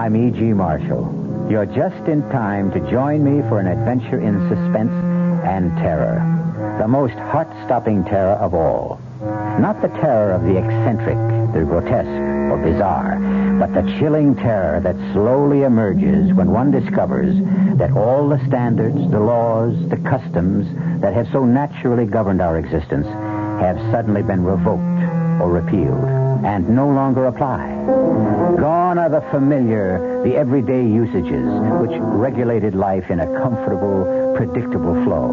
I'm E.G. Marshall. You're just in time to join me for an adventure in suspense and terror. The most heart-stopping terror of all. Not the terror of the eccentric, the grotesque, or bizarre, but the chilling terror that slowly emerges when one discovers that all the standards, the laws, the customs that have so naturally governed our existence have suddenly been revoked or repealed and no longer apply. Gone are the familiar, the everyday usages which regulated life in a comfortable, predictable flow.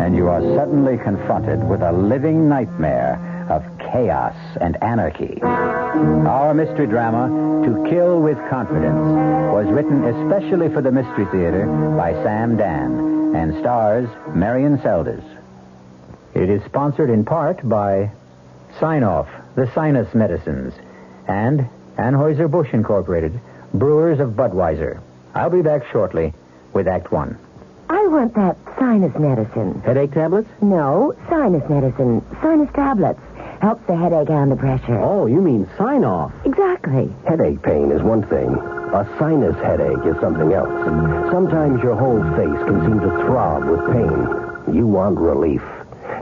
And you are suddenly confronted with a living nightmare of chaos and anarchy. Our mystery drama, To Kill with Confidence, was written especially for the Mystery Theater by Sam Dan and stars Marion Seldes. It is sponsored in part by Sign-Off, the Sinus Medicines, and Anheuser-Busch Incorporated, brewers of Budweiser. I'll be back shortly with Act One. I want that sinus medicine. Headache tablets? No, sinus medicine. Sinus tablets. Helps the headache and the pressure. Oh, you mean sign-off. Exactly. Headache pain is one thing. A sinus headache is something else. Sometimes your whole face can seem to throb with pain. You want relief.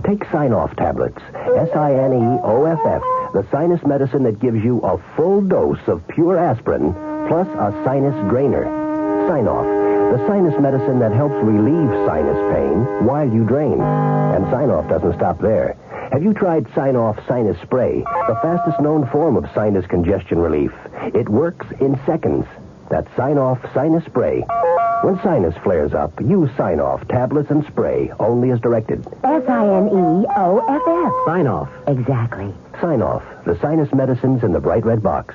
Take Sign-Off tablets. Sineoff. The sinus medicine that gives you a full dose of pure aspirin plus a sinus drainer. Sign-Off. The sinus medicine that helps relieve sinus pain while you drain. And Sign-Off doesn't stop there. Have you tried Sign-Off Sinus Spray, the fastest known form of sinus congestion relief? It works in seconds. That's Sign-Off Sinus Spray. When sinus flares up, use Sign-Off tablets and spray, only as directed. Sineoff. Sign-Off. Exactly. Sign-Off, the sinus medicines in the bright red box.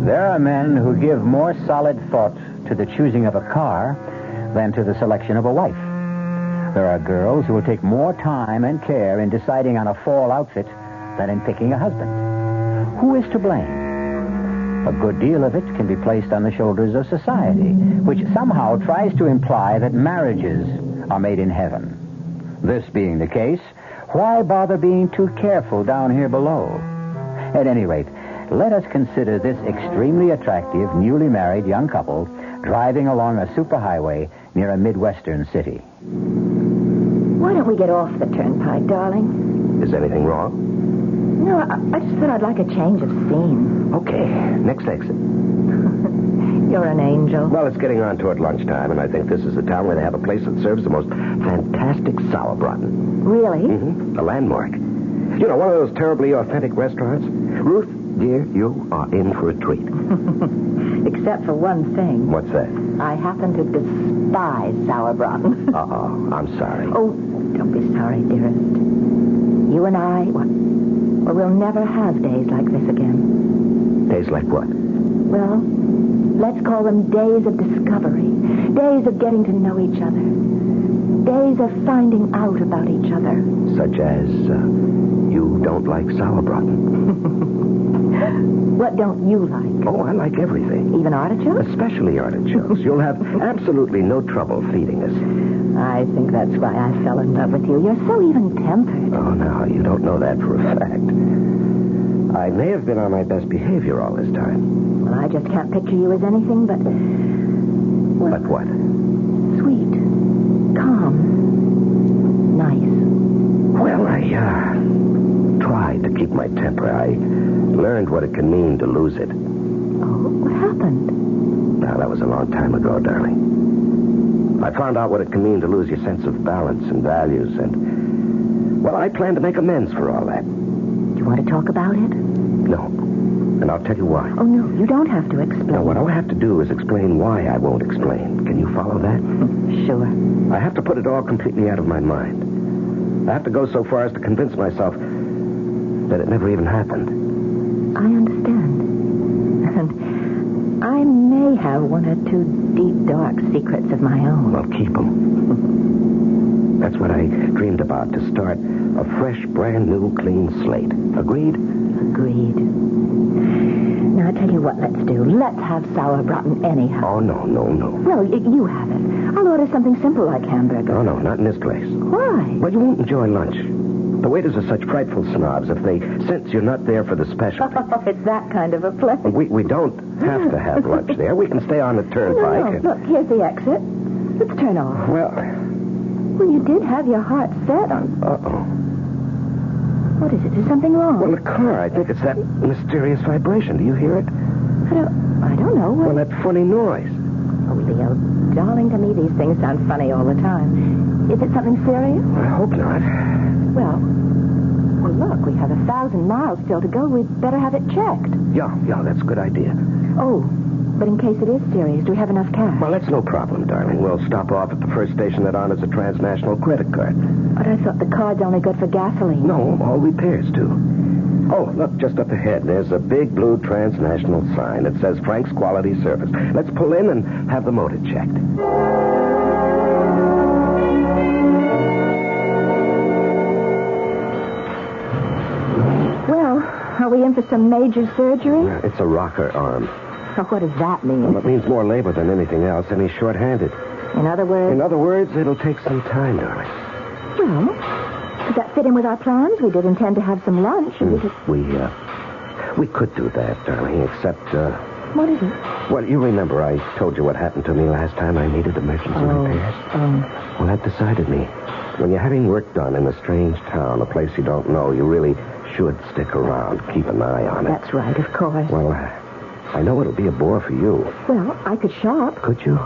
There are men who give more solid thought to the choosing of a car than to the selection of a wife. There are girls who will take more time and care in deciding on a fall outfit than in picking a husband. Who is to blame? A good deal of it can be placed on the shoulders of society, which somehow tries to imply that marriages are made in heaven. This being the case, why bother being too careful down here below? At any rate, let us consider this extremely attractive, newly married young couple driving along a superhighway near a Midwestern city. Why don't we get off the turnpike, darling? Is anything wrong? No, I just thought I'd like a change of scene. Okay, next exit. You're an angel. Well, it's getting on toward lunchtime, and I think this is the town where they have a place that serves the most fantastic sauerbraten. Really? Mm-hmm. A landmark. You know, one of those terribly authentic restaurants. Ruth, dear, you are in for a treat. Except for one thing. What's that? I happen to despise sauerbraten. Uh-oh, I'm sorry. Oh, don't be sorry, dearest. You and I, well, we'll never have days like this again. Days like what? Well, let's call them days of discovery. Days of getting to know each other. Days of finding out about each other. Such as, you don't like sauerbraten. What don't you like? Oh, I like everything. Even artichokes? Especially artichokes. You'll have absolutely no trouble feeding us. I think that's why I fell in love with you. You're so even-tempered. Oh, no, you don't know that for a fact. I may have been on my best behavior all this time. Well, I just can't picture you as anything but... Well, But what? sweet. Calm. Nice. Well, I tried to keep my temper. I learned what it can mean to lose it. Oh, what happened? Now, that was a long time ago, darling. I found out what it can mean to lose your sense of balance and values, and, well, I plan to make amends for all that. Do you want to talk about it? No. And I'll tell you why. Oh, no, you don't have to explain. Now, what I'll have to do is explain why I won't explain. Can you follow that? Sure. I have to put it all completely out of my mind. I have to go so far as to convince myself that it never even happened. I understand. And I may have one or two deep, dark secrets of my own. Well, keep them. That's what I dreamed about, to start a fresh, brand new, clean slate. Agreed? Agreed. Now, I tell you what let's do. Let's have sauerbraten anyhow. Oh, no. Well, you have it. I'll order something simple like hamburger. Oh, no, not in this place. Why? Well, you won't enjoy lunch. The waiters are such frightful snobs if they sense you're not there for the specialty. Oh, it's that kind of a place. We don't have to have lunch there. We can stay on the turnpike. No. Look, here's the exit. Let's turn off. Well, you did have your heart set on... Uh-oh. What is it? Is something wrong? Well, the car. I think it's that mysterious vibration. Do you hear it? I don't know. Well, that funny noise. Oh, Leo, darling, to me these things sound funny all the time. Is it something serious? I hope not. Well, look, we have 1,000 miles still to go. We'd better have it checked. Yeah, that's a good idea. Oh, but in case it is serious, do we have enough cash? Well, that's no problem, darling. We'll stop off at the first station that honors a transnational credit card. But I thought the card's only good for gasoline. No, all repairs, too. Oh, look, just up ahead, there's a big blue transnational sign that says Frank's Quality Service. Let's pull in and have the motor checked. Well, are we in for some major surgery? It's a rocker arm. So what does that mean? Well, it means more labor than anything else, and he's short-handed. In other words? In other words, it'll take some time, darling. Well, does that fit in with our plans? We did intend to have some lunch. And We could do that, darling, except, What is it? Well, you remember I told you what happened to me last time I needed emergency repairs? Well, that decided me. When you're having work done in a strange town, a place you don't know, you really should stick around, keep an eye on it. That's right, of course. Well, I know it'll be a bore for you. Well, I could shop. Could you?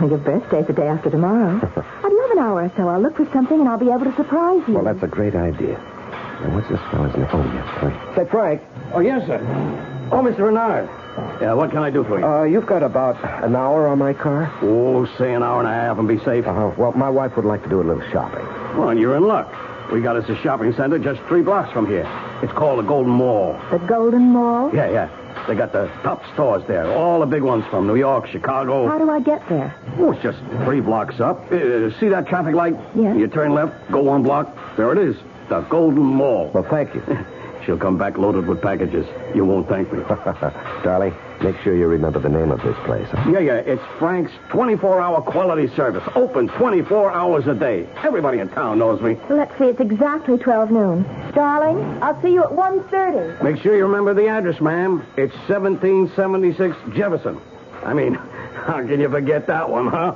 Your birthday's the day after tomorrow. I'd love an hour or so. I'll look for something and I'll be able to surprise you. Well, that's a great idea. Now, what's this fellow's name? Oh, yes, Frank. Say, Frank. Oh, yes, sir. Oh, Mr. Renard. Yeah, what can I do for you? You've got about an hour on my car? Oh, say an hour and a half and be safe. Well, my wife would like to do a little shopping. Well, you're in luck. We got us a shopping center just 3 blocks from here. It's called the Golden Mall. The Golden Mall? Yeah. They got the top stores there. All the big ones from New York, Chicago. How do I get there? Oh, it's just 3 blocks up. See that traffic light? Yeah. You turn left, go 1 block. There it is. The Golden Mall. Well, thank you. She'll come back loaded with packages. You won't thank me. Darling, make sure you remember the name of this place. Huh? Yeah. It's Frank's 24-hour quality service. Open 24 hours a day. Everybody in town knows me. Let's see, it's exactly 12 noon. Darling, I'll see you at 1:30. Make sure you remember the address, ma'am. It's 1776 Jefferson. I mean, how can you forget that one, huh?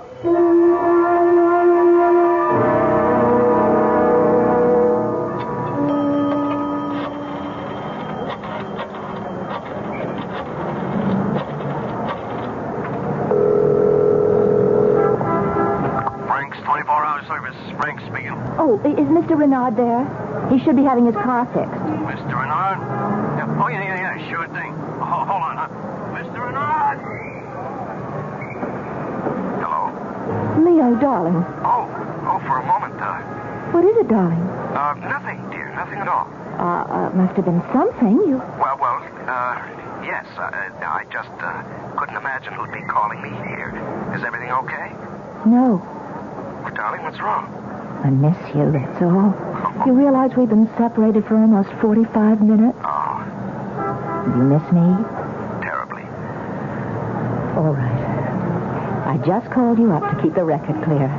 Oh, is Mr. Renard there? He should be having his car fixed. Mr. Renard? Yeah. Oh, yeah, sure thing. Hold on, huh? Mr. Renard! Hello? Leo, darling. Oh, for a moment, What is it, darling? nothing, dear, nothing at all. Must have been something. Yes, I just, couldn't imagine who'd be calling me here. Is everything okay? No. Well, darling, what's wrong? I miss you, that's all. You realize we've been separated for almost 45 minutes? Oh. You miss me? Terribly. All right. I just called you up to keep the record clear.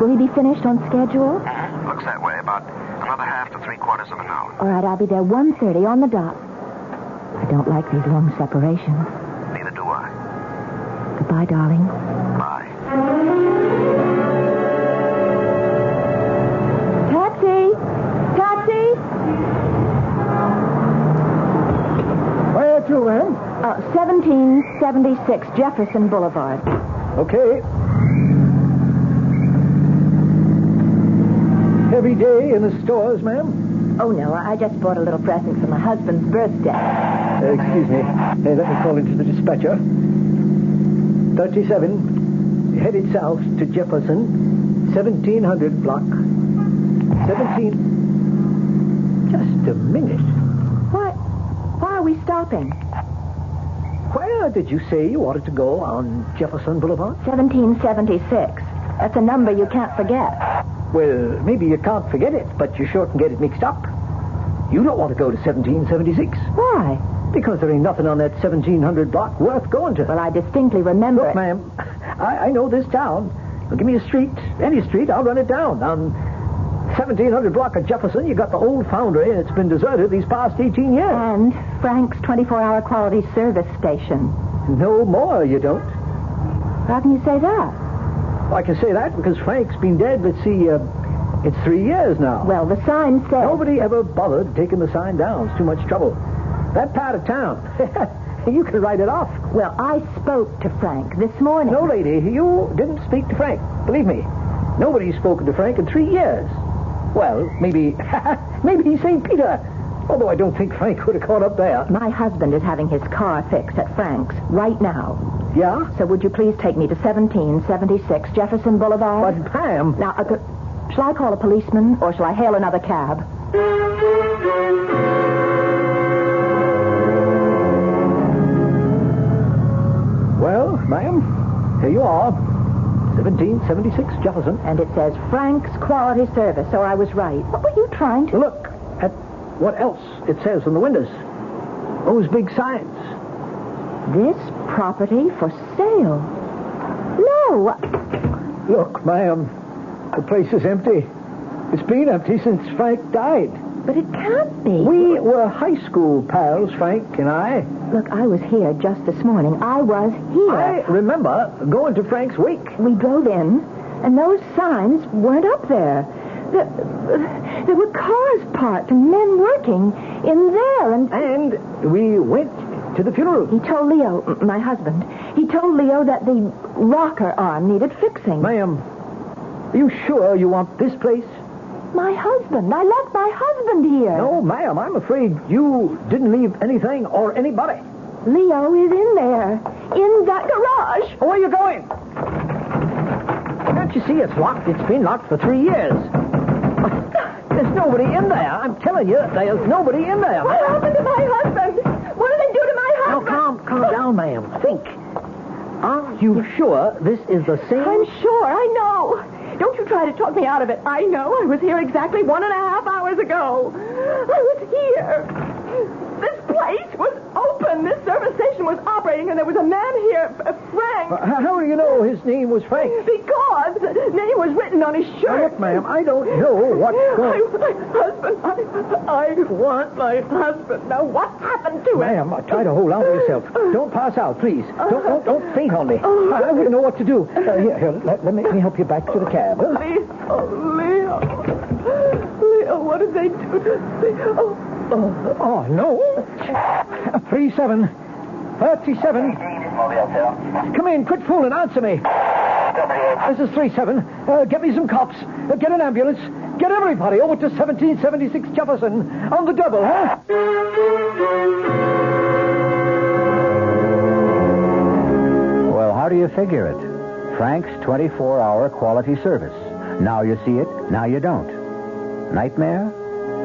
Will he be finished on schedule? Mm-hmm. Looks that way. About another half to 3/4 of an hour. All right, I'll be there 1:30 on the dot. I don't like these long separations. Neither do I. Goodbye, darling. Bye. Taxi! Where to, ma'am? 1776 Jefferson Boulevard. Okay. Heavy day in the stores, ma'am? Oh, no, I just bought a little present for my husband's birthday. Excuse me. Let me call into the dispatcher. 37, headed south to Jefferson, 1700 block. 17... Just a minute. Why are we stopping? Where did you say you wanted to go on Jefferson Boulevard? 1776. That's a number you can't forget. Well, maybe you can't forget it, but you sure can get it mixed up. You don't want to go to 1776. Why? Because there ain't nothing on that 1700 block worth going to. Well, I distinctly remember... Look, ma'am, I know this town. Well, give me a street, any street, I'll run it down. On 1700 block of Jefferson, you got the old foundry, and it's been deserted these past 18 years. And Frank's 24-hour quality service station. No more, you don't. How can you say that? Well, I can say that because Frank's been dead, let's see, it's 3 years now. Well, the sign said... Nobody ever bothered taking the sign down. It's too much trouble. That part of town, you can write it off. Well, I spoke to Frank this morning. No, lady, you didn't speak to Frank. Believe me, nobody's spoken to Frank in 3 years. Well, maybe St. Peter. Although I don't think Frank would have caught up there. My husband is having his car fixed at Frank's right now. Yeah? So would you please take me to 1776 Jefferson Boulevard? But, ma'am... Now, shall I call a policeman or shall I hail another cab? Well, ma'am, here you are. 1776 Jefferson. And it says Frank's Quality Service, so I was right. What were you trying to... Look at what else it says on the windows. Those big signs. This property for sale. No. Look, ma'am, the place is empty. It's been empty since Frank died. But it can't be. We were high school pals, Frank and I. Look, I was here just this morning. I was here. I remember going to Frank's wake. We drove in, and those signs weren't up there. There were cars parked and men working in there, And we went to the funeral. He told Leo, my husband, he told Leo that the rocker arm needed fixing. Ma'am, are you sure you want this place? My husband. I left my husband here. No, ma'am, I'm afraid you didn't leave anything or anybody. Leo is in there, in that garage. Where are you going? Can't you see it's locked? It's been locked for 3 years. There's nobody in there. I'm telling you, there's nobody in there. What happened to my husband? What did they do to my husband? Now, calm down, ma'am. Think. Are you sure this is the same? I'm sure. I know. Don't you try to talk me out of it. I know. I was here exactly 1.5 hours ago. I was here. This place was open. This service station was operating, and there was a man here, Frank. How do you know his name was Frank? Because the name was written on his shirt. Now, look, ma'am, I don't know what's going on. My husband. I want my husband. Now, what happened to him? Ma'am, try to hold on to yourself. Don't pass out, please. Don't faint on me. I wouldn't know what to do. Here, let me help you back to the cab. Leo, what did they do to me? Oh, no. 37. Come in, quit fooling, answer me. This is 37. Get me some cops. Get an ambulance. Get everybody over to 1776 Jefferson on the double, huh? Well, how do you figure it? Frank's 24-hour quality service. Now you see it, now you don't. Nightmare?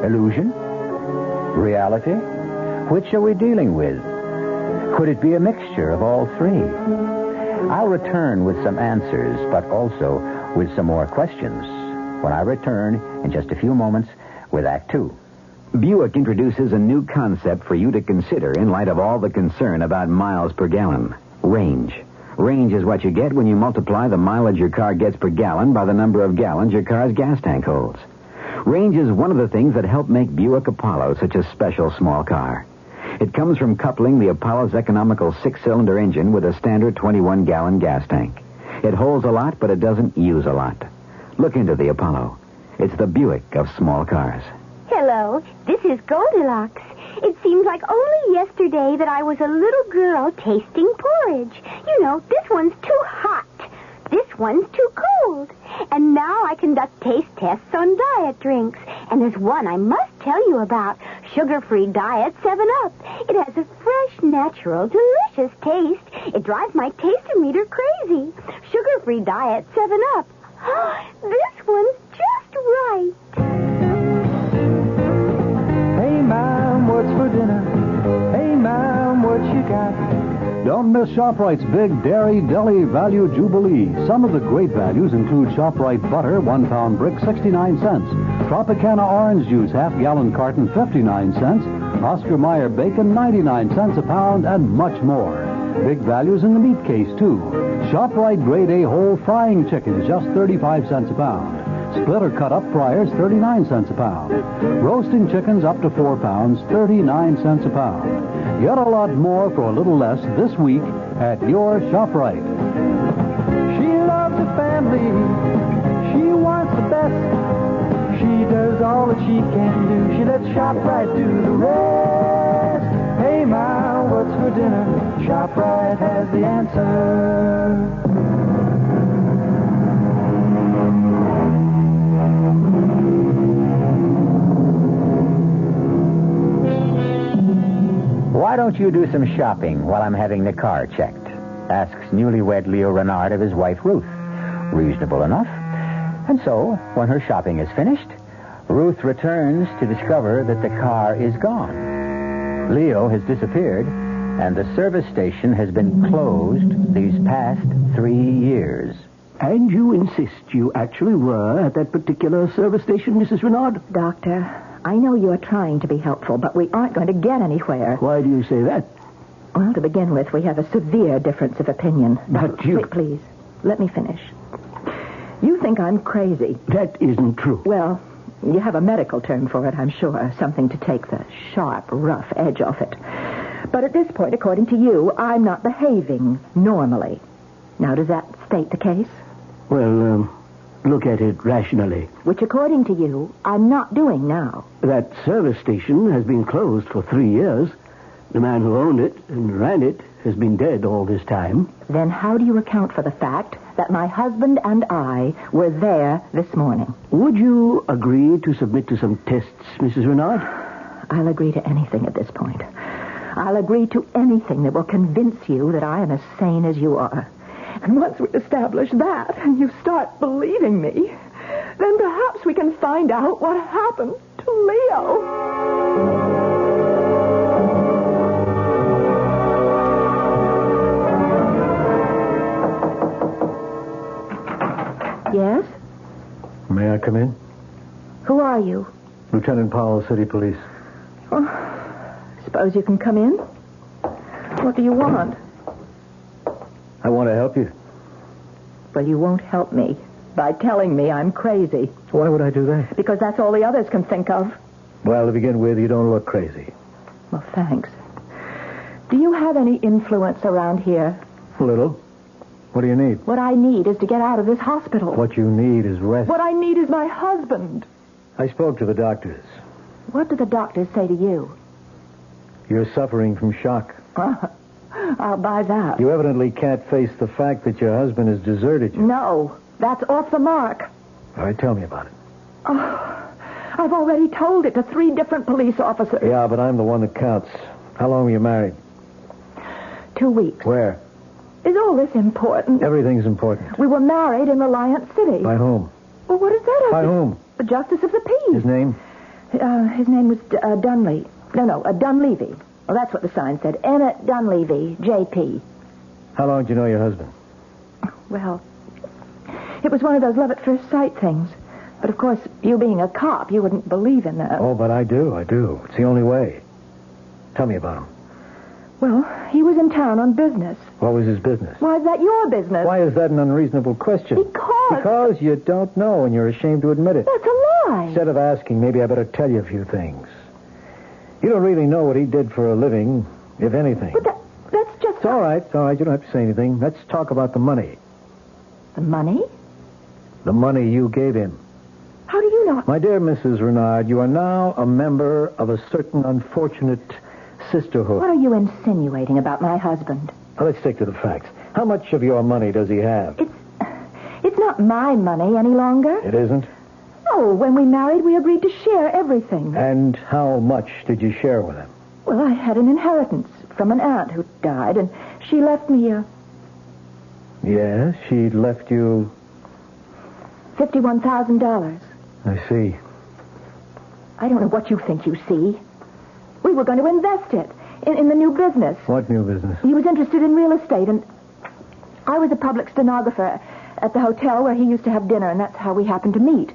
Illusion? Reality? Which are we dealing with? Could it be a mixture of all three? I'll return with some answers, but also with some more questions when I return in just a few moments with Act Two. Buick introduces a new concept for you to consider in light of all the concern about miles per gallon. Range. Range is what you get when you multiply the mileage your car gets per gallon by the number of gallons your car's gas tank holds. Range is one of the things that help make Buick Apollo such a special small car. It comes from coupling the Apollo's economical 6-cylinder engine with a standard 21-gallon gas tank. It holds a lot, but it doesn't use a lot. Look into the Apollo. It's the Buick of small cars. Hello, this is Goldilocks. It seems like only yesterday that I was a little girl tasting porridge. You know, this one's too hot. This one's too cold. And now I conduct taste tests on diet drinks. And there's one I must tell you about. Sugar-free diet 7-Up. It has a fresh, natural, delicious taste. It drives my taste-o-meter crazy. Sugar-free diet 7-Up. This one's just right. Hey, Mom, what's for dinner? Hey, Mom, what you got? Don't miss ShopRite's big Dairy Deli Value Jubilee. Some of the great values include ShopRite butter, 1-pound brick, 69 cents. Tropicana orange juice, half-gallon carton, 59 cents. Oscar Mayer bacon, 99 cents a pound, and much more. Big values in the meat case, too. ShopRite Grade A whole frying chickens, just 35 cents a pound. Split or cut up fryers, 39 cents a pound. Roasting chickens up to 4 pounds, 39 cents a pound. Get a lot more for a little less this week at your ShopRite. She loves the family. She wants the best. She does all that she can do. She lets ShopRite do the rest. Hey, Ma, what's for dinner? ShopRite has the answer. Why don't you do some shopping while I'm having the car checked? Asks newlywed Leo Renard of his wife Ruth. Reasonable enough. And so, when her shopping is finished, Ruth returns to discover that the car is gone. Leo has disappeared, and the service station has been closed these past 3 years. And you insist you actually were at that particular service station, Mrs. Renard? Doctor, I know you're trying to be helpful, but we aren't going to get anywhere. Why do you say that? Well, to begin with, we have a severe difference of opinion. But you... Wait, please, let me finish. You think I'm crazy. That isn't true. Well, you have a medical term for it, I'm sure. Something to take the sharp, rough edge off it. But at this point, according to you, I'm not behaving normally. Now, does that state the case? Well, look at it rationally. Which, according to you, I'm not doing now. That service station has been closed for 3 years. The man who owned it and ran it has been dead all this time. Then how do you account for the fact that my husband and I were there this morning? Would you agree to submit to some tests, Mrs. Renard? I'll agree to anything at this point. I'll agree to anything that will convince you that I am as sane as you are. And once we establish that, and you start believing me, then perhaps we can find out what happened to Leo. Yes? May I come in? Who are you? Lieutenant Powell, City Police. Oh, suppose you can come in. What do you want? I want to help you. Well, you won't help me by telling me I'm crazy. Why would I do that? Because that's all the others can think of. Well, to begin with, you don't look crazy. Well, thanks. Do you have any influence around here? A little. What do you need? What I need is to get out of this hospital. What you need is rest. What I need is my husband. I spoke to the doctors. What do the doctors say to you? You're suffering from shock. I'll buy that. You evidently can't face the fact that your husband has deserted you. No, that's off the mark. All right, tell me about it. Oh, I've already told it to 3 different police officers. Yeah, but I'm the one that counts. How long were you married? 2 weeks. Where? Is all this important? Everything's important. We were married in Reliance City. By whom? Well, what is that? By whom? The Justice of the Peace. His name? His name was Dunley. No, Dunleavy. Well, that's what the sign said. Emmett Dunleavy, J.P. How long did you know your husband? Well, it was one of those love-at-first sight things. But, of course, you being a cop, you wouldn't believe in that. Oh, but I do. It's the only way. Tell me about him. Well, he was in town on business. What was his business? Why is that your business? Why is that an unreasonable question? Because you don't know and you're ashamed to admit it. That's a lie. Instead of asking, maybe I better tell you a few things. You don't really know what he did for a living, if anything. But that's just... It's all right. You don't have to say anything. Let's talk about the money. The money? The money you gave him. How do you know? My dear Mrs. Renard, you are now a member of a certain unfortunate sisterhood. What are you insinuating about my husband? Now, let's stick to the facts. How much of your money does he have? It's not my money any longer. It isn't? No, when we married, we agreed to share everything. And how much did you share with him? Well, I had an inheritance from an aunt who died, and she left me Yes, she left you... $51,000. I see. I don't know what you think you see. We were going to invest it in the new business. What new business? He was interested in real estate, and I was a public stenographer at the hotel where he used to have dinner, and that's how we happened to meet.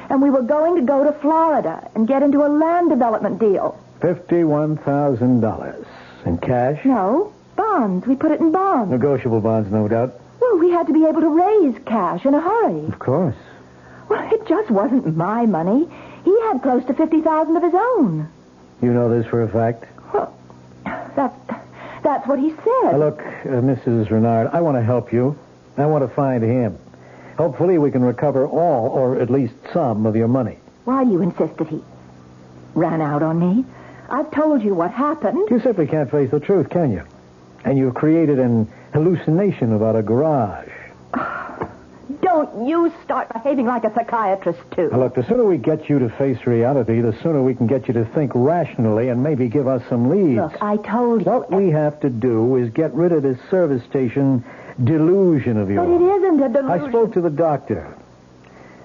And we were going to go to Florida and get into a land development deal. $51,000. In cash? No, bonds. We put it in bonds. Negotiable bonds, no doubt. Well, we had to be able to raise cash in a hurry. Of course. Well, it just wasn't my money. He had close to $50,000 of his own. You know this for a fact? Well, that's what he said. Now, look, Mrs. Renard, I want to help you. I want to find him. Hopefully we can recover all, or at least some, of your money. Why do you insist that he ran out on me? I've told you what happened. You simply can't face the truth, can you? And you've created an hallucination about a garage. Don't you start behaving like a psychiatrist, too. Now, look, the sooner we get you to face reality, the sooner we can get you to think rationally and maybe give us some leads. Look, I told you. What we have to do is get rid of this service station delusion of yours. But it isn't a delusion. I spoke to the doctor.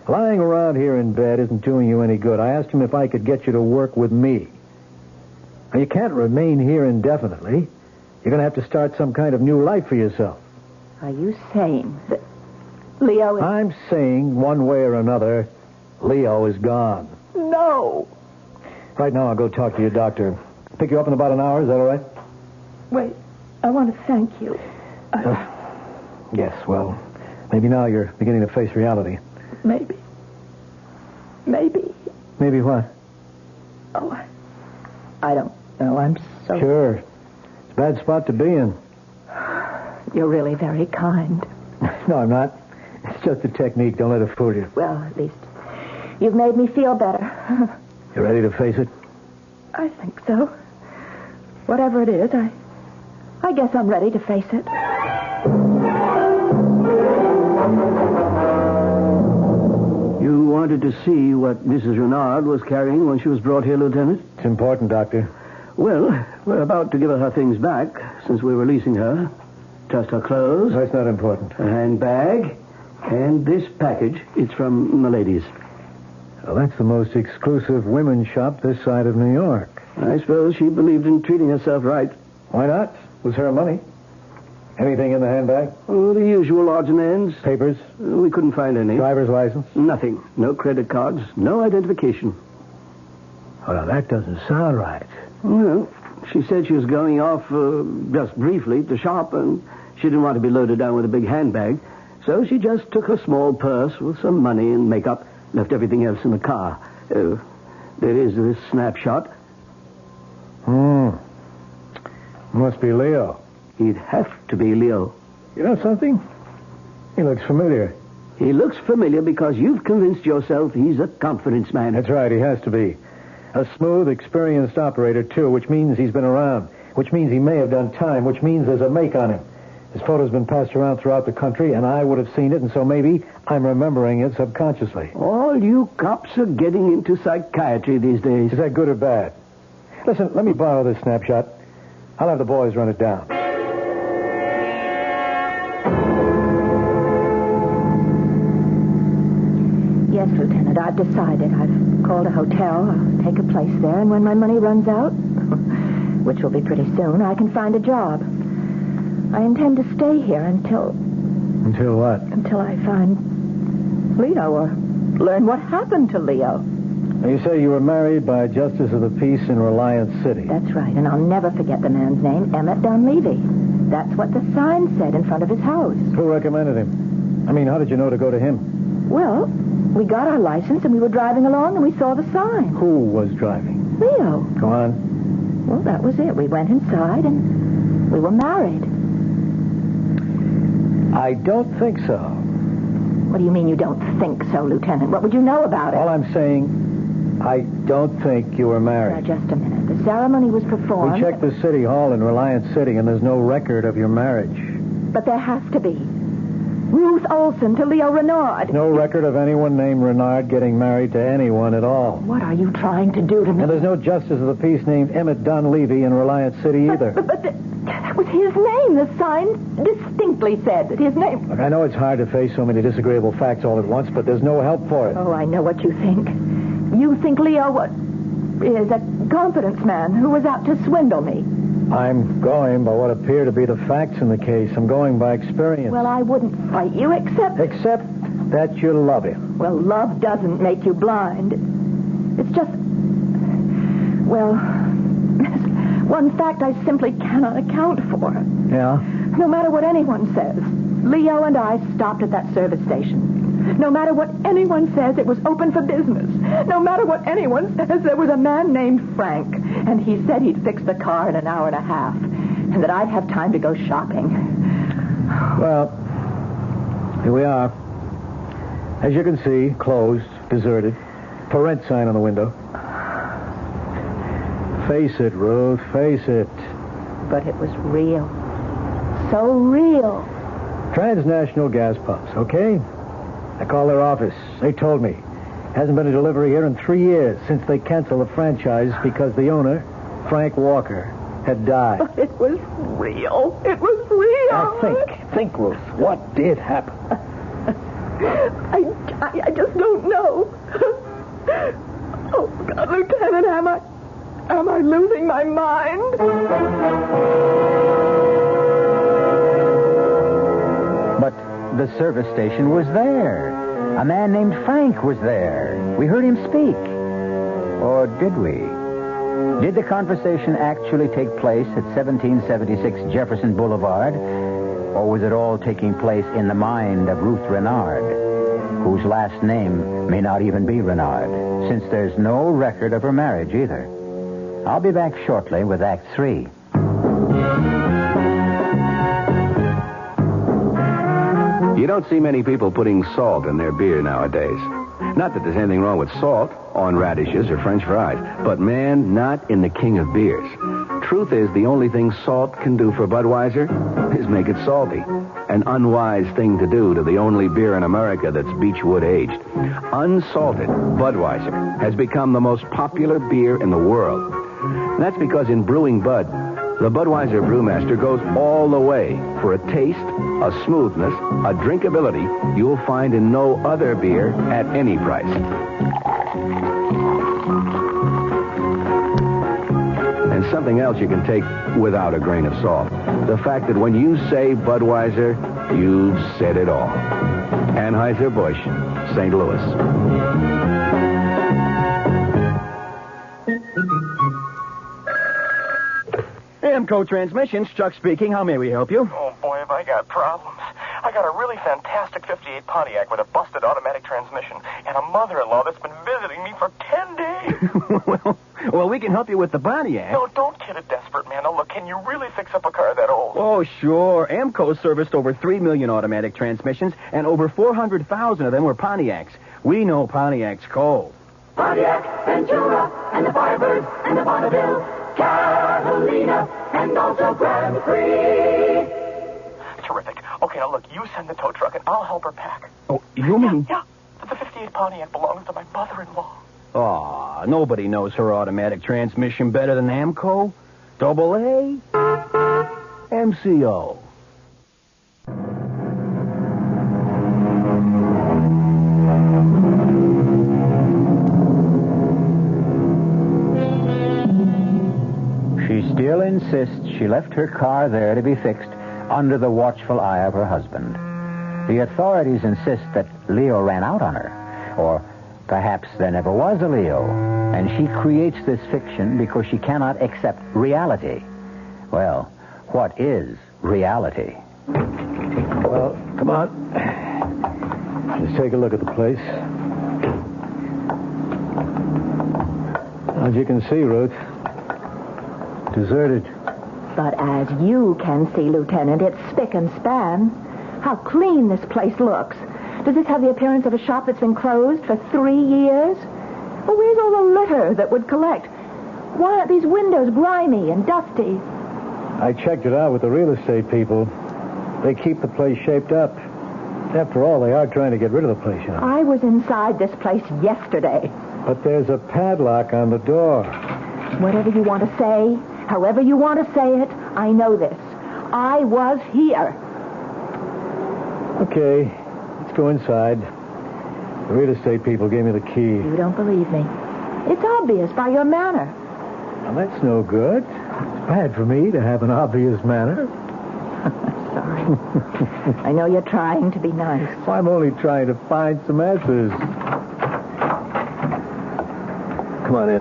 Lying around here in bed isn't doing you any good. I asked him if I could get you to work with me. Now, you can't remain here indefinitely. You're going to have to start some kind of new life for yourself. Are you saying that Leo is... I'm saying, one way or another, Leo is gone. No. Right now, I'll go talk to your doctor. Pick you up in about an hour. Is that all right? Wait, I want to thank you. Yes, well, maybe now you're beginning to face reality. Maybe. Maybe. Maybe what? Oh, I don't know. I'm so... Sure. It's a bad spot to be in. You're really very kind. No, I'm not. It's just a technique. Don't let it fool you. Well, at least you've made me feel better. You ready to face it? I think so. Whatever it is, I guess I'm ready to face it. You wanted to see what Mrs. Renard was carrying when she was brought here, Lieutenant? It's important, Doctor. Well, we're about to give her things back since we're releasing her. Just her clothes. That's not important. Her handbag. And this package. It's from Milady's. Well, that's the most exclusive women's shop this side of New York. I suppose she believed in treating herself right. Why not? It was her money. Anything in the handbag? Oh, the usual odds and ends. Papers? We couldn't find any. Driver's license? Nothing. No credit cards. No identification. Well, that doesn't sound right. Well, she said she was going off just briefly to shop, and she didn't want to be loaded down with a big handbag. So she just took a small purse with some money and makeup, left everything else in the car. There is this snapshot. Must be Leo. He'd have to be Leo. You know something? He looks familiar. He looks familiar because you've convinced yourself he's a confidence man. That's right, he has to be. A smooth, experienced operator, too, which means he's been around, which means he may have done time, which means there's a make on him. His photo's been passed around throughout the country, and I would have seen it, and so maybe I'm remembering it subconsciously. All you cops are getting into psychiatry these days. Is that good or bad? Listen, let me borrow this snapshot. I'll have the boys run it down. Yes, Lieutenant, I've decided. I've called a hotel. I'll take a place there, and when my money runs out, which will be pretty soon, I can find a job. I intend to stay here until... Until what? Until I find Leo or learn what happened to Leo. Now, you say you were married by a justice of the peace in Reliance City. That's right, and I'll never forget the man's name, Emmett Dunleavy. That's what the sign said in front of his house. Who recommended him? I mean, how did you know to go to him? Well, we got our license and we were driving along and we saw the sign. Who was driving? Leo. Go on. Well, that was it. We went inside and we were married. I don't think so. What do you mean you don't think so, Lieutenant? What would you know about it? All I'm saying, I don't think you were married. Now, just a minute. The ceremony was performed. We checked the city hall in Reliance City, and there's no record of your marriage. But there has to be. Ruth Olson to Leo Renard. No record of anyone named Renard getting married to anyone at all. What are you trying to do to me? And there's no justice of the peace named Emmett Dunleavy in Reliance City either. But that was his name. The sign distinctly said that his name... Look, I know it's hard to face so many disagreeable facts all at once, but there's no help for it. Oh, I know what you think. You think Leo is a confidence man who was out to swindle me. I'm going by what appear to be the facts in the case. I'm going by experience. Well, I wouldn't fight you except that you love him. Well, love doesn't make you blind. It's just... Well, One fact I simply cannot account for. Yeah? No matter what anyone says, Leo and I stopped at that service station. No matter what anyone says, it was open for business. No matter what anyone says, there was a man named Frank, and he said he'd fix the car in an hour and a half, and that I'd have time to go shopping. Well, here we are. As you can see, closed, deserted. For rent sign on the window. Face it, Ruth, face it. But it was real. So real. Transnational gas pumps, okay? I called their office. They told me. Hasn't been a delivery here in 3 years since they canceled the franchise because the owner, Frank Walker, had died. But it was real. It was real. Now think, Ruth. What did happen? I just don't know. Oh, God, Lieutenant, am I losing my mind? But the service station was there. A man named Frank was there. We heard him speak. Or did we? Did the conversation actually take place at 1776 Jefferson Boulevard? Or was it all taking place in the mind of Ruth Renard, whose last name may not even be Renard, since there's no record of her marriage either? I'll be back shortly with Act 3. You don't see many people putting salt in their beer nowadays. Not that there's anything wrong with salt on radishes or French fries, but, man, not in the king of beers. Truth is, the only thing salt can do for Budweiser is make it salty. An unwise thing to do to the only beer in America that's Beechwood aged. Unsalted Budweiser has become the most popular beer in the world. And that's because in brewing Bud, the Budweiser brewmaster goes all the way for a taste, a smoothness, a drinkability you'll find in no other beer at any price. And something else you can take without a grain of salt. The fact that when you say Budweiser, you've said it all. Anheuser-Busch, St. Louis. Amco Transmissions, Chuck speaking. How may we help you? Oh, boy, have I got problems. I got a really fantastic 58 Pontiac with a busted automatic transmission and a mother-in-law that's been visiting me for 10 days. well, we can help you with the Pontiac. No, don't kid a desperate man. Now, look, can you really fix up a car that old? Oh, sure. Amco serviced over 3 million automatic transmissions, and over 400,000 of them were Pontiacs. We know Pontiac's cold. Pontiac, Ventura, and the Firebird, and the Bonneville, Catalina, and also Grand Prix. Terrific. Okay, now look, you send the tow truck and I'll help her pack. Oh, you mean? Yeah. The 58 Pontiac belongs to my mother-in-law. Aw, nobody knows her automatic transmission better than Amco. Double A, MCO. She still insists she left her car there to be fixed under the watchful eye of her husband. The authorities insist that Leo ran out on her, or perhaps there never was a Leo, and she creates this fiction because she cannot accept reality. Well, what is reality? Well, come on. Let's take a look at the place. As you can see, Ruth, deserted. But as you can see, Lieutenant, it's spick and span. How clean this place looks. Does this have the appearance of a shop that's been closed for 3 years? Well, where's all the litter that would collect? Why aren't these windows grimy and dusty? I checked it out with the real estate people. They keep the place shaped up. After all, they are trying to get rid of the place, you know. I was inside this place yesterday. But there's a padlock on the door. Whatever you want to say, however you want to say it, I know this. I was here. Okay, let's go inside. The real estate people gave me the key. You don't believe me. It's obvious by your manner. Well, that's no good. It's bad for me to have an obvious manner. Sorry. I know you're trying to be nice. Well, I'm only trying to find some answers. Come on in.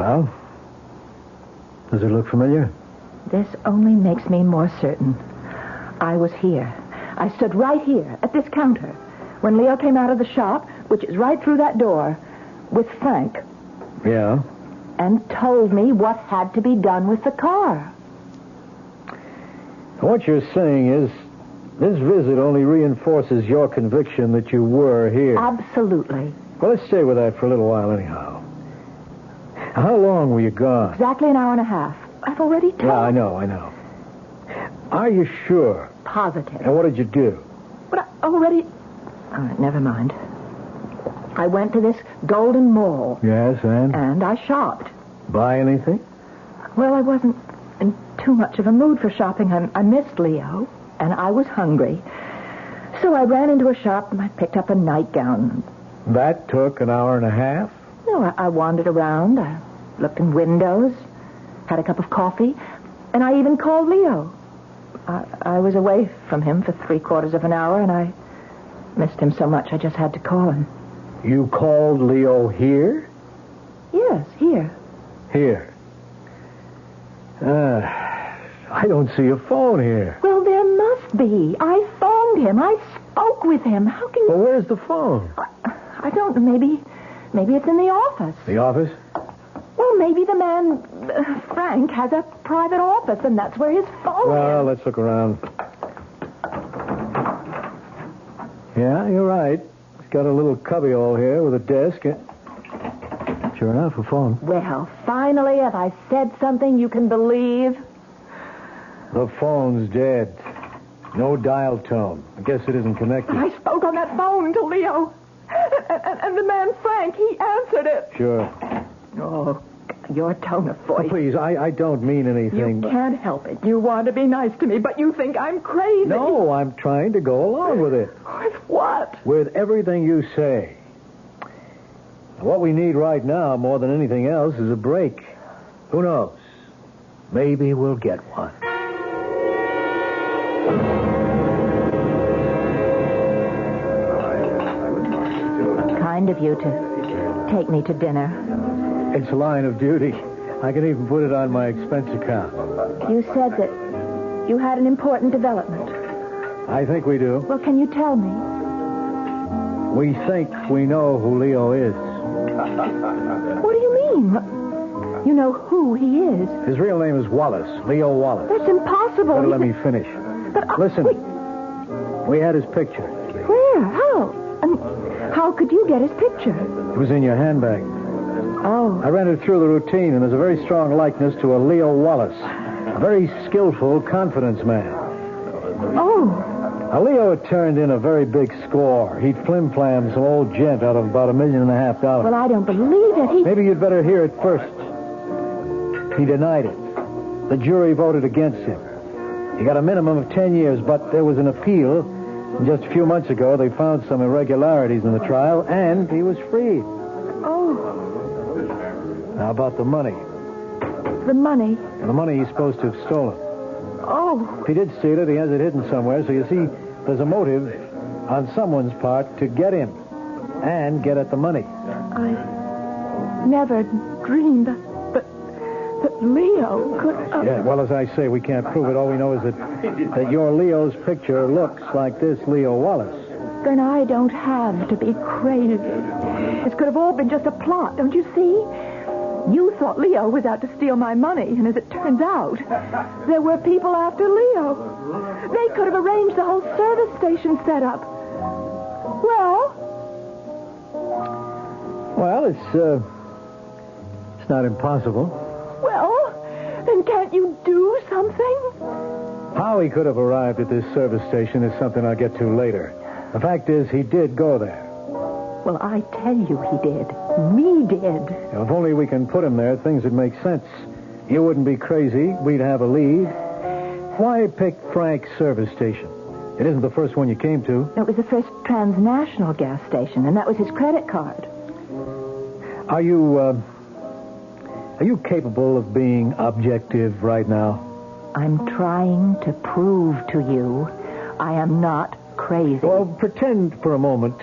Well, does it look familiar? This only makes me more certain. I was here. I stood right here at this counter when Leo came out of the shop, which is right through that door, with Frank. Yeah? And told me what had to be done with the car. What you're saying is this visit only reinforces your conviction that you were here. Absolutely. Well, let's stay with that for a little while anyhow. How long were you gone? Exactly an hour and a half. I've already told. Yeah, I know. Are you sure? Positive. And what did you do? But I already... All right, never mind. I went to this Golden Mall. Yes, and? And I shopped. Buy anything? Well, I wasn't in too much of a mood for shopping. I missed Leo, and I was hungry. So I ran into a shop and I picked up a nightgown. That took an hour and a half? No, I wandered around. I looked in windows, had a cup of coffee, and I even called Leo. I was away from him for 3/4 of an hour, and I missed him so much I just had to call him. You called Leo here? Yes, here. Here. I don't see a phone here. Well, there must be. I phoned him. I spoke with him. How can you... Well, where's the phone? I don't know. Maybe it's in the office. The office? Well, maybe the man, Frank, has a private office, and that's where his phone Well, is. let's look around. Yeah, you're right. It's got a little cubbyhole here with a desk. Sure enough, a phone. Well, finally, have I said something you can believe? The phone's dead. No dial tone. I guess it isn't connected. I spoke on that phone to Leo. And the man, Frank, he answered it. Sure. Oh, your tone of voice. Oh, please, I don't mean anything. You can't help it. You want to be nice to me, but you think I'm crazy. No, I'm trying to go along with it. With what? With everything you say. What we need right now, more than anything else, is a break. Who knows? Maybe we'll get one. Kind of you to take me to dinner. It's a line of duty. I can even put it on my expense account. You said that you had an important development. I think we do. Well, can you tell me? We think we know who Leo is. What do you mean? You know who he is. His real name is Wallace, Leo Wallace. That's impossible. Better let me finish. But, Listen, wait. we had his picture. Where? How? How could you get his picture? It was in your handbag. Oh. I ran it through the routine, and there's a very strong likeness to a Leo Wallace. A very skillful confidence man. Oh. Now, Leo had turned in a very big score. He'd flim-flammed some old gent out of about $1.5 million. Well, I don't believe it. Maybe you'd better hear it first. He denied it. The jury voted against him. He got a minimum of 10 years, but there was an appeal. And just a few months ago, they found some irregularities in the trial, and he was freed. Oh. Now, about the money. The money? The money he's supposed to have stolen. Oh. If he did steal it, he has it hidden somewhere. So you see, there's a motive on someone's part to get him and get at the money. I never dreamed that Leo could... Yeah, well, as I say, we can't prove it. All we know is that your Leo's picture looks like this Leo Wallace. Then I don't have to be crazy. This could have all been just a plot, don't you see? You thought Leo was out to steal my money, and as it turns out, there were people after Leo. They could have arranged the whole service station setup. Well, it's not impossible. Well, then can't you do something? How he could have arrived at this service station is something I'll get to later. The fact is, he did go there. Well, I tell you he did. Me did. If only we can put him there, things would make sense. You wouldn't be crazy. We'd have a lead. Why pick Frank's service station? It isn't the first one you came to. It was the first transnational gas station, and that was his credit card. Are you capable of being objective right now? I'm trying to prove to you I am not crazy. Well, pretend for a moment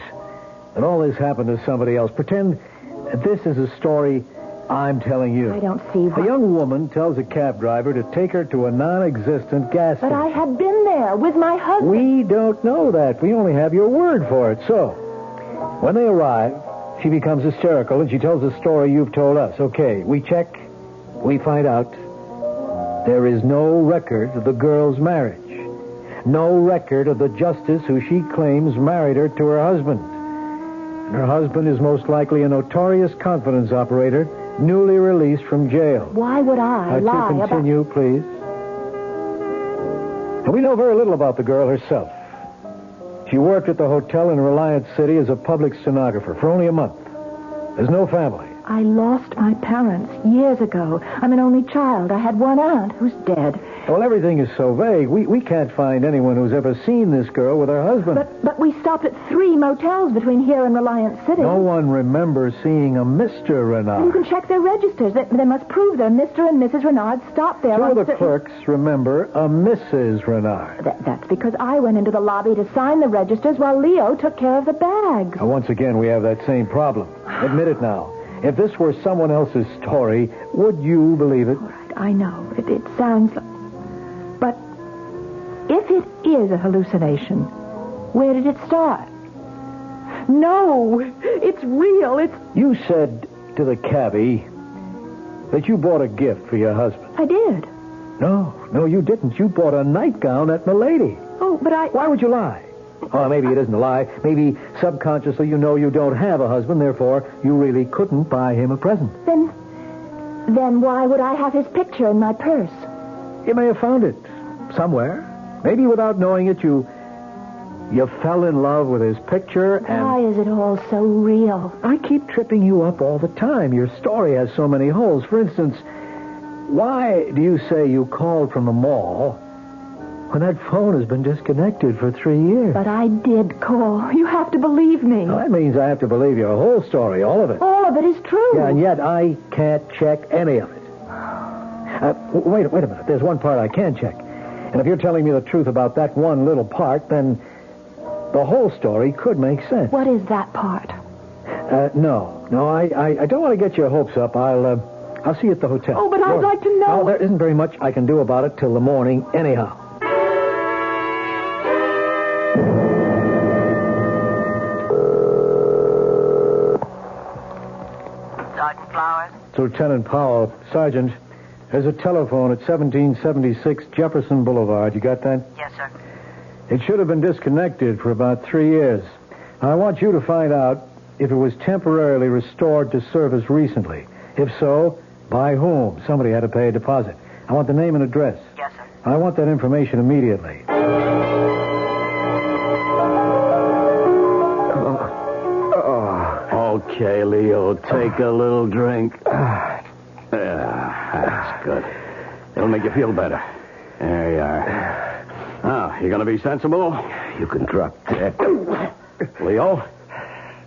that all this happened to somebody else. Pretend that this is a story I'm telling you. I don't see A young woman tells a cab driver to take her to a non-existent gas station. But I had been there with my husband. We don't know that. We only have your word for it. So, when they arrive, she becomes hysterical and she tells the story you've told us. Okay, we check. We find out there is no record of the girl's marriage. No record of the justice who she claims married her to her husband. And her husband is most likely a notorious confidence operator, newly released from jail. Why would I lie to continue, please. And we know very little about the girl herself. She worked at the hotel in Reliance City as a public stenographer for only a month. There's no family. I lost my parents years ago. I'm an only child. I had one aunt who's dead. Well, everything is so vague. We can't find anyone who's ever seen this girl with her husband. But we stopped at 3 motels between here and Reliance City. No one remembers seeing a Mr. Renard. You can check their registers. They must prove that Mr. and Mrs. Renard stopped there. Two of the clerks remember a Mrs. Renard. That's because I went into the lobby to sign the registers while Leo took care of the bags. Now, once again, we have that same problem. Admit it now. If this were someone else's story, would you believe it? All right, I know. It sounds like... But if it is a hallucination, where did it start? No, it's real. You said to the cabbie that you bought a gift for your husband. I did. No, you didn't. You bought a nightgown at Milady. Oh, but Why would you lie? Oh, maybe it isn't a lie. Maybe subconsciously you know you don't have a husband, therefore you really couldn't buy him a present. Then why would I have his picture in my purse? You may have found it somewhere. Maybe without knowing it, you fell in love with his picture and... Why is it all so real? I keep tripping you up all the time. Your story has so many holes. For instance, why do you say you called from the mall when that phone has been disconnected for 3 years? But I did call. You have to believe me. Well, that means I have to believe your whole story, all of it. All of it is true. Yeah, and yet I can't check any of it. Wait a minute. There's one part I can check. And if you're telling me the truth about that one little part, then the whole story could make sense. What is that part? No, I don't want to get your hopes up. I'll see you at the hotel. Oh, but I'd like to know. No, there isn't very much I can do about it till the morning anyhow. Sergeant Flowers? It's Lieutenant Powell. Sergeant, there's a telephone at 1776 Jefferson Boulevard. You got that? Yes, sir. It should have been disconnected for about 3 years. Now, I want you to find out if it was temporarily restored to service recently. If so, by whom? Somebody had to pay a deposit. I want the name and address. Yes, sir. I want that information immediately. Okay, Leo, take a little drink. That's good. It'll make you feel better. There you are. Now, you gonna be sensible? You can drop dead. Leo,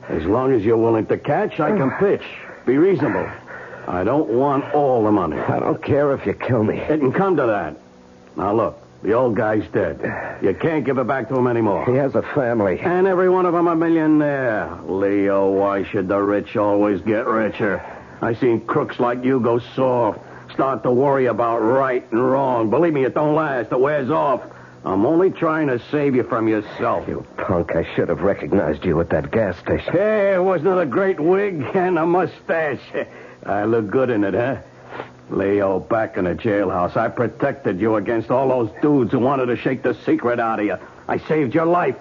as long as you're willing to catch, I can pitch. Be reasonable. I don't want all the money. I don't care if you kill me. It can come to that. Now, look, the old guy's dead. You can't give it back to him anymore. He has a family. And every one of them a millionaire. Leo, why should the rich always get richer? I seen crooks like you go soft. Start to worry about right and wrong. Believe me, it don't last. It wears off. I'm only trying to save you from yourself. You punk, I should have recognized you at that gas station. Hey, wasn't it a great wig and a mustache? I look good in it, huh? Leo, back in the jailhouse, I protected you against all those dudes who wanted to shake the secret out of you. I saved your life.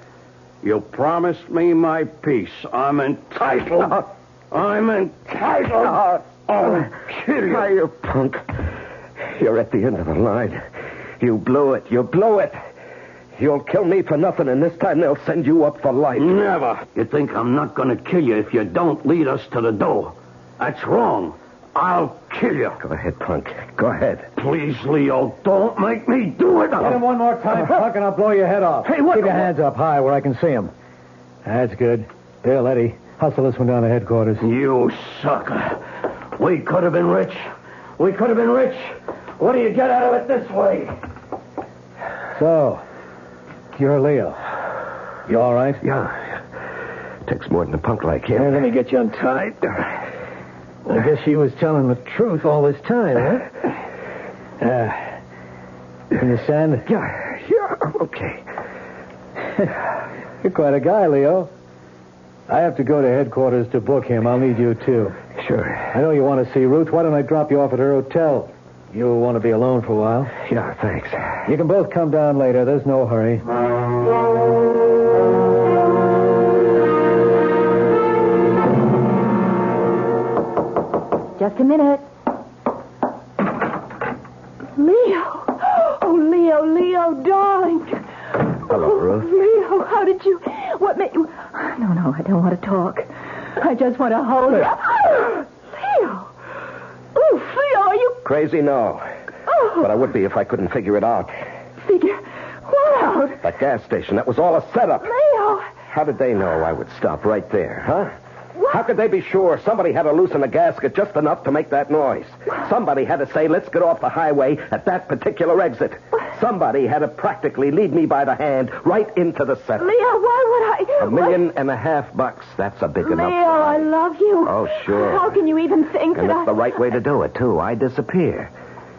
You promised me my peace. I'm entitled. I'm entitled. I'll kill you. You punk. You're at the end of the line. You blew it. You blew it. You'll kill me for nothing, and this time they'll send you up for life. Never. You think I'm not going to kill you if you don't lead us to the door. That's wrong. I'll kill you. Go ahead, punk. Go ahead. Please, Leo, don't make me do it. Hit him one more time, punk, and I'll blow your head off. Hey, what? Keep your hands up high where I can see them. That's good. Bill, Eddie, hustle this one down to headquarters. You sucker. We could have been rich. We could have been rich. What do you get out of it this way? So, you're Leo. You all right? Yeah. Takes more than a punk like him. Here, let me get you untied. I guess she was telling the truth all this time, huh? Can you stand? Yeah, okay. You're quite a guy, Leo. I have to go to headquarters to book him. I'll need you, too. Sure. I know you want to see Ruth. Why don't I drop you off at her hotel? You'll want to be alone for a while. Yeah, thanks. You can both come down later. There's no hurry. Just a minute. Leo. Oh, Leo, darling. Hello, Ruth. Leo, how did you... What made you... No, I don't want to talk. I just want to hold you. Leo. Oh, Leo, are you... Crazy? No. Oh. But I would be if I couldn't figure it out. Figure what out? That gas station, that was all a setup. Leo. How did they know I would stop right there, huh? What? How could they be sure? Somebody had to loosen the gasket just enough to make that noise. Somebody had to say, let's get off the highway at that particular exit. Somebody had to practically lead me by the hand right into the setup. Leo, why would I... $1.5 million. That's a big enough. Leo, I love you. Oh, sure. How can you even think And that it's the right way to do it, too. I disappear.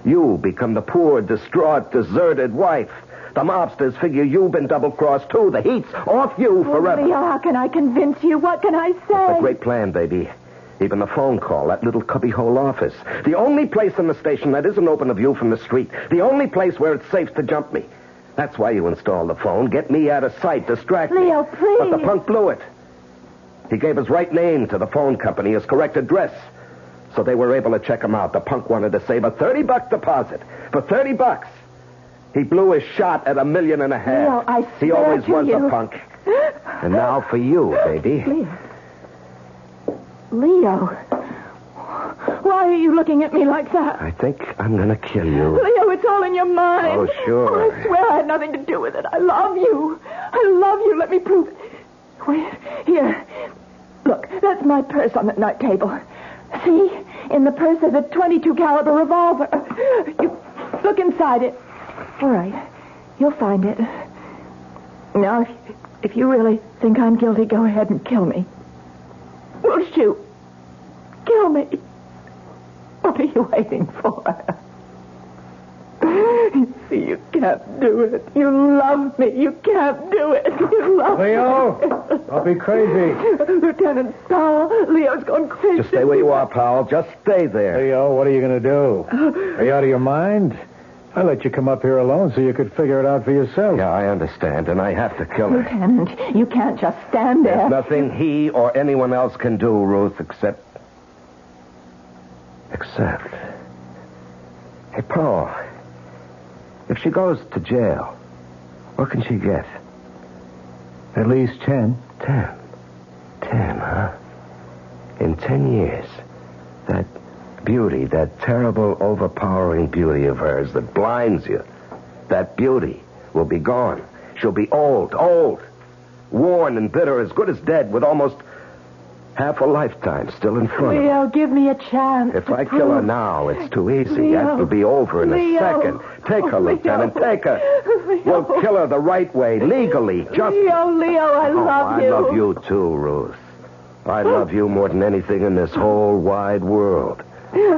You become the poor, distraught, deserted wife. The mobsters figure you've been double-crossed, too. The heat's off you forever. Leo, how can I convince you? What can I say? It's a great plan, baby. Even the phone call, that little cubbyhole office. The only place in the station that isn't open to view from the street. The only place where it's safe to jump me. That's why you installed the phone. Get me out of sight, distract me. Leo, please. But the punk blew it. He gave his right name to the phone company, his correct address. So they were able to check him out. The punk wanted to save a $30 deposit. For $30. He blew his shot at $1.5 million. Leo, I swear he always to was you. a punk. And now for you, baby. Leo. Why are you looking at me like that? I think I'm going to kill you. Leo, it's all in your mind. Oh, sure. I swear I had nothing to do with it. I love you. I love you. Let me prove it. Wait, here. Look, that's my purse on the night table. See? In the purse there's a .22 caliber revolver. You look inside it. All right. You'll find it. Now, if you really think I'm guilty, go ahead and kill me. We'll shoot. Kill me. What are you waiting for? See, you can't do it. You love me. You can't do it. You love Leo, me. don't be crazy. Lieutenant Powell, Leo's gone crazy. Just stay where you are, pal. Just stay there. Leo, what are you going to do? Are you out of your mind? I let you come up here alone so you could figure it out for yourself. Yeah, I understand, and I have to kill her. Lieutenant, you can't just stand there. There's nothing he or anyone else can do, Ruth, except... Hey, Paul, if she goes to jail, what can she get? At least 10. 10, huh? In 10 years, that beauty, that terrible, overpowering beauty of hers that blinds you, that beauty will be gone. She'll be old, worn and bitter, as good as dead, with almost half a lifetime still in front of her. Leo, give me a chance. If I kill her now, it's too easy. Leo. That'll be over in Leo. a second. Take her, Lieutenant, take her. We'll kill her the right way, legally, just... Leo, I love you. I love you too, Ruth. I love you more than anything in this whole wide world.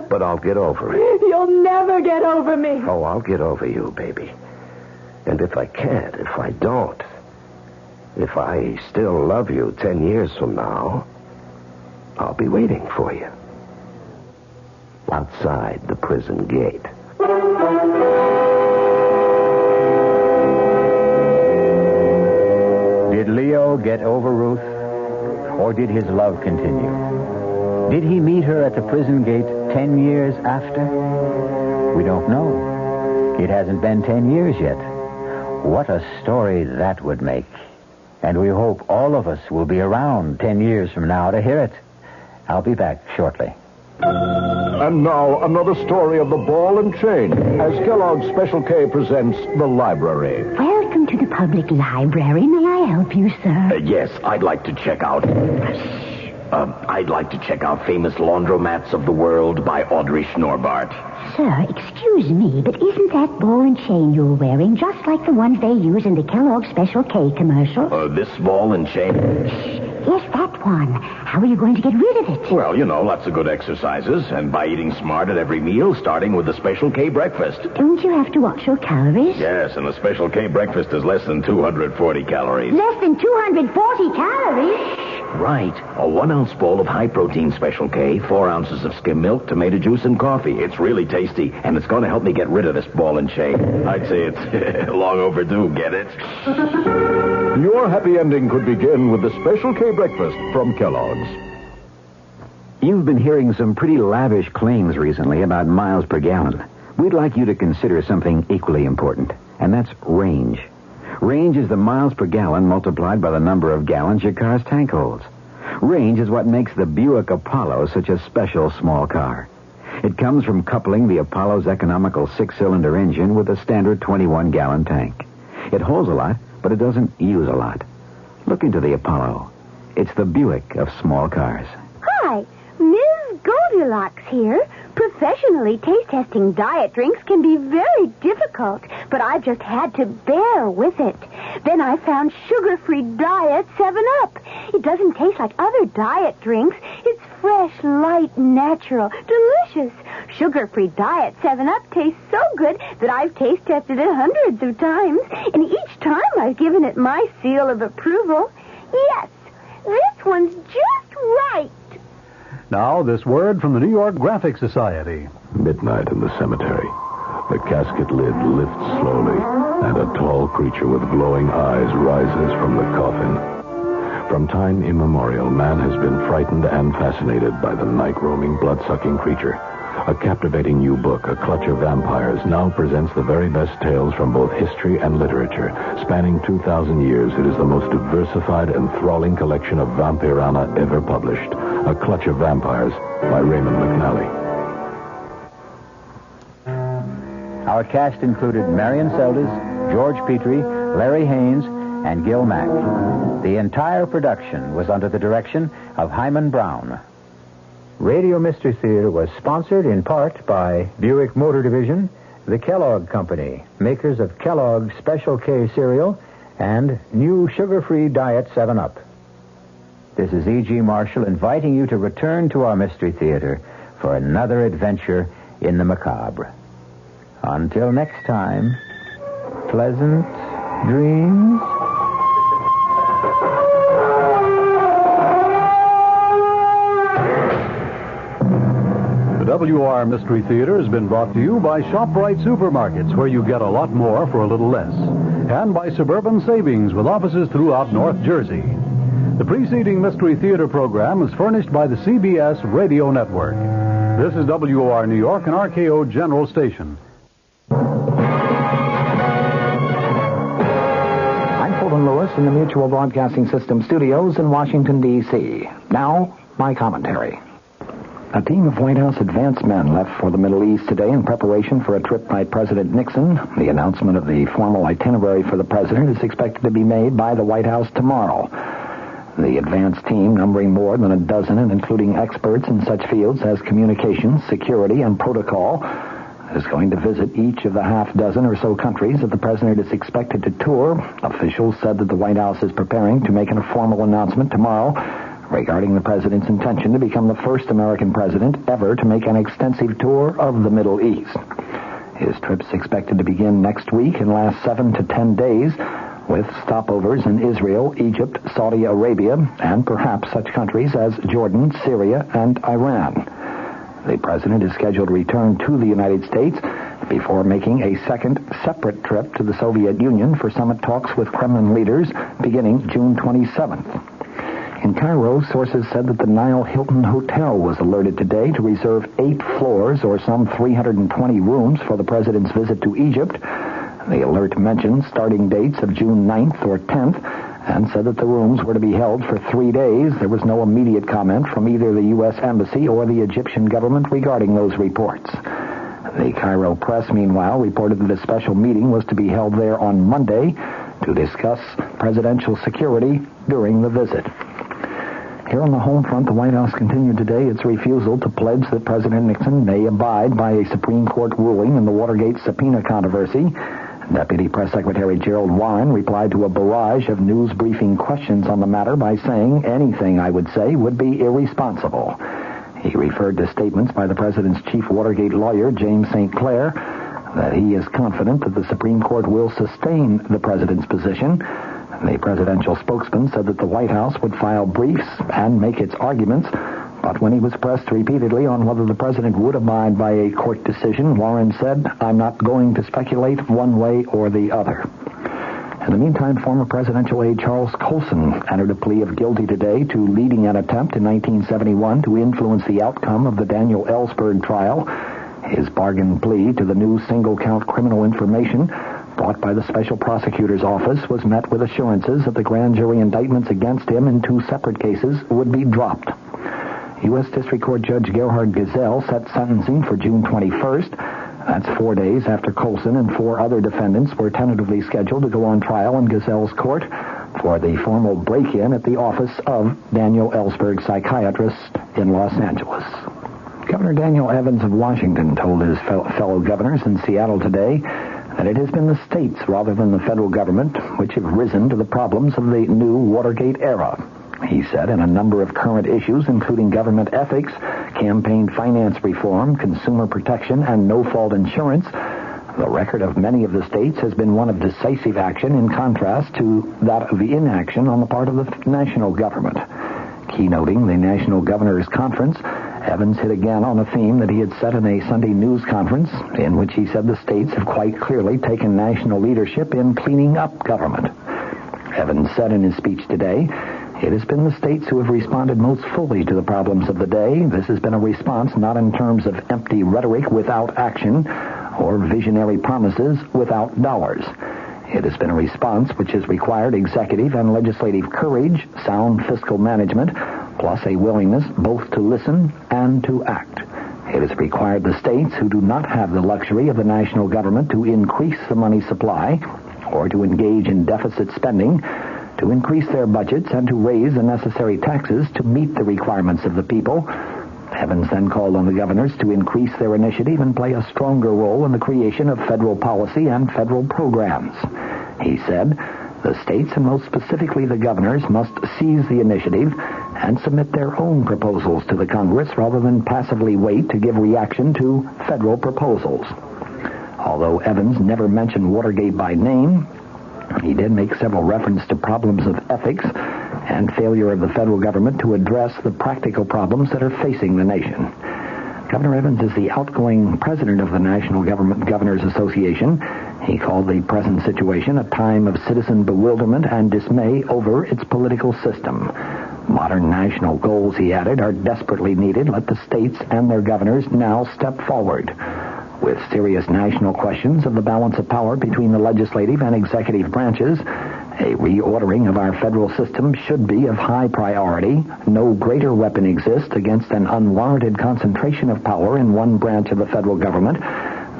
But I'll get over it. You'll never get over me. Oh, I'll get over you, baby. And if I can't, if I don't, if I still love you 10 years from now, I'll be waiting for you. Outside the prison gate. Did Leo get over Ruth? Or did his love continue? Did he meet her at the prison gate 10 years after? We don't know. It hasn't been 10 years yet. What a story that would make. And we hope all of us will be around 10 years from now to hear it. I'll be back shortly. And now, another story of the ball and chain, as Kellogg's Special K presents The Library. Welcome to the public library. May I help you, sir? Yes, I'd like to check out... Famous Laundromats of the World by Audrey Schnorbart. Sir, excuse me, but isn't that ball and chain you're wearing just like the ones they use in the Kellogg's Special K commercial? This ball and chain... Yes, that Juan. How are you going to get rid of it? Well, lots of good exercises, and by eating smart at every meal, starting with the Special K breakfast. Don't you have to watch your calories? Yes, and the Special K breakfast is less than 240 calories. Less than 240 calories? Right. A 1-ounce bowl of high-protein Special K, 4 ounces of skim milk, tomato juice, and coffee. It's really tasty, and it's going to help me get rid of this ball and chain. I'd say it's long overdue, get it? Your happy ending could begin with the Special K breakfast from Kellogg's. You've been hearing some pretty lavish claims recently about miles per gallon. We'd like you to consider something equally important, and that's range. Range is the miles per gallon multiplied by the number of gallons your car's tank holds. Range is what makes the Buick Apollo such a special small car. It comes from coupling the Apollo's economical 6-cylinder engine with a standard 21-gallon tank. It holds a lot, but it doesn't use a lot. Look into the Apollo. It's the Buick of small cars. Hi, Ms. Goldilocks here. Professionally taste-testing diet drinks can be very difficult, but I've just had to bear with it. Then I found sugar-free Diet 7-Up. It doesn't taste like other diet drinks. It's fresh, light, natural, delicious. Sugar-free Diet 7-Up tastes so good that I've taste-tested it hundreds of times, and each time I've given it my seal of approval. Yes, this one's just right. Now, this word from the New York Graphic Society. Midnight in the cemetery. The casket lid lifts slowly, and a tall creature with glowing eyes rises from the coffin. From time immemorial, man has been frightened and fascinated by the night-roaming, blood-sucking creature. A captivating new book, A Clutch of Vampires, now presents the very best tales from both history and literature. Spanning 2,000 years, it is the most diversified, enthralling collection of vampirana ever published. A Clutch of Vampires by Raymond McNally. Our cast included Marion Seldes, George Petrie, Larry Haynes, and Gil Mack. The entire production was under the direction of Hyman Brown. Radio Mystery Theater was sponsored in part by Buick Motor Division, the Kellogg Company, makers of Kellogg's Special K cereal, and new sugar-free Diet 7-Up. This is E.G. Marshall inviting you to return to our Mystery Theater for another adventure in the macabre. Until next time, pleasant dreams. The WR Mystery Theater has been brought to you by ShopRite Supermarkets, where you get a lot more for a little less, and by Suburban Savings, with offices throughout North Jersey. The preceding Mystery Theater program is furnished by the CBS Radio Network. This is WR New York and RKO General Station. I'm Fulton Lewis in the Mutual Broadcasting System studios in Washington, D.C. Now, my commentary. A team of White House advance men left for the Middle East today in preparation for a trip by President Nixon. The announcement of the formal itinerary for the president is expected to be made by the White House tomorrow. The advance team, numbering more than a dozen and including experts in such fields as communications, security, and protocol, is going to visit each of the half-dozen or so countries that the president is expected to tour. Officials said that the White House is preparing to make a formal announcement tomorrow regarding the president's intention to become the first American president ever to make an extensive tour of the Middle East. His trip's expected to begin next week and last 7 to 10 days, with stopovers in Israel, Egypt, Saudi Arabia, and perhaps such countries as Jordan, Syria, and Iran. The president is scheduled to return to the United States before making a second separate trip to the Soviet Union for summit talks with Kremlin leaders beginning June 27th. In Cairo, sources said that the Nile Hilton Hotel was alerted today to reserve 8 floors or some 320 rooms for the president's visit to Egypt. The alert mentioned starting dates of June 9th or 10th and said that the rooms were to be held for 3 days. There was no immediate comment from either the U.S. Embassy or the Egyptian government regarding those reports. The Cairo press, meanwhile, reported that a special meeting was to be held there on Monday to discuss presidential security during the visit. Here on the home front, the White House continued today its refusal to pledge that President Nixon may abide by a Supreme Court ruling in the Watergate subpoena controversy, Deputy Press Secretary Gerald Warren replied to a barrage of news briefing questions on the matter by saying anything I would say would be irresponsible. He referred to statements by the president's chief Watergate lawyer, James St. Clair, that he is confident that the Supreme Court will sustain the president's position. The presidential spokesman said that the White House would file briefs and make its arguments, but when he was pressed repeatedly on whether the president would abide by a court decision, Warren said, "I'm not going to speculate one way or the other." In the meantime, former presidential aide Charles Colson entered a plea of guilty today to leading an attempt in 1971 to influence the outcome of the Daniel Ellsberg trial. His bargain plea to the new single-count criminal information brought by the special prosecutor's office was met with assurances that the grand jury indictments against him in 2 separate cases would be dropped. U.S. District Court Judge Gerhard Gesell set sentencing for June 21st. That's 4 days after Colson and 4 other defendants were tentatively scheduled to go on trial in Gesell's court for the formal break-in at the office of Daniel Ellsberg, psychiatrist in Los Angeles. Governor Daniel Evans of Washington told his fellow governors in Seattle today that it has been the states rather than the federal government which have risen to the problems of the new Watergate era. He said in a number of current issues, including government ethics, campaign finance reform, consumer protection, and no-fault insurance, the record of many of the states has been one of decisive action in contrast to that of inaction on the part of the national government. Keynoting the National Governors Conference, Evans hit again on a theme that he had set in a Sunday news conference in which he said the states have quite clearly taken national leadership in cleaning up government. Evans said in his speech today, "It has been the states who have responded most fully to the problems of the day. This has been a response not in terms of empty rhetoric without action or visionary promises without dollars. It has been a response which has required executive and legislative courage, sound fiscal management, plus a willingness both to listen and to act. It has required the states who do not have the luxury of the national government to increase the money supply or to engage in deficit spending, to increase their budgets and to raise the necessary taxes to meet the requirements of the people." Evans then called on the governors to increase their initiative and play a stronger role in the creation of federal policy and federal programs. He said, "The states, and most specifically the governors, must seize the initiative and submit their own proposals to the Congress rather than passively wait to give reaction to federal proposals." Although Evans never mentioned Watergate by name, he did make several references to problems of ethics and failure of the federal government to address the practical problems that are facing the nation. Governor Evans is the outgoing president of the National Governors Association. He called the present situation a time of citizen bewilderment and dismay over its political system. Modern national goals, he added, are desperately needed. Let the states and their governors now step forward. With serious national questions of the balance of power between the legislative and executive branches, a reordering of our federal system should be of high priority. No greater weapon exists against an unwarranted concentration of power in one branch of the federal government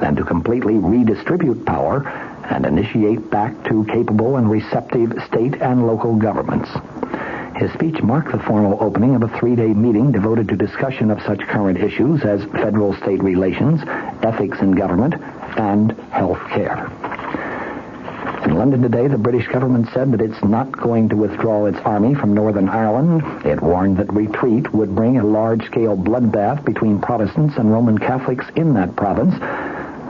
than to completely redistribute power and initiate back to capable and receptive state and local governments. His speech marked the formal opening of a 3-day meeting devoted to discussion of such current issues as federal-state relations, ethics in government, and health care. In London today, the British government said that it's not going to withdraw its army from Northern Ireland. It warned that retreat would bring a large-scale bloodbath between Protestants and Roman Catholics in that province.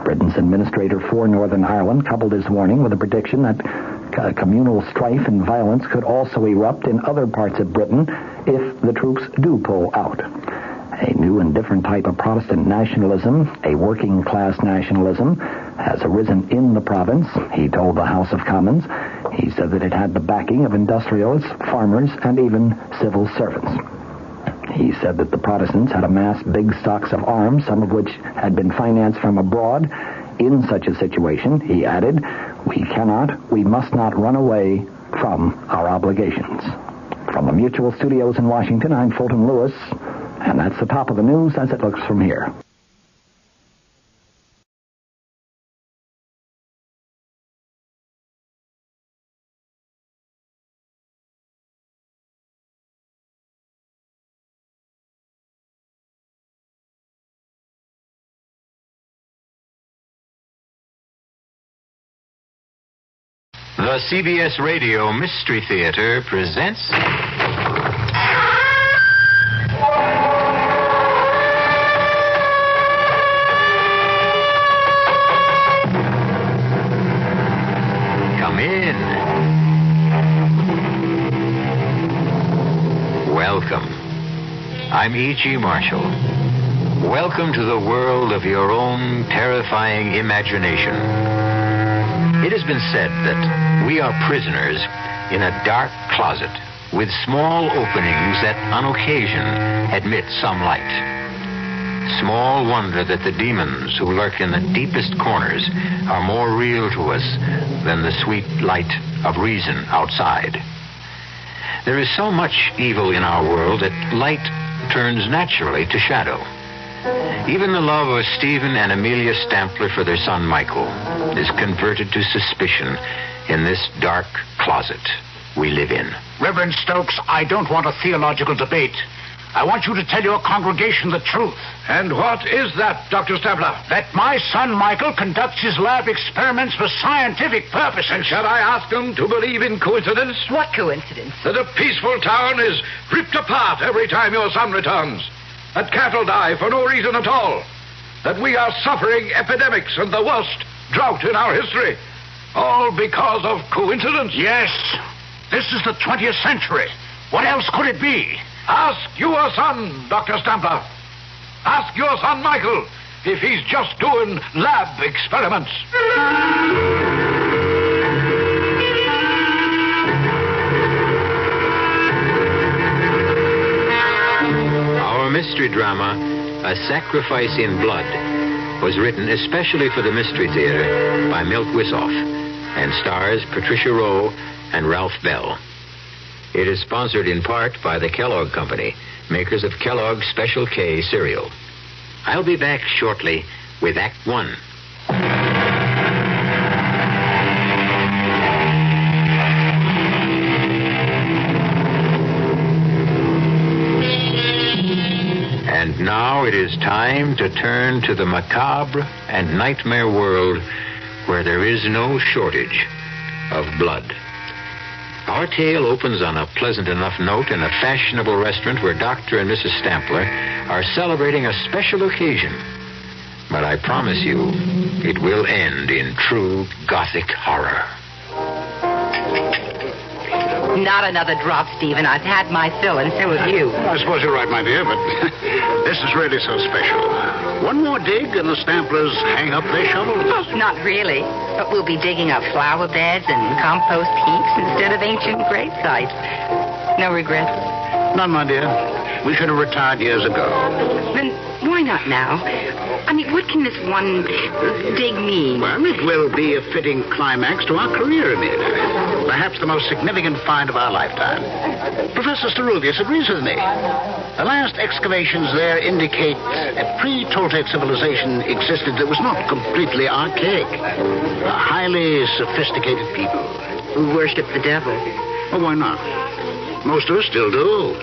Britain's administrator for Northern Ireland coupled his warning with a prediction that communal strife and violence could also erupt in other parts of Britain if the troops do pull out. A new and different type of Protestant nationalism, a working-class nationalism, has arisen in the province, he told the House of Commons. He said that it had the backing of industrialists, farmers, and even civil servants. He said that the Protestants had amassed big stocks of arms, some of which had been financed from abroad. In such a situation, he added, we must not run away from our obligations. From the Mutual Studios in Washington, I'm Fulton Lewis, and that's the top of the news as it looks from here. The CBS Radio Mystery Theater presents... Come in. Welcome. I'm E.G. Marshall. Welcome to the world of your own terrifying imagination. It has been said that we are prisoners in a dark closet with small openings that on occasion admit some light. Small wonder that the demons who lurk in the deepest corners are more real to us than the sweet light of reason outside. There is so much evil in our world that light turns naturally to shadow. Even the love of Stephen and Amelia Stampler for their son Michael is converted to suspicion in this dark closet we live in. Reverend Stokes, I don't want a theological debate. I want you to tell your congregation the truth. And what is that, Dr. Stampler? That my son Michael conducts his lab experiments for scientific purposes. And shall I ask them to believe in coincidence? What coincidence? That a peaceful town is ripped apart every time your son returns. That cattle die for no reason at all. That we are suffering epidemics and the worst drought in our history. All because of coincidence? Yes. This is the 20th century. What else could it be? Ask your son, Dr. Stampler. Ask your son, Michael, if he's just doing lab experiments. Our mystery drama, A Sacrifice in Blood, was written especially for the Mystery Theater by Milt Wisoff and stars Patricia Rowe and Ralph Bell. It is sponsored in part by the Kellogg Company, makers of Kellogg's Special K cereal. I'll be back shortly with Act One. And now it is time to turn to the macabre and nightmare world where there is no shortage of blood. Our tale opens on a pleasant enough note in a fashionable restaurant where Dr. and Mrs. Stampler are celebrating a special occasion. But I promise you, it will end in true Gothic horror. Not another drop, Stephen. I've had my fill, and so have you. I suppose you're right, my dear, but this is really so special. One more dig and the Stamplers hang up their shovels. Oh, not really. But we'll be digging up flower beds and compost heaps instead of ancient grave sites. No regrets? None, my dear. We should have retired years ago. Then why not now? I mean, what can this one dig mean? Well, it will be a fitting climax to our career, Amelia. Perhaps the most significant find of our lifetime. Professor Starulius agrees with me. The last excavations there indicate a pre-Toltec civilization existed that was not completely archaic. A highly sophisticated people. Who worship the devil. Well, why not? Most of us still do.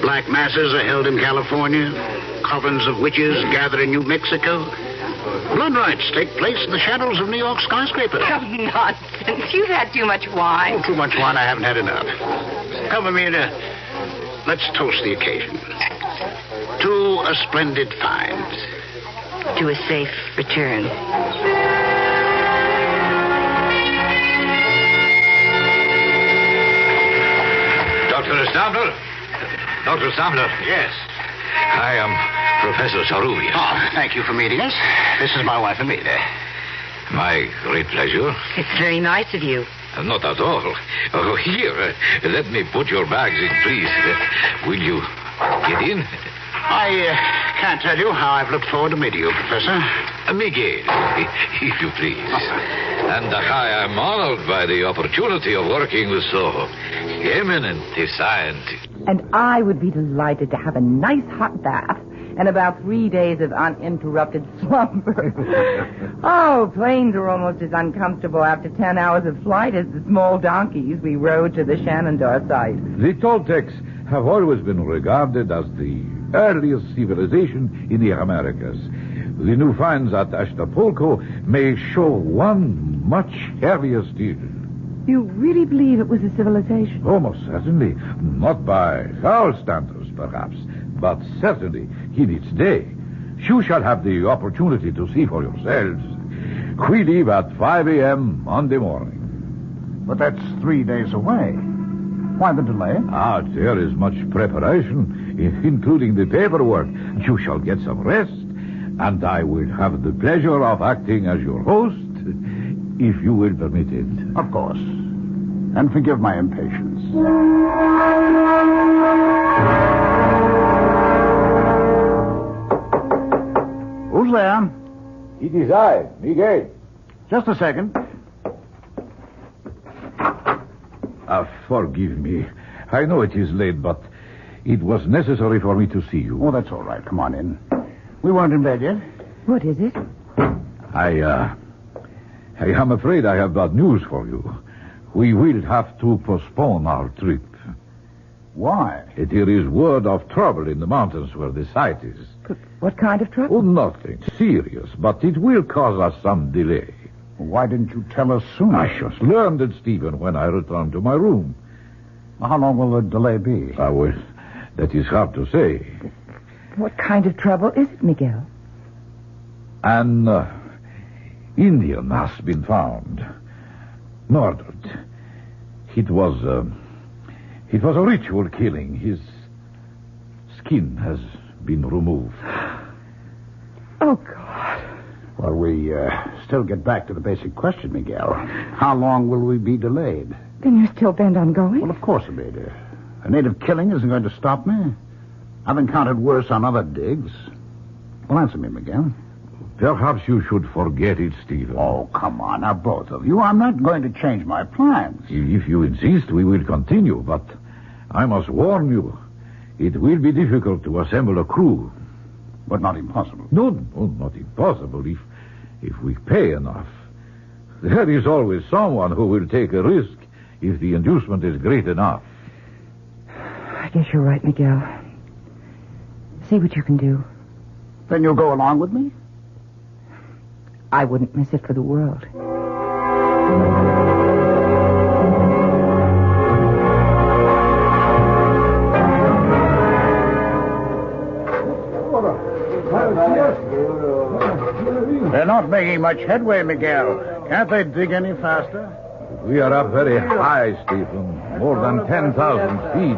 Black masses are held in California. Covens of witches gather in New Mexico. Blood rites take place in the shadows of New York skyscrapers. Oh, nonsense. You've had too much wine. Oh, too much wine, I haven't had enough. Come, Amelia. Let's toast the occasion. To a splendid find. To a safe return. Dr. Stampler? Dr. Stampler? Yes. I am Professor Sarulius. Oh, thank you for meeting us. This is my wife, Amelia. My great pleasure. It's very nice of you. Not at all. Oh, here, let me put your bags in, please. Will you get in? I can't tell you how I've looked forward to meeting you, Professor. Miguel, if you please. And I am honored by the opportunity of working with so eminent a scientist. And I would be delighted to have a nice hot bath and about 3 days of uninterrupted slumber. Oh, planes are almost as uncomfortable after 10 hours of flight as the small donkeys we rode to the Shenandoah site. The Toltecs have always been regarded as the earliest civilization in the Americas. The new finds at Acapulco may show one much heavier still. You really believe it was a civilization? Oh, most certainly. Not by our standards, perhaps, but certainly in its day. You shall have the opportunity to see for yourselves. We leave at 5 a.m. Monday morning. But that's 3 days away. Why the delay? There is much preparation, including the paperwork. You shall get some rest, and I will have the pleasure of acting as your host, if you will permit it. Of course. And forgive my impatience. Who's there? It is I, Miguel. Just a second. Forgive me. I know it is late, but it was necessary for me to see you. Oh, that's all right. Come on in. We weren't in bed yet. What is it? I am afraid I have bad news for you. We will have to postpone our trip. Why? There is word of trouble in the mountains where the site is. But what kind of trouble? Oh, nothing serious, but it will cause us some delay. Why didn't you tell us sooner? I just learned it, Stephen, when I returned to my room. How long will the delay be? Well, that is hard to say. What kind of trouble is it, Miguel? An Indian has been found. Murdered. It was a ritual killing. His skin has been removed. Oh, God. Well, we still get back to the basic question, Miguel. How long will we be delayed? Then you're still bent on going? Well, of course, Abeda. A native killing isn't going to stop me. I've encountered worse on other digs. Well, answer me, Miguel. Perhaps you should forget it, Stephen. Oh, come on, now, both of you. I'm not going to change my plans. If you insist, we will continue, but I must warn you, it will be difficult to assemble a crew. But not impossible. No, not impossible, if we pay enough. There is always someone who will take a risk if the inducement is great enough. I guess you're right, Miguel. See what you can do. Then you'll go along with me? I wouldn't miss it for the world. They're not making much headway, Miguel. Can't they dig any faster? We are up very high, Stephen. More than 10,000 feet.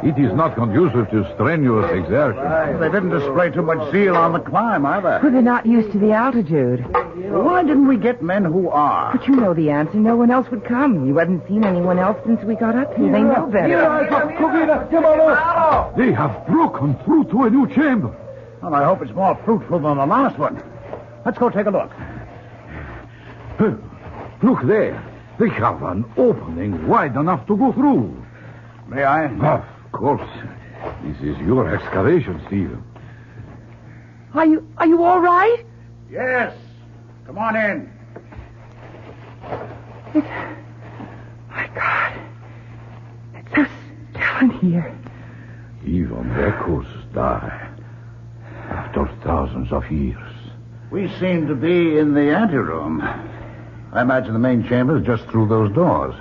It is not conducive to strenuous exertion. They didn't display too much zeal on the climb, either. Well, they're not used to the altitude. Why didn't we get men who are? But you know the answer. No one else would come. You haven't seen anyone else since we got up here. They know better. They have broken through to a new chamber. Well, I hope it's more fruitful than the last one. Let's go take a look. Look there. They have an opening wide enough to go through. May I? Of course. This is your excavation, Stephen. Are you all right? Yes. Come on in. My God. It's so still in here. Even echoes die after thousands of years. We seem to be in the anteroom. I imagine the main chamber is just through those doors.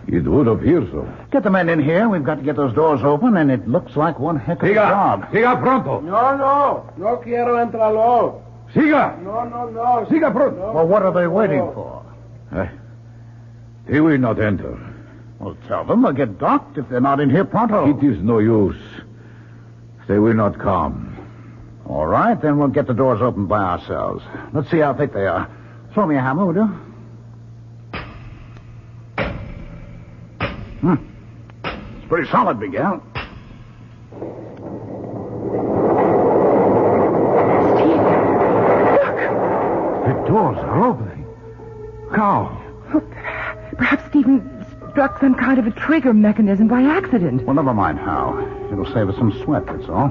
It would appear so. Get the men in here. We've got to get those doors open, and it looks like one heck of a job. Siga pronto. No quiero entrarlo. Siga. No. Siga pronto. No. Well, what are they waiting for? They will not enter. Well, tell them they'll get docked if they're not in here pronto. It is no use. They will not come. All right, then we'll get the doors open by ourselves. Let's see how thick they are. Throw me a hammer, will you? It's pretty solid, Miguel. The doors are opening. How? Oh, perhaps Stephen struck some kind of a trigger mechanism by accident. Well, never mind how. It'll save us some sweat, that's all.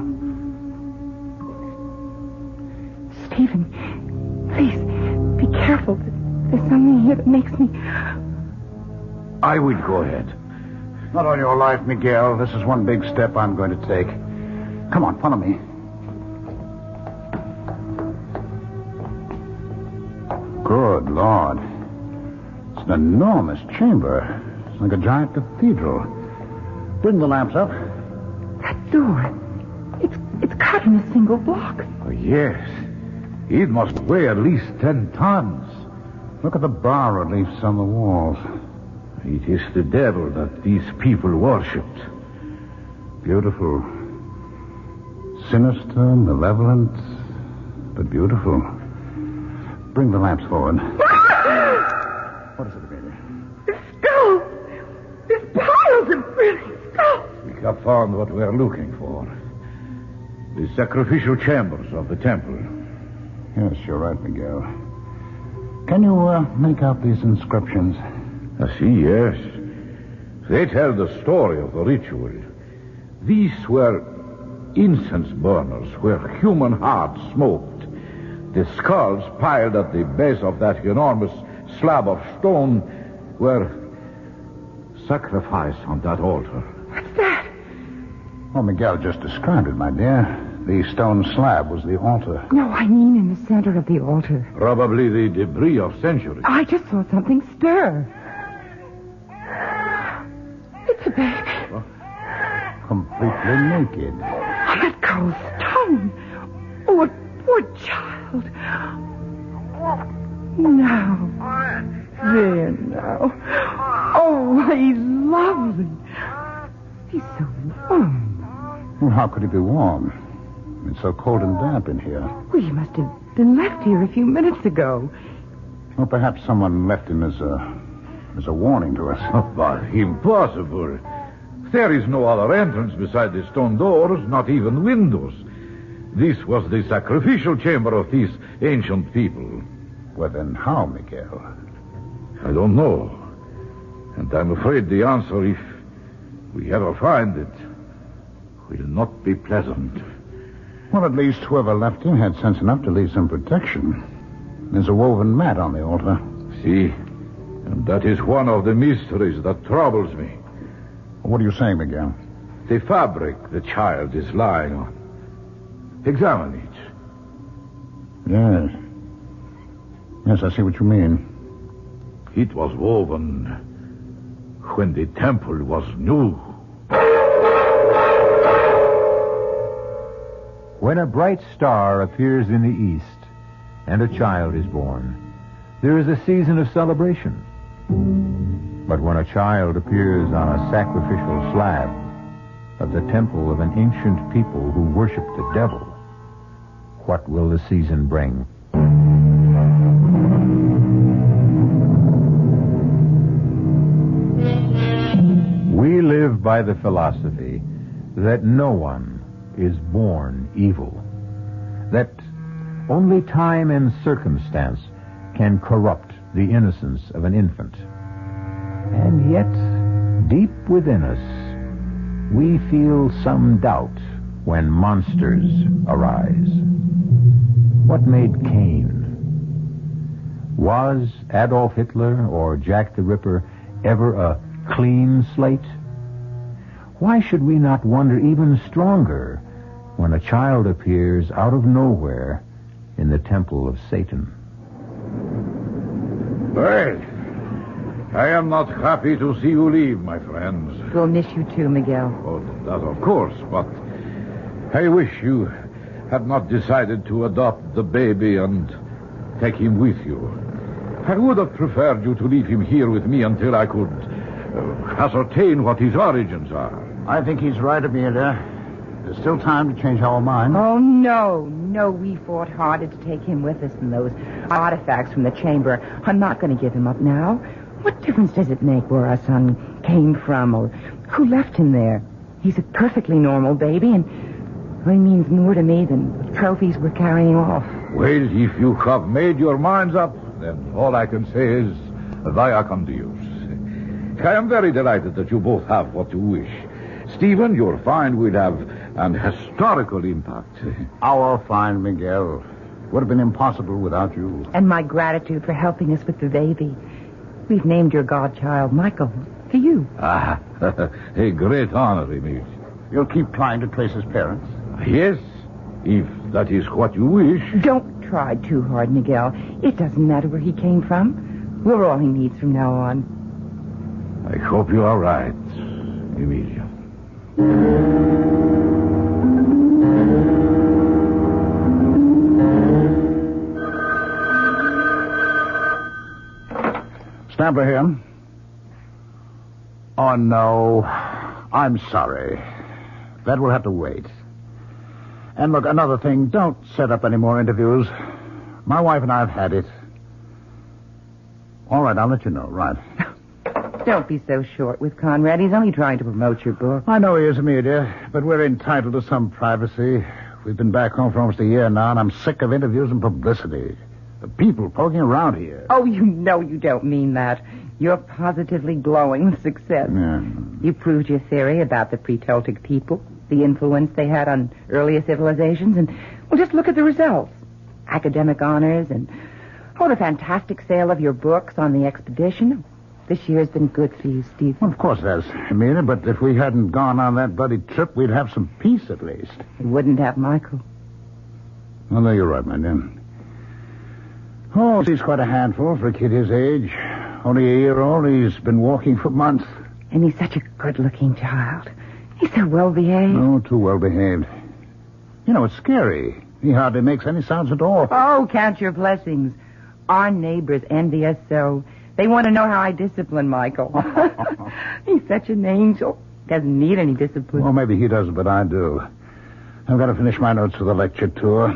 Stephen, please, be careful. There's something here that makes me... I will go ahead. Not on your life, Miguel. This is one big step I'm going to take. Come on, follow me. Good Lord. an enormous chamber. It's like a giant cathedral. Bring the lamps up. That door. It's cut in a single block. Oh, yes. It must weigh at least 10 tons. Look at the bas-reliefs on the walls. It is the devil that these people worshipped. Beautiful. Sinister, malevolent, but beautiful. Bring the lamps forward. What is it, Amelia? The skulls! There's piles of brilliant skulls! We have found what we're looking for. The sacrificial chambers of the temple. Yes, you're right, Miguel. Can you make out these inscriptions? I see, yes. They tell the story of the ritual. These were incense burners where human hearts smoked. The skulls piled at the base of that enormous slab of stone were sacrificed on that altar. What's that? Well, Miguel just described it, my dear. The stone slab was the altar. No, I mean in the center of the altar. Probably the debris of centuries. I just saw something stir. It's a baby. What? Completely naked. On that cold stone. Oh, a poor child. Now. There now. Oh, he's lovely. He's so warm. Well, how could he be warm? It's so cold and damp in here. Well, he must have been left here a few minutes ago. Well, perhaps someone left him as a warning to us. Oh, but impossible. There is no other entrance beside the stone doors, not even windows. This was the sacrificial chamber of these ancient people. Well, then how, Miguel? I don't know. And I'm afraid the answer, if we ever find it, will not be pleasant. Well, at least whoever left him had sense enough to leave some protection. There's a woven mat on the altar. See? And that is one of the mysteries that troubles me. What are you saying, Miguel? The fabric the child is lying on. Examine it. Yes. Yes, I see what you mean. It was woven when the temple was new. When a bright star appears in the east and a child is born, there is a season of celebration. But when a child appears on a sacrificial slab of the temple of an ancient people who worship the devil, what will the season bring? We live by the philosophy that no one is born evil, that only time and circumstance can corrupt the innocence of an infant. And yet, deep within us, we feel some doubt when monsters arise. What made Cain? Was Adolf Hitler or Jack the Ripper ever a clean slate? Why should we not wonder even stronger when a child appears out of nowhere in the temple of Satan? Well, I am not happy to see you leave, my friends. We'll miss you too, Miguel. Oh, that of course, but I wish you had not decided to adopt the baby and take him with you. I would have preferred you to leave him here with me until I could ascertain what his origins are. I think he's right, Amelia. There's still time to change our minds. Oh, no, we fought harder to take him with us than those artifacts from the chamber. I'm not going to give him up now. What difference does it make where our son came from or who left him there? He's a perfectly normal baby, and he means more to me than the trophies we're carrying off. Well, if you have made your minds up, then all I can say is via con Dios. I am very delighted that you both have what you wish. Stephen, your find will have an historical impact. Our find, Miguel, would have been impossible without you. And my gratitude for helping us with the baby. We've named your godchild Michael for you. Ah, a great honor, Emile. You'll keep trying to trace his parents? Yes, if that is what you wish. Don't try too hard, Miguel. It doesn't matter where he came from. We're all he needs from now on. I hope you are right, Emilia. Stamper here. Oh, no. I'm sorry. That will have to wait. And look, another thing, don't set up any more interviews. My wife and I have had it. All right, I'll let you know, right. Don't be so short with Conrad. He's only trying to promote your book. I know he is, Amelia, but we're entitled to some privacy. We've been back home for almost a year now, and I'm sick of interviews and publicity. The people poking around here. Oh, you know you don't mean that. You're positively glowing with success. Yeah. You proved your theory about the pre-Celtic people, the influence they had on earlier civilizations, and, well, just look at the results. Academic honors and, the fantastic sale of your books on the expedition. This year has been good for you, Steve. Well, of course it has, Amelia, but if we hadn't gone on that bloody trip, we'd have some peace at least. We wouldn't have Michael. Well, no, you're right, my dear. Oh, he's quite a handful for a kid his age. Only a year old, he's been walking for months. And he's such a good-looking child. He's so well-behaved. Oh, too well-behaved. You know, it's scary. He hardly makes any sounds at all. Oh, count your blessings. Our neighbors envy us so. They want to know how I discipline Michael. He's such an angel. Doesn't need any discipline. Well, maybe he doesn't, but I do. I've got to finish my notes for the lecture tour.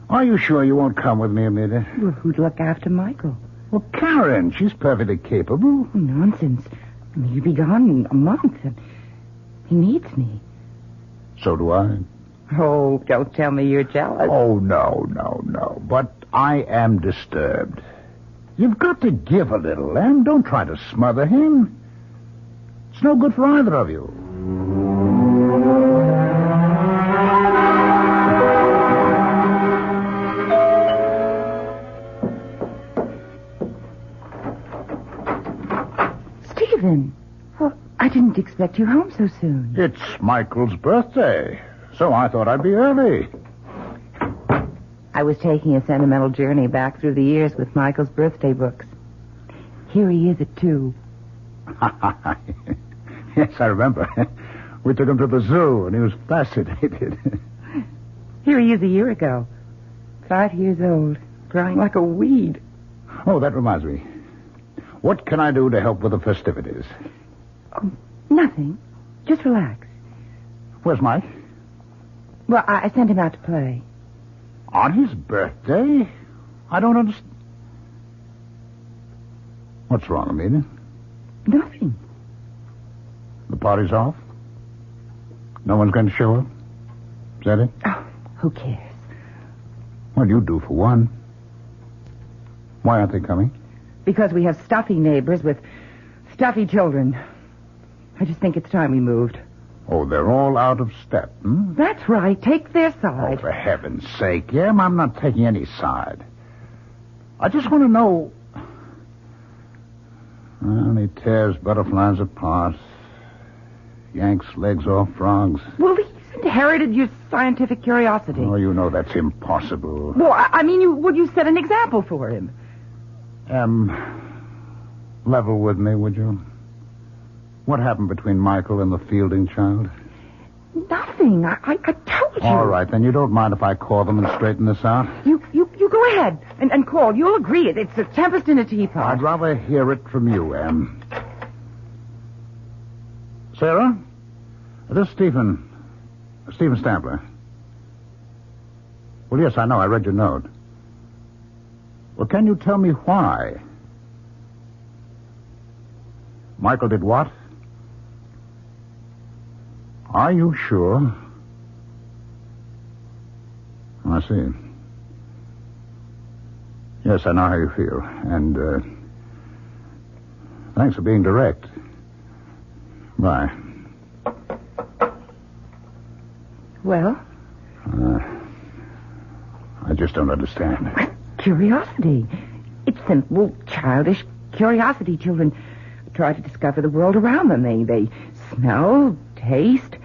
Are you sure you won't come with me, Amelia? Well, who'd look after Michael? Well, Karen. She's perfectly capable. Oh, nonsense. I mean, you'll be gone in a month. And he needs me. So do I. Oh, don't tell me you're jealous. Oh, no. But I am disturbed. You've got to give a little, Em. Don't try to smother him. It's no good for either of you. Stephen, well, I didn't expect you home so soon. It's Michael's birthday, so I thought I'd be early. I was taking a sentimental journey back through the years with Michael's birthday books. Here he is at 2. Yes, I remember. We took him to the zoo, and he was fascinated. Here he is a year ago. 5 years old, growing like a weed. Oh, that reminds me. What can I do to help with the festivities? Oh, nothing. Just relax. Where's Mike? Well, I sent him out to play. On his birthday? I don't understand. What's wrong, Amelia? Nothing. The party's off? No one's going to show up? Is that it? Oh, who cares? Well, you do for one. Why aren't they coming? Because we have stuffy neighbors with stuffy children. I just think it's time we moved. Oh, they're all out of step, hmm? That's right. Take their side. Oh, for heaven's sake, Em, I'm not taking any side. I just want to know... Well, he tears butterflies apart. Yanks legs off frogs. Well, he's inherited your scientific curiosity. Oh, you know that's impossible. Well, I mean, you set an example for him. Level with me, would you? What happened between Michael and the Fielding child? Nothing. I told you. All right, then you don't mind if I call them and straighten this out? You go ahead and call. You'll agree. It's a tempest in a teapot. I'd rather hear it from you, Em. Sarah? This is Stephen Stampler. Well, yes, I know. I read your note. Well, can you tell me why? Michael did what? Are you sure? I see. Yes, I know how you feel. And, thanks for being direct. Bye. Well? I just don't understand. Curiosity. It's simple, childish curiosity. Children try to discover the world around them. They smell, taste,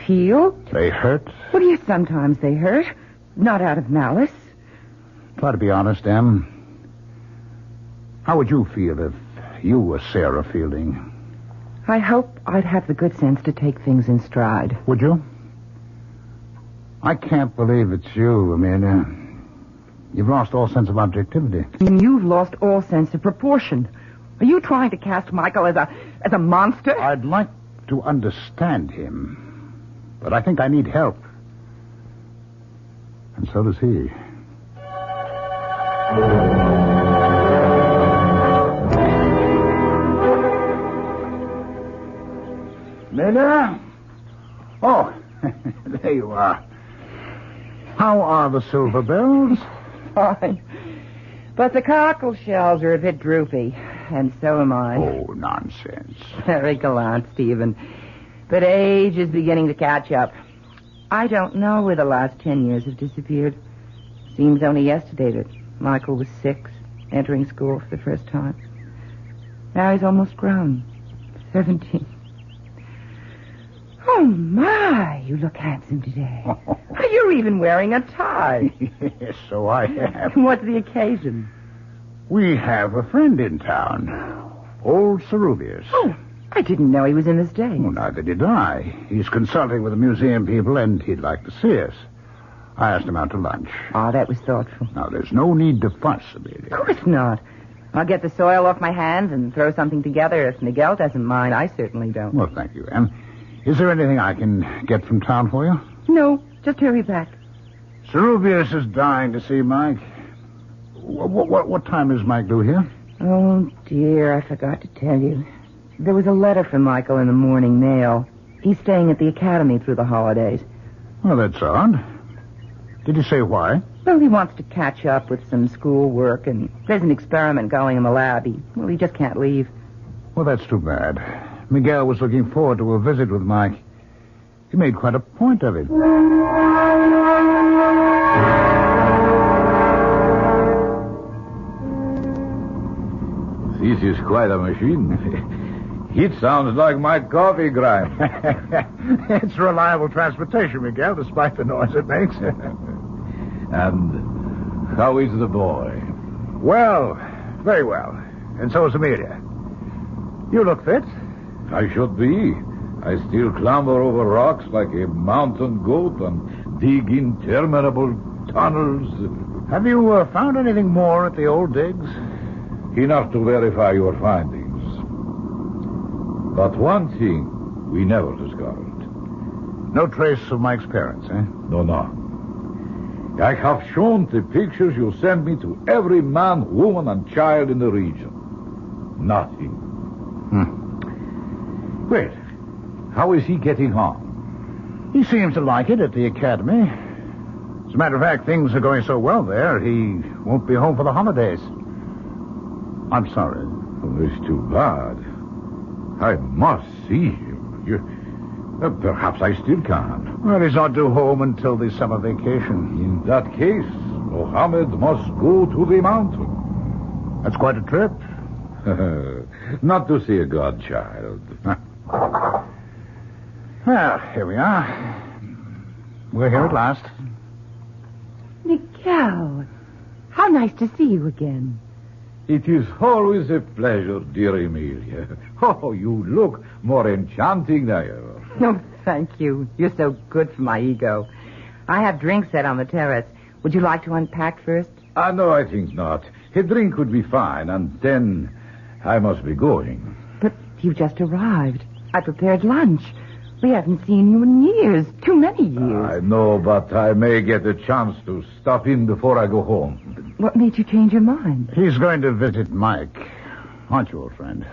feel. They hurt? Well, yes, sometimes they hurt. Not out of malice. Try to be honest, Em. How would you feel if you were Sarah Fielding? I hope I'd have the good sense to take things in stride. Would you? I can't believe it's you, Amelia. You've lost all sense of objectivity. You've lost all sense of proportion. Are you trying to cast Michael as a monster? I'd like to understand him, but I think I need help. And so does he. Amelia? Oh, there you are. How are the silver bells? Fine. But the cockle shells are a bit droopy, and so am I. Oh, nonsense. Very gallant, Stephen. But age is beginning to catch up. I don't know where the last 10 years have disappeared. Seems only yesterday that Michael was 6, entering school for the first time. Now he's almost grown. 17. Oh, my, you look handsome today. You're even wearing a tie. Yes, so I have. What's the occasion? We have a friend in town, old Ceruvius. Oh, I didn't know he was in the States. Well, neither did I. He's consulting with the museum people, and he'd like to see us. I asked him out to lunch. Oh, that was thoughtful. Now, there's no need to fuss, Amelia. Of course not. I'll get the soil off my hands and throw something together if Miguel doesn't mind. I certainly don't. Well, thank you, Anne. Is there anything I can get from town for you? No, just hurry back. Ceruvius is dying to see Mike. What time is Mike due here? Oh, dear, I forgot to tell you. There was a letter from Michael in the morning mail. He's staying at the academy through the holidays. Well, that's odd. Did he say why? Well, he wants to catch up with some school work, and there's an experiment going in the lab. He just can't leave. Well, that's too bad. Miguel was looking forward to a visit with Mike. He made quite a point of it. This is quite a machine. It sounds like my coffee grind. It's reliable transportation, Miguel, despite the noise it makes. And how is the boy? Well, very well. And so is Amelia. You look fit. I should be. I still clamber over rocks like a mountain goat and dig interminable tunnels. Have you found anything more at the old digs? Enough to verify your findings. But one thing we never discovered. No trace of Mike's parents, eh? No. I have shown the pictures you sent me to every man, woman, and child in the region. Nothing. Wait. How is he getting on? He seems to like it at the academy. As a matter of fact, things are going so well there, he won't be home for the holidays. I'm sorry. Well, it's too bad. I must see him. Perhaps I still can. Well, he's not due home until the summer vacation. In that case, Mohammed must go to the mountain. That's quite a trip. Not to see a godchild. Well, here we are. We're here at last. Miguel, how nice to see you again. It is always a pleasure, dear Amelia. Oh, you look more enchanting than ever. No, thank you. You're so good for my ego. I have drinks set on the terrace. Would you like to unpack first? No, I think not. A drink would be fine, and then I must be going. But you just arrived. I prepared lunch. We haven't seen you in years. Too many years. I know, but I may get a chance to stop in before I go home. What made you change your mind? He's going to visit Mike. Aren't you, old friend?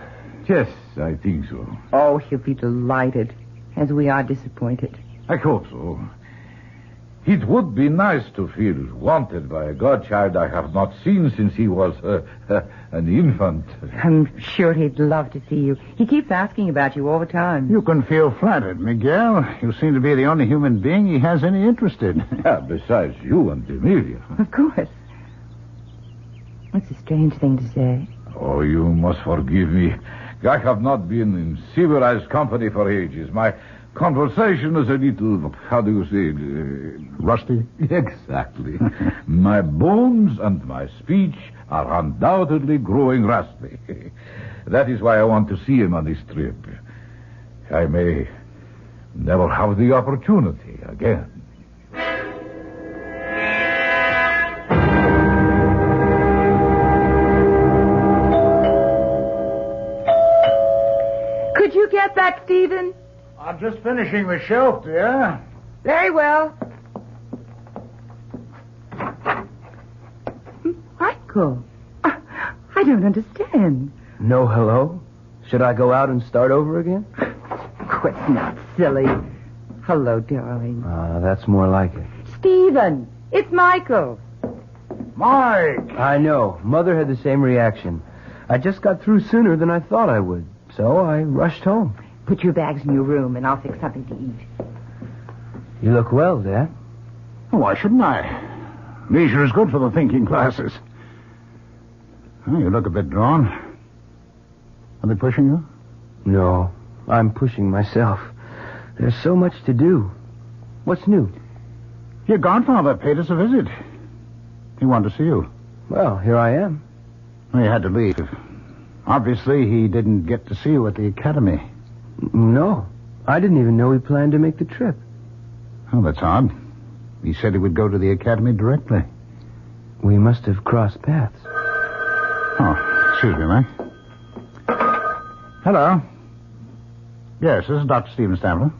Yes, I think so. Oh, he'll be delighted, as we are disappointed. I hope so. It would be nice to feel wanted by a godchild I have not seen since he was an infant. I'm sure he'd love to see you. He keeps asking about you all the time. You can feel flattered, Miguel. You seem to be the only human being he has any interest in. Besides you and Amelia. Of course. What's a strange thing to say? Oh, you must forgive me. I have not been in civilized company for ages. My conversation is a little, how do you say it? Rusty? Exactly. My bones and my speech are undoubtedly growing rusty. That is why I want to see him on this trip. I may never have the opportunity again. Could you get that, Stephen? I'm just finishing the shelf, dear. Very well. Michael, I don't understand. No hello? Should I go out and start over again? Oh, it's not silly. Hello, darling. That's more like it. Stephen, it's Michael. Mike! I know. Mother had the same reaction. I just got through sooner than I thought I would, so I rushed home. Put your bags in your room, and I'll fix something to eat. You look well, Dad. Why shouldn't I? Leisure is good for the thinking classes. Oh, you look a bit drawn. Are they pushing you? No, I'm pushing myself. There's so much to do. What's new? Your godfather paid us a visit. He wanted to see you. Well, here I am. Well, you had to leave. Obviously, he didn't get to see you at the academy. No, I didn't even know he planned to make the trip. Oh, that's odd. He said he would go to the academy directly. We must have crossed paths. Oh, excuse me, Mike. Hello. Yes, this is Dr. Stephen Stamler.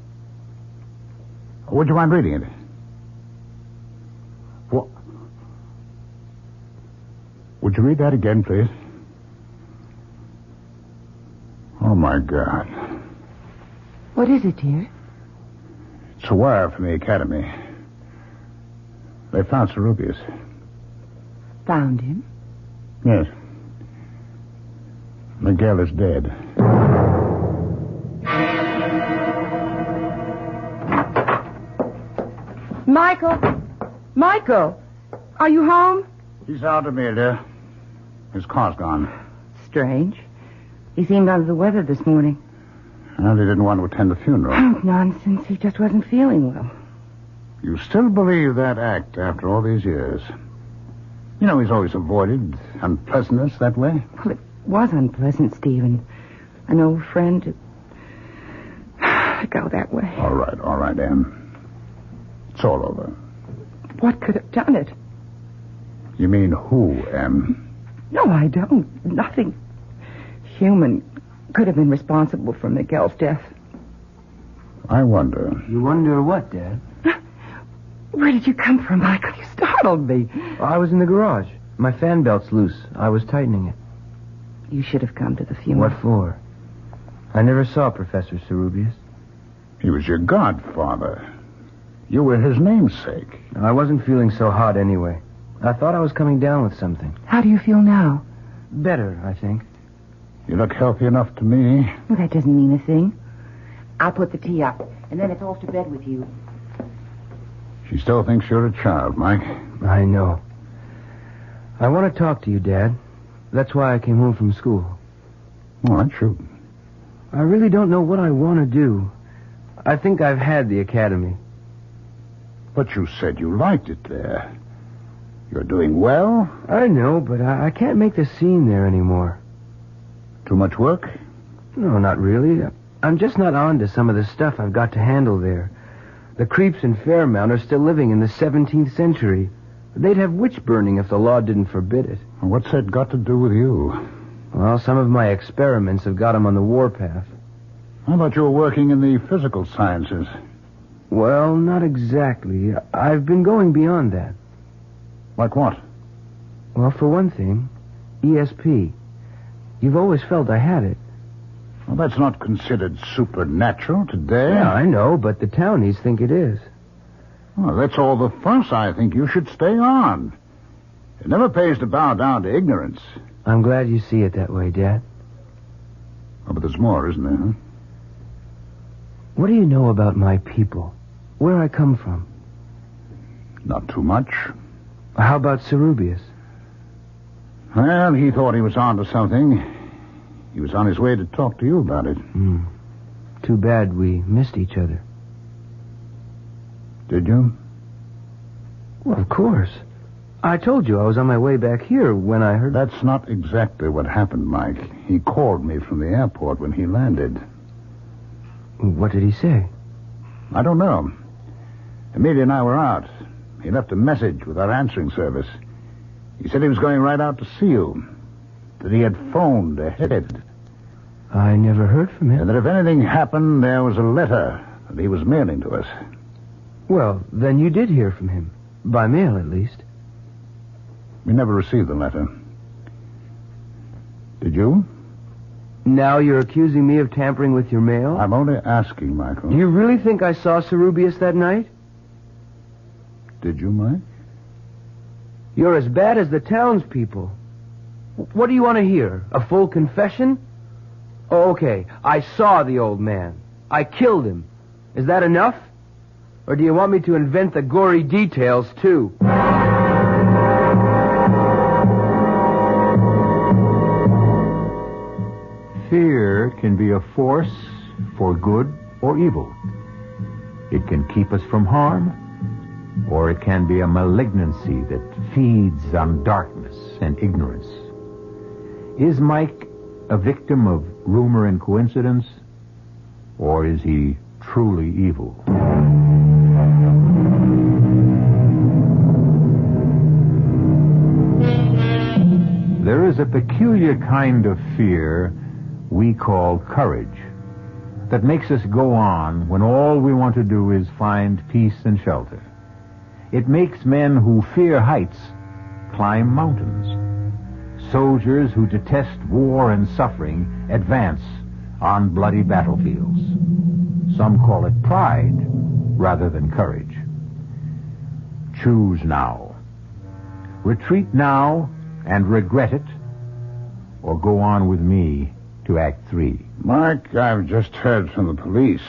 Would you mind reading it? What? Would you read that again, please? Oh, my God. What is it, dear? It's a wire from the academy. They found Serubius. Found him? Yes. Miguel is dead. Michael, are you home? He's out, Amelia. His car's gone. Strange. He seemed under the weather this morning. Well, he didn't want to attend the funeral. Oh, nonsense. He just wasn't feeling well. You still believe that act after all these years? You know, he's always avoided unpleasantness that way. Well, it was unpleasant, Stephen. An old friend to go that way. All right, Em. It's all over. What could have done it? You mean who, Em? No, I don't. Nothing human could have been responsible for Miguel's death. I wonder. You wonder what, Dad? Where did you come from, Michael? You startled me. I was in the garage. My fan belt's loose. I was tightening it. You should have come to the funeral. What for? I never saw Professor Serubius. He was your godfather. You were his namesake. I wasn't feeling so hot anyway. I thought I was coming down with something. How do you feel now? Better, I think. You look healthy enough to me. Well, that doesn't mean a thing. I'll put the tea up, and then it's off to bed with you. She still thinks you're a child, Mike. I know. I want to talk to you, Dad. That's why I came home from school. All right, shoot. I really don't know what I want to do. I think I've had the academy. But you said you liked it there. You're doing well? I know, but I can't make the scene there anymore. Too much work? No, not really. I'm just not on to some of the stuff I've got to handle there. The creeps in Fairmount are still living in the 17th century. They'd have witch burning if the law didn't forbid it. What's that got to do with you? Well, some of my experiments have got them on the warpath. How about you were working in the physical sciences? Well, not exactly. I've been going beyond that. Like what? Well, for one thing, ESP. You've always felt I had it. Well, that's not considered supernatural today. Yeah, I know, but the townies think it is. Well, that's all the fuss I think you should stay on. It never pays to bow down to ignorance. I'm glad you see it that way, Dad. Oh, but there's more, isn't there, huh? What do you know about my people? Where I come from? Not too much. How about Serubius? Well, he thought he was on to something. He was on his way to talk to you about it. Too bad we missed each other. Did you? Well, of course. I told you I was on my way back here when I heard... That's not exactly what happened, Mike. He called me from the airport when he landed. What did he say? I don't know. Amelia and I were out. He left a message with our answering service. He said he was going right out to see you. That he had phoned ahead. I never heard from him. And that if anything happened, there was a letter that he was mailing to us. Well, then you did hear from him. By mail, at least. We never received the letter. Did you? Now you're accusing me of tampering with your mail? I'm only asking, Michael. Do you really think I saw Cerubius that night? Did you, Mike? You're as bad as the townspeople. What do you want to hear? A full confession? Oh, okay. I saw the old man. I killed him. Is that enough? Or do you want me to invent the gory details, too? Fear can be a force for good or evil. It can keep us from harm, or it can be a malignancy that feeds on darkness and ignorance. Is Mike a victim of rumor and coincidence, or is he truly evil? There is a peculiar kind of fear we call courage that makes us go on when all we want to do is find peace and shelter. It makes men who fear heights climb mountains. Soldiers who detest war and suffering advance on bloody battlefields. Some call it pride rather than courage. Choose now. Retreat now and regret it, or go on with me to Act 3. Mark, I've just heard from the police.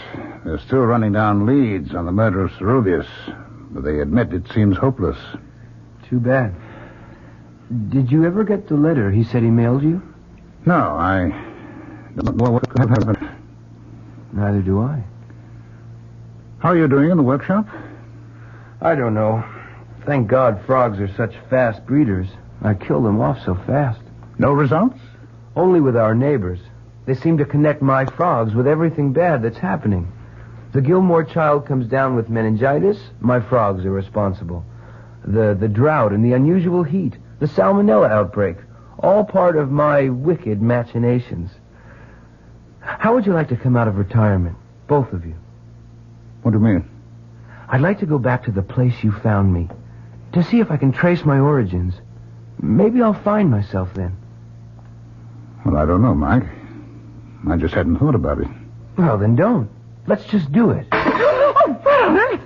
They're still running down leads on the murder of Cerubius, but they admit it seems hopeless. Too bad. Did you ever get the letter he said he mailed you? No, I don't know what happened. Neither do I. How are you doing in the workshop? I don't know. Thank God frogs are such fast breeders. I killed them off so fast. No results? Only with our neighbors. They seem to connect my frogs with everything bad that's happening. The Gilmore child comes down with meningitis, my frogs are responsible. The drought and the unusual heat, the salmonella outbreak, all part of my wicked machinations. How would you like to come out of retirement, both of you? What do you mean? I'd like to go back to the place you found me, to see if I can trace my origins. Maybe I'll find myself then. Well, I don't know, Mike. I just hadn't thought about it. Well, then don't. Let's just do it. Oh, Father!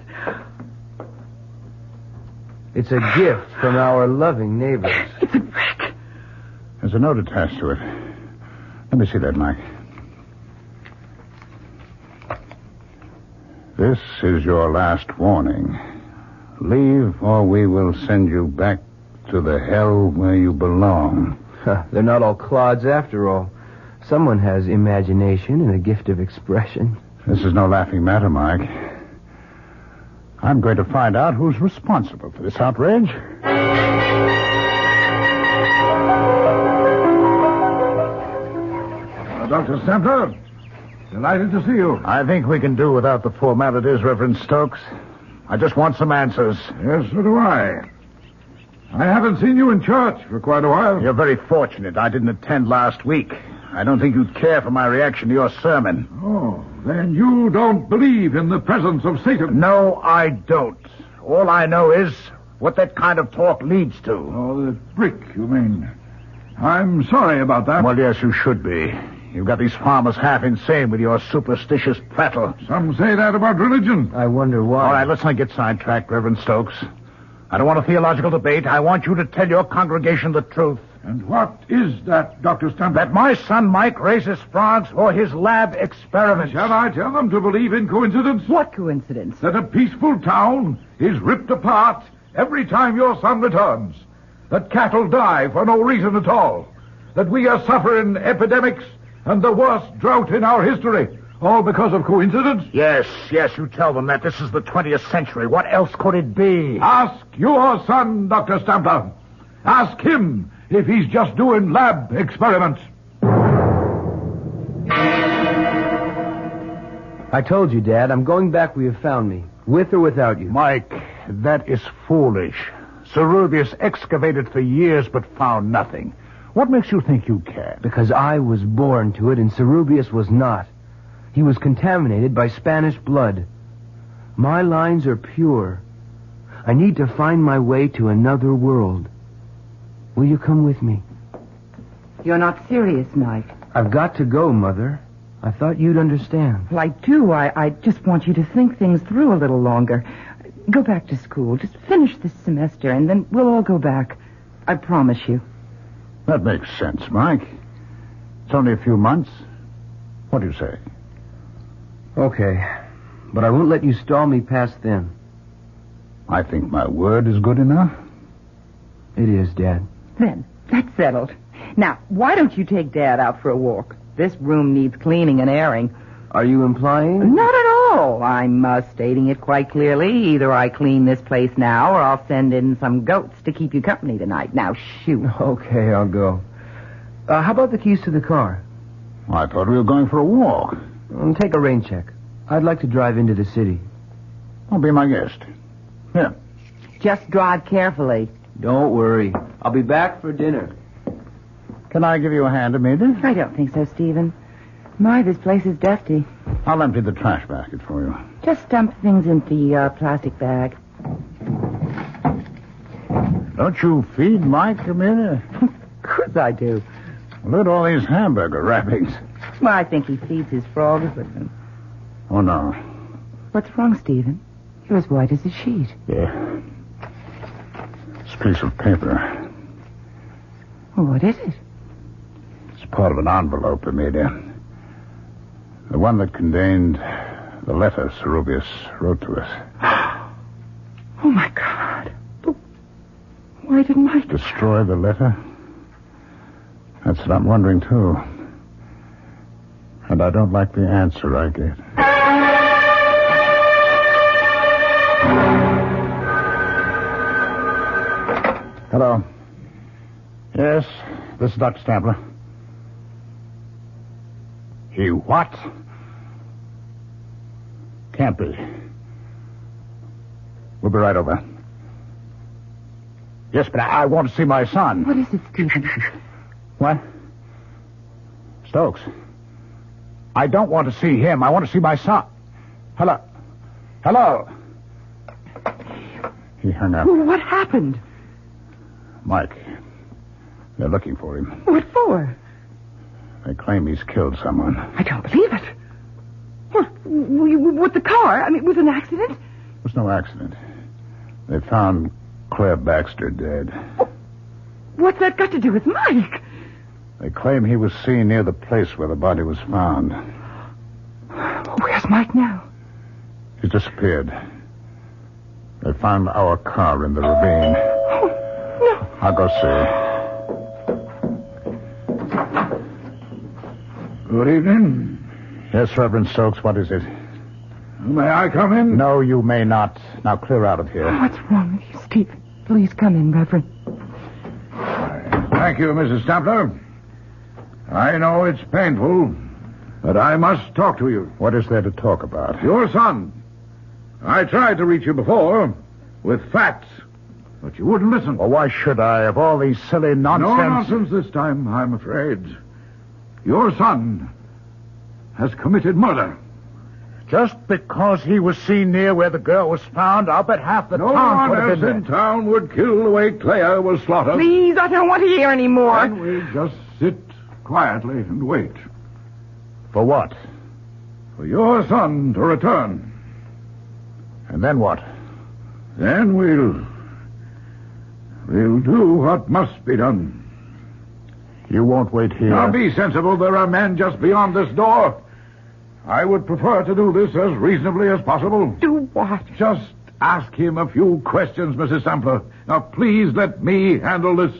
It's a gift from our loving neighbors. It's a brick. There's a note attached to it. Let me see that, Mike. This is your last warning. Leave, or we will send you back to the hell where you belong. They're not all clods after all. Someone has imagination and a gift of expression. This is no laughing matter, Mike. I'm going to find out who's responsible for this outrage. Dr. Stempler, delighted to see you. I think we can do without the formalities, Reverend Stokes. I just want some answers. Yes, so do I. I haven't seen you in church for quite a while. You're very fortunate. I didn't attend last week. I don't think you'd care for my reaction to your sermon. Oh, then you don't believe in the presence of Satan? No, I don't. All I know is what that kind of talk leads to. Oh, the brick, you mean. I'm sorry about that. Well, yes, you should be. You've got these farmers half insane with your superstitious prattle. Some say that about religion. I wonder why. All right, let's not get sidetracked, Reverend Stokes. I don't want a theological debate. I want you to tell your congregation the truth. And what is that, Dr. Stempler? That my son Mike raises frogs for his lab experiments. Shall I tell them to believe in coincidence? What coincidence? That a peaceful town is ripped apart every time your son returns. That cattle die for no reason at all. That we are suffering epidemics and the worst drought in our history. All because of coincidence? Yes, you tell them that this is the 20th century. What else could it be? Ask your son, Dr. Stampler. Ask him if he's just doing lab experiments. I told you, Dad, I'm going back where you found me, with or without you. Mike, that is foolish. Cerubius excavated for years but found nothing. What makes you think you can? Because I was born to it and Cerubius was not. He was contaminated by Spanish blood. My lines are pure. I need to find my way to another world. Will you come with me? You're not serious, Mike. I've got to go, Mother. I thought you'd understand. Well, I do. I just want you to think things through a little longer. Go back to school. Just finish this semester, and then we'll all go back. I promise you. That makes sense, Mike. It's only a few months. What do you say? Okay. But I won't let you stall me past then. I think my word is good enough. It is, Dad. Then, that's settled. Now, why don't you take Dad out for a walk? This room needs cleaning and airing. Are you implying? Not at all. I'm stating it quite clearly. Either I clean this place now, or I'll send in some goats to keep you company tonight. Now, shoot. Okay, I'll go. How about the keys to the car? I thought we were going for a walk. Take a rain check. I'd like to drive into the city. I'll be my guest. Here. Just drive carefully. Don't worry. I'll be back for dinner. Can I give you a hand, Amelia? I don't think so, Stephen. My, this place is dusty. I'll empty the trash basket for you. Just dump things into the plastic bag. Don't you feed Mike, Amelia? Of course I do. Look at all these hamburger wrappings. Well, I think he feeds his frogs with them. Oh, no. What's wrong, Stephen? You're as white as a sheet. Yeah. This piece of paper. Well, what is it? It's part of an envelope, Amelia. The one that contained the letter Cerubius wrote to us. Oh, my God. But why didn't I... Destroy the letter? That's what I'm wondering, too. And I don't like the answer I get. Hello. Yes, this is Dr. Stampler. He what? Can't be. We'll be right over. Yes, but I want to see my son. What is it, Stephen? What? Stokes. I don't want to see him. I want to see my son. Hello. Hello. He hung up. What happened? Mike. They're looking for him. What for? They claim he's killed someone. I don't believe it. What? With the car? I mean, with an accident? It was no accident. They found Claire Baxter dead. What's that got to do with Mike? They claim he was seen near the place where the body was found. Where's Mike now? He's disappeared. They found our car in the ravine. Oh, no. I'll go see. Good evening. Yes, Reverend Stokes, what is it? May I come in? No, you may not. Now clear out of here. What's wrong with you, Stephen? Please come in, Reverend. Thank you, Mrs. Stampler. I know it's painful, but I must talk to you. What is there to talk about? Your son. I tried to reach you before with facts, but you wouldn't listen. Well, why should I, of all these silly nonsense? No nonsense this time, I'm afraid. Your son has committed murder. Just because he was seen near where the girl was found, I'll bet half the town would have been No one else in town would kill the way Claire was slaughtered. Please, I don't want to hear any more. Then we just sit quietly and wait. For what? For your son to return. And then what? Then we'll do what must be done. You won't wait here. Now be sensible. There are men just beyond this door. I would prefer to do this as reasonably as possible. Do what? Just ask him a few questions, Mrs. Sampler. Now, please let me handle this.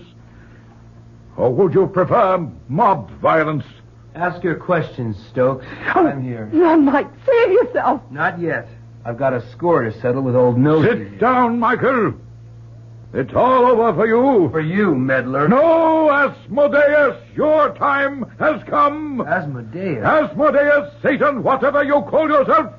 Or would you prefer mob violence Ask your questions, Stokes. I'm here. Run, Mike. Save yourself. Not yet. I've got a score to settle with old Nosy. Sit down, Michael. It's all over for you. For you, meddler. No, Asmodeus, your time has come. Asmodeus? Asmodeus, Satan, whatever you call yourself.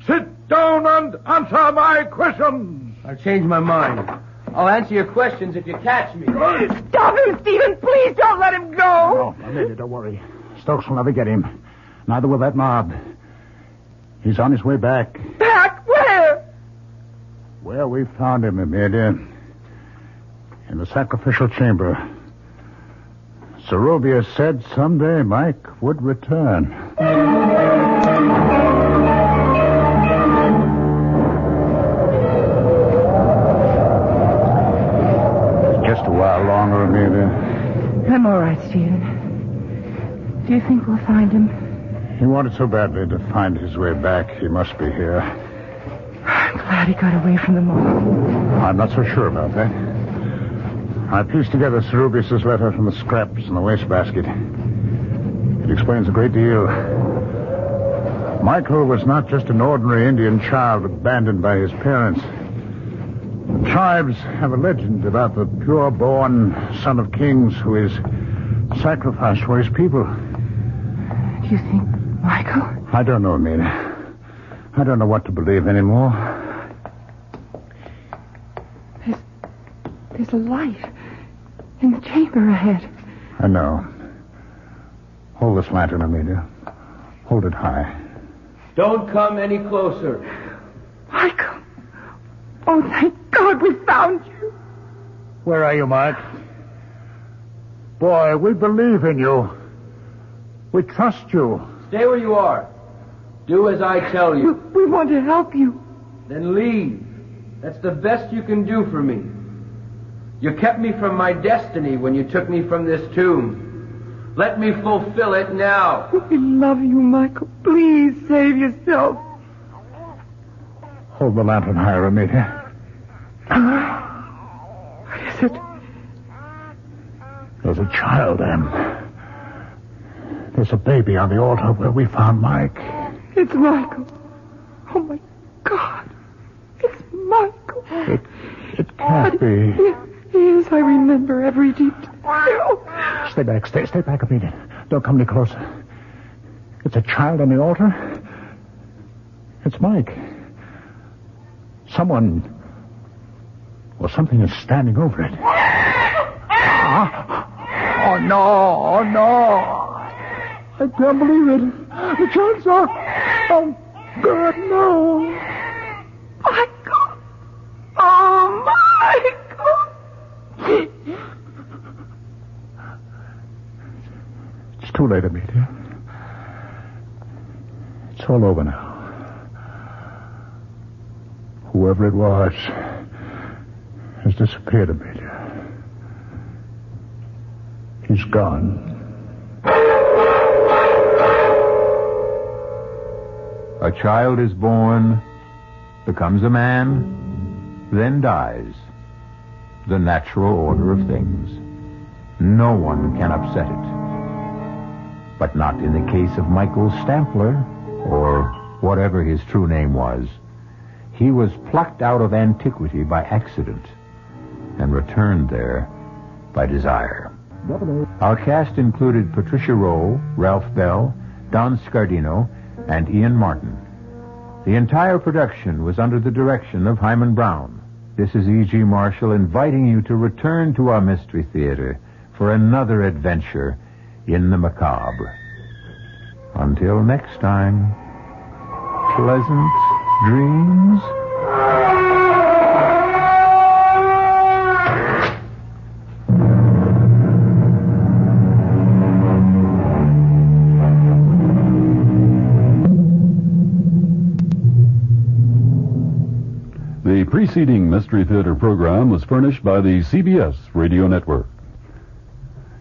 Sit down and answer my questions. I'll change my mind. I'll answer your questions if you catch me. Stop him, Stephen. Please don't let him go. No, Amelia, don't worry. Stokes will never get him. Neither will that mob. He's on his way back. Back? Where? Where we found him, Amelia. In the sacrificial chamber. Zerubius said someday Mike would return. Just a while longer, Amelia. I'm all right, Stephen. Do you think we'll find him? He wanted so badly to find his way back. He must be here. I'm glad he got away from them all. I'm not so sure about that. I pieced together Zerubius' letter from the scraps in the wastebasket. It explains a great deal. Michael was not just an ordinary Indian child abandoned by his parents. The tribes have a legend about the pure-born son of kings who is sacrificed for his people. Do you think Michael? I don't know, Amelia. I don't know what to believe anymore. There's a light in the chamber ahead. I know. Hold this lantern, Amelia. Hold it high. Don't come any closer. Michael. Oh, thank God we found you. Where are you, Mike? Boy, we believe in you. We trust you. Stay where you are. Do as I tell you. We want to help you. Then leave. That's the best you can do for me. You kept me from my destiny when you took me from this tomb. Let me fulfill it now. We love you, Michael. Please save yourself. Hold the lantern higher, Amelia. What is it? There's a child, Em. There's a baby on the altar where we found Mike. It's Michael. Oh, my God. It's Michael. It can't be. Yes, I remember every detail. Stay back. Stay back, Amelia. Don't come any closer. It's a child on the altar. It's Mike. Someone or something is standing over it. Oh, no. I can't believe it. The child's up. Oh, God, no. Michael. Oh, Michael. It's too late, Amelia. It's all over now. Whoever it was has disappeared, Amelia. He's gone. A child is born, becomes a man, then dies. The natural order of things. No one can upset it. But not in the case of Michael Stampler, or whatever his true name was. He was plucked out of antiquity by accident and returned there by desire. Our cast included Patricia Rowe, Ralph Bell, Don Scardino, and Ian Martin. The entire production was under the direction of Hyman Brown. This is E.G. Marshall inviting you to return to our Mystery Theater for another adventure in the macabre. Until next time, pleasant dreams. The preceding Mystery Theater program was furnished by the CBS Radio Network.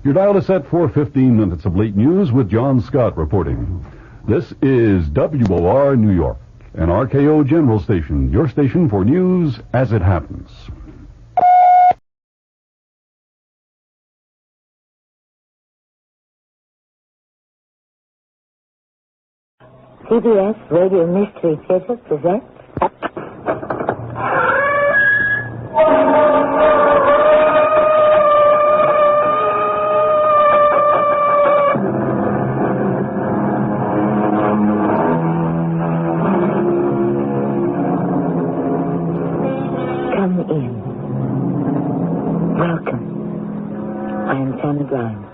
Your dial is set for 15 minutes of late news with John Scott reporting. This is WOR New York, an RKO General Station, your station for news as it happens. CBS Radio Mystery Theater presents... Come in. Welcome. I am Tanner Grimes.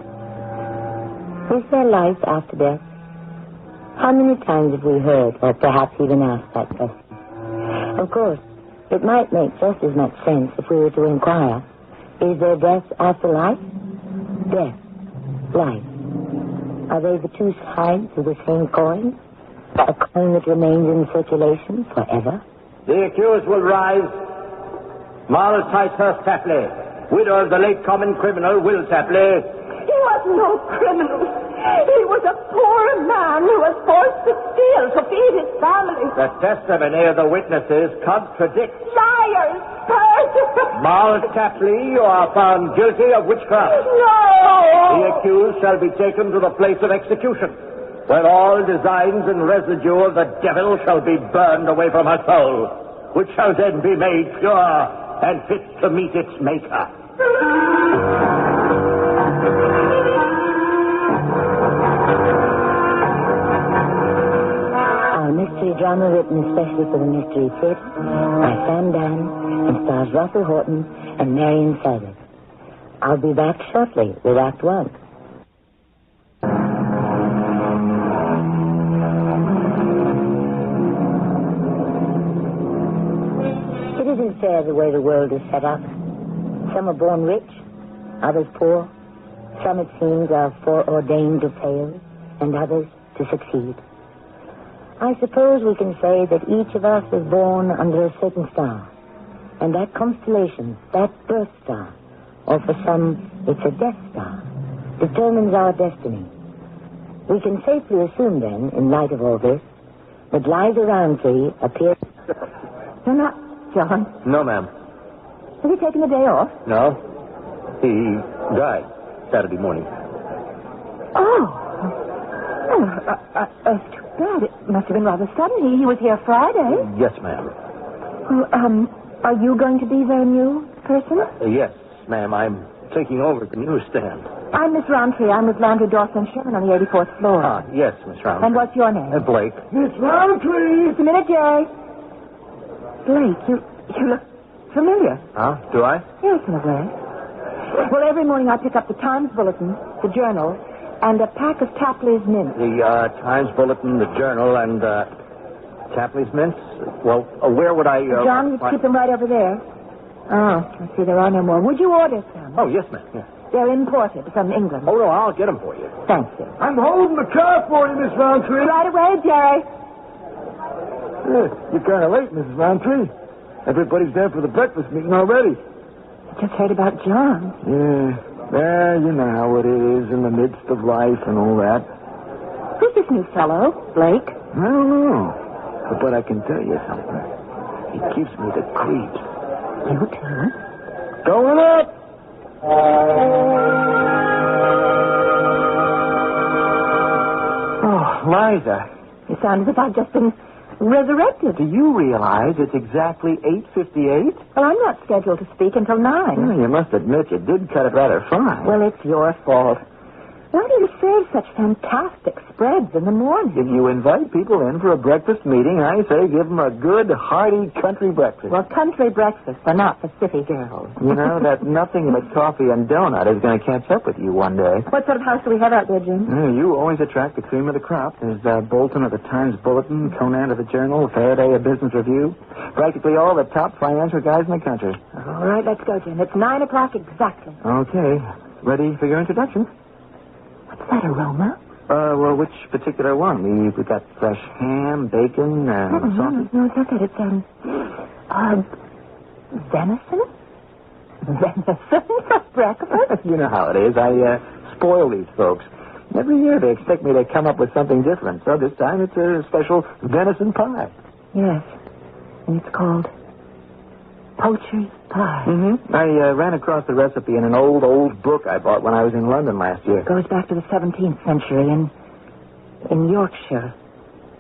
Is there life after death? How many times have we heard, or perhaps even asked that question? Of course, it might make just as much sense if we were to inquire, is there death after life? Death, life. Are they the two sides of the same coin? A coin that remains in circulation forever? The accused will rise. Miles Ticehurst Tapley, widow of the late common criminal Will Tapley. He was no criminal. He was a poor man who was forced to steal to feed his family. The testimony of the witnesses contradicts. Liars! Perjurers! Miles Tapley, you are found guilty of witchcraft. No! The accused shall be taken to the place of execution, where all designs and residue of the devil shall be burned away from her soul, which shall then be made pure and fit to meet its maker. Our mystery drama written especially for the Mystery Theater by Sam Dan and stars Russell Horton and Marion Seldes. I'll be back shortly with Act One. It isn't fair the way the world is set up. Some are born rich, others poor. Some, it seems, are foreordained to fail, and others to succeed. I suppose we can say that each of us is born under a certain star. And that constellation, that birth star, or for some, it's a death star, determines our destiny. We can safely assume, then, in light of all this, that Liza Roundtree appears... You're not John. No, ma'am. Has he taken the day off? No. He died Saturday morning. Oh. It's too bad. It must have been rather sudden. He was here Friday. Yes, ma'am. Well, are you going to be their new person? Yes, ma'am. I'm taking over the newsstand. I'm Miss Roundtree. I'm with Landry, Dawson, and Sherman on the 84th floor. Yes, Miss Roundtree. And what's your name? Blake. Miss Roundtree! Just a minute, Jerry. Blake, you look familiar. Huh? Do I? Yes, in a way. Well, every morning I pick up the Times Bulletin, the Journal, and a pack of Tapley's mints. The Times Bulletin, the Journal, and Tapley's mints? Well, where would I... John, you keep them right over there. Oh, I see there are no more. Would you order some? Oh, yes, ma'am. Yes. They're imported from England. Oh, no, I'll get them for you. Thank you. I'm holding the car for you, Miss Roundtree. Right away, Jerry. You're kind of late, Mrs. Roundtree. Everybody's there for the breakfast meeting already. I just heard about John. Yeah. Well, you know how it is in the midst of life and all that. Who's this new fellow, Blake? I don't know. But I can tell you something. He gives me the creeps. You too? Going up! Oh, Liza. You sound as if I've just been resurrected. Do you realize it's exactly 8:58? Well, I'm not scheduled to speak until 9. Well, you must admit you did cut it rather fine. Well, it's your fault. Why do you serve such fantastic spreads in the morning? If you invite people in for a breakfast meeting, I say give them a good, hearty country breakfast. Well, country breakfasts are not for city girls. You know that nothing but coffee and donut is going to catch up with you one day. What sort of house do we have out there, Jim? You always attract the cream of the crop. There's Bolton of the Times Bulletin, Conan of the Journal, Faraday of Business Review. Practically all the top financial guys in the country. All right, let's go, Jim. It's 9 o'clock exactly. Okay. Ready for your introduction? What's that aroma? Well, which particular one? We've got fresh ham, bacon, sausage. No, it's not that. It's, venison? Venison for breakfast? You know how it is. I spoil these folks. Every year they expect me to come up with something different. So this time it's a special venison pie. Yes. And it's called poultry pie. Mm-hmm. I ran across the recipe in an old book I bought when I was in London last year. It goes back to the 17th century in Yorkshire.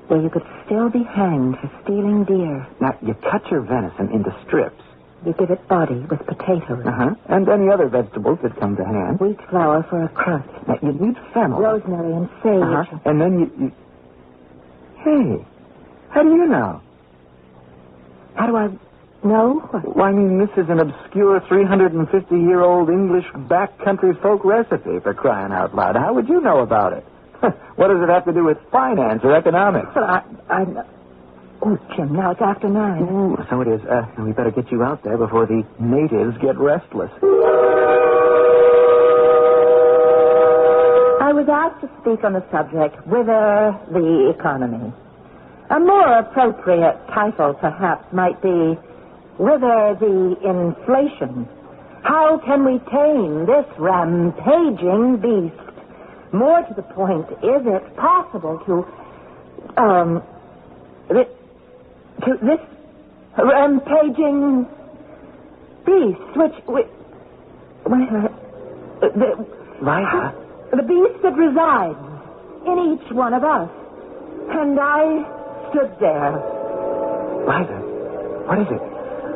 where you could still be hanged for stealing deer. Now, you cut your venison into strips. You give it body with potatoes. And any other vegetables that come to hand. Wheat flour for a crust. Now, you need fennel. Rosemary and sage. And then you... Hey, how do you know? How do I know? Why, I mean, this is an obscure 350-year-old English backcountry folk recipe, for crying out loud. How would you know about it? What does it have to do with finance or economics? Well, Oh, Jim, now it's after 9. Ooh, so it is. We better get you out there before the natives get restless. I was asked to speak on the subject, Whither the Economy. A more appropriate title, perhaps, might be, Whither the Inflation. How can we tame this rampaging beast? More to the point, is it possible to this rampaging beast, the beast that resides in each one of us. And I stood there. Liza, what is it?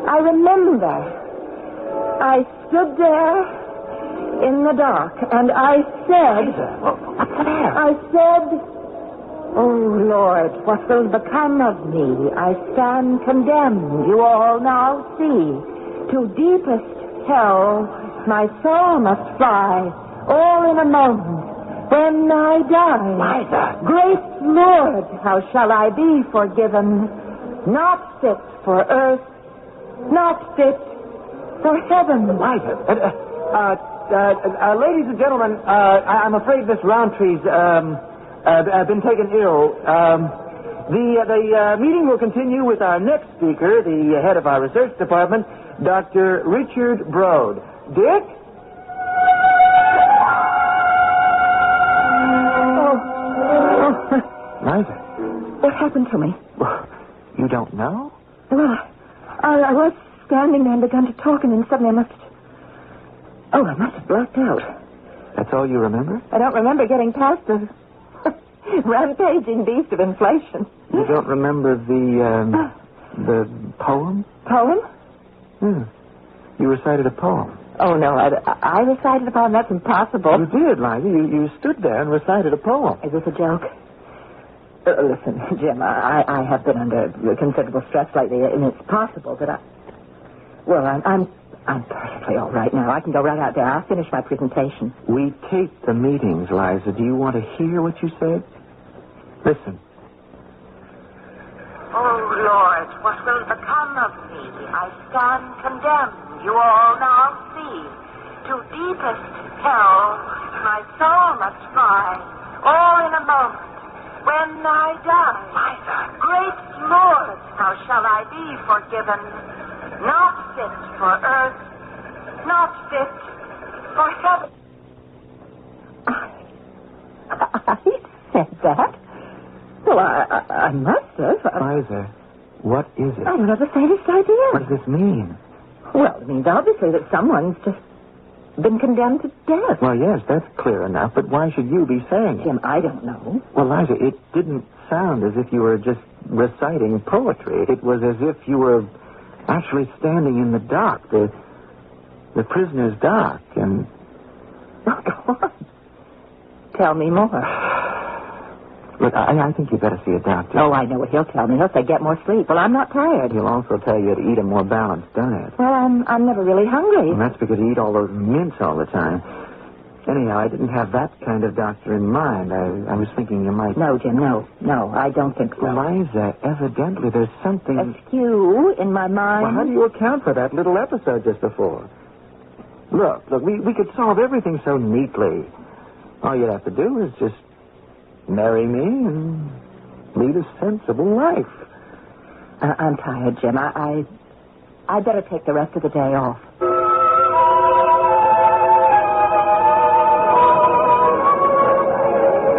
I remember. I stood there in the dark, and I said... Liza, what's the matter? I said... Oh, Lord, what will become of me? I stand condemned, you all now see. To deepest hell my soul must fly, all in a moment, when I die. Liza! Great Lord, how shall I be forgiven? Not fit for earth, not fit for heaven. Liza, ladies and gentlemen, I'm afraid Miss Roundtree's, been taken ill. The meeting will continue with our next speaker, the head of our research department, Dr. Richard Broad. Dick? Liza. What happened to me? You don't know? Well, I was standing there and began to talk, and then suddenly I must have blacked out. That's all you remember? I don't remember getting past the rampaging beast of inflation. You don't remember the poem? Poem? You recited a poem. Oh, no, I recited a poem. That's impossible. You did, Liza. You stood there and recited a poem. Is this a joke? Listen, Jim, I have been under considerable stress lately, and it's possible that I'm perfectly all right now. I can go right out there. I'll finish my presentation. We tape the meetings, Liza. Do you want to hear what you said? Listen. Oh, Lord, what will become of me? I stand condemned, you all now see. To deepest hell my soul must fly, all in a moment, when I die. Liza. Great Lord, how shall I be forgiven? Not fit for earth, not fit for heaven. I said that? Well, I must have. Liza, what is it? I don't have the faintest idea. What does this mean? Well, it means obviously that someone's just been condemned to death. Well, yes, that's clear enough, but why should you be saying it? Jim, I don't know. Well, Liza, it didn't sound as if you were just reciting poetry. It was as if you were actually standing in the dock, the prisoner's dock, and... Oh, go on. Tell me more. Look, I think you better see a doctor. Oh, I know what he'll tell me. He'll say, get more sleep. Well, I'm not tired. He'll also tell you to eat a more balanced diet. Well, I'm never really hungry. And that's because you eat all those mints all the time. Anyhow, I didn't have that kind of doctor in mind. I was thinking you might... No, Jim, no, I don't think so. Liza, evidently there's something... Askew in my mind. Well, how do you account for that little episode just before? Look, we could solve everything so neatly. All you'd have to do is just marry me and lead a sensible life. I'm tired, Jim. I'd better take the rest of the day off.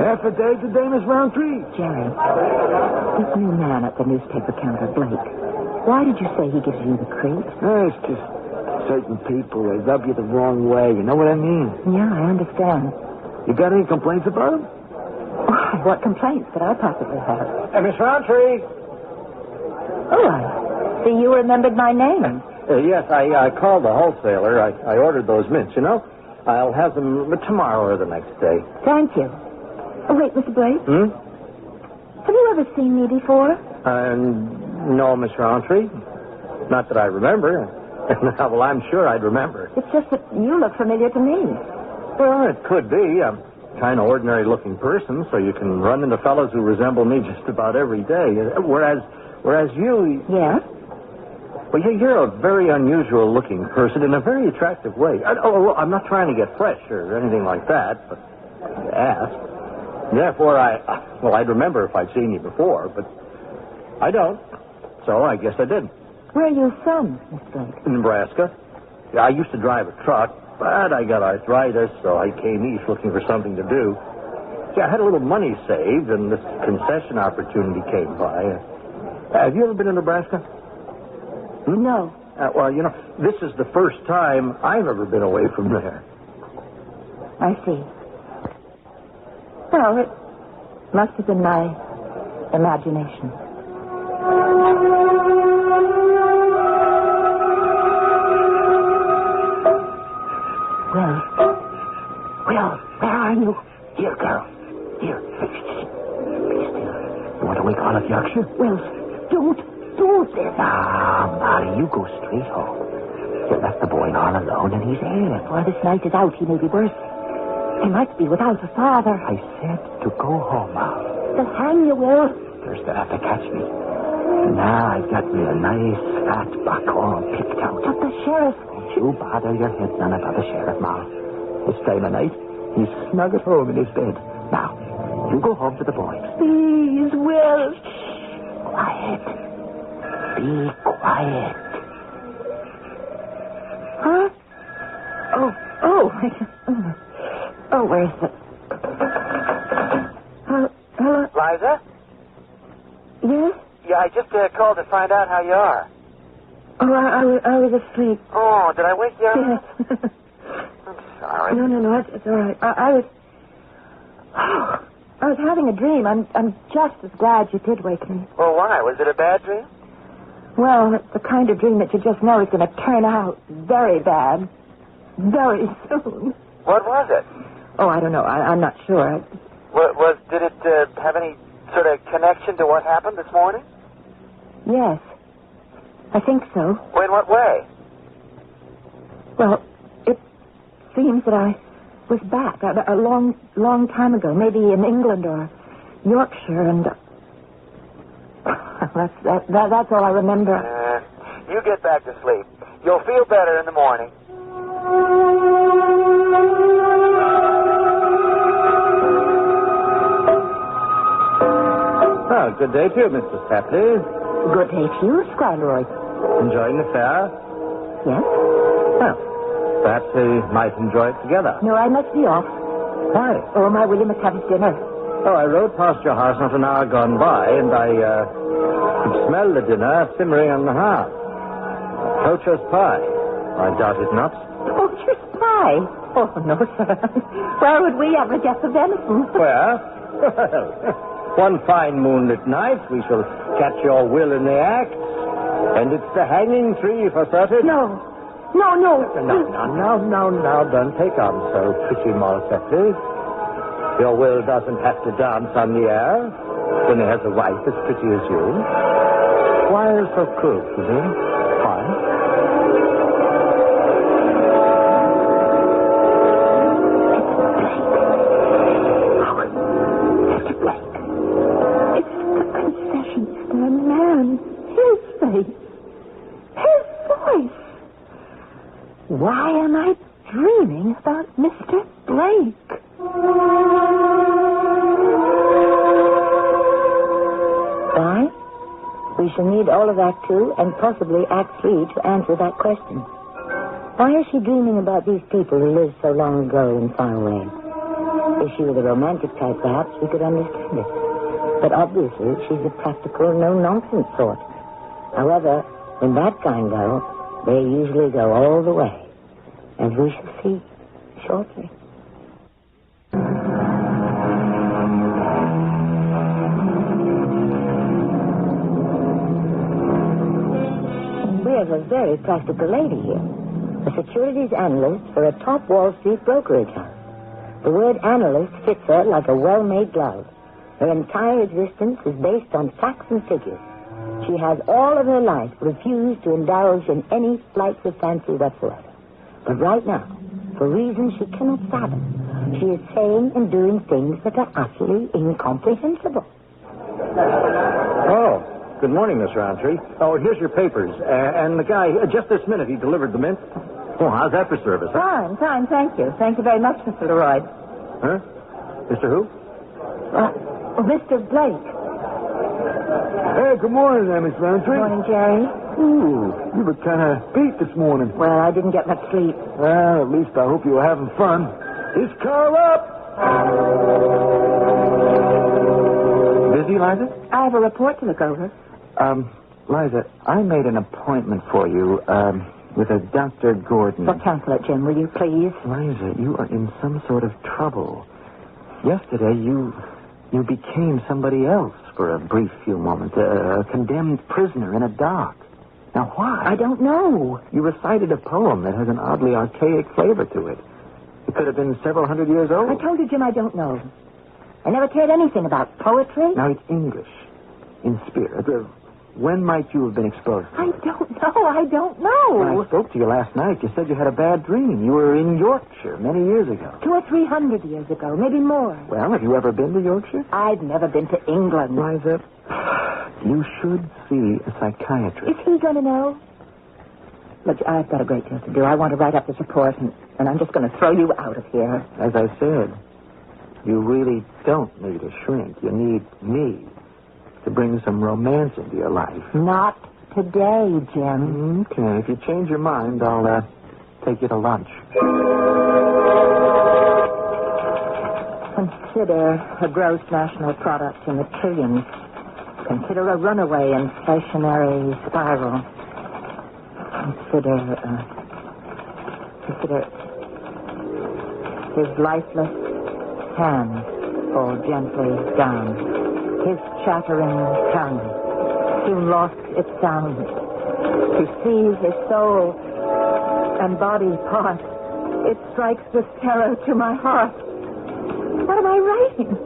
Half a day today, Miss Roundtree. Jerry, this new man at the newspaper counter, Blake, why did you say he gives you the creeps? It's just certain people, they rub you the wrong way. You know what I mean? Yeah, I understand. You got any complaints about him? What complaints could I possibly have? Miss Roundtree. Oh, I see you remembered my name. Yes, I called the wholesaler. I ordered those mints, you know. I'll have them tomorrow or the next day. Thank you. Oh, wait, Mr. Blake. Have you ever seen me before? No, Miss Roundtree. Not that I remember. Well, I'm sure I'd remember. It's just that you look familiar to me. Well, it could be. I'm a kind of ordinary-looking person, so you can run into fellows who resemble me just about every day. Whereas you... Yes? Well, you're a very unusual-looking person in a very attractive way. I'm not trying to get fresh or anything like that, but I asked. Therefore, I'd remember if I'd seen you before, but I don't. So I guess I didn't. Where are you from, Mr. Blake? Nebraska. I used to drive a truck, but I got arthritis, so I came east looking for something to do. See, I had a little money saved, and this concession opportunity came by. Have you ever been in Nebraska? No. Well, you know, this is the first time I've ever been away from there. I see. Well, it must have been my imagination. Will, where are you? Here, girl. Here. Be still. You want to wake all of Yorkshire? Will, don't. Molly, you go straight home. You left the boy all alone, and he's ailing. Well, this night is out. He may be worse. He might be without a father. I said to go home, Molly. They'll hang you, Will. First they'll have to catch me. Now I've got me a nice fat buck all picked out. But the sheriff... Don't you bother your head none about the sheriff, Molly. This time of night, he's snug at home in his bed. Now, you go home to the boys. Please, Will. Quiet. Be quiet. Huh? Oh, where is it? Hello? Liza? Yes? Yeah, I just called to find out how you are. Oh, I was asleep. Oh, did I wake you up? Yes. I'm sorry. No, it's all right. I was having a dream. I'm just as glad you did wake me. Well, why? Was it a bad dream? Well, it's the kind of dream that you just know is going to turn out very bad. Very soon. What was it? Oh, I don't know. I'm not sure. Did it have any sort of connection to what happened this morning? Yes. I think so. Well, in what way? Well, it seems that I was back a long time ago, maybe in England or Yorkshire, and that's all I remember. You get back to sleep. You'll feel better in the morning. Oh, good day to you, Mr. Tapley. Good day to you, Squire. Enjoying the fair? Yes. Well, perhaps we might enjoy it together. No, I must be off. Why? Oh, my William must have his dinner. Oh, I rode past your house not an hour gone by, and I could smell the dinner simmering on the hearth. Poacher's pie. I doubt it not. Poacher's pie? Oh, no, sir. Where would we ever get the venison? Where? One fine moonlit night, we shall catch your Will in the act, and it's the hanging tree for certain. No. No, don't take on so pretty, Molly. Your Will doesn't have to dance on the air when he has a wife as pretty as you. Why are you so cruel to me? Why? Why am I dreaming about Mr. Blake? Why? We shall need all of Act 2 and possibly Act 3 to answer that question. Why is she dreaming about these people who lived so long ago and far away? If she were the romantic type, perhaps we could understand it. But obviously, she's the practical, no-nonsense sort. However, when that kind go, they usually go all the way. And we shall see shortly. of a very practical lady here. A securities analyst for a top Wall Street brokerage house. The word analyst fits her like a well-made glove. Her entire existence is based on facts and figures. She has all of her life refused to indulge in any flights of fancy whatsoever. But right now, for reasons she cannot fathom, she is saying and doing things that are utterly incomprehensible. Oh, good morning, Miss Roundtree. Oh, here's your papers. And the guy, just this minute, he delivered them in. Oh, how's that for service? Huh? Fine, thank you. Thank you very much, Mr. Leroy. Huh? Mr. Who? Mr. Blake. Hey, good morning there, Miss Roundtree. Good morning, Jerry. Ooh, you were kind of beat this morning. Well, I didn't get much sleep. Well, at least I hope you were having fun. Is Carl up? Busy, Liza? I have a report to look over. Liza, I made an appointment for you, with a Dr. Gordon. Well, cancel it, Jim, will you, please? Liza, you are in some sort of trouble. Yesterday, you became somebody else for a brief few moments, a condemned prisoner in a dock. Now, why? I don't know. You recited a poem that has an oddly archaic flavor to it. It could have been several hundred years old. I told you, Jim, I don't know. I never cared anything about poetry. Now, it's English, in spirit. When might you have been exposed to it? I don't know. When I spoke to you last night, you said you had a bad dream. You were in Yorkshire many years ago. 200 or 300 years ago, maybe more. Well, have you ever been to Yorkshire? I've never been to England. Liza, you should see a psychiatrist. Is he going to know? Look, I've got a great deal to do. I want to write up this report, and I'm just going to throw you out of here. As I said, you really don't need a shrink. You need me to bring some romance into your life. Not today, Jim. Okay, if you change your mind, I'll take you to lunch. Consider a gross national product in the trillions. Consider a runaway inflationary spiral. Consider his lifeless hands fall gently down. His chattering tongue soon lost its sound. To see his soul and body part, it strikes with terror to my heart. What am I writing?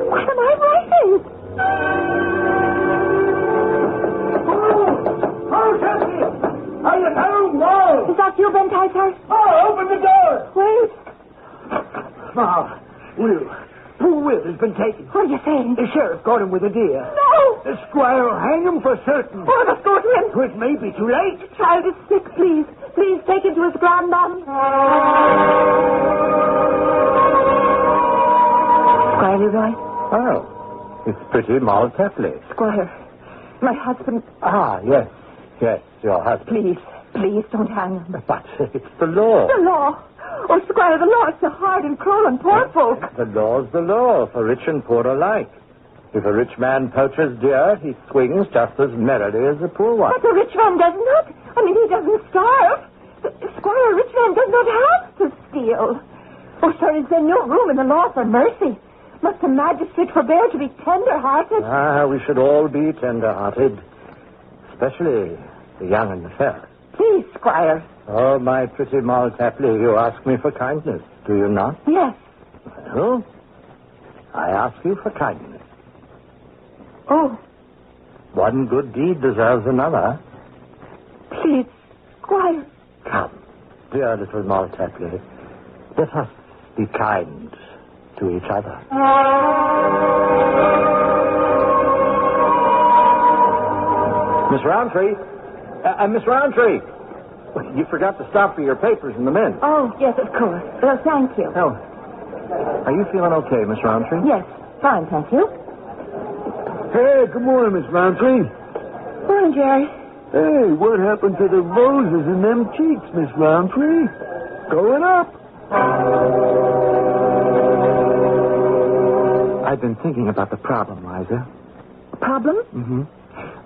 What am I writing? Oh, Chelsea! Are you home? No! Is that you, Ben Tyter? Oh, open the door! Wait. Will. Poor Will has been taken. What are you saying? The sheriff got him with a deer. No! The squire will hang him for certain. Oh, let's go to him. It may be too late. The child is sick, please. Please take him to his grandmom. Squire Leroy? Oh, it's pretty Moll Tapley. Squire, my husband... Yes, your husband. Please don't hang him. But it's the law. The law? Oh, Squire, the law is so hard and cruel and poor folk. The law's the law, for rich and poor alike. If a rich man poaches deer, he swings just as merrily as a poor one. But the rich man does not. I mean, he doesn't starve. Squire, a rich man does not have to steal. Oh, sir, is there no room in the law for mercy? Must a magistrate forbear to be tender-hearted? We should all be tender-hearted. Especially the young and the fair. Please, Squire. Oh, my pretty Moll Tapley, you ask me for kindness, do you not? Yes. Well, I ask you for kindness. Oh. One good deed deserves another. Please, Squire. Come, dear little Moll Tapley, let us be kind to each other. Miss Roundtree! Miss Roundtree! You forgot to stop for your papers in the Mint. Oh, yes, of course. Well, thank you. Oh. Are you feeling okay, Miss Roundtree? Yes, fine, thank you. Hey, good morning, Miss Roundtree. Morning, Jerry. Hey, what happened to the roses in them cheeks, Miss Roundtree? Going up. I've been thinking about the problem, Liza. Problem? Mm-hmm.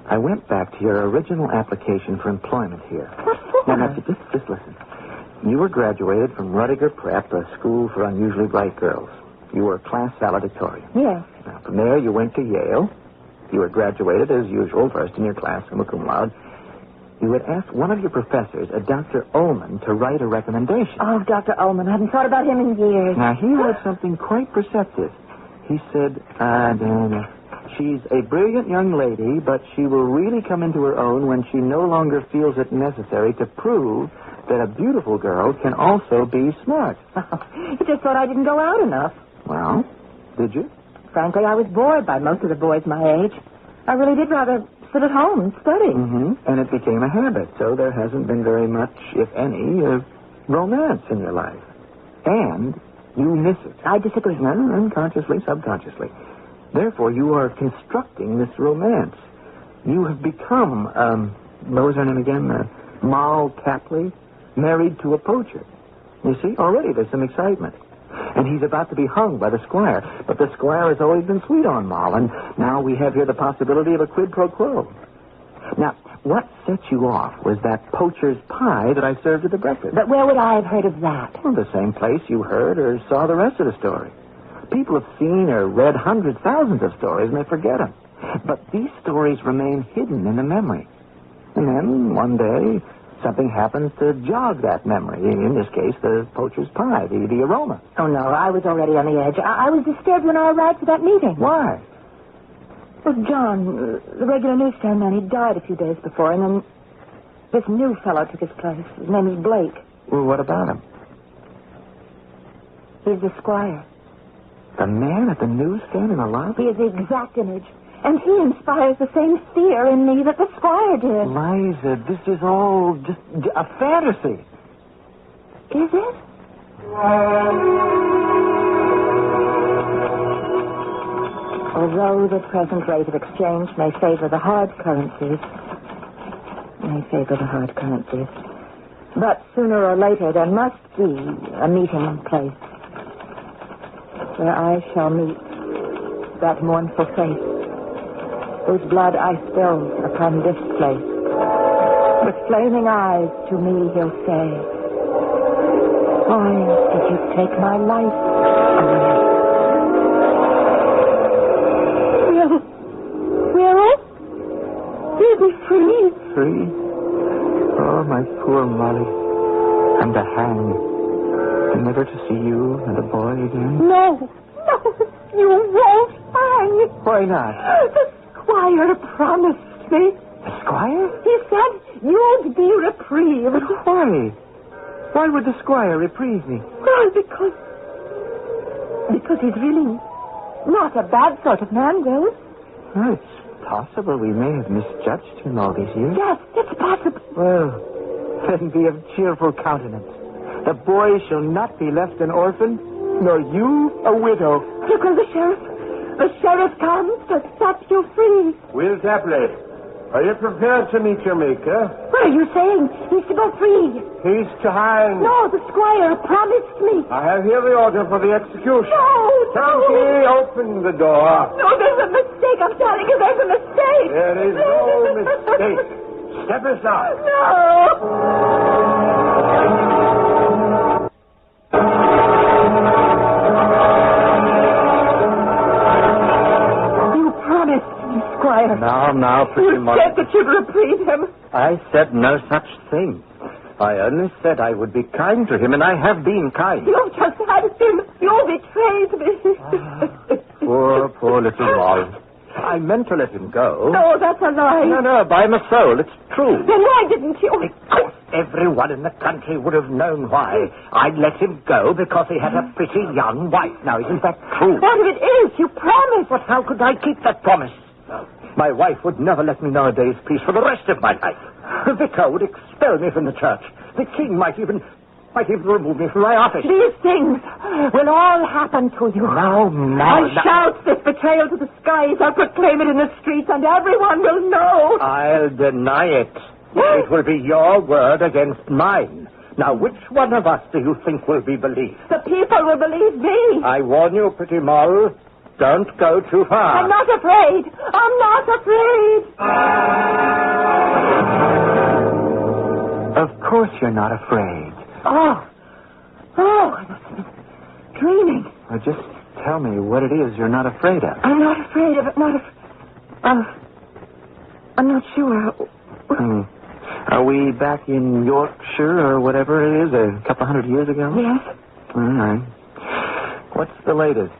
I went back to your original application for employment here. What for? Now, just listen. You were graduated from Rudiger Prep, a school for unusually bright girls. You were a class valedictorian. Yes. Now, from there, you went to Yale. You were graduated, as usual, first in your class, summa cum laude. You had asked one of your professors, a Dr. Ullman, to write a recommendation. Oh, Dr. Ullman. I haven't thought about him in years. Now, he wrote something quite perceptive. He said, she's a brilliant young lady, but she will really come into her own when she no longer feels it necessary to prove that a beautiful girl can also be smart. He just thought I didn't go out enough. Well, did you? Frankly, I was bored by most of the boys my age. I really did rather sit at home and study. Mm-hmm. And it became a habit, so there hasn't been very much, if any, romance in your life. And you miss it. I disagree. No, unconsciously, subconsciously. Therefore, you are constructing this romance. You have become, what was her name again? Moll Capley, married to a poacher. You see, already there's some excitement. And he's about to be hung by the squire. But the squire has always been sweet on Moll, and now we have here the possibility of a quid pro quo. Now, what set you off was that poacher's pie that I served at the breakfast. But where would I have heard of that? Well, the same place you heard or saw the rest of the story. People have seen or read hundreds, thousands of stories, and they forget them. But these stories remain hidden in the memory. And then, one day, something happens to jog that memory. In this case, the poacher's pie, the aroma. Oh, no, I was already on the edge. I was disturbed when I arrived for that meeting. Why? Well, John, the regular newsstand man, he died a few days before, and then this new fellow took his place. His name is Blake. Well, what about him? He's the squire. The man at the newsstand in the lobby? He is the exact image. And he inspires the same fear in me that the squire did. Liza, this is all just a fantasy. Is it? Although the present rate of exchange may favor the hard currencies, but sooner or later there must be a meeting place where I shall meet that mournful face whose blood I spilled upon this place. With flaming eyes to me he'll say, why did you take my life away? Will? He'll be free. Free? Oh, my poor Molly. And to hang. And never to see you and the boy again? No, you won't hang. Why not? The squire promised me. The squire? He said you'd be reprieved. Why? Why would the squire reprieve me? Well, because he's really not a bad sort of man, Will. Oh, it's possible we may have misjudged him all these years. Yes, it's possible. Well, then be of cheerful countenance. The boy shall not be left an orphan, nor you a widow. Here comes the sheriff. The sheriff comes to set you free. Will Tapley, are you prepared to meet your maker? What are you saying? He's to go free. He's to hang. No, the squire promised me. I have here the order for the execution. No. Frankie, open the door. No, there's a mistake. I'm telling you, there's a mistake. There is no mistake. Step aside. No. Squire. Now, pretty much. You said that you'd reprieve him. I said no such thing. I only said I would be kind to him, and I have been kind. You've just had him. You betrayed me. Poor little Moll. I meant to let him go. No, that's a lie. No, by my soul, it's true. Then why didn't you? Because everyone in the country would have known why. I let him go because he had a pretty young wife. Now, isn't that true? What if it is? You promised. But how could I keep that promise? My wife would never let me know a day's peace for the rest of my life. The vicar would expel me from the church. The king might even remove me from my office. These things will all happen to you. Now. I'll shout this betrayal to the skies. I'll proclaim it in the streets, and everyone will know. I'll deny it. It will be your word against mine. Now, which one of us do you think will be believed? The people will believe me. I warn you, pretty Moll. Don't go too far. I'm not afraid. I'm not afraid. Of course you're not afraid. Oh, I must have been dreaming. Well, just tell me what it is you're not afraid of. I'm not afraid of it. I'm not sure. Are we back in Yorkshire or whatever it is, a couple hundred years ago? Yes. All right. What's the latest?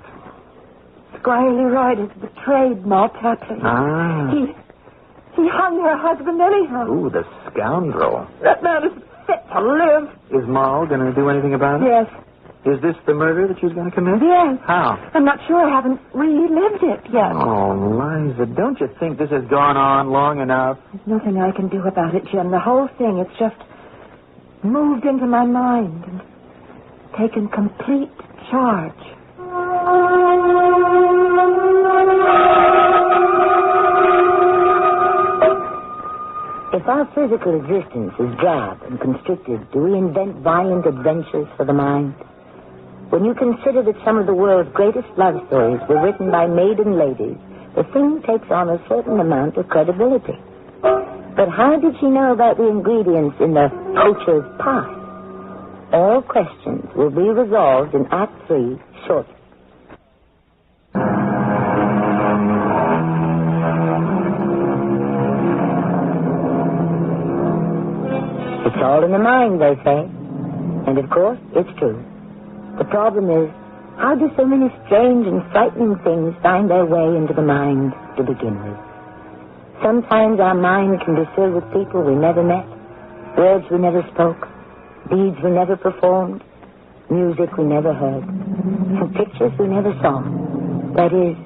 Squire Leroy is betrayed Moll Tapley. Ah. He hung her husband anyhow. Ooh, the scoundrel. That man is fit to live. Is Moll going to do anything about it? Yes. Is this the murder that she's going to commit? Yes. How? I'm not sure. I haven't relived it yet. Oh, Liza, don't you think this has gone on long enough? There's nothing I can do about it, Jim. The whole thing, it's just moved into my mind and taken complete charge. If our physical existence is drab and constricted, do we invent violent adventures for the mind? When you consider that some of the world's greatest love stories were written by maiden ladies, the thing takes on a certain amount of credibility. But how did she know about the ingredients in the poacher's pie? All questions will be resolved in Act 3 shortly. It's all in the mind, they say. And of course, it's true. The problem is, how do so many strange and frightening things find their way into the mind to begin with? Sometimes our mind can be filled with people we never met, words we never spoke, deeds we never performed, music we never heard, and pictures we never saw. That is,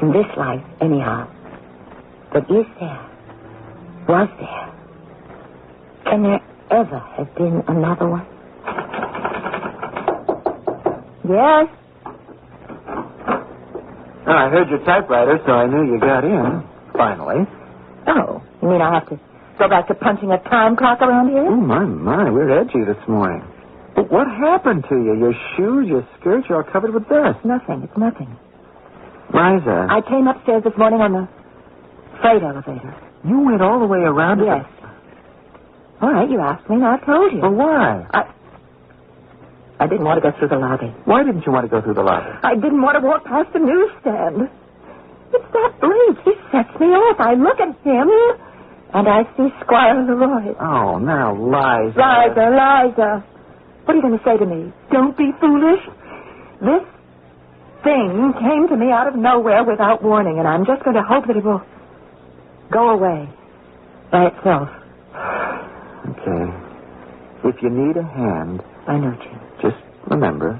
in this life, anyhow. But is there? Was there? Can there ever have been another one? Yes? Oh, I heard your typewriter, so I knew you got in. Finally. Oh, you mean I have to go back to punching a time clock around here? Oh, my, we're edgy this morning. But what happened to you? Your shoes, your skirts, you're all covered with dust. Nothing. It's nothing. Liza. I came upstairs this morning on the freight elevator. You went all the way around? Yes. All right, you asked me, and I told you. Well, why? I didn't want to go through the lobby. Why didn't you want to go through the lobby? I didn't want to walk past the newsstand. It's that Blake. He sets me off. I look at him, and I see Squire Leroy. Oh, now, Liza. Liza. What are you going to say to me? Don't be foolish. This thing came to me out of nowhere without warning, and I'm just going to hope that it will go away by itself. Okay. If you need a hand... I know, Jim. Just remember,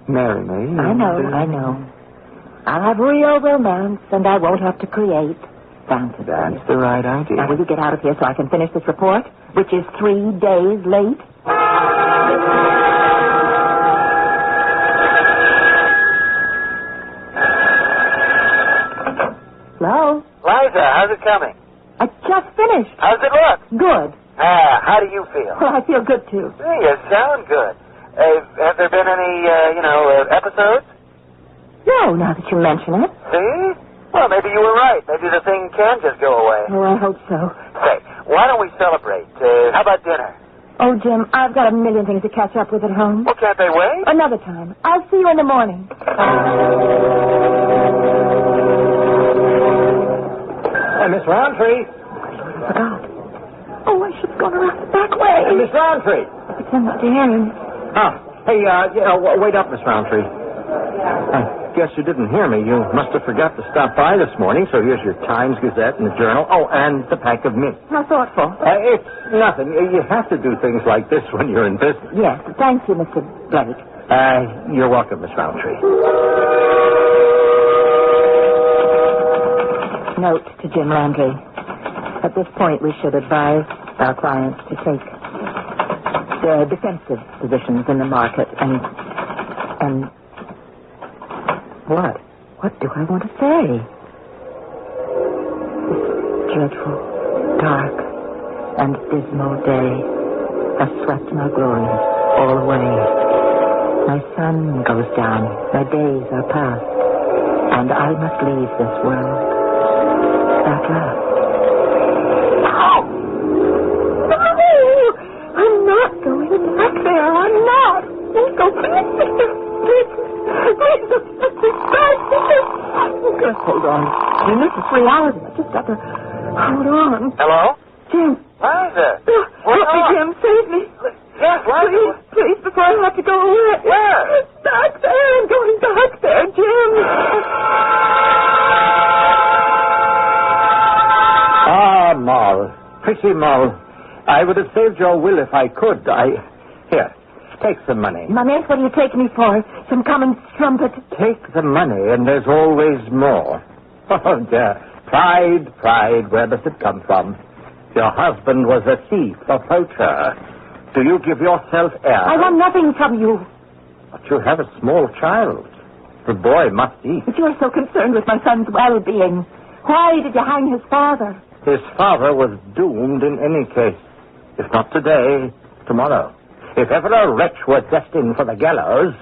marry me. I know. I'll have real romance, and I won't have to create fantasy. That's the right idea. Now, will you get out of here so I can finish this report, which is 3 days late? Hello? Liza, how's it coming? I just finished. How's it look? Good. How do you feel? Well, I feel good, too. Hey, you sound good. Have there been any, episodes? No, now that you mention it. See? Well, maybe you were right. Maybe the thing can just go away. Oh, I hope so. Say, why don't we celebrate? How about dinner? Oh, Jim, I've got a million things to catch up with at home. Well, can't they wait? Another time. I'll see you in the morning. Hey, Miss Roundtree. I forgot. Oh, I should have gone around the back way. Hey, Miss Roundtree. Pretend not to hear him. Hey, wait up, Miss Roundtree. I guess you didn't hear me. You must have forgot to stop by this morning, so here's your Times Gazette and the Journal. Oh, and the pack of mints. How thoughtful. It's nothing. You have to do things like this when you're in business. Yes, thank you, Mr. Blake. You're welcome, Miss Roundtree. Note to Jim Landry. At this point, we should advise our clients to take their defensive positions in the market and what? What do I want to say? This dreadful, dark, and dismal day has swept my glories all away. My sun goes down, my days are past, and I must leave this world at last. I'm not going back there. I'm not. Don't go back there. Please, let me back there. Just hold on. I mean, this is 3 hours. I just got to hold on. Hello? Jim. Liza, doctor. Help me, Jim. Save me. Yes, what? Please, before I have to go away. Where? Back there. I'm going back there, Jim. Ah, Moll. Pretty Moll. I would have saved your will if I could. Here, take the money. Money? What do you take me for? Some common strumpet? Take the money, and there's always more. Oh, dear. Pride, where does it come from? Your husband was a thief, a poacher. Do you give yourself airs? I want nothing from you. But you have a small child. The boy must eat. But you're so concerned with my son's well-being. Why did you hang his father? His father was doomed in any case. If not today, tomorrow. If ever a wretch were destined for the gallows,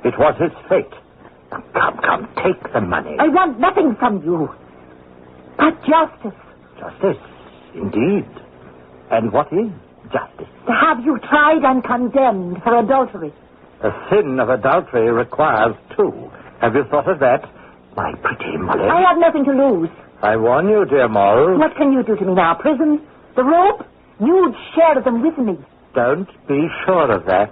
it was his fate. Come, take the money. I want nothing from you. But justice. Justice, indeed. And what is justice? To have you tried and condemned for adultery. The sin of adultery requires two. Have you thought of that, my pretty Molly? I have nothing to lose. I warn you, dear Moll. What can you do to me now? Prison? The rope? You'd share them with me. Don't be sure of that.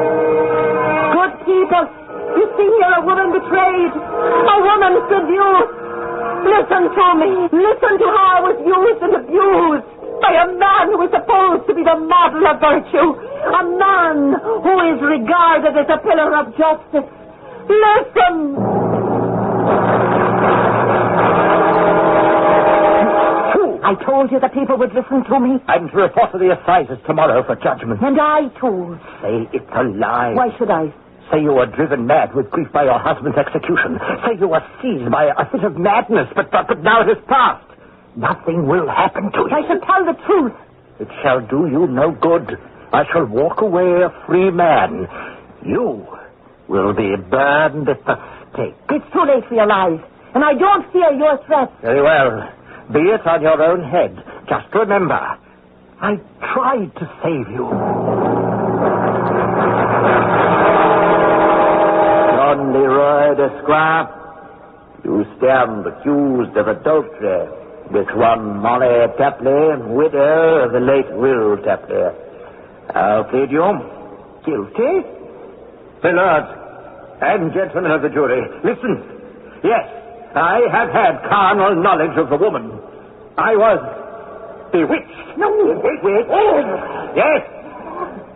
Good people, you see here a woman betrayed. A woman seduced. Listen to me. Listen to how I was used and abused by a man who is supposed to be the model of virtue. A man who is regarded as a pillar of justice. Listen. I told you the people would listen to me. I'm to report to the assizes tomorrow for judgment. And I told. Say it's a lie. Why should I? Say you were driven mad with grief by your husband's execution. Say you were seized by a fit of madness, but now it is past. Nothing will happen to you. I shall tell the truth. It shall do you no good. I shall walk away a free man. You will be burned at the stake. It's too late for your lies, and I don't fear your threats. Very well. Be it on your own head. Just remember, I tried to save you. John Leroy, Esquire, you stand accused of adultery with one Molly Tapley, widow of the late Will Tapley. I'll plead you guilty. My lord and gentlemen of the jury, listen. Yes, I have had carnal knowledge of the woman. I was bewitched. No, wait. Yes,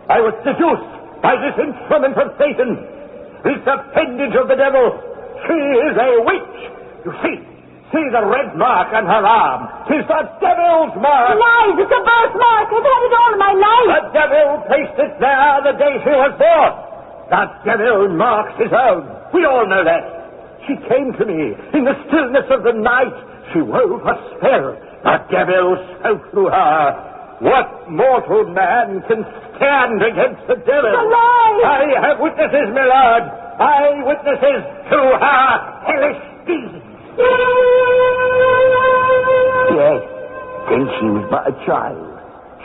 I was seduced by this instrument of Satan, this appendage of the devil. She is a witch. You see the red mark on her arm. 'Tis the devil's mark. Lies, it's a birthmark. I've had it all my life. The devil placed it there the day she was born. The devil marks his own. We all know that. She came to me in the stillness of the night. She wove a spell. The devil spoke through her. What mortal man can stand against the devil? It's a lie! I have witnesses, my lord. Eyewitnesses to her hellish deeds. Yes, since she was but a child,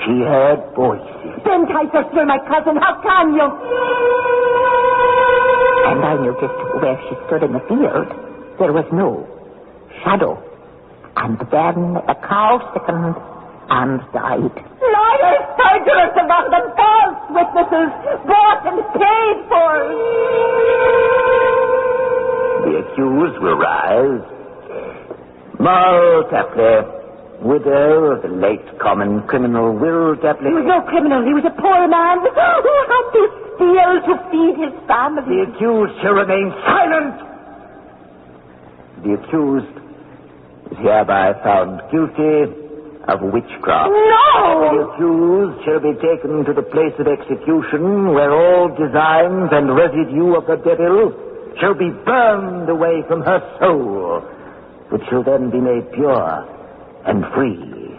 she heard voices. Ben Kaiser, you're my cousin. How can you? And I noticed where she stood in the field, there was no shadow. And then a cow sickened and died. Liars, perjurers, among them, false witnesses, bought and paid for. The accused will rise. Moll Tapley, widow of the late common criminal Will Tapley. He was no criminal. He was a poor man who had to steal to feed his family. The accused shall remain silent. The accused is hereby found guilty of witchcraft. No! The accused shall be taken to the place of execution, where all designs and residue of the devil shall be burned away from her soul, which shall then be made pure and free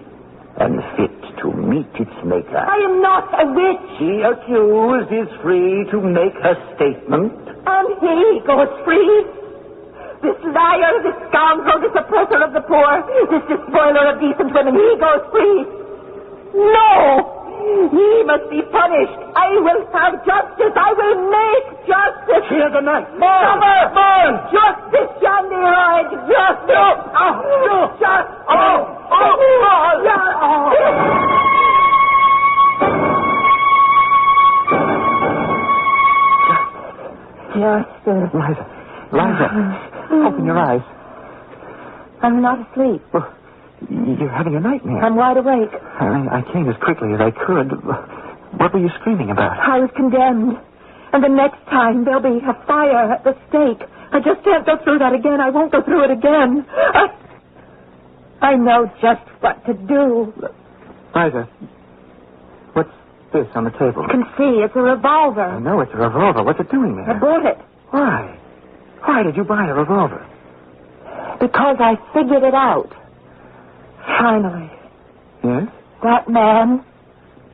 and fit to meet its maker. I am not a witch. The accused is free to make her statement. And he goes free. This liar, this scoundrel, this oppressor of the poor, this despoiler of decent women, he goes free. No! He must be punished. I will have justice. I will make justice. She has a knife. More! Justice, John Leroy. Justice. No. Justice. Justice. Liza, open your eyes. I'm not asleep. Well, you're having a nightmare. I'm wide awake. I came as quickly as I could. What were you screaming about? I was condemned. And the next time there'll be a fire at the stake. I just can't go through that again. I won't go through it again. I know just what to do. Liza, what's this on the table? You can see, it's a revolver. I know it's a revolver. What's it doing there? I bought it. Why? Why did you buy a revolver? Because I figured it out. Finally. Yes? That man,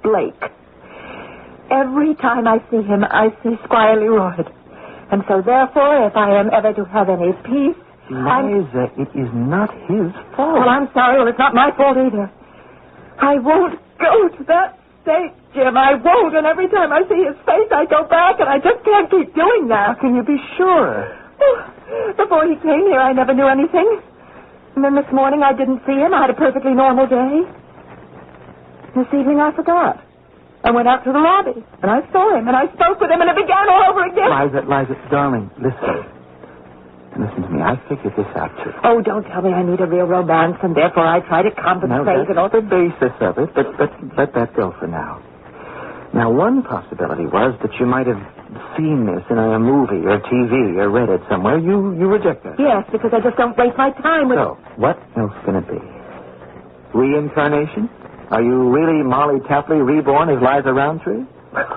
Blake. Every time I see him, I see Squire Leroy. And so, therefore, if I am ever to have any peace... Liza, it is not his fault. Well, I'm sorry. Well, it's not my fault either. I won't go to that stake, Jim. I won't. And every time I see his face, I go back, and I just can't keep doing that. How can you be sure? Before he came here, I never knew anything. And then this morning, I didn't see him. I had a perfectly normal day. This evening, I forgot. I went out to the lobby, and I saw him, and I spoke with him, and it began all over again. Liza, darling, listen. Listen to me. I figured this out, too. Oh, don't tell me I need a real romance, and therefore I try to compensate. No, that's the basis of it, but let that go for now. Now, one possibility was that you might have seen this in a movie or TV or read it somewhere. You reject that. Yes, because I just don't waste my time with... So, what else can it be? Reincarnation? Are you really Molly Tapley reborn as Liza Roundtree?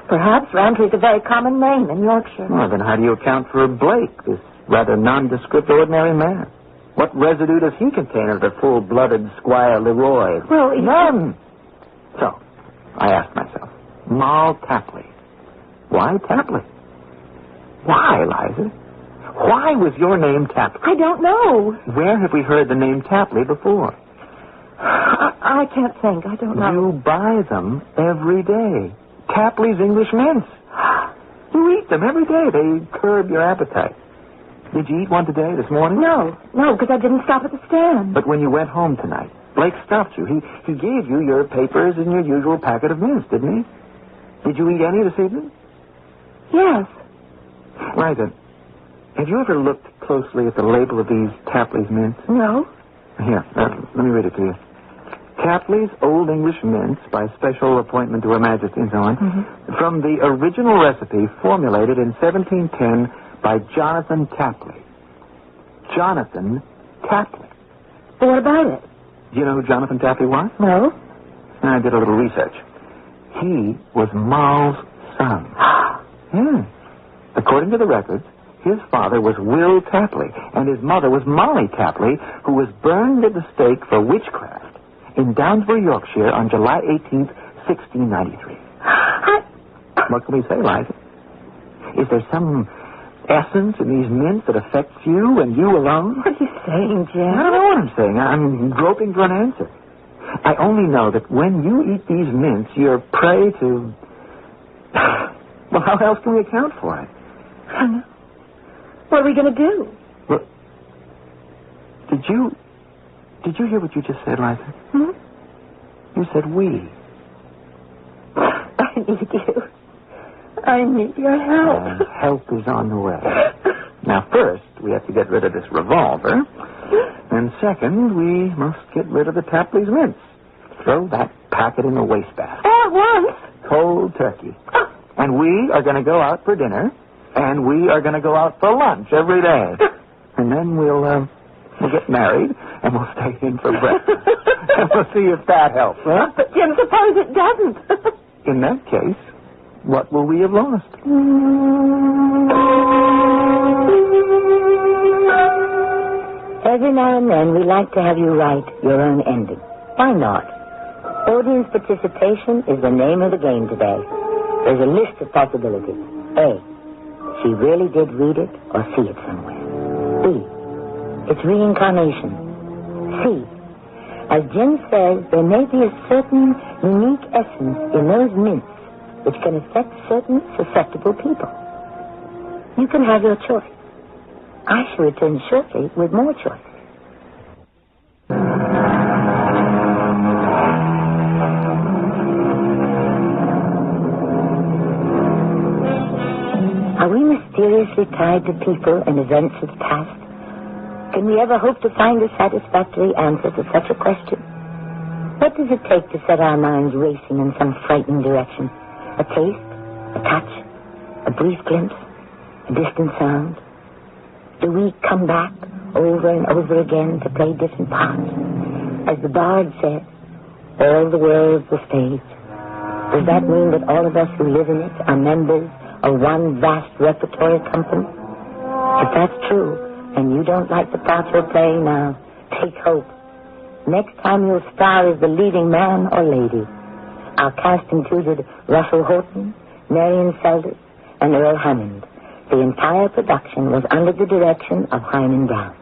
Perhaps Roundtree's a very common name in Yorkshire. Well, then how do you account for Blake, this rather nondescript ordinary man? What residue does he contain of the full-blooded Squire Leroy? Well, none. So, I asked myself, Moll Tapley. Why Tapley? Why, Liza? Why was your name Tapley? I don't know. Where have we heard the name Tapley before? I can't think. I don't know. You buy them every day. Tapley's English mints. You eat them every day. They curb your appetite. Did you eat one today, this morning? No, because I didn't stop at the stand. But when you went home tonight, Blake stopped you. He gave you your papers and your usual packet of mints, didn't he? Did you eat any this evening? Yes. Liza, have you ever looked closely at the label of these Tapley's mints? No. Here, let me read it to you. Tapley's Old English Mints, by special appointment to Her Majesty and so on, from the original recipe formulated in 1710 by Jonathan Tapley. Jonathan Tapley. What about it? Do you know who Jonathan Tapley was? No. I did a little research. He was Moll's son. Yeah. According to the records, his father was Will Tapley, and his mother was Molly Tapley, who was burned at the stake for witchcraft in Downsbury, Yorkshire, on July 18th, 1693. What can we say, Liza? Is there some essence in these mints that affects you and you alone? What are you saying, Jim? I don't know what I'm saying. I'm groping for an answer. I only know that when you eat these mints, you're prey to... Well, how else can we account for it? I know. What are we going to do? Well, did you hear what you just said, Liza? You said we. I need you. I need your help. And help is on the way. Now, first, we have to get rid of this revolver. And second, we must get rid of the Tapley's mints. Throw that packet in the wastebasket. All at once? Cold turkey. And we are going to go out for dinner. And we are going to go out for lunch every day. And then we'll get married, and we'll stay in for breakfast. And we'll see if that helps, huh? But, Jim, suppose it doesn't. In that case, what will we have lost? Every now and then, we like to have you write your own ending. Why not? Audience participation is the name of the game today. There's a list of possibilities. A, she really did read it or see it somewhere. B, it's reincarnation. C, as Jim says, there may be a certain unique essence in those mints which can affect certain susceptible people. You can have your choice. I shall return shortly with more choice. Are we mysteriously tied to people and events of the past? Can we ever hope to find a satisfactory answer to such a question? What does it take to set our minds racing in some frightening direction? A taste? A touch? A brief glimpse? A distant sound? Do we come back over and over again to play different parts? As the bard said, all the world's a stage. Does that mean that all of us who live in it are members of one vast repertory company? If that's true, and you don't like the part you're playing now, take hope. Next time you'll star as the leading man or lady. Our cast included Russell Horton, Marion Seldes, and Earl Hammond. The entire production was under the direction of Hyman Brown.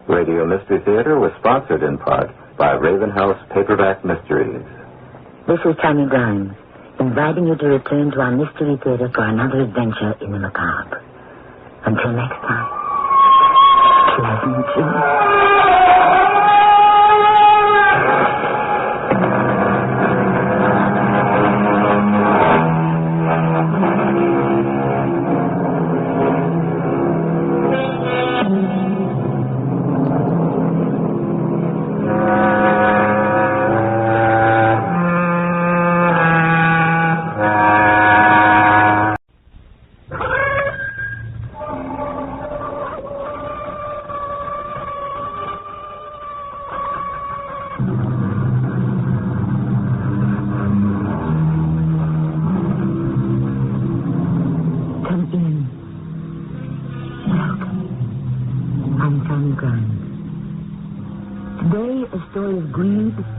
Radio Mystery Theater was sponsored in part by Raven House Paperback Mysteries. This is Tammy Grimes, inviting you to return to our Mystery Theater for another adventure in the macabre. Until next time, pleasant dreams.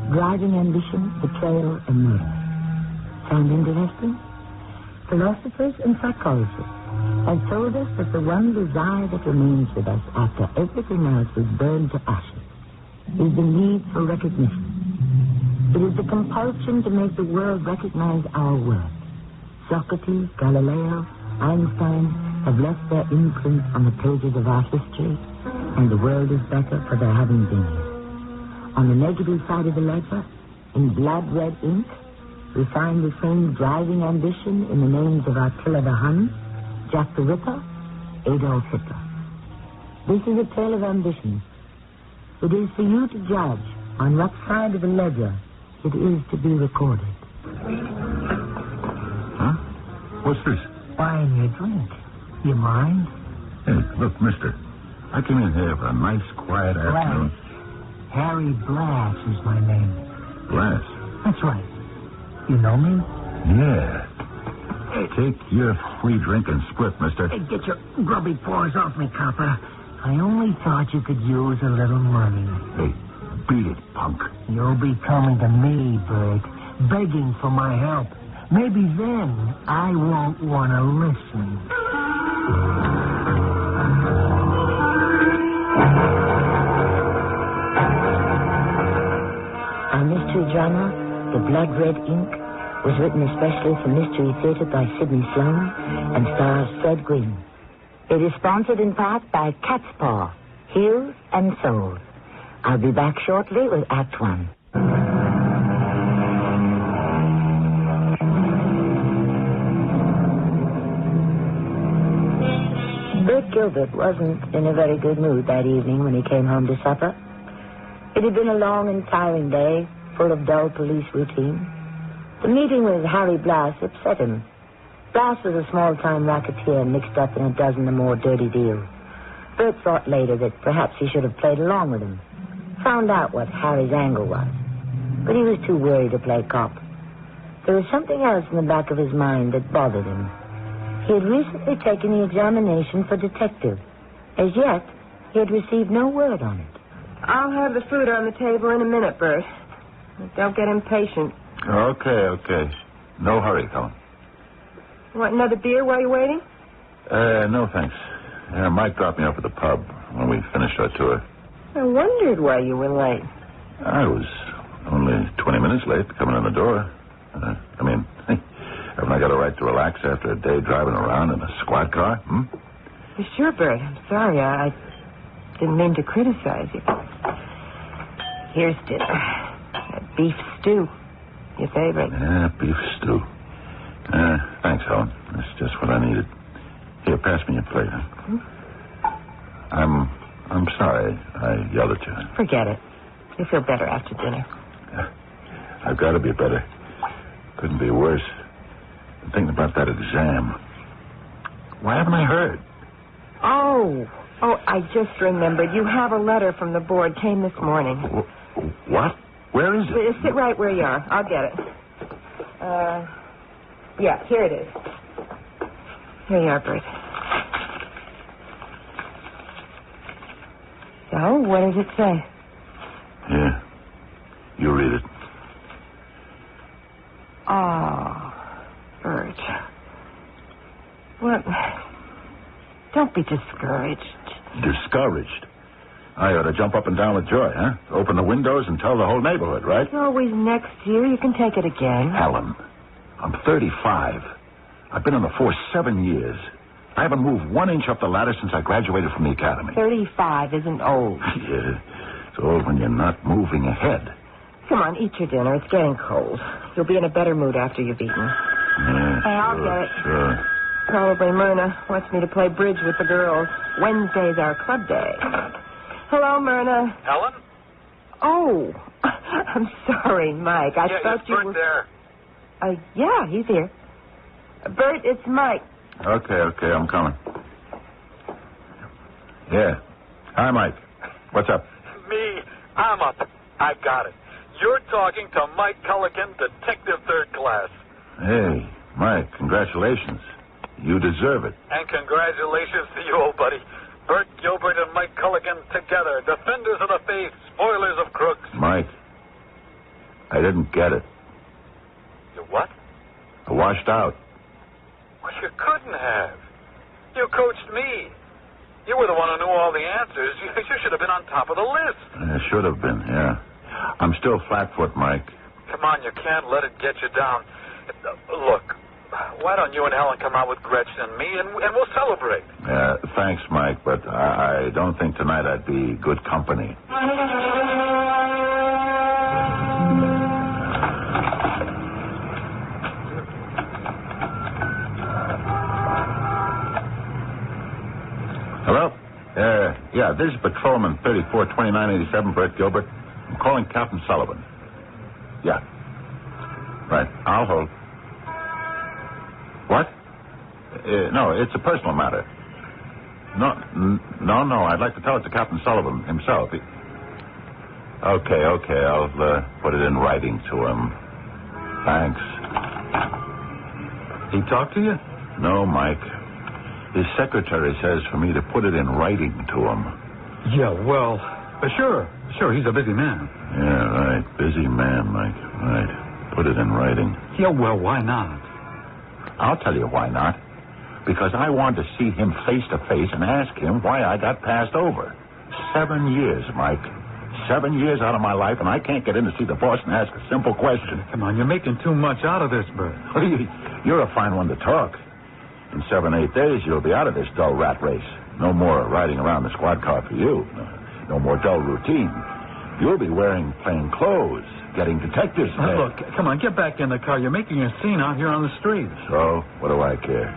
Driving ambition, betrayal, and murder. Sound interesting? Philosophers and psychologists have told us that the one desire that remains with us after everything else is burned to ashes is the need for recognition. It is the compulsion to make the world recognize our work. Socrates, Galileo, Einstein have left their imprint on the pages of our history, and the world is better for their having been here. On the negative side of the ledger, in blood-red ink, we find the same driving ambition in the names of Attila the Hun, Jack the Ripper, Adolf Hitler. This is a tale of ambition. It is for you to judge on what side of the ledger it is to be recorded. Huh? What's this? Buying you a drink. You mind? Hey, look, mister. I came in here for a nice, quiet afternoon. Harry Blass is my name. Blass? That's right. You know me? Yeah. Hey, take your free drink and split, mister. Hey, get your grubby paws off me, copper. I only thought you could use a little money. Hey, beat it, punk. You'll be coming to me, Bert, begging for my help. Maybe then I won't want to listen. Our mystery drama, The Blood Red Ink, was written especially for Mystery Theater by Sidney Sloan and stars Fred Gwynne. It is sponsored in part by Cat's Paw, Heels and Souls. I'll be back shortly with Act One. Bert Gilbert wasn't in a very good mood that evening when he came home to supper. It had been a long and tiring day, full of dull police routine. The meeting with Harry Blass upset him. Blass was a small-time racketeer mixed up in a dozen or more dirty deals. Bert thought later that perhaps he should have played along with him, found out what Harry's angle was. But he was too worried to play cop. There was something else in the back of his mind that bothered him. He had recently taken the examination for detective. As yet, he had received no word on it. I'll have the food on the table in a minute, Bert. Don't get impatient. Okay. No hurry, Colin. Want another beer while you're waiting? No, thanks. Mike dropped me off at the pub when we finished our tour. I wondered why you were late. I was only 20 minutes late coming in the door. Have a nice I got a right to relax after a day driving around in a squad car? Sure, Bert. I'm sorry. I didn't mean to criticize you. Here's dinner. Beef stew. Your favorite. Yeah, beef stew. Thanks, Helen. That's just what I needed. Here, pass me a plate. I'm sorry I yelled at you. Forget it. You'll feel better after dinner. I've got to be better. Couldn't be worse. I'm thinking about that exam. Why haven't I heard? Oh, I just remembered. You have a letter from the board. Came this morning. What? Where is it? Sit right where you are. I'll get it. Yeah, here it is. Here you are, Bert. So, what does it say? Yeah. You read it. Oh, Bert. What? Don't be discouraged. Discouraged? I ought to jump up and down with joy, huh? Open the windows and tell the whole neighborhood, right? It's always next year. You can take it again. Helen, I'm 35. I've been on the force 7 years. I haven't moved 1 inch up the ladder since I graduated from the academy. 35 isn't old. Yeah, it's old when you're not moving ahead. Come on, eat your dinner. It's getting cold. You'll be in a better mood after you've eaten. Yeah, hey, I'll get it. Sure. Probably Myrna wants me to play bridge with the girls. Wednesday's our club day. Hello, Myrna. Helen? Oh, I'm sorry, Mike. I thought you were there. Yeah, he's here. Bert, it's Mike. Okay, I'm coming. Yeah. Hi, Mike. What's up? Me, I'm up. I've got it. You're talking to Mike Culligan, Detective Third Class. Hey, Mike, congratulations. You deserve it. And congratulations to you, old buddy. Bert Gilbert and Mike Culligan together. Defenders of the faith, spoilers of crooks. Mike, I didn't get it. You what? I washed out. Well, you couldn't have. You coached me. You were the one who knew all the answers. You should have been on top of the list. I should have been, yeah. I'm still flat-foot, Mike. Come on, you can't let it get you down. Look, why don't you and Helen come out with Gretchen and me, and we'll celebrate. Thanks, Mike, but I don't think tonight I'd be good company. Hello? Yeah, this is Patrolman 342987, Bert Gilbert. I'm calling Captain Sullivan. Yeah. Right, I'll hold. What? No, it's a personal matter. No, I'd like to tell it to Captain Sullivan himself. Okay, I'll put it in writing to him. Thanks. He talked to you? No, Mike. His secretary says for me to put it in writing to him. Yeah, well, sure, he's a busy man. Yeah, right, busy man, Mike, right. Put it in writing. Yeah, well, why not? I'll tell you why not. Because I want to see him face to face and ask him why I got passed over. 7 years, Mike. 7 years out of my life, and I can't get in to see the boss and ask a simple question. Come on, you're making too much out of this, Bert. You're a fine one to talk. In 7-8 days, you'll be out of this dull rat race. No more riding around the squad car for you. No more dull routine. You'll be wearing plain clothes, getting detectives. Look, come on, get back in the car. You're making a scene out here on the street. So, what do I care?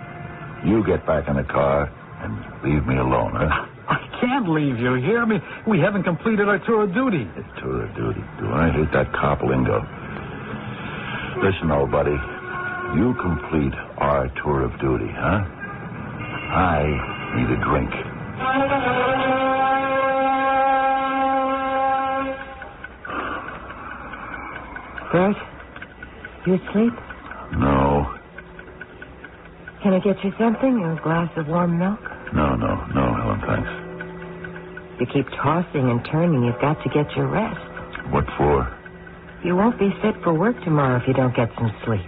You get back in the car and leave me alone, huh? I can't leave you. Hear me? We haven't completed our tour of duty. Tour of duty? Do I hate that cop lingo? Listen, old buddy. You complete our tour of duty, huh? I need a drink. Bert, you asleep? No. Can I get you something? A glass of warm milk? No, Helen, thanks. You keep tossing and turning. You've got to get your rest. What for? You won't be fit for work tomorrow if you don't get some sleep.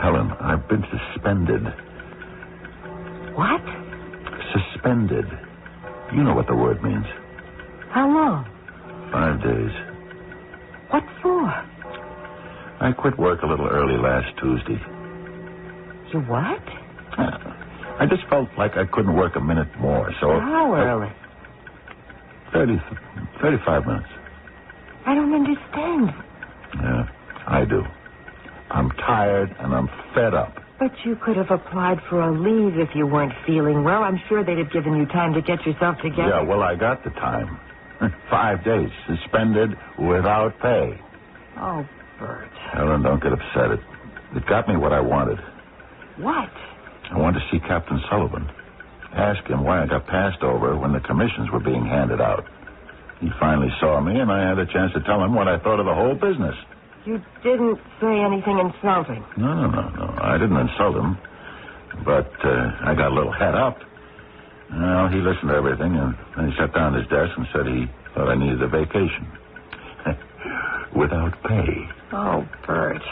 Helen, I've been suspended. What? Suspended. You know what the word means. How long? 5 days. What for? I quit work a little early last Tuesday. You what? I just felt like I couldn't work a minute more, so... How early? 35 minutes. I don't understand. Yeah, I do. I'm tired and I'm fed up. But you could have applied for a leave if you weren't feeling well. I'm sure they'd have given you time to get yourself together. Yeah, well, I got the time. 5 days, suspended without pay. Oh, Bert. Helen, don't get upset. It got me what I wanted. What? I wanted to see Captain Sullivan. Ask him why I got passed over when the commissions were being handed out. He finally saw me, and I had a chance to tell him what I thought of the whole business. You didn't say anything insulting. No. I didn't insult him. But I got a little head up. Well, he listened to everything, and then he sat down at his desk and said he thought I needed a vacation. Without pay. Oh, Bert.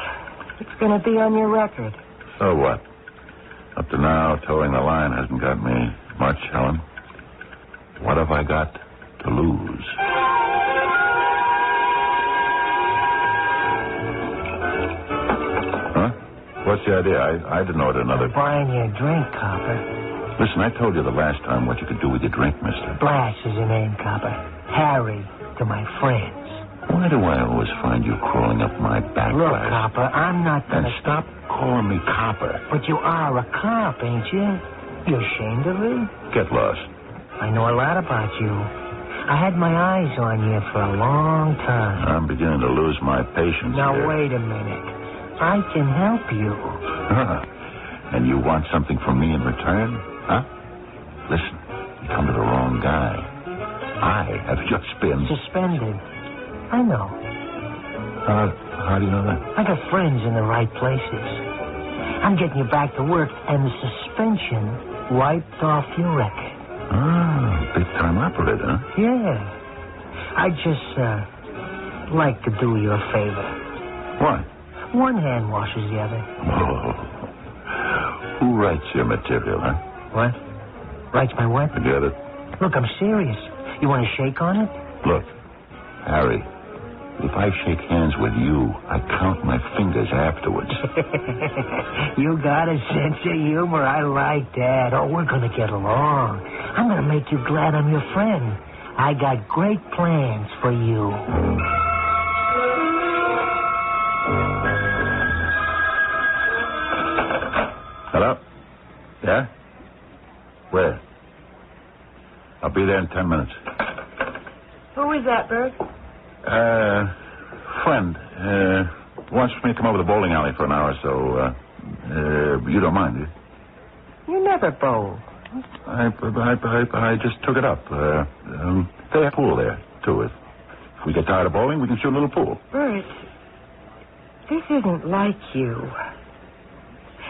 It's going to be on your record. So what? Up to now, towing the line hasn't got me much, Helen. What have I got to lose? Huh? What's the idea? I didn't order another... I'm buying you a drink, Copper. Listen, I told you the last time what you could do with your drink, mister. Blash is your name, Copper. Harry to my friends. Why do I always find you crawling up my back? Look, Blash? Copper, I'm not And gonna... stop calling me Copper. But you are a cop, ain't you? You ashamed of it? Get lost. I know a lot about you. I had my eyes on you for a long time. I'm beginning to lose my patience Now, here. wait a minute. I can help you. And you want something from me in return? Huh? Listen, you come to the wrong guy. I have just been... Suspended. I know. How do you know that? I got friends in the right places. I'm getting you back to work, and the suspension wiped off your record. Ah, big-time operator, huh? Yeah. I just, like to do you a favor. What? One hand washes the other. Oh. Who writes your material, huh? What? Writes my what? Forget it. Look, I'm serious. You want to shake on it? Look, Harry, if I shake hands with you, I count my fingers afterwards. You got a sense of humor. I like that. Oh, we're going to get along. I'm going to make you glad I'm your friend. I got great plans for you. Hello? Yeah? Where? I'll be there in 10 minutes. Who is that, Bert? Friend. Wants me to come over to the bowling alley for an hour or so. You don't mind, do you? You never bowl. I just took it up. They have a pool there, too. If we get tired of bowling, we can shoot a little pool. Bert, this isn't like you.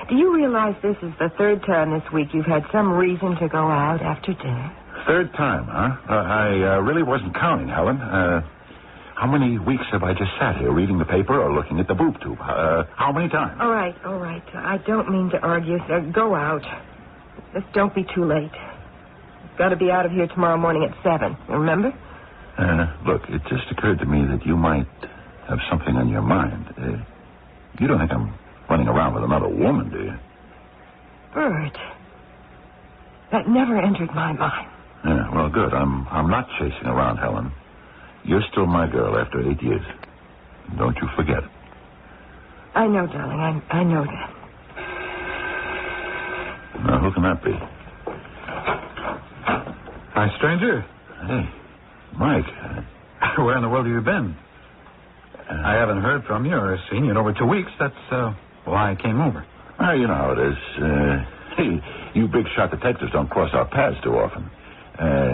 Do you realize this is the third time this week you've had some reason to go out after dinner? Third time, huh? I really wasn't counting, Helen. How many weeks have I just sat here reading the paper or looking at the boob tube? How many times? All right. I don't mean to argue. Go out. Just don't be too late. You've got to be out of here tomorrow morning at 7. Remember? Look, it just occurred to me that you might have something on your mind. You don't think I'm running around with another woman, do you? Bert, that never entered my mind. Yeah, well, good. I'm not chasing around, Helen. You're still my girl after 8 years. Don't you forget it. I know, darling. I know that. Now, who can that be? Hi, stranger. Hey, Mike. Where in the world have you been? I haven't heard from you or seen you in over 2 weeks. That's why I came over. Well, you know how it is. Hey, you big shot detectives don't cross our paths too often.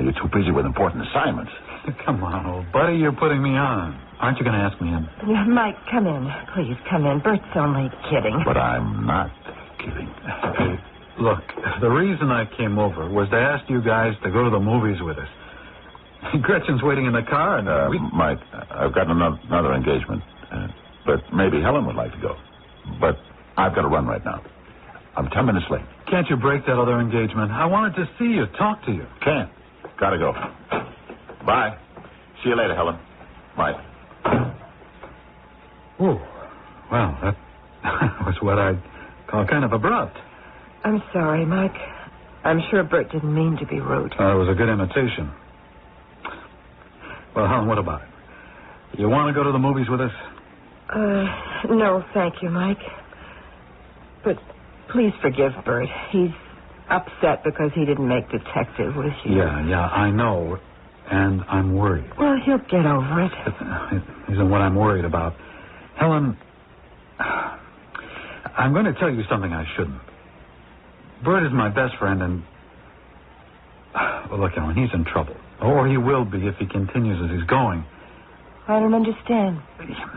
You're too busy with important assignments. Come on, old buddy. You're putting me on. Aren't you going to ask me in? Yeah, Mike, come in. Please, come in. Bert's only kidding. But I'm not kidding. Hey, look, the reason I came over was to ask you guys to go to the movies with us. Gretchen's waiting in the car, and Mike, I've got another engagement. But maybe Helen would like to go. But I've got to run right now. I'm 10 minutes late. Can't you break that other engagement? I wanted to see you, talk to you. Can't. Gotta go. Bye. See you later, Helen. Bye. Oh, well, that was what I'd Oh, kind of abrupt. I'm sorry, Mike. I'm sure Bert didn't mean to be rude. It was a good imitation. Well, Helen, what about it? You want to go to the movies with us? No, thank you, Mike. But please forgive Bert. He's upset because he didn't make detective with you. Yeah, I know. And I'm worried. Well, he'll get over it. It isn't what I'm worried about. Helen, I'm going to tell you something I shouldn't. Bert is my best friend, and... Well, look, Helen, he's in trouble. Or he will be if he continues as he's going. I don't understand.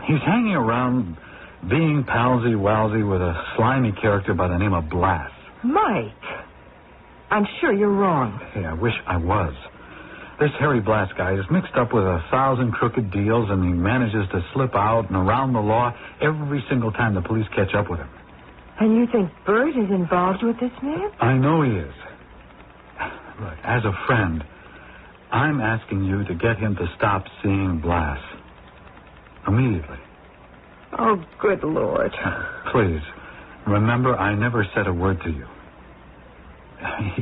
He's hanging around being palsy-walsy with a slimy character by the name of Blass. Mike, I'm sure you're wrong. Hey, I wish I was. This Harry Blass guy is mixed up with 1,000 crooked deals, and he manages to slip out and around the law every single time the police catch up with him. And you think Bert is involved with this man? I know he is. Look, as a friend, I'm asking you to get him to stop seeing Blass. Immediately. Oh, good Lord. Please, remember I never said a word to you.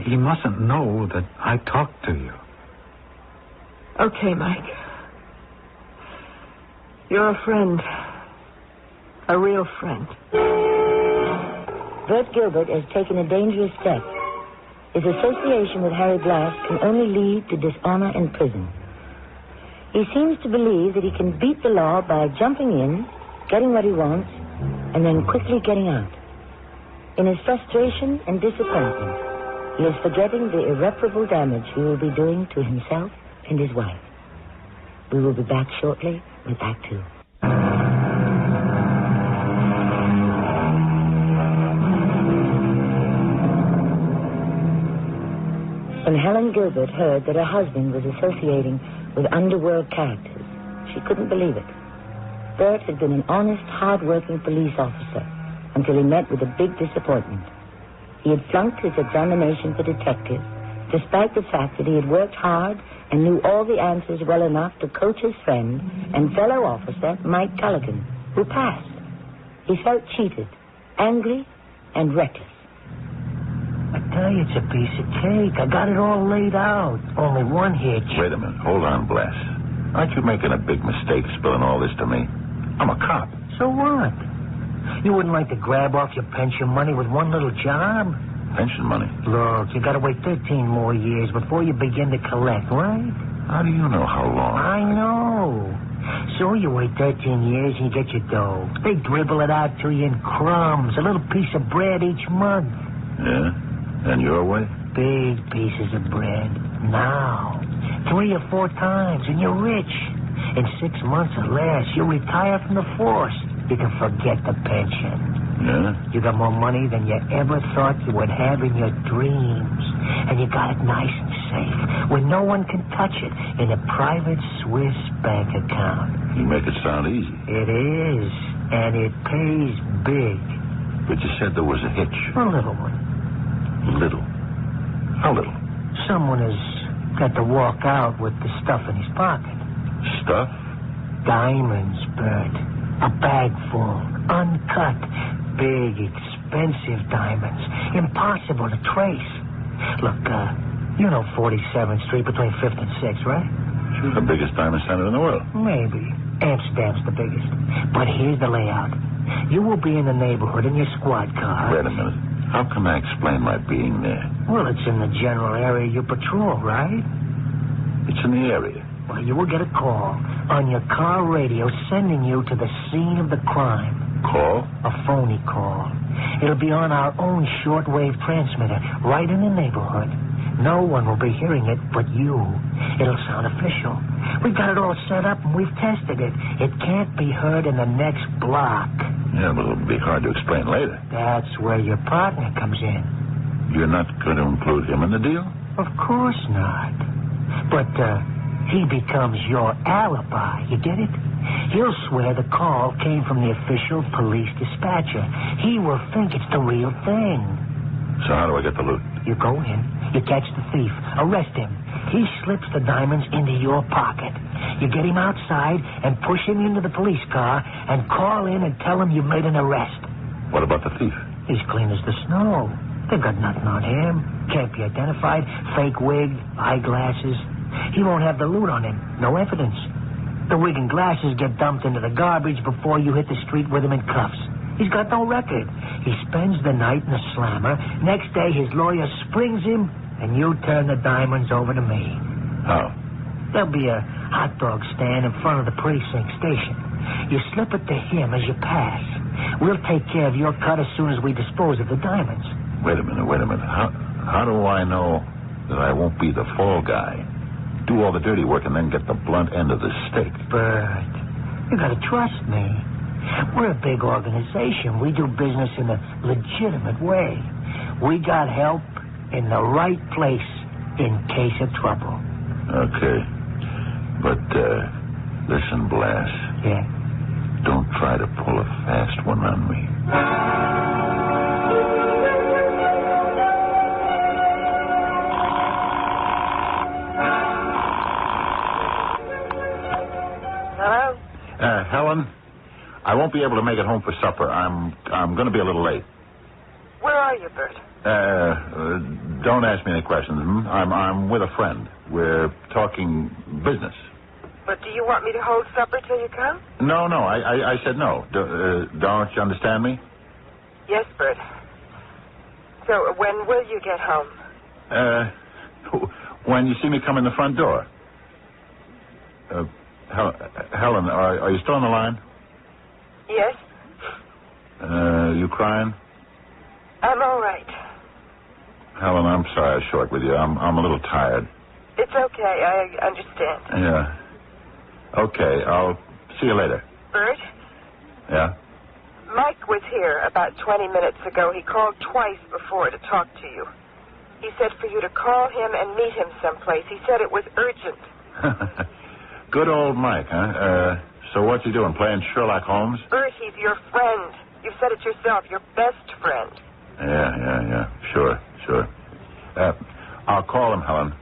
He mustn't know that I talked to you. Okay, Mike. You're a friend. A real friend. Bert Gilbert has taken a dangerous step. His association with Harry Blass can only lead to dishonor and prison. He seems to believe that he can beat the law by jumping in, getting what he wants, and then quickly getting out. In his frustration and disappointment, he is forgetting the irreparable damage he will be doing to himself and his wife. We will be back shortly with Act 2. When Helen Gilbert heard that her husband was associating with underworld characters, she couldn't believe it. Bert had been an honest, hard-working police officer until he met with a big disappointment. He had flunked his examination for detective, despite the fact that he had worked hard and knew all the answers well enough to coach his friend and fellow officer, Mike Culligan, who passed. He felt cheated, angry, and reckless. I tell you, it's a piece of cake. I got it all laid out. Only one hitch. Wait a minute. Hold on, Blass. Aren't you making a big mistake spilling all this to me? I'm a cop. So what? You wouldn't like to grab off your pension money with one little job? Pension money? Look, you gotta wait 13 more years before you begin to collect, right? How do you know how long? I know. So you wait 13 years and you get your dough. They dribble it out to you in crumbs, a little piece of bread each month. Yeah? And your way? Big pieces of bread. Now. 3 or 4 times, and you're rich. In 6 months or less, you retire from the force. You can forget the pension. Yeah? You got more money than you ever thought you would have in your dreams. And you got it nice and safe, where no one can touch it, in a private Swiss bank account. You make it sound easy. It is, and it pays big. But you said there was a hitch. A little one. Little? How little? Someone has got to walk out with the stuff in his pocket. Stuff? Diamonds, Bert. A bag full. Uncut. Big, expensive diamonds. Impossible to trace. Look, you know 47th Street between 5th and 6th, right? Sure, the biggest diamond center in the world. Maybe. Amsterdam's the biggest. But here's the layout. You will be in the neighborhood in your squad car. Wait a minute. How can I explain my being there? Well, it's in the general area you patrol, right? It's in the area. Well, you will get a call on your car radio sending you to the scene of the crime. Call? A phony call. It'll be on our own shortwave transmitter right in the neighborhood. No one will be hearing it but you. It'll sound official. We've got it all set up and we've tested it. It can't be heard in the next block. Yeah, but it'll be hard to explain later. That's where your partner comes in. You're not going to include him in the deal? Of course not. But, he becomes your alibi. You get it? He'll swear the call came from the official police dispatcher. He will think it's the real thing. So how do I get the loot? You go in, you catch the thief, arrest him. He slips the diamonds into your pocket. You get him outside and push him into the police car and call in and tell him you made an arrest. What about the thief? He's clean as the snow. They've got nothing on him. Can't be identified. Fake wig, eyeglasses. He won't have the loot on him. No evidence. The wig and glasses get dumped into the garbage before you hit the street with him in cuffs. He's got no record. He spends the night in a slammer. Next day, his lawyer springs him, and you turn the diamonds over to me. How? There'll be a hot dog stand in front of the precinct station. You slip it to him as you pass. We'll take care of your cut as soon as we dispose of the diamonds. Wait a minute. How do I know that I won't be the fall guy? Do all the dirty work and then get the blunt end of the stick. Bert, you gotta trust me. We're a big organization. We do business in a legitimate way. We got help in the right place in case of trouble. Okay. But, listen, Blas. Yeah? Don't try to pull a fast one on me. Hello? Helen, I won't be able to make it home for supper. I'm going to be a little late. Where are you, Bert? Don't ask me any questions. I'm with a friend. We're talking business. But do you want me to hold supper till you come? No, I said no. Don't you understand me? Yes, Bert. So when will you get home? When you see me come in the front door. Helen, are you still on the line? Yes? You crying? I'm all right. Helen, I'm sorry I was short with you. I'm a little tired. It's okay. I understand. Yeah. Okay, I'll see you later. Bert? Yeah? Mike was here about 20 minutes ago. He called twice before to talk to you. He said for you to call him and meet him someplace. He said it was urgent. Good old Mike, huh? So what's he doing, playing Sherlock Holmes? Bert, he's your friend. You've said it yourself, your best friend. Yeah. Sure. I'll call him, Helen.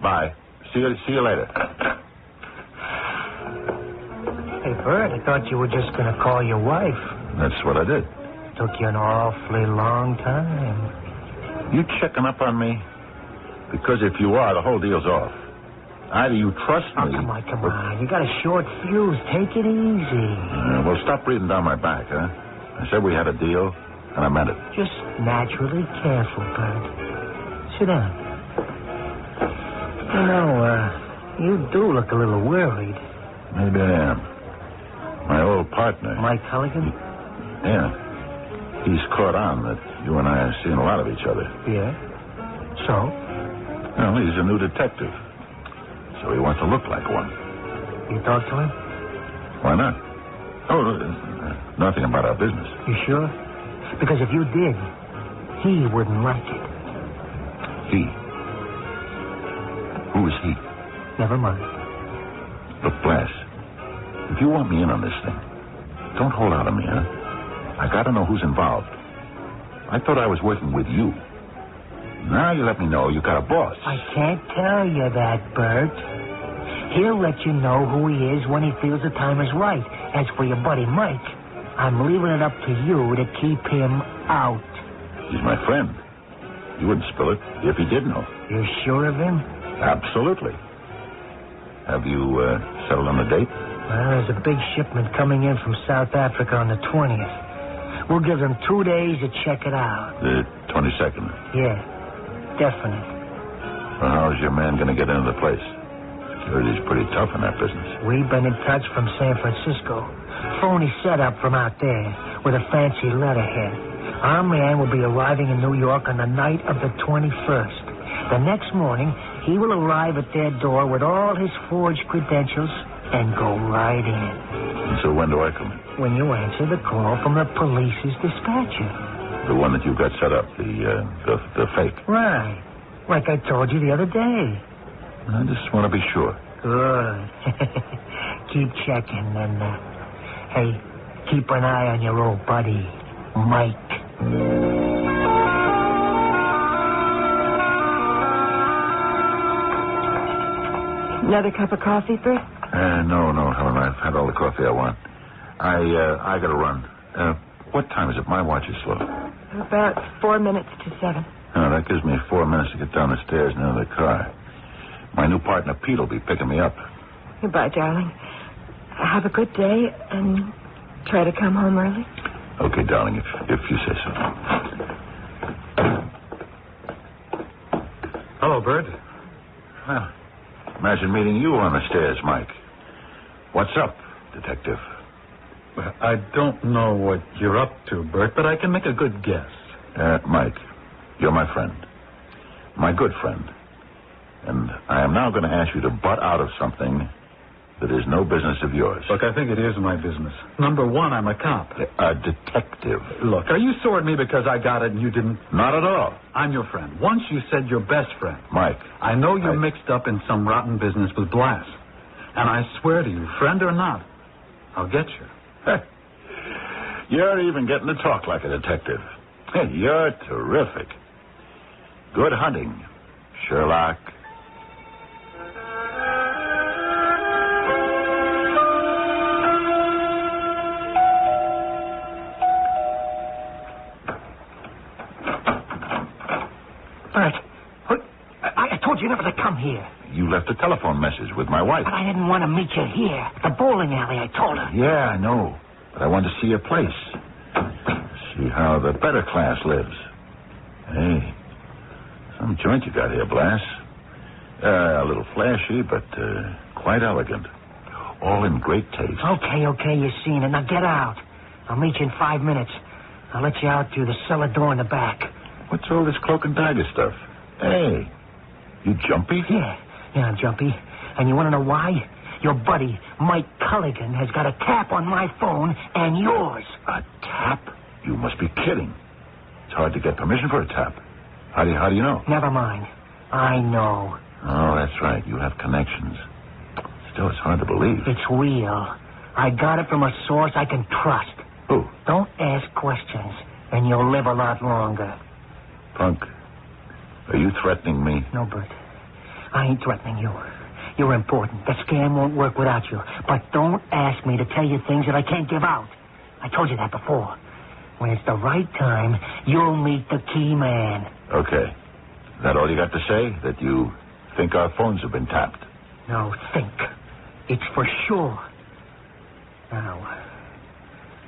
Bye. See you later. Hey, Bert, I thought you were just going to call your wife. That's what I did. Took you an awfully long time. You checking up on me? Because if you are, the whole deal's off. Either you trust me... Oh, come on. You got a short fuse. Take it easy. Well, stop breathing down my back, huh? I said we had a deal, and I meant it. Just naturally careful, Bert. Sit down. You know, you do look a little worried. Maybe I am. My old partner... Mike Culligan? Yeah. He's caught on that you and I are seeing a lot of each other. Yeah? So? Well, he's a new detective. So he wants to look like one. You talk to him? Why not? Oh, nothing about our business. You sure? Because if you did, he wouldn't like it. He? Who is he? Never mind. Look, Blas, if you want me in on this thing, don't hold out on me, huh? I gotta know who's involved. I thought I was working with you. Now you let me know you got a boss. I can't tell you that, Bert. He'll let you know who he is when he feels the time is right. As for your buddy Mike, I'm leaving it up to you to keep him out. He's my friend. You wouldn't spill it if he did know. You're sure of him? Absolutely. Have you settled on a date? Well, there's a big shipment coming in from South Africa on the 20th. We'll give them 2 days to check it out. The 22nd? Yeah, definite. Well, how's your man going to get into the place? Security's pretty tough in that business. We've been in touch from San Francisco. Phony setup from out there with a fancy letterhead. Our man will be arriving in New York on the night of the 21st. The next morning, he will arrive at their door with all his forged credentials and go right in. And so when do I come in? When you answer the call from the police's dispatcher. The one that you got set up, the fake. Right. Like I told you the other day. I just want to be sure. Good. Keep checking and, hey, keep an eye on your old buddy, Mike. Another cup of coffee, Bert? No, Helen. I've had all the coffee I want. I gotta run. What time is it? My watch is slow. About 4 minutes to 7. Oh, that gives me 4 minutes to get down the stairs and into the car. My new partner, Pete, will be picking me up. Goodbye, darling. Have a good day and try to come home early. Okay, darling, if you say so. Hello, Bert. Well, imagine meeting you on the stairs, Mike. What's up, detective? Well, I don't know what you're up to, Bert, but I can make a good guess. Mike, you're my friend. My good friend. And I am now going to ask you to butt out of something that is no business of yours. Look, I think it is my business. Number one, I'm a cop. A detective. Look, are you sore at me because I got it and you didn't? Not at all. I'm your friend. Once you said your best friend. Mike. I know you're mixed up in some rotten business with Blas. And I swear to you, friend or not, I'll get you. You're even getting to talk like a detective. Hey, you're terrific. Good hunting, Sherlock. Bert, I told you never to come here. You left a telephone message with my wife. But I didn't want to meet you here. At the bowling alley, I told her. Yeah, I know. But I wanted to see your place. See how the better class lives. Hey, some joint you got here, Blas. A little flashy, but quite elegant. All in great taste. Okay, you've seen it. Now get out. I'll meet you in 5 minutes. I'll let you out through the cellar door in the back. What's all this cloak and dagger stuff? Hey, you jumpy? Yeah, I'm jumpy. And you want to know why? Your buddy, Mike Culligan, has got a tap on my phone and yours. A tap? You must be kidding. It's hard to get permission for a tap. How do you know? Never mind. I know. Oh, that's right. You have connections. Still, it's hard to believe. It's real. I got it from a source I can trust. Who? Don't ask questions, and you'll live a lot longer. Punk, are you threatening me? No, Bert. I ain't threatening you. You're important. The scam won't work without you. But don't ask me to tell you things that I can't give out. I told you that before. When it's the right time, you'll meet the key man. Okay. Is that all you got to say? That you think our phones have been tapped? No, think. It's for sure. Now,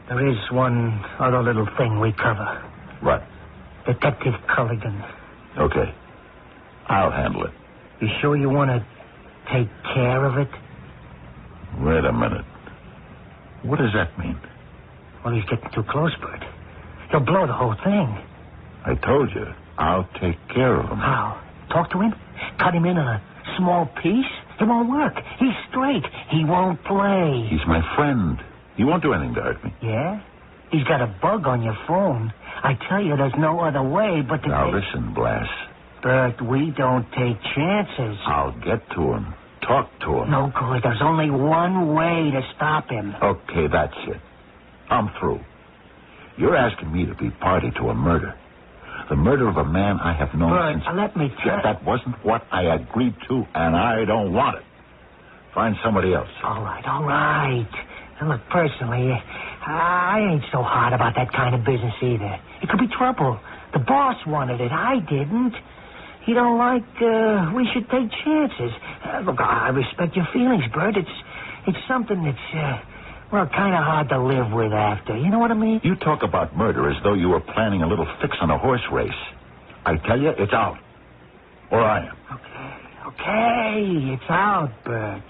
there is one other little thing we cover. What? Detective Culligan. Okay. I'll handle it. You sure you want to take care of it? Wait a minute. What does that mean? Well, he's getting too close, Bert. He'll blow the whole thing. I told you, I'll take care of him. How? Talk to him? Cut him in a small piece? It won't work. He's straight. He won't play. He's my friend. He won't do anything to hurt me. Yeah? He's got a bug on your phone. I tell you, there's no other way but to... Now listen, Blas. Bert, we don't take chances. I'll get to him. Talk to him. No good. There's only one way to stop him. Okay, that's it. I'm through. You're asking me to be party to a murder. The murder of a man I have known Bert, since... let me tell... That wasn't what I agreed to, and I don't want it. Find somebody else. All right. And look, personally, I ain't so hard about that kind of business either. It could be trouble. The boss wanted it. I didn't. He don't like we should take chances. Look, I respect your feelings, Bert. It's something that's, kind of hard to live with after. You know what I mean? You talk about murder as though you were planning a little fix on a horse race. I tell you, it's out. Or I am. Okay. It's out, Bert.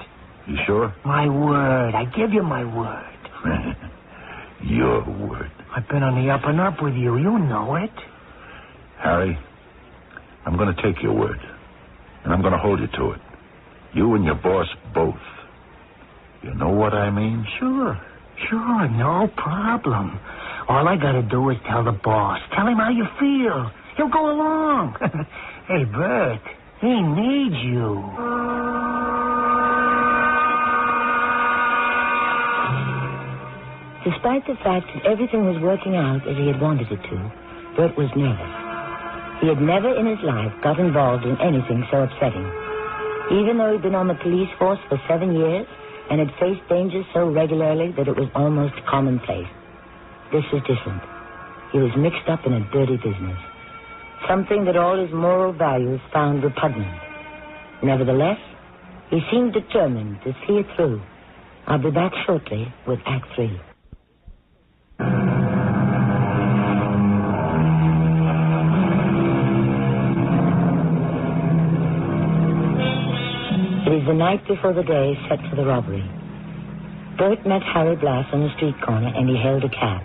You sure? My word. I give you my word. Your word. I've been on the up and up with you. You know it. Harry, I'm going to take your word. And I'm going to hold you to it. You and your boss both. You know what I mean? Sure. No problem. All I got to do is tell the boss. Tell him how you feel. He'll go along. Hey, Bert, he needs you. Despite the fact that everything was working out as he had wanted it to, Bert was nervous. He had never in his life got involved in anything so upsetting. Even though he'd been on the police force for 7 years and had faced dangers so regularly that it was almost commonplace. this was different. He was mixed up in a dirty business. Something that all his moral values found repugnant. Nevertheless, he seemed determined to see it through. I'll be back shortly with Act 3. It is the night before the day set for the robbery. Bert met Harry Blass on the street corner, and he hailed a cab.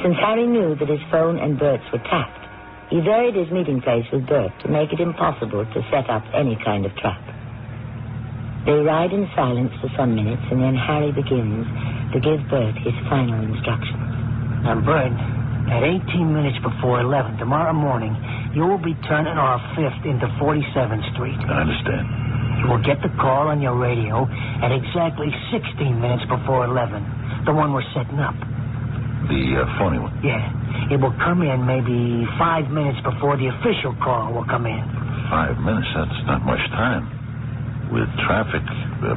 Since Harry knew that his phone and Bert's were tapped, he varied his meeting place with Bert to make it impossible to set up any kind of trap. They ride in silence for some minutes, and then Harry begins to give Bert his final instructions. Now, Bert, at 18 minutes before 11 tomorrow morning, you will be turning off 5th into 47th Street. I understand. You will get the call on your radio at exactly 16 minutes before 11, the one we're setting up. The phony one? Yeah. It will come in maybe 5 minutes before the official call will come in. 5 minutes? That's not much time. With traffic,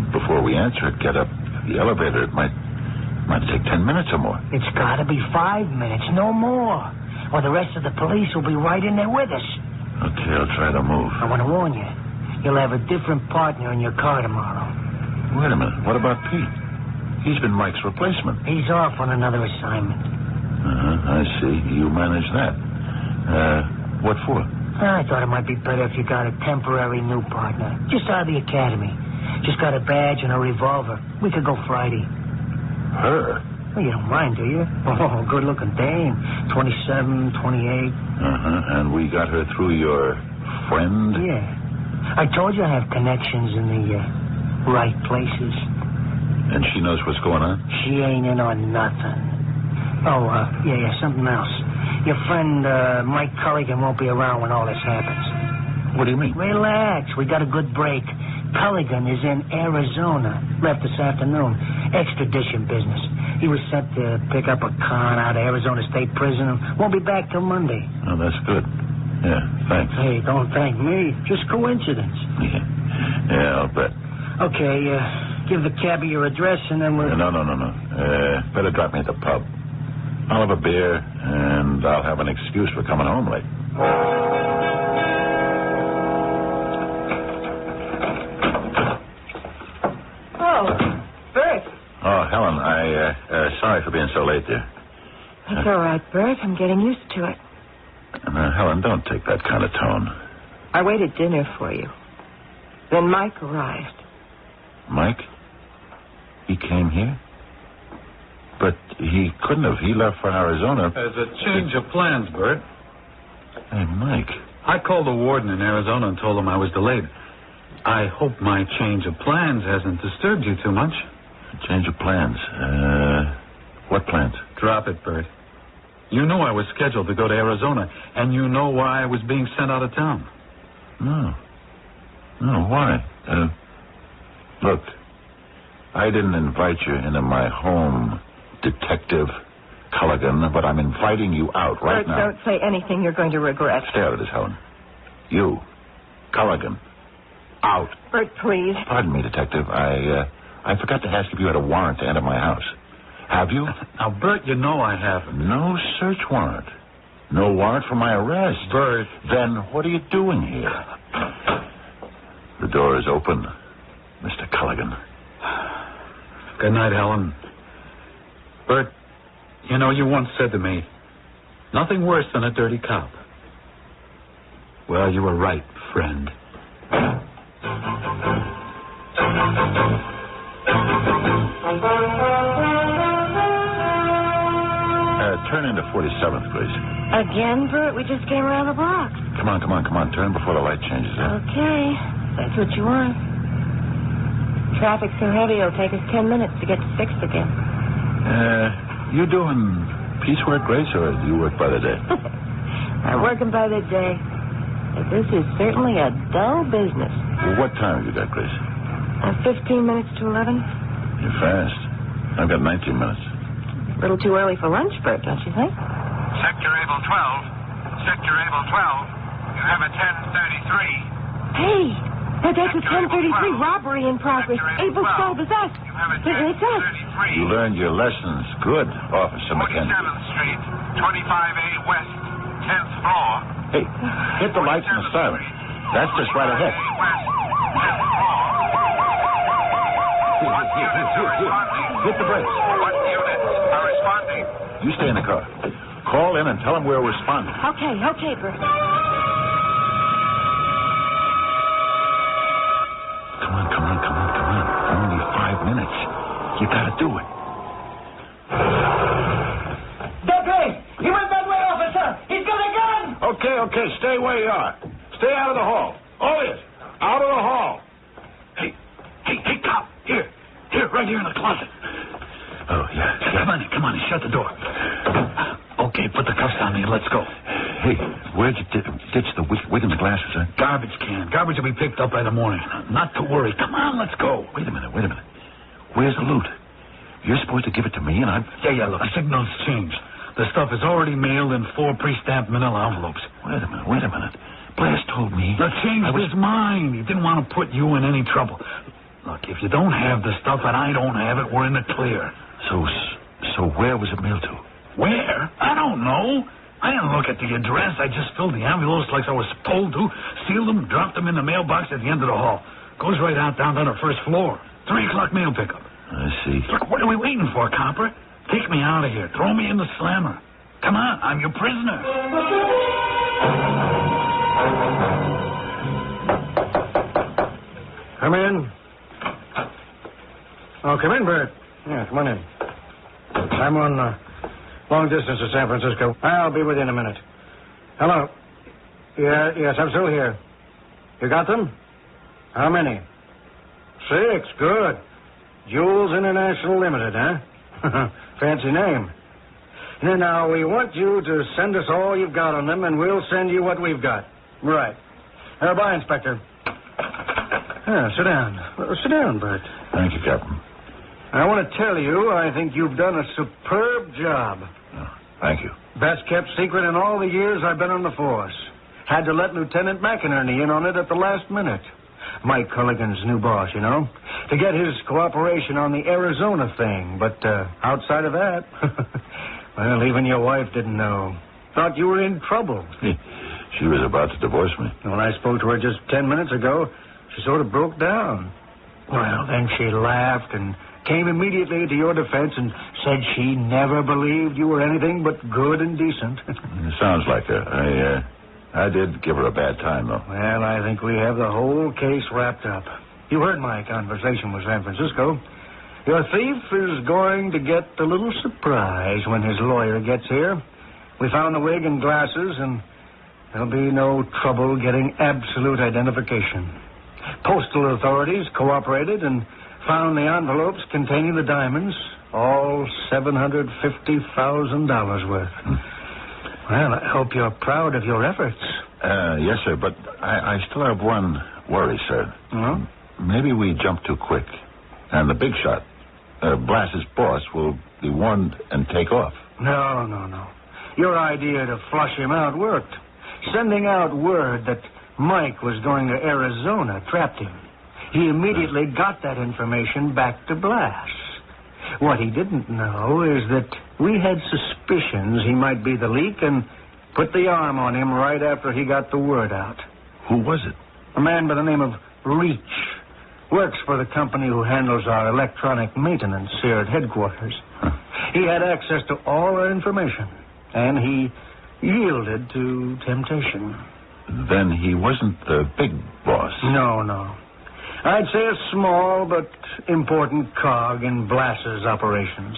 before we answer it, get up the elevator, it might take 10 minutes or more. It's got to be 5 minutes, no more. Or the rest of the police will be right in there with us. Okay, I'll try to move. I want to warn you. You'll have a different partner in your car tomorrow. Wait a minute. What about Pete? He's been Mike's replacement. He's off on another assignment. I see. You manage that. What for? I thought it might be better if you got a temporary new partner. Just out of the academy. Just got a badge and a revolver. We could go Friday. Her? Well, you don't mind, do you? Oh, good-looking dame. 27, 28. And we got her through your friend? Yeah. I told you I have connections in the right places. And she knows what's going on? She ain't in on nothing. Oh, yeah, something else. Your friend, Mike Culligan, won't be around when all this happens. What do you mean? Relax. We got a good break. Culligan is in Arizona. Left this afternoon. Extradition business. He was sent to pick up a con out of Arizona State Prison and won't be back till Monday. Oh, that's good. Yeah, thanks. Hey, don't thank me. Just coincidence. Yeah, I'll bet. Okay, give the cabbie your address and then we'll... No. Better drop me at the pub. I'll have a beer, and I'll have an excuse for coming home late. Oh, Bert. Oh, Helen, sorry for being so late, dear. That's all right, Bert. I'm getting used to it. Helen, don't take that kind of tone. I waited dinner for you. Then Mike arrived. Mike? He came here? But he couldn't have. He left for Arizona. There's a change of plans, Bert. Hey, Mike. I called the warden in Arizona and told him I was delayed. I hope my change of plans hasn't disturbed you too much. Change of plans? What plans? Drop it, Bert. You knew I was scheduled to go to Arizona, and you know why I was being sent out of town. No, why? Look, I didn't invite you into my home, Detective Culligan, but I'm inviting you out right Bert, now. don't say anything you're going to regret. Stay out of this, Helen. You, Culligan, out. Bert, please. Pardon me, Detective. I forgot to ask if you had a warrant to enter my house. Have you? Now, Bert, you know I haven't. No search warrant. No warrant for my arrest. Bert. Then what are you doing here? The door is open, Mr. Culligan. Good night, Helen. Bert, you know, you once said to me, nothing worse than a dirty cop. Well, you were right, friend. Turn into 47th, please. Again, Bert? We just came around the block. Come on. Turn before the light changes. Okay. That's what you want. Traffic's so heavy, it'll take us 10 minutes to get to 6th again. You doing piecework, Grace, or do you work by the day? I'm working by the day. But this is certainly a dull business. Well, what time have you got, Grace? 15 minutes to 11. You're fast. I've got 19 minutes. A little too early for lunch, Bert, don't you think? Sector Able 12. Sector Able 12. You have a 1033. Hey, That's a 1033 robbery in progress. Abel's 12 is us. It's us. You learned your lessons. Good, Officer McKenzie. 47th Street, 25A West, 10th floor. Hey, hit the lights and the siren. That's just right ahead. Here. Hit the brakes. What units are responding? You stay in the car. Call in and tell them we're responding. Okay, Bert. Come on. Only 5 minutes. You gotta do it. That way! He went that way, officer! He's got a gun! Okay. Stay where you are. Stay out of the hall. All yes. Out of the hall. Hey, cop. Here, right here in the closet. Oh, yeah. Come on, shut the door. Okay, put the cuffs on me and let's go. Hey, where'd you ditch the wig and the glasses, huh? Garbage can. Garbage will be picked up by the morning. Not to worry. Come on, let's go. Wait a minute. Where's the loot? You're supposed to give it to me, and I'm... Yeah, look, the signal's changed. The stuff is already mailed in 4 pre-stamped manila envelopes. Wait a minute. Blast told me... Now, changed his mind. He didn't want to put you in any trouble. Look, if you don't have the stuff and I don't have it, we're in the clear. So where was it mailed to? Where? I don't know. I didn't look at the address. I just filled the envelopes like I was told to, sealed them, dropped them in the mailbox at the end of the hall. Goes right out down to the first floor. 3 o'clock mail pickup. I see. Look, what are we waiting for, copper? Take me out of here. Throw me in the slammer. Come on, I'm your prisoner. Come in. Oh, come in, Bert. Yeah, come on in. I'm on long distance to San Francisco. I'll be with you in a minute. Hello. Yes, I'm still here. You got them? How many? 6. Good. Jules International Limited, huh? Fancy name. Now, we want you to send us all you've got on them, and we'll send you what we've got. Right. Bye, Inspector. Sit down. Sit down, Bert. Thank you, Captain. I want to tell you, I think you've done a superb job. Thank you. Best kept secret in all the years I've been on the force. Had to let Lieutenant McInerney in on it at the last minute. Mike Culligan's new boss, you know, to get his cooperation on the Arizona thing. But outside of that, well, even your wife didn't know. Thought you were in trouble. She was about to divorce me. When I spoke to her just 10 minutes ago, she sort of broke down. Well, then she laughed and came immediately to your defense and said she never believed you were anything but good and decent. It sounds like her. I did give her a bad time, though. Well, I think we have the whole case wrapped up. You heard my conversation with San Francisco. Your thief is going to get a little surprise when his lawyer gets here. We found the wig and glasses, and there'll be no trouble getting absolute identification. Postal authorities cooperated and found the envelopes containing the diamonds, all $750,000 worth. Well, I hope you're proud of your efforts. Yes, sir, but I still have one worry, sir. Oh? Maybe we jump too quick, and the big shot, Blass's boss, will be warned and take off. No. Your idea to flush him out worked. Sending out word that Mike was going to Arizona trapped him. He immediately got that information back to Blass. What he didn't know is that we had suspicions he might be the leak and put the arm on him right after he got the word out. Who was it? A man by the name of Reach. Works for the company who handles our electronic maintenance here at headquarters. He had access to all our information, and he yielded to temptation. Then he wasn't the big boss. No. I'd say a small but important cog in Blass's operations.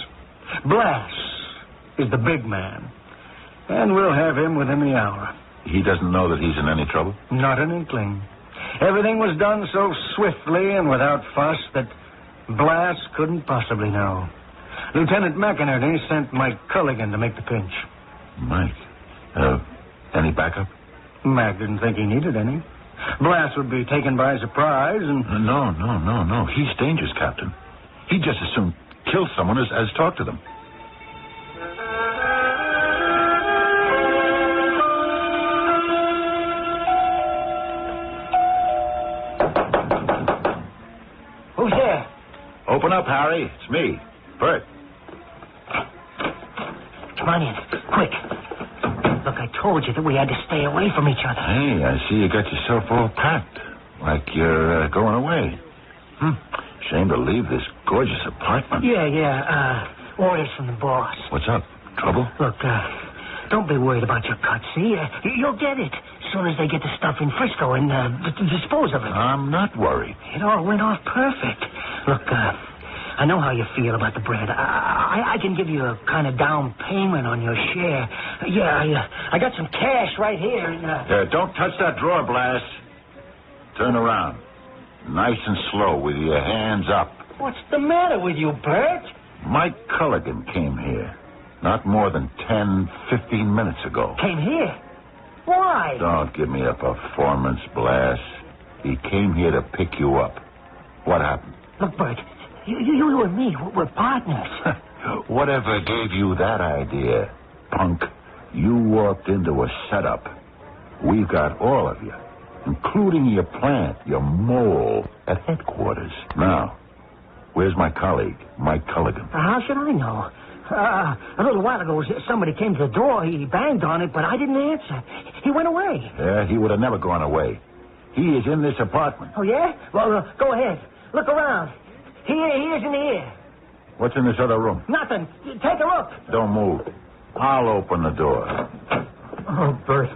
Blass is the big man, and we'll have him within the hour. He doesn't know that he's in any trouble? Not an inkling. Everything was done so swiftly and without fuss that Blass couldn't possibly know. Lieutenant McInerney sent Mike Culligan to make the pinch. Mike? Any backup? Mac didn't think he needed any. Blass would be taken by surprise and... No. He's dangerous, Captain. He'd just as soon kill someone as talk to them. Open up, Harry. It's me, Bert. Come on in, quick. Look, I told you that we had to stay away from each other. Hey, I see you got yourself all packed. Like you're going away. Shame to leave this gorgeous apartment. Yeah. Orders from the boss. What's up? Trouble? Look, don't be worried about your cut, see? You'll get it as soon as they get the stuff in Frisco and dispose of it. I'm not worried. It all went off perfect. Look, I know how you feel about the bread. I can give you a kind of down payment on your share. Yeah, I got some cash right here. Don't touch that drawer, Blas. Turn around. Nice and slow with your hands up. What's the matter with you, Bert? Mike Culligan came here. Not more than 10, 15 minutes ago. Came here? Why? Don't give me a performance, Blas. He came here to pick you up. What happened? Look, Bert, you and me, we're partners. Whatever gave you that idea, punk? You walked into a setup. We've got all of you, including your plant, your mole, at headquarters. Now, where's my colleague, Mike Culligan? How should I know? A little while ago, somebody came to the door. He banged on it, but I didn't answer. He went away. Yeah, he would have never gone away. He is in this apartment. Oh, yeah? Well, go ahead. Look around. He isn't here. What's in this other room? Nothing. Take a look. Don't move. I'll open the door. Oh, Bert.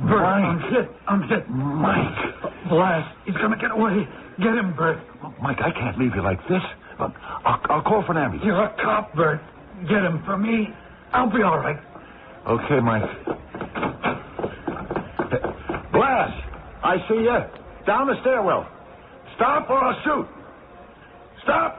Bert, I'm hit. Mike. Blas, he's going to get away. Get him, Bert. Mike, I can't leave you like this. I'll call for an ambulance. You're a cop, Bert. Get him for me. I'll be all right. Okay, Mike. Blas, I see you. Down the stairwell. Stop or I'll shoot. Stop.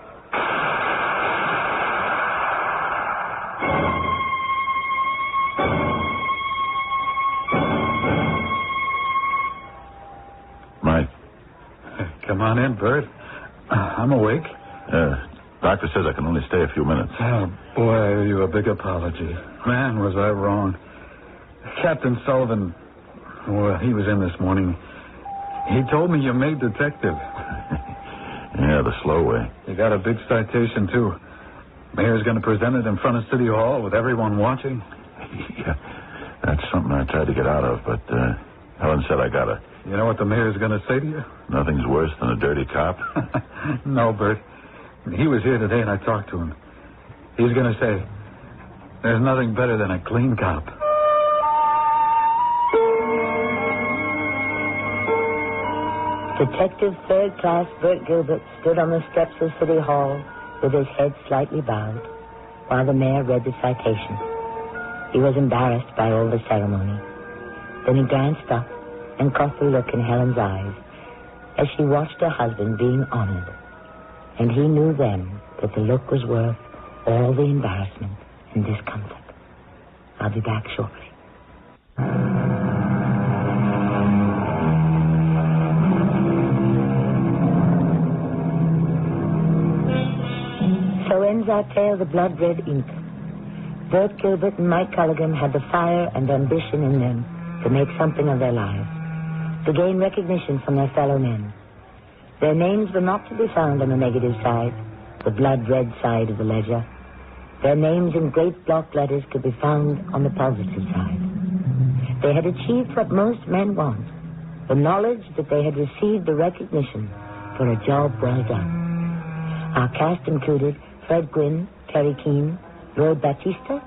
Mike. Come on in, Bert. I'm awake. Doctor says I can only stay a few minutes. Oh, boy, I owe you a big apology. Man, was I wrong. Captain Sullivan, well, he was in this morning. He told me you made detective. Yeah, the slow way. You got a big citation, too. Mayor's going to present it in front of City Hall with everyone watching. Yeah, that's something I tried to get out of, but Helen said I got to. You know what the mayor's going to say to you? Nothing's worse than a dirty cop. No, Bert. He was here today, and I talked to him. He's going to say, there's nothing better than a clean cop. Detective Third Class Bert Gilbert stood on the steps of City Hall with his head slightly bowed while the mayor read the citation. He was embarrassed by all the ceremony. Then he glanced up and caught the look in Helen's eyes as she watched her husband being honored. And he knew then that the look was worth all the embarrassment and discomfort. I'll be back shortly. So ends our tale, The Blood Red Ink. Bert Gilbert and Mike Culligan had the fire and ambition in them to make something of their lives, to gain recognition from their fellow men. Their names were not to be found on the negative side, the blood-red side of the ledger. Their names in great block letters could be found on the positive side. They had achieved what most men want, the knowledge that they had received the recognition for a job well done. Our cast included Fred Gwynn, Terry Keane, Roy Batista,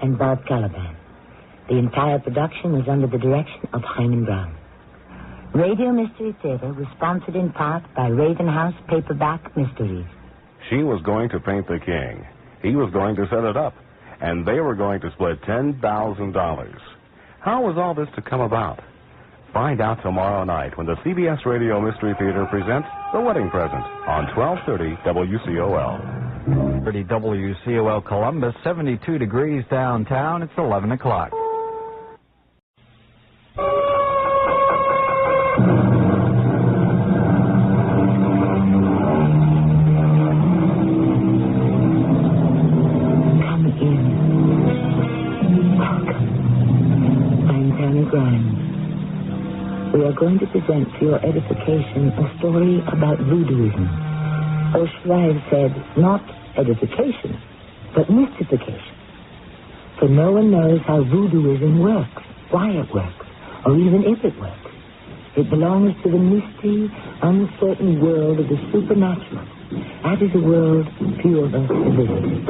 and Bob Caliban. The entire production was under the direction of Hyman Brown. Radio Mystery Theater was sponsored in part by Raven House Paperback Mysteries. She was going to paint the king. He was going to set it up. And they were going to split $10,000. How was all this to come about? Find out tomorrow night when the CBS Radio Mystery Theater presents The Wedding Present on 1230 WCOL. 30 WCOL Columbus, 72 degrees downtown. It's 11 o'clock. We are going to present for your edification a story about voodooism, Or should I have said, not edification, but mystification? For no one knows how voodooism works, why it works, or even if it works. It belongs to the misty, uncertain world of the supernatural. That is a world few of us visit.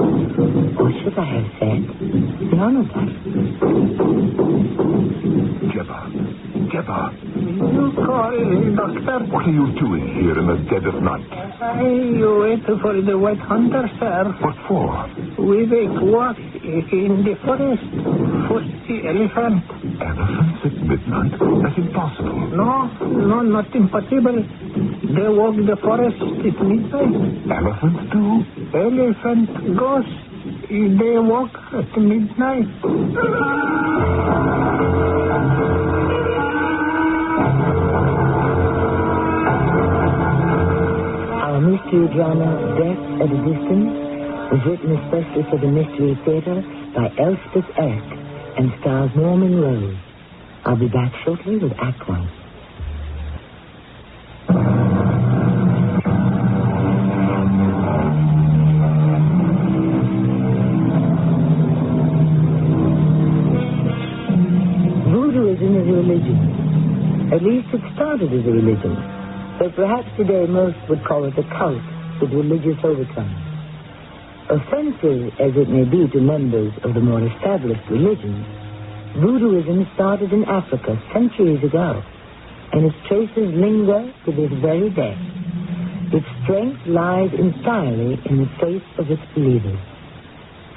Or should I have said, none of us. Jebba. You call, Doctor? What are you doing here in the dead of night? I wait for the White Hunter, sir. What for? We make walk in the forest for the elephant. Elephants at midnight? That's impossible. No, not impossible. They walk the forest at midnight. Elephants do? Elephant goes. They walk at midnight. Our mystery drama, Death at a Distance, was written especially for the Mystery Theater by Elspeth Eric and stars Norman Rose. I'll be back shortly with Act One. Voodooism is a religion. At least it started as a religion. But perhaps today most would call it a cult with religious overtones. Offensive as it may be to members of the more established religions, voodooism started in Africa centuries ago, and its traces linger to this very day. Its strength lies entirely in the faith of its believers.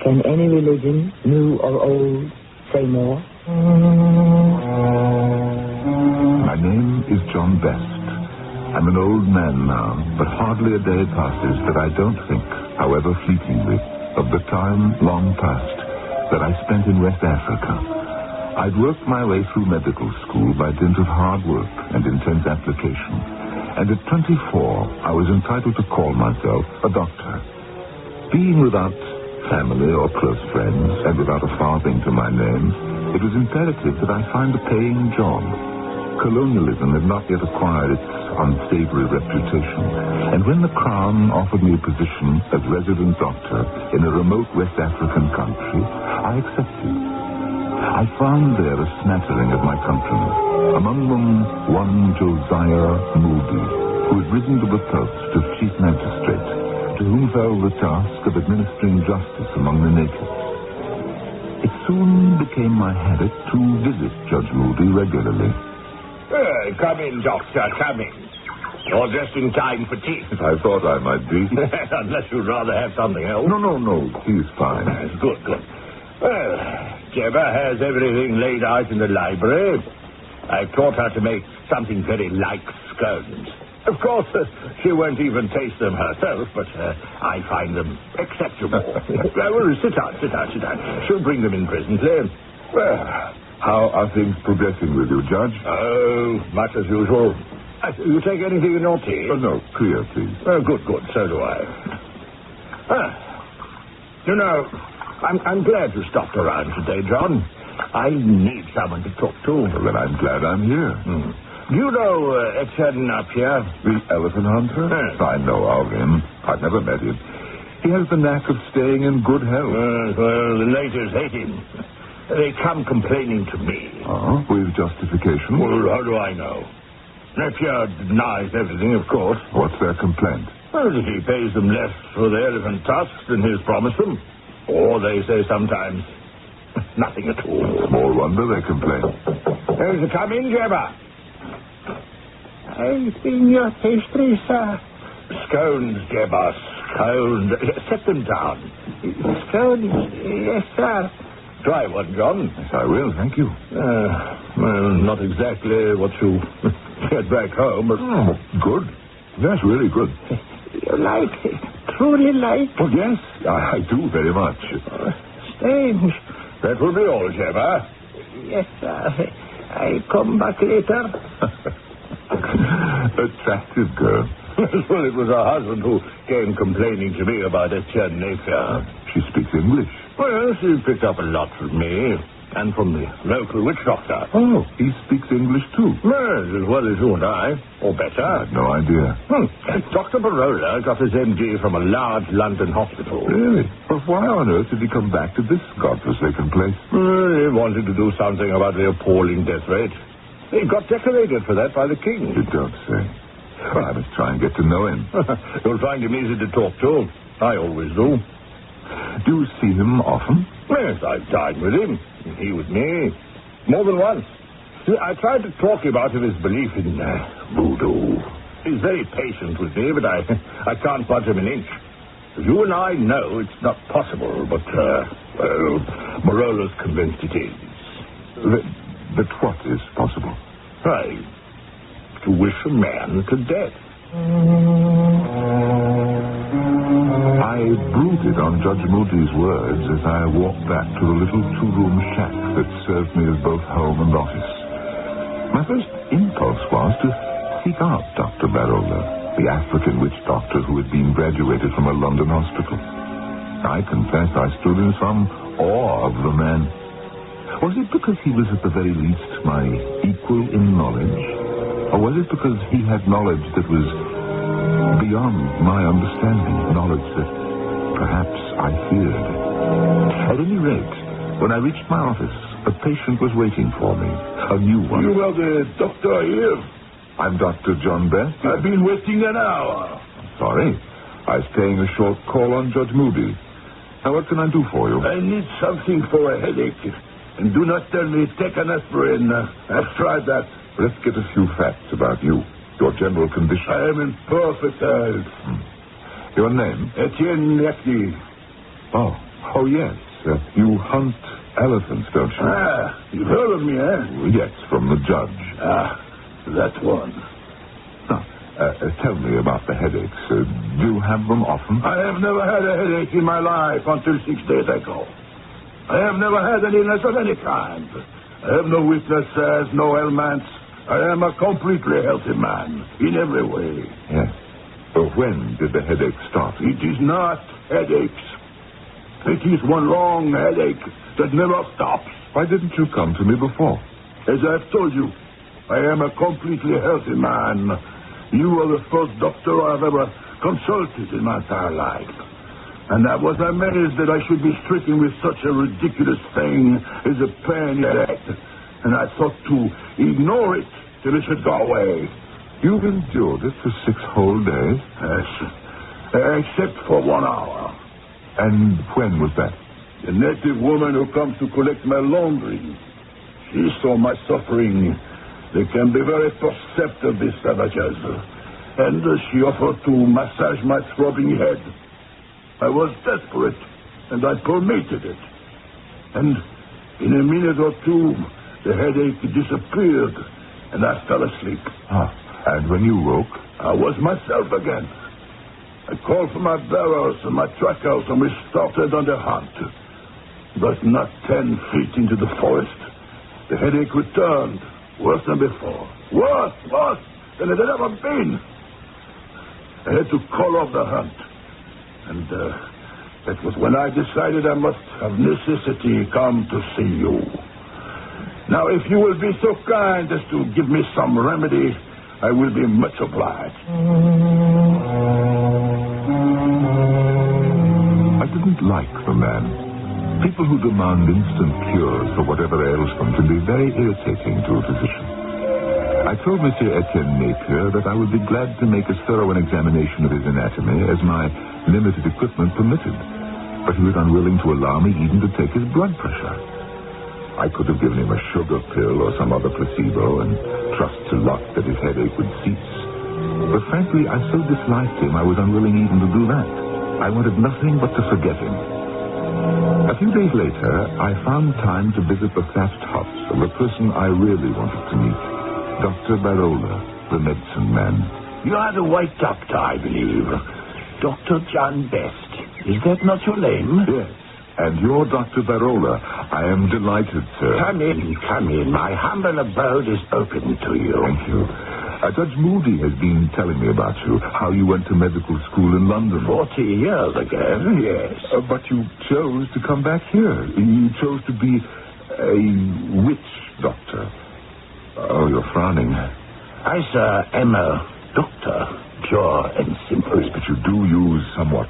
Can any religion, new or old, say more? My name is John Best. I'm an old man now, but hardly a day passes that I don't think, however fleetingly, of the time long past that I spent in West Africa. I'd worked my way through medical school by dint of hard work and intense application. And at 24, I was entitled to call myself a doctor. Being without family or close friends, and without a farthing to my name, it was imperative that I find a paying job. Colonialism had not yet acquired its unsavory reputation, and when the Crown offered me a position as resident doctor in a remote West African country, I accepted. I found there a smattering of my countrymen, among them one Josiah Moody, who had risen to the post of chief magistrate, to whom fell the task of administering justice among the natives. It soon became my habit to visit Judge Moody regularly. Come in, Doctor, come in. You're just in time for tea. I thought I might be. Unless you'd rather have something else. No. Tea is fine. Good. Well, Jebba has everything laid out in the library. I've taught her to make something very like scones. Of course, she won't even taste them herself, but I find them acceptable. Well, sit down. She'll bring them in presently. Well, how are things progressing with you, Judge? Oh, much as usual. You take anything in your tea? No, clear, please. Oh, good. So do I. You know, I'm glad you stopped around today, John. I need someone to talk to. Well, then I'm glad I'm here. Do you know Chesterton up here? The elephant hunter? Yes. I know of him. I've never met him. He has the knack of staying in good health. Well, the natives hate him. They come complaining to me. Oh, with justification? Well, how do I know? Napier denies everything, of course. What's their complaint? Well, that he pays them less for the elephant tusks than he's promised them. Or they say sometimes nothing at all. Small wonder they complain. Come in, Jebba. I've seen your pastry, sir. Scones, Jebba, scones. Set them down. Scones, yes, sir. Try one, John. Yes, I will, thank you. Well, not exactly what you get back home, but... Good. Yes, really good. You like, truly like? Oh, yes, I do very much. Strange. That will be all, Jebba. Yes, sir. I come back later. Attractive girl. Well, it was her husband who came complaining to me about Etienne Napier. She speaks English. Well, she picked up a lot from me. And from the local witch doctor. Oh, he speaks English too. Yes, as well as you and I. Or better. I had no idea. Dr. Barola got his MD from a large London hospital. Really? But why on earth did he come back to this godforsaken place? He wanted to do something about the appalling death rate. He got decorated for that by the king. You don't say. Well, I must try and get to know him. You'll find him easy to talk to. I always do. Do you see him often? Yes, I've dined with him. He with me. More than once. See, I tried to talk him out of his belief in voodoo. He's very patient with me, but I can't budge him an inch. You and I know it's not possible, but, Morola's convinced it is. But what is possible? To wish a man to death. I brooded on Judge Moody's words as I walked back to the little two-room shack that served me as both home and office. My first impulse was to seek out Dr. Barola, the African witch doctor who had been graduated from a London hospital. I confess I stood in some awe of the man. Was it because he was at the very least my equal in knowledge? Or was it because he had knowledge that was beyond my understanding, knowledge that perhaps I feared? At any rate, when I reached my office, a patient was waiting for me, a new one. You are the doctor here? I'm Dr. John Best. I've been waiting an hour. Sorry. I was paying a short call on Judge Moody. Now, what can I do for you? I need something for a headache. And do not tell me take an aspirin. I've tried that. Let's get a few facts about you. Your general condition. I am in perfect health. Your name? Etienne Yaki. Oh, yes. You hunt elephants, don't you? You've heard of me, eh? Yes, from the judge. That one. Now, tell me about the headaches. Do you have them often? I have never had a headache in my life until 6 days ago. I have never had an illness of any kind. I have no weaknesses, no ailments. I am a completely healthy man, in every way. Yes. So when did the headache start? It is not headaches. It is one long headache that never stops. Why didn't you come to me before? As I've told you, I am a completely healthy man. You are the first doctor I've ever consulted in my entire life. And I was amazed that I should be stricken with such a ridiculous thing as a pain headache. And I thought to ignore it till it should go away. You've endured it for 6 whole days? Yes. Except for 1 hour. And when was that? The native woman who comes to collect my laundry. She saw my suffering. They can be very perceptive, these savages. And she offered to massage my throbbing head. I was desperate, and I permitted it. And in a minute or two, the headache disappeared, and I fell asleep. And when you woke? I was myself again. I called for my bearers and my trackers, and we started on the hunt. But not 10 feet into the forest, the headache returned, worse than before. Worse than it had ever been. I had to call off the hunt. And that was when I decided I must of necessity come to see you. Now, if you will be so kind as to give me some remedy, I will be much obliged. I didn't like the man. People who demand instant cures for whatever ails them can be very irritating to a physician. I told Monsieur Etienne Napier that I would be glad to make as thorough an examination of his anatomy as my limited equipment permitted, but he was unwilling to allow me even to take his blood pressure. I could have given him a sugar pill or some other placebo and trust to luck that his headache would cease. But frankly, I so disliked him I was unwilling even to do that. I wanted nothing but to forget him. A few days later, I found time to visit the thatched hut of the person I really wanted to meet, Dr. Barola, the medicine man. You are the white doctor, I believe. Dr. John Best. Is that not your name? Yes. And you're Dr. Barola. I am delighted, sir. Come in. My humble abode is open to you. Thank you. Judge Moody has been telling me about you, how you went to medical school in London. 40 years ago, yes. But you chose to come back here. You chose to be A witch doctor. Oh, you're frowning. I, sir, am a doctor, pure and simple. But you do use somewhat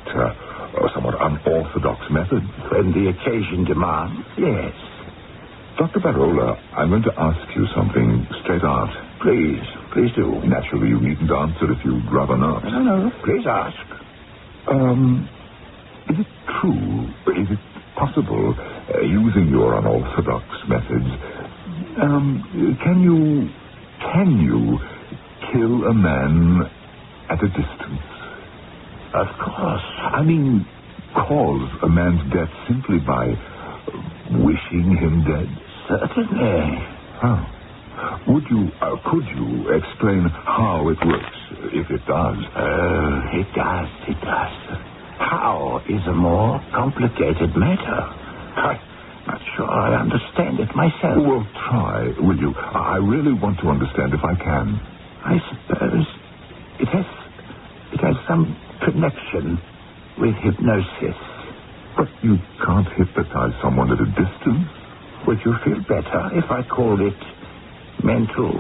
unorthodox methods. When the occasion demands, yes. Dr. Barola, I'm going to ask you something straight out. Please do. Naturally, you needn't answer if you'd rather not. No. Please ask. Is it true, is it possible, using your unorthodox methods, can you kill a man at a distance? Of course. I mean, cause a man's death simply by wishing him dead? Certainly. How? Could you explain how it works, if it does? It does. How is a more complicated matter. I'm not sure I understand it myself. Well, try, will you? I really want to understand if I can. I suppose it has some connection with hypnosis. But you can't hypnotize someone at a distance. Would you feel better if I called it mental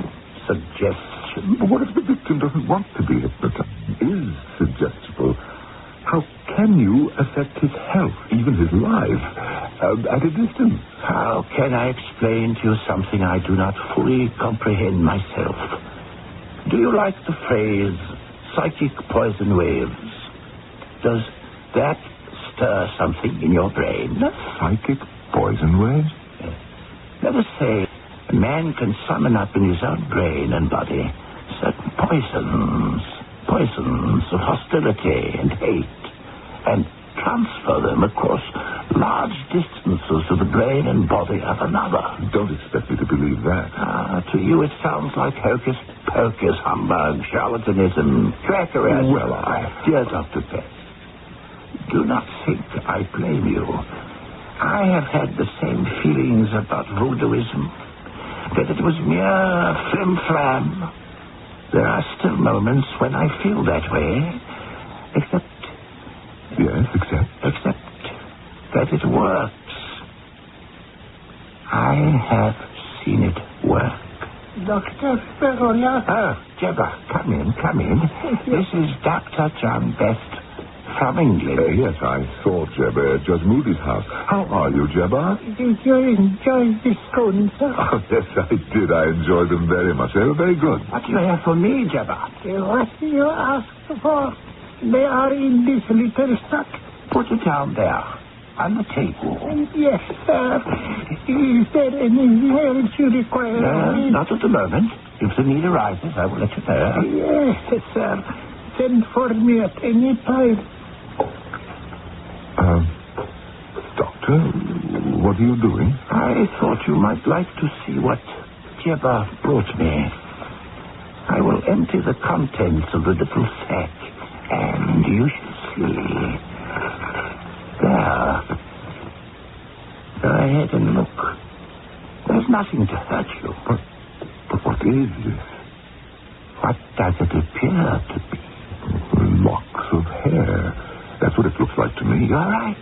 suggestion? But what if the victim doesn't want to be hypnotized? Is suggestible? How can you affect his health, even his life, at a distance? How can I explain to you something I do not fully comprehend myself? Do you like the phrase psychic poison waves? Does that stir something in your brain? Psychic poison waves? Let us say a man can summon up in his own brain and body certain poisons of hostility and hate, and transfer them across large distances to the brain and body of another. Don't expect me to believe that. To you it sounds like hocus pocus, humbug, charlatanism, trickery. Well, Dear Dr. Best, do not think I blame you. I have had the same feelings about voodooism, that it was mere flim-flam. There are still moments when I feel that way, except that it works. I have seen it work. Dr. Barola? Oh, Jebba, come in. This is Dr. John Best from England. Yes, I saw Jebba at Judge Moody's house. How are you, Jebba? Did you enjoy the scones, sir? Oh, yes, I did. I enjoyed them very much. They were very good. What do you have for me, Jebba? What you asked for, they are in this little sack. Put it down there, on the table. Yes, sir. Is there anything else you require? No, not at the moment. If the need arises, I will let you know. Yes, sir. Send for me at any time. Doctor, what are you doing? I thought you might like to see what Jebba brought me. I will empty the contents of the little sack, and you shall see. There. Go ahead and look. There's nothing to hurt you. But what is this? What does it appear to be? Locks of hair. That's what it looks like to me. You're right.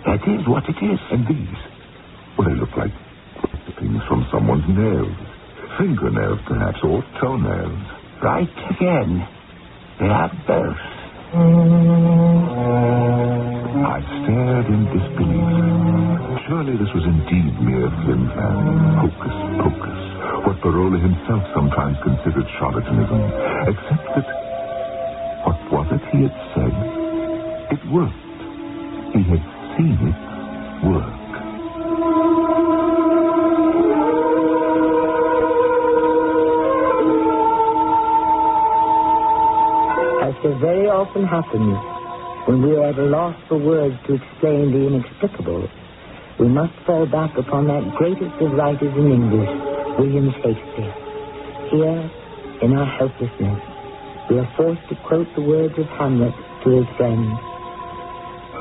That is what it is. And these? Well, they look like things from someone's nails. Fingernails, perhaps, or toenails. Right again. They are both. I stared in disbelief. Surely this was indeed mere flim-flam, hocus-pocus, what Barola himself sometimes considered charlatanism, except that, what was it he had said? It worked. He had seen it work. As so very often happens, when we are at a loss for words to explain the inexplicable, we must fall back upon that greatest of writers in English, William Shakespeare. Here, in our helplessness, we are forced to quote the words of Hamlet to his friends.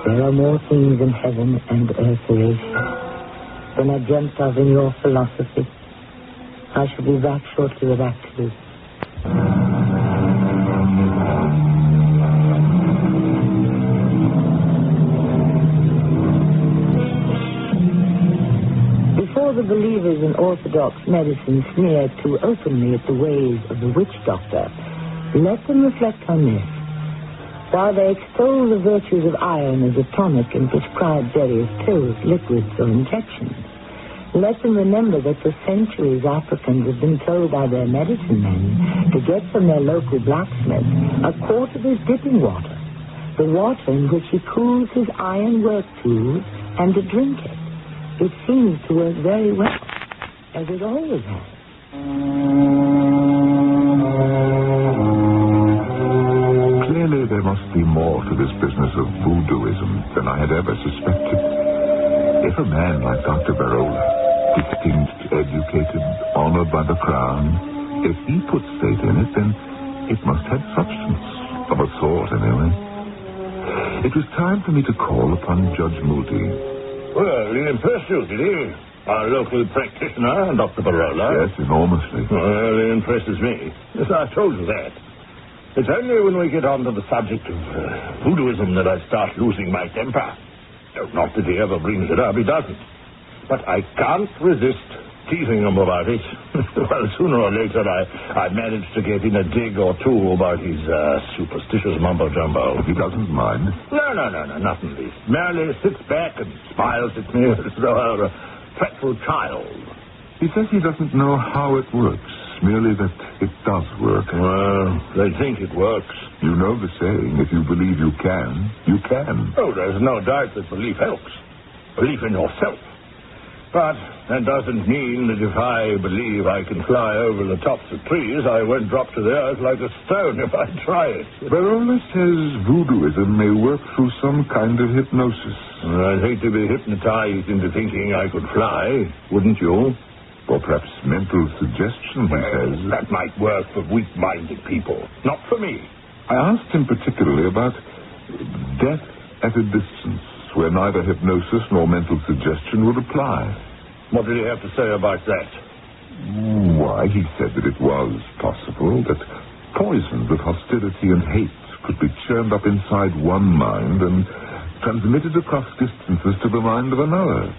There are more things in heaven and earth, Horatio, than I dreamt of in your philosophy. I shall be back shortly with Act 2. orthodox medicine sneer too openly at the ways of the witch doctor, let them reflect on this. While they extol the virtues of iron as a tonic and prescribe various pills, liquids, or injections, let them remember that for centuries Africans have been told by their medicine men to get from their local blacksmith a quart of his dipping water, the water in which he cools his iron work tools, and to drink it. It seems to work very well, as it always has. Clearly there must be more to this business of voodooism than I had ever suspected. If a man like Dr. Barola, distinct, educated, honored by the crown, if he puts faith in it, then it must have substance, of a sort, anyway. It was time for me to call upon Judge Moody. Well, he impressed you, did he? Our local practitioner, Dr. Barola. Yes, enormously. Well, he impresses me. Yes, I told you that. It's only when we get on to the subject of voodooism that I start losing my temper. Not that he ever brings it up, he doesn't. But I can't resist teasing him about it. Well, sooner or later, I managed to get in a dig or two about his superstitious mumbo-jumbo. He doesn't mind? No, not in the least. Merely sits back and smiles at me as though I were a fretful child. He says he doesn't know how it works, merely that it does work. Well, they think it works. You know the saying, if you believe you can, you can. Oh, there's no doubt that belief helps. Belief in yourself. But that doesn't mean that if I believe I can fly over the tops of trees, I won't drop to the earth like a stone if I try it. Barola says voodooism may work through some kind of hypnosis. I'd hate to be hypnotized into thinking I could fly, wouldn't you? Or perhaps mental suggestion, he says. That might work for weak-minded people. Not for me. I asked him particularly about death at a distance, where neither hypnosis nor mental suggestion would apply. What did he have to say about that? Why, he said that it was possible that poisons of hostility and hate could be churned up inside one mind and transmitted across distances to the mind of another,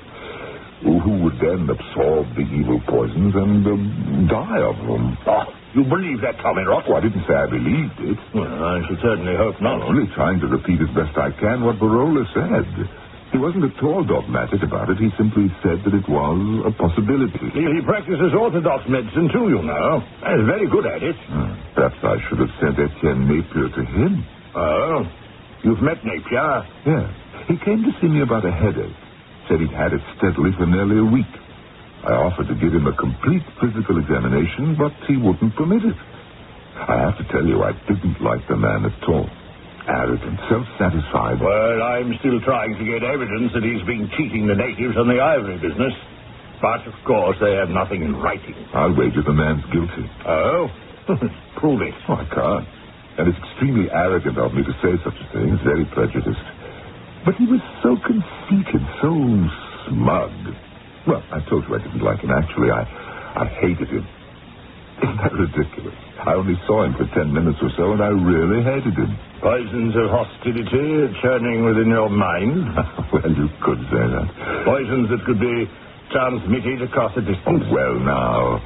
who would then absorb the evil poisons and die of them. Oh, you believe that, Tommy Rock? Well, I didn't say I believed it. Well, I should certainly hope not. I'm only trying to repeat as best I can what Barola said. He wasn't at all dogmatic about it. He simply said that it was a possibility. He practices orthodox medicine, too, you know. And is very good at it. Perhaps I should have sent Etienne Napier to him. Oh? You've met Napier? Yes. He came to see me about a headache. Said he'd had it steadily for nearly a week. I offered to give him a complete physical examination, but he wouldn't permit it. I have to tell you, I didn't like the man at all. Arrogant, self-satisfied. Well, I'm still trying to get evidence that he's been cheating the natives on the ivory business. But, of course, they have nothing in writing. I'll wager the man's guilty. Oh? Prove it. Oh, I can't. And it's extremely arrogant of me to say such a thing. It's very prejudiced. But he was so conceited, so smug. Well, I told you I didn't like him. Actually, I hated him. Isn't that ridiculous? I only saw him for 10 minutes or so, and I really hated him. Poisons of hostility churning within your mind? Well, you could say that. Poisons that could be transmitted across a distance? Oh, well, now.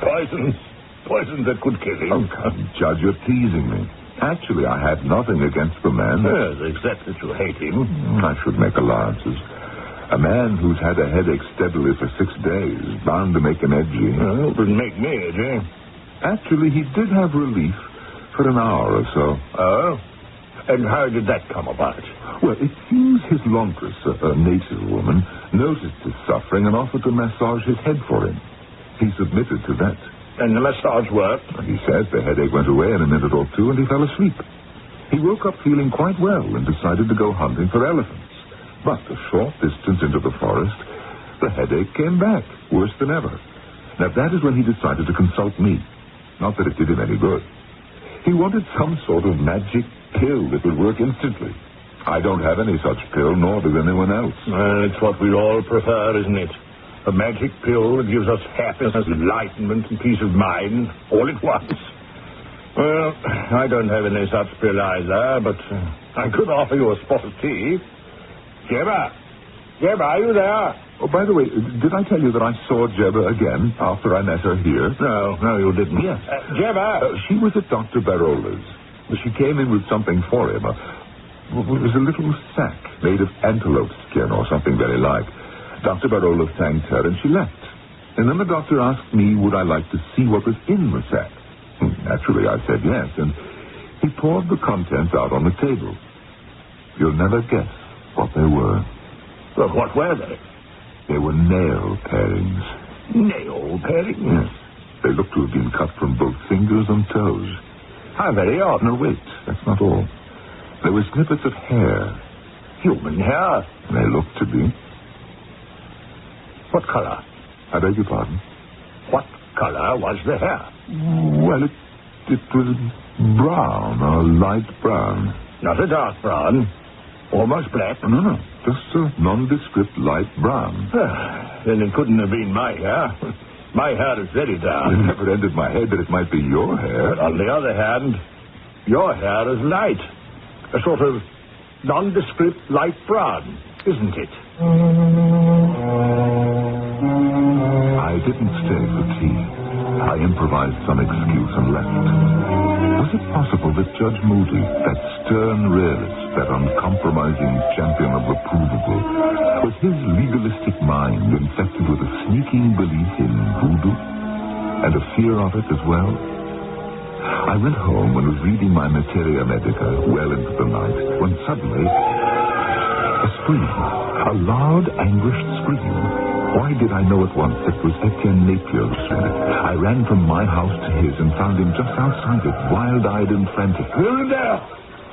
Poisons that could kill him. Oh, come, Judge, you're teasing me. Actually, I had nothing against the man. Yes, except that you hate him. I should make allowances. A man who's had a headache steadily for 6 days, bound to make him edgy. Well, it wouldn't make me edgy. Actually, he did have relief for an hour or so. Oh? And how did that come about? Well, it seems his laundress, a native woman, noticed his suffering and offered to massage his head for him. He submitted to that. And the massage worked? He said the headache went away in a minute or two and he fell asleep. He woke up feeling quite well and decided to go hunting for elephants. But a short distance into the forest, the headache came back, worse than ever. Now, that is when he decided to consult me. Not that it did him any good. He wanted some sort of magic pill that would work instantly. I don't have any such pill, nor does anyone else. Well, it's what we all prefer, isn't it? A magic pill that gives us happiness, enlightenment, and peace of mind, all at once. Well, I don't have any such pill either, but I could offer you a spot of tea. Gemma, are you there? Oh, by the way, did I tell you that I saw Jebba again after I met her here? No, you didn't. Yes. Jebba! She was at Dr. Barola's. She came in with something for him. It was a little sack made of antelope skin or something very like. Dr. Barola thanked her and she left. And then the doctor asked me would I like to see what was in the sack. Naturally, I said yes, and he poured the contents out on the table. You'll never guess what they were. Well, what were they? They were nail parings. Nail parings? Yes. They looked to have been cut from both fingers and toes. How very odd. No, wait. That's not all. There were snippets of hair. Human hair? They looked to be. What color? I beg your pardon? What color was the hair? Well, it was brown, or light brown. Not a dark brown. Almost black. No. Just a nondescript light brown. Then it couldn't have been my hair. My hair is very dark. It never entered my head that it might be your hair. But on the other hand, your hair is light. A sort of nondescript light brown, isn't it? I didn't stay for tea. I improvised some excuse and left. Was it possible that Judge Moody, that stern realist, that uncompromising champion of the provable, was his legalistic mind infected with a sneaking belief in voodoo? And a fear of it as well? I went home and was reading my Materia Medica well into the night, when suddenly a scream. A loud, anguished scream. Why did I know at once it was Etienne Napier who said it? I ran from my house to his and found him just outside it, wild-eyed and frantic. They're in there!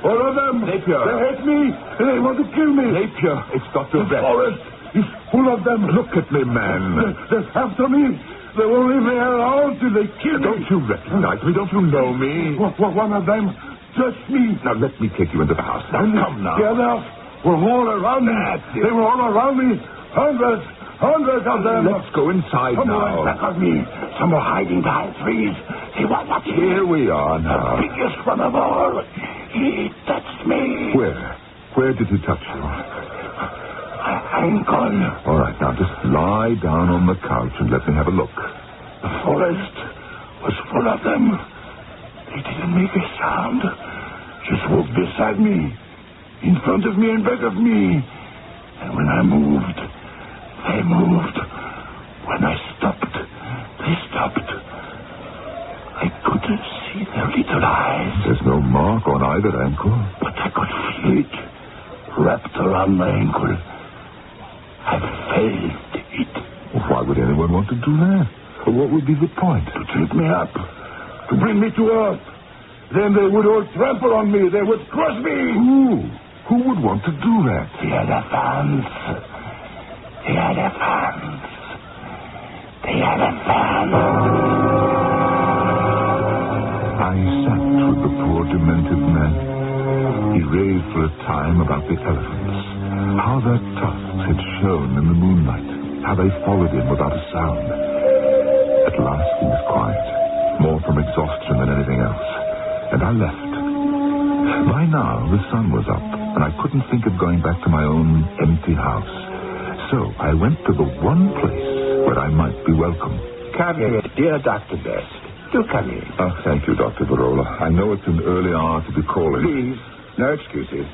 All of them! Napier! They hate me! They want to kill me! Napier! It's Dr. Best. The forest is full of them! Look at me, man! They're after me! They won't leave me alone till they kill me! Don't you recognize me? Don't you know me? One of them touched me! Now, let me take you into the house. Now, come now. The others were all around me. They were all around me. Hundreds of them. Let's go inside Some now. were back of me. Some were hiding behind trees. They were watching. Here we are now. The biggest one of all. He touched me. Where did he touch you? Ankle. All right, now just lie down on the couch and let me have a look. The forest was full of them. They didn't make a sound. Just walked beside me, in front of me and back of me. And when I moved, they moved. When I stopped, they stopped. I couldn't see their little eyes. There's no mark on either ankle. But I could feel it wrapped around my ankle. I felt it. Well, why would anyone want to do that? What would be the point? To trip me up. To bring me to earth. Then they would all trample on me. They would crush me. Who would want to do that? The elephants. The elephants. The elephants. I sat with the poor demented man. He raved for a time about the elephants. How their tusks had shone in the moonlight. How they followed him without a sound. At last he was quiet. More from exhaustion than anything else. And I left. By now the sun was up, and I couldn't think of going back to my own empty house. So I went to the one place where I might be welcome. Come here, dear Dr. Best. Do come in. Oh, thank you, Dr. Barola. I know it's an early hour to be calling. Please, no excuses.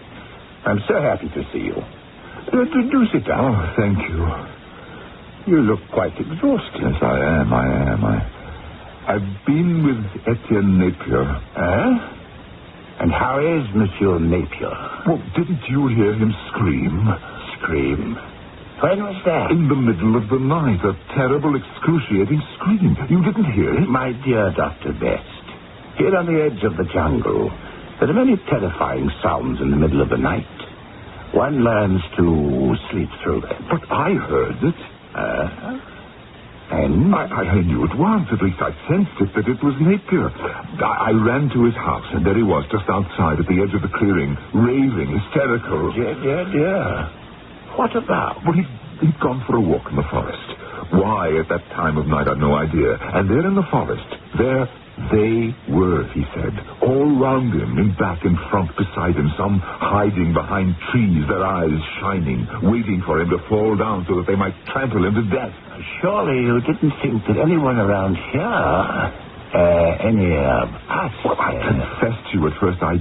I'm so happy to see you. Do sit down. Oh, thank you. You look quite exhausted. Yes, I am. I've been with Etienne Napier. And how is Monsieur Napier? Well, didn't you hear him scream? Scream? When was that? In the middle of the night. A terrible, excruciating scream. You didn't hear it? My dear Dr. Best, here on the edge of the jungle, there are many terrifying sounds in the middle of the night. One learns to sleep through them. But I heard it. And? I knew at once, at least I sensed it, that it was Napier. I ran to his house, and there he was, just outside at the edge of the clearing, raving, hysterical. Dear. What about? Well, he'd gone for a walk in the forest. Why at that time of night, I've no idea. And there in the forest, there, They were, he said, all round him, in back and front beside him, some hiding behind trees, their eyes shining, waiting for him to fall down so that they might trample him to death. Surely you didn't think that anyone around here, any of us... Well, I confess to you at first, I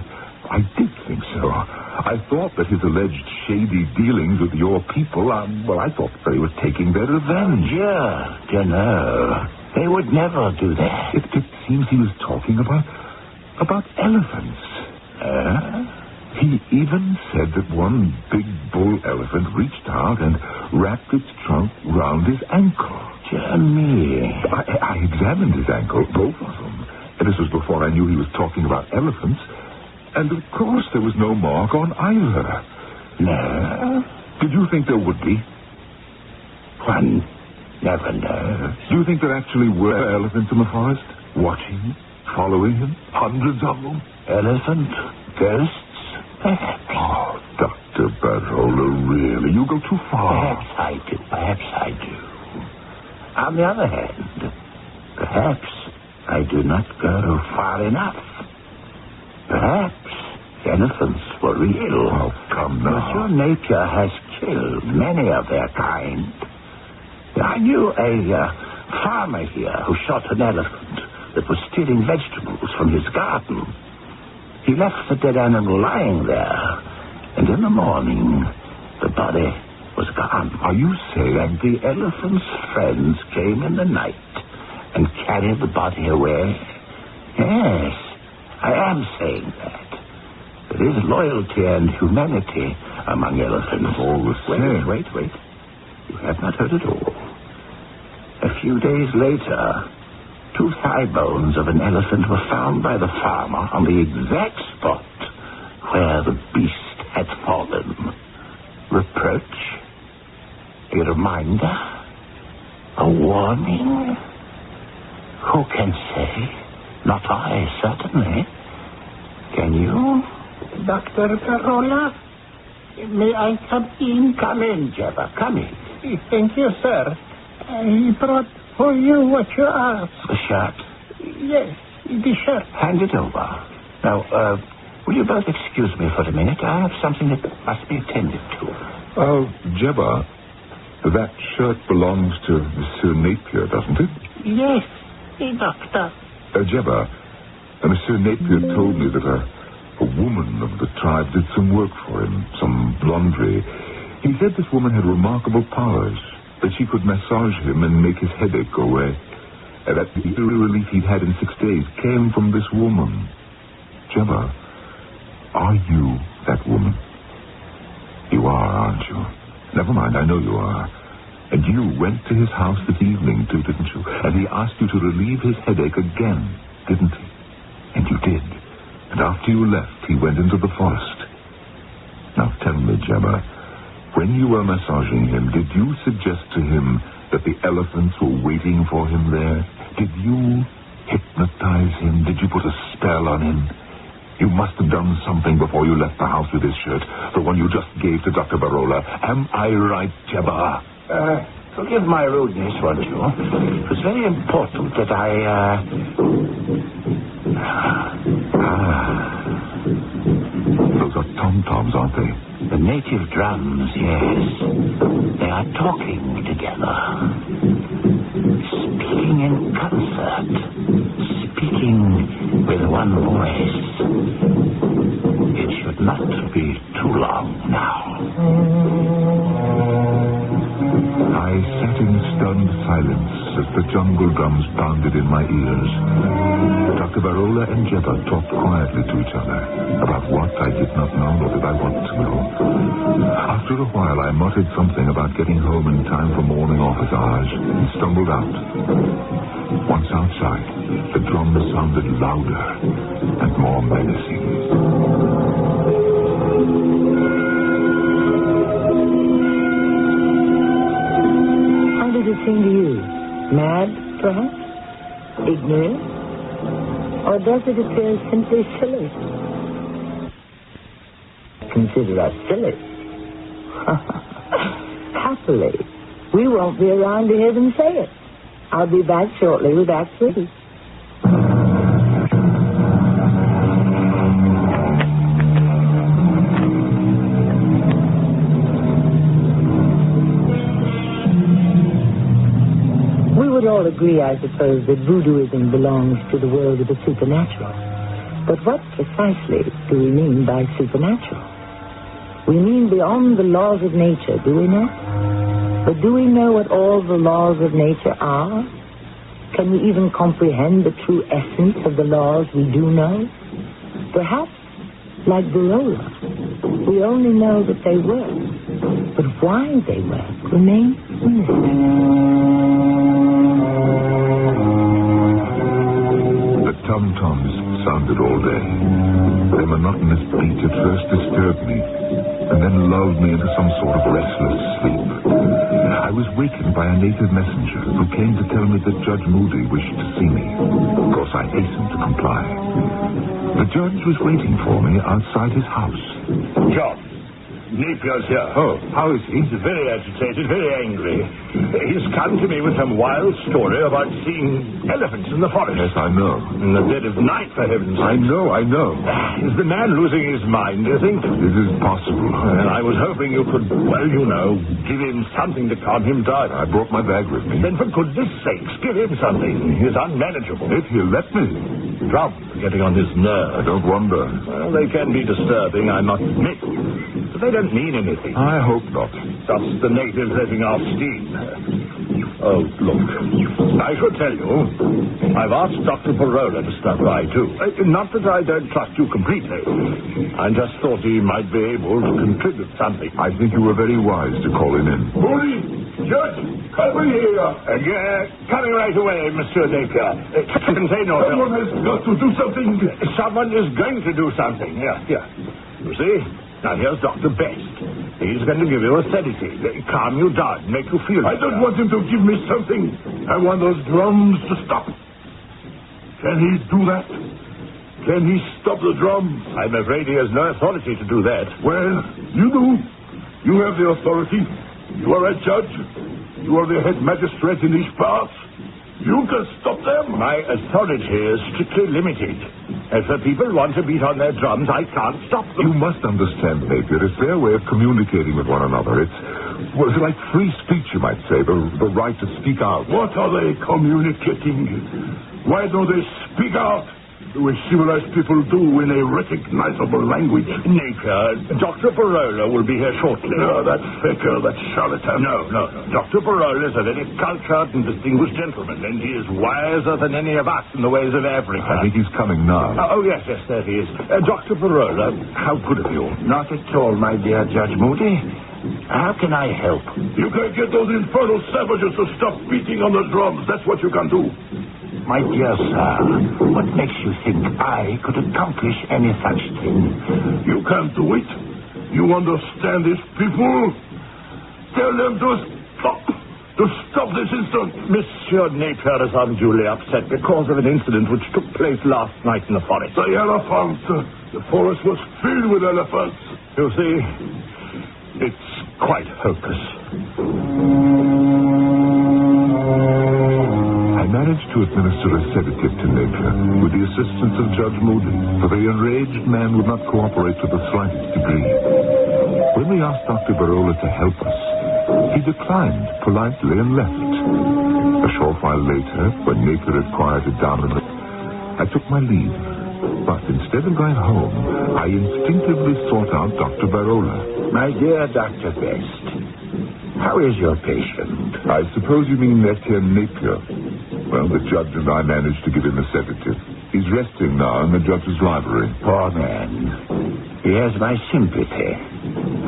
did think so. I thought that his alleged shady dealings with your people, I thought that he was taking their revenge. Yeah, you know, they would never do that. It seems he was talking about elephants. He even said that one big bull elephant reached out and wrapped its trunk round his ankle. Dear me. I examined his ankle, both of them. And this was before I knew he was talking about elephants. And, of course, there was no mark on either. No? Did you think there would be? One never knows. Do you think there actually were elephants in the forest? Watching, following him? Hundreds of them? Elephant? Ghosts? Perhaps. Oh, Dr. Barola, really? You go too far. Perhaps I do. On the other hand, perhaps I do not go far enough. Perhaps elephants were real. Oh, come now. Monsieur Napier has killed many of their kind. I knew a farmer here who shot an elephant that was stealing vegetables from his garden. He left the dead animal lying there, and in the morning, the body was gone. Are you saying? And the elephant's friends came in the night and carried the body away? Yes, I am saying that. There is loyalty and humanity among elephants. All the same. Wait. You have not heard it all. A few days later, 2 thigh bones of an elephant were found by the farmer on the exact spot where the beast had fallen. Reproach? A reminder? A warning? Who can say? Not I, certainly. Can you? Dr. Carola, may I come in? Come in, Jebba. Come in. Thank you, sir. I brought for you what you asked. The shirt? Yes, the shirt. Hand it over. Now, will you both excuse me for a minute? I have something that must be attended to. Oh, Jebba, that shirt belongs to Monsieur Napier, doesn't it? Yes, doctor. Jebba, Monsieur Napier told me that a woman of the tribe did some work for him, some laundry. He said this woman had remarkable powers, that she could massage him and make his headache go away. And that the relief he'd had in 6 days came from this woman. Jebba, are you that woman? You are, aren't you? Never mind, I know you are. And you went to his house this evening, too, didn't you? And he asked you to relieve his headache again, didn't he? And you did. And after you left, he went into the forest. Now tell me, Jebba, when you were massaging him, did you suggest to him that the elephants were waiting for him there? Did you hypnotize him? Did you put a spell on him? You must have done something before you left the house with his shirt, the one you just gave to Dr. Barola. Am I right, Jebba? Forgive my rudeness, won't you? It was very important that Those are tom-toms, aren't they? The native drums, yes. They are talking together. Speaking in concert. Speaking with one voice. It should not be too long now. I sat in stunned silence as the jungle drums pounded in my ears. Dr. Barola and Jebba talked quietly to each other. About what, I did not know, nor did I want to know. After a while, I muttered something about getting home in time for morning office hours and stumbled out. Once outside, the drums sounded louder and more menacing. How does it seem to you? Mad, perhaps? Ignorant? Or does it appear simply silly? Consider us silly. Happily, we won't be around to hear them say it. I'll be back shortly with Act 3. would all agree, I suppose, that voodooism belongs to the world of the supernatural. But what precisely do we mean by supernatural? We mean beyond the laws of nature, do we not? But do we know what all the laws of nature are? Can we even comprehend the true essence of the laws we do know? Perhaps, like Barola, we only know that they work. But why they work remains a mystery. The tom-toms sounded all day. Their monotonous beat at first disturbed me, and then lulled me into some sort of restless sleep. I was wakened by a native messenger who came to tell me that Judge Moody wished to see me. Of course, I hastened to comply. The judge was waiting for me outside his house. John, Napier's here. Oh, how is he? He's very agitated, very angry. He's come to me with some wild story about seeing elephants in the forest. Yes, I know. In the dead of night, for heaven's sake. I know. Is the man losing his mind, do you think? It is possible. And I was hoping you could, well, give him something to calm him down. I brought my bag with me. Then for goodness sakes, give him something. He's unmanageable. If he'll let me. Drums are getting on his nerves. I don't wonder. Well, they can be disturbing, I must admit. But they don't mean anything. I hope not. Just the natives letting off steam. Oh, look. I should tell you, I've asked Dr. Barola to stop by, too. Not that I don't trust you completely. I just thought he might be able to contribute something. I think you were very wise to call him in. Moody! Judge! Come here! Coming right away, Monsieur Napier. Contain yourself. Someone has got to do something. Someone is going to do something. Here. You see? Now, here's Dr. Best. He's going to give you a sedative. Calm you down, make you feel I don't want him to give me something. I want those drums to stop. Can he do that? Can he stop the drums? I'm afraid he has no authority to do that. Well, you do. You have the authority. You are a judge. You are the head magistrate in these parts. You can stop them. My authority is strictly limited. If the people want to beat on their drums, I can't stop them. You must understand, Napier. It's their way of communicating with one another. It's like free speech, you might say, the right to speak out. What are they communicating? Why don't they speak out? The way civilized people do in a recognizable language. Napier, Dr. Barola will be here shortly. No, that faker, that charlatan. No. Dr. Barola is a very cultured and distinguished gentleman, and he is wiser than any of us in the ways of Africa. I think he's coming now. Oh, yes, there he is. Dr. Barola, how good of you. Not at all, my dear Judge Moody. How can I help? You can get those infernal savages to stop beating on the drums. That's what you can do. My dear sir, what makes you think I could accomplish any such thing? You can't do it. You understand these people? Tell them to stop. To stop this instant. Monsieur Napier is unduly upset because of an incident which took place last night in the forest. The elephants. The forest was filled with elephants. You see, it's quite hopeless. I managed to administer a sedative to Napier with the assistance of Judge Moody, for the enraged man would not cooperate to the slightest degree. When we asked Dr. Barola to help us, he declined politely and left. A short while later, when Napier had quieted down a bit, I took my leave. But instead of going home, I instinctively sought out Dr. Barola. My dear Dr. Best, how is your patient? I suppose you mean Etienne Napier. Well, the judge and I managed to give him a sedative. He's resting now in the judge's library. Poor man. He has my sympathy.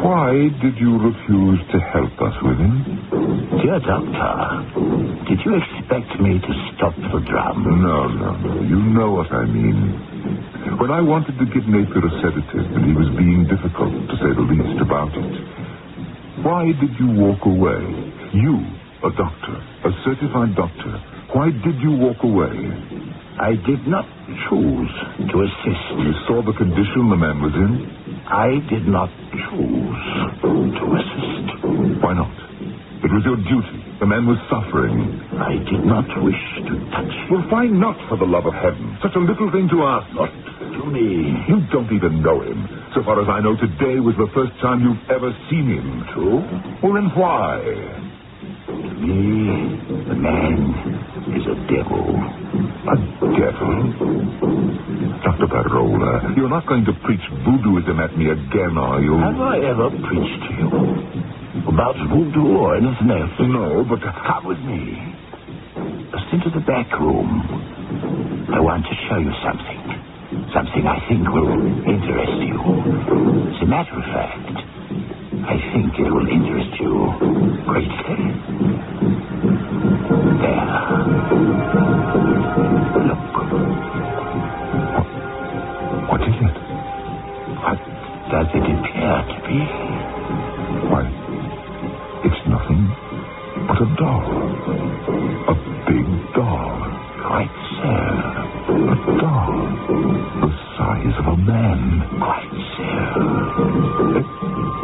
Why did you refuse to help us with him? Dear doctor, did you expect me to stop the drum? No. You know what I mean. When I wanted to give Napier a sedative and he was being difficult, to say the least, about it, why did you walk away? You, a doctor, a certified doctor. Why did you walk away? I did not choose to assist. You saw the condition the man was in? I did not choose to assist. Why not? It was your duty. The man was suffering. I did not wish to touch him. Well, why not, for the love of heaven? Such a little thing to ask. Not to me. You don't even know him. So far as I know, today was the first time you've ever seen him. True. Well, then why? me, the man is a devil. A devil? Dr. Barola, you're not going to preach voodooism at me again, are you? Have I ever preached to you about voodoo or anything else? No, but... Come with me. Just into the back room. I want to show you something. Something I think will interest you. As a matter of fact, I think it will interest you greatly. There. Look. What is it? What does it appear to be? Why, it's nothing but a doll. A big doll. Quite so. A doll. The size of a man. Quite so.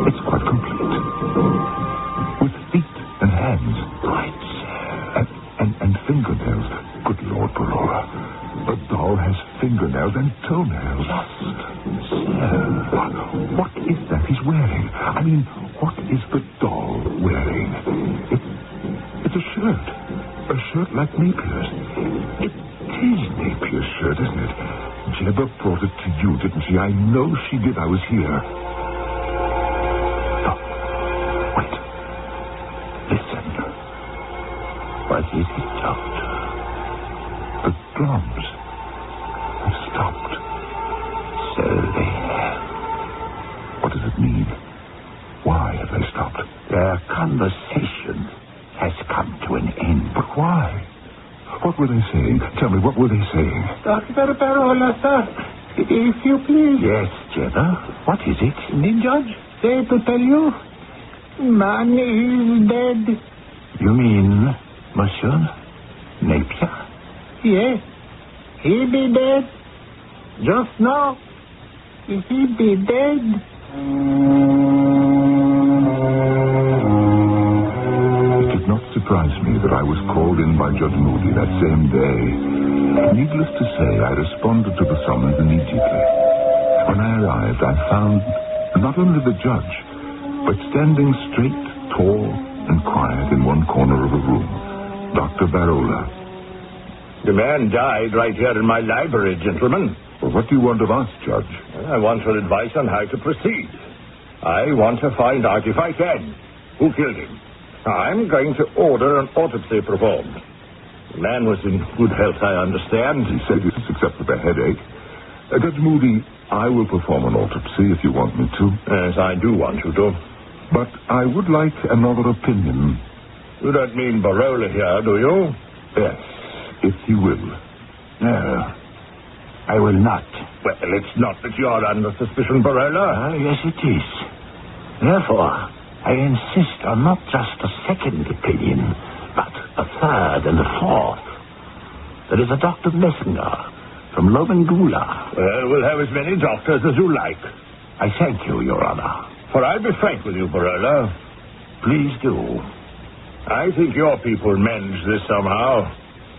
It's quite complete. With feet and hands. Quite so. And fingernails. Good Lord, Barora. The doll has fingernails and toenails. Just so. What is that he's wearing? I mean, what is the doll wearing? It's a shirt. A shirt like Napier's. It is Napier's shirt, isn't it? Jebba brought it to you, didn't she? I know she did. I was here. Oh, wait. Listen. What is it, Doctor? The drums have stopped. So they have. What does it mean? Why have they stopped? Their conversation has come to an end. But why? What were they saying? Tell me, what were they saying? Dr. Barola, sir, if you please. Yes, Jebba. What is it? The judge said to tell you, man is dead. You mean Monsieur Napier? Yes. He be dead. Just now. He be dead. It did not surprise me that I was called in by Judge Moody that same day. Needless to say, I responded to the summons immediately. When I arrived, I found not only the judge, but standing straight, tall, and quiet in one corner of the room, Dr. Barola. The man died right here in my library, gentlemen. Well, what do you want of us, Judge? I want your advice on how to proceed. I want to find out, if I can, who killed him. I'm going to order an autopsy performed. The man was in good health, I understand. He said this, except for the headache. Judge Moody, I will perform an autopsy if you want me to. Yes, I do want you to. But I would like another opinion. You don't mean Barola here, do you? Yes, if you will. No, I will not. Well, it's not that you're under suspicion, Barola. Yes, it is. Therefore, I insist on not just a second opinion, but a third and a fourth. There is a Dr. Messinger from Lobengula. Well, we'll have as many doctors as you like. I thank you, Your Honor. For I'll be frank with you, Barola. Please do. I think your people managed this somehow.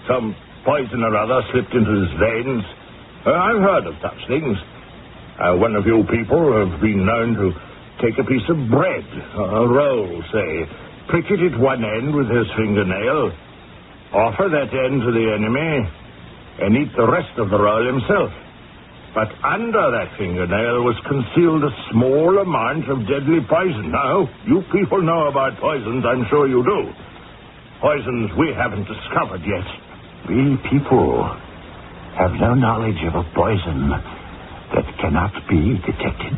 Some poison or other slipped into his veins. I've heard of such things. One of you people have been known to take a piece of bread, a roll, say, prick it at one end with his fingernail, offer that end to the enemy, and eat the rest of the roll himself. But under that fingernail was concealed a small amount of deadly poison. Now, you people know about poisons, I'm sure you do. Poisons we haven't discovered yet. We people have no knowledge of a poison that cannot be detected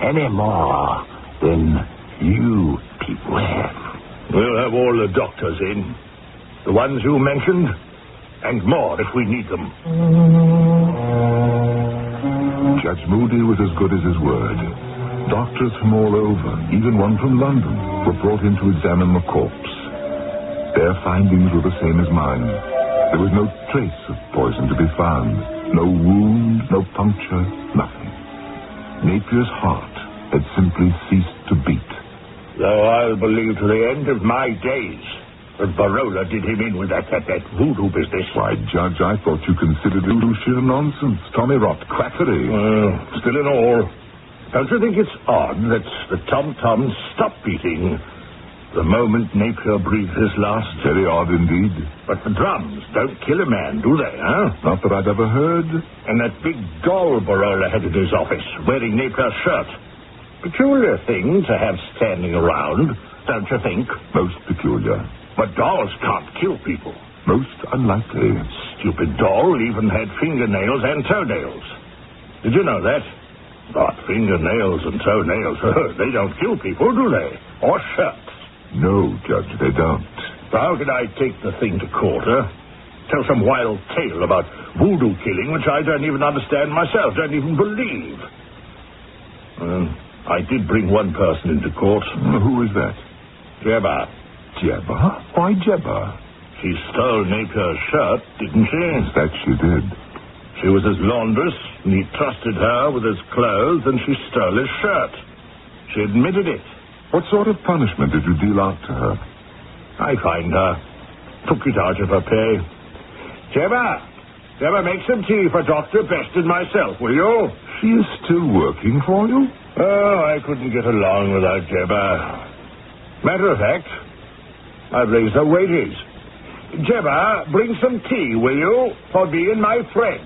any more than you people have. We'll have all the doctors in. The ones you mentioned, and more if we need them. Judge Moody was as good as his word. Doctors from all over, even one from London, were brought in to examine the corpse. Their findings were the same as mine. There was no trace of poison to be found. No wound, no puncture, nothing. Napier's heart had simply ceased to beat. Though I'll believe to the end of my days that Barola did him in with that voodoo business. Why, Judge, I thought you considered voodoo sheer nonsense. Tommy rot, quackery. Still in all, don't you think it's odd that the tom-toms stopped beating the moment Napier breathed his last. Very odd indeed. But the drums don't kill a man, do they, huh? Not that I'd ever heard. And that big doll Barola had in his office, wearing Napier's shirt. Peculiar thing to have standing around, don't you think? Most peculiar. But dolls can't kill people. Most unlikely. Stupid doll even had fingernails and toenails. Did you know that? But fingernails and toenails, they don't kill people, do they? Or shirts. No, Judge, they don't. So how can I take the thing to court, huh? Tell some wild tale about voodoo killing, which I don't even understand myself, don't even believe. I did bring one person into court. Who is that? Jebba. Jebba? Why Jebba? She stole Napier's shirt, didn't she? Yes, that she did. She was his laundress, and he trusted her with his clothes, and she stole his shirt. She admitted it. What sort of punishment did you deal out to her? I fined her. Took it out of her pay. Jebba, make some tea for Dr. Best and myself, will you? She is still working for you? Oh, I couldn't get along without Jebba. Matter of fact, I've raised her wages. Jebba, bring some tea, will you, for being my friend.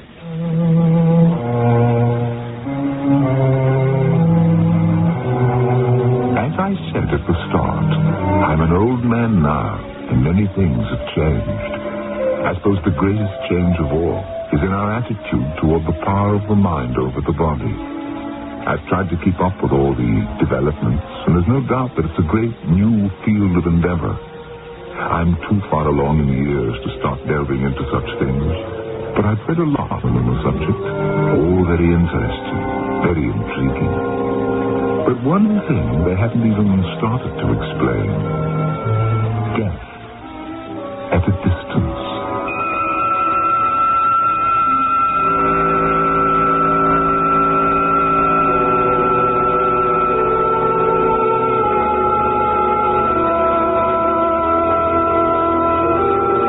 As I said at the start, I'm an old man now, and many things have changed. I suppose the greatest change of all is in our attitude toward the power of the mind over the body. I've tried to keep up with all the developments, and there's no doubt that it's a great new field of endeavor. I'm too far along in years to start delving into such things, but I've read a lot on the subject. All very interesting, very intriguing. But one thing they haven't even started to explain. Death at a distance.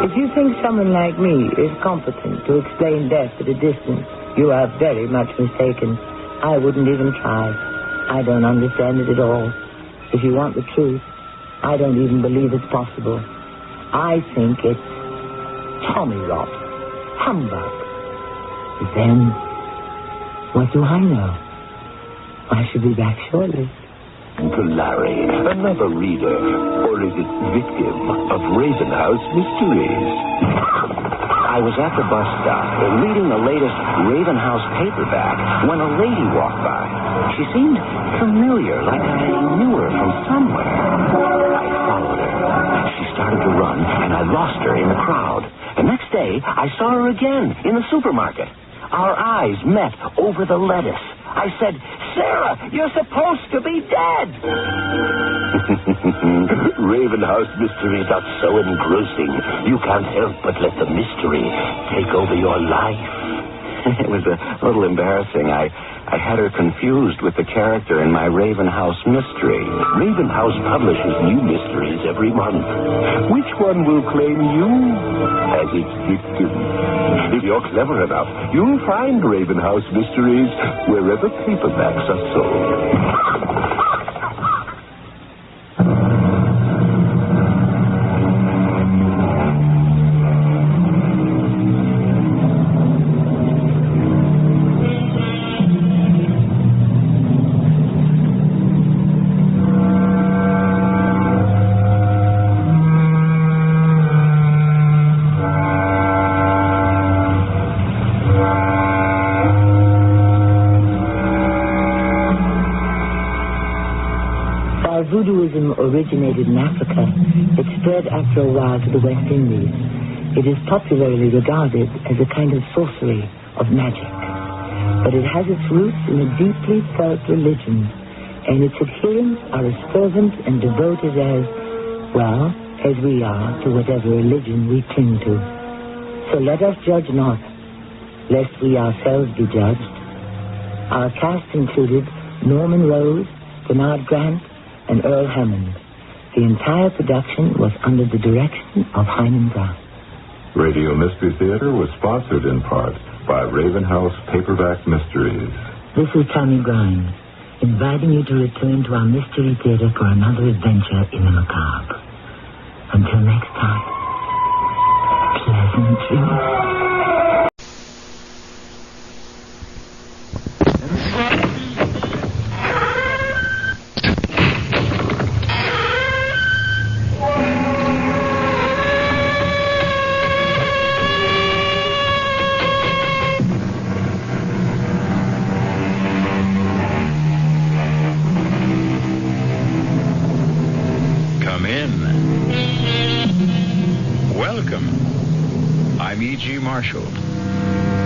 If you think someone like me is competent to explain death at a distance, you are very much mistaken. I wouldn't even try. I don't understand it at all. If you want the truth, I don't even believe it's possible. I think it's tommy rot, humbug. But then, what do I know? I shall be back shortly. To Larry, another reader, or is it victim of Raven House mysteries? I was at the bus stop reading the latest Raven House paperback when a lady walked by. She seemed familiar, like I knew her from somewhere. I followed her. She started to run, and I lost her in the crowd. The next day, I saw her again in the supermarket. Our eyes met over the lettuce. I said, "Sarah, you're supposed to be dead." Raven House mysteries are so engrossing, you can't help but let the mystery take over your life. It was a little embarrassing. I had her confused with the character in my Raven House mystery. Raven House publishes new mysteries every month. Which one will claim you as its victim? If you're clever enough, you'll find Raven House mysteries wherever paperbacks are sold. Voodooism originated in Africa. It spread after a while to the West Indies. It is popularly regarded as a kind of sorcery, of magic. But it has its roots in a deeply felt religion, and its adherents are as fervent and devoted as we are to whatever religion we cling to. So let us judge not, lest we ourselves be judged. Our cast included Norman Rose, Bernard Grant, and Earl Hammond. The entire production was under the direction of Hyman Brown. Radio Mystery Theater was sponsored in part by Raven House Paperback Mysteries. This is Tommy Grimes. inviting you to return to our Mystery Theater for another adventure in the macabre. Until next time, pleasant dreams.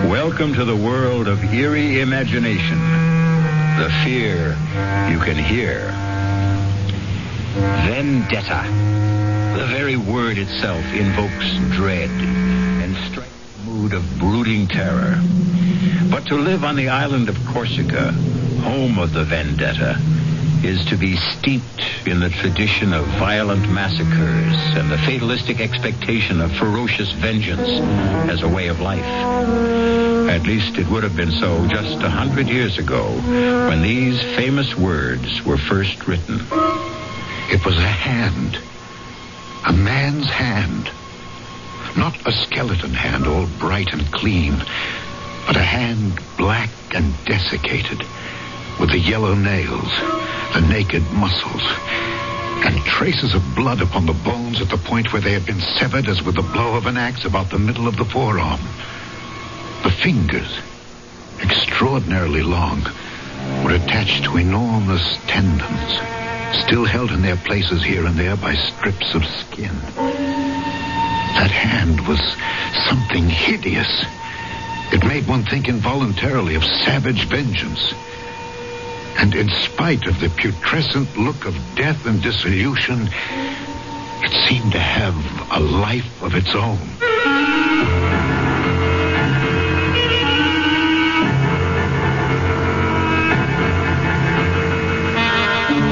Welcome to the world of eerie imagination, the fear you can hear. Vendetta. The very word itself invokes dread and strikes a mood of brooding terror. But to live on the island of Corsica, home of the vendetta, is to be steeped in the tradition of violent massacres and the fatalistic expectation of ferocious vengeance as a way of life. At least it would have been so just 100 years ago when these famous words were first written. It was a hand. A man's hand. Not a skeleton hand, all bright and clean, but a hand black and desiccated, with the yellow nails, the naked muscles, and traces of blood upon the bones at the point where they had been severed as with the blow of an axe about the middle of the forearm. The fingers, extraordinarily long, were attached to enormous tendons, still held in their places here and there by strips of skin. That hand was something hideous. It made one think involuntarily of savage vengeance. And in spite of the putrescent look of death and dissolution, it seemed to have a life of its own.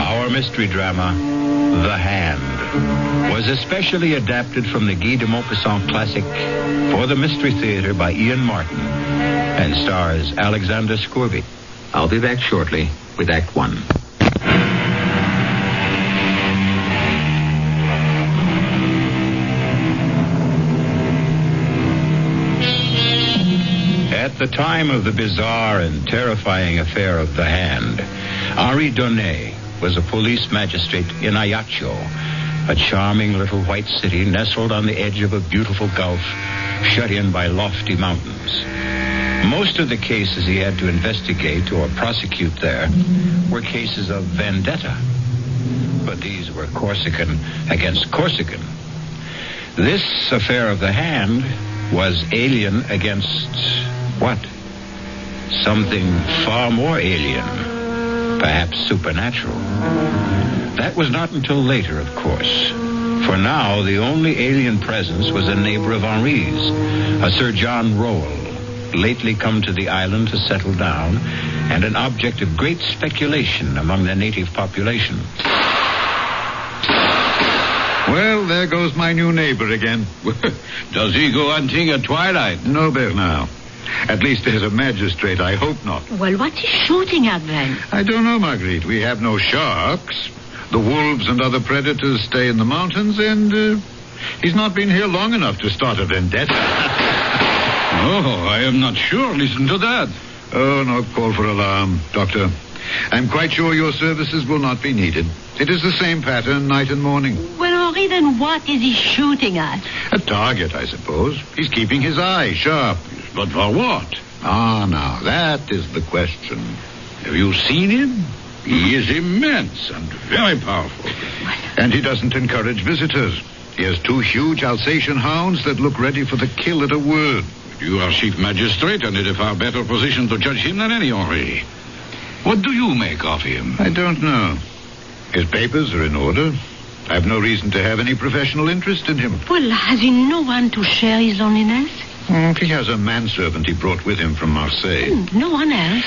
Our mystery drama, The Hand, was especially adapted from the Guy de Maupassant classic for the Mystery Theater by Ian Martin and stars Alexander Scourby. I'll be back shortly with Act One. At the time of the bizarre and terrifying affair of The Hand, Henri Donnet was a police magistrate in Ajaccio, a charming little white city nestled on the edge of a beautiful gulf, shut in by lofty mountains. Most of the cases he had to investigate or prosecute there were cases of vendetta. But these were Corsican against Corsican. This affair of The Hand was alien against what? Something far more alien, perhaps supernatural. That was not until later, of course. For now, the only alien presence was a neighbor of Henri's, a Sir John Rowell, lately come to the island to settle down, and an object of great speculation among the native population. Well, there goes my new neighbor again. Does he go hunting at twilight? No, Bernard. At least as a magistrate, I hope not. Well, what's he shooting at then? I don't know, Marguerite. We have no sharks. The wolves and other predators stay in the mountains, and he's not been here long enough to start a vendetta. Oh, I am not sure. Listen to that. Oh, no call for alarm, Doctor. I'm quite sure your services will not be needed. It is the same pattern night and morning. Well, Henri, then what is he shooting at? A target, I suppose. He's keeping his eye sharp. But for what? Ah, now, that is the question. Have you seen him? He is immense and very powerful. And he doesn't encourage visitors. He has 2 huge Alsatian hounds that look ready for the kill at a word. You are chief magistrate and in a far better position to judge him than any, Henri. What do you make of him? I don't know. His papers are in order. I have no reason to have any professional interest in him. Well, has he no one to share his loneliness? He has a manservant he brought with him from Marseille. No one else?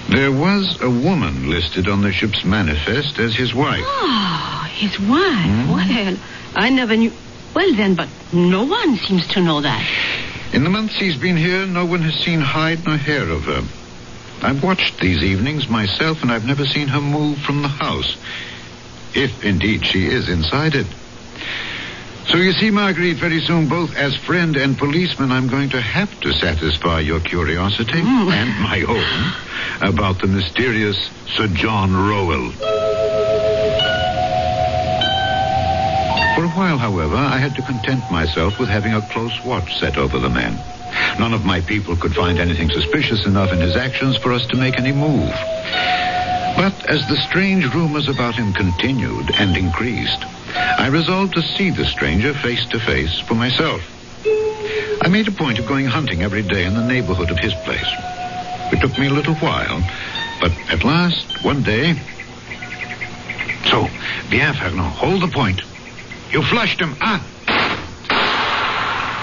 There was a woman listed on the ship's manifest as his wife. Oh, his wife? Well, I never knew. Well, then, but no one seems to know that. In the months he's been here, no one has seen hide nor hair of her. I've watched these evenings myself, and I've never seen her move from the house. If, indeed, she is inside it. So you see, Marguerite, very soon, both as friend and policeman, I'm going to have to satisfy your curiosity and my own about the mysterious Sir John Rowell. For a while, however, I had to content myself with having a close watch set over the man. None of my people could find anything suspicious enough in his actions for us to make any move. But as the strange rumors about him continued and increased, I resolved to see the stranger face to face for myself. I made a point of going hunting every day in the neighborhood of his place. It took me a little while, but at last, one day... So, bien, Fernand, hold the point. You flushed him,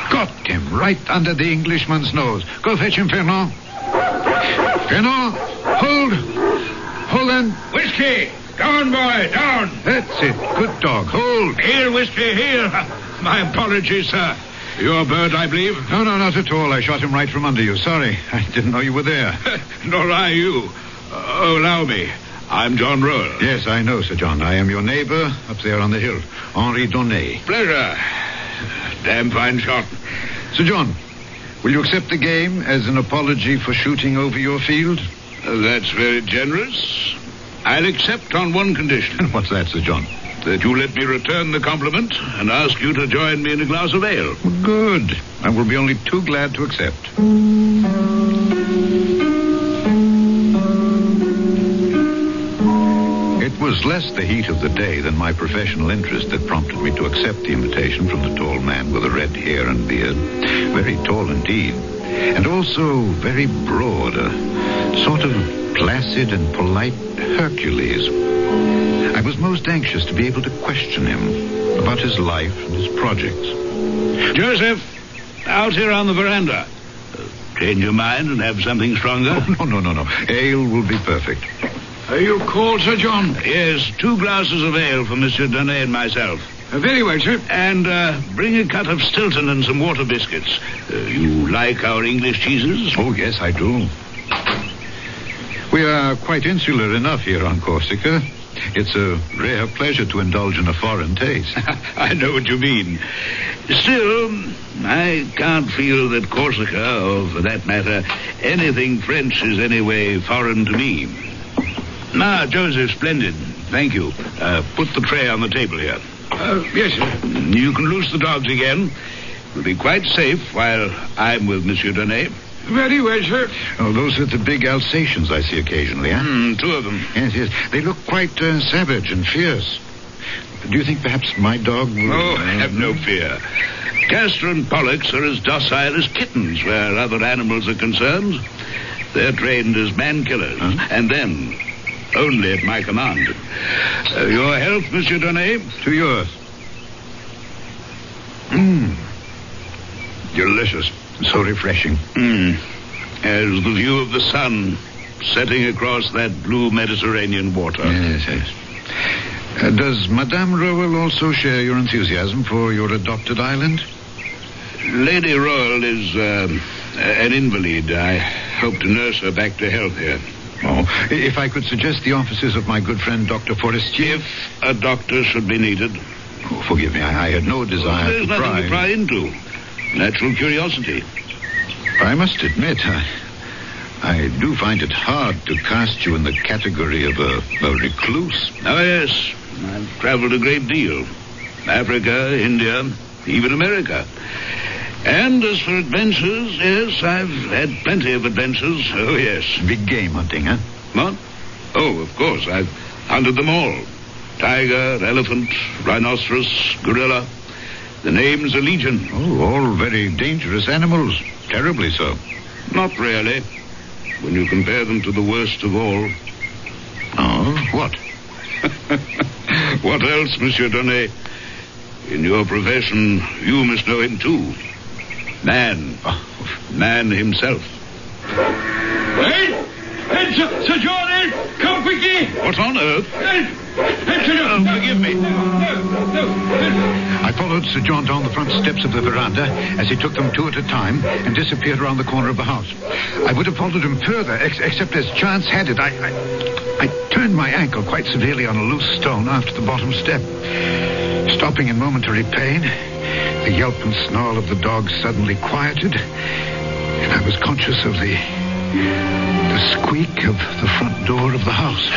Got him right under the Englishman's nose. Go fetch him, Fernand. Fernand, hold on. Whiskey! Down, boy, down! That's it. Good dog. Hold. Here, Whiskey, here. My apologies, sir. You're a bird, I believe? No, not at all. I shot him right from under you. Sorry. I didn't know you were there. Nor I you. Allow me. I'm John Rowell. Yes, I know, Sir John. I am your neighbor up there on the hill. Henri Donnet. Pleasure. Damn fine shot. Sir John, will you accept the game as an apology for shooting over your field? That's very generous. I'll accept on one condition. What's that, Sir John? That you let me return the compliment and ask you to join me in a glass of ale. Good. I will be only too glad to accept. It was less the heat of the day than my professional interest that prompted me to accept the invitation from the tall man with the red hair and beard. Very tall indeed. And also very broad, a sort of placid and polite Hercules. I was most anxious to be able to question him about his life and his projects. Joseph, out here on the veranda. Change your mind and have something stronger? Oh, no. Ale will be perfect. Are you cold, Sir John? Yes, 2 glasses of ale for Monsieur Donnet and myself. Very well, sir. And bring a cut of Stilton and some water biscuits. You like our English cheeses? Oh, yes, I do. We are quite insular enough here on Corsica. It's a rare pleasure to indulge in a foreign taste. I know what you mean. Still, I can't feel that Corsica, or for that matter, anything French is anyway foreign to me. Now, Joseph, splendid. Thank you. Put the tray on the table here. Yes, sir. You can loose the dogs again. It'll be quite safe while I'm with Monsieur Donnet. Very well, sir. Oh, those are the big Alsatians I see occasionally, huh? 2 of them. Yes. They look quite savage and fierce. Do you think perhaps my dog will... Oh, have no fear. Castor and Pollux are as docile as kittens where other animals are concerned. They're trained as man-killers. Huh? And then... only at my command. Your health, Monsieur Donnet? To yours. Delicious. So refreshing. As the view of the sun setting across that blue Mediterranean water. Yes. Does Madame Rowell also share your enthusiasm for your adopted island? Lady Rowell is an invalid. I hope to nurse her back to health here. Oh, if I could suggest the offices of my good friend Dr. Forestier. If a doctor should be needed. Oh, forgive me, I had no desire There's to pry. There's nothing to pry into. Natural curiosity. I must admit, I do find it hard to cast you in the category of a recluse. Oh, yes. I've traveled a great deal. Africa, India, even America. And as for adventures, yes, I've had plenty of adventures. Oh, yes. Big game hunting, huh? What? Oh, of course. I've hunted them all. Tiger, elephant, rhinoceros, gorilla. The name's a legion. Oh, all very dangerous animals. Terribly so. Not really. When you compare them to the worst of all. Oh, what? What else, Monsieur Donnet? In your profession, you must know him too. Man. Man himself. Hey! Sir John, come quickly. What on earth? Forgive me. I followed Sir John down the front steps of the veranda as he took them two at a time and disappeared around the corner of the house. I would have followed him further, except as chance had it, I turned my ankle quite severely on a loose stone after the bottom step. Stopping in momentary pain, the yelp and snarl of the dog suddenly quieted, and I was conscious of the squeak of the front door of the house.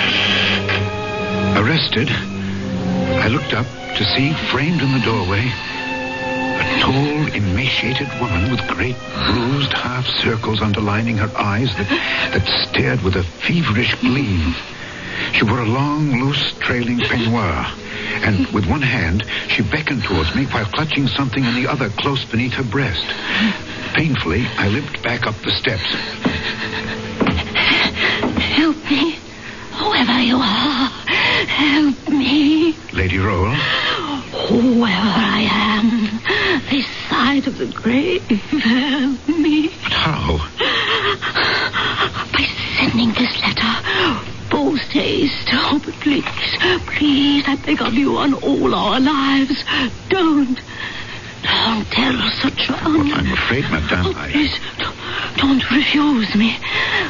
Arrested, I looked up to see, framed in the doorway, a tall, emaciated woman with great bruised half circles underlining her eyes that stared with a feverish gleam. She wore a long, loose, trailing peignoir, and with one hand she beckoned towards me while clutching something in the other close beneath her breast. Painfully, I limped back up the steps. Help me, whoever you are. Help me. Lady Roll? Whoever I am, this side of the grave, help me. But how? By sending this letter. Post haste. Oh, but please, I beg of you on all our lives. Don't tell Sir John. Well, I'm afraid, madame, Please, don't refuse me.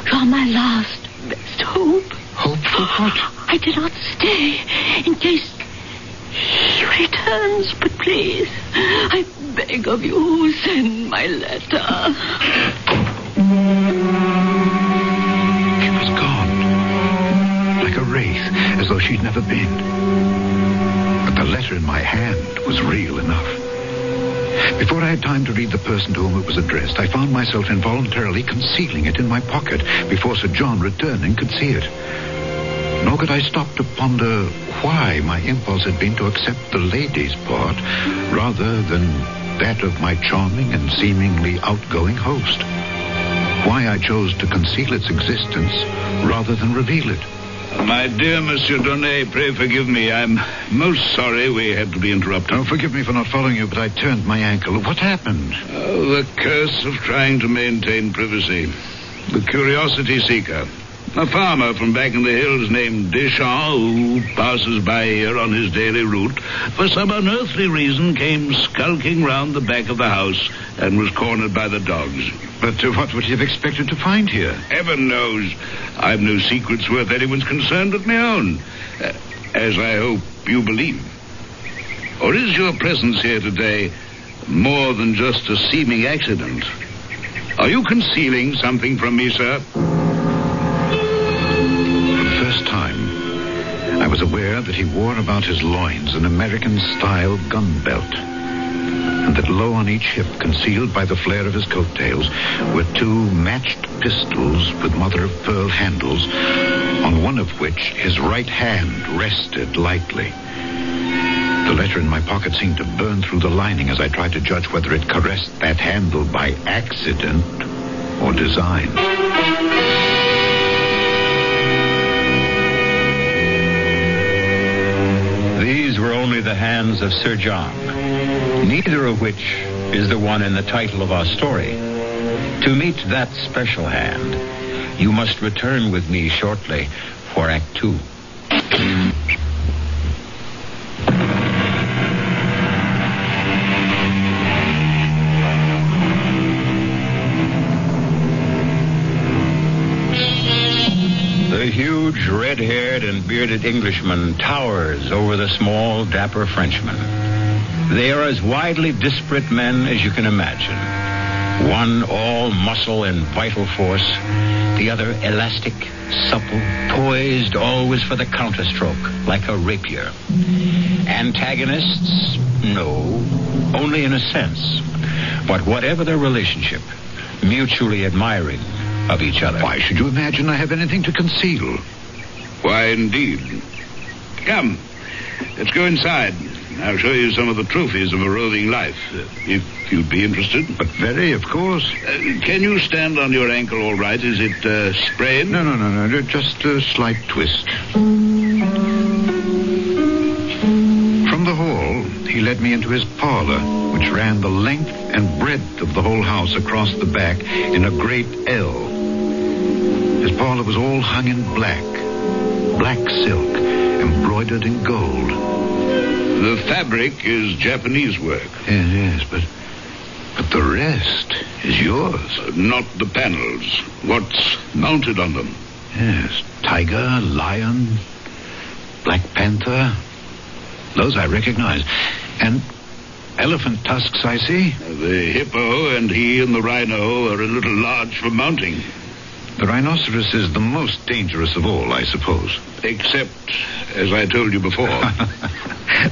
You are my last, best hope. Hope for what? I cannot stay in case he returns, but please, I beg of you, send my letter. She was gone. Like a wraith, as though she'd never been. But the letter in my hand was real enough. Before I had time to read the person to whom it was addressed, I found myself involuntarily concealing it in my pocket before Sir John, returning, could see it. Nor could I stop to ponder why my impulse had been to accept the lady's part rather than that of my charming and seemingly outgoing host. Why I chose to conceal its existence rather than reveal it. My dear Monsieur Donnet, pray forgive me. I'm most sorry we had to be interrupted. Oh, forgive me for not following you, but I turned my ankle. What happened? Oh, the curse of trying to maintain privacy. The curiosity seeker. A farmer from back in the hills named Deschamps, who passes by here on his daily route, for some unearthly reason came skulking round the back of the house and was cornered by the dogs. But what would he have expected to find here? Heaven knows. I've no secrets worth anyone's concern but my own, as I hope you believe. Or is your presence here today more than just a seeming accident? Are you concealing something from me, sir? I was aware that he wore about his loins an American-style gun belt, and that low on each hip, concealed by the flare of his coattails, were two matched pistols with mother-of-pearl handles, on one of which his right hand rested lightly. The letter in my pocket seemed to burn through the lining as I tried to judge whether it caressed that handle by accident or design. These were only the hands of Sir John, neither of which is the one in the title of our story. To meet that special hand, you must return with me shortly for Act 2. The huge, red-haired and bearded Englishman towers over the small, dapper Frenchman. They are as widely disparate men as you can imagine. One all muscle and vital force, the other elastic, supple, poised always for the counterstroke, like a rapier. Antagonists? No, only in a sense. But whatever their relationship, mutually admiring of each other. Why should you imagine I have anything to conceal? Why, indeed. Come, let's go inside. I'll show you some of the trophies of a roving life, if you'd be interested. But very, of course. Can you stand on your ankle all right? Is it sprained? No. Just a slight twist. From the hall, he led me into his parlor, which ran the length and breadth of the whole house across the back in a great L. His parlor was all hung in black silk, embroidered in gold. The fabric is Japanese work. Yes, but the rest is yours. Not the panels. What's mounted on them? Yes, tiger, lion, black panther. Those I recognize. And elephant tusks, I see. The hippo and he and the rhino are a little large for mounting. The rhinoceros is the most dangerous of all, I suppose. Except, as I told you before.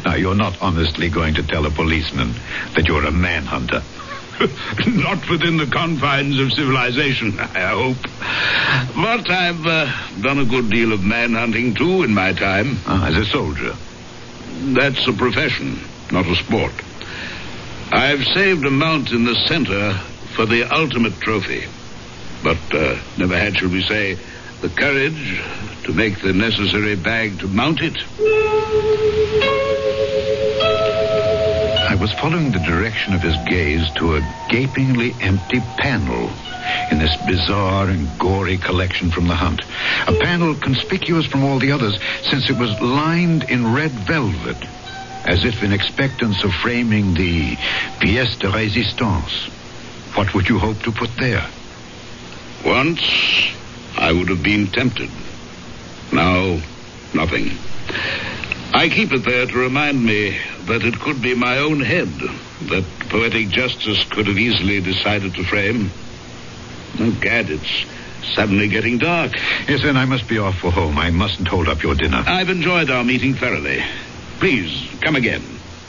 Now, you're not honestly going to tell a policeman that you're a manhunter. Not within the confines of civilization, I hope. But I've done a good deal of manhunting, too, in my time. As a soldier? That's a profession, not a sport. I've saved a mount in the center for the ultimate trophy. But never had, shall we say, the courage to make the necessary bag to mount it. I was following the direction of his gaze to a gapingly empty panel in this bizarre and gory collection from the hunt. A panel conspicuous from all the others since it was lined in red velvet, as if in expectance of framing the pièce de résistance. What would you hope to put there? Once, I would have been tempted. Now, nothing. I keep it there to remind me that it could be my own head that poetic justice could have easily decided to frame. Oh, Gad, it's suddenly getting dark. Yes, then I must be off for home. I mustn't hold up your dinner. I've enjoyed our meeting thoroughly. Please, come again.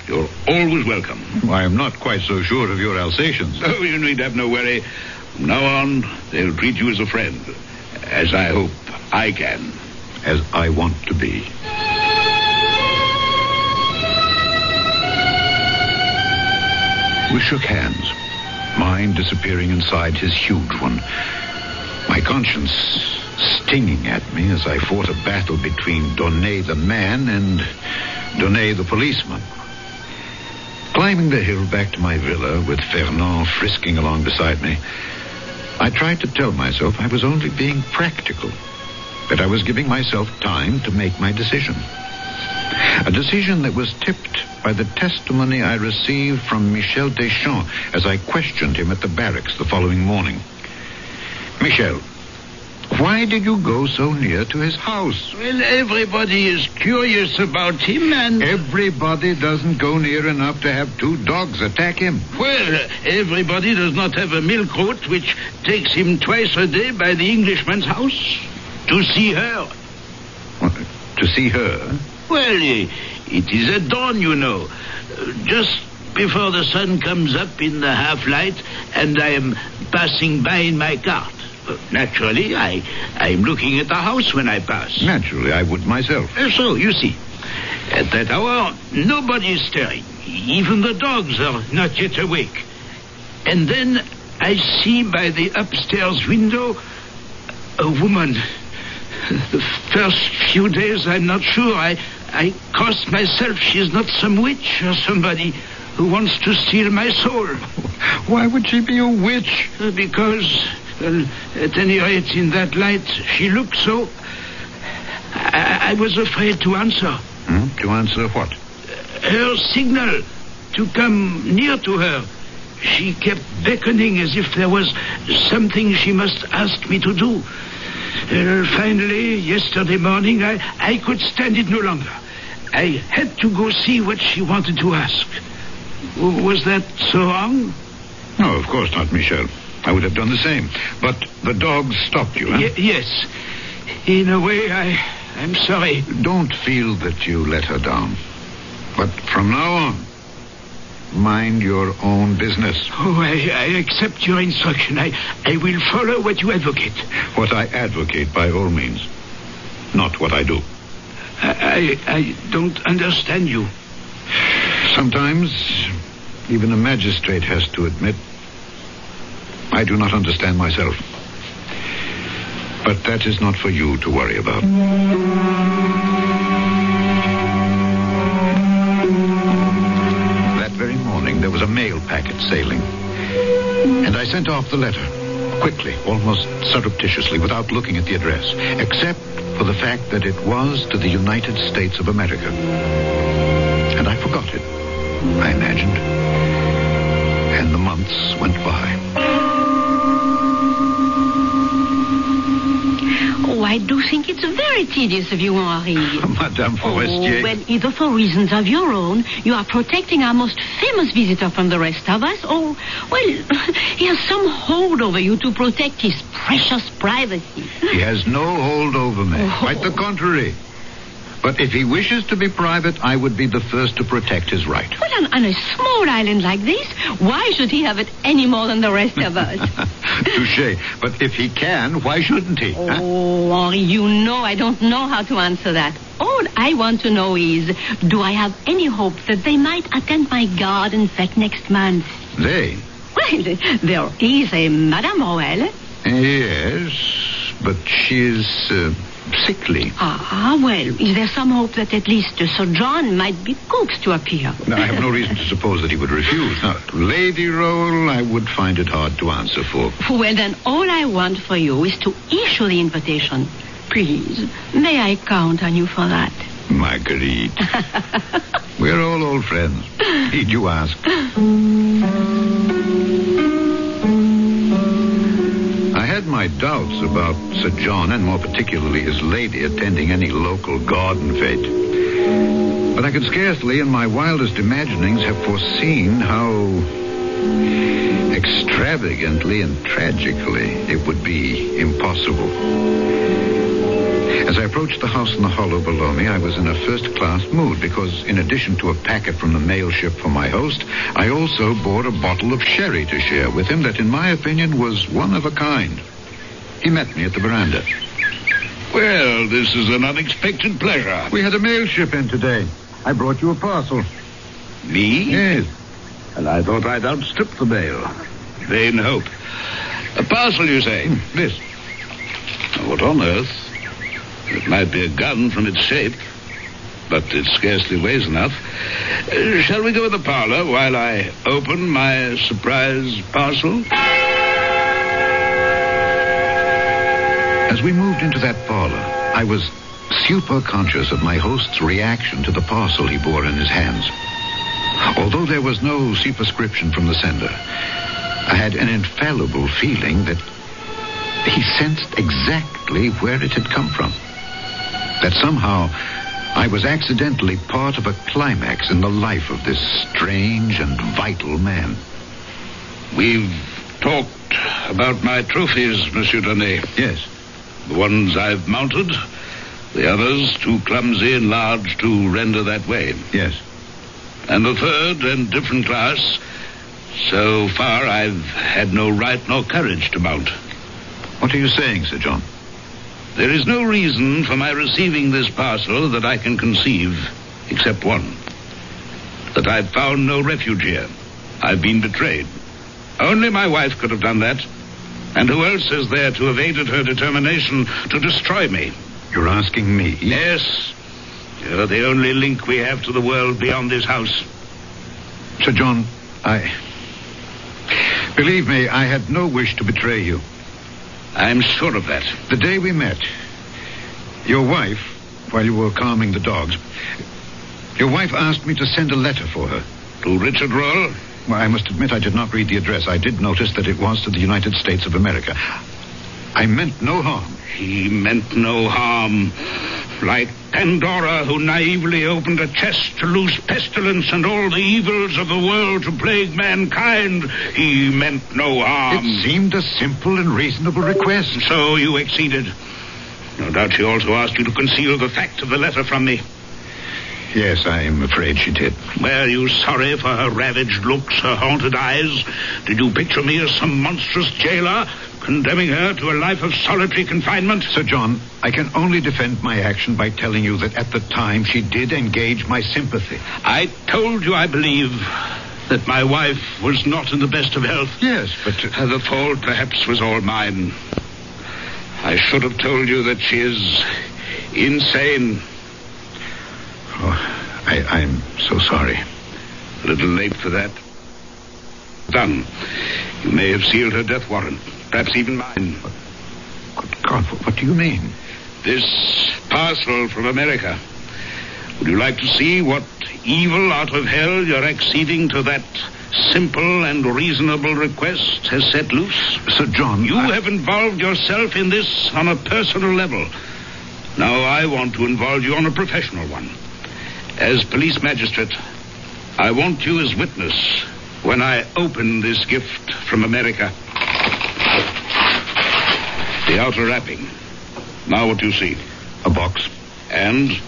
You're always welcome. I am not quite so sure of your Alsatians. Oh, you need have no worry. From now on, they'll treat you as a friend, as I hope I can. As I want to be. We shook hands, mine disappearing inside his huge one, my conscience stinging at me as I fought a battle between Donnet the man and Donnet the policeman. Climbing the hill back to my villa with Fernand frisking along beside me, I tried to tell myself I was only being practical, that I was giving myself time to make my decision. A decision that was tipped by the testimony I received from Michel Deschamps as I questioned him at the barracks the following morning. Michel, why did you go so near to his house? Well, everybody is curious about him and... Everybody doesn't go near enough to have two dogs attack him. Well, everybody does not have a milk route which takes him twice a day by the Englishman's house to see her. What, to see her? Well, it is at dawn, you know. Just before the sun comes up in the half-light and I am passing by in my cart. Naturally, I'm looking at the house when I pass. Naturally, I would myself. So, you see, at that hour, nobody is stirring. Even the dogs are not yet awake. And then I see by the upstairs window a woman. The first few days, I'm not sure. I crossed myself. She's not some witch or somebody who wants to steal my soul. Why would she be a witch? Because... Well, at any rate, in that light, she looked so... I was afraid to answer. To answer what? Her signal to come near to her. She kept beckoning as if there was something she must ask me to do. Finally, yesterday morning, I could stand it no longer. I had to go see what she wanted to ask. Was that so wrong? No, of course not, Michel. I would have done the same. But the dogs stopped you, huh? Yes. In a way, I'm sorry. Don't feel that you let her down. But from now on, mind your own business. Oh, I accept your instruction. I will follow what you advocate. What I advocate, by all means. Not what I do. I don't understand you. Sometimes, even a magistrate has to admit I do not understand myself. But that is not for you to worry about. That very morning, there was a mail packet sailing. And I sent off the letter. Quickly, almost surreptitiously, without looking at the address, except for the fact that it was to the United States of America. And I forgot it, I imagined. And the months went by. Oh, I do think it's very tedious of you, Henri. Madame Forestier. Oh, well, either for reasons of your own, you are protecting our most famous visitor from the rest of us, or, well, he has some hold over you to protect his precious privacy. He has no hold over me. Oh. Quite the contrary. But if he wishes to be private, I would be the first to protect his right. Well, on a small island like this, why should he have it any more than the rest of us? Touché. But if he can, why shouldn't he? Oh, Henri, you know I don't know how to answer that. All I want to know is, do I have any hope that they might attend my garden fete next month? They? Well, there is a Madame Roel. Yes, but she is sickly. Ah, well, is there some hope that at least Sir John might be coaxed to appear? No, I have no reason to suppose that he would refuse. Now, Lady Roll, I would find it hard to answer for. Well, then all I want for you is to issue the invitation. Please, may I count on you for that? Marguerite. We're all old friends. Need you ask? I had my doubts about Sir John, and more particularly his lady, attending any local garden fete. But I could scarcely, in my wildest imaginings, have foreseen how extravagantly and tragically it would be impossible. As I approached the house in the hollow below me, I was in a first-class mood because, in addition to a packet from the mail ship for my host, I also bought a bottle of sherry to share with him that, in my opinion, was one of a kind. He met me at the veranda. Well, this is an unexpected pleasure. We had a mail ship in today. I brought you a parcel. Me? Yes. And I thought I'd outstrip the mail. Vain hope. A parcel, you say? This. What on earth? It might be a gun from its shape, but it scarcely weighs enough. Shall we go in the parlor while I open my surprise parcel? As we moved into that parlor, I was super conscious of my host's reaction to the parcel he bore in his hands. Although there was no superscription from the sender, I had an infallible feeling that he sensed exactly where it had come from. That somehow I was accidentally part of a climax in the life of this strange and vital man. We've talked about my trophies, Monsieur Donnet. Yes. The ones I've mounted, the others too clumsy and large to render that way. Yes. And the third and different class, so far I've had no right nor courage to mount. What are you saying, Sir John? There is no reason for my receiving this parcel that I can conceive, except one. That I've found no refuge here. I've been betrayed. Only my wife could have done that. And who else is there to have aided her determination to destroy me? You're asking me? Yes. You're the only link we have to the world beyond this house. Sir John, believe me, I had no wish to betray you. I'm sure of that. The day we met, your wife, while you were calming the dogs, your wife asked me to send a letter for her. To Richard Roll? Well, I must admit I did not read the address. I did notice that it was to the United States of America. I meant no harm. He meant no harm. Like Pandora, who naively opened a chest to loose pestilence and all the evils of the world to plague mankind, he meant no harm. It seemed a simple and reasonable request. So you acceded. No doubt she also asked you to conceal the fact of the letter from me. Yes, I am afraid she did. Were you sorry for her ravaged looks, her haunted eyes? Did you picture me as some monstrous jailer, condemning her to a life of solitary confinement? Sir John, I can only defend my action by telling you that at the time she did engage my sympathy. I told you, I believe, that my wife was not in the best of health. Yes, but... The fault perhaps was all mine. I should have told you that she is insane. Oh, I'm so sorry. A little late for that. Done. You may have sealed her death warrant. perhaps even mine. Good God, what do you mean? This parcel from America. Would you like to see what evil out of hell your acceding to that simple and reasonable request has set loose? Sir John, you have involved yourself in this on a personal level. Now I want to involve you on a professional one. As police magistrate, I want you as witness when I open this gift from America. The outer wrapping. Now what do you see? A box. And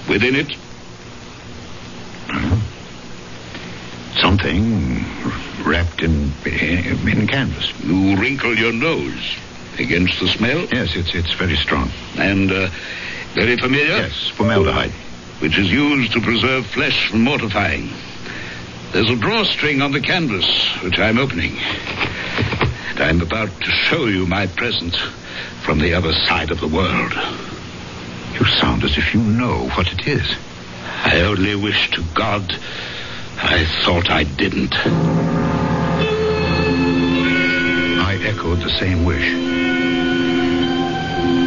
within it? Something wrapped in canvas. You wrinkle your nose against the smell? Yes, it's very strong. And very familiar? Yes, formaldehyde. Which is used to preserve flesh from mortifying. There's a drawstring on the canvas, which I'm opening. And I'm about to show you my present from the other side of the world. You sound as if you know what it is. I only wish to God I thought I didn't. I echoed the same wish.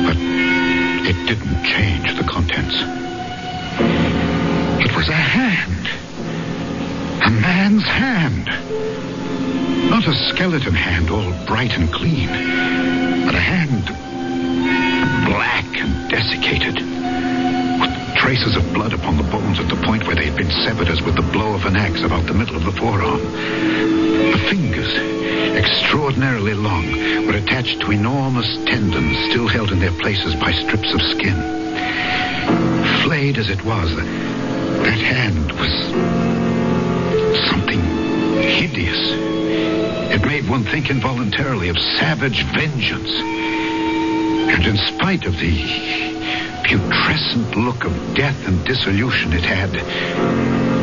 But it didn't change the contents. It was a hand. A man's hand. Not a skeleton hand, all bright and clean, but a hand black and desiccated, with traces of blood upon the bones at the point where they had been severed as with the blow of an axe about the middle of the forearm. The fingers, extraordinarily long, were attached to enormous tendons still held in their places by strips of skin. Flayed as it was, that hand was something hideous. It made one think involuntarily of savage vengeance. And in spite of the putrescent look of death and dissolution it had,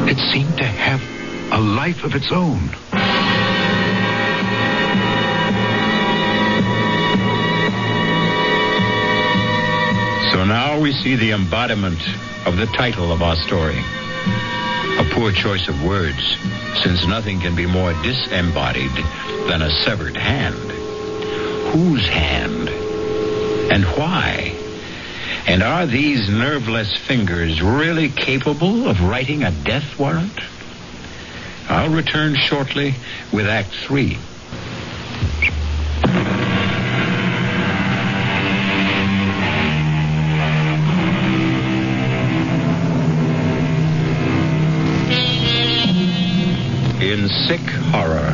it seemed to have a life of its own. So now we see the embodiment of the title of our story. A poor choice of words, since nothing can be more disembodied than a severed hand. Whose hand? And why? And are these nerveless fingers really capable of writing a death warrant? I'll return shortly with Act 3. In sick horror,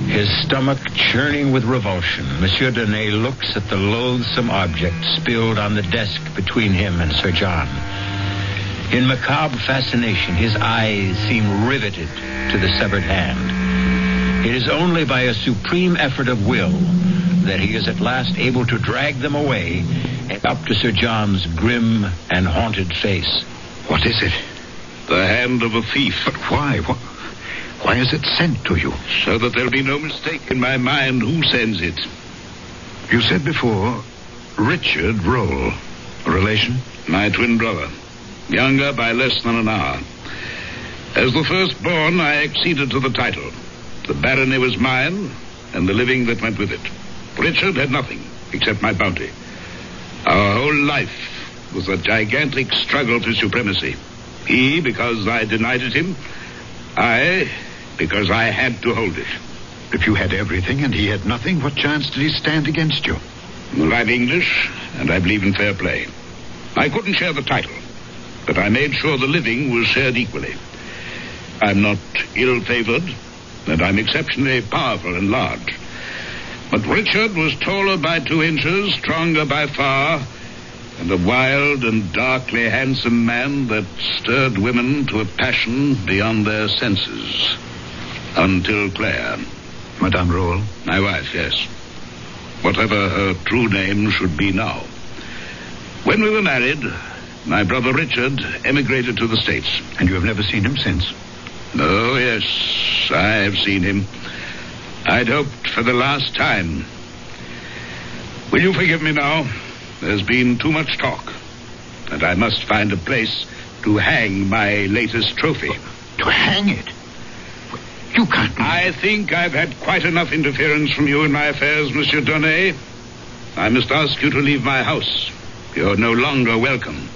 his stomach churning with revulsion, Monsieur Denay looks at the loathsome object spilled on the desk between him and Sir John. In macabre fascination, his eyes seem riveted to the severed hand. It is only by a supreme effort of will that he is at last able to drag them away and up to Sir John's grim and haunted face. What is it? The hand of a thief. But why? Why is it sent to you? So that there'll be no mistake in my mind who sends it. You said before, Richard Roll. A relation? My twin brother. Younger by less than an hour. As the firstborn, I acceded to the title. The barony was mine, and the living that went with it. Richard had nothing, except my bounty. Our whole life was a gigantic struggle for supremacy. He, because I denied it him. I, because I had to hold it. If you had everything and he had nothing, what chance did he stand against you? I'm English, and I believe in fair play. I couldn't share the title, but I made sure the living was shared equally. I'm not ill-favored, and I'm exceptionally powerful and large. But Richard was taller by 2 inches, stronger by far, and a wild and darkly handsome man that stirred women to a passion beyond their senses. Until Claire. Madame Roll? My wife, yes. Whatever her true name should be now. When we were married, my brother Richard emigrated to the States. And you have never seen him since? Oh, yes, I have seen him. I'd hoped for the last time. Will you forgive me now? There's been too much talk, and I must find a place to hang my latest trophy. To hang it? You can't... I think I've had quite enough interference from you in my affairs, Monsieur Donnet. I must ask you to leave my house. You're no longer welcome.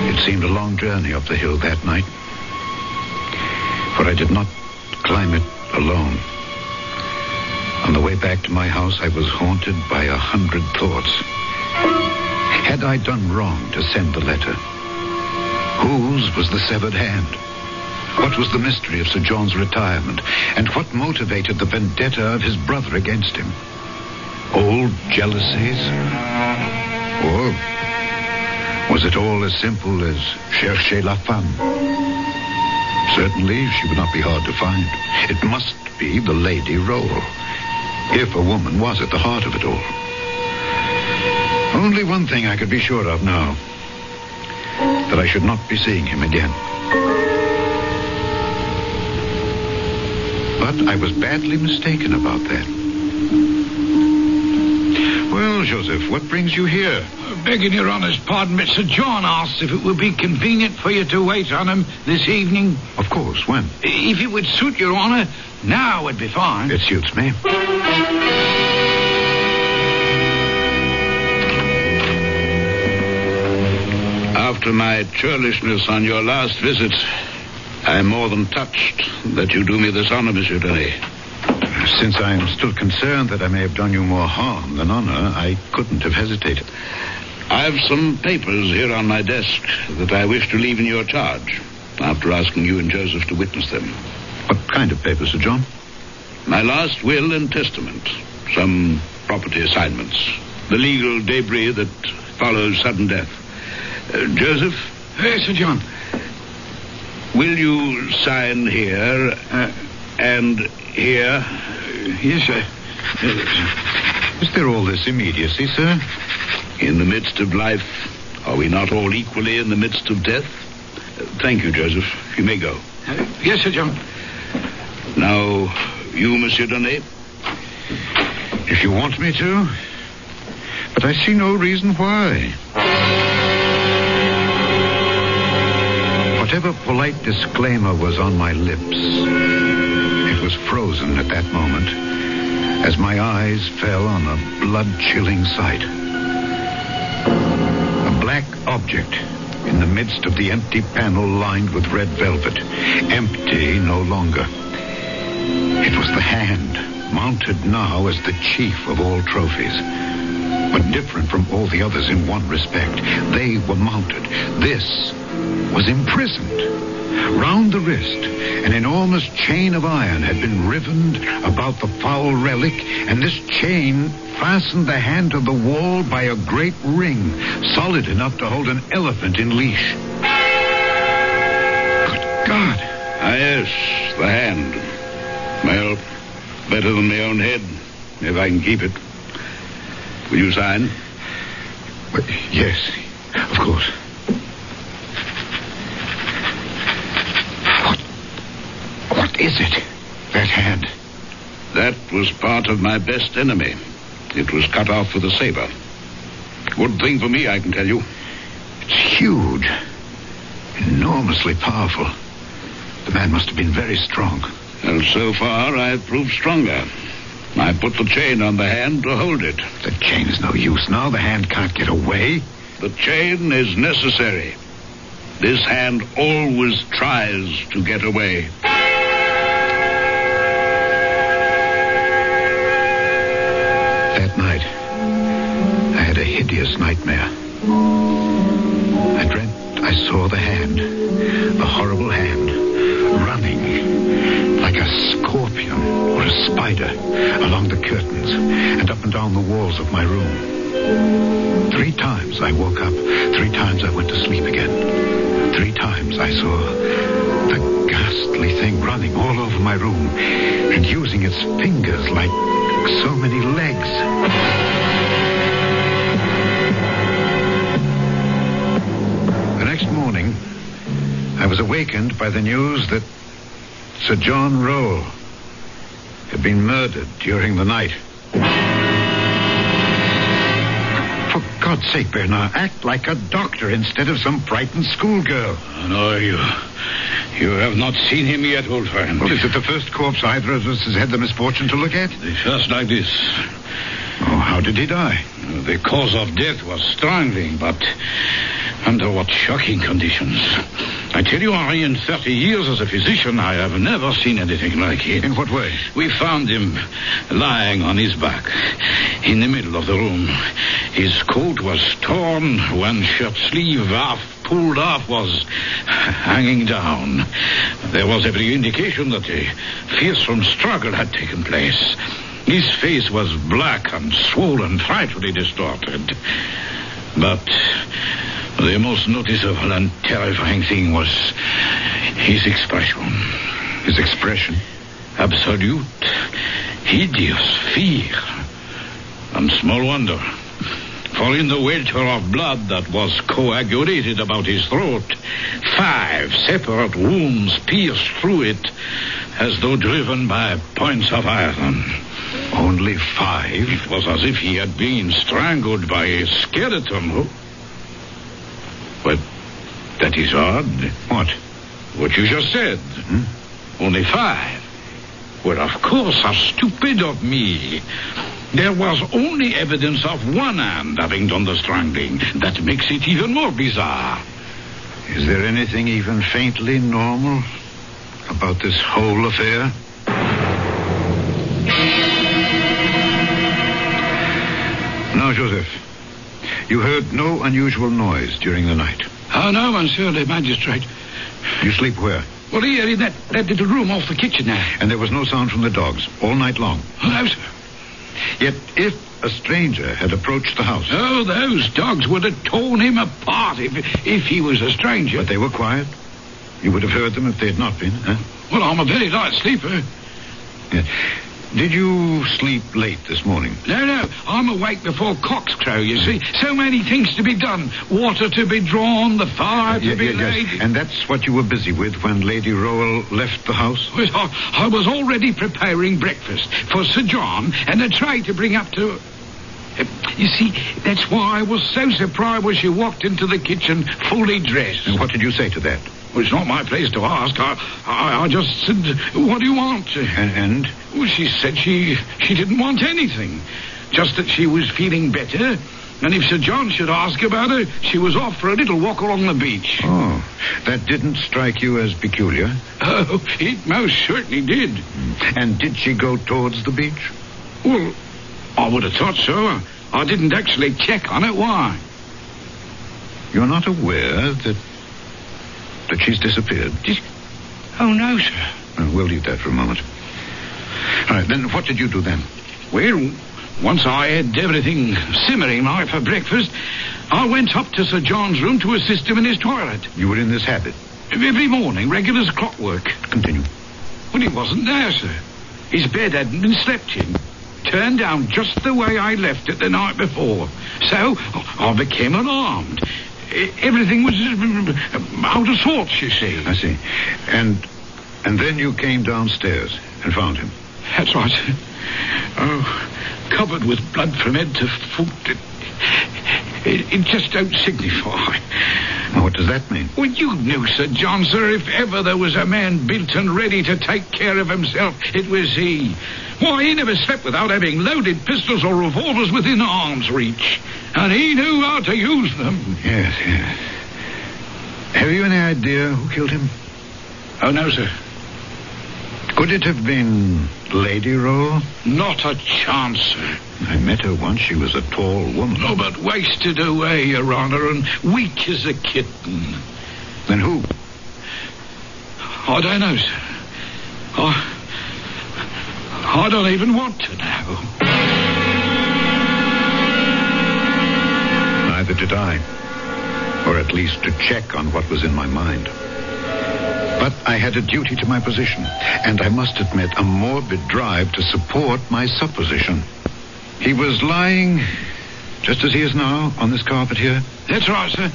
It seemed a long journey up the hill that night, for I did not climb it alone. On the way back to my house, I was haunted by 100 thoughts. Had I done wrong to send the letter? Whose was the severed hand? What was the mystery of Sir John's retirement? And what motivated the vendetta of his brother against him? Old jealousies? Or was it all as simple as chercher la femme? Certainly, she would not be hard to find. It must be the Lady Roll, if a woman was at the heart of it all. Only one thing I could be sure of now, that I should not be seeing him again. But I was badly mistaken about that. Well, Joseph, what brings you here? Begging your honour's pardon, but Sir John asked if it would be convenient for you to wait on him this evening. Of course, when? If it would suit your honour, now would be fine. It suits me. After my churlishness on your last visit, I am more than touched that you do me this honour, Monsieur Donnet. Since I am still concerned that I may have done you more harm than honour, I couldn't have hesitated. I have some papers here on my desk that I wish to leave in your charge, after asking you and Joseph to witness them. What kind of papers, Sir John? My last will and testament, some property assignments, the legal debris that follows sudden death. Joseph? Yes, Sir John. Will you sign here and here? Yes, sir. Is there all this immediacy, sir? In the midst of life, are we not all equally in the midst of death? Thank you, Joseph. You may go. Yes, Sir John. Now, you, Monsieur Donnet? If you want me to. But I see no reason why. Whatever polite disclaimer was on my lips, it was frozen at that moment as my eyes fell on a blood-chilling sight. A black object in the midst of the empty panel lined with red velvet. Empty no longer. It was the hand, mounted now as the chief of all trophies. But different from all the others in one respect. They were mounted. This was imprisoned. Round the wrist, an enormous chain of iron had been rivened about the foul relic, and this chain fastened the hand to the wall by a great ring, solid enough to hold an elephant in leash. Good God! Ah, yes, the hand. Well, better than my own head, if I can keep it. Will you sign? Yes, of course. What is it? That hand? That was part of my best enemy. It was cut off with a saber. Good thing for me, I can tell you. It's huge. Enormously powerful. The man must have been very strong. And so far, I've proved stronger. I put the chain on the hand to hold it. The chain is no use now. The hand can't get away. The chain is necessary. This hand always tries to get away. That night, I had a hideous nightmare. I dreamt I saw the hand, the horrible hand, running like a scorpion or a spider along the curtains and up and down the walls of my room. 3 times I woke up. 3 times I went to sleep again. 3 times I saw the ghastly thing running all over my room and using its fingers like so many legs. The next morning, I was awakened by the news that Sir John Roll had been murdered during the night. For God's sake, Bernard, act like a doctor instead of some frightened schoolgirl. No, you have not seen him yet, old friend. Well, is it the first corpse either of us has had the misfortune to look at? Just like this. Oh, how did he die? The cause of death was strangling, but under what shocking conditions. I tell you, Henri, in 30 years as a physician, I have never seen anything like it. In what way? We found him lying on his back in the middle of the room. His coat was torn, one shirt sleeve half pulled off was hanging down. There was every indication that a fearsome struggle had taken place. His face was black and swollen, frightfully distorted. But the most noticeable and terrifying thing was his expression. His expression? Absolute, hideous fear. And small wonder. For in the welter of blood that was coagulated about his throat, 5 separate wounds pierced through it as though driven by points of iron. Only 5? It was as if he had been strangled by a skeleton. But that is odd. What? What you just said. Only 5. Well, of course, how stupid of me. There was only evidence of one hand having done the strangling. That makes it even more bizarre. Is there anything even faintly normal about this whole affair? Now, Joseph, you heard no unusual noise during the night. Oh, no, monsieur le magistrate. You sleep where? Well, here in that little room off the kitchen there. And there was no sound from the dogs all night long? Oh, no, sir. Yet if a stranger had approached the house... Oh, those dogs would have torn him apart if he was a stranger. But they were quiet? You would have heard them if they had not been, huh? Well, I'm a very light sleeper. Yeah. Did you sleep late this morning? No. I'm awake before cocks crow, you see. So many things to be done. Water to be drawn, the fire to be laid. Yes. And that's what you were busy with when Lady Rowell left the house? Well, I was already preparing breakfast for Sir John and a tray to bring up to... you see, that's why I was so surprised when she walked into the kitchen fully dressed. And what did you say to that? Well, it's not my place to ask. I just said, what do you want? And? Well, she said she didn't want anything. Just that she was feeling better. And if Sir John should ask about her, she was off for a little walk along the beach. Oh, that didn't strike you as peculiar? Oh, it most certainly did. And did she go towards the beach? Well, I would have thought so. I didn't actually check on it. Why? You're not aware that she's disappeared? Oh, no, sir. We'll leave that for a moment. All right, then what did you do then? Well, once I had everything simmering like for breakfast, I went up to Sir John's room to assist him in his toilet. You were in this habit? Every morning, regular as clockwork. Continue. Well, he wasn't there, sir. His bed hadn't been slept in. Turned down just the way I left it the night before. So, I became alarmed. Everything was out of sorts, you see. I see. And then you came downstairs and found him. That's right. Oh, covered with blood from head to foot. It just don't signify. Now, what does that mean? Well, you knew, Sir John, sir, if ever there was a man built and ready to take care of himself, it was he. Why, he never slept without having loaded pistols or revolvers within arm's reach. And he knew how to use them. Yes. Have you any idea who killed him? Oh, no, sir. Could it have been Lady Rowell? Not a chance, sir. I met her once. She was a tall woman. Oh, but wasted away, Your Honor, and weak as a kitten. Then who? I don't know, sir. I don't even want to know. Neither did I. Or at least to check on what was in my mind. But I had a duty to my position, and I must admit a morbid drive to support my supposition. He was lying, just as he is now, on this carpet here. That's right, sir.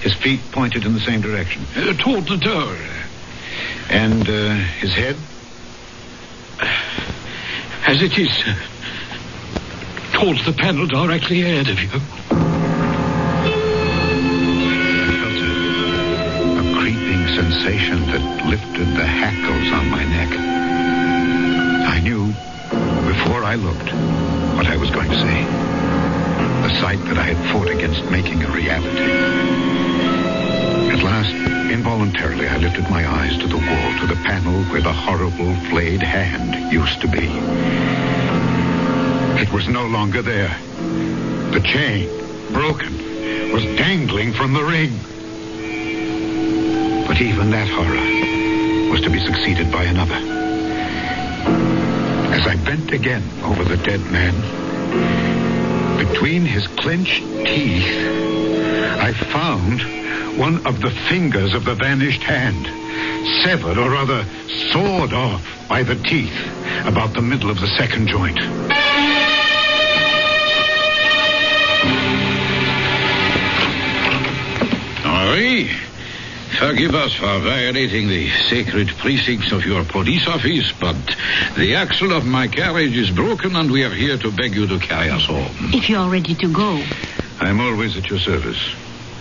His feet pointed in the same direction. Toward the door. And his head? As it is, sir. Towards the panel directly ahead of you. sensation that lifted the hackles on my neck. I knew, before I looked, what I was going to say. The sight that I had fought against making a reality. At last, involuntarily, I lifted my eyes to the wall, to the panel where the horrible flayed hand used to be. It was no longer there. The chain, broken, was dangling from the ring. But even that horror was to be succeeded by another. As I bent again over the dead man, between his clenched teeth, I found one of the fingers of the vanished hand, severed or rather sawed off by the teeth about the middle of the second joint. Henri, forgive us for violating the sacred precincts of your police office, but the axle of my carriage is broken and we are here to beg you to carry us home. If you're ready to go. I'm always at your service.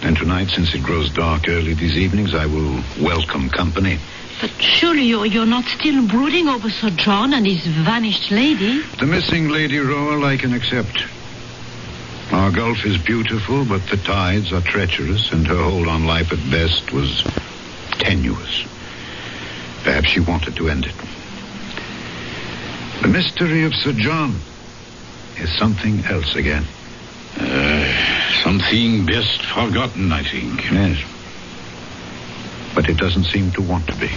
And tonight, since it grows dark early these evenings, I will welcome company. But surely you're not still brooding over Sir John and his vanished lady? The missing Lady Rowell I can accept. Our Gulf is beautiful, but the tides are treacherous, and her hold on life at best was tenuous. Perhaps she wanted to end it. The mystery of Sir John is something else again. Something best forgotten, I think. Yes. But it doesn't seem to want to be.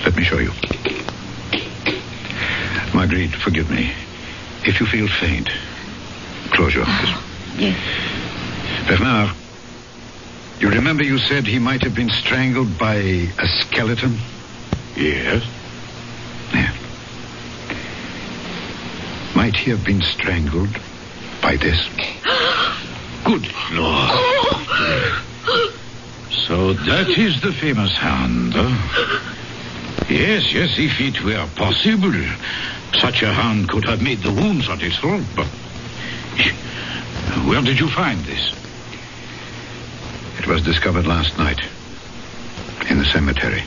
Let me show you. Marguerite, forgive me. If you feel faint, close your eyes. Yes. Bernard, you remember you said he might have been strangled by a skeleton? Yes. Yeah. Might he have been strangled by this? Good Lord. So that is the famous hand, huh? Yes, if it were possible, such a hand could have made the wounds on his throat, but where did you find this? It was discovered last night in the cemetery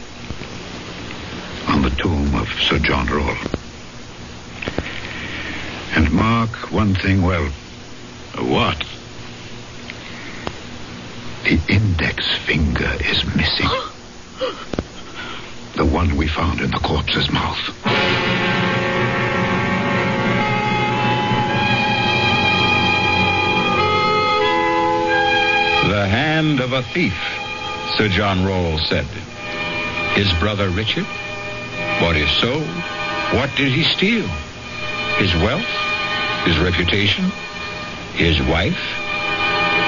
on the tomb of Sir John Rowell. And mark one thing well. What? The index finger is missing. The one we found in the corpse's mouth. The hand of a thief, Sir John Rowell said. His brother Richard? But if so, what did he steal? His wealth? His reputation? His wife?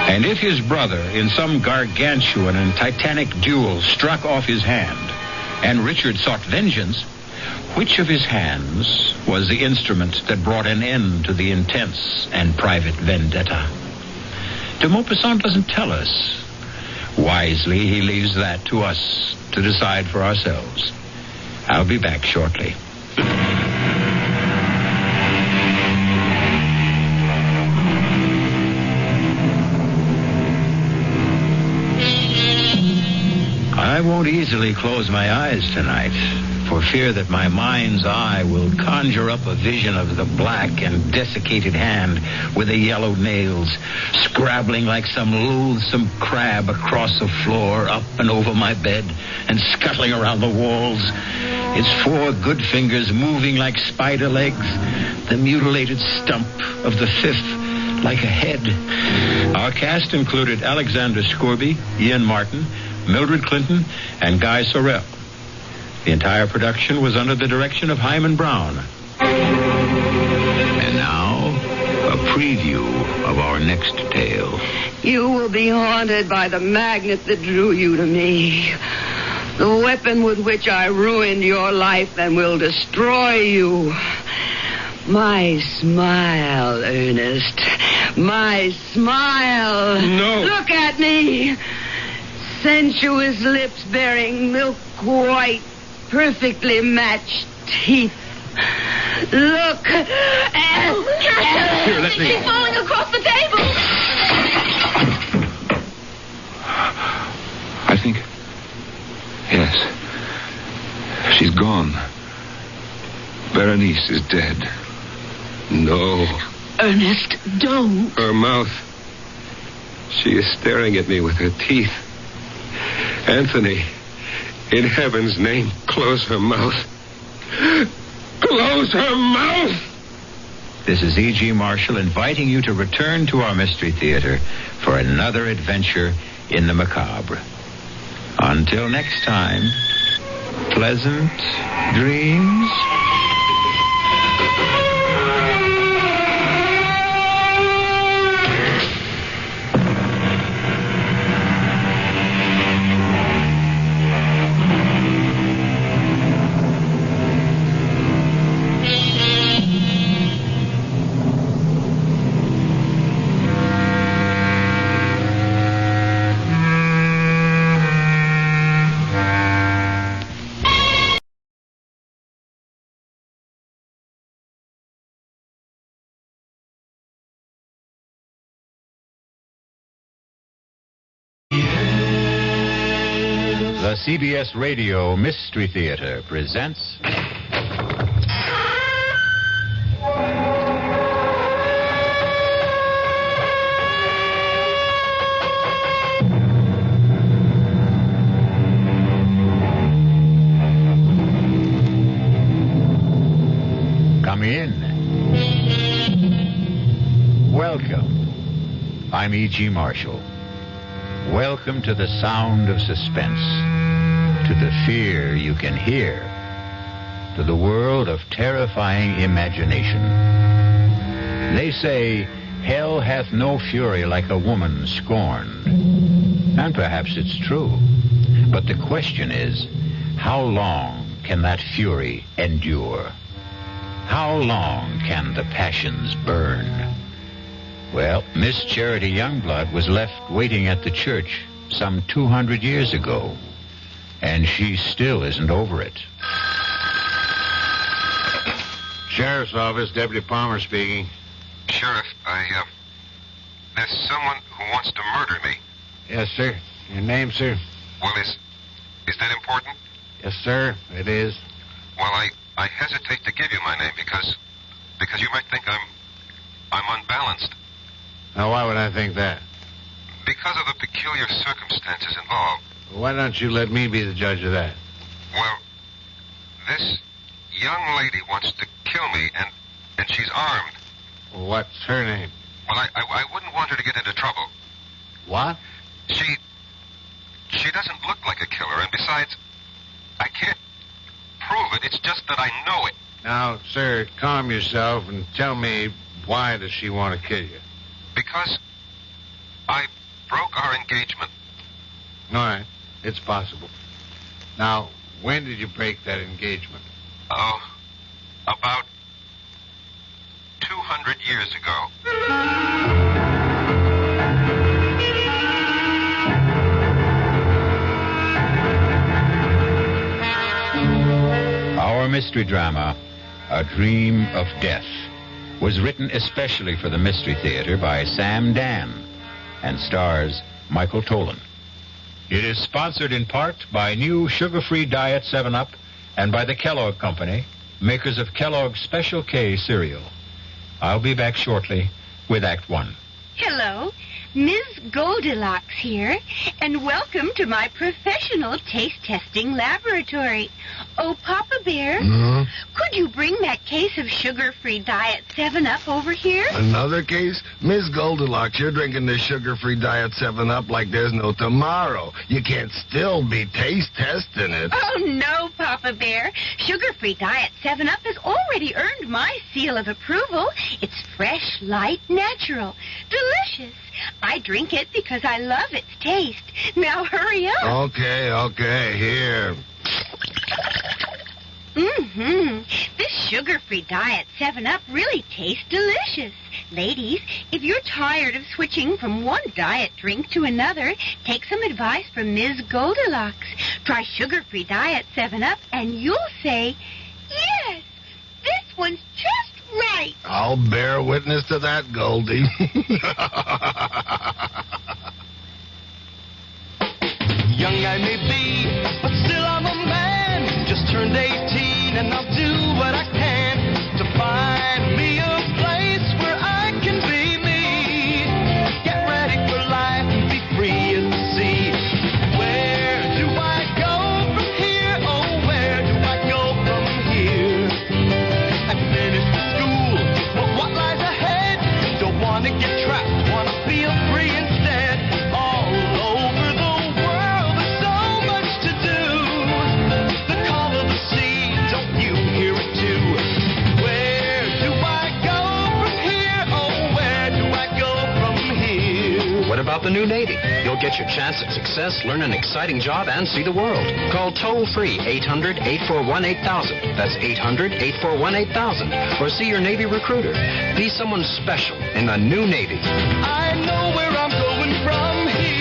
And if his brother, in some gargantuan and titanic duel, struck off his hand, and Richard sought vengeance, which of his hands was the instrument that brought an end to the intense and private vendetta? De Maupassant doesn't tell us. Wisely, he leaves that to us to decide for ourselves. I'll be back shortly. I won't easily close my eyes tonight, for fear that my mind's eye will conjure up a vision of the black and desiccated hand with the yellow nails, scrabbling like some loathsome crab across the floor, up and over my bed, and scuttling around the walls. Its 4 good fingers moving like spider legs, the mutilated stump of the 5th like a head. Our cast included Alexander Scorby, Ian Martin, Mildred Clinton, and Guy Sorrell. The entire production was under the direction of Hyman Brown. And now, a preview of our next tale. You will be haunted by the magnet that drew you to me. The weapon with which I ruined your life and will destroy you. My smile, Ernest. My smile. No. Look at me. Sensuous lips bearing milk white, perfectly matched teeth. Look. Here, let me. She's falling across the table. I think Yes. She's gone. Berenice is dead. No. Ernest, don't. Her mouth. She is staring at me with her teeth. Anthony, in heaven's name, close her mouth. Close her mouth! This is E.G. Marshall inviting you to return to our Mystery Theater for another adventure in the macabre. Until next time, pleasant dreams. The CBS Radio Mystery Theater presents... Come in. Welcome. I'm E.G. Marshall. Welcome to the sound of suspense, to the fear you can hear, to the world of terrifying imagination. They say, hell hath no fury like a woman scorned. And perhaps it's true. But the question is, how long can that fury endure? How long can the passions burn? Well, Miss Charity Youngblood was left waiting at the church some 200 years ago, and she still isn't over it. Sheriff's Office, Deputy Palmer speaking. Sheriff, there's someone who wants to murder me. Yes, sir. Your name, sir? Well, is that important? Yes, sir, it is. Well, I hesitate to give you my name because you might think I'm unbalanced. Now, why would I think that? Because of the peculiar circumstances involved. Why don't you let me be the judge of that? Well, this young lady wants to kill me, and she's armed. What's her name? Well, I wouldn't want her to get into trouble. What? She doesn't look like a killer, and besides, I can't prove it. It's just that I know it. Now, sir, calm yourself and tell me, why does she want to kill you? Because I broke our engagement. All right. It's possible. Now, when did you break that engagement? Oh, about 200 years ago. Our mystery drama, A Dream of Death, was written especially for the Mystery Theater by Sam Dan and stars Michael Tolan. It is sponsored in part by new sugar-free Diet 7-Up and by the Kellogg Company, makers of Kellogg's Special K cereal. I'll be back shortly with Act One. Hello, Ms. Goldilocks here, and welcome to my professional taste testing laboratory. Oh, Papa Bear, could you bring that case of sugar-free Diet 7-Up over here? Another case? Miss Goldilocks, you're drinking this sugar-free Diet 7-Up like there's no tomorrow. You can't still be taste testing it. Oh, no, Papa Bear. Sugar-free Diet 7-Up has already earned my seal of approval. It's fresh, light, natural, delicious. I drink it because I love its taste. Now hurry up. Okay, here. This sugar-free Diet 7-Up really tastes delicious. Ladies, if you're tired of switching from one diet drink to another, take some advice from Ms. Goldilocks. Try sugar-free Diet 7-Up and you'll say, yes, this one's just right. I'll bear witness to that, Goldie. Young I may be, but still turned 18 and I'll do what I can to find me a place where I can be me. Get ready for life and be free as the sea. Where do I go from here? Oh, where do I go from here? I finished school, but what lies ahead? Don't want to get trapped, want to feel free instead. All over the world, there's so much to do. The call of the sea, don't you hear it too? Where do I go from here? Oh, where do I go from here? What about the new Navy? You'll get your chance at success, learn an exciting job, and see the world. Call toll-free 800-841-8000. That's 800-841-8000. Or see your Navy recruiter. Be someone special in the new Navy. I know where I'm going from here.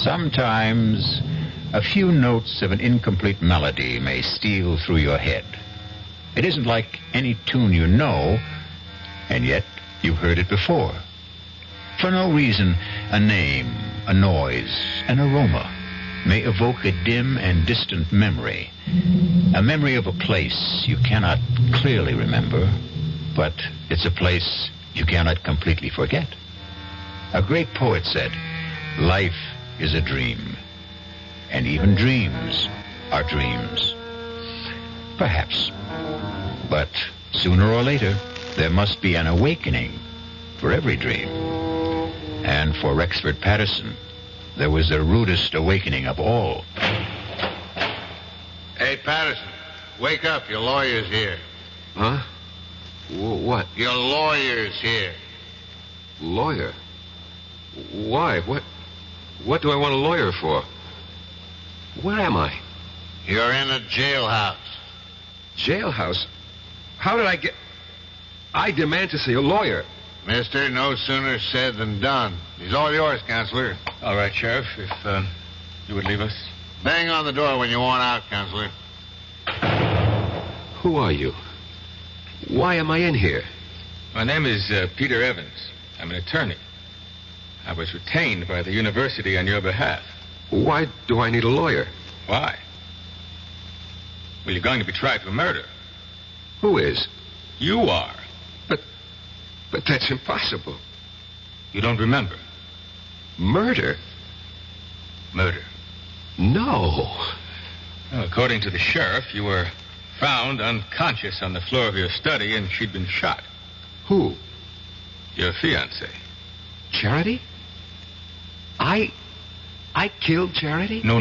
Sometimes a few notes of an incomplete melody may steal through your head. It isn't like any tune you know, and yet you've heard it before. For no reason, a name, a noise, an aroma may evoke a dim and distant memory. A memory of a place you cannot clearly remember, but it's a place you cannot completely forget. A great poet said, "Life is a dream, and even dreams are dreams." Perhaps. But sooner or later, there must be an awakening for every dream. And for Rexford Patterson, there was the rudest awakening of all. Hey, Patterson, wake up. Your lawyer's here. Huh? What? Your lawyer's here. Lawyer? Why? What do I want a lawyer for? Where am I? You're in a jailhouse. Jailhouse? How did I get... I demand to see a lawyer. Mister, no sooner said than done. He's all yours, Counselor. All right, Sheriff, if you would leave us. Bang on the door when you want out, Counselor. Who are you? Why am I in here? My name is Peter Evans. I'm an attorney. I was retained by the university on your behalf. Why do I need a lawyer? Why? Well, you're going to be tried for murder. Who is? You are. But that's impossible. You don't remember? Murder? Murder. No. Well, according to the sheriff, you were found unconscious on the floor of your study and she'd been shot. Who? Your fiancée. Charity? I killed Charity? No.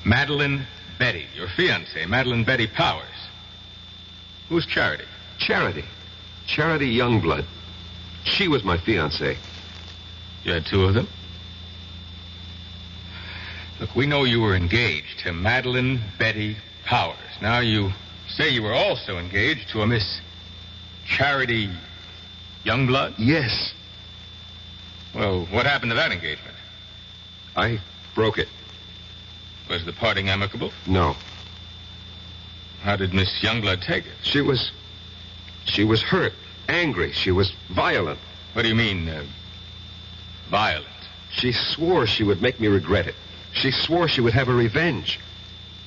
Madeline Betty, your fiancée, Madeline Betty Powers. Who's Charity? Charity Youngblood. She was my fiancée. You had two of them? Look, we know you were engaged to Madeline Betty Powers. Now you say you were also engaged to a Miss Charity Youngblood? Yes. Well, what happened to that engagement? I broke it. Was the parting amicable? No. How did Miss Youngblood take it? She was hurt, angry. She was violent. What do you mean, violent? She swore she would make me regret it. She swore she would have a revenge.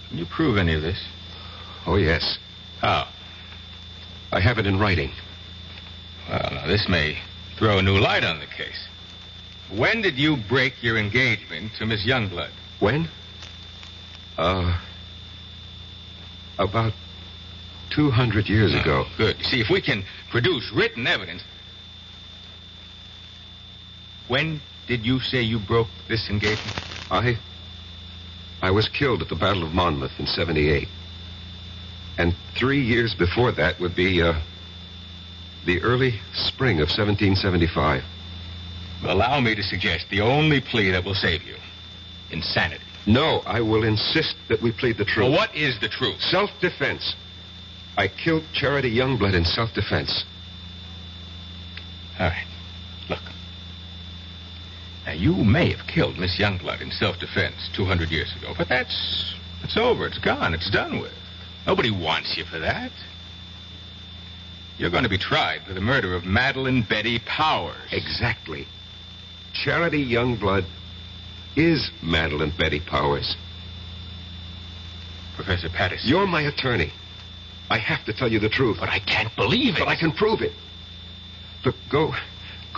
Can you prove any of this? Oh, yes. How? I have it in writing. Well, now, this may throw a new light on the case. When did you break your engagement to Miss Youngblood? When? About 200 years ago. Good. See, if we can produce written evidence... When did you say you broke this engagement? I was killed at the Battle of Monmouth in 78. And 3 years before that would be, the early spring of 1775. Allow me to suggest the only plea that will save you. Insanity. No, I will insist that we plead the truth. Well, what is the truth? Self-defense. I killed Charity Youngblood in self-defense. All right. Look. Now, you may have killed Miss Youngblood in self-defense 200 years ago, but that's over. It's gone. It's done with. Nobody wants you for that. You're going to be tried for the murder of Madeline Betty Powers. Exactly. Charity Youngblood is Madeline Betty Powers. Professor Patterson. You're my attorney. I have to tell you the truth. But I can't believe it. But I can prove it. Look, go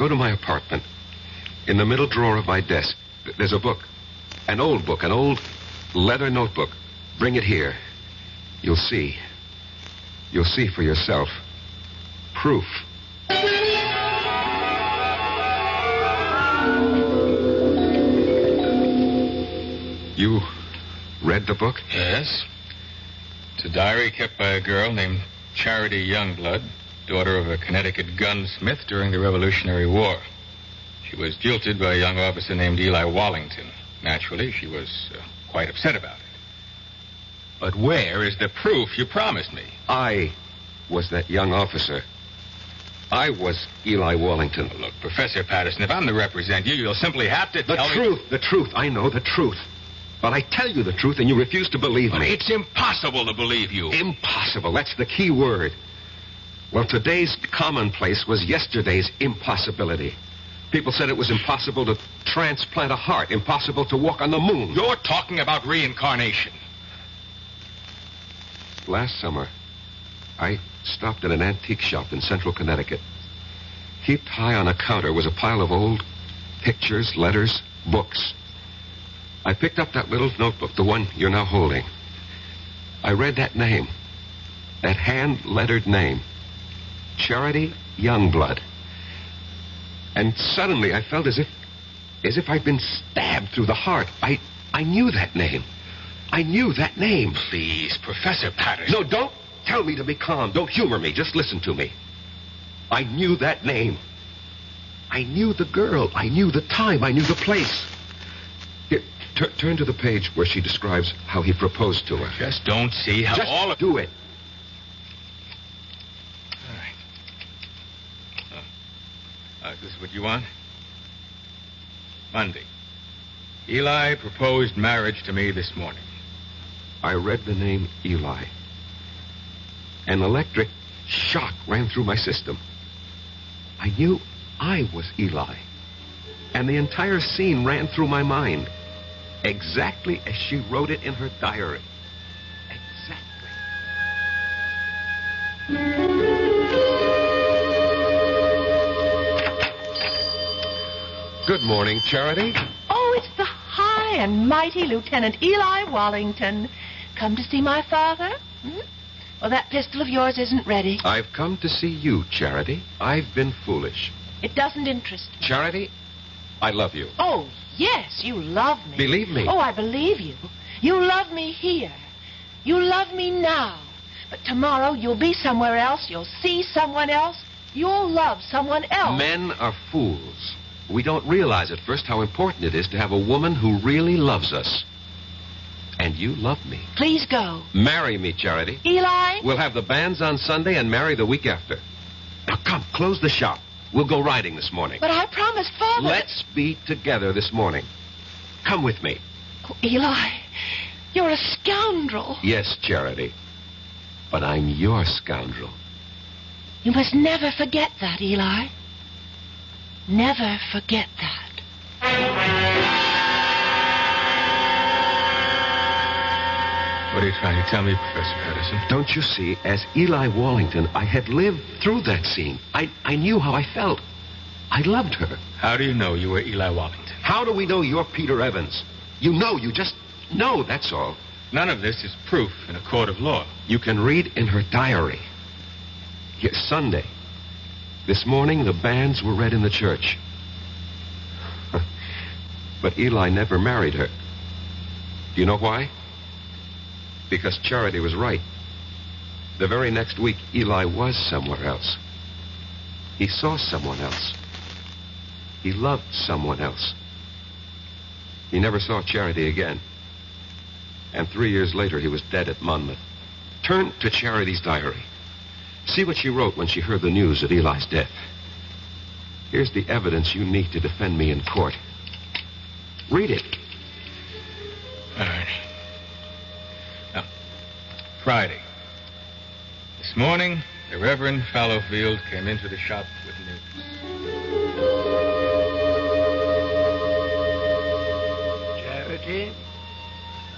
to my apartment. In the middle drawer of my desk, there's a book. An old book, an old leather notebook. Bring it here. You'll see. You'll see for yourself. Proof. You read the book? Yes. It's a diary kept by a girl named Charity Youngblood, daughter of a Connecticut gunsmith during the Revolutionary War. She was jilted by a young officer named Eli Wallington. Naturally, she was quite upset about it. But where is the proof you promised me? I was that young officer. I was Eli Wallington. Look, Professor Patterson, if I'm to represent you, you'll simply have to tell me... The truth. I know the truth. But I tell you the truth and you refuse to believe me. It's impossible to believe you. Impossible. That's the key word. Well, today's commonplace was yesterday's impossibility. People said it was impossible to transplant a heart, impossible to walk on the moon. You're talking about reincarnation. Last summer, I stopped at an antique shop in central Connecticut. Heaped high on a counter was a pile of old pictures, letters, books. I picked up that little notebook, the one you're now holding. I read that name, that hand-lettered name, Charity Youngblood. And suddenly I felt as if I'd been stabbed through the heart. I knew that name. I knew that name. Please, Professor Patterson. No, don't tell me to be calm. Don't humor me. Just listen to me. I knew that name. I knew the girl. I knew the time. I knew the place. Here, turn to the page where she describes how he proposed to her. Just don't see how Just all of... do it. This is what you want? Monday. Eli proposed marriage to me this morning. I read the name Eli. An electric shock ran through my system. I knew I was Eli. And the entire scene ran through my mind. Exactly as she wrote it in her diary. Good morning, Charity. Oh, it's the high and mighty Lieutenant Eli Wallington. Come to see my father? Well, that pistol of yours isn't ready. I've come to see you, Charity. I've been foolish. It doesn't interest me. Charity, I love you. Oh, yes, you love me. Believe me. Oh, I believe you. You love me here. You love me now. But tomorrow you'll be somewhere else. You'll see someone else. You'll love someone else. Men are fools. We don't realize at first how important it is to have a woman who really loves us. And you love me. Please go. Marry me, Charity. Eli? We'll have the banns on Sunday and marry the week after. Now, come, close the shop. We'll go riding this morning. But I promised Father... Let's be together this morning. Come with me. Oh, Eli, you're a scoundrel. Yes, Charity. But I'm your scoundrel. You must never forget that, Eli. Never forget that. What are you trying to tell me, Professor Patterson? Don't you see, as Eli Wallington, I had lived through that scene. I knew how I felt. I loved her. How do you know you were Eli Wallington? How do we know you're Peter Evans? You know, you just know, that's all. None of this is proof in a court of law. You can read in her diary. Yes, Sunday. This morning, the banns were read in the church. But Eli never married her. Do you know why? Because Charity was right. The very next week, Eli was somewhere else. He saw someone else. He loved someone else. He never saw Charity again. And 3 years later, he was dead at Monmouth. Turn to Charity's diary. See what she wrote when she heard the news of Eli's death. Here's the evidence you need to defend me in court. Read it. All right. Now, Friday. This morning, the Reverend Fallowfield came into the shop with news. Charity,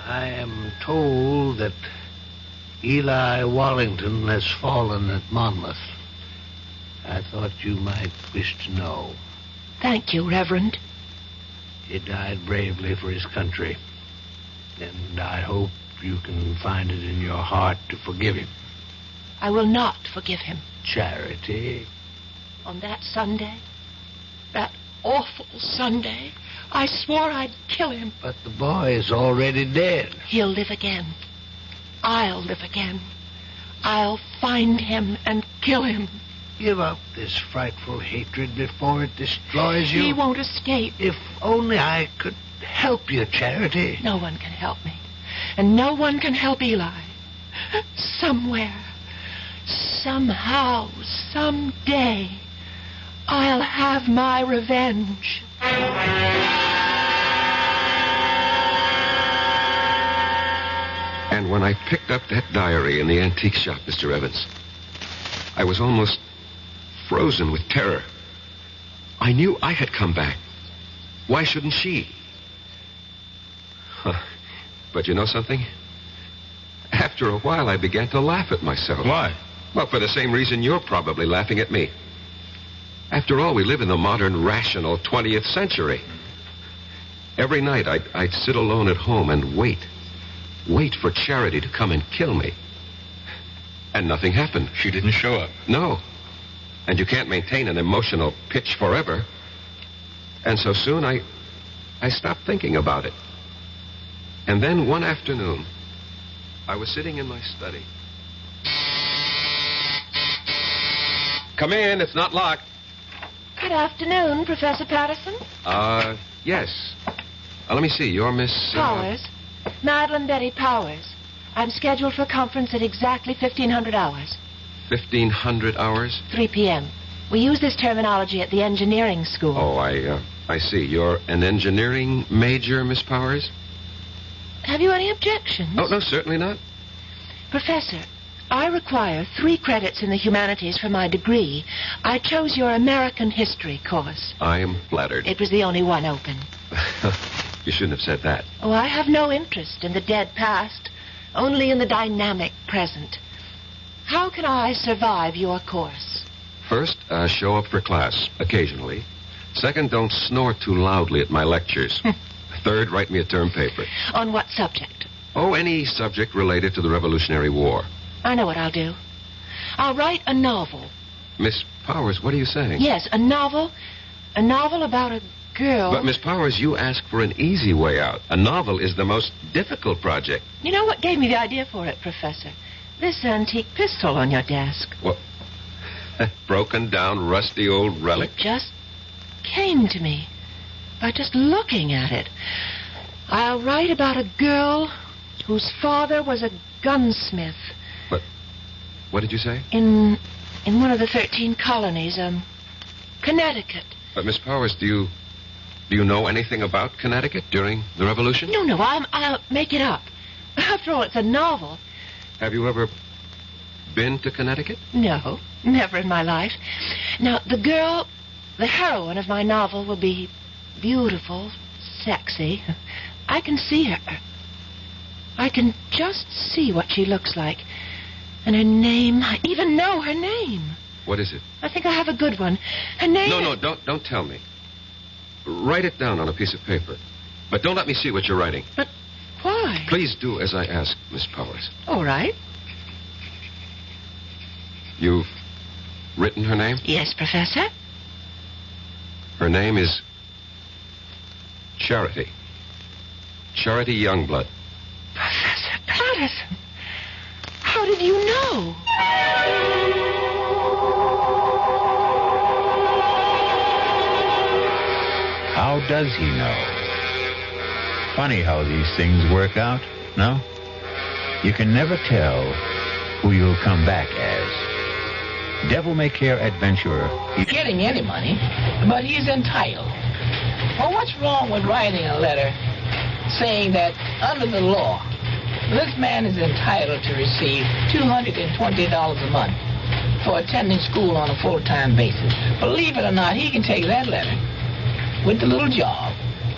I am told that Eli Wallington has fallen at Monmouth. I thought you might wish to know. Thank you, Reverend. He died bravely for his country, and I hope you can find it in your heart to forgive him. I will not forgive him. Charity. On that Sunday, that awful Sunday, I swore I'd kill him. But the boy is already dead. He'll live again. I'll live again. I'll find him and kill him. Give up this frightful hatred before it destroys you. He won't escape. If only I could help you, Charity. No one can help me. And no one can help Eli. Somewhere, somehow, someday, I'll have my revenge. And when I picked up that diary in the antique shop, Mr. Evans, I was almost frozen with terror. I knew I had come back. Why shouldn't she? But you know something? After a while, I began to laugh at myself. Why? Well, for the same reason you're probably laughing at me. After all, we live in the modern, rational 20th century. Every night, I'd sit alone at home and wait for Charity to come and kill me. And nothing happened. She didn't show up. No. And you can't maintain an emotional pitch forever. And so soon, I stopped thinking about it. And then one afternoon, I was sitting in my study. Come in, it's not locked. Good afternoon, Professor Patterson. Yes. Let me see, you're Miss... Powers. Madeline Betty Powers. I'm scheduled for a conference at exactly 1500 hours. 1500 hours? 3 p.m. We use this terminology at the engineering school. Oh, I see. You're an engineering major, Miss Powers? Have you any objections? Oh, no, certainly not. Professor, I require 3 credits in the humanities for my degree. I chose your American history course. I am flattered. It was the only one open. You shouldn't have said that. Oh, I have no interest in the dead past, only in the dynamic present. How can I survive your course? First, show up for class, occasionally. Second, don't snore too loudly at my lectures. Third, write me a term paper. On what subject? Oh, any subject related to the Revolutionary War. I know what I'll do. I'll write a novel. Miss Powers, what are you saying? Yes, a novel. A novel about a girl. But, Miss Powers, you ask for an easy way out. A novel is the most difficult project. You know what gave me the idea for it, Professor? This antique pistol on your desk. What? Broken down, rusty old relic? It just came to me by just looking at it. I'll write about a girl whose father was a gunsmith. What did you say? In one of the 13 colonies, Connecticut. But, Miss Powers, do you know anything about Connecticut during the Revolution? No, I'll make it up. After all, it's a novel. Have you ever been to Connecticut? No, never in my life. Now, the girl, the heroine of my novel, will be beautiful, sexy. I can see her. I can just see what she looks like. And her name, I even know her name. What is it? I think I have a good one. Her name No, don't tell me. Write it down on a piece of paper. But don't let me see what you're writing. But why? Please do as I ask, Miss Powers. All right. You've written her name? Yes, Professor. Her name is Charity. Charity Youngblood. Professor Patterson. How did you know? How does he know? Funny how these things work out, no? You can never tell who you'll come back as. Devil-may-care adventurer. He's getting any money, but he's entitled. Well, what's wrong with writing a letter saying that under the law, this man is entitled to receive $220 a month? for attending school on a full-time basis. Believe it or not, he can take that letter with the little job,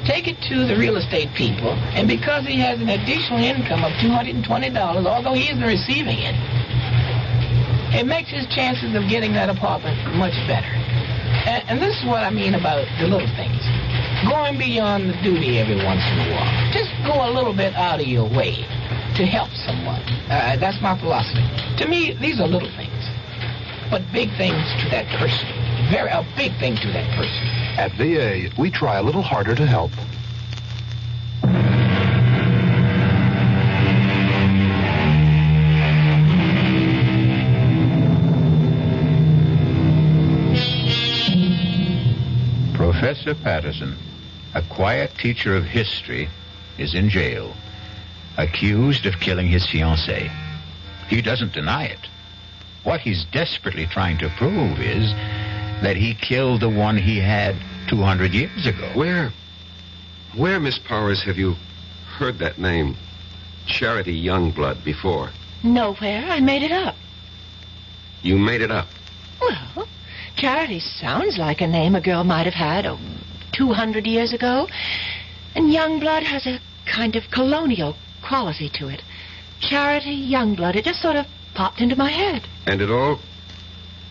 take it to the real estate people, and because he has an additional income of $220, although he isn't receiving it, it makes his chances of getting that apartment much better. And this is what I mean about the little things. Going beyond the duty every once in a while. Just go a little bit out of your way to help someone. That's my philosophy. To me, these are little things, but big things to that person. A big thing to that person. At VA, we try a little harder to help. Professor Patterson, a quiet teacher of history, is in jail, accused of killing his fiancée. He doesn't deny it. What he's desperately trying to prove is that he killed the one he had 200 years ago. Where, Miss Powers, have you heard that name, Charity Youngblood, before? Nowhere. I made it up. You made it up? Well, Charity sounds like a name a girl might have had 200 years ago. And Youngblood has a kind of colonial quality to it. Charity Youngblood. It just sort of popped into my head. And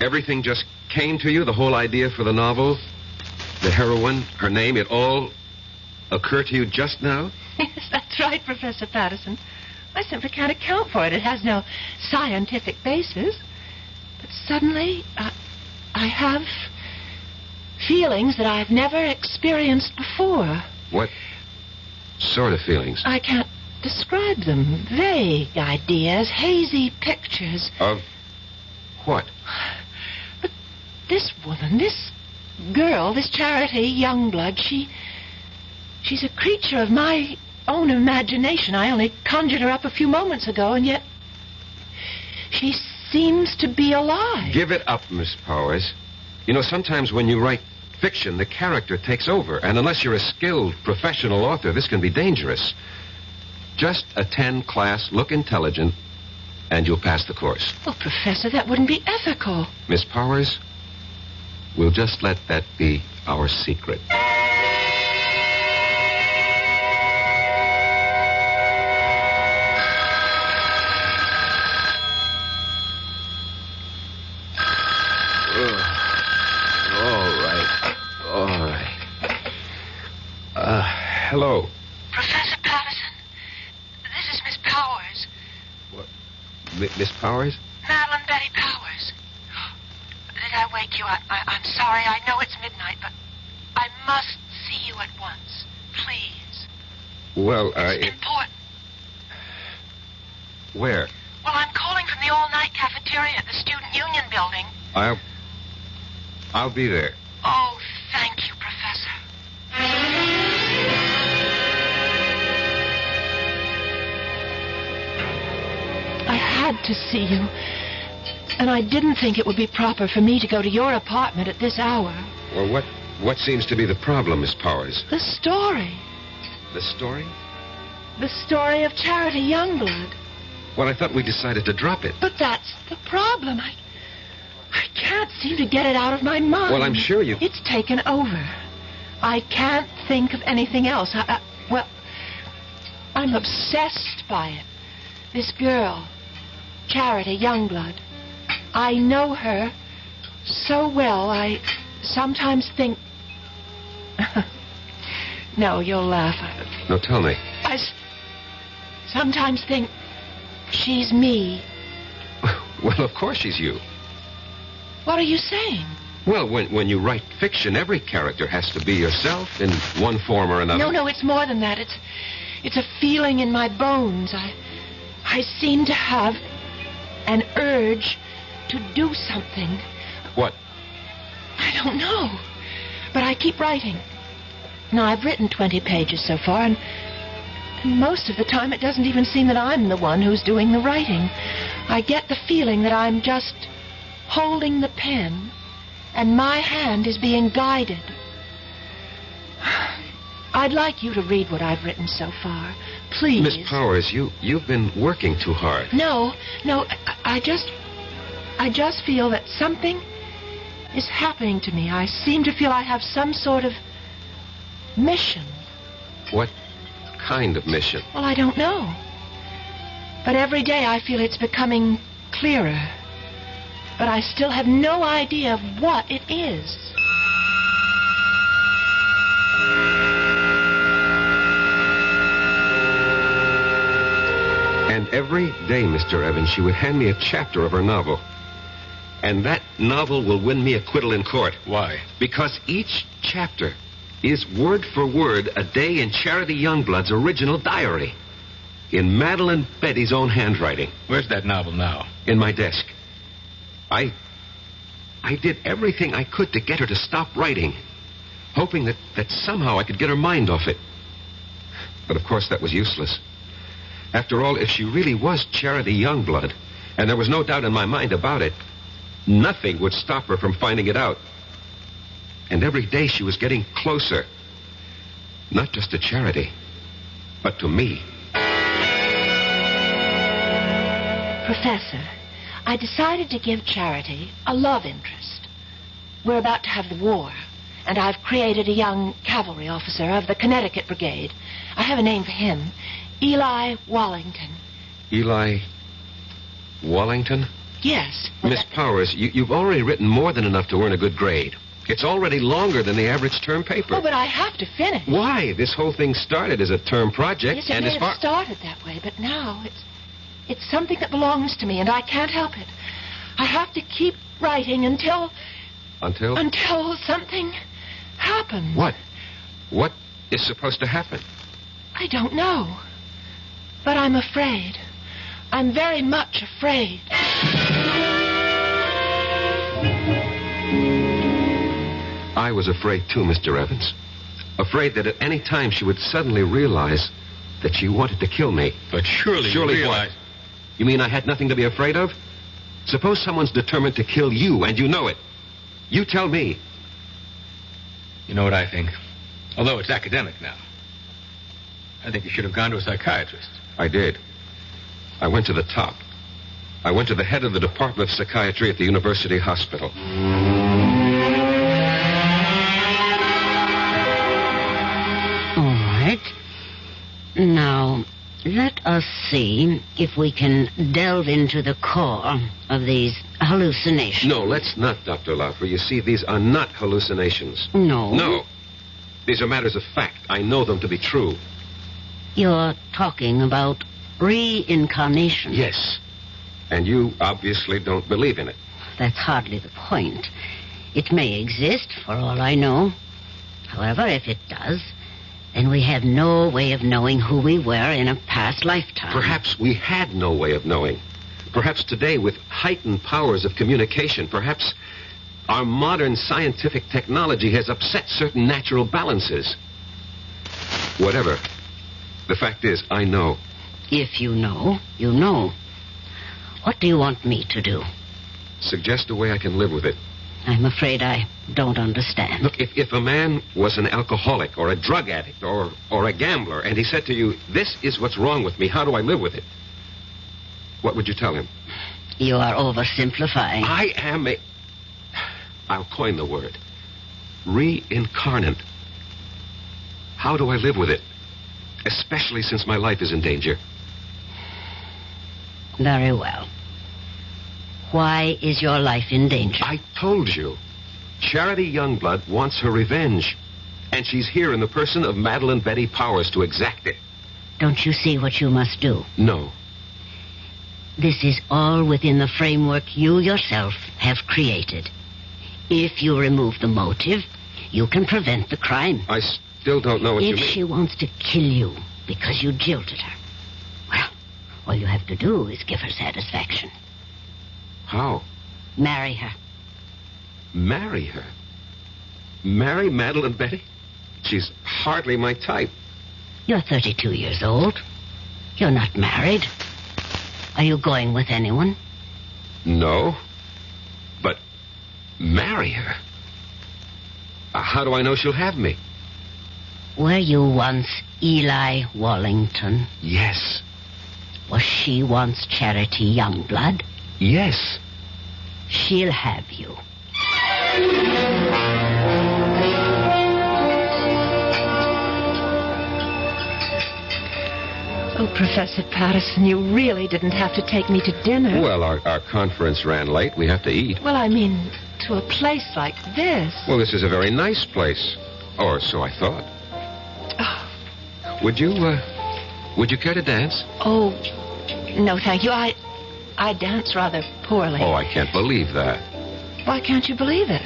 everything just came to you? The whole idea for the novel? The heroine, her name, it all occurred to you just now? Yes, that's right, Professor Patterson. I simply can't account for it. It has no scientific basis. But suddenly, I have feelings that I've never experienced before. What sort of feelings? I can't describe them. Vague ideas, hazy pictures. Of what? But this woman, this girl, this Charity Youngblood, she's a creature of my own imagination. I only conjured her up a few moments ago, and yet she seems to be alive. Give it up, Miss Powers. You know, sometimes when you write fiction, the character takes over, and unless you're a skilled professional author, this can be dangerous. Just attend class, look intelligent, and you'll pass the course. Well, Professor, that wouldn't be ethical. Miss Powers, we'll just let that be our secret. All right. Hello. Professor Patterson, this is Miss Powers. What? Miss Powers? Madeline Betty Powers. Did I wake you? I'm sorry. I know it's midnight, but I must see you at once. Please. Well, It's important. Where? Well, I'm calling from the all-night cafeteria at the Student Union building. I'll be there. Oh, thank you, Professor. I had to see you. And I didn't think it would be proper for me to go to your apartment at this hour. Well, what seems to be the problem, Miss Powers? The story. The story? The story of Charity Youngblood. Well, I thought we decided to drop it. But that's the problem. I can't seem to get it out of my mind. Well, I'm sure you... It's taken over. I can't think of anything else. Well, I'm obsessed by it. This girl, Charity Youngblood. I know her so well, I sometimes think... No, you'll laugh. No, tell me. I sometimes think she's me. Well, of course she's you. What are you saying? Well, when you write fiction, every character has to be yourself in one form or another. No, it's more than that. It's a feeling in my bones. I seem to have an urge to do something. What? I don't know. But I keep writing. Now, I've written 20 pages so far, and most of the time it doesn't even seem that I'm the one who's doing the writing. I get the feeling that I'm just holding the pen, and my hand is being guided. I'd like you to read what I've written so far. Please. Miss Powers, you've been working too hard. No, I just feel that something is happening to me. I seem to feel I have some sort of mission. What kind of mission? Well, I don't know. But every day I feel it's becoming clearer. But I still have no idea of what it is. And every day, Mr. Evans, she would hand me a chapter of her novel. And that novel will win me acquittal in court. Why? Because each chapter is word for word a day in Charity Youngblood's original diary. In Madeline Betty's own handwriting. Where's that novel now? In my desk. I did everything I could to get her to stop writing, hoping that somehow I could get her mind off it. But of course that was useless. After all, if she really was Charity Youngblood, and there was no doubt in my mind about it, nothing would stop her from finding it out. And every day she was getting closer. Not just to Charity, but to me. Professor, I decided to give Charity a love interest. We're about to have the war, and I've created a young cavalry officer of the Connecticut Brigade. I have a name for him, Eli Wallington. Eli Wallington? Yes. Miss Powers, you've already written more than enough to earn a good grade. It's already longer than the average term paper. Oh, but I have to finish. Why? This whole thing started as a term project, Yes, it and may as far... have started that way, but now it's something that belongs to me, and I can't help it. I have to keep writing until... Until? Until something happens. What? What is supposed to happen? I don't know. But I'm afraid. I'm very much afraid. I was afraid too, Mr. Evans. Afraid that at any time she would suddenly realize that she wanted to kill me. But surely you Surely realize... what? You mean I had nothing to be afraid of? Suppose someone's determined to kill you, and you know it. You tell me. You know what I think? Although it's academic now. I think you should have gone to a psychiatrist. I did. I went to the top. I went to the head of the Department of Psychiatry at the University Hospital. All right. Now, let us see if we can delve into the core of these hallucinations. No, let's not, Dr. Laufer. You see, these are not hallucinations. No? No. These are matters of fact. I know them to be true. You're talking about reincarnation. Yes. And you obviously don't believe in it. That's hardly the point. It may exist, for all I know. However, if it does, then we have no way of knowing who we were in a past lifetime. Perhaps we had no way of knowing. Perhaps today, with heightened powers of communication, perhaps our modern scientific technology has upset certain natural balances. Whatever. The fact is, I know. If you know, you know. What do you want me to do? Suggest a way I can live with it. I'm afraid I don't understand. Look, if a man was an alcoholic or a drug addict or a gambler, and he said to you, this is what's wrong with me, how do I live with it? What would you tell him? You are oversimplifying. I am I'll coin the word. Reincarnate. How do I live with it? Especially since my life is in danger. Very well. Why is your life in danger? I told you. Charity Youngblood wants her revenge. And she's here in the person of Madeline Betty Powers to exact it. Don't you see what you must do? No. This is all within the framework you yourself have created. If you remove the motive, you can prevent the crime. I still don't know what you mean. If she wants to kill you because you jilted her, well, all you have to do is give her satisfaction. How? Marry her. Marry her? Marry Madeline Betty? She's hardly my type. You're 32 years old. You're not married. Are you going with anyone? No. But marry her? How do I know she'll have me? Were you once Eli Wallington? Yes. Was she once Charity Youngblood? Yes. she'll have you. Oh, Professor Patterson, you really didn't have to take me to dinner. Well, our conference ran late. We have to eat. Well, I mean, to a place like this. Well, this is a very nice place. Or so I thought. Oh. Would you care to dance? Oh, no, thank you. I dance rather poorly. Oh, I can't believe that. Why can't you believe it?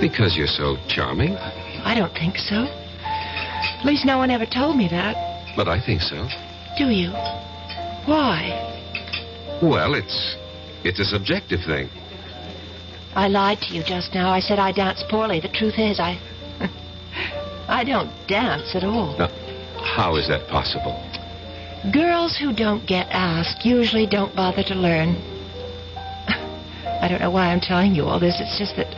Because you're so charming. I don't think so. At least no one ever told me that. But I think so. Do you? Why? Well, it's a subjective thing. I lied to you just now. I said I dance poorly. The truth is, I don't dance at all. Now, how is that possible? Girls who don't get asked usually don't bother to learn. I don't know why I'm telling you all this. It's just that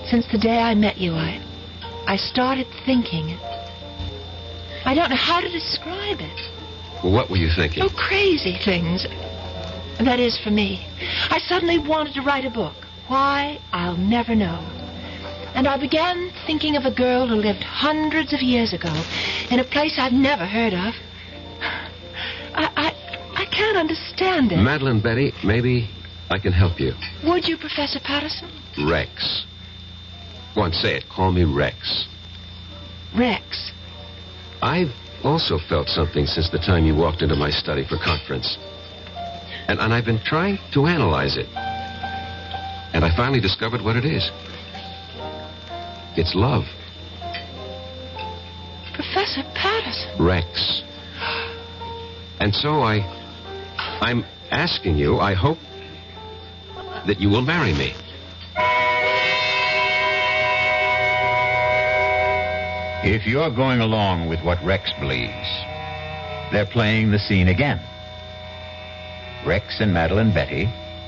since the day I met you, I started thinking. I don't know how to describe it. Well, what were you thinking? Oh, crazy things. That is, for me. I suddenly wanted to write a book. Why, I'll never know. And I began thinking of a girl who lived hundreds of years ago in a place I've never heard of. I can't understand it. Madeline Betty, maybe I can help you. Would you, Professor Patterson? Rex. Go on, say it. Call me Rex. Rex. I've also felt something since the time you walked into my study for conference. And I've been trying to analyze it. And I finally discovered what it is. It's love. Professor Patterson. Rex. And so I'm asking you, I hope that you will marry me. If you're going along with what Rex believes, they're playing the scene again. Rex and Madeline Betty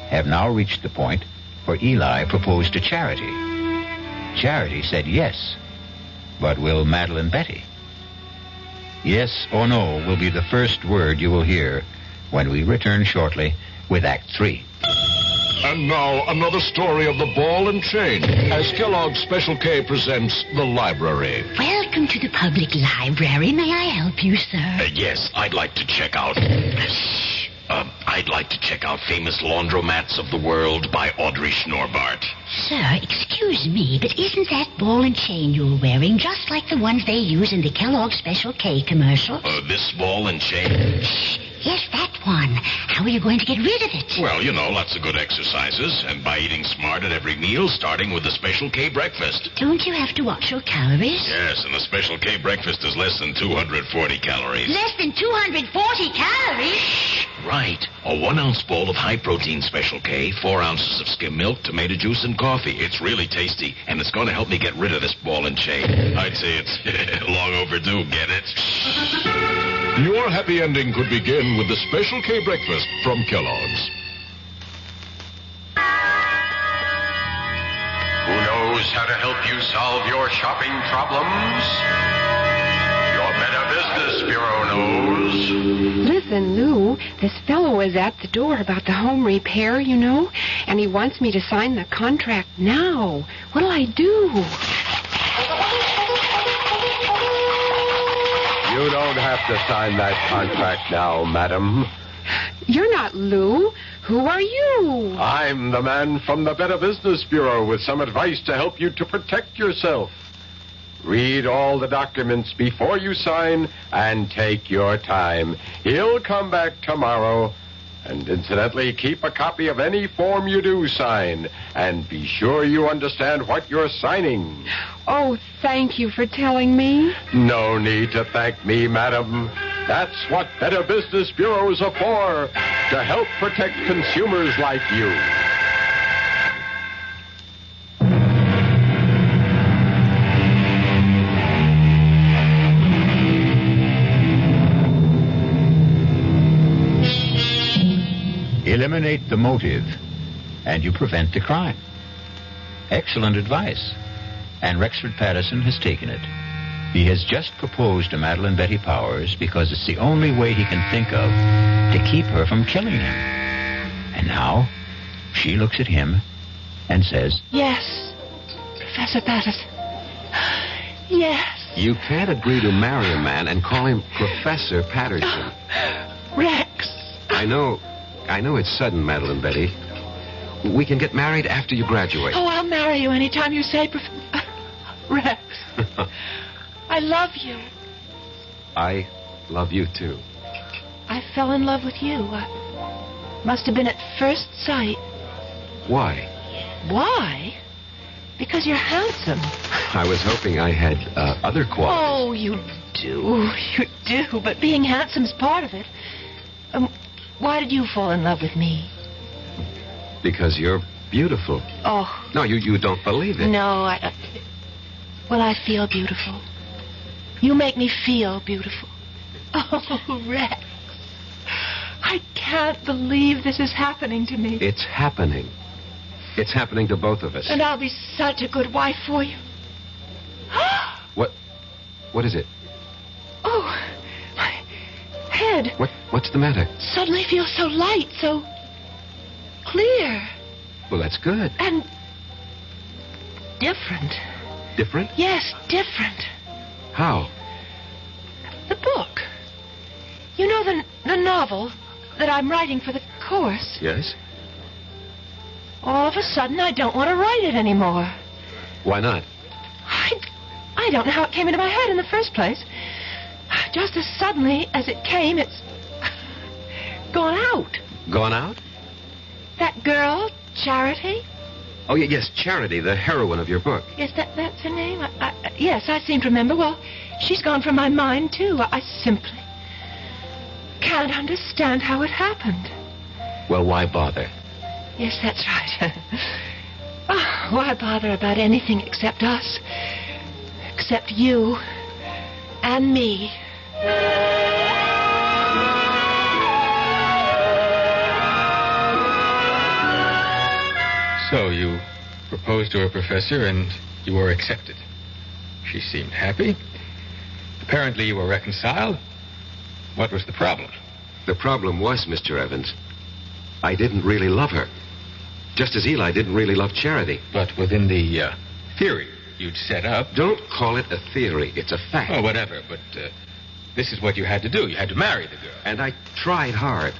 have now reached the point where Eli proposed to Charity. Charity said yes, but will Madeline Betty? Yes or no will be the first word you will hear when we return shortly with Act 3. And now, another story of the ball and chain, as Kellogg's Special K presents The Library. Welcome to the public library. May I help you, sir? Yes, I'd like to check out... I'd like to check out Famous Laundromats of the World by Audrey Schnorbart. Sir, excuse me, but isn't that ball and chain you're wearing just like the ones they use in the Kellogg's Special K commercials? This ball and chain? Yes, that one. How are you going to get rid of it? Well, you know, lots of good exercises, and by eating smart at every meal, starting with the Special K breakfast. Don't you have to watch your calories? Yes, and the Special K breakfast is less than 240 calories. Less than 240 calories? Right. A 1-ounce bowl of high-protein Special K, 4 ounces of skim milk, tomato juice, and coffee. It's really tasty, and it's going to help me get rid of this ball and chain. I'd say it's long overdue, get it? Your happy ending could begin with the Special K breakfast from Kellogg's. Who knows how to help you solve your shopping problems? Your Better Business Bureau knows. Listen, Lou, this fellow is at the door about the home repair, you know, and he wants me to sign the contract now. What'll I do? You don't have to sign that contract now, madam. You're not Lou. Who are you? I'm the man from the Better Business Bureau with some advice to help you to protect yourself. Read all the documents before you sign and take your time. He'll come back tomorrow. And incidentally, keep a copy of any form you do sign. And be sure you understand what you're signing. Oh, thank you for telling me. No need to thank me, madam. That's what Better Business Bureaus are for. To help protect consumers like you. Eliminate the motive, and you prevent the crime. Excellent advice. And Rexford Patterson has taken it. He has just proposed to Madeline Betty Powers because it's the only way he can think of to keep her from killing him. And now, She looks at him and says, Yes, Professor Patterson. Yes. You can't agree to marry a man and call him Professor Patterson. Rex. I know it's sudden, Madeline Betty. We can get married after you graduate. Oh, I'll marry you anytime you say, Rex. I love you. I love you, too. I fell in love with you. Must have been at first sight. Why? Why? Because you're handsome. I was hoping I had other qualities. Oh, you do. You do. But being handsome's part of it. Why did you fall in love with me? Because you're beautiful. Oh. No, you don't believe it. No, well, I feel beautiful. You make me feel beautiful. Oh, Rex. I can't believe this is happening to me. It's happening. It's happening to both of us. And I'll be such a good wife for you. What is it? Oh, my head. What's the matter? Suddenly feels so light, so clear. Well, that's good. And different. Different? Yes, different. How? The book. You know the novel that I'm writing for the course? Yes. All of a sudden, I don't want to write it anymore. Why not? I don't know how it came into my head in the first place. Just as suddenly as it came, it's gone out. Gone out? That girl, Charity? Oh, yes, Charity, the heroine of your book. Yes, that's her name? Yes, I seem to remember. Well, she's gone from my mind, too. I simply can't understand how it happened. Well, why bother? Yes, that's right. Oh, why bother about anything except us? Except you and me. So you proposed to her, Professor, and you were accepted. She seemed happy. Apparently you were reconciled. What was the problem? The problem was, Mr. Evans, I didn't really love her. Just as Eli didn't really love Charity. But within the theory you'd set up... Don't call it a theory. It's a fact. Oh, whatever. But this is what you had to do. You had to marry the girl. And I tried hard.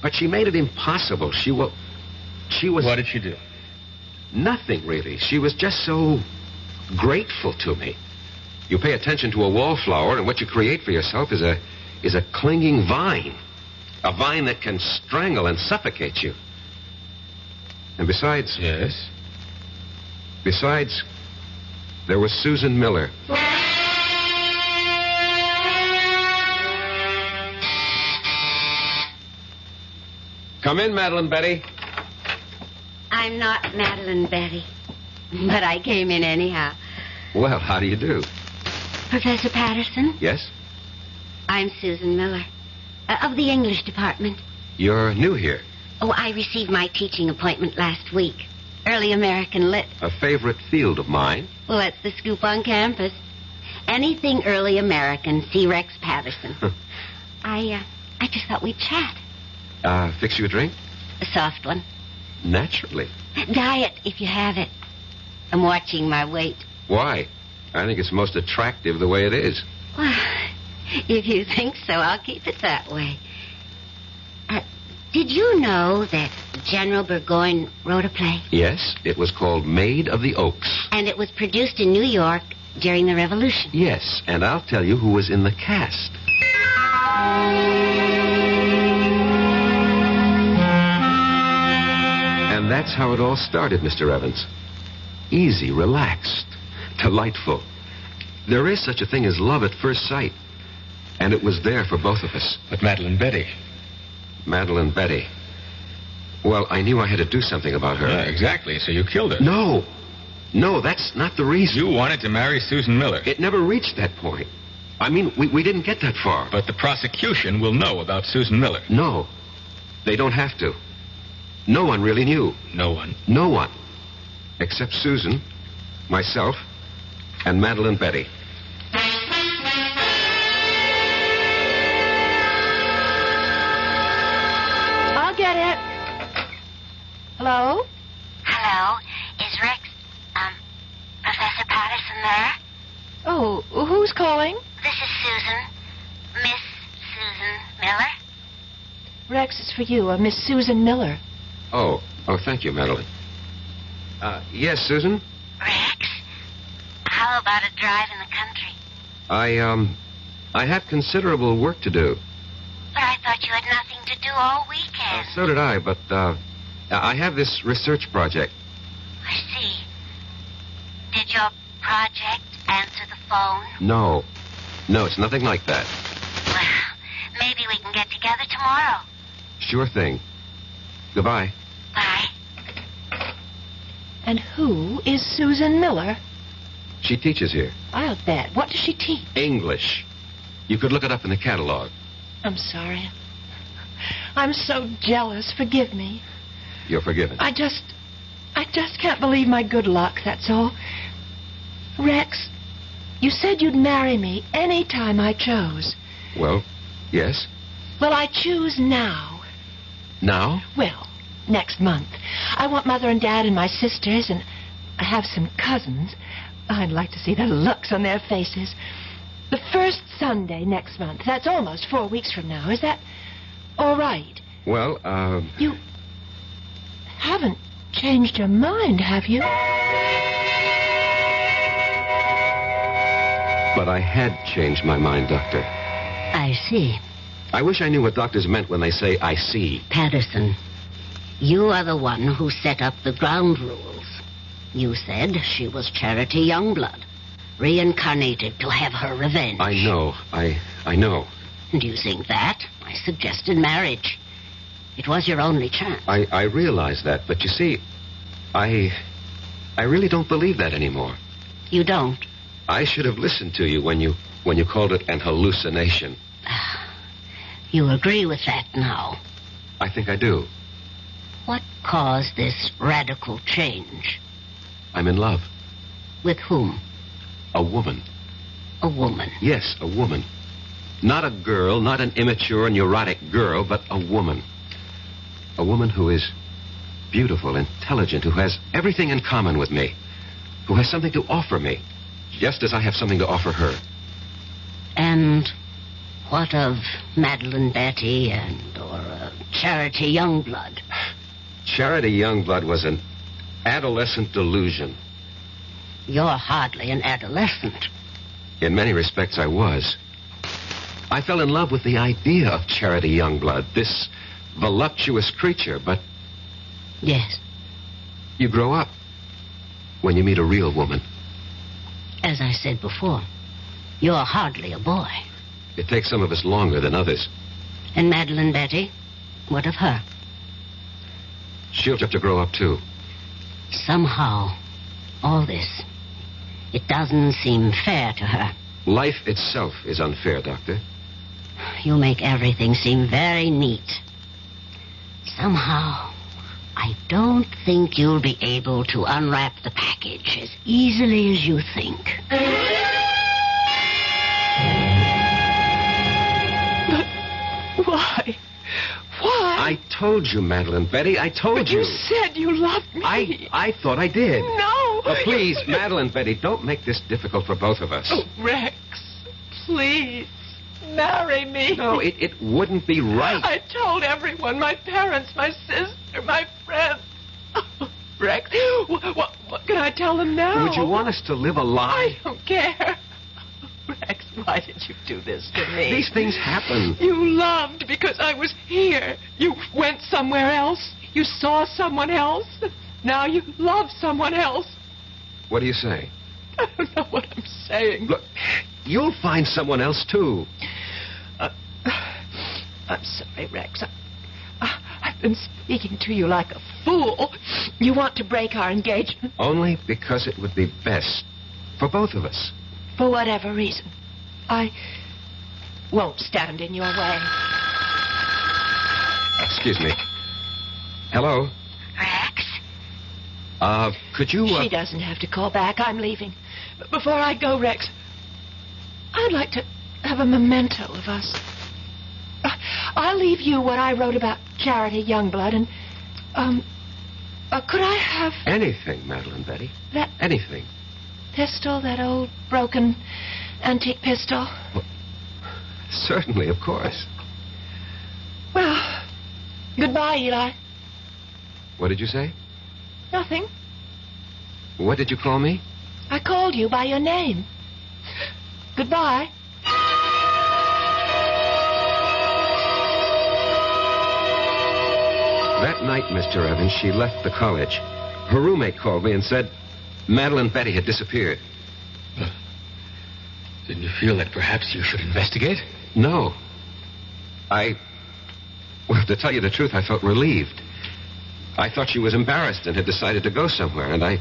But she made it impossible. She was... What did she do? Nothing, really. She was just so grateful to me. You pay attention to a wallflower, and what you create for yourself is a clinging vine. A vine that can strangle and suffocate you. And besides... Yes? Besides, there was Susan Miller. Come in, Madeline Betty. I'm not Madeline Betty, but I came in anyhow. Well, how do you do? Professor Patterson? Yes? I'm Susan Miller, of the English department. You're new here. Oh, I received my teaching appointment last week. Early American Lit. A favorite field of mine. Well, that's the scoop on campus. Anything early American, see Rex Patterson. I just thought we'd chat. Fix you a drink? A soft one. Naturally. Diet, if you have it. I'm watching my weight. Why? I think it's most attractive the way it is. Well, if you think so, I'll keep it that way. Did you know that General Burgoyne wrote a play? Yes, it was called Maid of the Oaks. And it was produced in New York during the Revolution. Yes, and I'll tell you who was in the cast. And that's how it all started, Mr. Evans. Easy, relaxed, delightful. There is such a thing as love at first sight. And it was there for both of us. But Madeline Betty... Madeline Betty. Well, I knew I had to do something about her. Yeah, exactly. So you killed her. No, that's not the reason. You wanted to marry Susan Miller. It never reached that point. I mean, we didn't get that far. But the prosecution will know about Susan Miller. No, they don't have to. No one really knew. No one? No one. Except Susan, myself, and Madeline Betty. Get it. Hello? Chesterton there? Oh, who's calling? This is Susan. Miss Susan Miller. Rex, it's for you, Miss Susan Miller. Oh, thank you, Madeline. Yes, Susan? Rex, how about a drive in the country? I have considerable work to do. But I thought you had nothing to do all weekend. So did I, but, I have this research project. I see. Did your project answer the phone? No, it's nothing like that. Well, maybe we can get together tomorrow. Sure thing. Goodbye. Bye. And who is Susan Miller? She teaches here. I'll bet. What does she teach? English. You could look it up in the catalog. I'm sorry. I'm so jealous. Forgive me. You're forgiven. I just can't believe my good luck, that's all. Rex, you said you'd marry me any time I chose. Well, yes. Well, I choose now. Now? Well, next month. I want Mother and Dad and my sisters, and I have some cousins. I'd like to see the looks on their faces. The first Sunday next month. That's almost 4 weeks from now. Is that all right? Well, You haven't changed your mind, have you? But I had changed my mind, Doctor. I see. I wish I knew what doctors meant when they say, I see. Patterson, you are the one who set up the ground rules. You said she was Charity Youngblood, reincarnated to have her revenge. I know. I know. And using that, I suggested marriage. It was your only chance. I realize that, but you see, I really don't believe that anymore. You don't? I should have listened to you when you called it an hallucination. You agree with that now? I think I do. What caused this radical change? I'm in love. With whom? A woman. A woman? Yes, a woman. Not a girl, not an immature, neurotic girl, but a woman. A woman who is beautiful, intelligent, who has everything in common with me, who has something to offer me, just as I have something to offer her. And what of Madeline Betty or Charity Youngblood? Charity Youngblood was an adolescent delusion. You're hardly an adolescent. In many respects, I was. I fell in love with the idea of Charity Youngblood, this voluptuous creature, but... Yes. You grow up when you meet a real woman. As I said before, you're hardly a boy. It takes some of us longer than others. And Madeline Betty? What of her? She'll have to grow up, too. Somehow, all this, it doesn't seem fair to her. Life itself is unfair, Doctor. You make everything seem very neat. Somehow, I don't think you'll be able to unwrap the package as easily as you think. But why? Why? I told you, Madeline Betty. I told you. But you said you loved me. I thought I did. No. Please, Madeline Betty, don't make this difficult for both of us. Oh, Rex, please, marry me. No, it wouldn't be right. I told everyone, my parents, my sister, my friends. Oh, Rex, what can I tell them now? Would you want us to live a lie? I don't care. Rex, why did you do this to me? These things happen. You loved because I was here. You went somewhere else. You saw someone else. Now you love someone else. What do you say? I don't know what I'm saying. Look, you'll find someone else, too. I'm sorry, Rex. I've been speaking to you like a fool. You want to break our engagement? Only because it would be best for both of us. For whatever reason. I won't stand in your way. Excuse me. Hello? Rex? Could you... She doesn't have to call back. I'm leaving. But before I go, Rex, I'd like to have a memento of us. I'll leave you what I wrote about Charity Youngblood, and, could I have... Anything, Madeline Betty. That... Anything. pistol, that old broken antique pistol? Certainly, of course. Well, goodbye, Eli. What did you say? Nothing. What did you call me? I called you by your name. Goodbye. That night, Mr. Evans, she left the college. Her roommate called me and said Madeline Betty had disappeared. Didn't you feel that perhaps you should investigate? No. Well, to tell you the truth, I felt relieved. I thought she was embarrassed and had decided to go somewhere, and I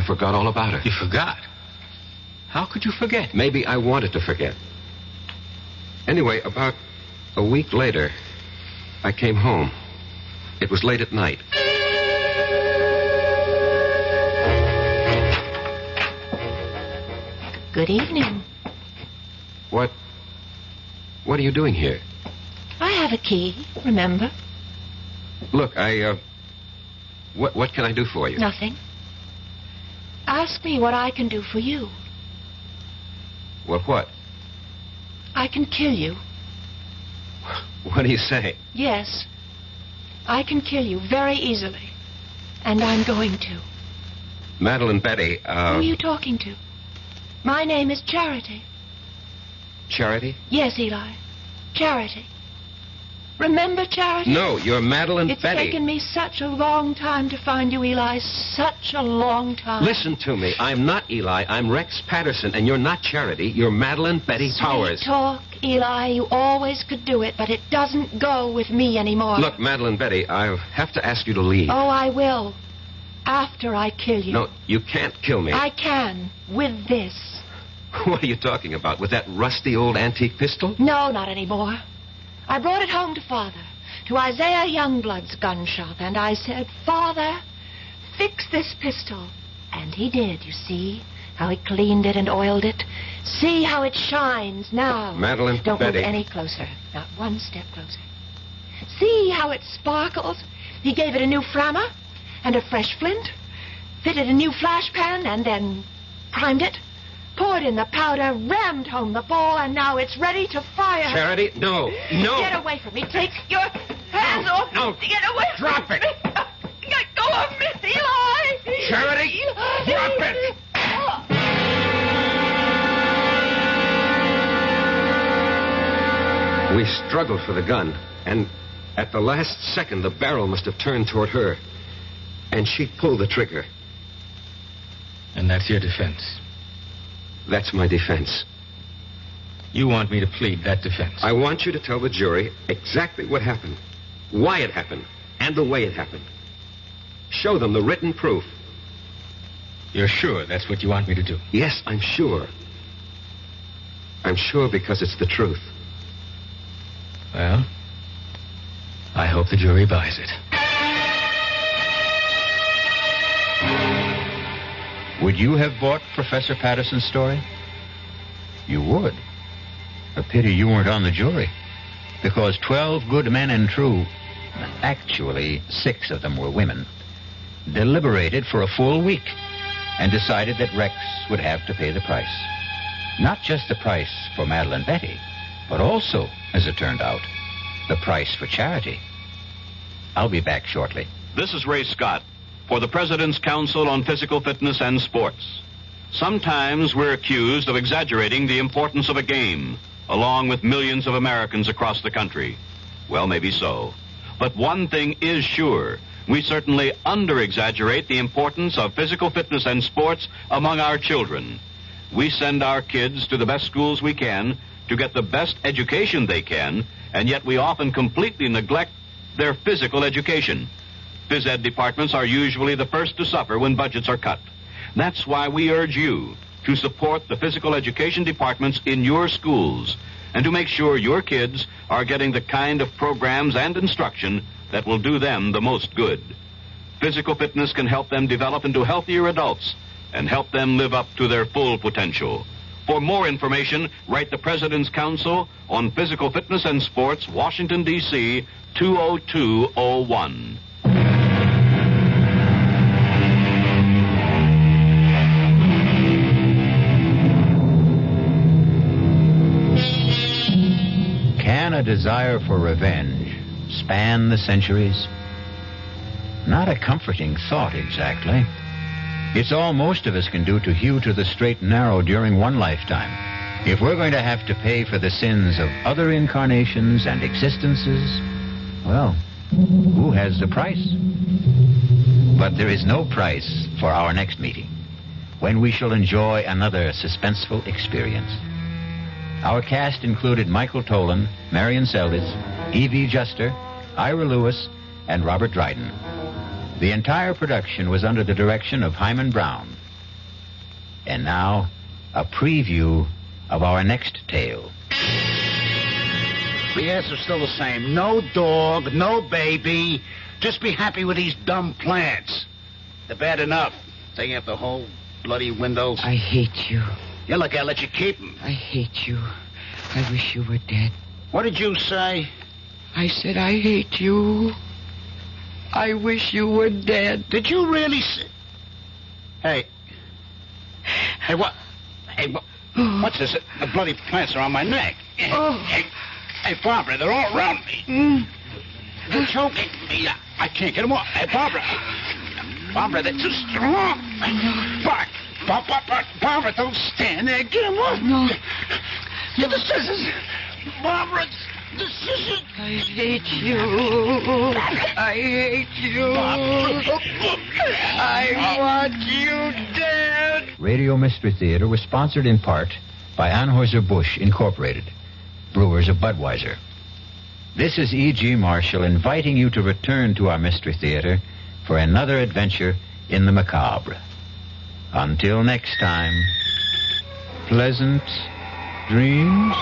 forgot all about her. You forgot? How could you forget? Maybe I wanted to forget. Anyway, about a week later, I came home. It was late at night. Good evening. What are you doing here? I have a key, remember? Look, what can I do for you? Nothing. Ask me what I can do for you. What? I can kill you. What do you say? Yes. I can kill you very easily. And I'm going to. Madeline Betty, Who are you talking to? My name is Charity. Charity? Yes, Eli. Charity. Remember Charity? No, you're Madeline It's Betty. taken me such a long time to find you, Eli. Such a long time. Listen to me. I'm not Eli. I'm Rex Patterson, and you're not Charity. You're Madeline Betty Powers. Sweet talk, Eli. You always could do it, but it doesn't go with me anymore. Look, Madeline Betty, I'll have to ask you to leave. Oh, I will. After I kill you. No, you can't kill me. I can. With this. What are you talking about? With that rusty old antique pistol? No, not anymore. I brought it home to Father, to Isaiah Youngblood's gun shop, and I said, Father, fix this pistol. And he did, you see, how he cleaned it and oiled it. See how it shines now. Madeline Don't Betty. move any closer, not one step closer. See how it sparkles. He gave it a new frammer and a fresh flint, fitted a new flash pan, and then primed it. Poured in the powder, rammed home the ball, and now it's ready to fire. Charity, no. Get away from me. Take your hands off. No. Get away Drop from it. me. Let go of me, Eli. Charity, Eli. drop it. We struggled for the gun, and at the last second, the barrel must have turned toward her, and she pulled the trigger. And that's your defense? That's my defense. You want me to plead that defense? I want you to tell the jury exactly what happened, why it happened, and the way it happened. Show them the written proof. You're sure that's what you want me to do? Yes, I'm sure. I'm sure because it's the truth. Well, I hope the jury buys it. Would you have bought Professor Patterson's story? You would. A pity you weren't on the jury. Because 12 good men and true, actually 6 of them were women, deliberated for a full week and decided that Rex would have to pay the price. Not just the price for Madeline Betty, but also, as it turned out, the price for Charity. I'll be back shortly. This is Ray Scott for the President's Council on Physical Fitness and Sports. Sometimes we're accused of exaggerating the importance of a game, along with millions of Americans across the country. Well, maybe so. But one thing is sure. We certainly under-exaggerate the importance of physical fitness and sports among our children. We send our kids to the best schools we can to get the best education they can, and yet we often completely neglect their physical education. Phys ed departments are usually the first to suffer when budgets are cut. That's why we urge you to support the physical education departments in your schools and to make sure your kids are getting the kind of programs and instruction that will do them the most good. Physical fitness can help them develop into healthier adults and help them live up to their full potential. For more information, write the President's Council on Physical Fitness and Sports, Washington, D.C., 20201. a desire for revenge span the centuries? Not a comforting thought, exactly. It's all most of us can do to hew to the straight and narrow during one lifetime. If we're going to have to pay for the sins of other incarnations and existences, well, who has the price? But there is no price for our next meeting, when we shall enjoy another suspenseful experience. Our cast included Michael Tolan, Marion Seldes, E.V. Juster, Ira Lewis, and Robert Dryden. The entire production was under the direction of Hyman Brown. And now, a preview of our next tale. The answer's still the same. No dog, no baby. Just be happy with these dumb plants. They're bad enough. Taking up the whole bloody windows. I hate you. Yeah, look, I'll let you keep them. I hate you. I wish you were dead. What did you say? I said I hate you. I wish you were dead. Did you really say... Hey, what? What's this? The bloody plants are on my neck. Hey, Barbara, they're all around me. They're choking me. I can't get them off. Hey, Barbara, they're too strong. Barbara, don't stand there. Get them off. No. Get the scissors. Barbara, the scissors. I hate you. I hate you. I want you dead. Radio Mystery Theater was sponsored in part by Anheuser-Busch Incorporated, brewers of Budweiser. This is E.G. Marshall inviting you to return to our Mystery Theater for another adventure in the macabre. Until next time, pleasant dreams.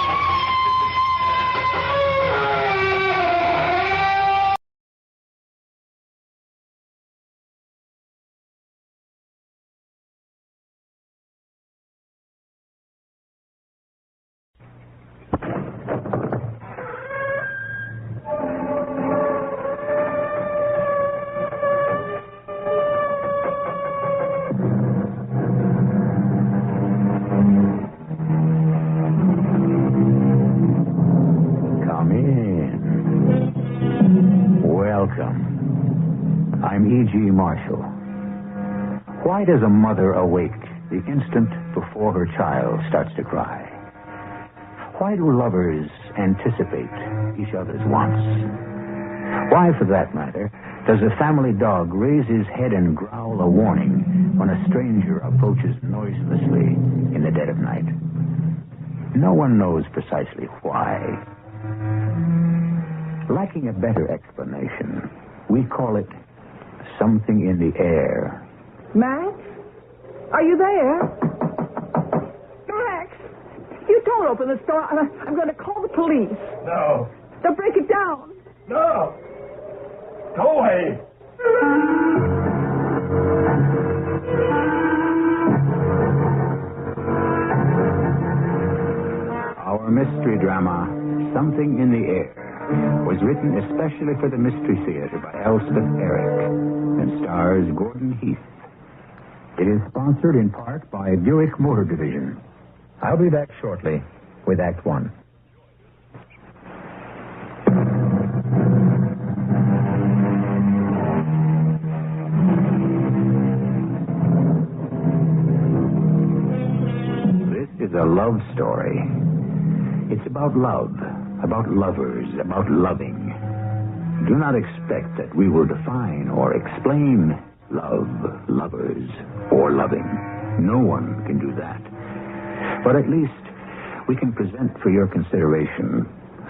Marshall. Why does a mother awake the instant before her child starts to cry? Why do lovers anticipate each other's wants? Why, for that matter, does a family dog raise his head and growl a warning when a stranger approaches noiselessly in the dead of night? No one knows precisely why. Lacking a better explanation, we call it something in the air. Max? Are you there? Max! You don't open the store. I'm going to call the police. No. They'll break it down. No. Go away. Our mystery drama, Something in the Air, was written especially for the Mystery Theater by Elspeth Eric and stars Gordon Heath. It is sponsored in part by Buick Motor Division. I'll be back shortly with Act One. This is a love story. It's about love, about lovers, about loving. Do not expect that we will define or explain love, lovers, or loving. No one can do that. But at least we can present for your consideration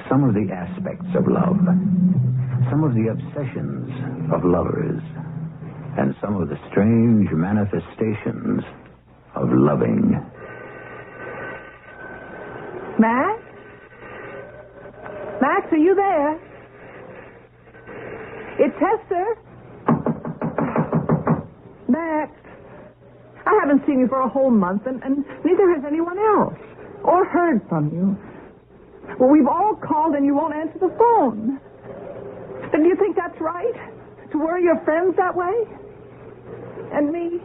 some of the aspects of love, some of the obsessions of lovers, and some of the strange manifestations of loving. Max? Max, are you there? It's Hester. Max, I haven't seen you for a whole month, and neither has anyone else, or heard from you. Well, we've all called, and you won't answer the phone. And do you think that's right? To worry your friends that way? And me?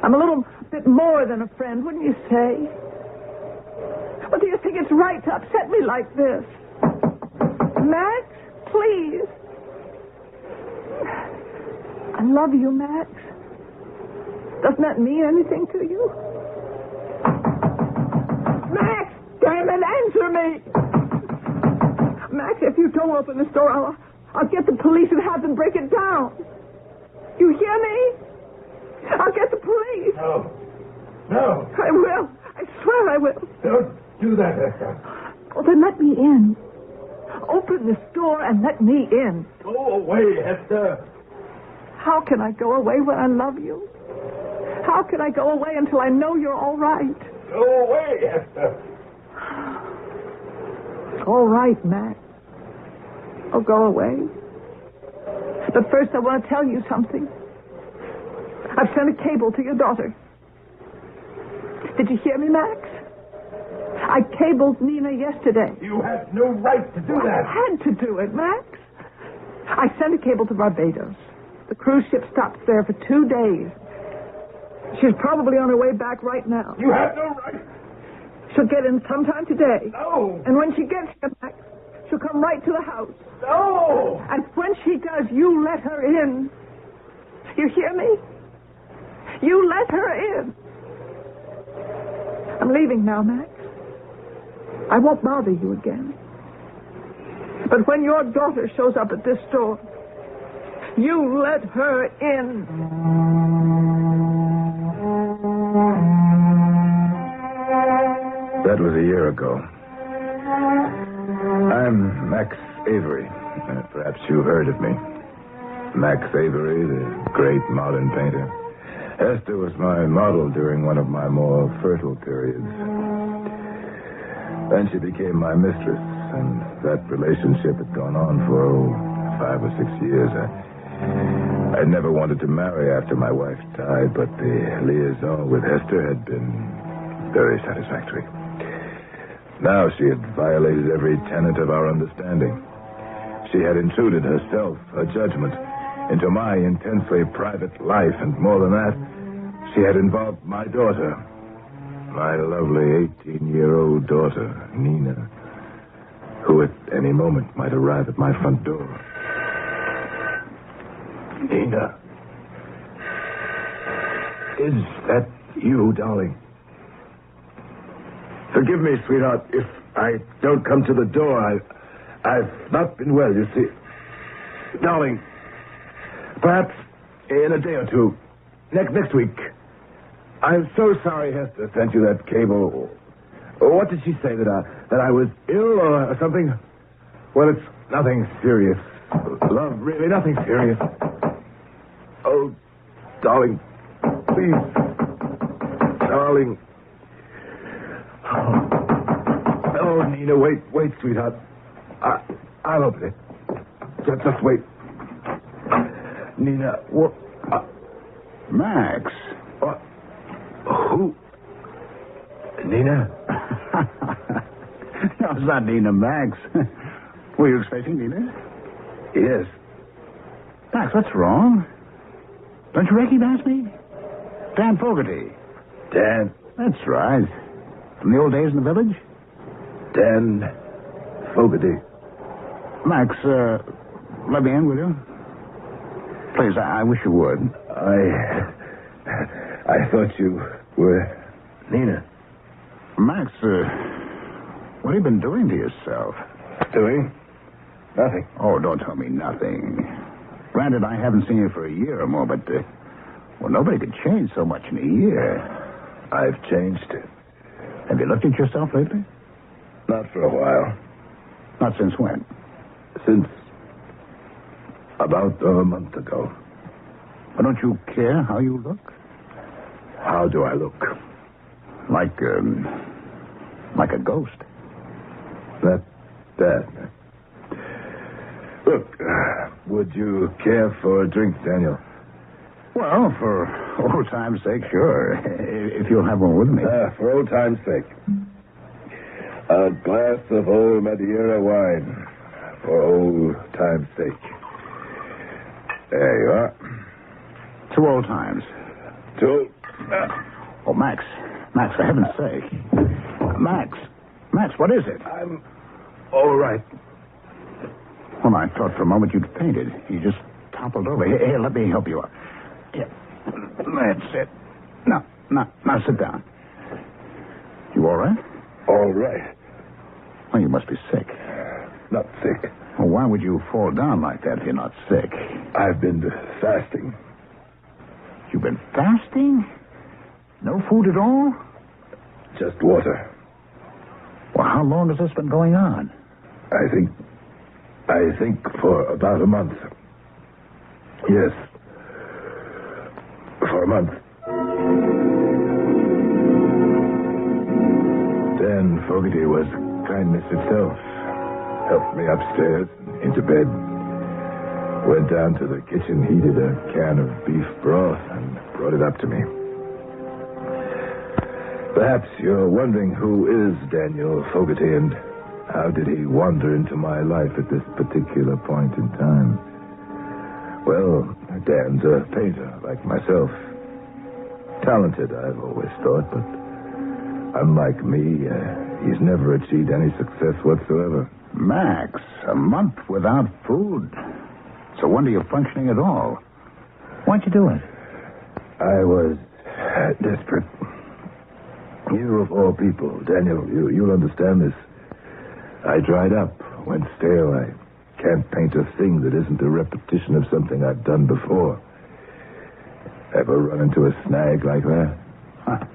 I'm a little bit more than a friend, wouldn't you say? Well, do you think it's right to upset me like this? Max, please. I love you, Max. Doesn't that mean anything to you? Max, damn it, answer me. Max, if you don't open this door, I'll get the police and have them break it down. You hear me? I'll get the police. No. I will. I swear I will. Don't do that, Esther. Well, then let me in. Open this door and let me in. Go away, Esther. How can I go away when I love you? How can I go away until I know you're all right? Go away, Esther. All right, Max. I'll go away. But first I want to tell you something. I've sent a cable to your daughter. Did you hear me, Max? I cabled Nina yesterday. You had no right to do that. I had to do it, Max. I sent a cable to Barbados. The cruise ship stops there for 2 days. She's probably on her way back right now. You have no right. She'll get in sometime today. No. And when she gets here, Max, she'll come right to the house. No. And when she does, you let her in. You hear me? You let her in. I'm leaving now, Max. I won't bother you again. But when your daughter shows up at this door, you let her in. That was a year ago. I'm Max Avery. Perhaps you've heard of me. Max Avery, the great modern painter. Esther was my model during one of my more fertile periods. Then she became my mistress, and that relationship had gone on for 5 or 6 years. I never wanted to marry after my wife died, but the liaison with Esther had been very satisfactory. Now she had violated every tenet of our understanding. She had intruded herself, her judgment, into my intensely private life, and more than that, she had involved my daughter, my lovely 18-year-old daughter, Nina, who at any moment might arrive at my front door. Nina. Is that you, darling? Forgive me, sweetheart, if I don't come to the door. I've not been well, you see. Darling, perhaps in a day or two. Next week. I'm so sorry Hester sent you that cable. What did she say, that I was ill or something? Well, it's nothing serious. Love, really, nothing serious. Oh, darling, please. Darling. Oh, Nina, wait, sweetheart. I'll open it. Just wait. Nina, what? Max. What? Who? Nina? No, it's not Nina, Max. Were you expecting Nina? Yes. Max, what's wrong? Don't you recognize me? Dan Fogarty. Dan? That's right. From the old days in the village? Dan Fogarty. Max, let me in, will you? Please, I wish you would. I thought you were Nina. Max, what have you been doing to yourself? Doing? Nothing. Oh, don't tell me nothing. Granted, I haven't seen you for a year or more, but, well, nobody could change so much in a year. I've changed. Have you looked at yourself lately? Not for a while. Not since when? Since about a month ago. Well, don't you care how you look? How do I look? Like a ghost. That bad. Look, would you care for a drink, Daniel? Well, for old time's sake, sure. If you'll have one with me. For old time's sake. A glass of old Madeira wine. For old time's sake. There you are. 2 old times. 2. Oh, Max, for heaven's sake. Max, what is it? I'm all right. Well, I thought for a moment you'd fainted. You just toppled over. Here, let me help you up. Here. That's it. Now, sit down. You all right? All right. Well, you must be sick. Not sick. Well, why would you fall down like that if you're not sick? I've been fasting. You've been fasting? No food at all? Just water. Well, how long has this been going on? I think for about a month. Yes. For a month. Dan Fogarty was kindness itself. Helped me upstairs, into bed. Went down to the kitchen, heated a can of beef broth, and brought it up to me. Perhaps you're wondering who is Daniel Fogarty and how did he wander into my life at this particular point in time? Well, Dan's a painter, like myself. Talented, I've always thought, but unlike me, he's never achieved any success whatsoever. Max, a month without food. So wonder you're functioning at all. Why'd you do it? I was desperate. You of all people, Daniel, you'll understand this. I dried up, went stale. I can't paint a thing that isn't a repetition of something I've done before. Ever run into a snag like that? Huh.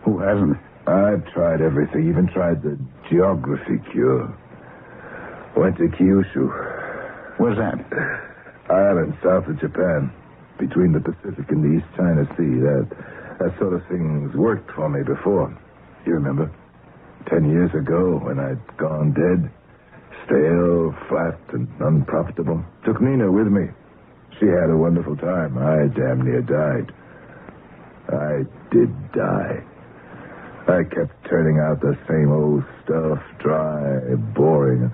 Who hasn't? I've tried everything, even tried the geography cure. Went to Kyushu. Where's that? Island south of Japan, between the Pacific and the East China Sea. That sort of thing's worked for me before. You remember? 10 years ago, when I'd gone dead, stale, flat, and unprofitable. Took Nina with me. She had a wonderful time. I damn near died. I did die. I kept turning out the same old stuff, dry, boring,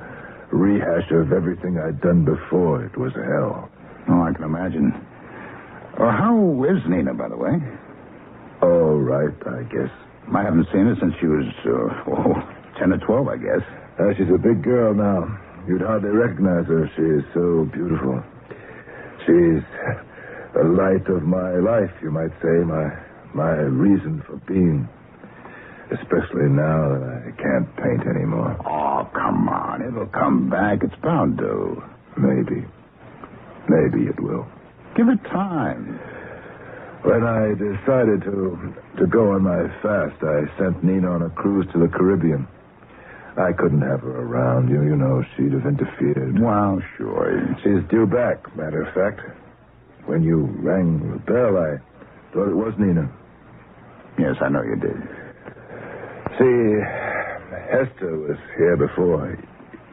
rehash of everything I'd done before. It was hell. Oh, I can imagine. How is Nina, by the way? All right, I guess. I haven't seen her since she was, 10 or 12, I guess. She's a big girl now. You'd hardly recognize her. She is so beautiful. She's the light of my life, you might say, my reason for being. Especially now that I can't paint anymore. Oh, come on. It'll come back. It's bound to. Maybe. Maybe it will. Give it time. When I decided to go on my fast, I sent Nina on a cruise to the Caribbean. I couldn't have her around. You know, she'd have interfered. Well, sure. She's due back, matter of fact. When you rang the bell, I thought it was Nina. Yes, I know you did. See, Hester was here before.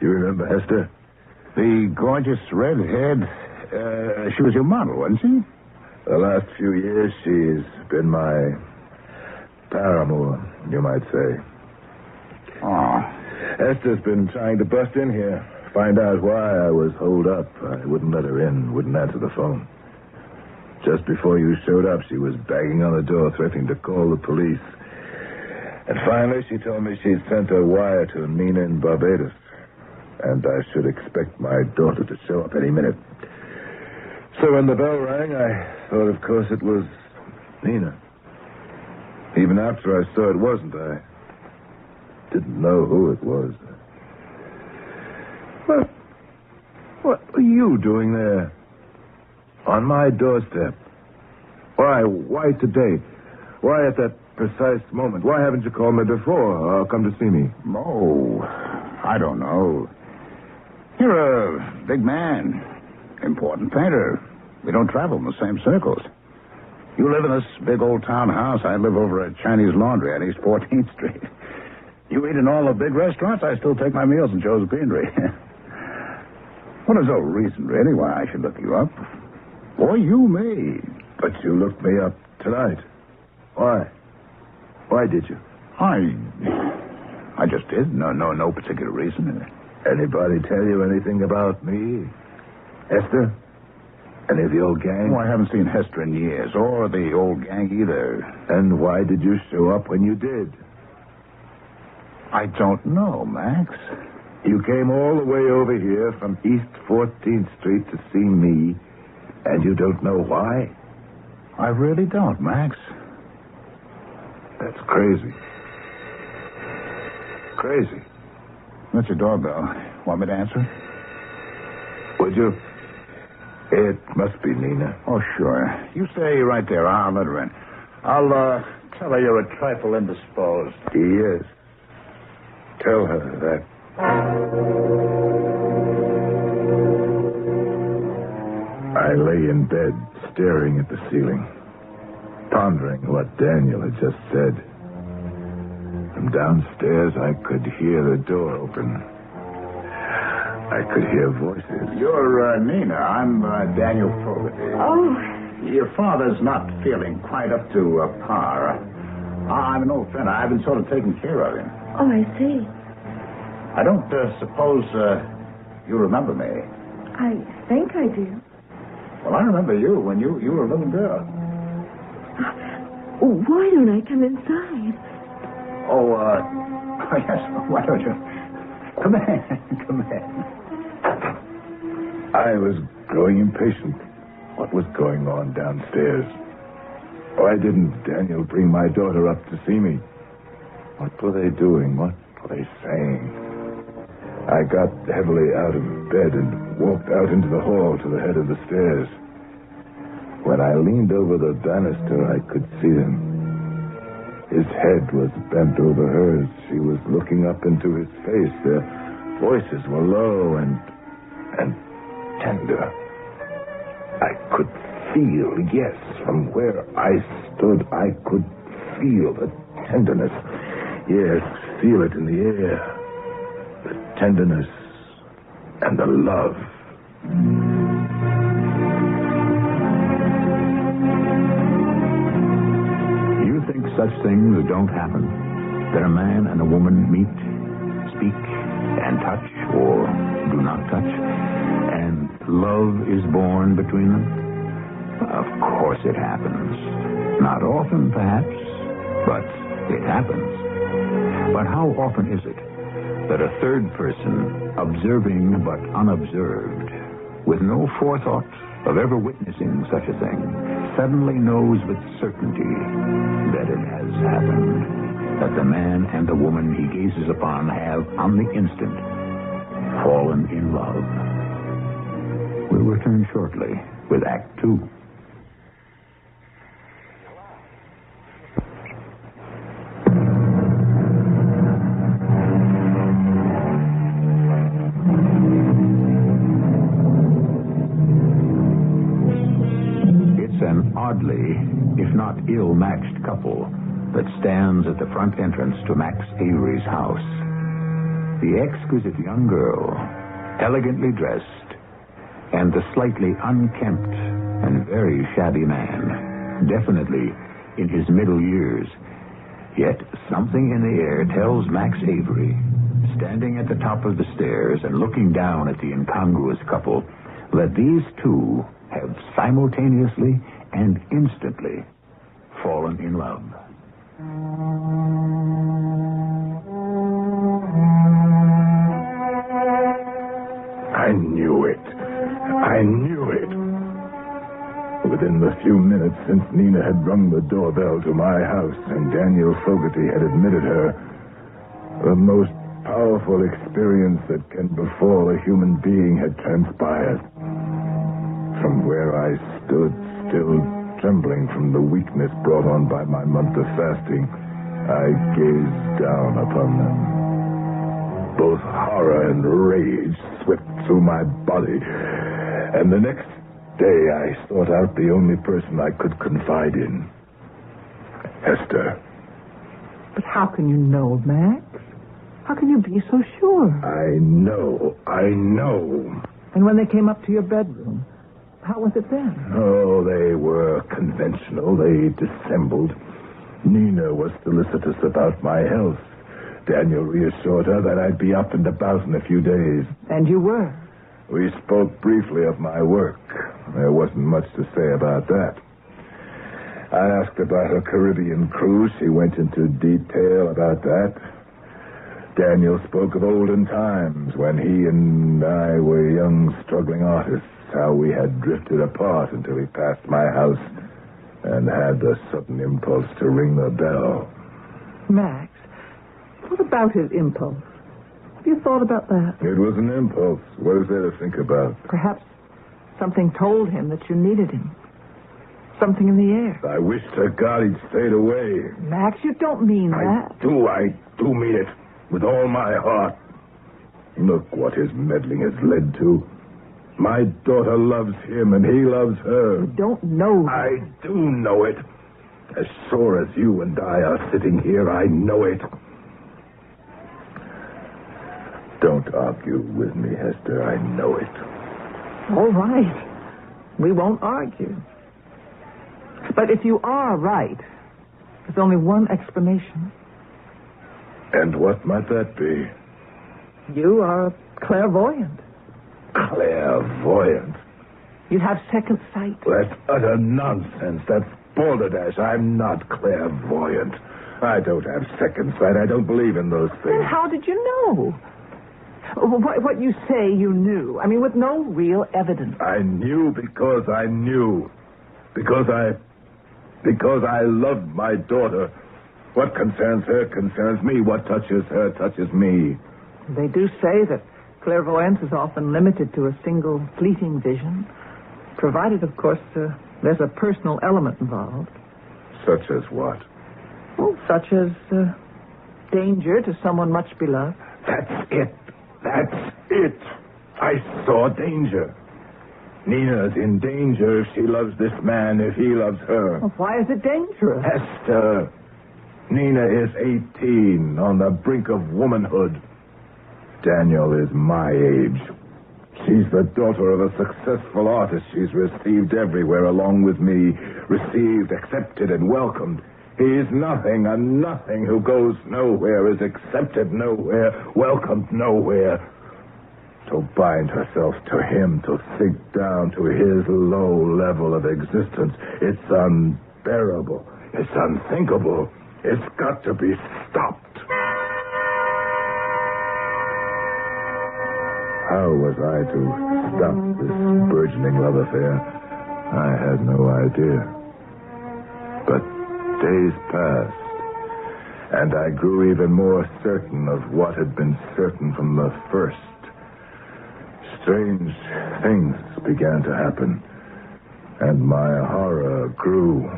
You remember Hester? The gorgeous redhead. She was your model, wasn't she? The last few years, she's been my paramour, you might say. Oh. Esther's been trying to bust in here, find out why I was holed up. I wouldn't let her in, wouldn't answer the phone. Just before you showed up, she was banging on the door, threatening to call the police. And finally, she told me she'd sent a wire to Nina in Barbados. And I should expect my daughter to show up any minute. So when the bell rang, I thought, of course, it was Nina. Even after I saw it wasn't, I didn't know who it was. What are you doing there? On my doorstep? Why today? Why at that precise moment? Why haven't you called me before or come to see me? Oh, I don't know. You're a big man. Important painter. We don't travel in the same circles. You live in this big old town house. I live over at Chinese Laundry on East 14th Street. You eat in all the big restaurants. I still take my meals in Joe's Beanery. Well, there's no reason, really, why I should look you up. Or you me. But you looked me up tonight. Why? Why did you? I just did. No particular reason. Anybody tell you anything about me? Hester? Any of the old gang? Oh, I haven't seen Hester in years, or the old gang either. And why did you show up when you did? I don't know, Max. You came all the way over here from East 14th Street to see me, and you don't know why? I really don't, Max. That's crazy. Crazy. That's your doorbell. Want me to answer? Would you? It must be Nina. Oh, sure. You stay right there. I'll let her in. I'll tell her you're a trifle indisposed. Yes. Tell her that. I lay in bed, staring at the ceiling, pondering what Daniel had just said. From downstairs, I could hear the door open. I could hear voices. You're Nina. I'm Daniel Fogarty. Oh. Your father's not feeling quite up to par. I'm an old friend. I've been sort of taking care of him. Oh, I see. I don't suppose you remember me. I think I do. Well, I remember you when you were a little girl. Why don't I come inside? Oh, yes. Why don't you? Come in. Come in. I was growing impatient. What was going on downstairs? Why didn't Daniel bring my daughter up to see me? What were they doing? What were they saying? I got heavily out of bed and walked out into the hall to the head of the stairs. When I leaned over the banister, I could see him. His head was bent over hers. She was looking up into his face. Their voices were low and tender. I could feel, yes, from where I stood, I could feel the tenderness. Yes, feel it in the air. The tenderness and the love. You think such things don't happen? That a man and a woman meet, speak, and touch, or do not touch, and love is born between them? Of course it happens. Not often, perhaps, but it happens. But how often is it that a third person, observing but unobserved, with no forethought of ever witnessing such a thing, suddenly knows with certainty that it has happened, that the man and the woman he gazes upon have, on the instant, fallen in love? We'll return shortly with Act 2. Oddly, if not ill-matched couple that stands at the front entrance to Max Avery's house. The exquisite young girl, elegantly dressed, and the slightly unkempt and very shabby man, definitely in his middle years. Yet something in the air tells Max Avery, standing at the top of the stairs and looking down at the incongruous couple, that these two have simultaneously and instantly fallen in love. I knew it. I knew it. Within the few minutes since Nina had rung the doorbell to my house and Daniel Fogarty had admitted her, the most powerful experience that can befall a human being had transpired. From where I stood, still trembling from the weakness brought on by my month of fasting, I gazed down upon them. Both horror and rage swept through my body. And the next day I sought out the only person I could confide in. Hester. But how can you know, Max? How can you be so sure? I know. And when they came up to your bedroom, how was it then? Oh, they were conventional. They dissembled. Nina was solicitous about my health. Daniel reassured her that I'd be up and about in a few days. And you were? We spoke briefly of my work. There wasn't much to say about that. I asked about her Caribbean cruise. She went into detail about that. Daniel spoke of olden times when he and I were young, struggling artists, how we had drifted apart until he passed my house and had the sudden impulse to ring the bell. Max, what about his impulse? Have you thought about that? It was an impulse. What is there to think about? Perhaps something told him that you needed him. Something in the air. I wish to God he'd stayed away. Max, you don't mean that. I do mean it. With all my heart. Look what his meddling has led to. My daughter loves him and he loves her. You don't know. I do know it. As sure as you and I are sitting here, I know it. Don't argue with me, Hester. I know it. All right. We won't argue. But if you are right, there's only one explanation. And what might that be? You are clairvoyant. Clairvoyant? You have second sight. That's utter nonsense. That's balderdash. I'm not clairvoyant. I don't have second sight. I don't believe in those things. Then how did you know? What you say you knew. I mean, with no real evidence. I knew because I knew. Because I loved my daughter. What concerns her concerns me. What touches her touches me. They do say that clairvoyance is often limited to a single fleeting vision, provided, of course, there's a personal element involved. Such as what? Well, such as danger to someone much beloved. That's it. That's it. I saw danger. Nina's in danger if she loves this man, if he loves her. Well, why is it dangerous? Hester, Nina is 18, on the brink of womanhood. Daniel is my age. She's the daughter of a successful artist. She's received everywhere along with me. Received, accepted, and welcomed. He's nothing, a nothing who goes nowhere, is accepted nowhere, welcomed nowhere. To bind herself to him, to sink down to his low level of existence, it's unbearable. It's unthinkable. It's got to be stopped. How was I to stop this burgeoning love affair? I had no idea. But days passed, and I grew even more certain of what had been certain from the first. Strange things began to happen, and my horror grew.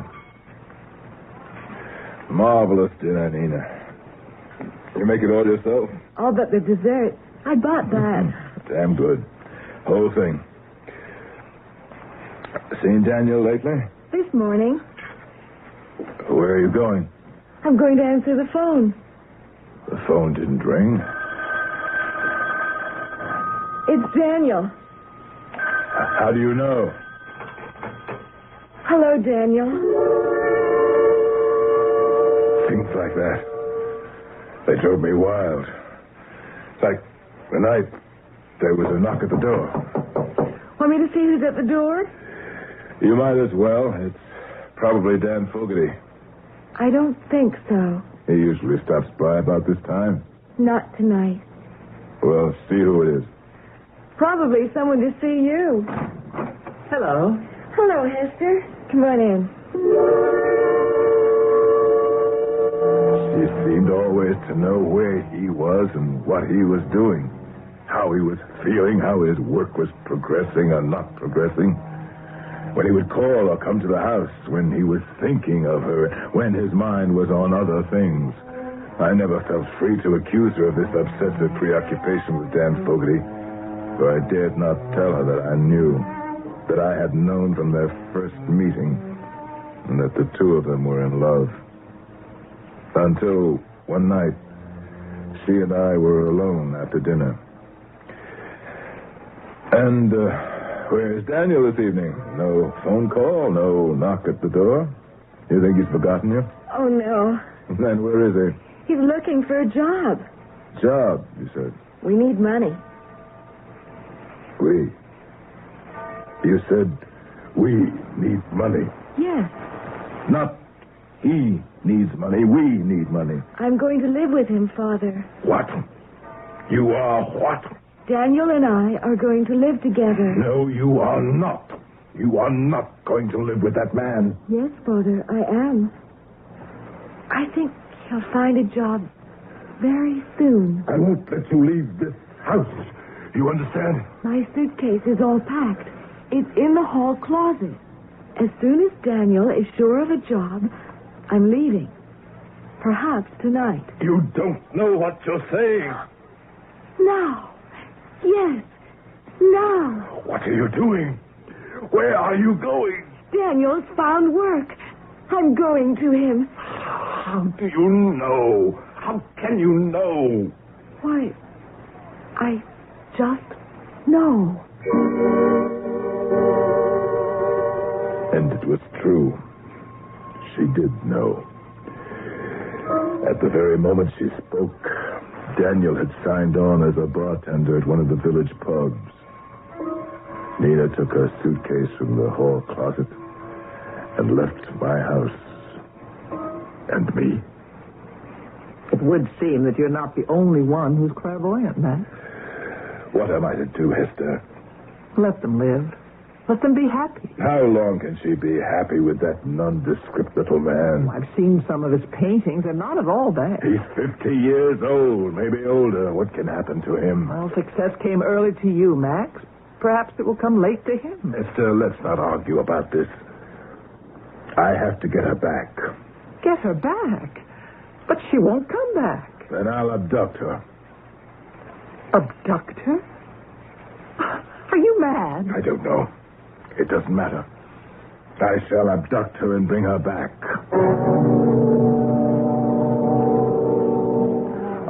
Marvelous dinner, Nina. You make it all yourself? All but the dessert. I bought that. Damn good. Whole thing. Seen Daniel lately? This morning. Where are you going? I'm going to answer the phone. The phone didn't ring. It's Daniel. How do you know? Hello, Daniel. Things like that. They drove me wild. Like the night there was a knock at the door. Want me to see who's at the door? You might as well. It's probably Dan Fogarty. I don't think so. He usually stops by about this time. Not tonight. Well, see who it is. Probably someone to see you. Hello. Hello, Hester. Come on in. She seemed always to know where he was and what he was doing. How he was feeling, how his work was progressing or not progressing. When he would call or come to the house, when he was thinking of her, when his mind was on other things. I never felt free to accuse her of this obsessive preoccupation with Dan Fogarty, for I dared not tell her that I knew, that I had known from their first meeting, and that the two of them were in love. Until one night, she and I were alone after dinner. And, where's Daniel this evening? No phone call, no knock at the door? You think he's forgotten you? Oh, no. Then where is he? He's looking for a job. Job, you said. We need money. We? You said we need money. Yes. Not he needs money. We need money. I'm going to live with him, Father. What? You are what? Daniel and I are going to live together. No, you are not. You are not going to live with that man. Yes, Father, I am. I think he'll find a job very soon. I won't let you leave this house. You understand? My suitcase is all packed. It's in the hall closet. As soon as Daniel is sure of a job, I'm leaving. Perhaps tonight. You don't know what you're saying. Now. Yes. Now. What are you doing? Where are you going? Daniel's found work. I'm going to him. How do you know? How can you know? Why, I just know. And it was true. She did know. At the very moment she spoke, Daniel had signed on as a bartender at one of the village pubs. Nina took her suitcase from the hall closet and left my house. And me. It would seem that you're not the only one who's clairvoyant, Max. What am I to do, Hester? Let them live. Let them be happy. How long can she be happy with that nondescript little man? I've seen some of his paintings. They're not at all bad. He's 50 years old, maybe older. What can happen to him? Well, success came early to you, Max. Perhaps it will come late to him. Hester, let's not argue about this. I have to get her back. Get her back? But she won't come back. Then I'll abduct her. Abduct her? Are you mad? I don't know. It doesn't matter. I shall abduct her and bring her back.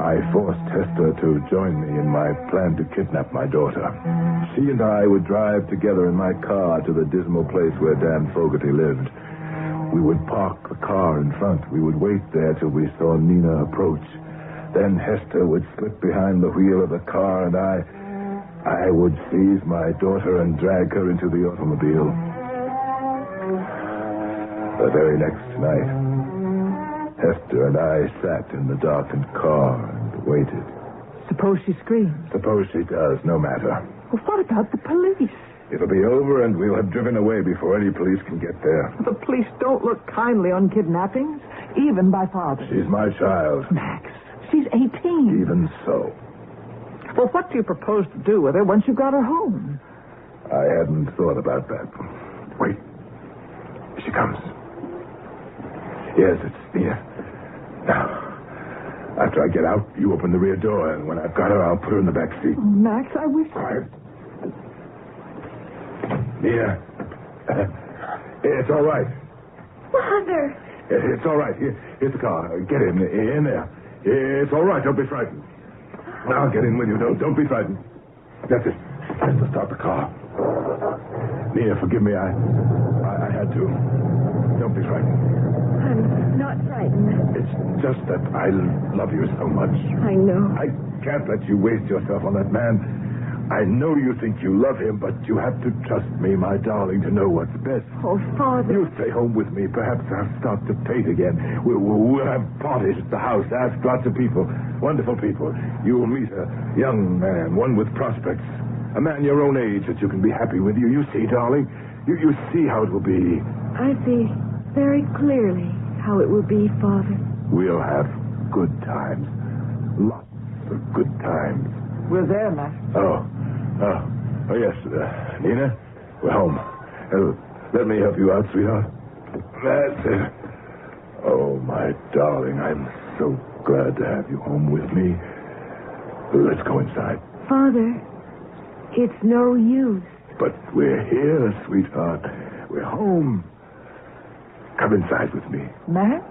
I forced Hester to join me in my plan to kidnap my daughter. She and I would drive together in my car to the dismal place where Dan Fogarty lived. We would park the car in front. We would wait there till we saw Nina approach. Then Hester would slip behind the wheel of the car, and I would seize my daughter and drag her into the automobile. The very next night, Hester and I sat in the darkened car and waited. Suppose she screams. Suppose she does, no matter. Well, what about the police? It'll be over and we'll have driven away before any police can get there. The police don't look kindly on kidnappings, even by fathers. She's my child. Max, she's 18. Even so. Well, what do you propose to do with her once you've got her home? I hadn't thought about that. Wait. She comes. Yes, it's Nina. Now, after I get out, you open the rear door, and when I've got her, I'll put her in the back seat. Max, I wish... Quiet. Nina. It's all right. Father. It's all right. Here's the car. Get in there. It's all right. Don't be frightened. I'll get in with you. Don't be frightened. That's it. Just to start the car. Nina, forgive me. I had to. Don't be frightened. I'm not frightened. It's just that I love you so much. I know. I can't let you waste yourself on that man. I know you think you love him, but you have to trust me, my darling, to know what's best. Oh, Father. You stay home with me. Perhaps I'll start to paint again. We'll have parties at the house. Ask lots of people. Wonderful people. You'll meet a young man, one with prospects. A man your own age that you can be happy with. You see, darling. You see how it will be. I see very clearly how it will be, Father. We'll have good times. Lots of good times. We're there, Max. Oh, yes. Nina, we're home. Let me help you out, sweetheart. That's it. Oh, my darling, I'm so glad to have you home with me. Let's go inside. Father, it's no use. But we're here, sweetheart. We're home. Come inside with me. Max?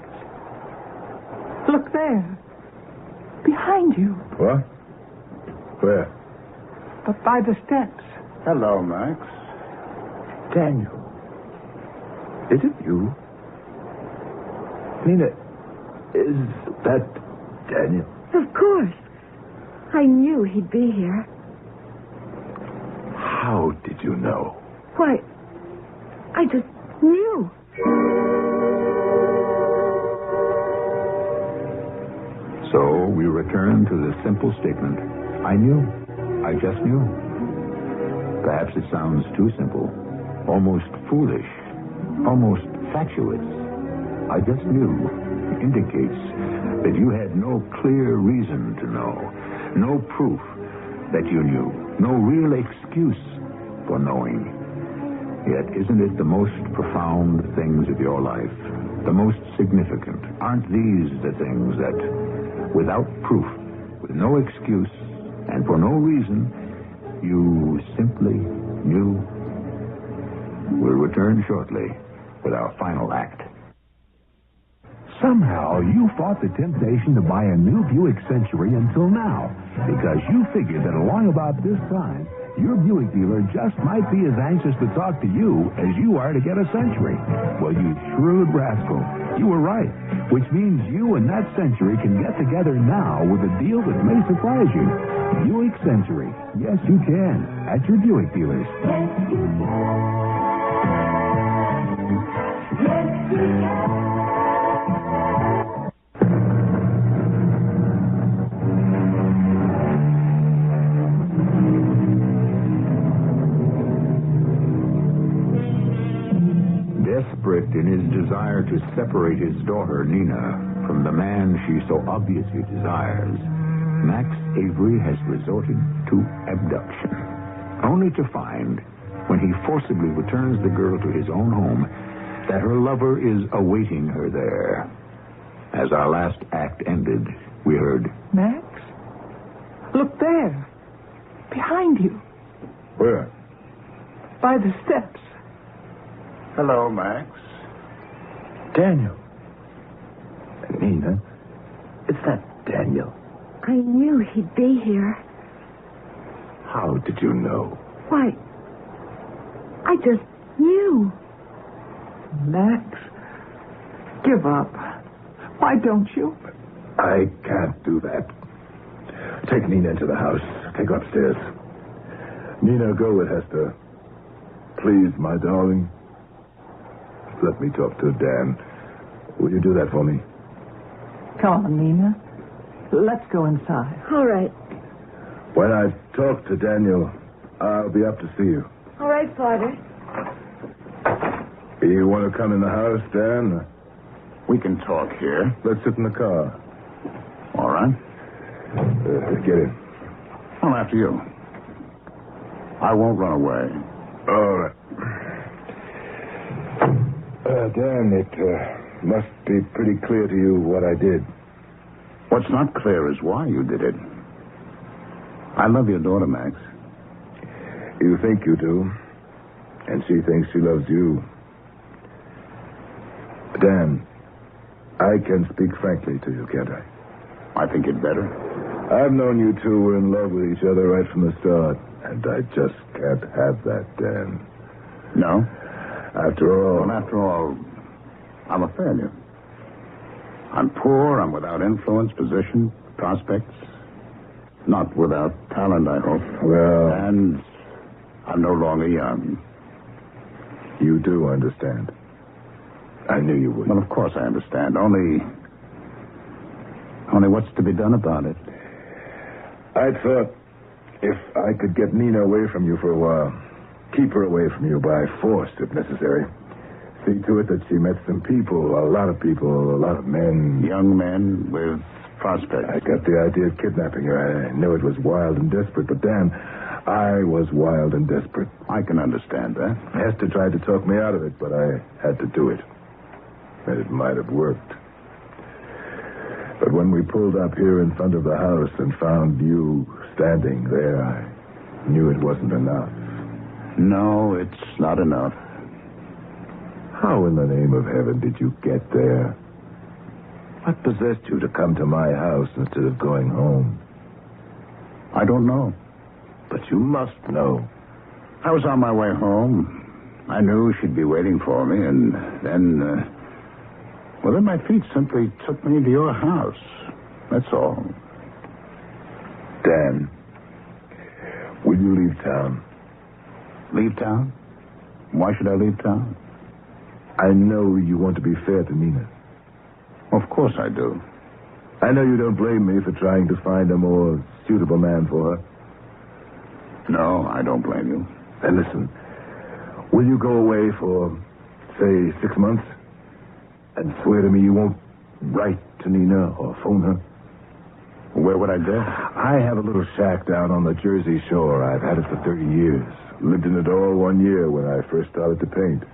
Look there. Behind you. What? Where? But by the steps. Hello, Max. Daniel. Is it you? Nina, is that Daniel? Of course. I knew he'd be here. How did you know? Why, I just knew. we return to the simple statement, I knew. I just knew. Perhaps it sounds too simple, almost foolish, almost fatuous. I just knew indicates that you had no clear reason to know, no proof that you knew, no real excuse for knowing. Yet isn't it the most profound things of your life, the most significant? Aren't these the things that, without proof, with no excuse, and for no reason, you simply knew? We'll return shortly with our final act. Somehow, you fought the temptation to buy a new Buick Century until now, because you figured that along about this time, your Buick dealer just might be as anxious to talk to you as you are to get a Century. Well, you shrewd rascal, you were right, which means you and that Century can get together now with a deal that may surprise you. Buick Century. Yes, you can. At your Buick dealers. Yes, you can. Yes, you can. Desperate in his desire to separate his daughter, Nina, from the man she so obviously desires, Max Avery has resorted to abduction, only to find, when he forcibly returns the girl to his own home, that her lover is awaiting her there. As our last act ended, we heard, Max? Look there. Behind you. Where? By the steps. Hello, Max. Daniel. Nina. It's not Daniel. I knew he'd be here. How did you know? Why, I just knew. Max, give up. Why don't you? I can't do that. Take Nina into the house. Take her upstairs. Nina, go with Hester. Please, my darling. Let me talk to Dan. Will you do that for me? Come on, Nina. Let's go inside. All right. When I talk to Daniel, I'll be up to see you. All right, Father. You want to come in the house, Dan? We can talk here. Let's sit in the car. All right. Get in. Well, after you. I won't run away. All right. Dan, it must be pretty clear to you what I did. What's not clear is why you did it. I love your daughter, Max. You think you do, and she thinks she loves you. Dan, I can speak frankly to you, can't I? I think you'd better. I've known you two were in love with each other right from the start, and I just can't have that, Dan. No? After all, I'm a failure. I'm poor, I'm without influence, position, prospects. Not without talent, I hope. Well... And I'm no longer young. You do understand. I knew you would. Well, of course I understand. Only what's to be done about it? I thought if I could get Nina away from you for a while, keep her away from you by force, if necessary. See to it that she met some people, a lot of men. Young men with prospects. I got the idea of kidnapping her. I knew it was wild and desperate, but Dan, I was wild and desperate. I can understand that. Hester tried to talk me out of it, but I had to do it. And it might have worked. But when we pulled up here in front of the house and found you standing there, I knew it wasn't enough. No, it's not enough. How in the name of heaven did you get there? What possessed you to come to my house instead of going home? I don't know. But you must know. I was on my way home. I knew she'd be waiting for me, and then... then my feet simply took me to your house. That's all. Dan, will you leave town? Leave town? Why should I leave town? I know you want to be fair to Nina. Of course I do. I know you don't blame me for trying to find a more suitable man for her. No, I don't blame you. Then listen. Will you go away for, say, 6 months? And swear to me you won't write to Nina or phone her? Where would I go? I have a little shack down on the Jersey Shore. I've had it for 30 years. Lived in it all 1 year when I first started to paint.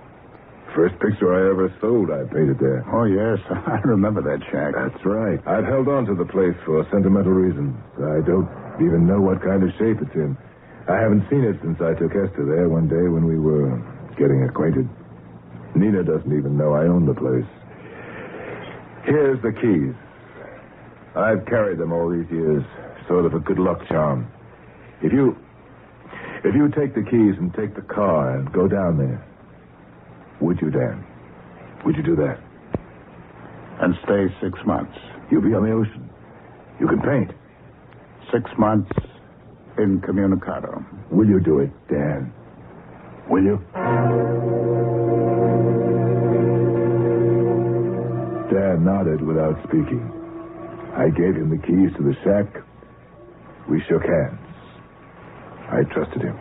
First picture I ever sold, I painted there. Oh, yes. I remember that shack. That's right. I've held on to the place for sentimental reasons. I don't even know what kind of shape it's in. I haven't seen it since I took Esther there one day when we were getting acquainted. Nina doesn't even know I own the place. Here's the keys. I've carried them all these years, sort of a good luck charm. If you take the keys and take the car and go down there, would you, Dan? Would you do that? And stay 6 months. You'll be on the ocean. You can paint. 6 months incommunicado. Will you do it, Dan? Will you? Dan nodded without speaking. I gave him the keys to the shack. We shook hands. I trusted him.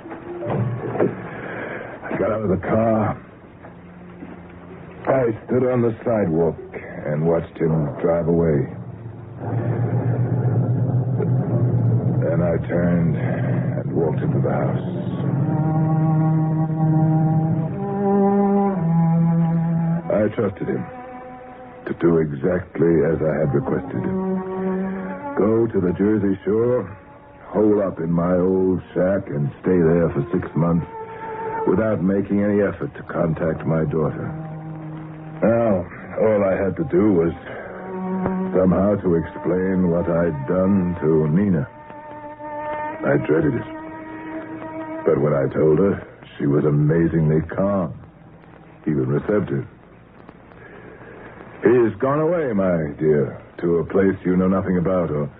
I got out of the car. I stood on the sidewalk and watched him drive away. Then I turned and walked into the house. I trusted him to do exactly as I had requested. Go to the Jersey Shore, hole up in my old shack, and stay there for 6 months without making any effort to contact my daughter. Now, all I had to do was somehow to explain what I'd done to Nina. I dreaded it. But when I told her, she was amazingly calm, even receptive. He's gone away, my dear, to a place you know nothing about, or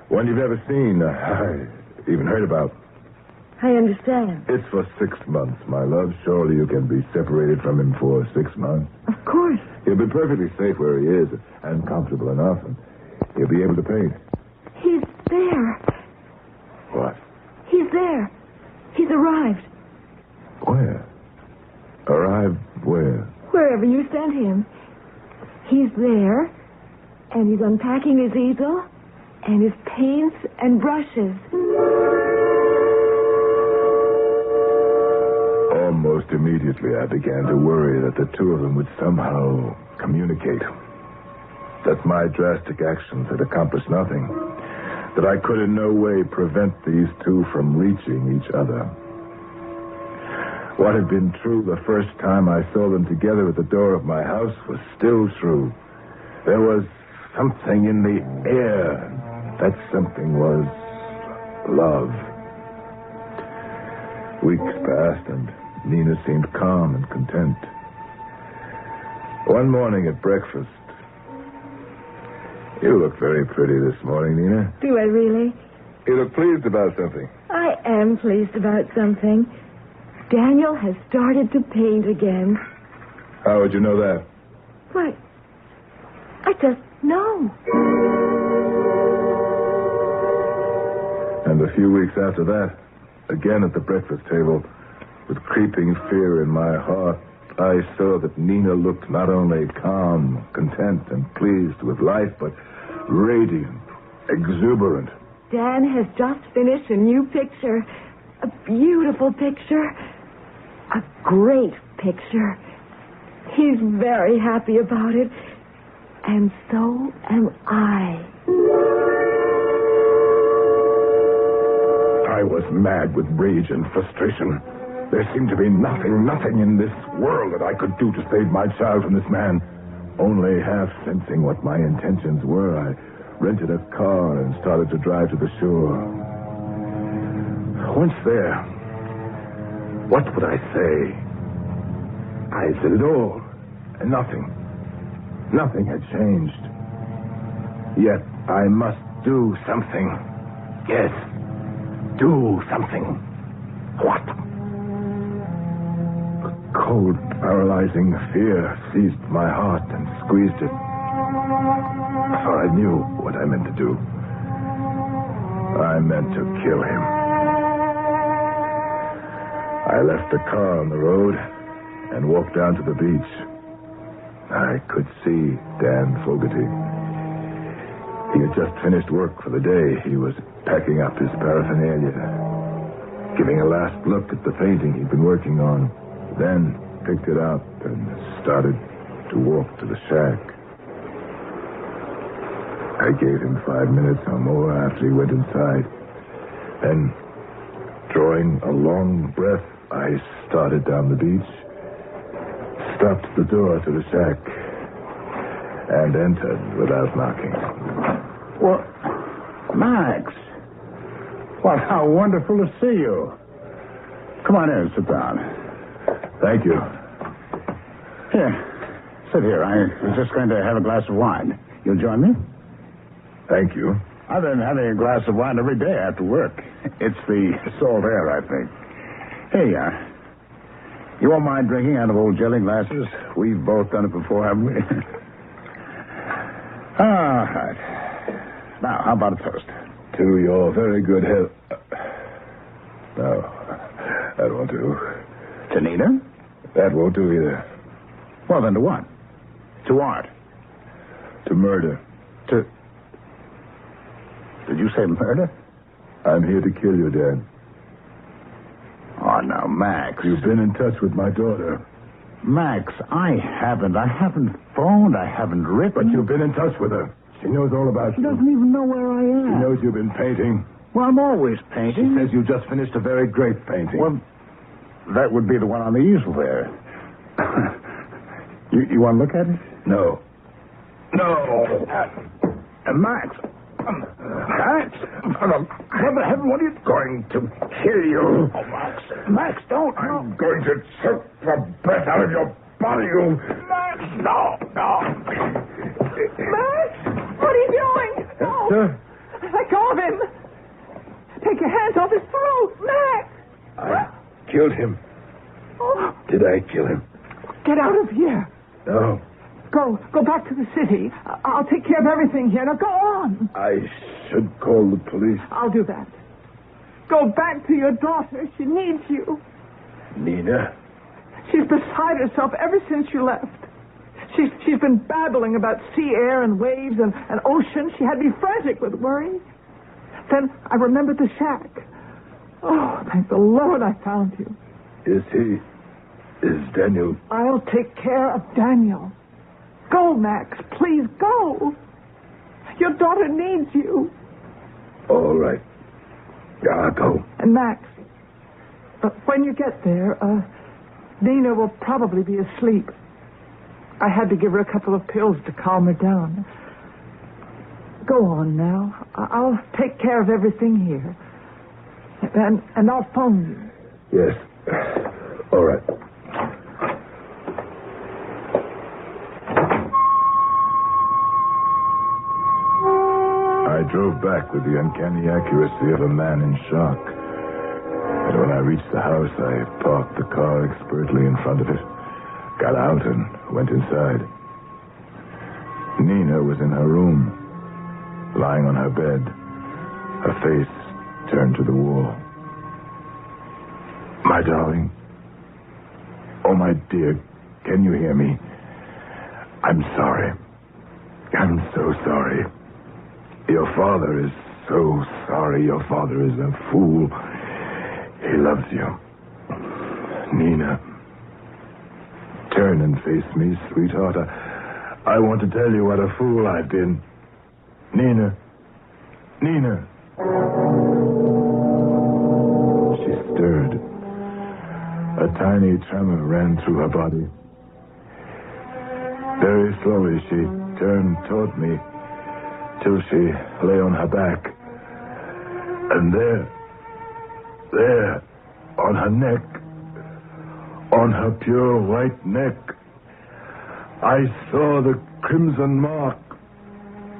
one you've never seen, even heard about. I understand. It's for 6 months, my love. Surely you can be separated from him for 6 months. Of course. He'll be perfectly safe where he is, and comfortable enough, and he'll be able to paint. He's there. What? He's there. He's arrived. Where? Arrived where? Wherever you sent him. He's there, and he's unpacking his easel, and his paints and brushes. Almost immediately, I began to worry that the two of them would somehow communicate. That my drastic actions had accomplished nothing. That I could in no way prevent these two from reaching each other. What had been true the first time I saw them together at the door of my house was still true. There was something in the air. That something was love. Weeks passed, and Nina seemed calm and content. One morning at breakfast... You look very pretty this morning, Nina. Do I really? You look pleased about something. I am pleased about something. Daniel has started to paint again. How would you know that? Why, I just know. And a few weeks after that, again at the breakfast table, with creeping fear in my heart, I saw that Nina looked not only calm, content, and pleased with life, but radiant, exuberant. Dan has just finished a new picture. A beautiful picture. A great picture. He's very happy about it. And so am I. I was mad with rage and frustration. There seemed to be nothing in this world that I could do to save my child from this man. Only half sensing what my intentions were, I rented a car and started to drive to the shore. Once there, what would I say? I said it all, and nothing had changed. Yet I must do something. Yes, do something. What? A cold, paralyzing fear seized my heart and squeezed it. For I knew what I meant to do. I meant to kill him. I left the car on the road and walked down to the beach. I could see Dan Fogarty. He had just finished work for the day. He was packing up his paraphernalia, giving a last look at the painting he'd been working on, then picked it up and started to walk to the shack. I gave him 5 minutes or more after he went inside. Then, drawing a long breath, I started down the beach, stopped at the door to the shack, and entered without knocking. Well, Max. Well, how wonderful to see you. Come on in, sit down. Thank you. Here, sit here. I was just going to have a glass of wine. You'll join me? Thank you. I've been having a glass of wine every day after work. It's the salt air, I think. Here you are. You won't mind drinking out of old jelly glasses? We've both done it before, haven't we? All right. Now, how about a toast? To your very good health. No, that won't do. To Nina? That won't do either. Well, then to what? To art? To murder. To... Did you say murder? I'm here to kill you, Dan. Oh, now, Max. You've been in touch with my daughter. Max, I haven't. I haven't phoned. I haven't written. But you've been in touch with her. She knows all about She you. doesn't even know where I am. She knows you've been painting. Well, I'm always painting. She says you just finished a very great painting. Well, that would be the one on the easel there. You want to look at it? No. No. Max. Max? What the heaven, what are you going to kill you? Oh, Max. Max, don't. I'm going to choke the breath out of your body, you... Max, no. Max, what are you doing? Esther? Let go of him. Take your hands off his throat, Max. I killed him. Oh. Did I kill him? Get out of here. No. Go back to the city. I'll take care of everything here. Now go on. I should call the police. I'll do that. Go back to your daughter. She needs you. Nina? She's beside herself ever since you left. She's been babbling about sea air and waves and ocean. She had me frantic with worry. Then I remembered the shack. Oh, thank the Lord I found you. Is Daniel... I'll take care of Daniel. Go, Max. Please, go. Your daughter needs you. All right. I'll go. And Max, when you get there, Nina will probably be asleep. I had to give her a couple of pills to calm her down. Go on now. I'll take care of everything here. And I'll phone you. Yes. All right. I drove back with the uncanny accuracy of a man in shock. And when I reached the house, I parked the car expertly in front of it, got out and went inside. Nina was in her room, lying on her bed, her face turned to the wall. My darling. Oh, my dear, can you hear me? I'm sorry. I'm so sorry. Your father is so sorry. Your father is a fool. He loves you. Nina, turn and face me, sweetheart. I want to tell you what a fool I've been. Nina. Nina. She stirred. A tiny tremor ran through her body. Very slowly she turned toward me till she lay on her back. And there, on her neck, on her pure white neck, I saw the crimson mark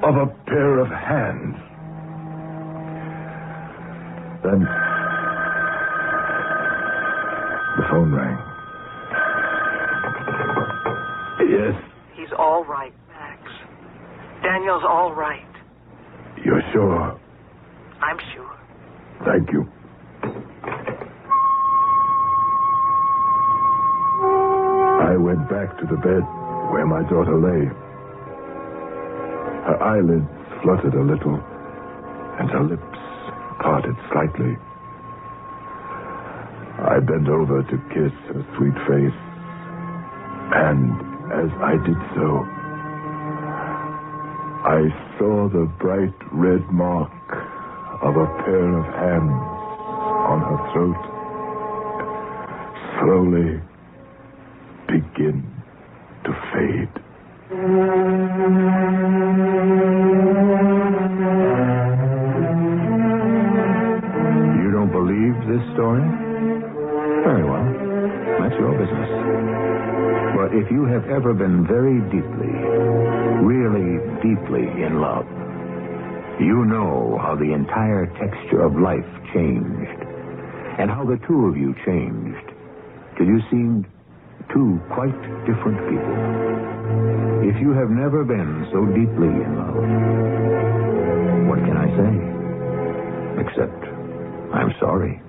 of a pair of hands. Then the phone rang. Yes. He's all right, Max. Daniel's all right. You're sure? I'm sure. Thank you. I went back to the bed where my daughter lay. Her eyelids fluttered a little, and her lips parted slightly. I bent over to kiss her sweet face, and as I did so, I saw the bright red mark of a pair of hands on her throat slowly begin to fade. You don't believe this story? Very well. That's your business. But if you have ever been very deeply, really deeply in love, you know how the entire texture of life changed, and how the two of you changed till you seemed two quite different people. If you have never been so deeply in love, what can I say? Except, I'm sorry.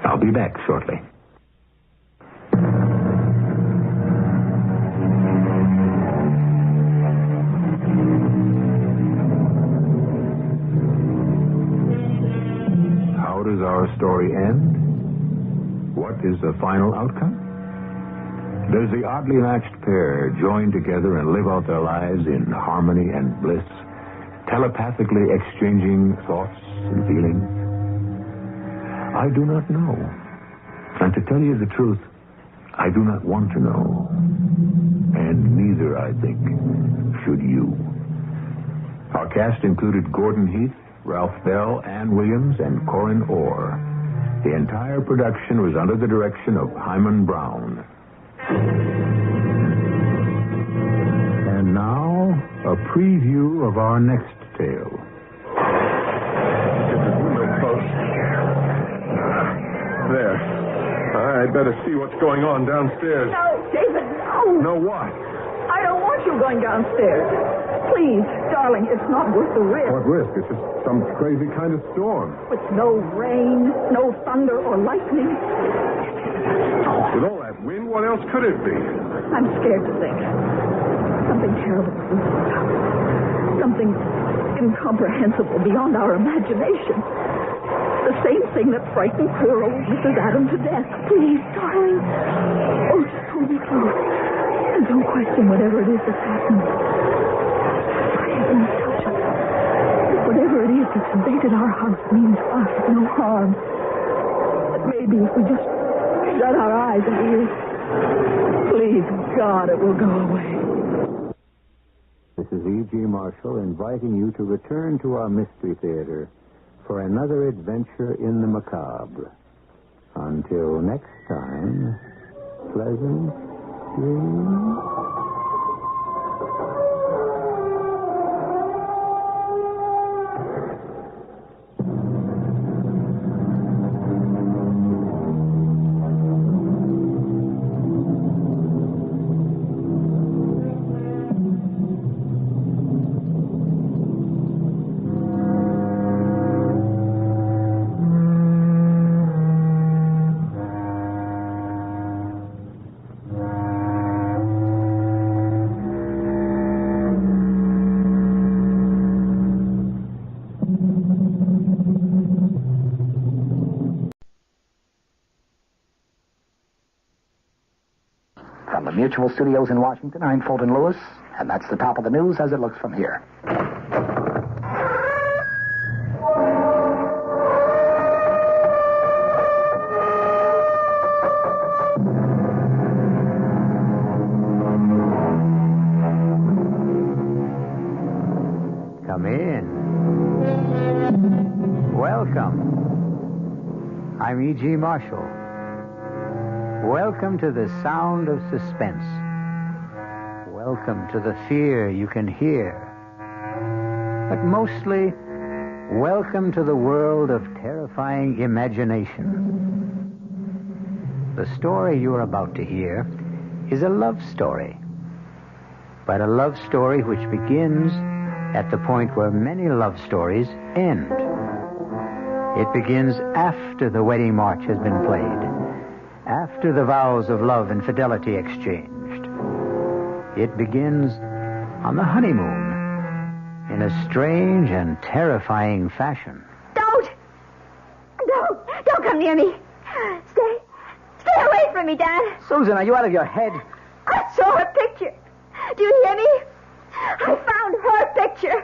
I'll be back shortly. How does our story end? What is the final outcome? Does the oddly matched pair join together and live out their lives in harmony and bliss, telepathically exchanging thoughts and feelings? I do not know. And to tell you the truth, I do not want to know. And neither, I think, should you. Our cast included Gordon Heath, Ralph Bell, Ann Williams, and Corin Orr. The entire production was under the direction of Hyman Brown. And now, a preview of our next tale. There. I'd better see what's going on downstairs. No, David, no. No what? I don't want you going downstairs. Please, darling, it's not worth the risk. What risk? It's just some crazy kind of storm. With no rain, no thunder or lightning. With all that wind, what else could it be? I'm scared to think. Something terrible is going on. Something incomprehensible beyond our imagination. The same thing that frightened poor old Mrs. Adam to death. Please, darling. Oh, just hold me close. And don't question whatever it is that's happened. For heaven's touch us. Whatever it is that's invaded our house means us no harm. But maybe if we just shut our eyes and ears, please, God, it will go away. This is E.G. Marshall inviting you to return to our Mystery Theater for another adventure in the macabre. Until next time, pleasant dreams. From the Mutual Studios in Washington, I'm Fulton Lewis, and that's the top of the news as it looks from here. Come in. Welcome. I'm E.G. Marshall. Welcome to the sound of suspense. Welcome to the fear you can hear. But mostly, welcome to the world of terrifying imagination. The story you're about to hear is a love story. But a love story which begins at the point where many love stories end. It begins after the wedding march has been played, after the vows of love and fidelity exchanged. It begins on the honeymoon in a strange and terrifying fashion. Don't come near me. Stay away from me, Dad. Susan, are you out of your head? I saw her picture. Do you hear me? I found her picture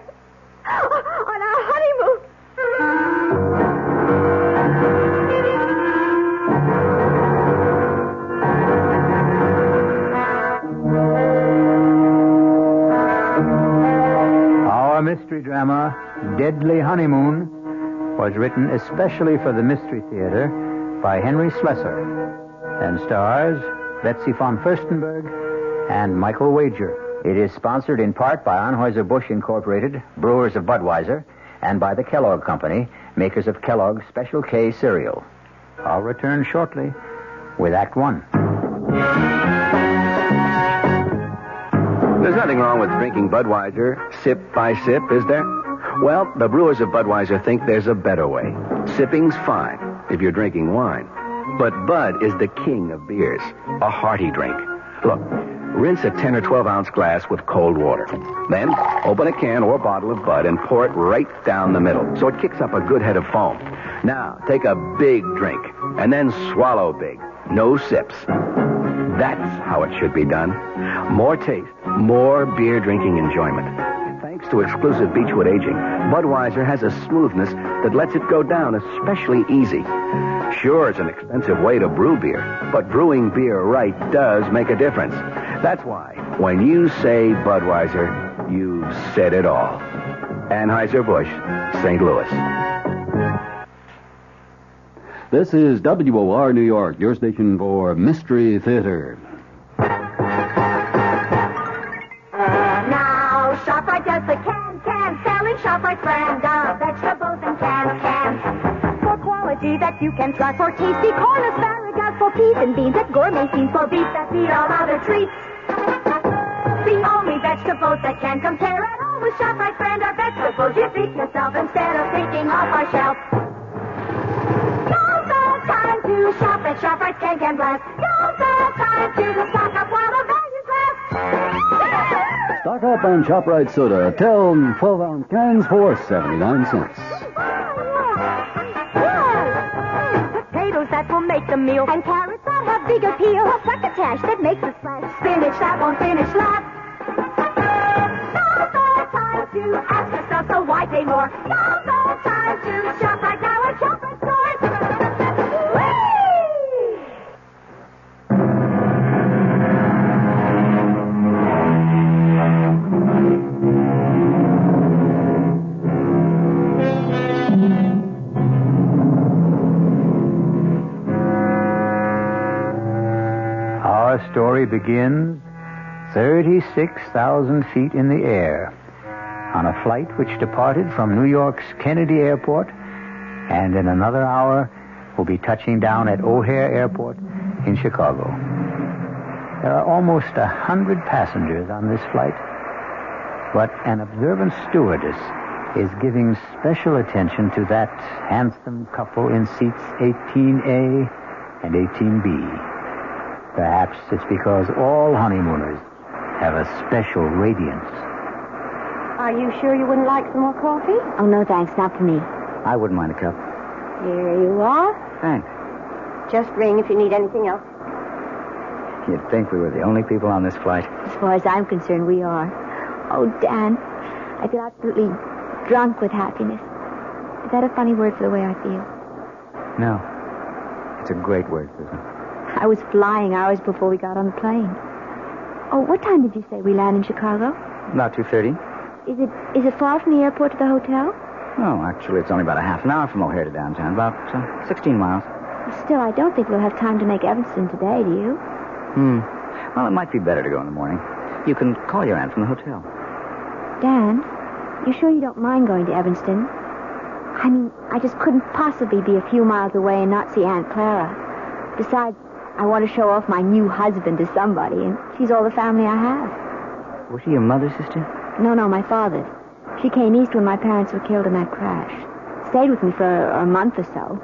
on our honeymoon. Our mystery drama, Deadly Honeymoon, was written especially for the Mystery Theater by Henry Slessor and stars Betsy von Furstenberg and Michael Wager. It is sponsored in part by Anheuser-Busch Incorporated, brewers of Budweiser, and by the Kellogg Company, makers of Kellogg's Special K cereal. I'll return shortly with Act One. There's nothing wrong with drinking Budweiser sip by sip, is there? Well, the brewers of Budweiser think there's a better way. Sipping's fine if you're drinking wine. But Bud is the king of beers, a hearty drink. Look, rinse a 10 or 12-ounce glass with cold water. Then open a can or bottle of Bud and pour it right down the middle so it kicks up a good head of foam. Now, take a big drink and then swallow big. No sips. That's how it should be done. More taste, more beer drinking enjoyment. Thanks to exclusive Beechwood aging, Budweiser has a smoothness that lets it go down especially easy. Sure, it's an expensive way to brew beer, but brewing beer right does make a difference. That's why, when you say Budweiser, you've said it all. Anheuser-Busch, St. Louis. This is WOR New York, your station for Mystery Theater. Now, ShopRite does the can, selling ShopRite brand of vegetables and cans. For quality that you can trust, for tasty corn, asparagus, for peas and beans, at gourmet scenes, for beef that beat all other treats. The only vegetables that can compare at all with ShopRite brand are vegetables you feed yourself instead of picking off our shelf. Now's the time to shop at ShopRite Can Blast. Now's the time to stock up while the values last. Stock up on ShopRite soda. 12-ounce cans for 79 cents. Potatoes that will make the meal, and carrots that have big appeal. A succotash that makes a splash. Spinach that won't finish last. Now's the time to ask yourself, so why pay more? Now's the time to shop right now at ShopRite stores. Our story begins 36,000 feet in the air on a flight which departed from New York's Kennedy Airport and in another hour will be touching down at O'Hare Airport in Chicago. There are almost 100 passengers on this flight, but an observant stewardess is giving special attention to that handsome couple in seats 18A and 18B. Perhaps it's because all honeymooners have a special radiance. Are you sure you wouldn't like some more coffee? Oh, no, thanks. Not for me. I wouldn't mind a cup. Here you are. Thanks. Just ring if you need anything else. You'd think we were the only people on this flight. As far as I'm concerned, we are. Oh, Dan, I feel absolutely drunk with happiness. Is that a funny word for the way I feel? No. It's a great word, Susan. I was flying hours before we got on the plane. Oh, what time did you say we land in Chicago? About 2:30. Is it far from the airport to the hotel? No, actually, it's only about a half an hour from O'Hare to downtown. About 16 miles. Still, I don't think we'll have time to make Evanston today, do you? Well, it might be better to go in the morning. You can call your aunt from the hotel. Dan, you sure you don't mind going to Evanston? I mean, I just couldn't possibly be a few miles away and not see Aunt Clara. Besides, I want to show off my new husband to somebody, and she's all the family I have. Was she your mother's sister? No, my father's. She came east when my parents were killed in that crash. Stayed with me for a month or so.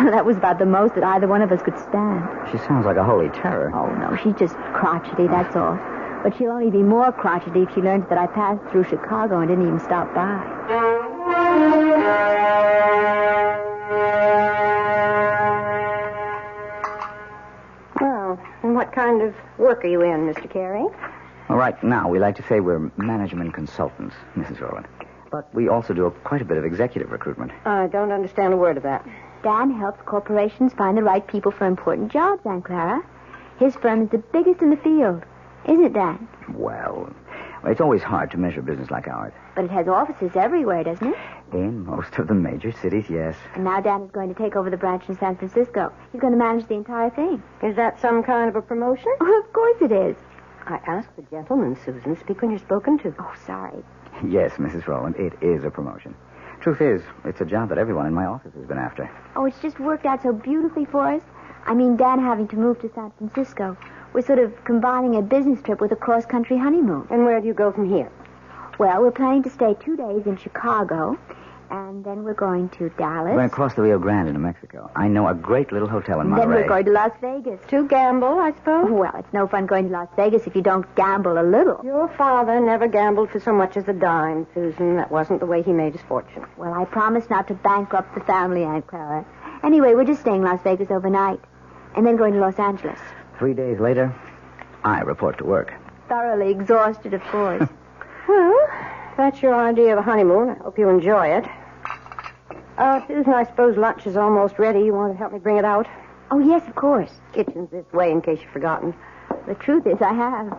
That was about the most that either one of us could stand. She sounds like a holy terror. Oh, no, she's just crotchety, that's all. But she'll only be more crotchety if she learns that I passed through Chicago and didn't even stop by. Well, and what kind of work are you in, Mr. Carey? Well, right now, we like to say we're management consultants, Mrs. Rowland. But we also do quite a bit of executive recruitment. I don't understand a word of that. Dan helps corporations find the right people for important jobs, Aunt Clara. His firm is the biggest in the field. Isn't it, Dan? Well, it's always hard to measure business like ours. But it has offices everywhere, doesn't it? In most of the major cities, yes. And now Dan is going to take over the branch in San Francisco. He's going to manage the entire thing. Is that some kind of a promotion? Oh, of course it is. I asked the gentleman, Susan. Speak when you're spoken to. Oh, sorry. Yes, Mrs. Rowland, it is a promotion. Truth is, it's a job that everyone in my office has been after. Oh, it's just worked out so beautifully for us. I mean, Dan having to move to San Francisco. We're sort of combining a business trip with a cross-country honeymoon. And where do you go from here? Well, we're planning to stay 2 days in Chicago, and then we're going to Dallas. We're going to cross the Rio Grande into Mexico. I know a great little hotel in Monterey. Then we're going to Las Vegas. To gamble, I suppose? Well, it's no fun going to Las Vegas if you don't gamble a little. Your father never gambled for so much as a dime, Susan. That wasn't the way he made his fortune. Well, I promised not to bankrupt the family, Aunt Clara. Anyway, we're just staying in Las Vegas overnight, and then going to Los Angeles. 3 days later, I report to work. Thoroughly exhausted, of course. Well, that's your idea of a honeymoon. I hope you enjoy it. Susan, I suppose lunch is almost ready. You want to help me bring it out? Oh, yes, of course. Kitchen's this way, in case you've forgotten. The truth is, I have.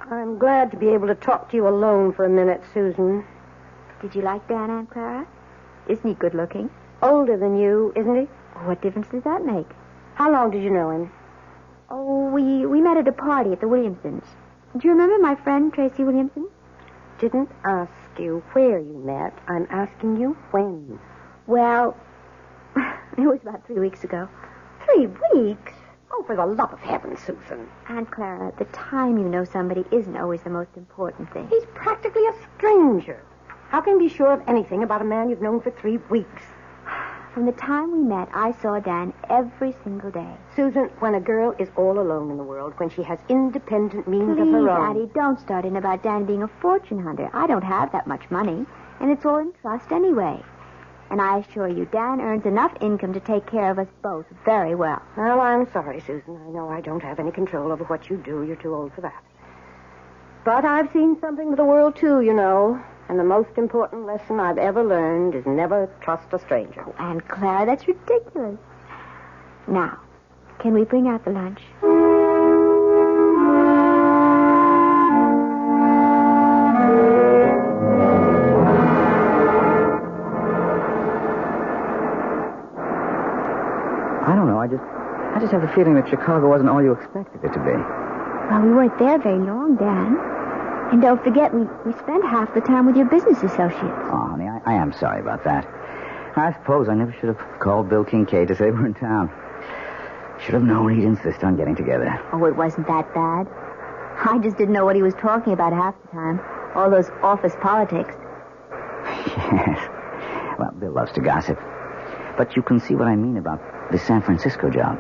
I'm glad to be able to talk to you alone for a minute, Susan. Did you like Dan, Aunt Clara? Isn't he good looking? Older than you, isn't he? What difference does that make? How long did you know him? Oh, we met at a party at the Williamsons. Do you remember my friend, Tracy Williamson? Didn't ask you where you met. I'm asking you when. Well, it was about 3 weeks ago. 3 weeks? Oh, for the love of heaven, Susan. Aunt Clara, the time you know somebody isn't always the most important thing. He's practically a stranger. How can you be sure of anything about a man you've known for 3 weeks? From the time we met, I saw Dan every single day. Susan, when a girl is all alone in the world, when she has independent means of her own... Addie, don't start in about Dan being a fortune hunter. I don't have that much money, and it's all in trust anyway. And I assure you, Dan earns enough income to take care of us both very well. Well, I'm sorry, Susan. I know I don't have any control over what you do. You're too old for that. But I've seen something of the world, too, you know. And the most important lesson I've ever learned is never trust a stranger. Oh, Aunt Clara, that's ridiculous. Now, can we bring out the lunch? I don't know. I just have the feeling that Chicago wasn't all you expected it to be. Well, we weren't there very long, Dan. And don't forget, we spent half the time with your business associates. Oh, honey, I am sorry about that. I suppose I never should have called Bill Kincaid to say we're in town. Should have known he'd insist on getting together. Oh, it wasn't that bad. I just didn't know what he was talking about half the time. All those office politics. Yes. Well, Bill loves to gossip. But you can see what I mean about the San Francisco job.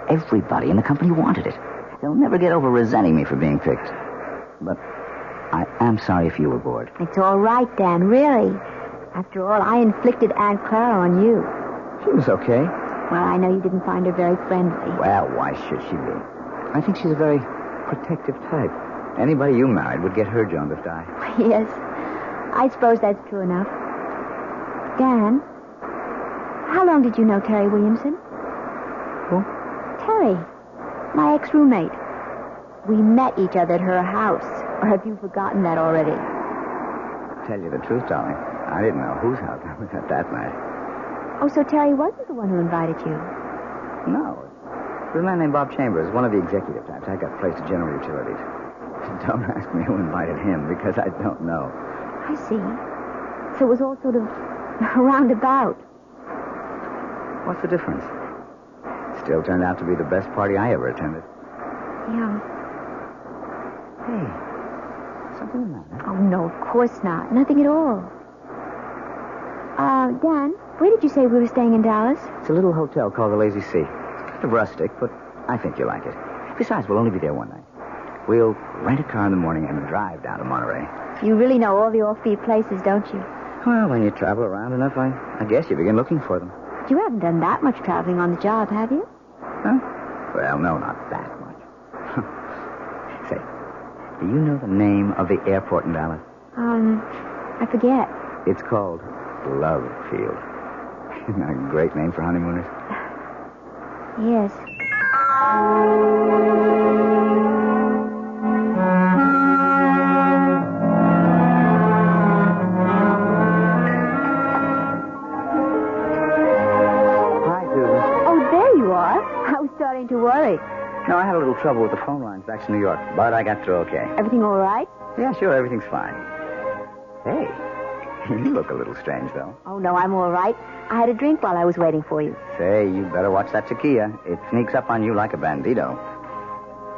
Everybody in the company wanted it. They'll never get over resenting me for being picked. But I am sorry if you were bored. It's all right, Dan, really. After all, I inflicted Aunt Clara on you. She was okay. Well, I know you didn't find her very friendly. Well, why should she be? I think she's a very protective type. Anybody you married would get her jaundiced eye. Yes, I suppose that's true enough. Dan, how long did you know Terry Williamson? Who? Terry, my ex-roommate. We met each other at her house. Or have you forgotten that already? Tell you the truth, darling. I didn't know whose house I was at that night. Oh, so Terry wasn't the one who invited you? No. It was a man named Bob Chambers, one of the executive types. I got placed at General Utilities. Don't ask me who invited him, because I don't know. I see. So it was all sort of roundabout. What's the difference? Still turned out to be the best party I ever attended. Yeah. Hey, Something the matter? Oh, no, of course not. Nothing at all. Dan, where did you say we were staying in Dallas? It's a little hotel called the Lazy Sea. It's kind of rustic, but I think you'll like it. Besides, we'll only be there one night. We'll rent a car in the morning and drive down to Monterey. You really know all the offbeat places, don't you? Well, when you travel around enough, I guess you begin looking for them. You haven't done that much traveling on the job, have you? Huh? Well, no, not that much. Say, do you know the name of the airport in Dallas? I forget. It's called Love Field. Isn't that a great name for honeymooners? Yes. Starting to worry. No, I had a little trouble with the phone lines back to New York, but I got through okay. Everything all right? Yeah, sure, everything's fine. Hey, you look a little strange, though. Oh, no, I'm all right. I had a drink while I was waiting for you. Say, you better watch that tequila. It sneaks up on you like a bandito.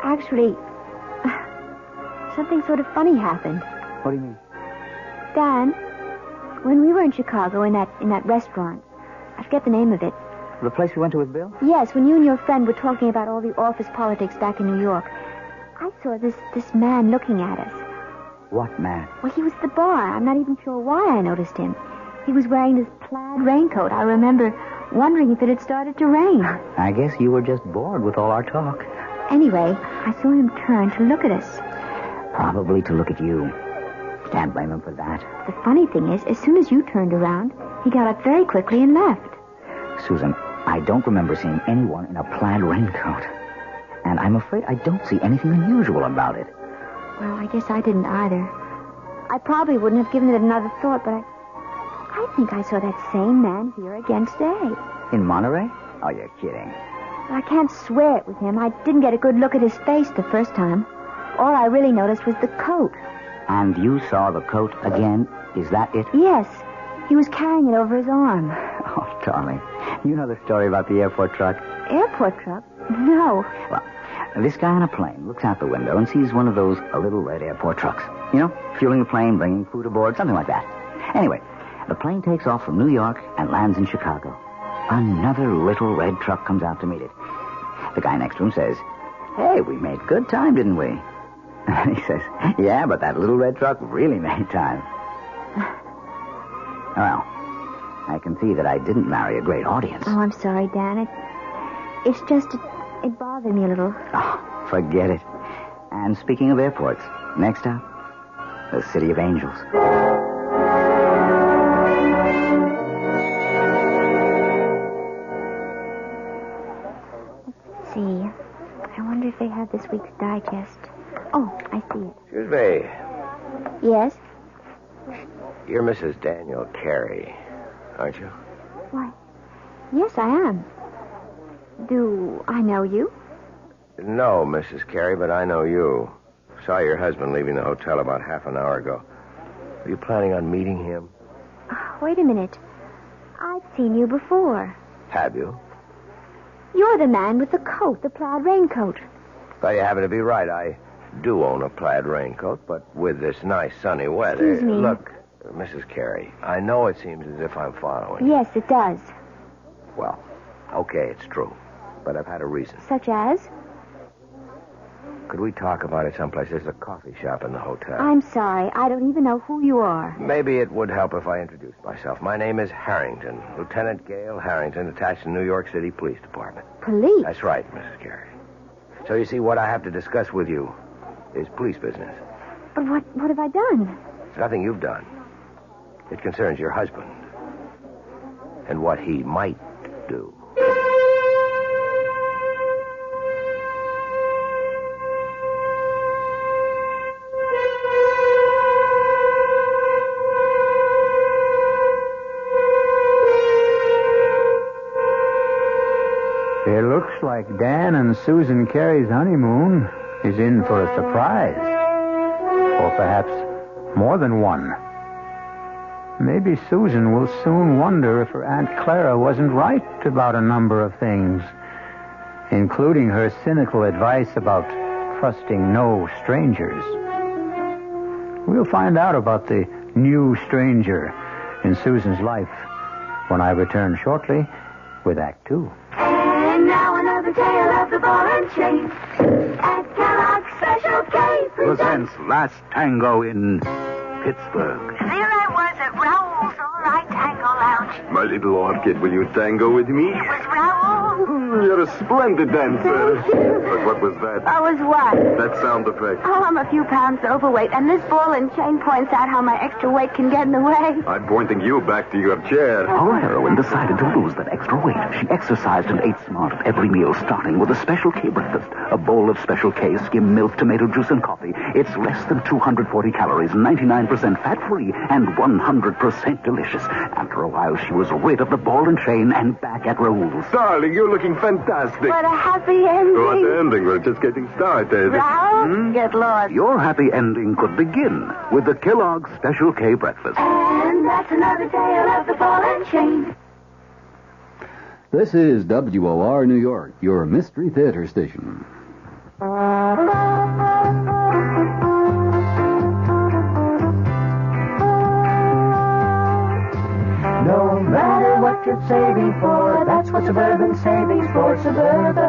Actually, something sort of funny happened. What do you mean? Dan, when we were in Chicago in that restaurant, I forget the name of it. The place we went to with Bill? Yes, when you and your friend were talking about all the office politics back in New York, I saw this man looking at us. What man? Well, he was at the bar. I'm not even sure why I noticed him. He was wearing this plaid raincoat. I remember wondering if it had started to rain. I guess you were just bored with all our talk. Anyway, I saw him turn to look at us. Probably to look at you. Can't blame him for that. The funny thing is, as soon as you turned around, he got up very quickly and left. Susan, I don't remember seeing anyone in a plaid raincoat. And I'm afraid I don't see anything unusual about it. Well, I guess I didn't either. I probably wouldn't have given it another thought, but I think I saw that same man here again today. In Monterey? Oh, you're kidding. I can't swear it was him. I didn't get a good look at his face the first time. All I really noticed was the coat. And you saw the coat again? Is that it? Yes. He was carrying it over his arm. Oh, darling. You know the story about the airport truck? Airport truck? No. Well, this guy on a plane looks out the window and sees one of those little red airport trucks. You know, fueling the plane, bringing food aboard, something like that. Anyway, the plane takes off from New York and lands in Chicago. Another little red truck comes out to meet it. The guy next to him says, "Hey, we made good time, didn't we?" And he says, "Yeah, but that little red truck really made time." Well, I can see that I didn't marry a great audience. Oh, I'm sorry, Dan. It's just, it bothered me a little. Oh, forget it. And speaking of airports, next up, the City of Angels. Let's see. I wonder if they have this week's digest. Oh, I see it. Excuse me. Yes? You're Mrs. Daniel Carey, aren't you? Why, yes, I am. Do I know you? No, Mrs. Carey, but I know you. Saw your husband leaving the hotel about half an hour ago. Are you planning on meeting him? Wait a minute. I've seen you before. Have you? You're the man with the coat, the plaid raincoat. Well, you happen to be right. I do own a plaid raincoat, but with this nice sunny weather... Excuse me. Look, Mrs. Carey, I know it seems as if I'm following you. Yes, it does. Well, okay, it's true. But I've had a reason. Such as? Could we talk about it someplace? There's a coffee shop in the hotel. I'm sorry. I don't even know who you are. Maybe it would help if I introduced myself. My name is Harrington. Lieutenant Gale Harrington, attached to New York City Police Department. Police? That's right, Mrs. Carey. So you see, what I have to discuss with you is police business. But what have I done? It's nothing you've done. It concerns your husband and what he might do. It looks like Dan and Susan Carey's honeymoon is in for a surprise. Or perhaps more than one. Maybe Susan will soon wonder if her Aunt Clara wasn't right about a number of things, including her cynical advice about trusting no strangers. We'll find out about the new stranger in Susan's life when I return shortly with Act Two. And now another tale of the ball and chain. At Kellogg's Special K Presents Last Tango in Pittsburgh. There I was at Raoul's All Right Tango Lounge. My little orchid, will you tango with me? It was Raoul. You're a splendid dancer. Thank you. But what was that? I was what? That sound effect. Oh, I'm a few pounds overweight, and this ball and chain points out how my extra weight can get in the way. I'm pointing you back to your chair. Our heroine decided to lose that extra weight. She exercised and ate smart at every meal, starting with a Special K breakfast. A bowl of Special K, skim milk, tomato juice, and coffee. It's less than 240 calories, 99% fat-free, and 100% delicious. After a while, she was rid of the ball and chain and back at Raoul's. Darling, you're looking fantastic. What a happy ending. What ending? We're just getting started. Raoul, get lost. Your happy ending could begin with the Kellogg's Special K breakfast. And that's another tale of the ball and chain. This is WOR New York, your Mystery Theater station. No matter what you're saving for, that's what Suburban Savings for Suburban.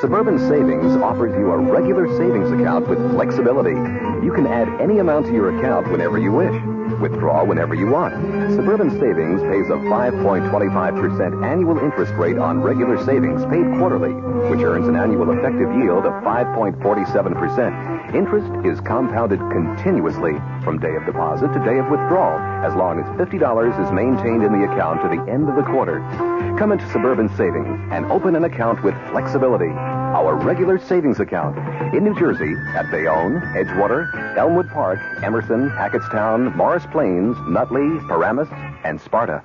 Suburban Savings offers you a regular savings account with flexibility. You can add any amount to your account whenever you wish. Withdraw whenever you want. Suburban Savings pays a 5.25% annual interest rate on regular savings paid quarterly, which earns an annual effective yield of 5.47%. Interest is compounded continuously from day of deposit to day of withdrawal, as long as $50 is maintained in the account to the end of the quarter. Come into Suburban Savings and open an account with flexibility. Our regular savings account in New Jersey at Bayonne, Edgewater, Elmwood Park, Emerson, Hackettstown, Morris Plains, Nutley, Paramus, and Sparta.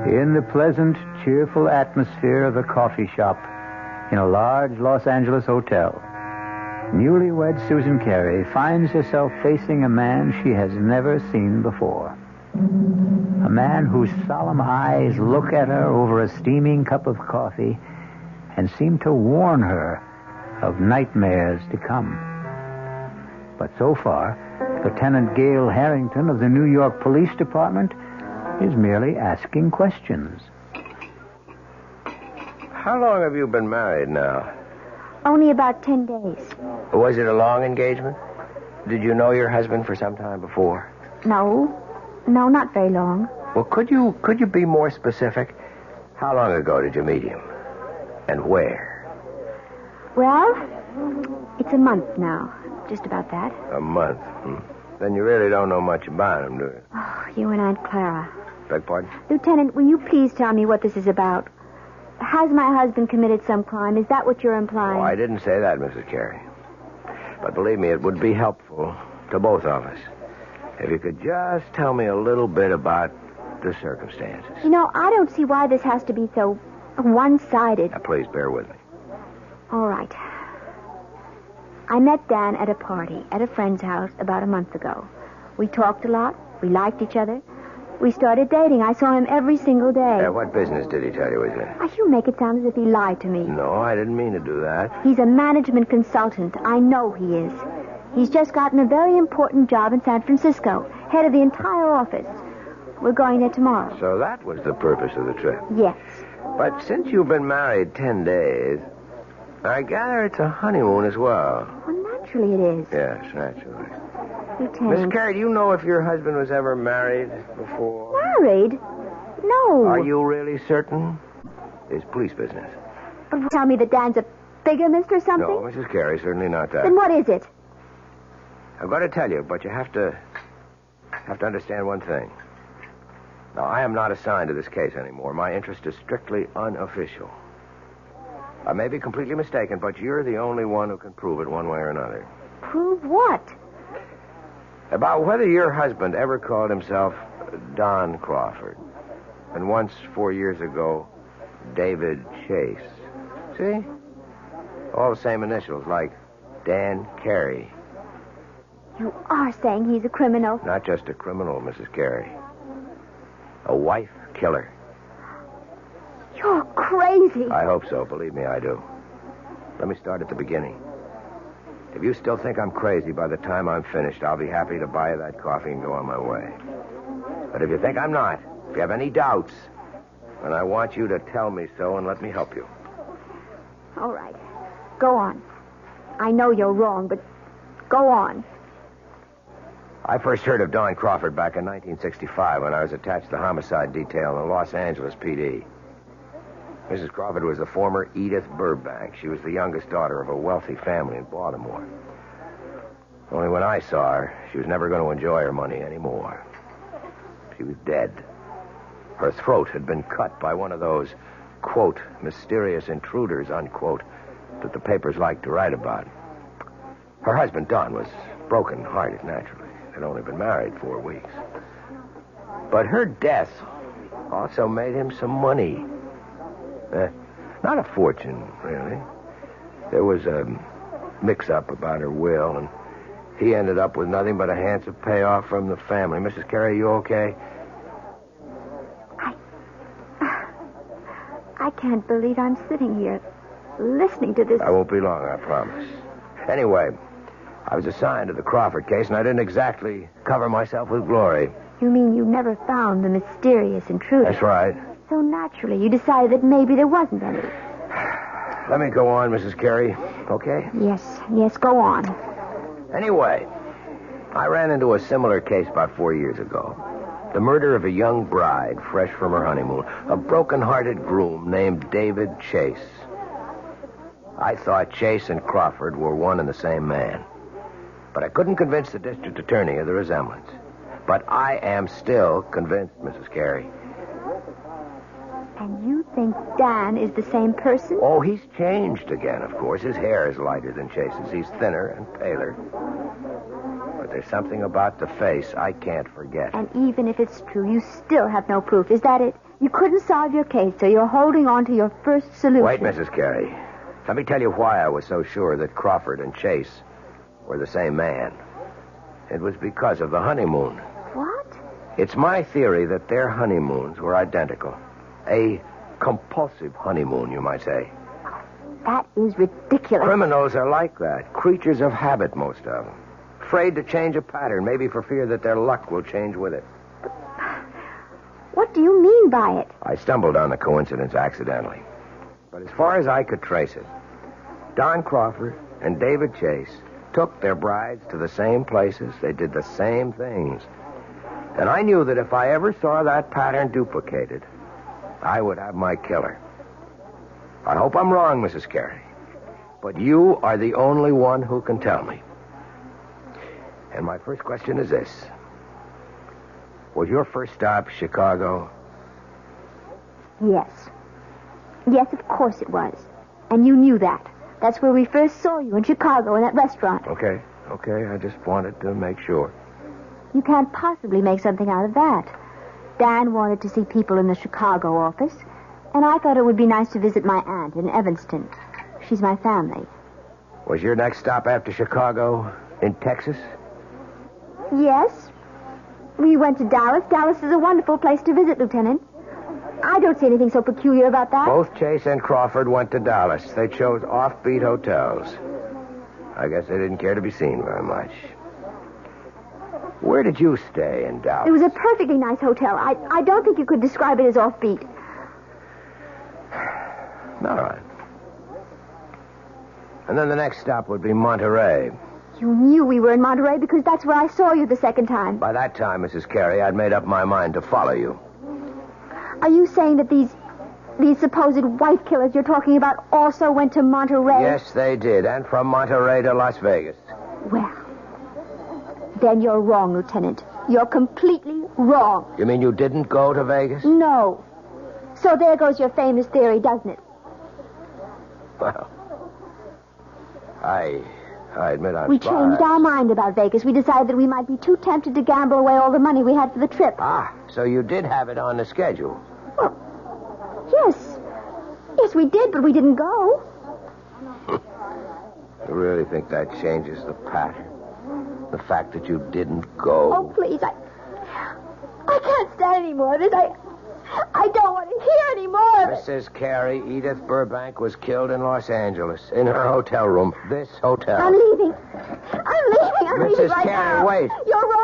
In the pleasant, cheerful atmosphere of a coffee shop in a large Los Angeles hotel, newlywed Susan Carey finds herself facing a man she has never seen before. A man whose solemn eyes look at her over a steaming cup of coffee and seem to warn her of nightmares to come. But so far, Lieutenant Gail Harrington of the New York Police Department is merely asking questions. How long have you been married now? Only about 10 days. Was it a long engagement? Did you know your husband for some time before? No, not very long. Well, could you be more specific? How long ago did you meet him? And where? Well, it's a month now. Just about that. A month? Then you really don't know much about him, do you? Oh, you and Aunt Clara. Beg pardon? Lieutenant, will you please tell me what this is about? Has my husband committed some crime? Is that what you're implying? Oh, I didn't say that, Mrs. Carey. But believe me, it would be helpful to both of us if you could just tell me a little bit about the circumstances. You know, I don't see why this has to be so one-sided. Now, please bear with me. All right. I met Dan at a party at a friend's house about a month ago. We talked a lot. We liked each other. We started dating. I saw him every single day. What business did he tell you he was in? You make it sound as if he lied to me. No, I didn't mean to do that. He's a management consultant. I know he is. He's just gotten a very important job in San Francisco, head of the entire office. We're going there tomorrow. So that was the purpose of the trip? Yes. But since you've been married 10 days, I gather it's a honeymoon as well. Well, naturally it is. Yes, naturally. Lieutenant. Miss Carey, do you know if your husband was ever married before? Married? No. Are you really certain? It's police business. Tell me that Dan's a bigamist or something? No, Mrs. Carey, certainly not that. Then what is it? I'm going to tell you, but you have to understand one thing. Now, I am not assigned to this case anymore. My interest is strictly unofficial. I may be completely mistaken, but you're the only one who can prove it one way or another. Prove what? About whether your husband ever called himself Don Crawford. And once, 4 years ago, David Chase. See? All the same initials, like Dan Carey. You are saying he's a criminal. Not just a criminal, Mrs. Carey. A wife killer. You're crazy. I hope so. Believe me, I do. Let me start at the beginning. If you still think I'm crazy by the time I'm finished, I'll be happy to buy you that coffee and go on my way. But if you think I'm not, if you have any doubts, then I want you to tell me so and let me help you. All right. Go on. I know you're wrong, but go on. I first heard of Dawn Crawford back in 1965 when I was attached to the homicide detail in the Los Angeles PD. Mrs. Crawford was the former Edith Burbank. She was the youngest daughter of a wealthy family in Baltimore. Only when I saw her, she was never going to enjoy her money anymore. She was dead. Her throat had been cut by one of those, quote, mysterious intruders, unquote, that the papers liked to write about. Her husband, Don, was broken-hearted, naturally. They'd only been married 4 weeks. But her death also made him some money. Not a fortune, really. There was a mix-up about her will, and he ended up with nothing but a handsome payoff from the family. Mrs. Carey, you okay? I can't believe I'm sitting here listening to this. I won't be long, I promise. Anyway, I was assigned to the Crawford case, and I didn't exactly cover myself with glory. You mean you never found the mysterious intruder? That's right. So naturally, you decided that maybe there wasn't any. Let me go on, Mrs. Carey, okay? Yes, go on. Anyway, I ran into a similar case about 4 years ago. The murder of a young bride, fresh from her honeymoon. A broken-hearted groom named David Chase. I thought Chase and Crawford were one and the same man. But I couldn't convince the district attorney of the resemblance. But I am still convinced, Mrs. Carey. And you think Dan is the same person? Oh, he's changed again, of course. His hair is lighter than Chase's. He's thinner and paler. But there's something about the face I can't forget. And even if it's true, you still have no proof. Is that it? You couldn't solve your case, so you're holding on to your first solution. Wait, Mrs. Carey. Let me tell you why I was so sure that Crawford and Chase were the same man. It was because of the honeymoon. What? It's my theory that their honeymoons were identical. A compulsive honeymoon, you might say. That is ridiculous. Criminals are like that. Creatures of habit, most of them. Afraid to change a pattern, maybe for fear that their luck will change with it. What do you mean by it? I stumbled on the coincidence accidentally. But as far as I could trace it, Don Crawford and David Chase took their brides to the same places. They did the same things. And I knew that if I ever saw that pattern duplicated, I would have my killer. I hope I'm wrong, Mrs. Carey. But you are the only one who can tell me. And my first question is this. Was your first stop Chicago? Yes. Yes, of course it was. And you knew that. That's where we first saw you, in Chicago, in that restaurant. Okay. I just wanted to make sure. You can't possibly make something out of that. Dan wanted to see people in the Chicago office, and I thought it would be nice to visit my aunt in Evanston. She's my family. Was your next stop after Chicago in Texas? Yes. We went to Dallas. Dallas is a wonderful place to visit, Lieutenant. I don't see anything so peculiar about that. Both Chase and Crawford went to Dallas. They chose offbeat hotels. I guess they didn't care to be seen very much. Where did you stay in Dallas? It was a perfectly nice hotel. I don't think you could describe it as offbeat. All right. And then the next stop would be Monterey. You knew we were in Monterey because that's where I saw you the second time. By that time, Mrs. Carey, I'd made up my mind to follow you. Are you saying that these supposed wife killers you're talking about also went to Monterey? Yes, they did, and from Monterey to Las Vegas. Well, then you're wrong, Lieutenant. You're completely wrong. You mean you didn't go to Vegas? No. So there goes your famous theory, doesn't it? Well, I admit I'm We changed our mind about Vegas. We decided that we might be too tempted to gamble away all the money we had for the trip. Ah, so you did have it on the schedule. Well, yes. Yes, we did, but we didn't go. You really think that changes the pattern? The fact that you didn't go? Oh, please, I can't stand any more of this. I don't want to hear any more of it. Mrs. Carey, Edith Burbank was killed in Los Angeles, in her hotel room. This hotel. I'm leaving. I'm leaving Mrs. right Carey, now. wait. You're wrong.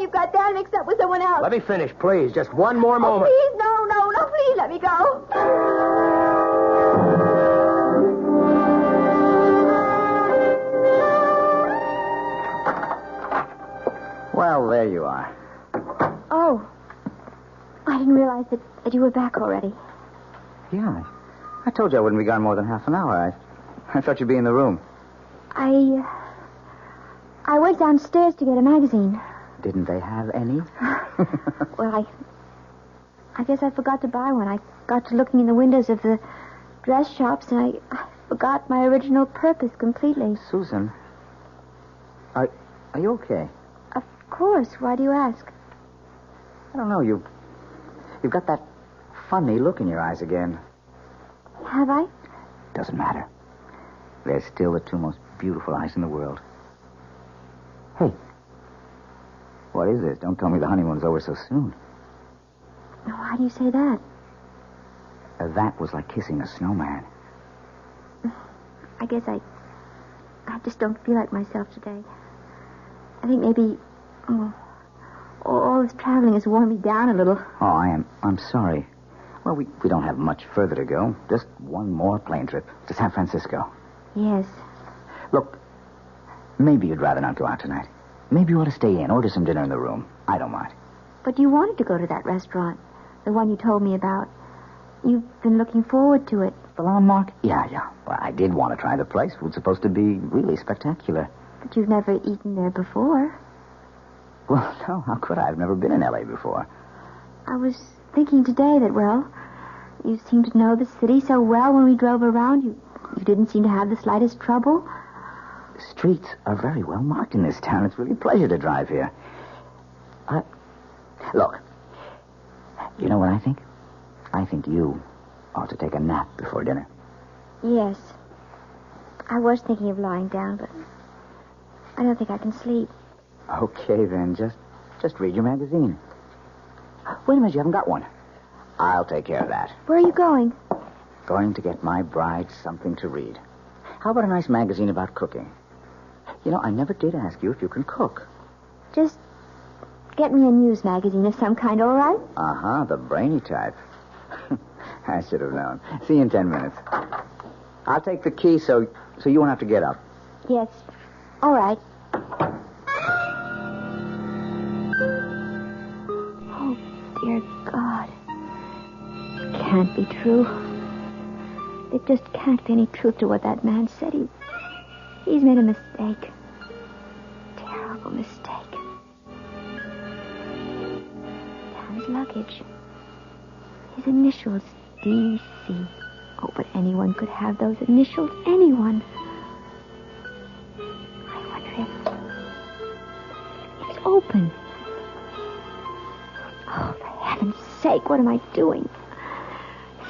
You've got Dan mixed up with someone else. Let me finish, please. Just one more moment. Please, no, please let me go. Well, there you are. Oh. I didn't realize that you were back already. Yeah, I told you I wouldn't be gone more than half an hour. I thought you'd be in the room. I went downstairs to get a magazine. Didn't they have any? Well, I guess I forgot to buy one. I got to looking in the windows of the dress shops, and I forgot my original purpose completely. Susan, are you okay? Of course. Why do you ask? I don't know. You've got that funny look in your eyes again. Have I? Doesn't matter. They're still the two most beautiful eyes in the world. Hey, what is this? Don't tell me the honeymoon's over so soon. Why do you say that? That was like kissing a snowman. I guess I just don't feel like myself today. I think maybe all this traveling has worn me down a little. Oh, I'm sorry. Well, we don't have much further to go. Just one more plane trip to San Francisco. Yes. Look, maybe you'd rather not go out tonight. Maybe you ought to stay in, order some dinner in the room. I don't mind. But you wanted to go to that restaurant, the one you told me about. You've been looking forward to it. The Landmark? Yeah. Well, I did want to try the place. It was supposed to be really spectacular. But you've never eaten there before. Well, no, how could I? I've never been in L.A. before. I was thinking today that, well, you seemed to know the city so well when we drove around. You didn't seem to have the slightest trouble. The streets are very well marked in this town. It's really a pleasure to drive here. Look, you know what I think? I think you ought to take a nap before dinner. Yes. I was thinking of lying down, but I don't think I can sleep. Okay, then. Just read your magazine. Wait a minute, you haven't got one. I'll take care of that. Where are you going? Going to get my bride something to read. How about a nice magazine about cooking? You know, I never did ask you if you can cook. Just get me a news magazine of some kind, all right? Uh-huh, the brainy type. I should have known. See you in 10 minutes. I'll take the key so you won't have to get up. Yes. All right. Oh, dear God. It can't be true. There just can't be any truth to what that man said. He's made a mistake. Terrible mistake. Dan's luggage. His initials, D.C. Oh, but anyone could have those initials. Anyone. I wonder if it's open. Oh, for heaven's sake, what am I doing?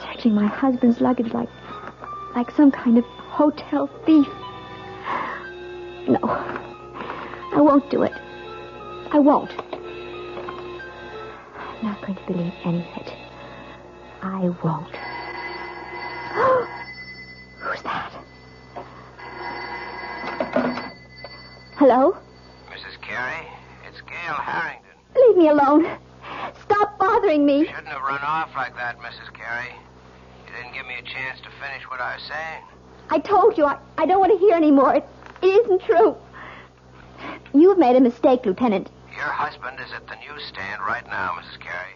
Searching my husband's luggage like some kind of hotel thief. No, I won't do it. I won't. I'm not going to believe any of it. I won't. Who's that? Hello? Mrs. Carey, it's Gail Harrington. Leave me alone. Stop bothering me. You shouldn't have run off like that, Mrs. Carey. You didn't give me a chance to finish what I was saying. I told you, I don't want to hear any more. It isn't true. You've made a mistake, Lieutenant. Your husband is at the newsstand right now, Mrs. Carey.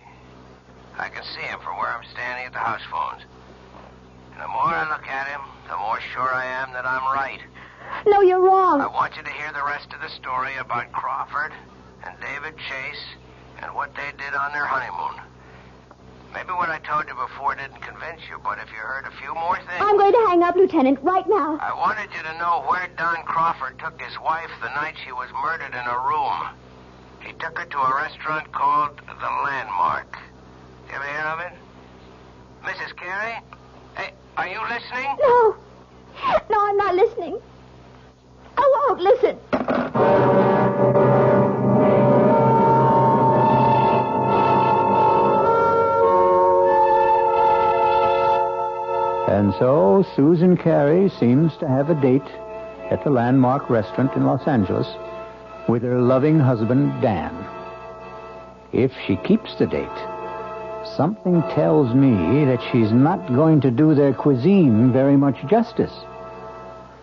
I can see him from where I'm standing at the house phones. And the more I look at him, the more sure I am that I'm right. No, you're wrong. I want you to hear the rest of the story about Crawford and David Chase and what they did on their honeymoon. Maybe what I told you before didn't convince you, but if you heard a few more things... I'm going to hang up, Lieutenant, right now. I wanted you to know where Don Crawford took his wife the night she was murdered in a room. He took her to a restaurant called The Landmark. You ever hear of it? Mrs. Carey? Hey, are you listening? No. No, I'm not listening. I won't listen. And so Susan Carey seems to have a date at the Landmark restaurant in Los Angeles with her loving husband, Dan. If she keeps the date, something tells me that she's not going to do their cuisine very much justice.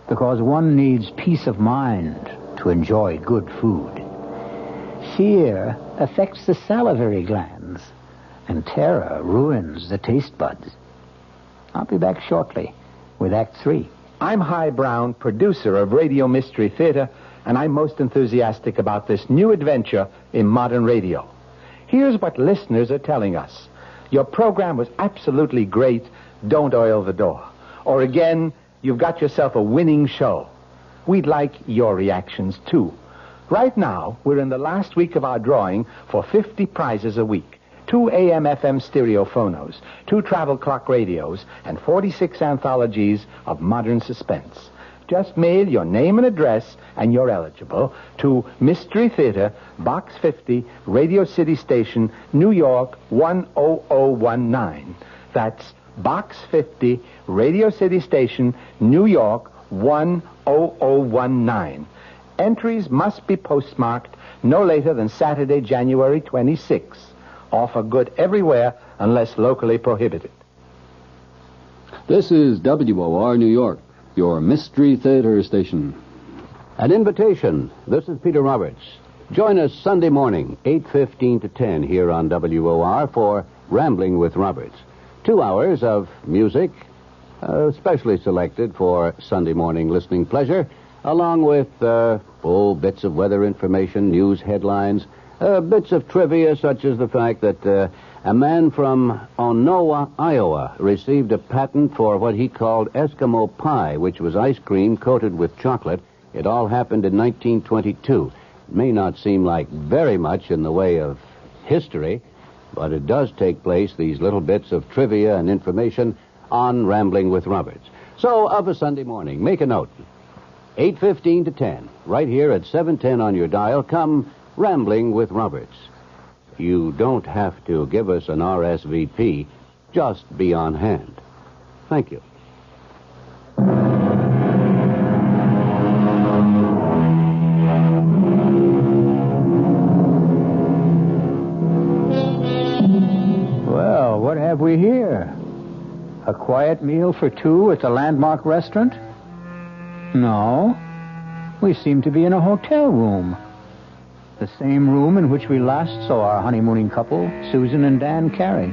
Because one needs peace of mind to enjoy good food. Fear affects the salivary glands, and terror ruins the taste buds. I'll be back shortly with Act 3. I'm Hy Brown, producer of Radio Mystery Theater, and I'm most enthusiastic about this new adventure in modern radio. Here's what listeners are telling us. Your program was absolutely great. Don't oil the door. Or again, you've got yourself a winning show. We'd like your reactions, too. Right now, we're in the last week of our drawing for 50 prizes a week. 2 AM/FM stereo phonos, 2 travel clock radios, and 46 anthologies of modern suspense. Just mail your name and address, and you're eligible, to Mystery Theater, Box 50, Radio City Station, New York, 10019. That's Box 50, Radio City Station, New York, 10019. Entries must be postmarked no later than Saturday, January 26th. Offer good everywhere unless locally prohibited. This is WOR New York, your Mystery Theater station. An invitation. This is Peter Roberts. Join us Sunday morning, 8:15 to 10 here on WOR for Rambling with Roberts. 2 hours of music, specially selected for Sunday morning listening pleasure, along with bits of weather information, news headlines, bits of trivia, such as the fact that a man from Onowa, Iowa, received a patent for what he called Eskimo pie, which was ice cream coated with chocolate. It all happened in 1922. It may not seem like very much in the way of history, but it does take place, these little bits of trivia and information, on Rambling with Roberts. So, of a Sunday morning, make a note. 8:15 to 10, right here at 710 on your dial, come Rambling with Roberts. You don't have to give us an RSVP. Just be on hand. Thank you. Well, what have we here? A quiet meal for two at the Landmark restaurant? No. We seem to be in a hotel room. The same room in which we last saw our honeymooning couple, Susan and Dan Carey.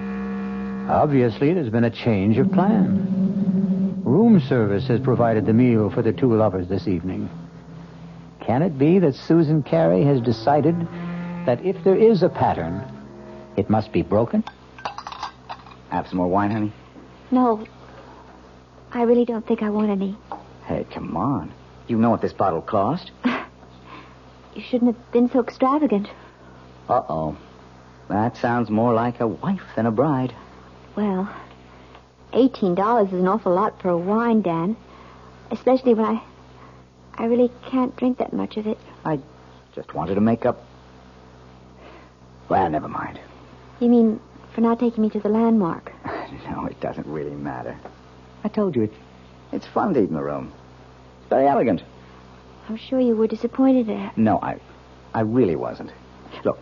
Obviously, there's been a change of plan. Room service has provided the meal for the two lovers this evening. Can it be that Susan Carey has decided that if there is a pattern, it must be broken? Have some more wine, honey? No. I really don't think I want any. Hey, come on. You know what this bottle cost? You shouldn't have been so extravagant. Uh-oh. That sounds more like a wife than a bride. Well, $18 is an awful lot for a wine, Dan. Especially when I really can't drink that much of it. I just wanted to make up. Well, never mind. You mean for not taking me to the Landmark? No, it doesn't really matter. I told you, it's fun to eat in the room. It's very elegant. I'm sure you were disappointed at. No, I really wasn't. Look,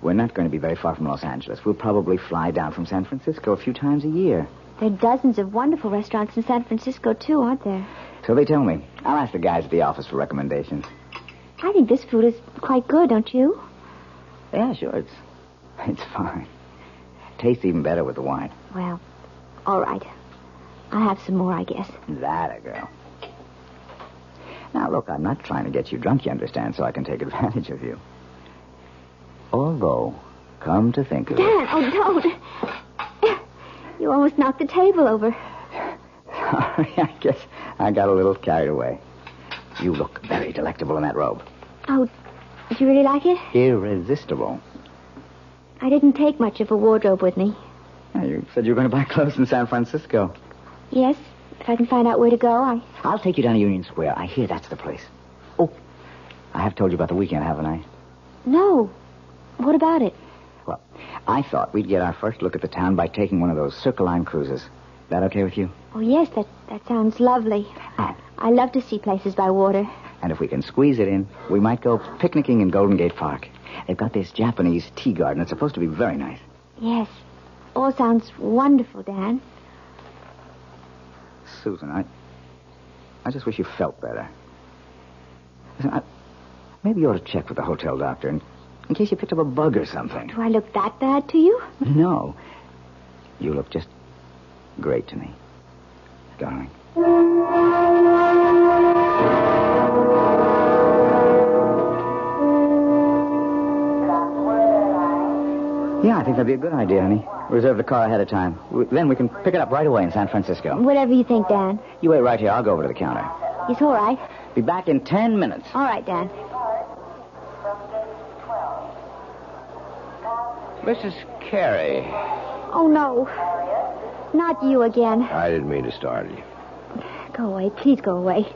we're not going to be very far from Los Angeles. We'll probably fly down from San Francisco a few times a year. There are dozens of wonderful restaurants in San Francisco, too, aren't there? So they tell me. I'll ask the guys at the office for recommendations. I think this food is quite good, don't you? Yeah, sure. It's fine. Tastes even better with the wine. Well, all right. I'll have some more, I guess. That a girl. Now, look, I'm not trying to get you drunk, you understand, so I can take advantage of you. Although, come to think of it... Dan, oh, don't. You almost knocked the table over. Sorry, I guess I got a little carried away. You look very delectable in that robe. Oh, did you really like it? Irresistible. I didn't take much of a wardrobe with me. Yeah, you said you were going to buy clothes in San Francisco. Yes, if I can find out where to go, I'll take you down to Union Square. I hear that's the place. Oh, I have told you about the weekend, haven't I? No. What about it? Well, I thought we'd get our first look at the town by taking one of those Circle Line cruises. That okay with you? Oh, yes, that sounds lovely. I love to see places by water. And if we can squeeze it in, we might go picnicking in Golden Gate Park. They've got this Japanese tea garden. It's supposed to be very nice. Yes. All sounds wonderful, Dan. Susan, I just wish you felt better. Listen, maybe you ought to check with the hotel doctor in case you picked up a bug or something. Do I look that bad to you? No. You look just great to me, darling. Yeah, I think that'd be a good idea, honey. Reserve the car ahead of time. Then we can pick it up right away in San Francisco. Whatever you think, Dan. You wait right here. I'll go over to the counter. It's all right. Be back in 10 minutes. All right, Dan. Mrs. Carey. Oh, no. Not you again. I didn't mean to startle you. Go away. Please go away.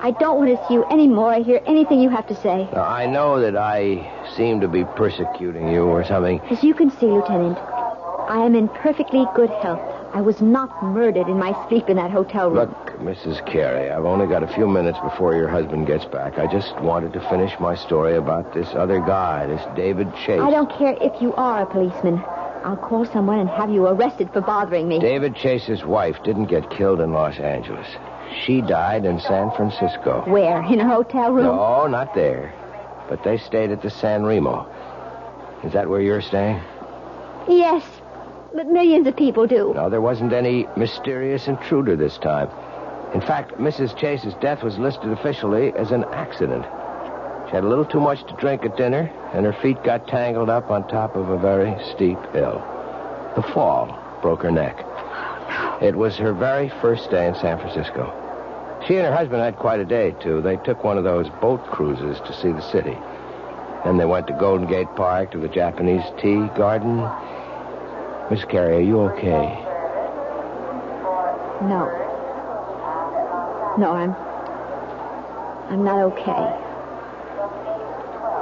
I don't want to see you anymore or hear anything you have to say. Now, I know that I seem to be persecuting you or something. As you can see, Lieutenant, I am in perfectly good health. I was not murdered in my sleep in that hotel room. Look, Mrs. Carey, I've only got a few minutes before your husband gets back. I just wanted to finish my story about this other guy, this David Chase. I don't care if you are a policeman. I'll call someone and have you arrested for bothering me. David Chase's wife didn't get killed in Los Angeles. She died in San Francisco. Where? In a hotel room? No, not there. But they stayed at the San Remo. Is that where you're staying? Yes, but millions of people do. No, there wasn't any mysterious intruder this time. In fact, Mrs. Chase's death was listed officially as an accident. She had a little too much to drink at dinner, and her feet got tangled up on top of a very steep hill. The fall broke her neck. It was her very first day in San Francisco. She and her husband had quite a day, too. They took one of those boat cruises to see the city. Then they went to Golden Gate Park, to the Japanese tea garden. Miss Carey, are you okay? No. No, I'm not okay.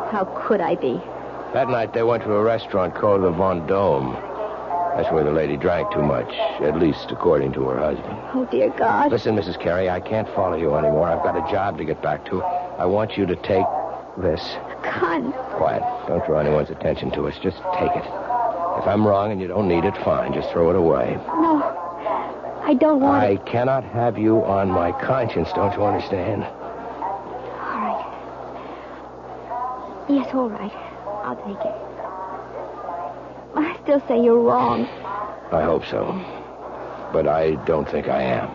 How could I be? That night they went to a restaurant called the Vendôme. That's where the lady drank too much, at least according to her husband. Oh, dear God. Listen, Mrs. Carey, I can't follow you anymore. I've got a job to get back to. I want you to take this. Gun. Quiet. Don't draw anyone's attention to us. Just take it. If I'm wrong and you don't need it, fine. Just throw it away. No. I don't want I cannot have you on my conscience, don't you understand? All right. Yes, all right. I'll take it. I still say you're wrong. I hope so. But I don't think I am.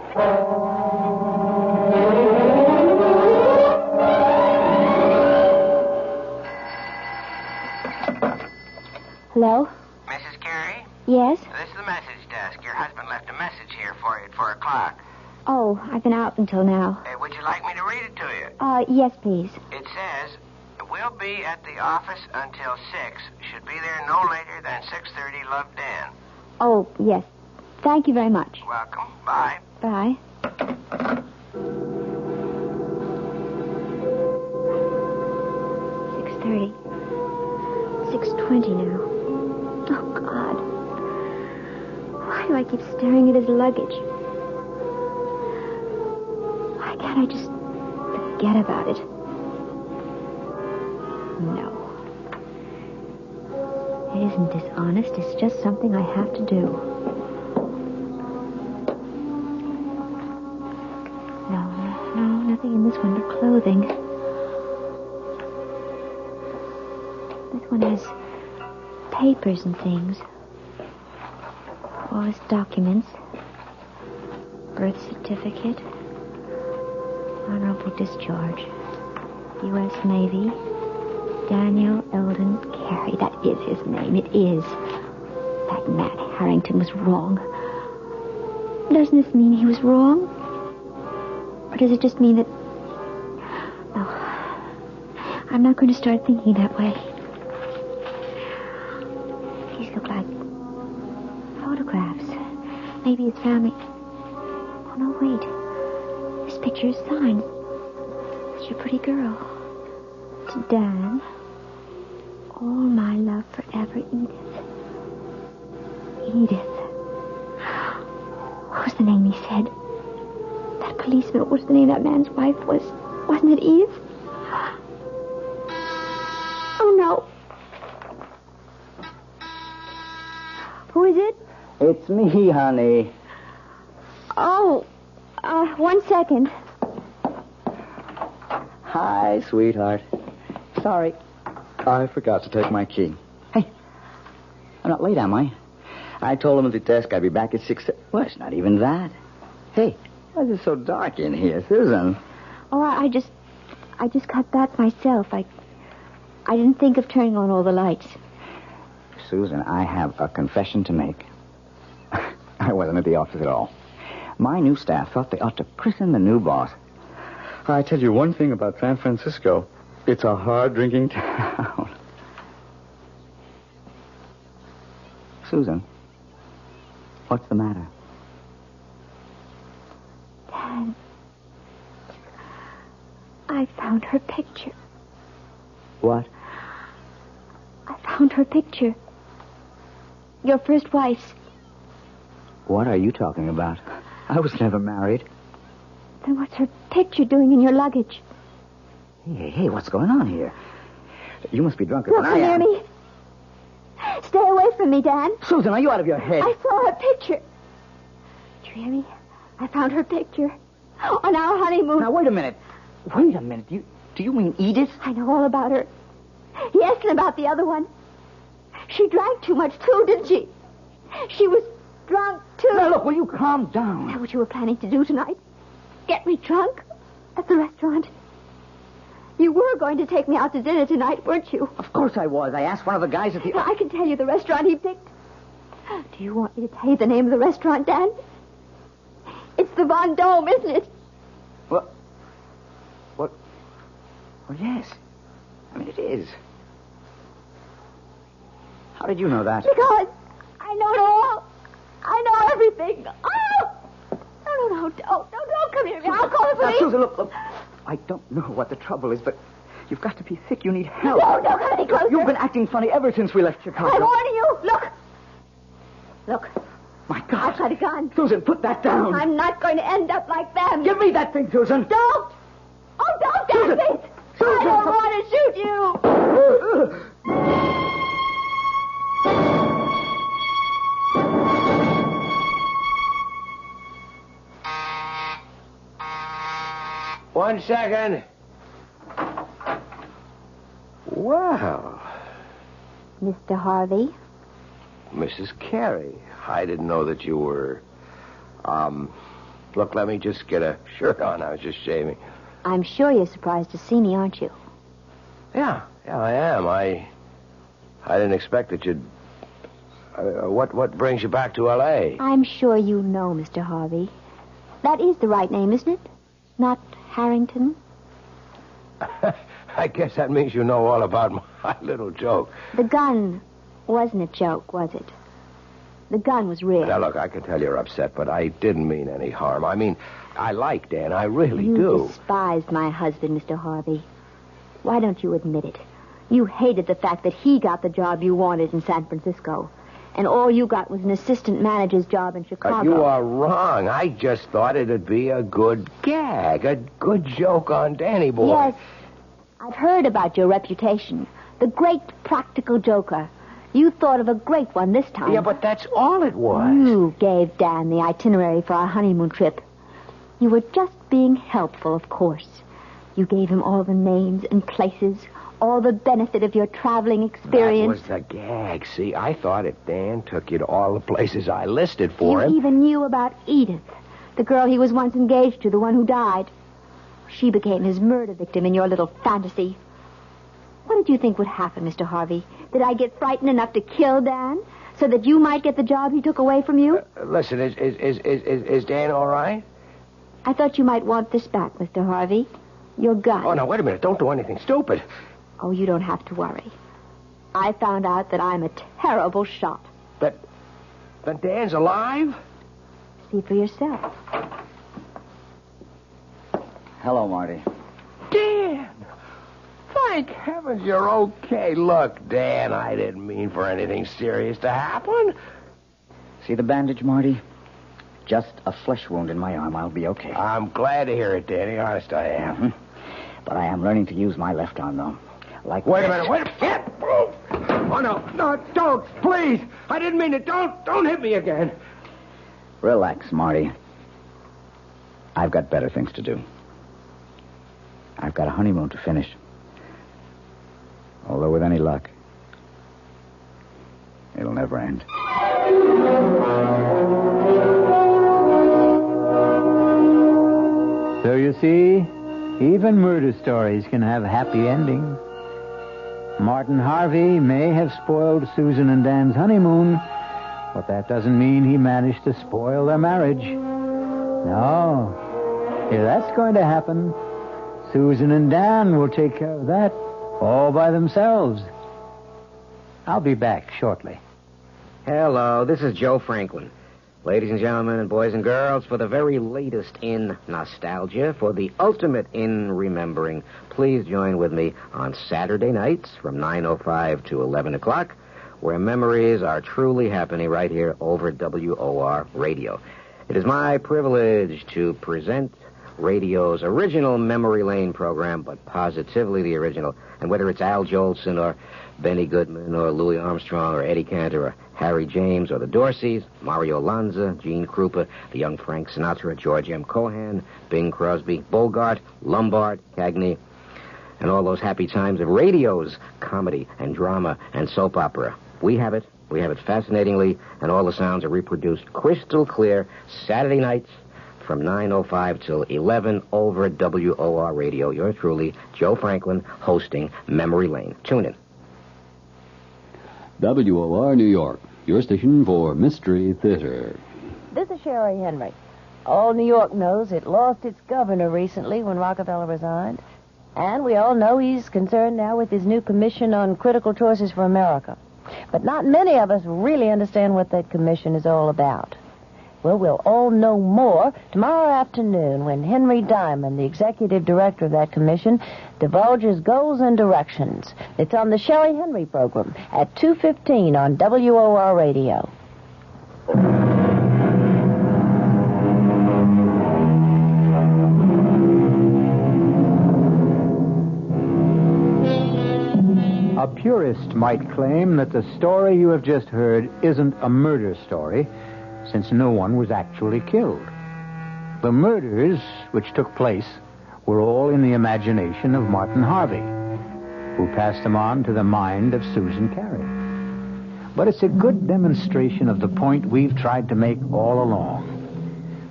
Hello? Mrs. Carey? Yes? This is the message desk. Your husband left a message here for you at 4 o'clock. Oh, I've been out until now. Would you like me to read it to you? Yes, please. It says, we'll be at the office until 6. Should be there no later than 6:30. Love, Dan. Oh, yes. Thank you very much. Welcome. Bye. Bye. $6:30. 6:20 now. Oh, God. Why do I keep staring at his luggage? Why can't I just forget about it? No. It isn't dishonest. It's just something I have to do. No, nothing in this one but clothing. This one has papers and things. All his documents. Birth certificate. Honorable discharge. U.S. Navy. Daniel Eldon Carey. That is his name. It is. That Matt Harrington was wrong. Doesn't this mean he was wrong? Or does it just mean that... No. I'm not going to start thinking that way. These look like photographs. Maybe his family... Oh, no, wait. This picture is signed. Such a pretty girl. To Dan. All my love forever, Edith. Edith. What was the name he said? That policeman, what was the name that man's wife was? Wasn't it Edith? Oh, no. Who is it? It's me, honey. Oh, 1 second. Hi, sweetheart. Sorry, I forgot to take my key. Hey, I'm not late, am I? I told him at the desk I'd be back at 6. Well, it's not even that. Hey, why is it so dark in here, Susan? Oh, I just got back myself. I didn't think of turning on all the lights. Susan, I have a confession to make. I wasn't at the office at all. My new staff thought they ought to christen the new boss. I tell you one thing about San Francisco. It's a hard-drinking town. Susan, what's the matter? Dad, I found her picture. What? I found her picture. Your first wife's. What are you talking about? I was never married. Then what's her picture doing in your luggage? Hey, what's going on here? You must be drunker Look, than I am. hear me? Stay away from me, Dan. Susan, are you out of your head? I saw her picture. Do you hear me? I found her picture. On our honeymoon. Now, wait a minute. Wait a minute. Do you mean Edith? I know all about her. Yes, and about the other one. She drank too much, too, didn't she? She was drunk, too. Now, look, will you calm down? Is that what you were planning to do tonight? Get me drunk? At the restaurant? You were going to take me out to dinner tonight, weren't you? Of course I was. I asked one of the guys at the... Now, I can tell you the restaurant he picked. Do you want me to tell you the name of the restaurant, Dan? It's the Von Dome, isn't it? What? Well, yes. I mean, it is. How did you know that? Because I know it all. I know everything. Oh! No, don't come here. I'll call the police. Now, Susan, look. I don't know what the trouble is, but you've got to be sick. You need help. No, don't come any closer. You've been acting funny ever since we left Chicago. I'm warning you. Look. My God. I've got a gun. Susan, put that down. I'm not going to end up like them. Give me that thing, Susan. Don't. Oh, don't, Susan. Dan, please. Susan. I don't want to shoot you. One second. Wow. Mr. Harvey? Mrs. Carey, I didn't know that you were... Look, let me just get a shirt on. I was just shaving. I'm sure you're surprised to see me, aren't you? Yeah, I am. I didn't expect that you'd... what brings you back to L.A.? I'm sure you know, Mr. Harvey. That is the right name, isn't it? Not Harrington? I guess that means you know all about my little joke. The gun wasn't a joke, was it? The gun was real. Now, look, I can tell you're upset, but I didn't mean any harm. I mean, I like Dan. I really you do. You despised my husband, Mr. Harvey. Why don't you admit it? You hated the fact that he got the job you wanted in San Francisco. And all you got was an assistant manager's job in Chicago. You are wrong. I just thought it'd be a good gag, a good joke on Danny boy. Yes. I've heard about your reputation. The great practical joker. You thought of a great one this time. Yeah, but that's all it was. You gave Dan the itinerary for our honeymoon trip. You were just being helpful, of course. You gave him all the names and places, all the benefit of your traveling experience. That was the gag. See, I thought if Dan took you to all the places I listed for him... You even knew about Edith, the girl he was once engaged to, the one who died. She became his murder victim in your little fantasy. What did you think would happen, Mr. Harvey? Did I get frightened enough to kill Dan so that you might get the job he took away from you? Listen, is Dan all right? I thought you might want this back, Mr. Harvey. Your gun. Oh, now, wait a minute. Don't do anything stupid. Oh, you don't have to worry. I found out that I'm a terrible shot. That Dan's alive? See for yourself. Hello, Marty. Dan! Thank heavens you're okay. Look, Dan, I didn't mean for anything serious to happen. See the bandage, Marty? Just a flesh wound in my arm. I'll be okay. I'm glad to hear it, Danny. Honest, I am. Mm-hmm. But I am learning to use my left arm, though. Like Wait a minute. Oh, no, don't, please. I didn't mean it. Don't hit me again. Relax, Marty. I've got better things to do. I've got a honeymoon to finish. Although with any luck, it'll never end. So you see, even murder stories can have happy endings. Martin Harvey may have spoiled Susan and Dan's honeymoon, but that doesn't mean he managed to spoil their marriage. No. If that's going to happen, Susan and Dan will take care of that all by themselves. I'll be back shortly. Hello, this is Joe Franklin. Ladies and gentlemen and boys and girls, for the very latest in nostalgia, for the ultimate in remembering, please join with me on Saturday nights from 9:05 to 11 o'clock, where memories are truly happening right here over WOR Radio. It is my privilege to present radio's original Memory Lane program, but positively the original. And whether it's Al Jolson or Benny Goodman or Louis Armstrong or Eddie Cantor or Harry James or the Dorseys, Mario Lanza, Gene Krupa, the young Frank Sinatra, George M. Cohan, Bing Crosby, Bogart, Lombard, Cagney, and all those happy times of radio's comedy and drama and soap opera. We have it fascinatingly, and all the sounds are reproduced crystal clear Saturday nights from 9:05 till 11 over WOR Radio. Yours truly, Joe Franklin, hosting Memory Lane. Tune in. WOR New York, your station for Mystery Theater. This is Sherry Henry. All New York knows it lost its governor recently when Rockefeller resigned. And we all know he's concerned now with his new commission on critical choices for America. But not many of us really understand what that commission is all about. Well, we'll all know more tomorrow afternoon when Henry Diamond, the executive director of that commission, divulges goals and directions. It's on the Sherry Henry program at 2:15 on WOR Radio. A purist might claim that the story you have just heard isn't a murder story, since no one was actually killed. The murders which took place were all in the imagination of Martin Harvey, who passed them on to the mind of Susan Carey. But it's a good demonstration of the point we've tried to make all along,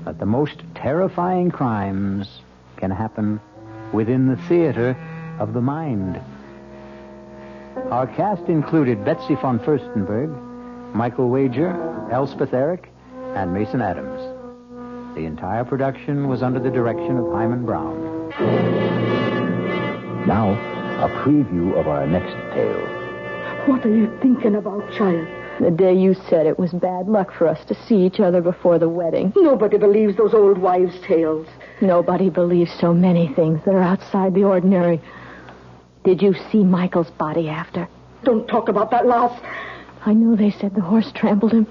that the most terrifying crimes can happen within the theater of the mind. Our cast included Betsy von Furstenberg, Michael Wager, Elspeth Eric, and Mason Adams. The entire production was under the direction of Hyman Brown. Now, a preview of our next tale. What are you thinking about, child? The day you said it was bad luck for us to see each other before the wedding. Nobody believes those old wives' tales. Nobody believes so many things that are outside the ordinary. Did you see Michael's body after? Don't talk about that, lass. I know they said the horse trampled him.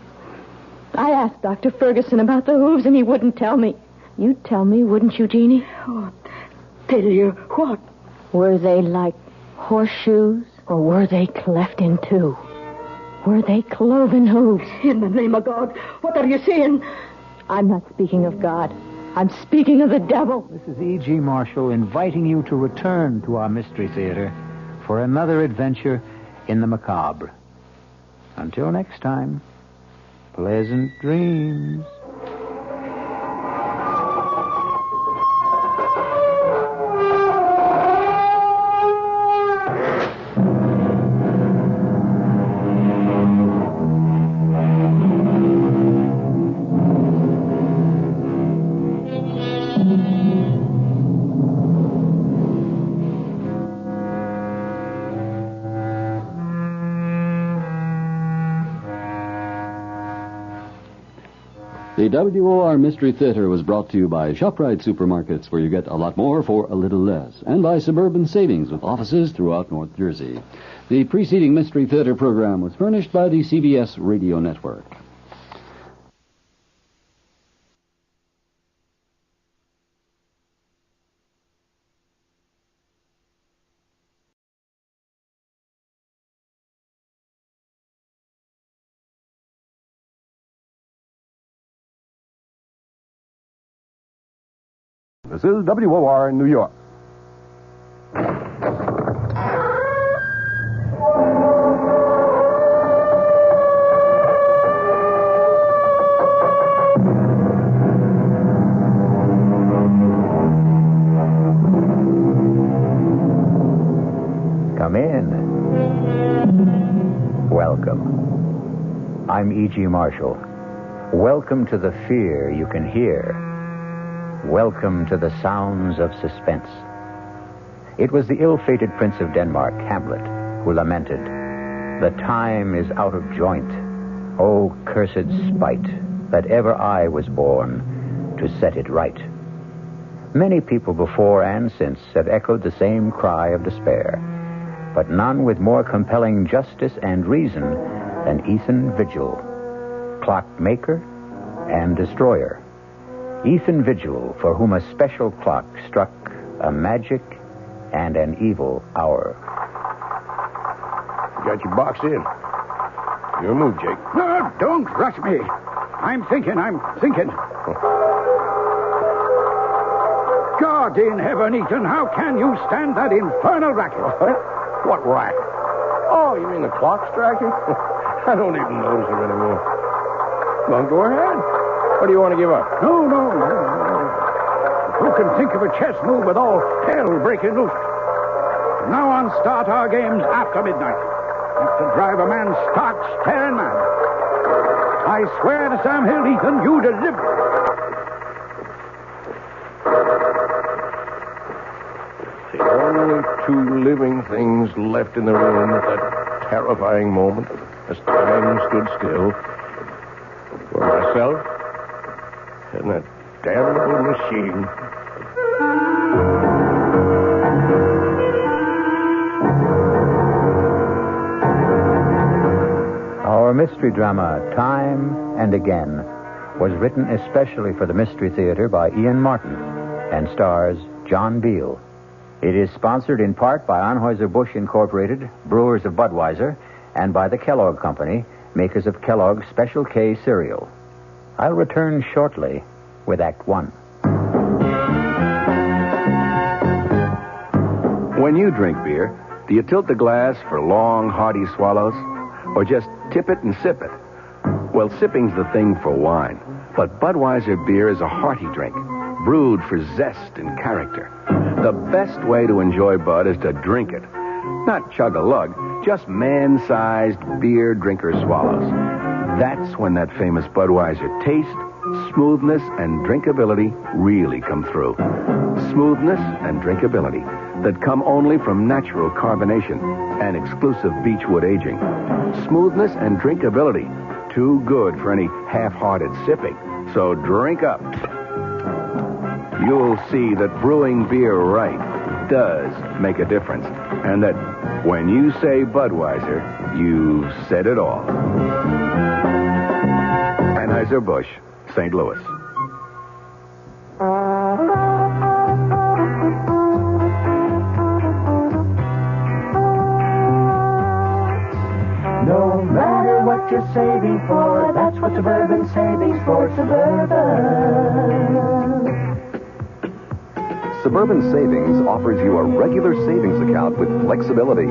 I asked Dr. Ferguson about the hooves, and he wouldn't tell me. You'd tell me, wouldn't you, Jeannie? Oh, tell you what? Were they like horseshoes, or were they cleft in two? Were they cloven hooves? In the name of God, what are you saying? I'm not speaking of God. I'm speaking of the devil. This is E.G. Marshall inviting you to return to our Mystery Theater for another adventure in the macabre. Until next time, pleasant dreams. The WOR Mystery Theater was brought to you by ShopRite Supermarkets, where you get a lot more for a little less, and by Suburban Savings, with offices throughout North Jersey. The preceding Mystery Theater program was furnished by the CBS Radio Network. This is WOR in New York. Come in. Welcome. I'm E.G. Marshall. Welcome to the fear you can hear. Welcome to the sounds of suspense. It was the ill-fated Prince of Denmark, Hamlet, who lamented, "The time is out of joint. Oh, cursed spite, that ever I was born to set it right." Many people before and since have echoed the same cry of despair, but none with more compelling justice and reason than Ethan Vigil, clockmaker and destroyer. Ethan Vigil, for whom a special clock struck a magic and an evil hour. You got your box in. Your move, Jake. No, don't rush me. I'm thinking. God in heaven, Ethan, how can you stand that infernal racket? What racket? Oh, you mean the clock striking? I don't even notice it anymore. Well, go ahead. What do you want to give up? No. Who can think of a chess move with all hell breaking loose? From now on, start our games after midnight. Have to drive a man stark, staring mad. I swear to Sam Hill, Ethan, you deliver. The only two living things left in the room at that terrifying moment, as time stood still, were myself and that damnable machine. Our mystery drama, Time and Again, was written especially for the Mystery Theater by Ian Martin and stars John Beal. It is sponsored in part by Anheuser-Busch Incorporated, brewers of Budweiser, and by the Kellogg Company, makers of Kellogg's Special K cereal. I'll return shortly with Act One. When you drink beer, do you tilt the glass for long, hearty swallows? Or just tip it and sip it? Well, sipping's the thing for wine. But Budweiser beer is a hearty drink, brewed for zest and character. The best way to enjoy Bud is to drink it. Not chug-a-lug, just man-sized beer drinker swallows. That's when that famous Budweiser taste, smoothness, and drinkability really come through. Smoothness and drinkability that come only from natural carbonation and exclusive beechwood aging. Smoothness and drinkability, too good for any half-hearted sipping. So drink up. You'll see that brewing beer right does make a difference. And that when you say Budweiser, you've said it all. Anheuser-Busch, St. Louis. No matter what you're saving for, that's what Suburban Savings for Suburban. Suburban Savings offers you a regular savings account with flexibility.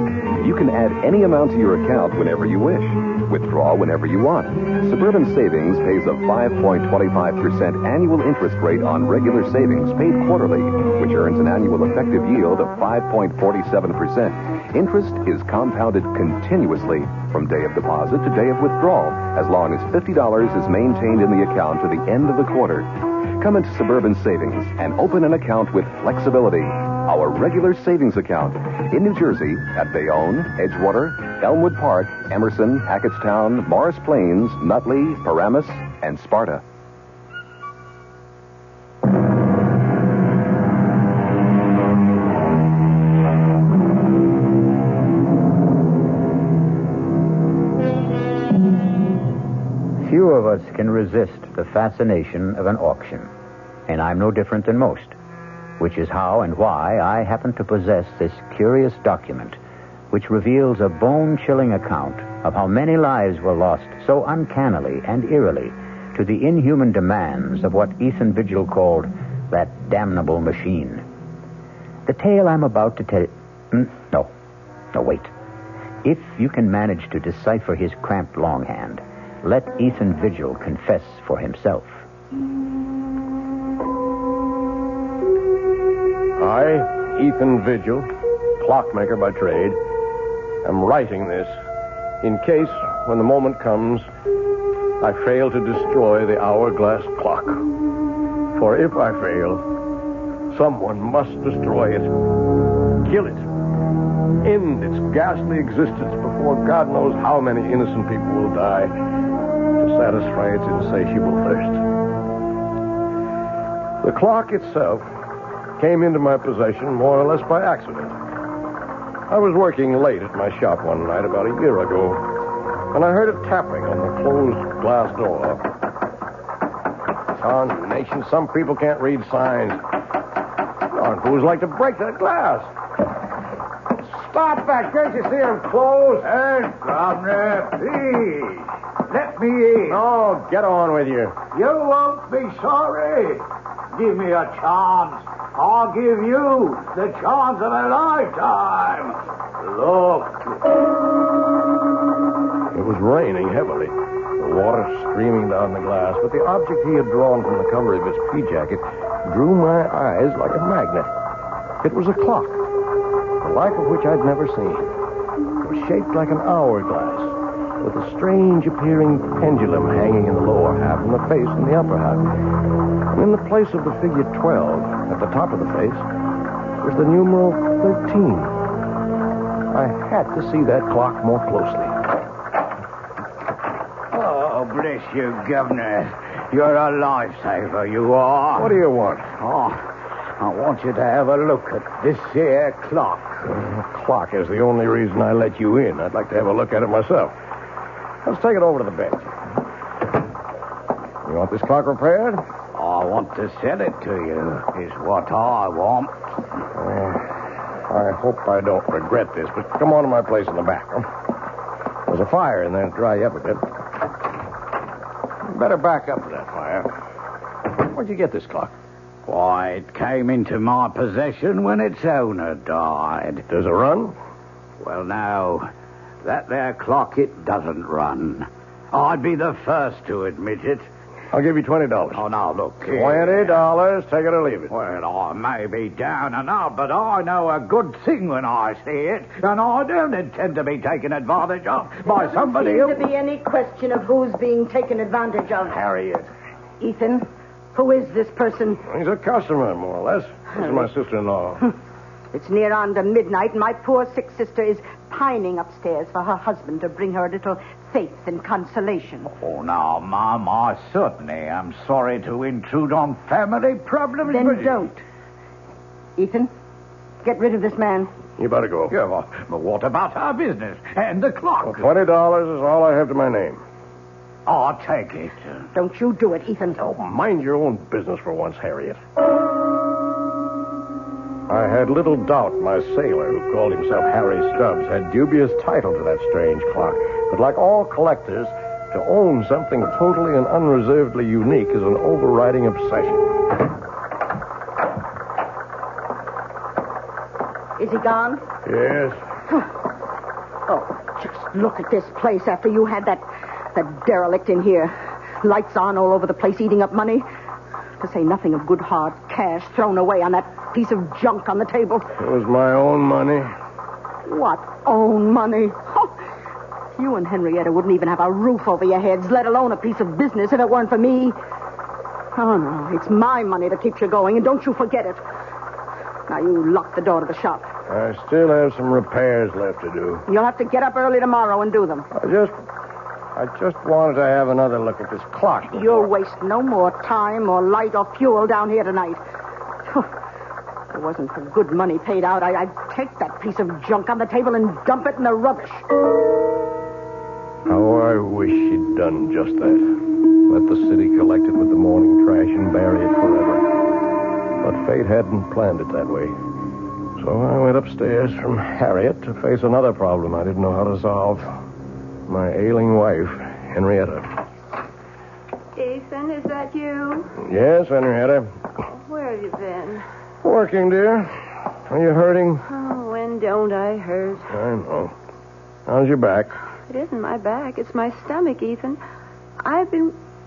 You can add any amount to your account whenever you wish. Withdraw whenever you want. Suburban Savings pays a 5.25% annual interest rate on regular savings paid quarterly, which earns an annual effective yield of 5.47%. Interest is compounded continuously from day of deposit to day of withdrawal, as long as $50 is maintained in the account to the end of the quarter. Come into Suburban Savings and open an account with flexibility. Our regular savings account in New Jersey at Bayonne, Edgewater, Elmwood Park, Emerson, Hackettstown, Morris Plains, Nutley, Paramus, and Sparta. Few of us can resist the fascination of an auction, and I'm no different than most, which is how and why I happen to possess this curious document, which reveals a bone-chilling account of how many lives were lost so uncannily and eerily to the inhuman demands of what Ethan Vigil called that damnable machine. The tale I'm about to tell... No, wait. If you can manage to decipher his cramped longhand, let Ethan Vigil confess for himself. I, Ethan Vigil, clockmaker by trade, am writing this in case, when the moment comes, I fail to destroy the hourglass clock. For if I fail, someone must destroy it. Kill it. End its ghastly existence before God knows how many innocent people will die to satisfy its insatiable thirst. The clock itself came into my possession more or less by accident. I was working late at my shop one night about a year ago, and I heard a tapping on the closed glass door. Nation, some people can't read signs. Darn fools like to break that glass. Stop that. Can't you see I'm closed? Hey, governor, please. Let me in. No, get on with you. You won't be sorry. Give me a chance. I'll give you the chance of a lifetime. Look. It was raining heavily, the water streaming down the glass, but the object he had drawn from the cover of his pea jacket drew my eyes like a magnet. It was a clock, the like of which I'd never seen. It was shaped like an hourglass, with a strange appearing pendulum hanging in the lower half and the face in the upper half. And in the place of the figure 12, at the top of the face, was the numeral 13. I had to see that clock more closely. Oh, bless you, Governor. You're a lifesaver, you are. What do you want? Oh, I want you to have a look at this here clock. The clock is the only reason I let you in. I'd like to have a look at it myself. Let's take it over to the bench. You want this clock repaired? I want to sell it to you, is what I want. I hope I don't regret this, but come on to my place in the back. Huh? There's a fire in there to dry you up a bit. You better back up to that fire. Where'd you get this clock? Why, it came into my possession when its owner died. Does it run? Well, no. That there clock, it doesn't run. I'd be the first to admit it. I'll give you $20. Oh, now, look here. $20. Take it or leave it. Well, I may be down and out, but I know a good thing when I see it, and I don't intend to be taken advantage of by somebody else. There doesn't seem to be any question of who's being taken advantage of. Harriet. Ethan, who is this person? He's a customer, more or less. This is my sister-in-law. It's near on to midnight, and my poor sick sister is pining upstairs for her husband to bring her a little faith and consolation. Oh, now, Mom, I certainly am sorry to intrude on family problems. Then don't. Ethan, get rid of this man. You better go. Yeah, but what about our business and the clock? Well, $20 is all I have to my name. I'll take it. Don't you do it, Ethan. Oh, mind your own business for once, Harriet. I had little doubt my sailor, who called himself Harry Stubbs, had dubious title to that strange clock. But like all collectors, to own something totally and unreservedly unique is an overriding obsession. Is he gone? Yes. Oh, just look at this place after you had that derelict in here. Lights on all over the place, eating up money. To say nothing of good hard cash thrown away on that piece of junk on the table. It was my own money. What own money? Oh, you and Henrietta wouldn't even have a roof over your heads, let alone a piece of business if it weren't for me. Oh, no, it's my money that keeps you going, and don't you forget it. Now, you lock the door to the shop. I still have some repairs left to do. You'll have to get up early tomorrow and do them. I just wanted to have another look at this clock. You'll waste no more time or light or fuel down here tonight. If it wasn't for good money paid out, I'd take that piece of junk on the table and dump it in the rubbish. How I wish she'd done just that. Let the city collect it with the morning trash and bury it forever. But fate hadn't planned it that way. So I went upstairs from Harriet to face another problem I didn't know how to solve. My ailing wife, Henrietta. Ethan, is that you? Yes, Henrietta. Where have you been? Working, dear. Are you hurting? Oh, when don't I hurt? I know. How's your back? It isn't my back. It's my stomach, Ethan.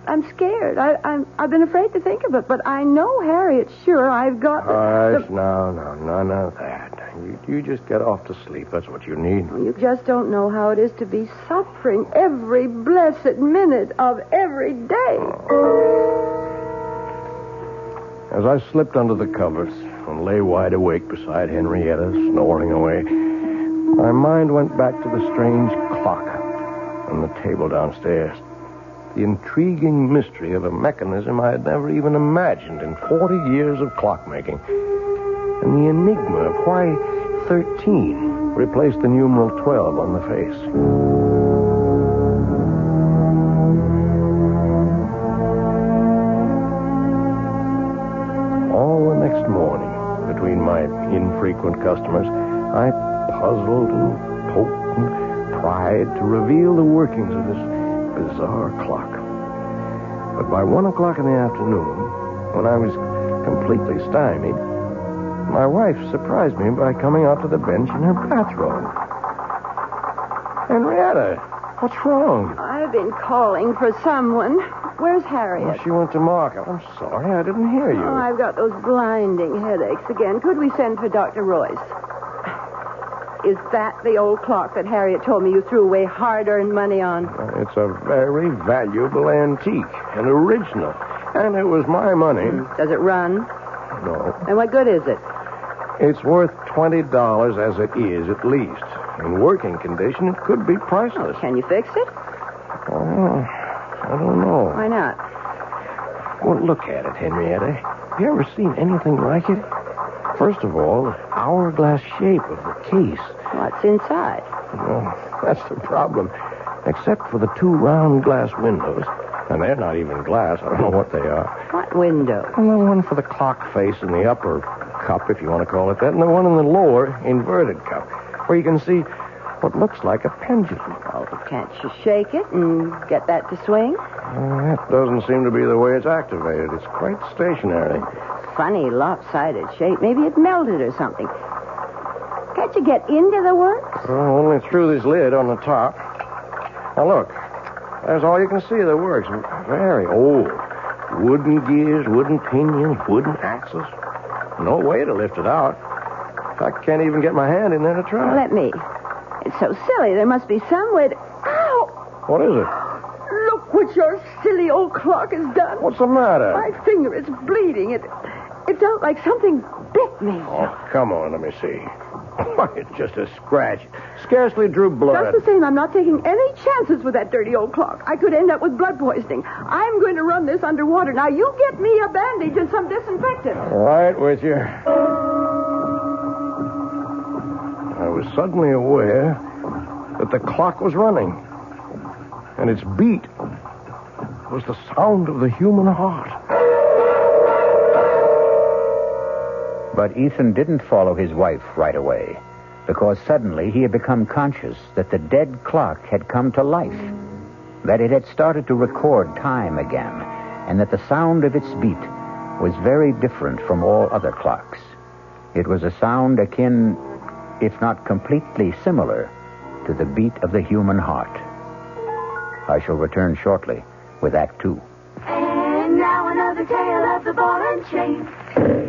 I'm scared. I've been afraid to think of it, but I know Harriet's sure I've got... Hush, none of that. You just get off to sleep. That's what you need. You just don't know how it is to be suffering every blessed minute of every day. As I slipped under the covers and lay wide awake beside Henrietta, snoring away, my mind went back to the strange clock on the table downstairs. The intriguing mystery of a mechanism I had never even imagined in 40 years of clockmaking. And the enigma of why 13 replaced the numeral 12 on the face. All the next morning, between my infrequent customers, I puzzled and poked and pried to reveal the workings of this bizarre clock. But by 1 o'clock in the afternoon, when I was completely stymied, my wife surprised me by coming out to the bench in her bathrobe. Henrietta, what's wrong? I've been calling for someone. Where's Harriet? Well, she went to market. I'm sorry, I didn't hear you. Oh, I've got those blinding headaches again. Could we send for Dr. Royce? Is that the old clock that Harriet told me you threw away hard-earned money on? It's a very valuable antique, an original. And it was my money. Does it run? No. And what good is it? It's worth $20 as it is, at least. In working condition, it could be priceless. Oh, can you fix it? Oh, I don't know. Why not? Well, look at it, Henrietta. Have you ever seen anything like it? First of all, the hourglass shape of the case. What's inside? Well, that's the problem. Except for the two round glass windows. And they're not even glass. I don't know what they are. What window? Well, the one for the clock face in the upper cup, if you want to call it that, and the one in the lower inverted cup, where you can see what looks like a pendulum. Oh, can't you shake it and get that to swing? That doesn't seem to be the way it's activated. It's quite stationary. Funny, lopsided shape. Maybe it melted or something. Can't you get into the works? Well, only through this lid on the top. Now, look. There's all you can see of the works. Very old. Wooden gears, wooden pinions, wooden axles. No way to lift it out. I can't even get my hand in there to try. Well, let me. It's so silly. There must be some way to... Ow! What is it? Look what your silly old clock has done. What's the matter? My finger is bleeding. It felt like something bit me. Oh, come on, let me see. It's just a scratch. Scarcely drew blood. Just the same, I'm not taking any chances with that dirty old clock. I could end up with blood poisoning. I'm going to run this underwater. Now, you get me a bandage and some disinfectant. Right with you. I was suddenly aware that the clock was running. And its beat was the sound of the human heart. But Ethan didn't follow his wife right away, because suddenly he had become conscious that the dead clock had come to life, that it had started to record time again, and that the sound of its beat was very different from all other clocks. It was a sound akin, if not completely similar, to the beat of the human heart. I shall return shortly with Act 2. And now another tale of the ball and chain.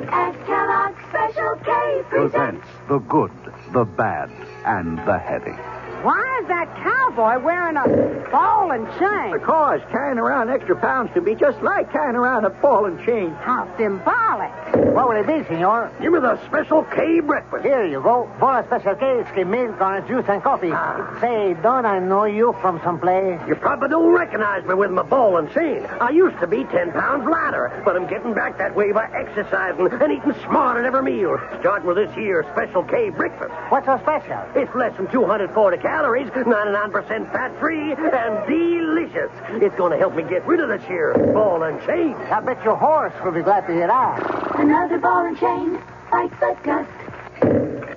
As Kellogg's Special K presents the good, the bad, and the heady. Why is that cowboy wearing a ball and chain? Because carrying around extra pounds can be just like carrying around a ball and chain. How symbolic. What will it be, senor? Give me the Special K breakfast. Here you go. For a Special K, it's milk, orange juice, and coffee. Say, don't I know you from someplace? You probably don't recognize me with my ball and chain. I used to be 10 pounds lighter, but I'm getting back that way by exercising and eating smart at every meal, starting with this here Special K breakfast. What's so special? It's less than 240 calories 99% fat-free, and delicious. It's going to help me get rid of the sheer ball and chain. I bet your horse will be glad to hear that. Another ball and chain bites the dust.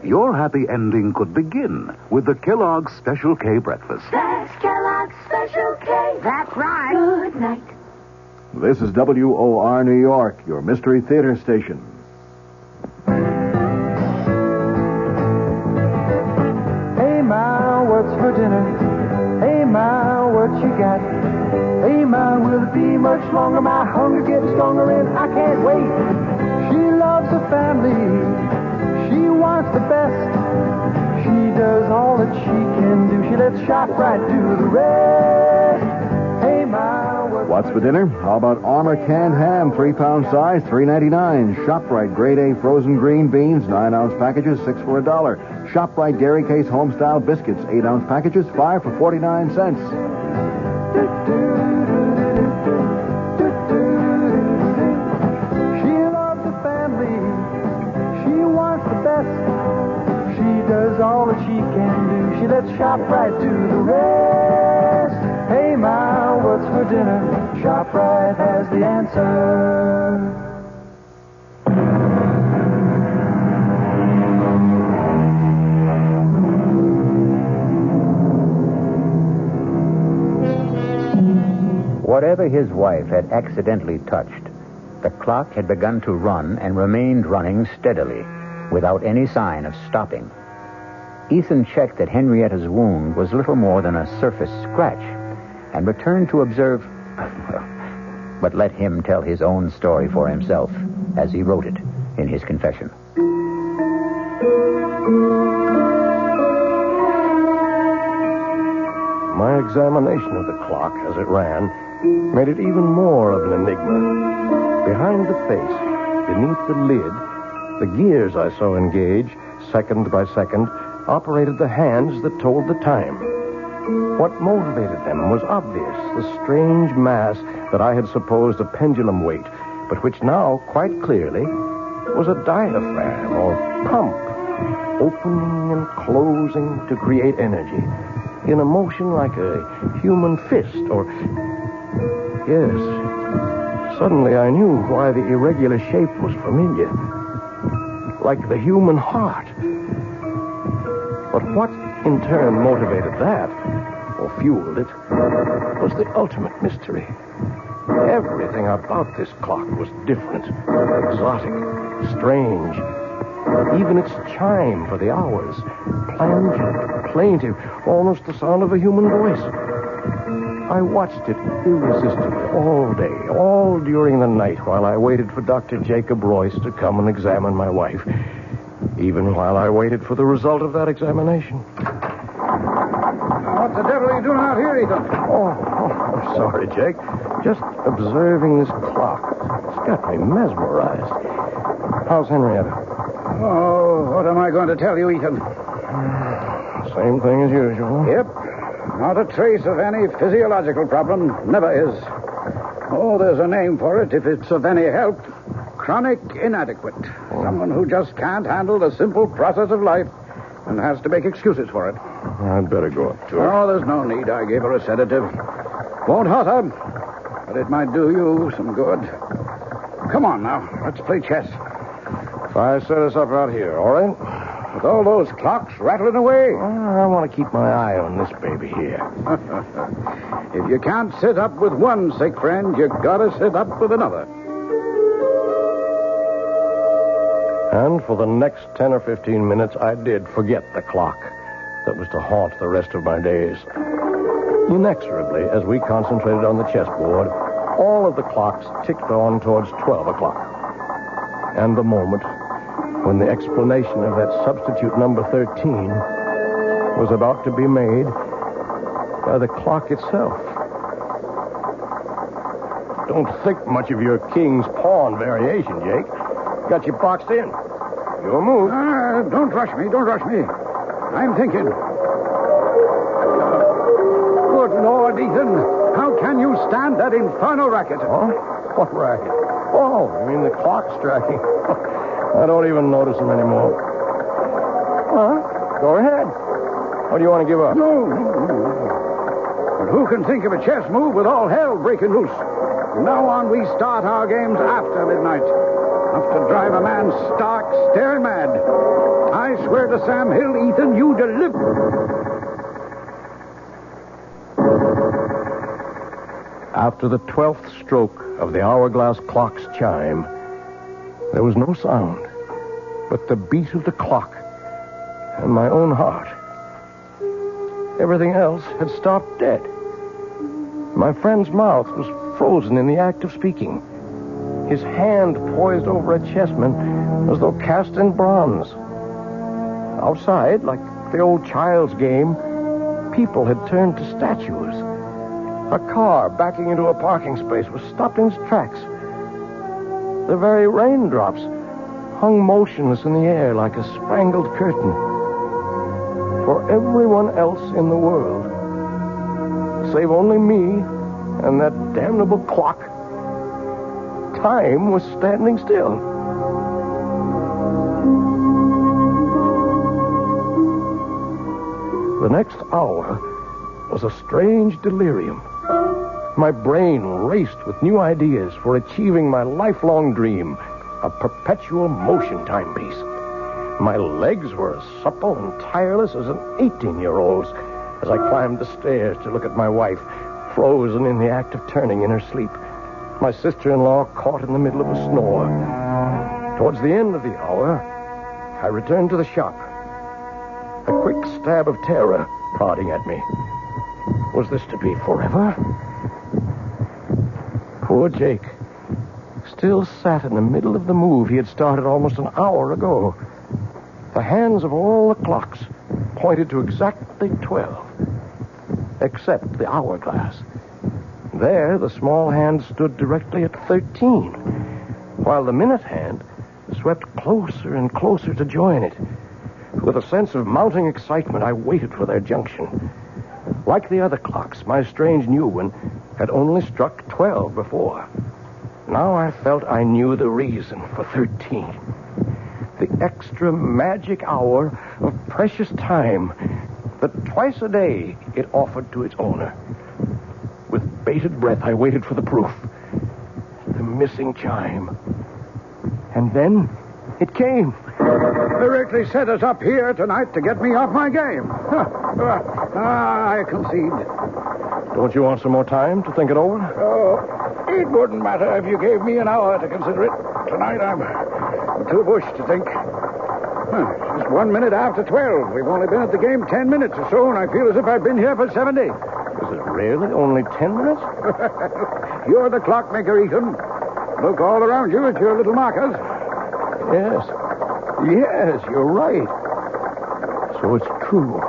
Your happy ending could begin with the Kellogg's Special K breakfast. That's Kellogg's Special K. That's right. Good night. This is WOR New York, your Mystery Theater station. Hey, Ma, what's for dinner? Hey, Ma, what you got? Hey, Ma, will it be much longer? My hunger getting stronger and I can't wait. She loves her family. She wants the best. She does all that she can do. She lets ShopRite do the rest. Hey, Ma, What's for dinner? How about Armour canned ham, 3-pound size, $3.99. ShopRite grade A frozen green beans, 9-ounce packages, 6 for $1. ShopRite dairy case homestyle biscuits, 8-ounce packages, 5 for 49 cents. She loves her family. She wants the best. She does all that she can do. She lets ShopRite do the rest. Hey, Ma, what's for dinner? ShopRite has the answer. Whatever his wife had accidentally touched, the clock had begun to run and remained running steadily, without any sign of stopping. Ethan checked that Henrietta's wound was little more than a surface scratch, and returned to observe... But let him tell his own story for himself, as he wrote it in his confession. My examination of the clock as it ran made it even more of an enigma. Behind the face, beneath the lid, the gears I saw engage, second by second, operated the hands that told the time. What motivated them was obvious, the strange mass that I had supposed a pendulum weight, but which now, quite clearly, was a diaphragm or pump, opening and closing to create energy, in a motion like a human fist, or... Yes, suddenly I knew why the irregular shape was familiar, like the human heart. But what, in turn, motivated that, or fueled it, was the ultimate mystery. Everything about this clock was different, exotic, strange. Even its chime for the hours, plangent, plaintive, almost the sound of a human voice. I watched it irresistibly all day, all during the night, while I waited for Dr. Jacob Royce to come and examine my wife. Even while I waited for the result of that examination. What the devil are you doing out here, Ethan? Oh, I'm sorry, Jake. Just observing this clock. It's got me mesmerized. How's Henrietta? Oh, what am I going to tell you, Ethan? Same thing as usual. Yep. Not a trace of any physiological problem. Never is. Oh, there's a name for it if it's of any help. Chronic inadequate. Someone who just can't handle the simple process of life and has to make excuses for it. I'd better go up to her. Oh, there's no need. I gave her a sedative. Won't hurt her, but it might do you some good. Come on now. Let's play chess. If I set us up out here, all right? With all those clocks rattling away. I want to keep my eye on this baby here. If you can't sit up with one sick friend, you gotta sit up with another. And for the next 10 or 15 minutes, I did forget the clock that was to haunt the rest of my days. Inexorably, as we concentrated on the chessboard, all of the clocks ticked on towards 12 o'clock. And the moment when the explanation of that substitute number 13 was about to be made by the clock itself. Don't think much of your king's pawn variation, Jake. Got you boxed in. Your move. Don't rush me. Don't rush me. I'm thinking. Good Lord, Ethan. How can you stand that infernal racket? Huh? What racket? Oh, you mean the clock striking? I don't even notice them anymore. Huh? Go ahead. Oh, Or do you want to give up? No. But who can think of a chess move with all hell breaking loose? From now on, we start our games after midnight. Enough to drive a man stark, staring mad. I swear to Sam Hill, Ethan, you deliver. After the 12th stroke of the hourglass clock's chime, there was no sound but the beat of the clock and my own heart. Everything else had stopped dead. My friend's mouth was frozen in the act of speaking. His hand poised over a chessman as though cast in bronze. Outside, like the old child's game, people had turned to statues. A car backing into a parking space was stopped in its tracks. The very raindrops hung motionless in the air like a spangled curtain. For everyone else in the world, save only me and that damnable clock, time was standing still. The next hour was a strange delirium. My brain raced with new ideas for achieving my lifelong dream, a perpetual motion timepiece. My legs were as supple and tireless as an 18-year-old's as I climbed the stairs to look at my wife, frozen in the act of turning in her sleep. My sister-in-law caught in the middle of a snore. Towards the end of the hour, I returned to the shop. A quick stab of terror prodding at me. Was this to be forever? Poor Jake still sat in the middle of the move he had started almost an hour ago. The hands of all the clocks pointed to exactly 12, except the hourglass. There, the small hand stood directly at 13, while the minute hand swept closer and closer to join it. With a sense of mounting excitement, I waited for their junction. Like the other clocks, my strange new one had only struck 12 before. Now I felt I knew the reason for 13. The extra magic hour of precious time that twice a day it offered to its owner. With bated breath, I waited for the proof. The missing chime. And then it came. Directly set us up here tonight to get me off my game. I concede. Don't you want some more time to think it over? Oh, it wouldn't matter if you gave me an hour to consider it. Tonight I'm too bushed to think. Just 1 minute after 12. We've only been at the game 10 minutes or so, and I feel as if I've been here for 70. Is it really only 10 minutes? You're the clockmaker, Ethan. Look all around you at your little markers. Yes, you're right. So it's true.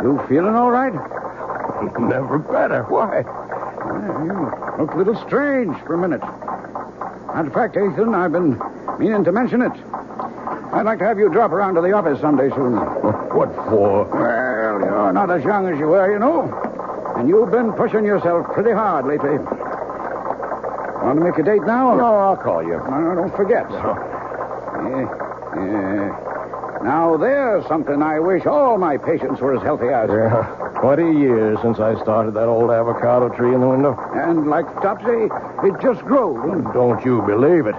You feeling all right? Never better. Why? Well, you look a little strange for a minute. Matter of fact, Ethan, I've been meaning to mention it. I'd like to have you drop around to the office someday soon. What for? Well, you're not as young as you were, you know. And you've been pushing yourself pretty hard lately. Want to make a date now? No, I'll call you. No, don't forget. Now, there's something I wish all my patients were as healthy as. Yeah, 20 years since I started that old avocado tree in the window. And like Topsy, it just grew. Don't you believe it?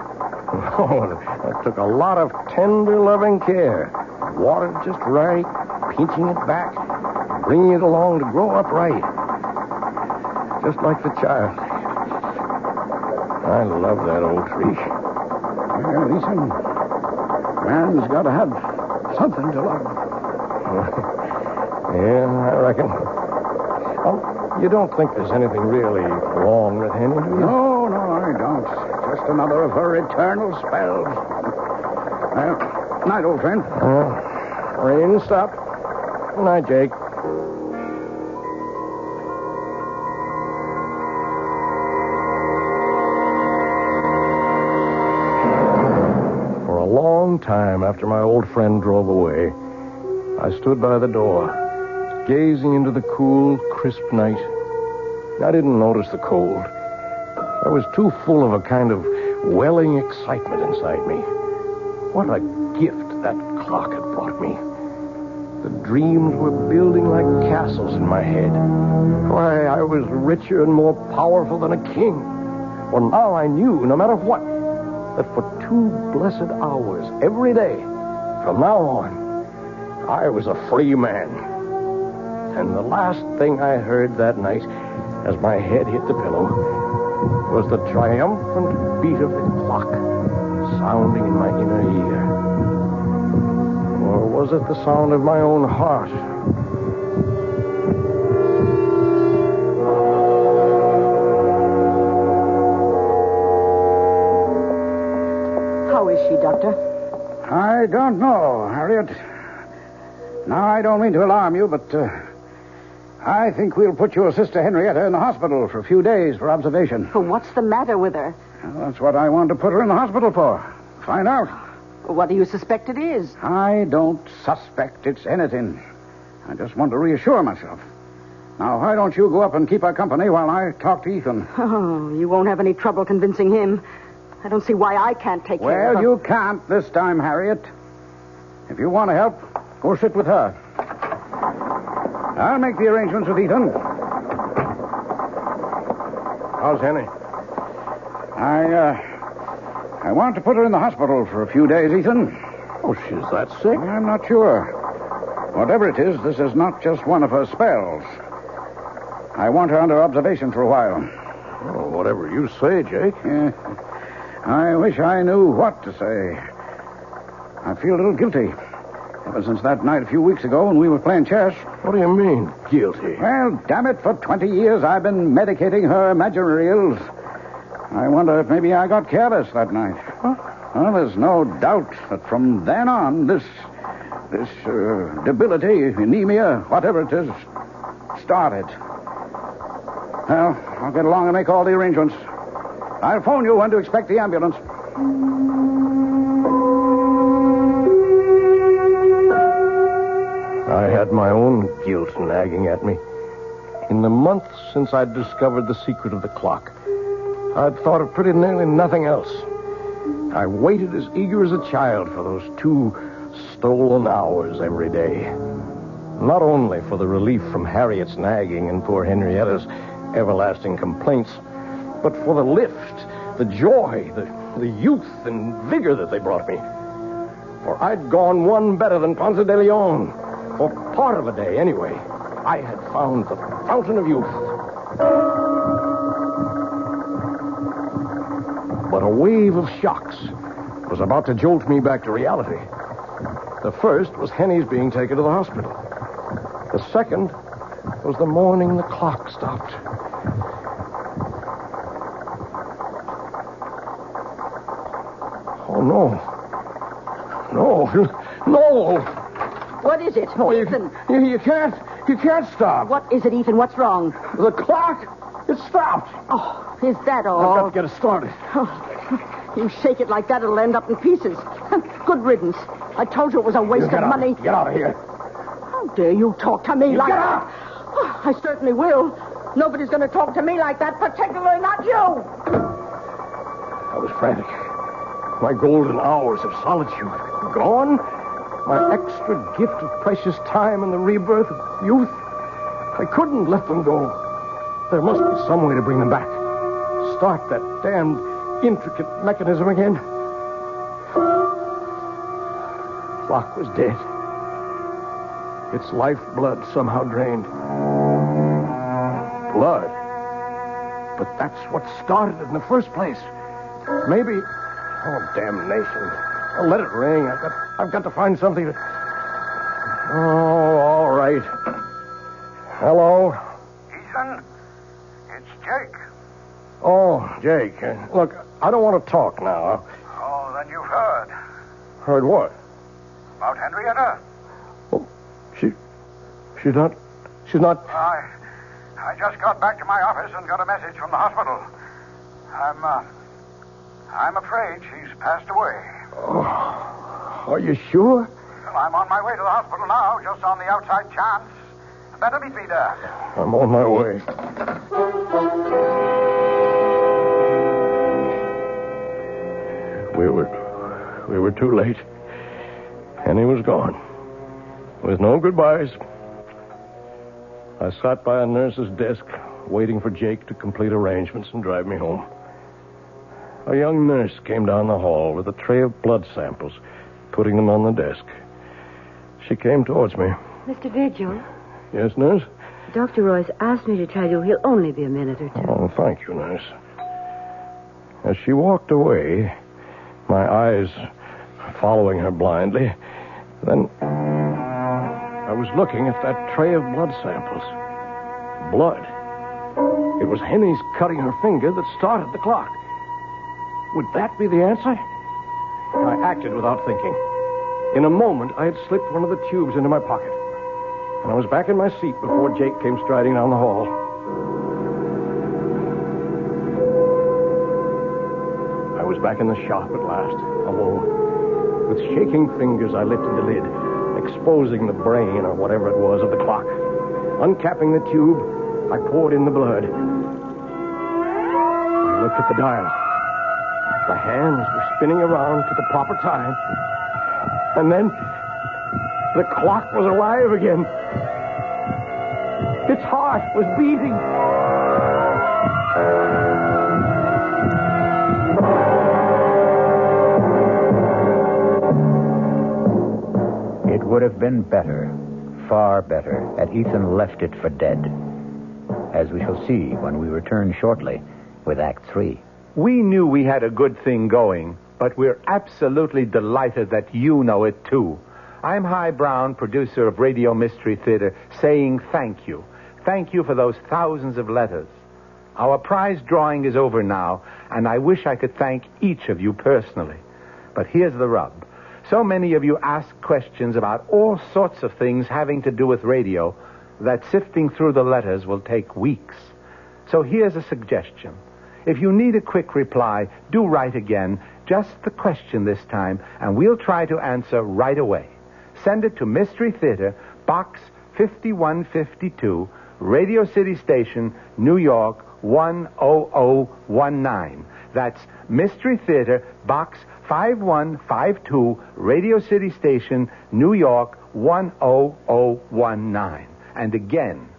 Oh, that took a lot of tender, loving care. Watered just right, pinching it back, bringing it along to grow up right. Just like the child. I love that old tree. Well, listen, man's got to have something to love. Yeah, I reckon. Oh, you don't think there's anything really wrong with Henny, do you? No, I don't. Just another of her eternal spells. Well, night, old friend. Rain stopped. Good night, Jake. For a long time after my old friend drove away, I stood by the door, gazing into the cool, crisp night. I didn't notice the cold. I was too full of a kind of welling excitement inside me. What a gift that clock had brought me. The dreams were building like castles in my head. Why, I was richer and more powerful than a king. Well, now I knew, no matter what, that for 2 blessed hours every day, from now on, I was a free man. And the last thing I heard that night, as my head hit the pillow, was the triumphant beat of the clock sounding in my inner ear. Or was it the sound of my own heart? How is she, Doctor? I don't know, Harriet. Now, I don't mean to alarm you, but I think we'll put your sister Henrietta in the hospital for a few days for observation. Well, what's the matter with her? Well, that's what I wanted to put her in the hospital for. Find out. What do you suspect it is? I don't suspect it's anything. I just want to reassure myself. Now, why don't you go up and keep her company while I talk to Ethan? Oh, you won't have any trouble convincing him. I don't see why I can't take care of her. Well, you can't this time, Harriet. If you want to help, go sit with her. I'll make the arrangements with Ethan. How's Henny? I want to put her in the hospital for a few days, Ethan. Oh, she's that sick? I'm not sure. Whatever it is, this is not just one of her spells. I want her under observation for a while. Oh, whatever you say, Jake. Yeah. I wish I knew what to say. I feel a little guilty. Ever since that night a few weeks ago when we were playing chess. What do you mean, guilty? Well, damn it, for 20 years I've been medicating her imaginary ills. I wonder if maybe I got careless that night. Huh? Well, there's no doubt that from then on, this debility, anemia, whatever it is, started. Well, I'll get along and make all the arrangements. I'll phone you when to expect the ambulance. I had my own guilt nagging at me. In the months since I'd discovered the secret of the clock, I'd thought of pretty nearly nothing else. I waited as eager as a child for those 2 stolen hours every day. Not only for the relief from Harriet's nagging and poor Henrietta's everlasting complaints, but for the lift, the joy, the youth and vigor that they brought me. For I'd gone one better than Ponce de Leon. For part of a day, anyway. I had found the fountain of youth. But a wave of shocks was about to jolt me back to reality. The first was Henny's being taken to the hospital. The second was the morning the clock stopped. Oh, no. No. What is it, Ethan? You can't stop. What is it, Ethan? What's wrong? The clock, it stopped. Oh, is that all? I've got to get it started. Oh, you shake it like that, it'll end up in pieces. Good riddance. I told you it was a waste of money. Get out of here. How dare you talk to me like get that? out! Oh, I certainly will. Nobody's going to talk to me like that, particularly not you. I was frantic. My golden hours of solitude gone. My extra gift of precious time and the rebirth of youth. I couldn't let them go. There must be some way to bring them back. Start that damned intricate mechanism again. The clock was dead. Its lifeblood somehow drained. Blood? But that's what started it in the first place. Maybe... Oh, damnation. Oh, let it ring. I've got to find something to... Oh, all right. Hello? Ethan, it's Jake. Oh, Jake. Look, I don't want to talk now. Oh, then you've heard. Heard what? About Henrietta. Oh, she's not... I just got back to my office and got a message from the hospital. I'm afraid she's passed away. Oh, are you sure? Well, I'm on my way to the hospital now, just on the outside chance. Better meet me there. I'm on my way. We were too late. Henny was gone. with no goodbyes. I sat by a nurse's desk, waiting for Jake to complete arrangements and drive me home. A young nurse came down the hall with a tray of blood samples, putting them on the desk. She came towards me. Mr. Vigil, Yes, nurse? Dr. Royce asked me to tell you he'll only be a minute or two. Oh, thank you, nurse. As she walked away, my eyes following her blindly, then I was looking at that tray of blood samples. Blood. It was Henny's cutting her finger that started the clock. Would that be the answer? I acted without thinking. In a moment, I had slipped one of the tubes into my pocket, and I was back in my seat before Jake came striding down the hall. I was back in the shop at last, alone. With shaking fingers, I lifted the lid, exposing the brain or whatever it was of the clock. Uncapping the tube, I poured in the blood. I looked at the dial. The hands were spinning around to the proper time. And then the clock was alive again. Its heart was beating. It would have been better, far better, had Ethan left it for dead, as we shall see when we return shortly with Act 3. We knew we had a good thing going, but we're absolutely delighted that you know it, too. I'm Hy Brown, producer of Radio Mystery Theater, saying thank you. Thank you for those thousands of letters. Our prize drawing is over now, and I wish I could thank each of you personally. But here's the rub. So many of you ask questions about all sorts of things having to do with radio that sifting through the letters will take weeks. So here's a suggestion. If you need a quick reply, do write again, just the question this time, and we'll try to answer right away. Send it to Mystery Theater, Box 5152, Radio City Station, New York 10019. That's Mystery Theater, Box 5152, Radio City Station, New York 10019. And again,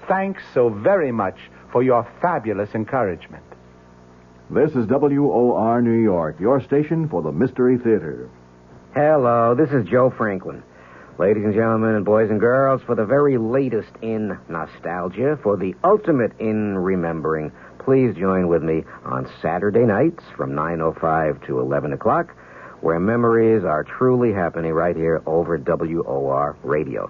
thanks so very much for your fabulous encouragement. This is WOR New York, your station for the Mystery Theater. Hello, this is Joe Franklin. Ladies and gentlemen and boys and girls, for the very latest in nostalgia, for the ultimate in remembering, please join with me on Saturday nights from 9:05 to 11 o'clock, where memories are truly happening right here over WOR Radio.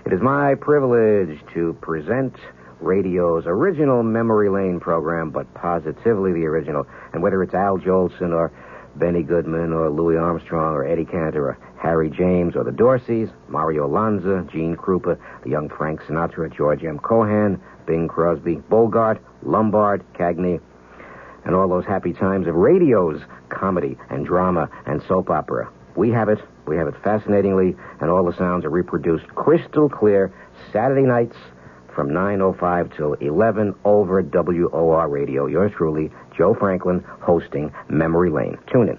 It is my privilege to present radio's original Memory Lane program, but positively the original. And whether it's Al Jolson or Benny Goodman or Louis Armstrong or Eddie Cantor or Harry James or the Dorseys, Mario Lanza, Gene Krupa, the young Frank Sinatra, George M. Cohan, Bing Crosby, Bogart, Lombard, Cagney, and all those happy times of radio's comedy and drama and soap opera. We have it fascinatingly, and all the sounds are reproduced crystal clear Saturday nights from 9:05 till 11 over WOR Radio. Yours truly, Joe Franklin, hosting Memory Lane. Tune in.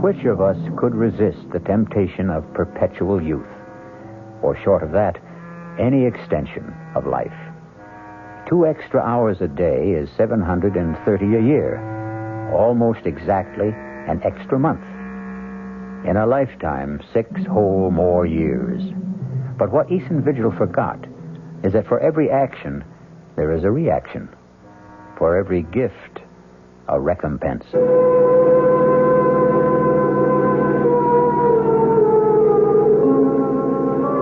Which of us could resist the temptation of perpetual youth? Or short of that, any extension of life? 2 extra hours a day is 730 a year, almost exactly an extra month. In a lifetime, 6 whole more years. But what Ethan Vigil forgot is that for every action, there is a reaction. For every gift, a recompense.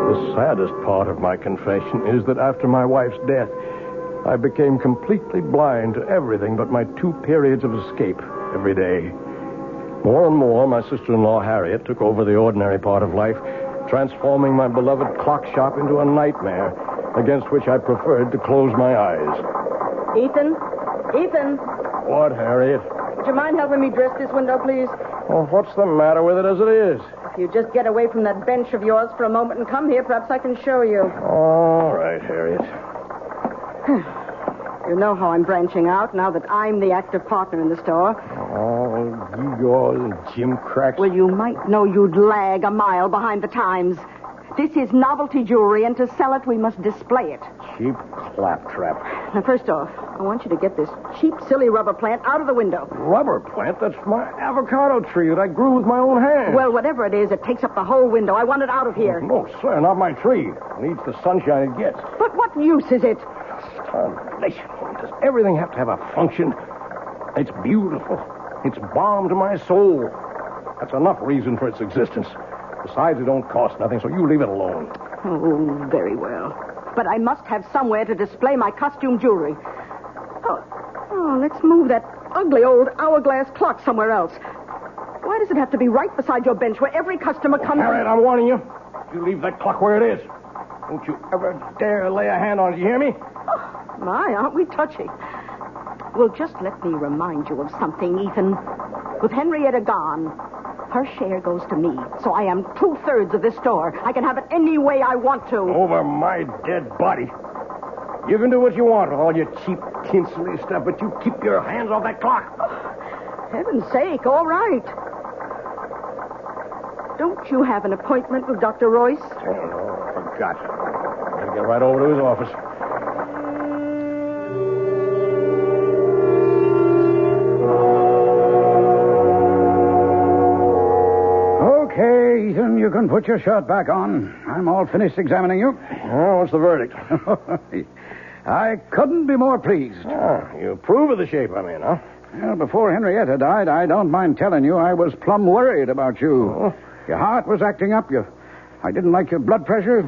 The saddest part of my confession is that after my wife's death, I became completely blind to everything but my 2 periods of escape every day. More and more, my sister-in-law, Harriet, took over the ordinary part of life, transforming my beloved clock shop into a nightmare against which I preferred to close my eyes. Ethan? Ethan? What, Harriet? Would you mind helping me dress this window, please? Well, what's the matter with it as it is? If you just get away from that bench of yours for a moment and come here, perhaps I can show you. All right, Harriet. You know how I'm branching out now that I'm the active partner in the store. Oh, Igor and Jim Cracks. Well, you might know you'd lag a mile behind the times. This is novelty jewelry, and to sell it, we must display it. Cheap claptrap. Now, first off, I want you to get this cheap, silly rubber plant out of the window. Rubber plant? That's my avocado tree that I grew with my own hands. Well, whatever it is, it takes up the whole window. I want it out of here. No, sir, not my tree. It needs the sunshine it gets. But what use is it? Starvation. Does everything have to have a function? It's beautiful. It's balm to my soul. That's enough reason for its existence. Besides, it don't cost nothing, so you leave it alone. Oh, very well. But I must have somewhere to display my costume jewelry. Oh, let's move that ugly old hourglass clock somewhere else. Why does it have to be right beside your bench where every customer comes... Harriet, I'm warning you. You leave that clock where it is. Don't you ever dare lay a hand on it, you hear me? Oh, my, aren't we touchy? Well, just let me remind you of something, Ethan. With Henrietta gone, her share goes to me, so I am 2/3 of this store. I can have it any way I want to. Over my dead body. You can do what you want with all your cheap, tinselly stuff, but you keep your hands off that clock. Oh, heaven's sake, all right. Don't you have an appointment with Dr. Royce? Oh, no, I forgot. Gotta get right over to his office. Okay, Ethan, you can put your shirt back on. I'm all finished examining you. Oh, what's the verdict? I couldn't be more pleased. You approve of the shape I'm in, huh? Well, before Henrietta died, I don't mind telling you, I was plumb worried about you. Oh. Your heart was acting up. I didn't like your blood pressure.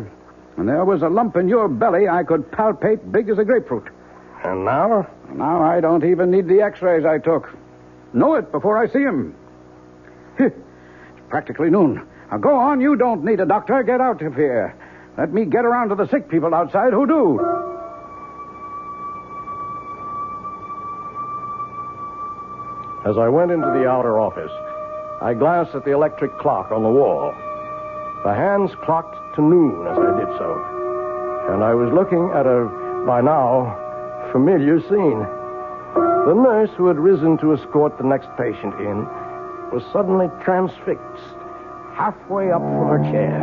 And there was a lump in your belly I could palpate big as a grapefruit. And now? Now I don't even need the x-rays I took. Know it before I see him. It's practically noon. Now go on, you don't need a doctor. Get out of here. Let me get around to the sick people outside who do. As I went into the outer office, I glanced at the electric clock on the wall. The hands clocked to noon as I did so, and I was looking at a, by now, familiar scene. The nurse who had risen to escort the next patient in was suddenly transfixed, halfway up from her chair.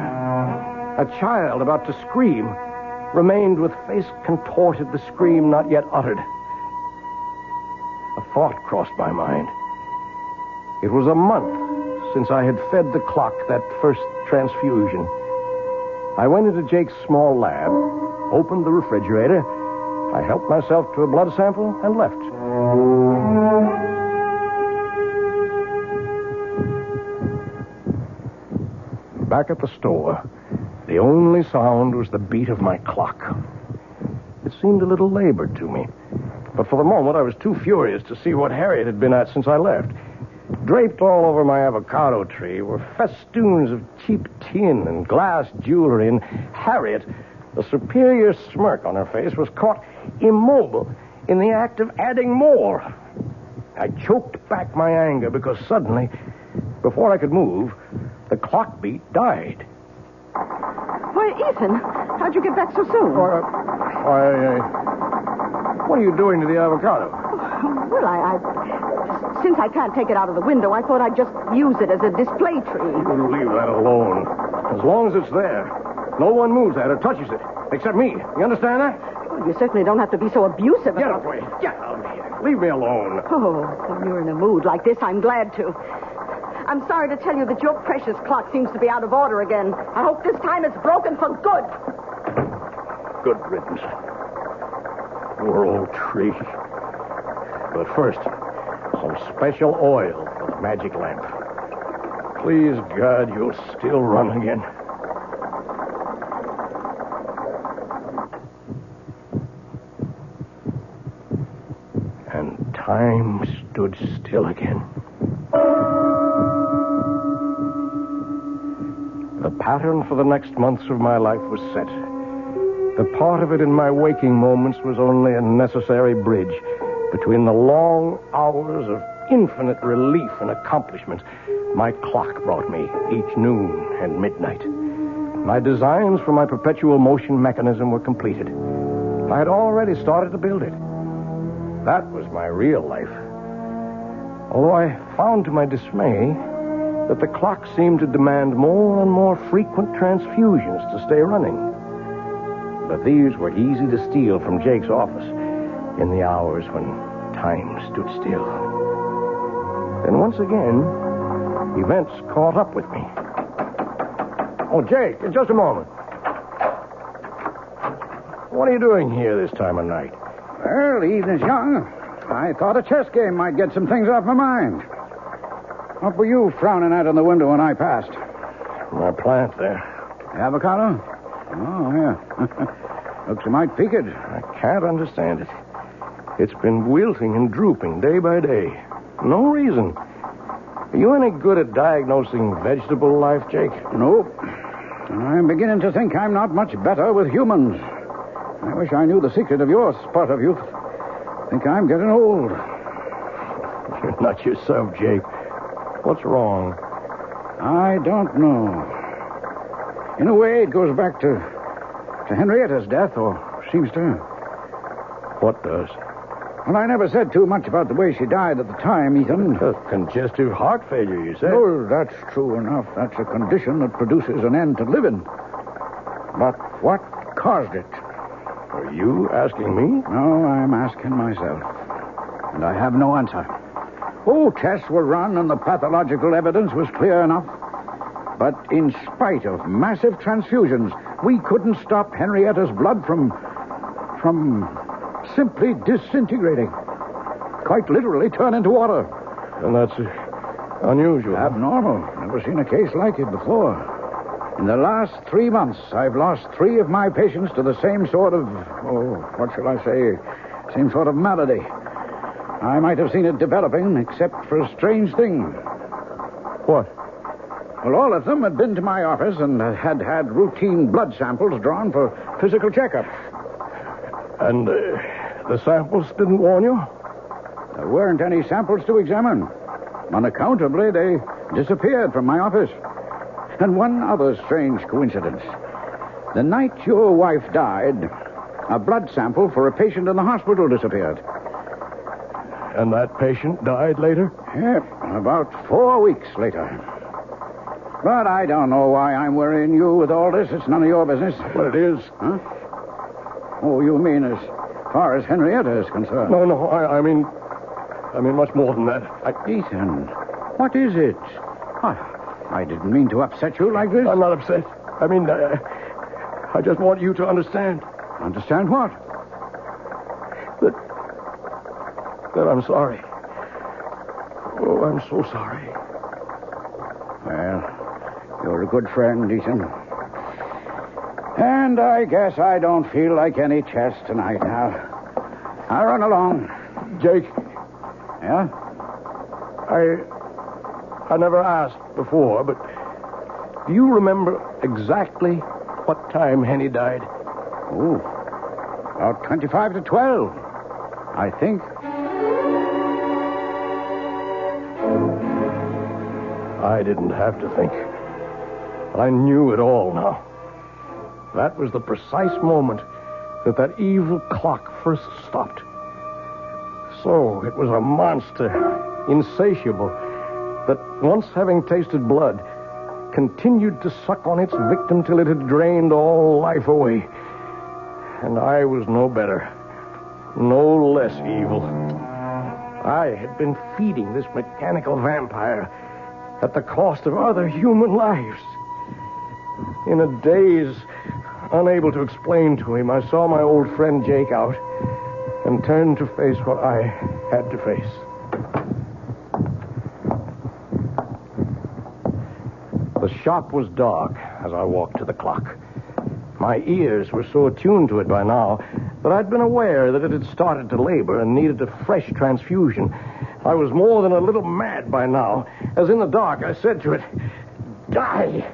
A child about to scream remained with face contorted, the scream not yet uttered. A thought crossed my mind. It was a month since I had fed the clock that first transfusion. I went into Jake's small lab, opened the refrigerator, I helped myself to a blood sample, and left. Back at the store, the only sound was the beat of my clock. It seemed a little labored to me, but for the moment I was too furious to see what Harriet had been at since I left. Draped all over my avocado tree were festoons of cheap tin and glass jewelry, and Harriet, a superior smirk on her face, was caught immobile in the act of adding more. I choked back my anger because suddenly, before I could move, the clock beat died. Why, Ethan, how'd you get back so soon? What are you doing to the avocado? Well, since I can't take it out of the window, I thought I'd just use it as a display tree. You leave that alone. As long as it's there, no one moves that or touches it, except me. You understand that? Well, you certainly don't have to be so abusive. Get away. Get out of here. Leave me alone. Oh, when you're in a mood like this, I'm glad to. I'm sorry to tell you that your precious clock seems to be out of order again. I hope this time it's broken for good. Good riddance. Poor old tree. But first, some special oil for the magic lamp. Please, God, you'll still run again. And time stood still again. The pattern for the next months of my life was set. The part of it in my waking moments was only a necessary bridge between the long hours of infinite relief and accomplishment my clock brought me each noon and midnight. My designs for my perpetual motion mechanism were completed. I had already started to build it. That was my real life. Although I found to my dismay that the clock seemed to demand more and more frequent transfusions to stay running. But these were easy to steal from Jake's office in the hours when time stood still. Then once again, events caught up with me. Oh, Jake, just a moment. What are you doing here this time of night? Well, the evening's young. I thought a chess game might get some things off my mind. What were you frowning at in the window when I passed? My plant there. Avocado? Oh, yeah. Looks a mite peaked. I can't understand it. It's been wilting and drooping day by day. No reason. Are you any good at diagnosing vegetable life, Jake? Nope. I'm beginning to think I'm not much better with humans. I wish I knew the secret of your spurt of youth. Think I'm getting old. You're not yourself, Jake. What's wrong? I don't know. In a way, it goes back to Henrietta's death, or seems to. What does? Well, I never said too much about the way she died at the time, Ethan. Congestive heart failure, you said? Oh, that's true enough. That's a condition that produces an end to living. But what caused it? Are you asking me? No, I'm asking myself. And I have no answer. Oh, tests were run and the pathological evidence was clear enough. But in spite of massive transfusions, we couldn't stop Henrietta's blood from simply disintegrating. Quite literally turn into water. And that's unusual. Abnormal. Never seen a case like it before. In the last 3 months, I've lost 3 of my patients to the same sort of, what shall I say, same sort of malady. I might have seen it developing, except for a strange thing. What? Well, all of them had been to my office and had routine blood samples drawn for physical checkup. And the samples didn't warn you? There weren't any samples to examine. Unaccountably, they disappeared from my office. And one other strange coincidence. The night your wife died, a blood sample for a patient in the hospital disappeared. And that patient died later? Yep, about 4 weeks later. But I don't know why I'm worrying you with all this. It's none of your business. But it is. Huh? Oh, you mean as far as Henrietta is concerned? No, I mean much more than that. Ethan, what is it? I didn't mean to upset you like this. I'm not upset. I mean, I just want you to understand. Understand what? That I'm sorry. Oh, I'm so sorry. Well, you're a good friend, Ethan. And I guess I don't feel like any chess tonight now. I'll run along. Jake. Yeah? I never asked before, but do you remember exactly what time Henny died? Oh, about 25 to 12, I think. I didn't have to think. I knew it all now. That was the precise moment that evil clock first stopped. So it was a monster, insatiable, that once having tasted blood, continued to suck on its victim till it had drained all life away. And I was no better, no less evil. I had been feeding this mechanical vampire at the cost of other human lives. In a daze, unable to explain to him, I saw my old friend Jake out and turned to face what I had to face. The shop was dark as I walked to the clock. My ears were so attuned to it by now that I'd been aware that it had started to labor and needed a fresh transfusion. I was more than a little mad by now, as in the dark I said to it, "Die!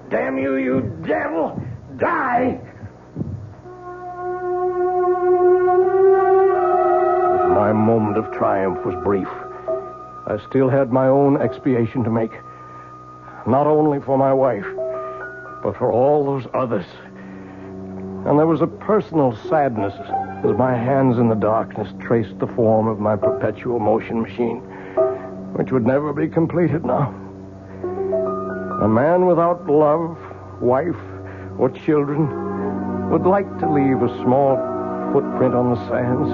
Damn you, you devil! Die!" My moment of triumph was brief. I still had my own expiation to make. Not only for my wife, but for all those others. And there was a personal sadness as my hands in the darkness traced the form of my perpetual motion machine, which would never be completed now. A man without love, wife, or children would like to leave a small footprint on the sands,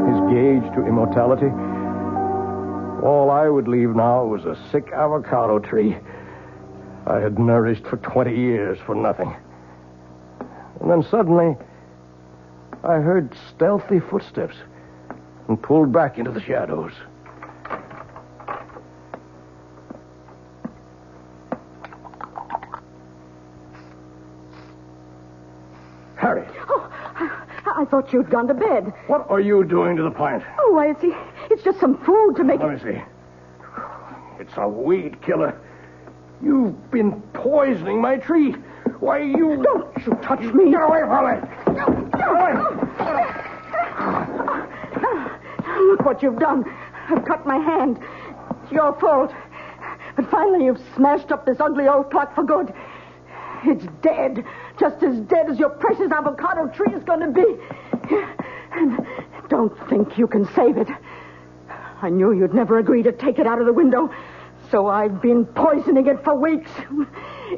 his gauge to immortality. All I would leave now was a sick avocado tree I had nourished for 20 years for nothing. And then suddenly, I heard stealthy footsteps and pulled back into the shadows. Harry. Oh, I thought you'd gone to bed. What are you doing to the plant? Oh, why, it's just some food to make Let me see. It's a weed killer. You've been poisoning my tree. Why, you... Don't you touch me. Get away from me. Get away. Look what you've done. I've cut my hand. It's your fault. But finally you've smashed up this ugly old clock for good. It's dead. Just as dead as your precious avocado tree is going to be. And don't think you can save it. I knew you'd never agree to take it out of the window, so I've been poisoning it for weeks.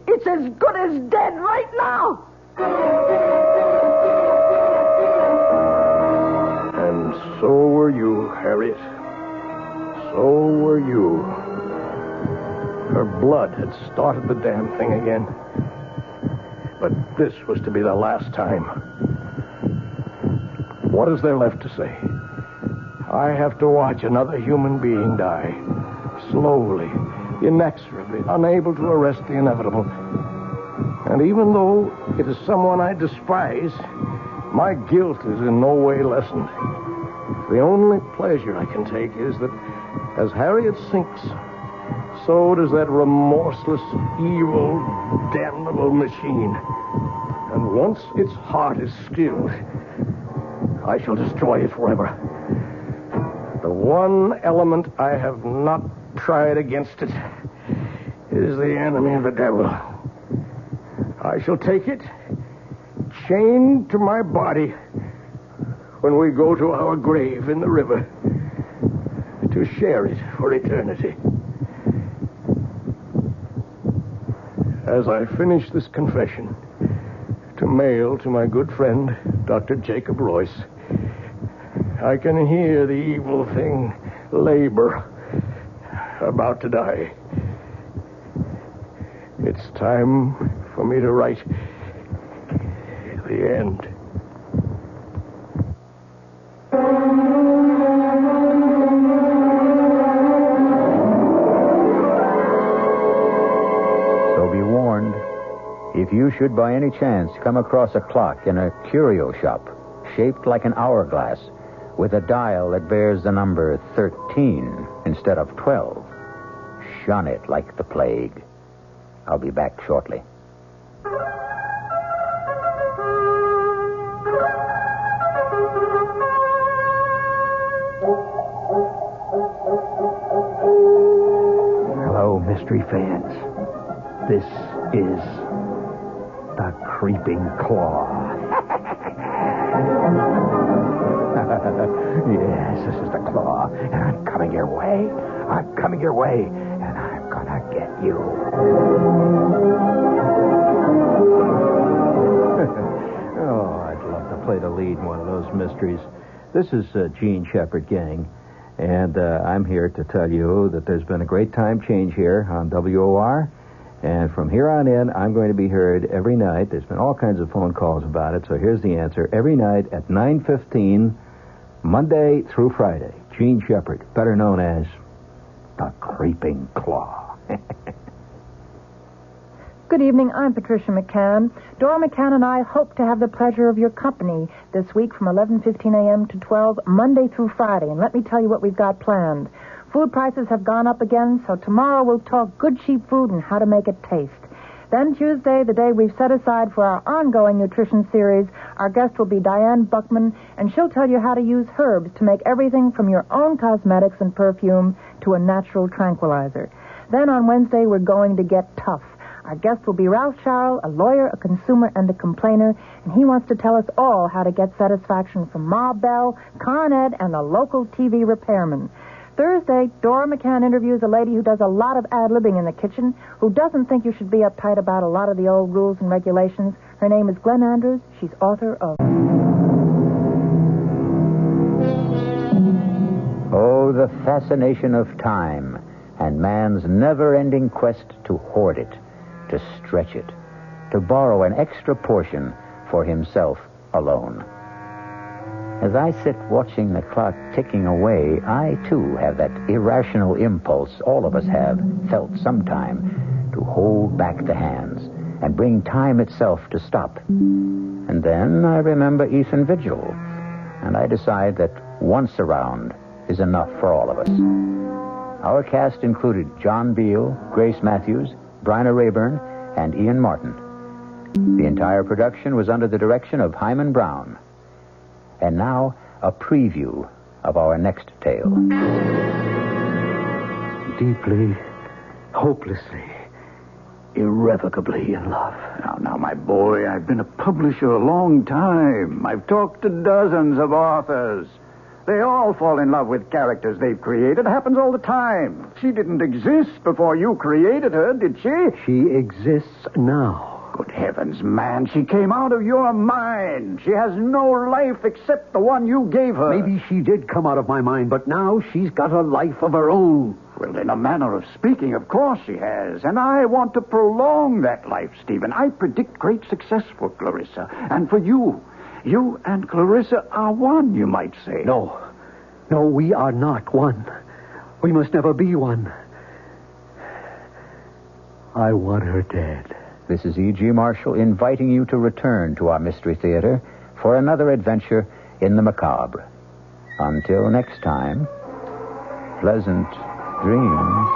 It's as good as dead right now. And so were you, Harriet. So were you. Her blood had started the damn thing again. But this was to be the last time. What is there left to say? I have to watch another human being die. Slowly, inexorably, unable to arrest the inevitable. And even though it is someone I despise, my guilt is in no way lessened. The only pleasure I can take is that as Harriet sinks, so does that remorseless, evil, damnable machine. And once its heart is stilled, I shall destroy it forever. The one element I have not tried against it is the enemy of the devil. I shall take it, chained to my body, when we go to our grave in the river, to share it for eternity. As I finish this confession, to mail to my good friend, Dr. Jacob Royce, I can hear the evil thing labor, about to die. It's time for me to write the end. So be warned. If you should by any chance come across a clock in a curio shop shaped like an hourglass with a dial that bears the number 13 instead of 12, shun it like the plague. I'll be back shortly. Hello, mystery fans. This is the Creeping Claw. Yes, this is the Claw, and I'm coming your way. I'm coming your way, and I'm gonna get you. Oh, I'd love to play the lead in one of those mysteries. This is Gene Shepherd, gang, and I'm here to tell you that there's been a great time change here on WOR. And from here on in, I'm going to be heard every night. There's been all kinds of phone calls about it, so here's the answer. Every night at 9:15, Monday through Friday. Gene Shepherd, better known as the Creeping Claw. Good evening. I'm Patricia McCann. Dora McCann and I hope to have the pleasure of your company this week from 11:15 a.m. to 12, Monday through Friday. And let me tell you what we've got planned. Food prices have gone up again, so tomorrow we'll talk good, cheap food and how to make it taste. Then Tuesday, the day we've set aside for our ongoing nutrition series, our guest will be Diane Buckman, and she'll tell you how to use herbs to make everything from your own cosmetics and perfume to a natural tranquilizer. Then on Wednesday, we're going to get tough. Our guest will be Ralph Sharrow, a lawyer, a consumer, and a complainer, and he wants to tell us all how to get satisfaction from Ma Bell, Con Ed, and the local TV repairman. Thursday, Dora McCann interviews a lady who does a lot of ad-libbing in the kitchen, who doesn't think you should be uptight about a lot of the old rules and regulations. Her name is Glenn Andrews. She's author of... Oh, the fascination of time and man's never-ending quest to hoard it, to stretch it, to borrow an extra portion for himself alone. As I sit watching the clock ticking away, I, too, have that irrational impulse all of us have felt sometime to hold back the hands and bring time itself to stop. And then I remember Ethan Vigil, and I decide that once around is enough for all of us. Our cast included John Beale, Grace Matthews, Bryna Rayburn, and Ian Martin. The entire production was under the direction of Hyman Brown. And now, a preview of our next tale. Deeply, hopelessly, irrevocably in love. Now, my boy, I've been a publisher a long time. I've talked to dozens of authors. They all fall in love with characters they've created. It happens all the time. She didn't exist before you created her, did she? She exists now. Good heavens, man. She came out of your mind. She has no life except the one you gave her. Maybe she did come out of my mind, but now she's got a life of her own. Well, in a manner of speaking, of course she has. And I want to prolong that life, Stephen. I predict great success for Clarissa. And for you. You and Clarissa are one, you might say. No, we are not one. We must never be one. I want her dead. This is E.G. Marshall inviting you to return to our Mystery Theater for another adventure in the macabre. Until next time, pleasant dreams.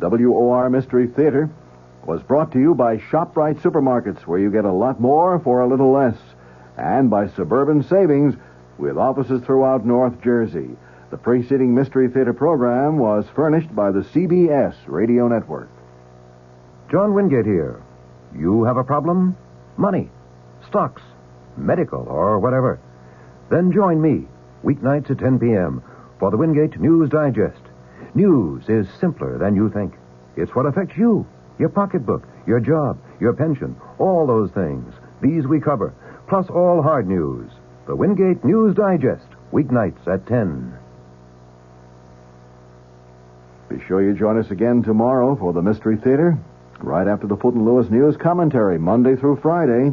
WOR Mystery Theater was brought to you by ShopRite Supermarkets, where you get a lot more for a little less, and by Suburban Savings, with offices throughout North Jersey. The preceding Mystery Theater program was furnished by the CBS Radio Network. John Wingate here. You have a problem? Money, stocks, medical, or whatever. Then join me, weeknights at 10 p.m., for the Wingate News Digest. News is simpler than you think. It's what affects you, your pocketbook, your job, your pension, all those things. These we cover, plus all hard news. The Wingate News Digest, weeknights at 10. Be sure you join us again tomorrow for the Mystery Theater, right after the Fulton Lewis News Commentary, Monday through Friday,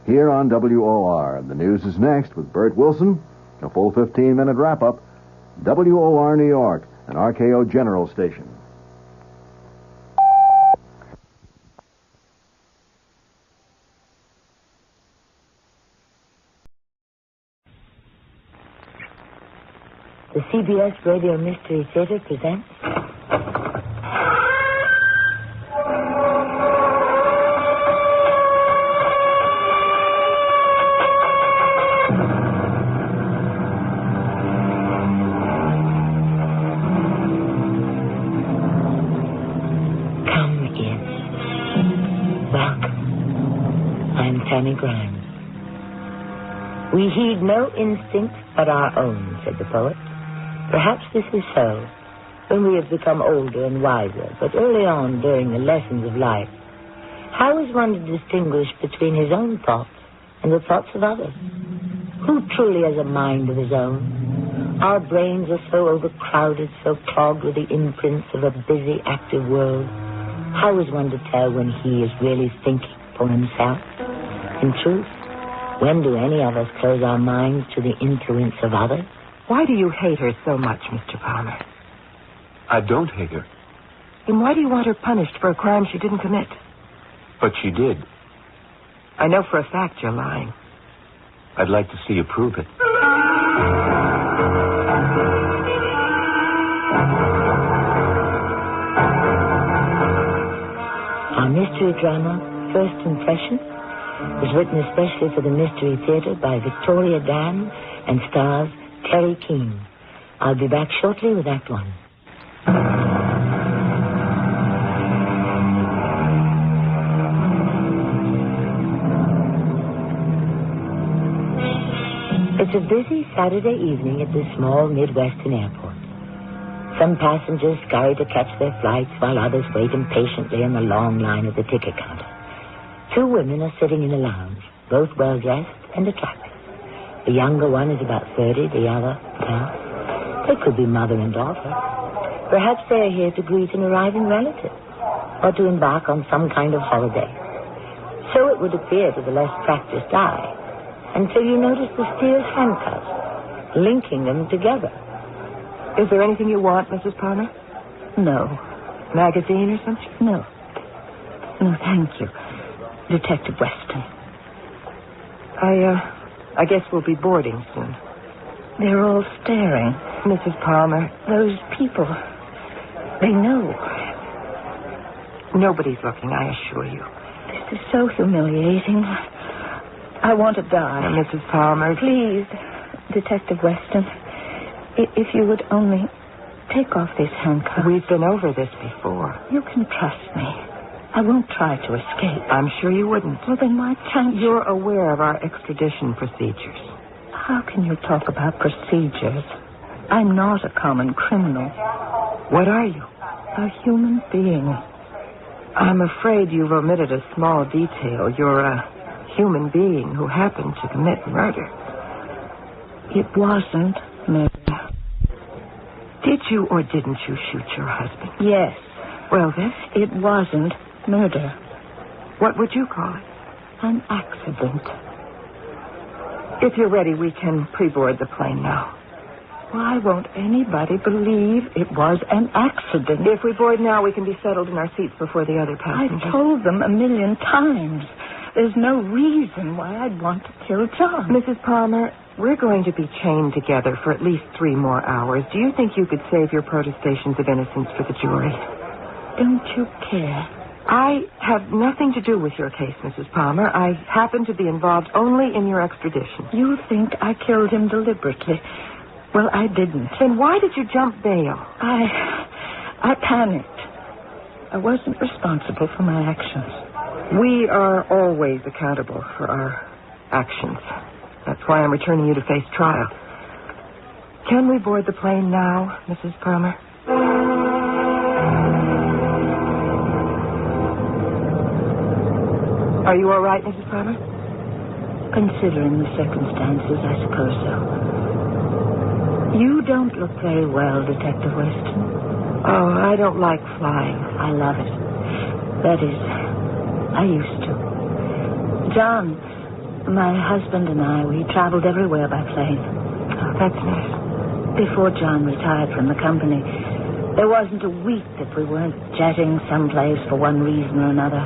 here on WOR. The news is next with Bert Wilson, a full 15-minute wrap-up. WOR New York, an RKO General station. The CBS Radio Mystery Theater presents... Come in. Welcome. I'm Tammy Grimes. We heed no instinct but our own, said the poet. Perhaps this is so when we have become older and wiser, but early on during the lessons of life, how is one to distinguish between his own thoughts and the thoughts of others? Who truly has a mind of his own? Our brains are so overcrowded, so clogged with the imprints of a busy, active world. How is one to tell when he is really thinking for himself? In truth, when do any of us close our minds to the influence of others? Why do you hate her so much, Mr. Palmer? I don't hate her. Then why do you want her punished for a crime she didn't commit? But she did. I know for a fact you're lying. I'd like to see you prove it. Our mystery drama, First Impression, was written especially for the Mystery Theater by Victoria Dan and stars Terry Keane. I'll be back shortly with Act One. It's a busy Saturday evening at this small Midwestern airport. Some passengers scurry to catch their flights while others wait impatiently in the long line at the ticket counter. Two women are sitting in a lounge, both well-dressed and attractive. The younger one is about 30, the other, well, they could be mother and daughter. Perhaps they are here to greet an arriving relative or to embark on some kind of holiday. So it would appear to the less practiced eye, until you notice the steel handcuffs linking them together. Is there anything you want, Mrs. Palmer? No. Magazine or something? No. No, thank you. Detective Weston. I guess we'll be boarding soon. They're all staring. Mrs. Palmer. Those people. They know. Nobody's looking, I assure you. This is so humiliating. I want to die. Now, Mrs. Palmer. Please, Detective Weston, if you would only take off these handcuffs. We've been over this before. You can trust me. I won't try to escape. I'm sure you wouldn't. Well, then why can't you? You're aware of our extradition procedures. How can you talk about procedures? I'm not a common criminal. What are you? A human being. I'm afraid you've omitted a small detail. You're a human being who happened to commit murder. It wasn't murder. Did you or didn't you shoot your husband? Yes. Well, then? It wasn't murder. What would you call it? An accident. If you're ready, we can pre-board the plane now. Why won't anybody believe it was an accident? If we board now, we can be settled in our seats before the other passengers. I've told them 1,000,000 times. There's no reason why I'd want to kill John. Mrs. Palmer, we're going to be chained together for at least 3 more hours. Do you think you could save your protestations of innocence for the jury? Don't you care? I have nothing to do with your case, Mrs. Palmer. I happen to be involved only in your extradition. You think I killed him deliberately. Well, I didn't. Then why did you jump bail? I panicked. I wasn't responsible for my actions. We are always accountable for our actions. That's why I'm returning you to face trial. Can we board the plane now, Mrs. Palmer? Are you all right, Mrs. Palmer? Considering the circumstances, I suppose so. You don't look very well, Detective Weston. Oh, I don't like flying. I love it. That is, I used to. John, my husband and I, we traveled everywhere by plane. Oh, that's nice. Before John retired from the company, there wasn't a week that we weren't jetting someplace for one reason or another.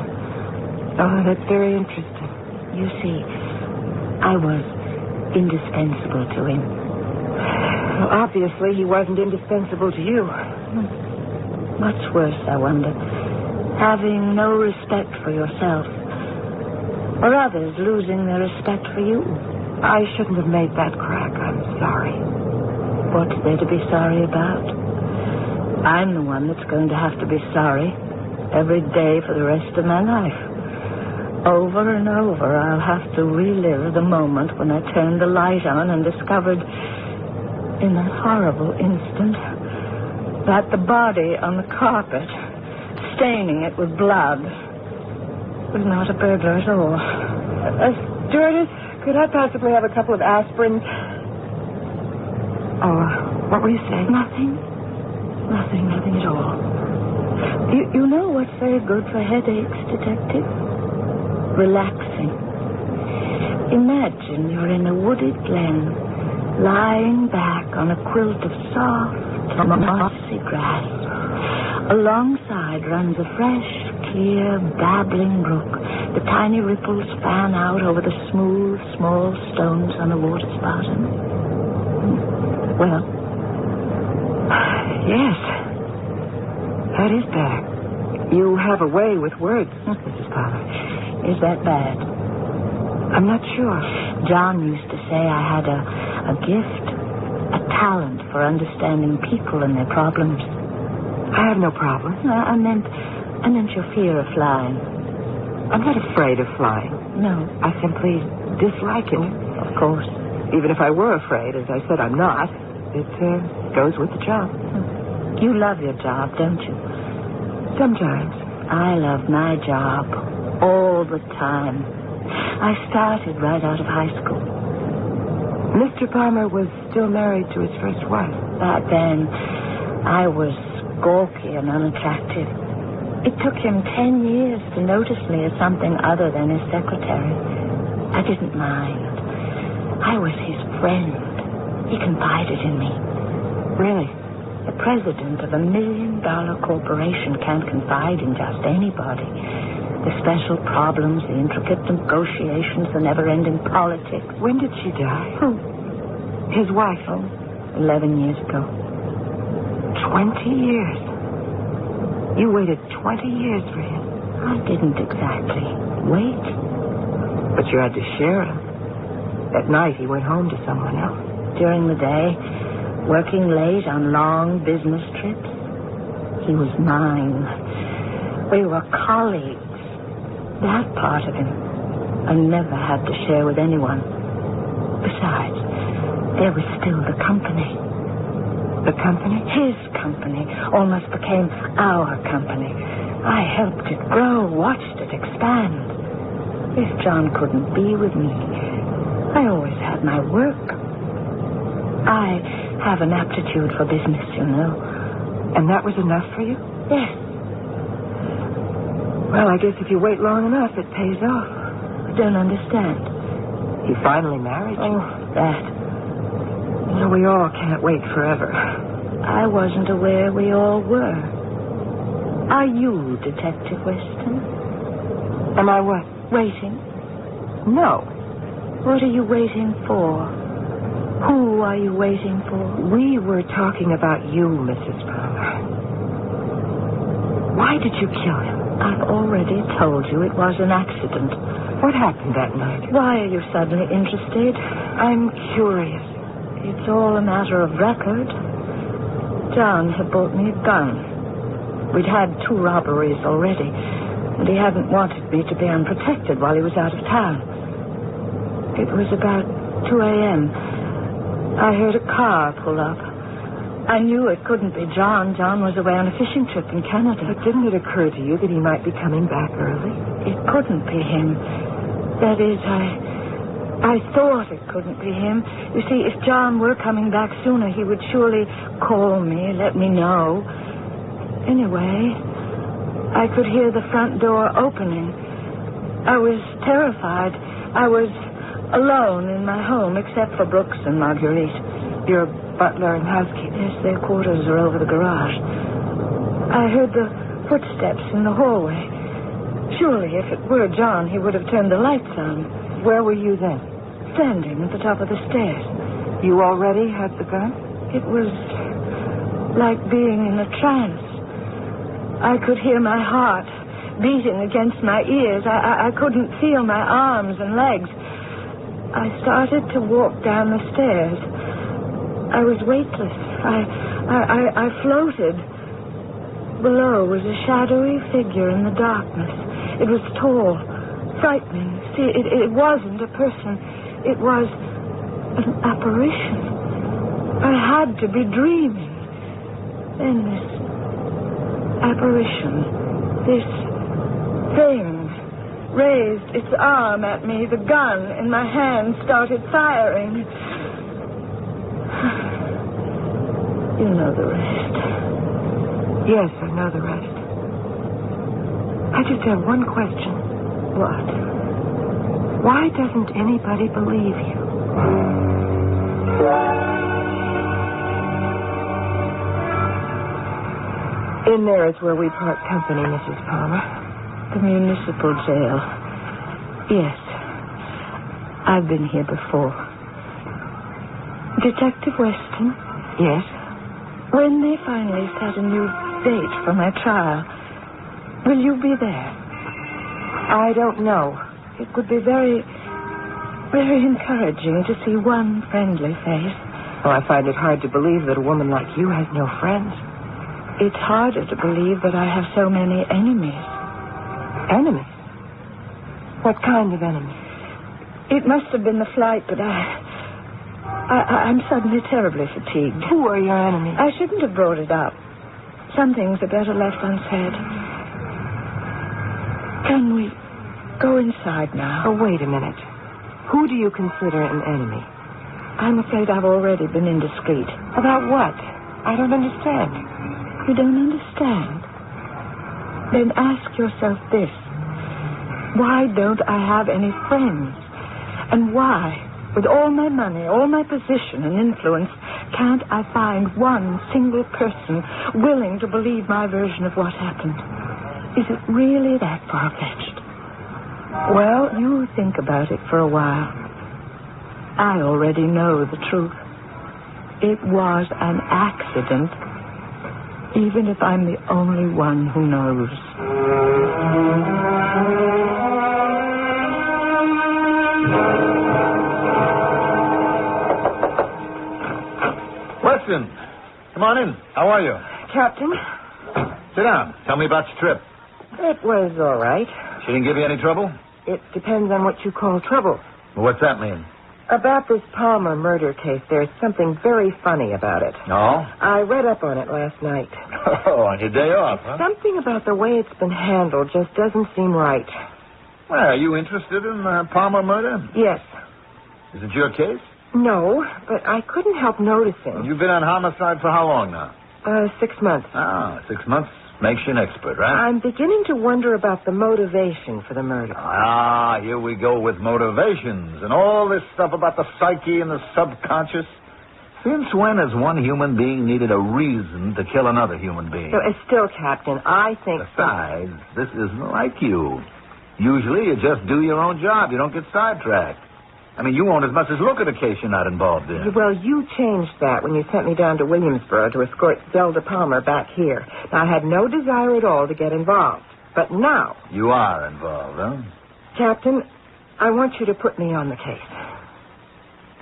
Oh, that's very interesting. You see, I was indispensable to him. Well, obviously, he wasn't indispensable to you. What's worse, I wonder, having no respect for yourself, or others losing their respect for you? I shouldn't have made that crack. I'm sorry. What's there to be sorry about? I'm the one that's going to have to be sorry every day for the rest of my life. Over and over, I'll have to relive the moment when I turned the light on and discovered, in that horrible instant, that the body on the carpet, staining it with blood, was not a burglar at all. Stewardess, could I possibly have a couple of aspirins? Oh, what were you saying? Nothing at all. You know what's very good for headaches, Detective? Relaxing. Imagine you're in a wooded glen, lying back on a quilt of soft, mossy grass. Alongside runs a fresh, clear, babbling brook. The tiny ripples fan out over the smooth, small stones on the water's bottom. Well, yes, that is bad. You have a way with words, Mrs. Palmer. Is that bad? I'm not sure. John used to say I had a gift, a talent for understanding people and their problems. I have no problem. I meant your fear of flying. I'm not afraid of flying. No. I simply dislike it. Of course. Even if I were afraid, as I said, I'm not. It goes with the job. You love your job, don't you? Sometimes. I love my job all the time. I started right out of high school. Mr. Palmer was still married to his first wife. Back then, I was gawky and unattractive. It took him 10 years to notice me as something other than his secretary. I didn't mind. I was his friend. He confided in me. Really? The president of $1 million corporation can't confide in just anybody. The special problems, the intricate negotiations, the never-ending politics. When did she die? Who? His wife. 11 years ago. 20 years. You waited 20 years for him. I didn't exactly wait. But you had to share him. At night, he went home to someone else. During the day, working late on long business trips, he was mine. We were colleagues. That part of him I never had to share with anyone. Besides, there was still the company. The company? His company almost became our company. I helped it grow, watched it expand. If John couldn't be with me, I always had my work. I have an aptitude for business, you know. And that was enough for you? Yes. Well, I guess if you wait long enough, it pays off. I don't understand. He finally married you. Oh, that. You know, we all can't wait forever. I wasn't aware we all were. Are you Detective Weston? Am I what? Waiting? No. What are you waiting for? Who are you waiting for? We were talking about you, Mrs. Palmer. Why did you kill him? I've already told you it was an accident. What happened that night? Why are you suddenly interested? I'm curious. It's all a matter of record. John had bought me a gun. We'd had 2 robberies already, and he hadn't wanted me to be unprotected while he was out of town. It was about 2 a.m. I heard a car pull up. I knew it couldn't be John. John was away on a fishing trip in Canada. But didn't it occur to you that he might be coming back early? It couldn't be him. That is, I thought it couldn't be him. You see, if John were coming back sooner, he would surely call me, let me know. Anyway, I could hear the front door opening. I was terrified. I was alone in my home, except for Brooks and Marguerite. Your butler and housekeeper? Yes, their quarters are over the garage. I heard the footsteps in the hallway. Surely, if it were John, he would have turned the lights on. Where were you then? Standing at the top of the stairs. You already had the gun? It was like being in a trance. I could hear my heart beating against my ears. I couldn't feel my arms and legs. I started to walk down the stairs. I was weightless. I floated. Below was a shadowy figure in the darkness. It was tall, frightening. See, it wasn't a person. It was an apparition. I had to be dreaming. Then this apparition, this thing, raised its arm at me. The gun in my hand started firing. You know the rest. Yes, I know the rest. I just have one question. What? Why doesn't anybody believe you? In there is where we part company, Mrs. Palmer. The municipal jail. Yes. I've been here before. Detective Weston? Yes? When they finally set a new date for my trial, will you be there? I don't know. It would be very, very encouraging to see one friendly face. Oh, I find it hard to believe that a woman like you has no friends. It's harder to believe that I have so many enemies. Enemies? What kind of enemies? It must have been the flight, but I'm suddenly terribly fatigued. Who are your enemies? I shouldn't have brought it up. Some things are better left unsaid. Can we go inside now? Oh, wait a minute. Who do you consider an enemy? I'm afraid I've already been indiscreet. About what? I don't understand. You don't understand? Then ask yourself this. Why don't I have any friends? And why, with all my money, all my position and influence, can't I find one single person willing to believe my version of what happened? Is it really that far-fetched? Well, you think about it for a while. I already know the truth. It was an accident, even if I'm the only one who knows. Weston, come on in. How are you? Captain? Sit down. Tell me about your trip. It was all right. She didn't give you any trouble? It depends on what you call trouble. Well, what's that mean? About this Palmer murder case, there's something very funny about it. No? I read up on it last night. Oh, on your day off, huh? Something about the way it's been handled just doesn't seem right. Well, are you interested in the Palmer murder? Yes. Is it your case? No, but I couldn't help noticing. You've been on homicide for how long now? 6 months. Ah, 6 months makes you an expert, right? I'm beginning to wonder about the motivation for the murder. Ah, here we go with motivations and all this stuff about the psyche and the subconscious. Since when has one human being needed a reason to kill another human being? So, still, Captain, I think... Besides, this isn't like you. Usually you just do your own job. You don't get sidetracked. I mean, you won't as much as look at a case you're not involved in. Well, you changed that when you sent me down to Williamsboro to escort Zelda Palmer back here. Now, I had no desire at all to get involved. But now... You are involved, huh? Captain, I want you to put me on the case.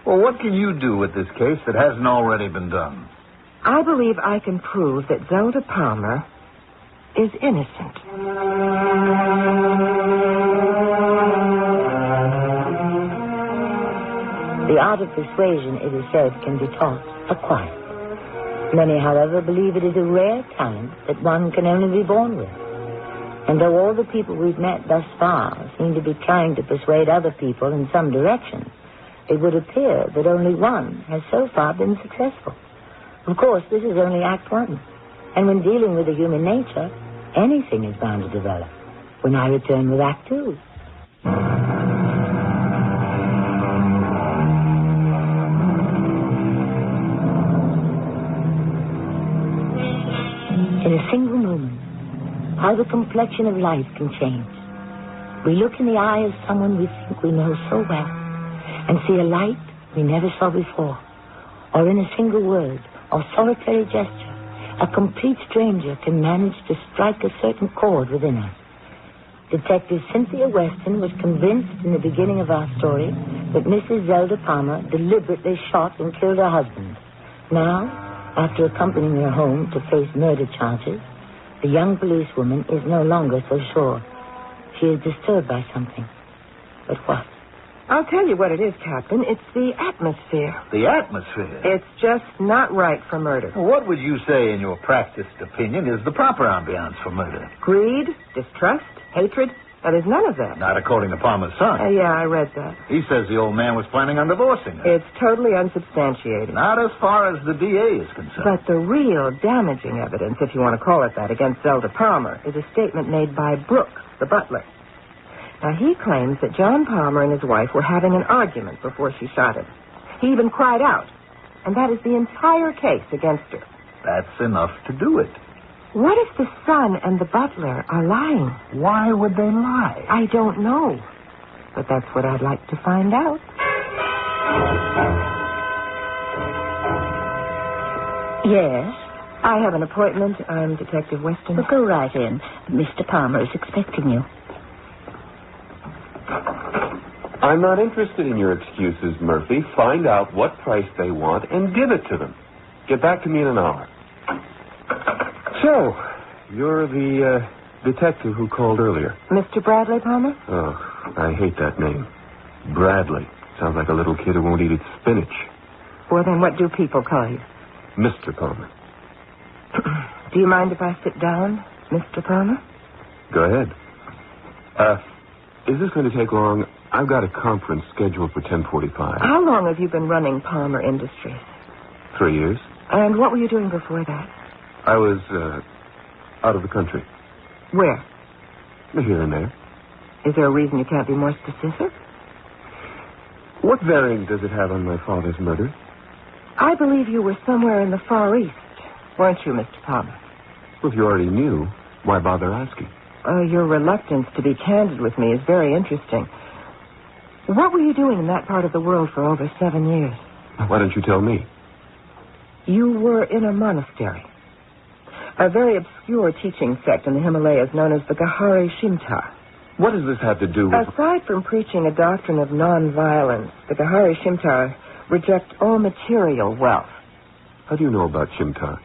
Well, what can you do with this case that hasn't already been done? I believe I can prove that Zelda Palmer is innocent. The art of persuasion, it is said, can be taught, acquired. Many, however, believe it is a rare talent that one can only be born with. And though all the people we've met thus far seem to be trying to persuade other people in some direction, it would appear that only one has so far been successful. Of course, this is only Act 1. And when dealing with the human nature, anything is bound to develop. When I return with Act 2. In a single moment, how the complexion of life can change. We look in the eye of someone we think we know so well and see a light we never saw before. Or in a single word or solitary gesture, a complete stranger can manage to strike a certain chord within us. Detective Cynthia Weston was convinced in the beginning of our story that Mrs. Zelda Palmer deliberately shot and killed her husband. Now, after accompanying her home to face murder charges, the young policewoman is no longer so sure. She is disturbed by something. But what? I'll tell you what it is, Captain. It's the atmosphere. The atmosphere? It's just not right for murder. Well, what would you say, in your practiced opinion, is the proper ambiance for murder? Greed, distrust, hatred. Now, there's none of that. Not according to Palmer's son. Yeah, I read that. He says the old man was planning on divorcing her. It's totally unsubstantiated. Not as far as the DA is concerned. But the real damaging evidence, if you want to call it that, against Zelda Palmer is a statement made by Brooks, the butler. Now, he claims that John Palmer and his wife were having an argument before she shot him. He even cried out. And that is the entire case against her. That's enough to do it. What if the son and the butler are lying? Why would they lie? I don't know. But that's what I'd like to find out. Yes? I have an appointment. I'm Detective Weston. Well, go right in. Mr. Palmer is expecting you. I'm not interested in your excuses, Murphy. Find out what price they want and give it to them. Get back to me in an hour. So, you're the detective who called earlier. Mr. Bradley Palmer? Oh, I hate that name. Bradley. Sounds like a little kid who won't eat its spinach. Well, then what do people call you? Mr. Palmer. Do you mind if I sit down, Mr. Palmer? Go ahead. Is this going to take long? I've got a conference scheduled for 10:45. How long have you been running Palmer Industries? 3 years. And what were you doing before that? I was, out of the country. Where? Here and there. Is there a reason you can't be more specific? What bearing does it have on my father's murder? I believe you were somewhere in the Far East, weren't you, Mr. Palmer? Well, if you already knew, why bother asking? Your reluctance to be candid with me is very interesting. What were you doing in that part of the world for over 7 years? Why don't you tell me? You were in a monastery. A very obscure teaching sect in the Himalayas known as the Gahari Shimta. What does this have to do with... Aside from preaching a doctrine of nonviolence, the Gahari Shimta reject all material wealth. How do you know about Shimta?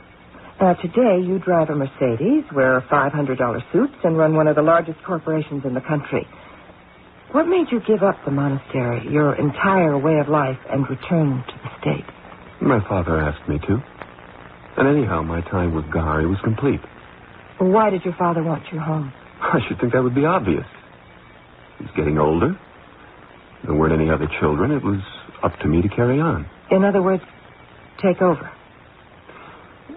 Now, today you drive a Mercedes, wear $500 suits, and run one of the largest corporations in the country. What made you give up the monastery, your entire way of life, and return to the state? My father asked me to. And anyhow, my time with Gahari was complete. Why did your father want you home? I should think that would be obvious. He's getting older. There weren't any other children. It was up to me to carry on. In other words, take over.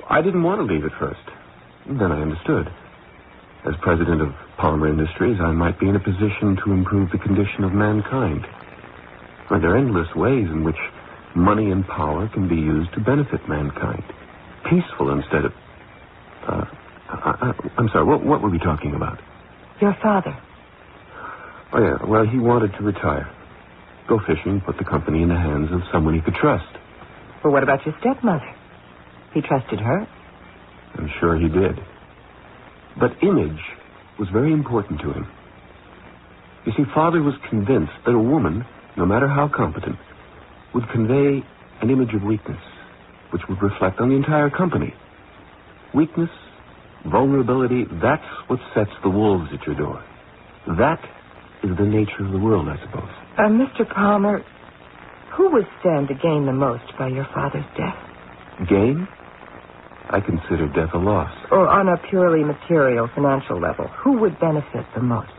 I didn't want to leave at first. Then I understood. As president of Palmer Industries, I might be in a position to improve the condition of mankind. There are endless ways in which money and power can be used to benefit mankind. Peaceful instead of... I'm sorry, what were we talking about? Your father. Oh, yeah, well, he wanted to retire. Go fishing, put the company in the hands of someone he could trust. Well, what about your stepmother? He trusted her. I'm sure he did. But image was very important to him. You see, Father was convinced that a woman, no matter how competent, would convey an image of weakness, which would reflect on the entire company. Weakness, vulnerability, that's what sets the wolves at your door. That is the nature of the world, I suppose. Mr. Palmer, who would stand to gain the most by your father's death? Gain? I consider death a loss. Or on a purely material, financial level, who would benefit the most?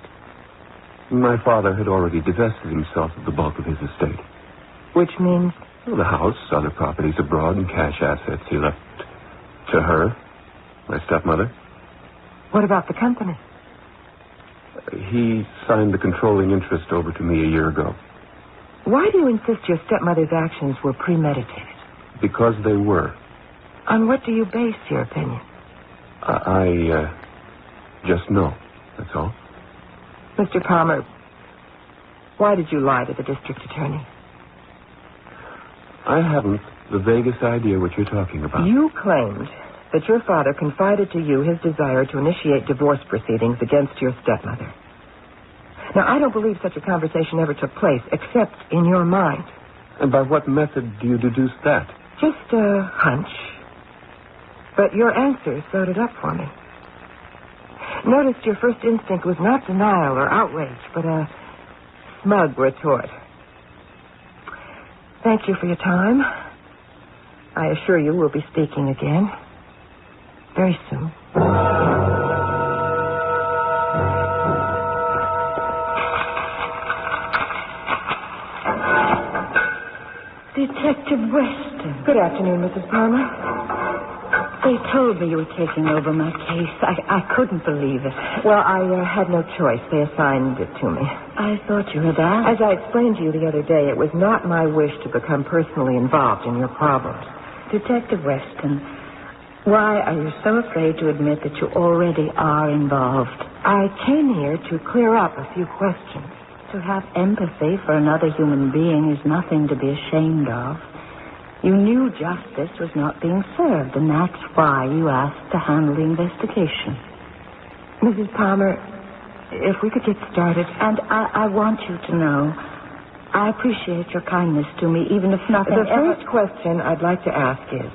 My father had already divested himself of the bulk of his estate. Which means? Well, the house, other properties abroad, and cash assets he left to her, my stepmother. What about the company? He signed the controlling interest over to me a year ago. Why do you insist your stepmother's actions were premeditated? Because they were. On what do you base your opinion? I just know, that's all. Mr. Palmer, why did you lie to the district attorney? I haven't the vaguest idea what you're talking about. You claimed that your father confided to you his desire to initiate divorce proceedings against your stepmother. Now, I don't believe such a conversation ever took place, except in your mind. And by what method do you deduce that? Just a hunch. But your answer sewed it up for me. Notice your first instinct was not denial or outrage, but a smug retort. Thank you for your time. I assure you we'll be speaking again very soon. Detective Weston. Good afternoon, Mrs. Palmer. They told me you were taking over my case. I couldn't believe it. Well, I had no choice. They assigned it to me. I thought you had asked. As I explained to you the other day, it was not my wish to become personally involved in your problems. Detective Weston, why are you so afraid to admit that you already are involved? I came here to clear up a few questions. To have empathy for another human being is nothing to be ashamed of. You knew justice was not being served, and that's why you asked to handle the investigation. Mrs. Palmer, if we could get started. And I want you to know, I appreciate your kindness to me, even if nothing The first question I'd like to ask is,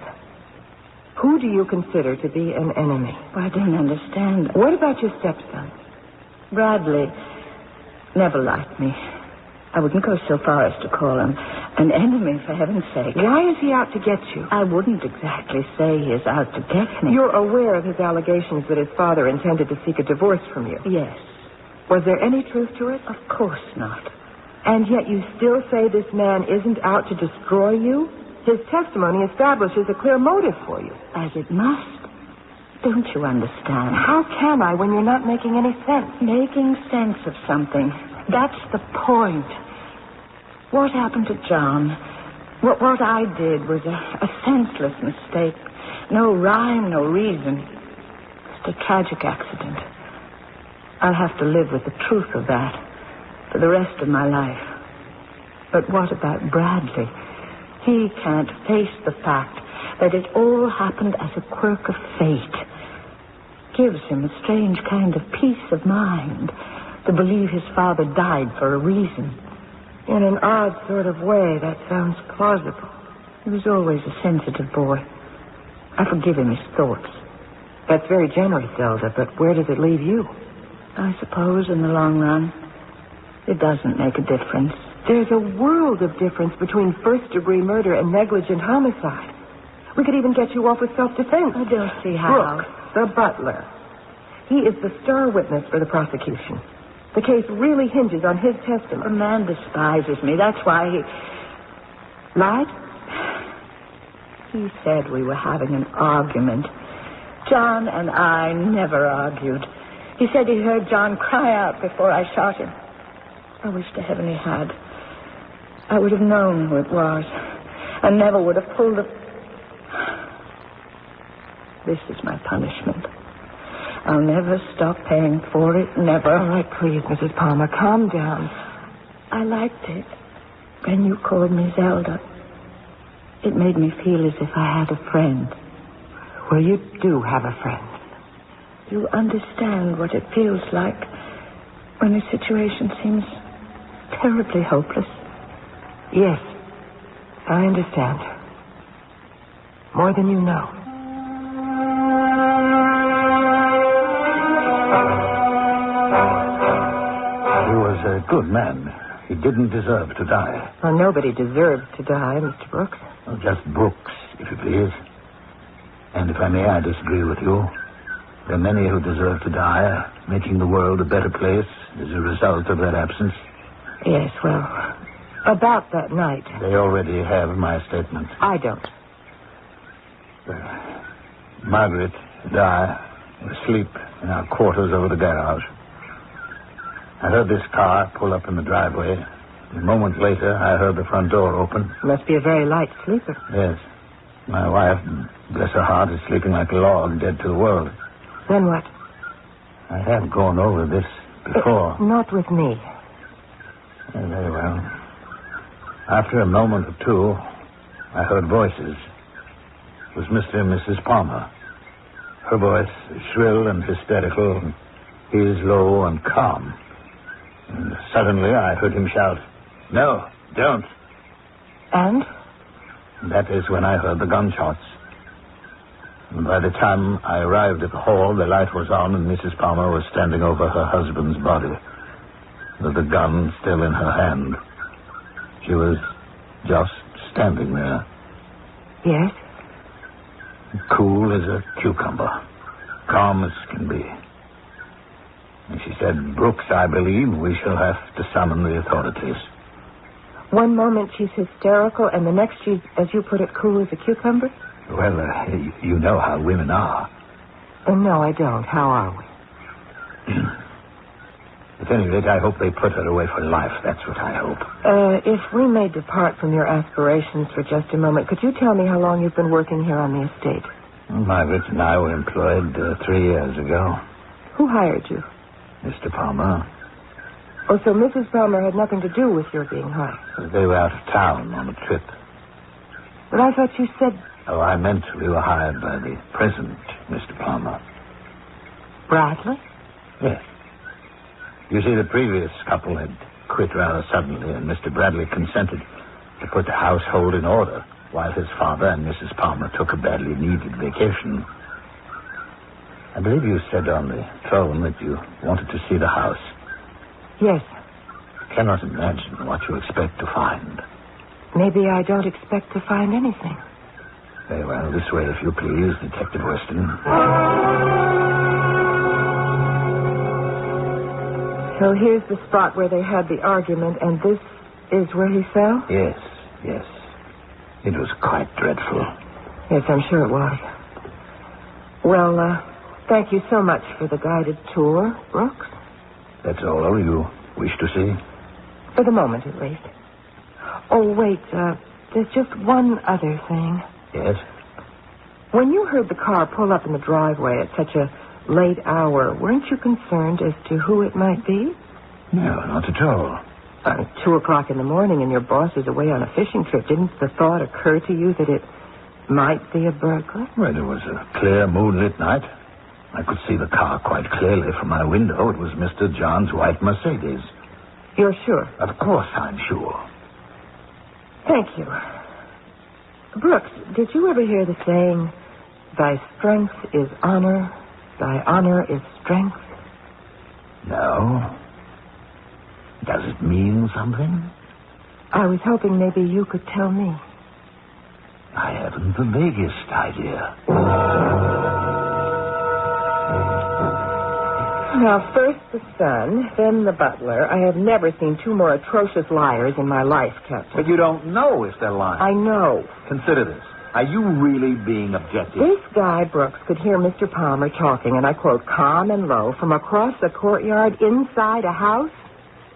who do you consider to be an enemy? I don't understand. What about your stepson? Bradley never liked me. I wouldn't go so far as to call him an enemy, for heaven's sake. Why is he out to get you? I wouldn't exactly say he is out to get me. You're aware of his allegations that his father intended to seek a divorce from you? Yes. Was there any truth to it? Of course not. And yet you still say this man isn't out to destroy you? His testimony establishes a clear motive for you. As it must. Don't you understand? How can I when you're not making any sense? Making sense of something. That's the point. What happened to John? What I did was a senseless mistake. No rhyme, no reason. Just a tragic accident. I'll have to live with the truth of that for the rest of my life. But what about Bradley? He can't face the fact that it all happened as a quirk of fate. Gives him a strange kind of peace of mind to believe his father died for a reason. In an odd sort of way, that sounds plausible. He was always a sensitive boy. I forgive him his thoughts. That's very generous, Zelda, but where does it leave you? I suppose in the long run, it doesn't make a difference. There's a world of difference between first-degree murder and negligent homicide. We could even get you off with self-defense. I don't see how. Brooks, the butler. He is the star witness for the prosecution. The case really hinges on his testimony. The man despises me. That's why he lied. He said we were having an argument. John and I never argued. He said he heard John cry out before I shot him. I wish to heaven he had. I would have known who it was and never would have pulled it. This is my punishment. I'll never stop paying for it, never. All right, please, Mrs. Palmer, calm down. I liked it when you called me Zelda. It made me feel as if I had a friend. Well, you do have a friend. You understand what it feels like when a situation seems terribly hopeless. Yes, I understand. More than you know. He was a good man. He didn't deserve to die. Well, nobody deserves to die, Mr. Brooks. Well, just Brooks, if you please. And if I may, I disagree with you. There are many who deserve to die, making the world a better place as a result of that absence. Yes, well, about that night. They already have my statement. I don't. Margaret and I were asleep in our quarters over the garage. I heard this car pull up in the driveway. A moment later, I heard the front door open. You must be a very light sleeper. Yes. My wife, bless her heart, is sleeping like a log, dead to the world. Then what? I have gone over this before. Not with me. Very well. After a moment or two, I heard voices. It was Mr. and Mrs. Palmer. Her voice shrill and hysterical, and his low and calm. And suddenly I heard him shout, "No, don't." And? That is when I heard the gunshots. And by the time I arrived at the hall, the light was on, and Mrs. Palmer was standing over her husband's body, with the gun still in her hand. She was just standing there. Yes? Cool as a cucumber. Calm as can be. And she said, "Brooks, I believe we shall have to summon the authorities." One moment she's hysterical, and the next she's, as you put it, cool as a cucumber? Well, you know how women are. No, I don't. How are we? At any rate, I hope they put her away for life. That's what I hope. If we may depart from your aspirations for just a moment, could you tell me how long you've been working here on the estate? Margaret and I were employed 3 years ago. Who hired you? Mr. Palmer. Oh, so Mrs. Palmer had nothing to do with your being hired? They were out of town on a trip. But I thought you said... Oh, I meant we were hired by the present Mr. Palmer. Bradley? Yes. You see, the previous couple had quit rather suddenly, and Mr. Bradley consented to put the household in order while his father and Mrs. Palmer took a badly needed vacation. I believe you said on the phone that you wanted to see the house. Yes. I cannot imagine what you expect to find. Maybe I don't expect to find anything. Very well, this way, if you please, Detective Weston. So here's the spot where they had the argument, and this is where he fell? Yes. It was quite dreadful. Yes, I'm sure it was. Well, thank you so much for the guided tour, Brooks. That's all you wish to see? For the moment, at least. Oh, wait, there's just one other thing. Yes? When you heard the car pull up in the driveway at such a late hour, weren't you concerned as to who it might be? No, not at all. 2 o'clock in the morning and your boss is away on a fishing trip. Didn't the thought occur to you that it might be a burglar? Well, it was a clear moonlit night. I could see the car quite clearly from my window. It was Mr. John's white Mercedes. You're sure? Of course I'm sure. Thank you. Brooks, did you ever hear the saying, thy strength is honor, thy honor is strength? No. Does it mean something? I was hoping maybe you could tell me. I haven't the vaguest idea. Now, first the son, then the butler. I have never seen 2 more atrocious liars in my life, Captain. But you don't know if they're lying. I know. Consider this. Are you really being objective? This guy, Brooks, could hear Mr. Palmer talking, and I quote, calm and low, from across the courtyard inside a house?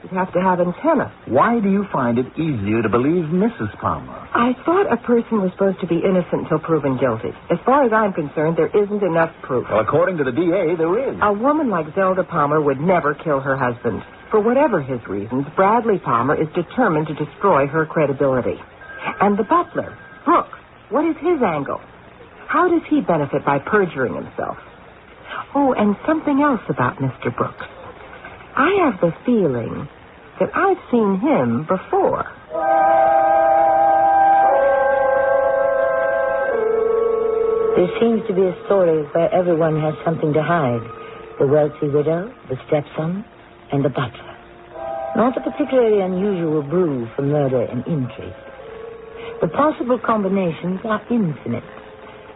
You'd have to have antenna. Why do you find it easier to believe Mrs. Palmer? I thought a person was supposed to be innocent until proven guilty. As far as I'm concerned, there isn't enough proof. Well, according to the DA, there is. A woman like Zelda Palmer would never kill her husband. For whatever his reasons, Bradley Palmer is determined to destroy her credibility. And the butler, Brooks, what is his angle? How does he benefit by perjuring himself? Oh, and something else about Mr. Brooks. I have the feeling that I've seen him before. There seems to be a story where everyone has something to hide. The wealthy widow, the stepson, and the butler. Not a particularly unusual brew for murder and intrigue. The possible combinations are infinite,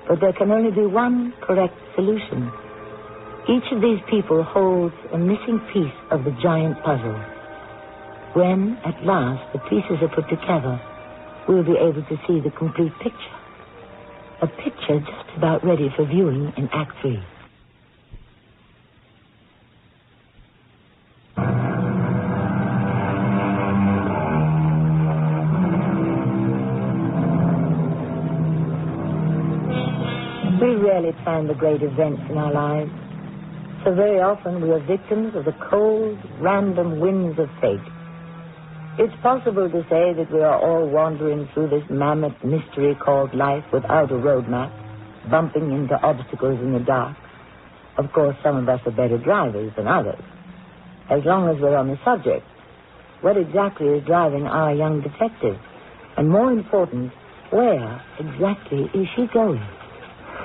but there can only be one correct solution. Each of these people holds a missing piece of the giant puzzle. When, at last, the pieces are put together, we'll be able to see the complete picture. A picture just about ready for viewing in Act 3. We rarely plan the great events in our lives. So very often we are victims of the cold, random winds of fate. It's possible to say that we are all wandering through this mammoth mystery called life without a roadmap, bumping into obstacles in the dark. Of course, some of us are better drivers than others. As long as we're on the subject, what exactly is driving our young detective? And more important, where exactly is she going?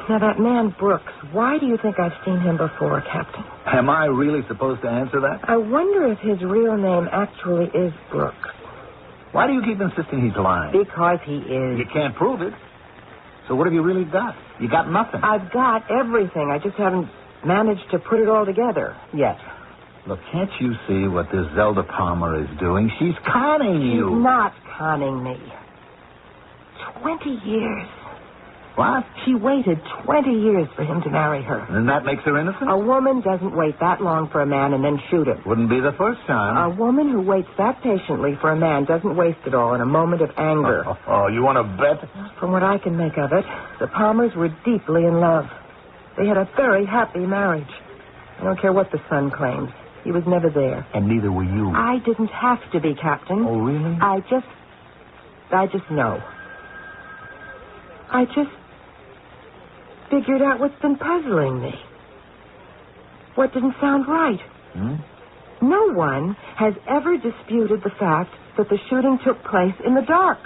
Now, that man Brooks, why do you think I've seen him before, Captain? Am I really supposed to answer that? I wonder if his real name actually is Brooks. Why do you keep insisting he's lying? Because he is. You can't prove it. So what have you really got? You got nothing. I've got everything. I just haven't managed to put it all together yet. Look, can't you see what this Zelda Palmer is doing? She's conning you. She's not conning me. 20 years. What? She waited 20 years for him to marry her. And that makes her innocent? A woman doesn't wait that long for a man and then shoot him. Wouldn't be the first time. A woman who waits that patiently for a man doesn't waste it all in a moment of anger. Oh, you want to bet? From what I can make of it, the Palmers were deeply in love. They had a very happy marriage. I don't care what the son claims. He was never there. And neither were you. I didn't have to be, Captain. Oh, really? I just know. I just figured out what's been puzzling me. What didn't sound right. No one has ever disputed the fact that the shooting took place in the dark.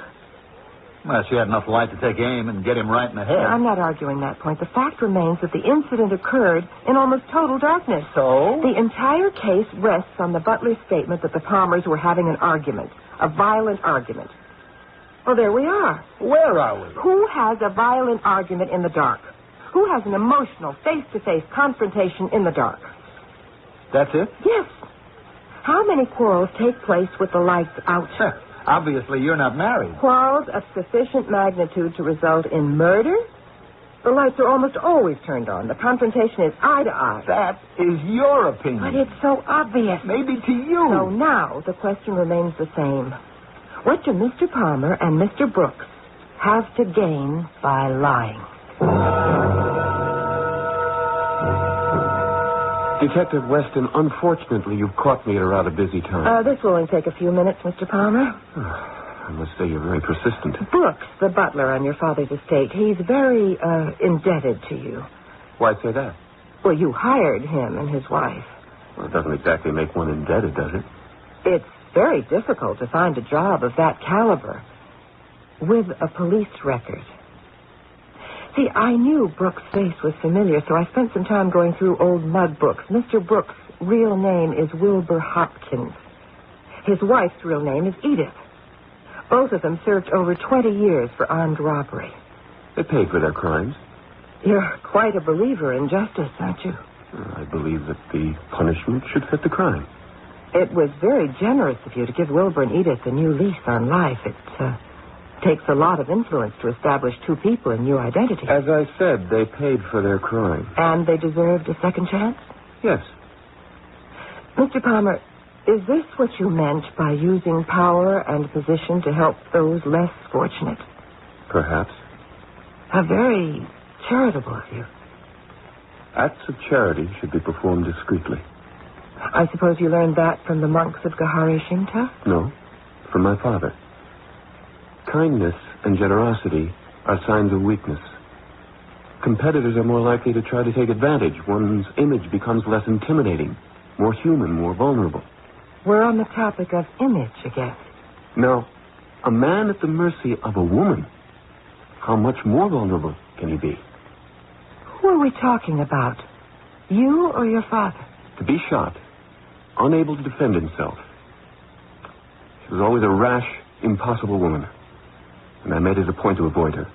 Well, she had enough light to take aim and get him right in the head. I'm not arguing that point. The fact remains that the incident occurred in almost total darkness. So? The entire case rests on the butler's statement that the Palmers were having an argument, a violent argument. Well, there we are. Where are we? Who has a violent argument in the dark? Who has an emotional, face-to-face confrontation in the dark? That's it? Yes. How many quarrels take place with the lights out? Obviously, you're not married. Quarrels of sufficient magnitude to result in murder? The lights are almost always turned on. The confrontation is eye to eye. That is your opinion. But it's so obvious. Maybe to you. So now the question remains the same. What do Mr. Palmer and Mr. Brooks have to gain by lying? Detective Weston, unfortunately, you've caught me at a rather busy time. This will only take a few minutes, Mr. Palmer. I must say you're very persistent. Brooks, the butler on your father's estate, he's very indebted to you. Why say that? Well, you hired him and his wife. Well, it doesn't exactly make one indebted, does it? It's very difficult to find a job of that caliber with a police record. See, I knew Brooks' face was familiar, so I spent some time going through old mud books. Mr. Brooks' real name is Wilbur Hopkins. His wife's real name is Edith. Both of them served over 20 years for armed robbery. They paid for their crimes. You're quite a believer in justice, aren't you? I believe that the punishment should fit the crime. It was very generous of you to give Wilbur and Edith a new lease on life. It takes a lot of influence to establish two people in new identities. As I said, they paid for their crime. And they deserved a second chance? Yes. Mr. Palmer, is this what you meant by using power and position to help those less fortunate? Perhaps. How very charitable of you. Acts of charity should be performed discreetly. I suppose you learned that from the monks of Gahari Shinta? No, from my father. Kindness and generosity are signs of weakness. Competitors are more likely to try to take advantage. One's image becomes less intimidating, more human, more vulnerable. We're on the topic of image again. Now, a man at the mercy of a woman, how much more vulnerable can he be? Who are we talking about? You or your father? To be shot, unable to defend himself. She was always a rash, impossible woman. And I made it a point to avoid her.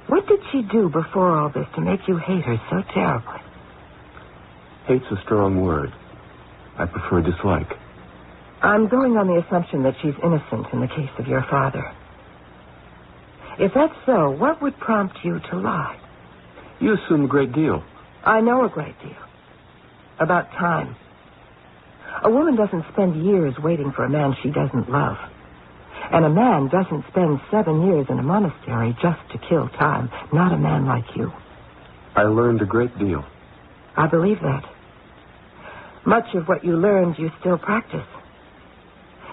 What did she do before all this to make you hate her so terribly? Hate's a strong word. I prefer dislike. I'm going on the assumption that she's innocent in the case of your father. If that's so, what would prompt you to lie? You assume a great deal. I know a great deal. About time. A woman doesn't spend years waiting for a man she doesn't love. And a man doesn't spend 7 years in a monastery just to kill time. Not a man like you. I learned a great deal. I believe that. Much of what you learned, you still practice.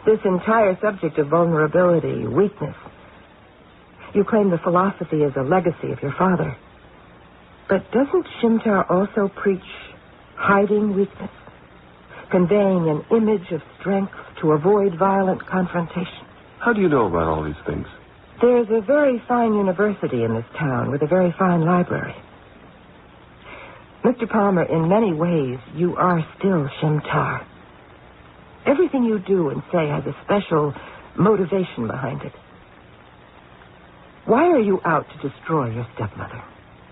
This entire subject of vulnerability, weakness. You claim the philosophy is a legacy of your father. But doesn't Shimtar also preach hiding weakness? Conveying an image of strength to avoid violent confrontation? How do you know about all these things? There's a very fine university in this town with a very fine library. Mr. Palmer, in many ways, you are still Shimtar. Everything you do and say has a special motivation behind it. Why are you out to destroy your stepmother?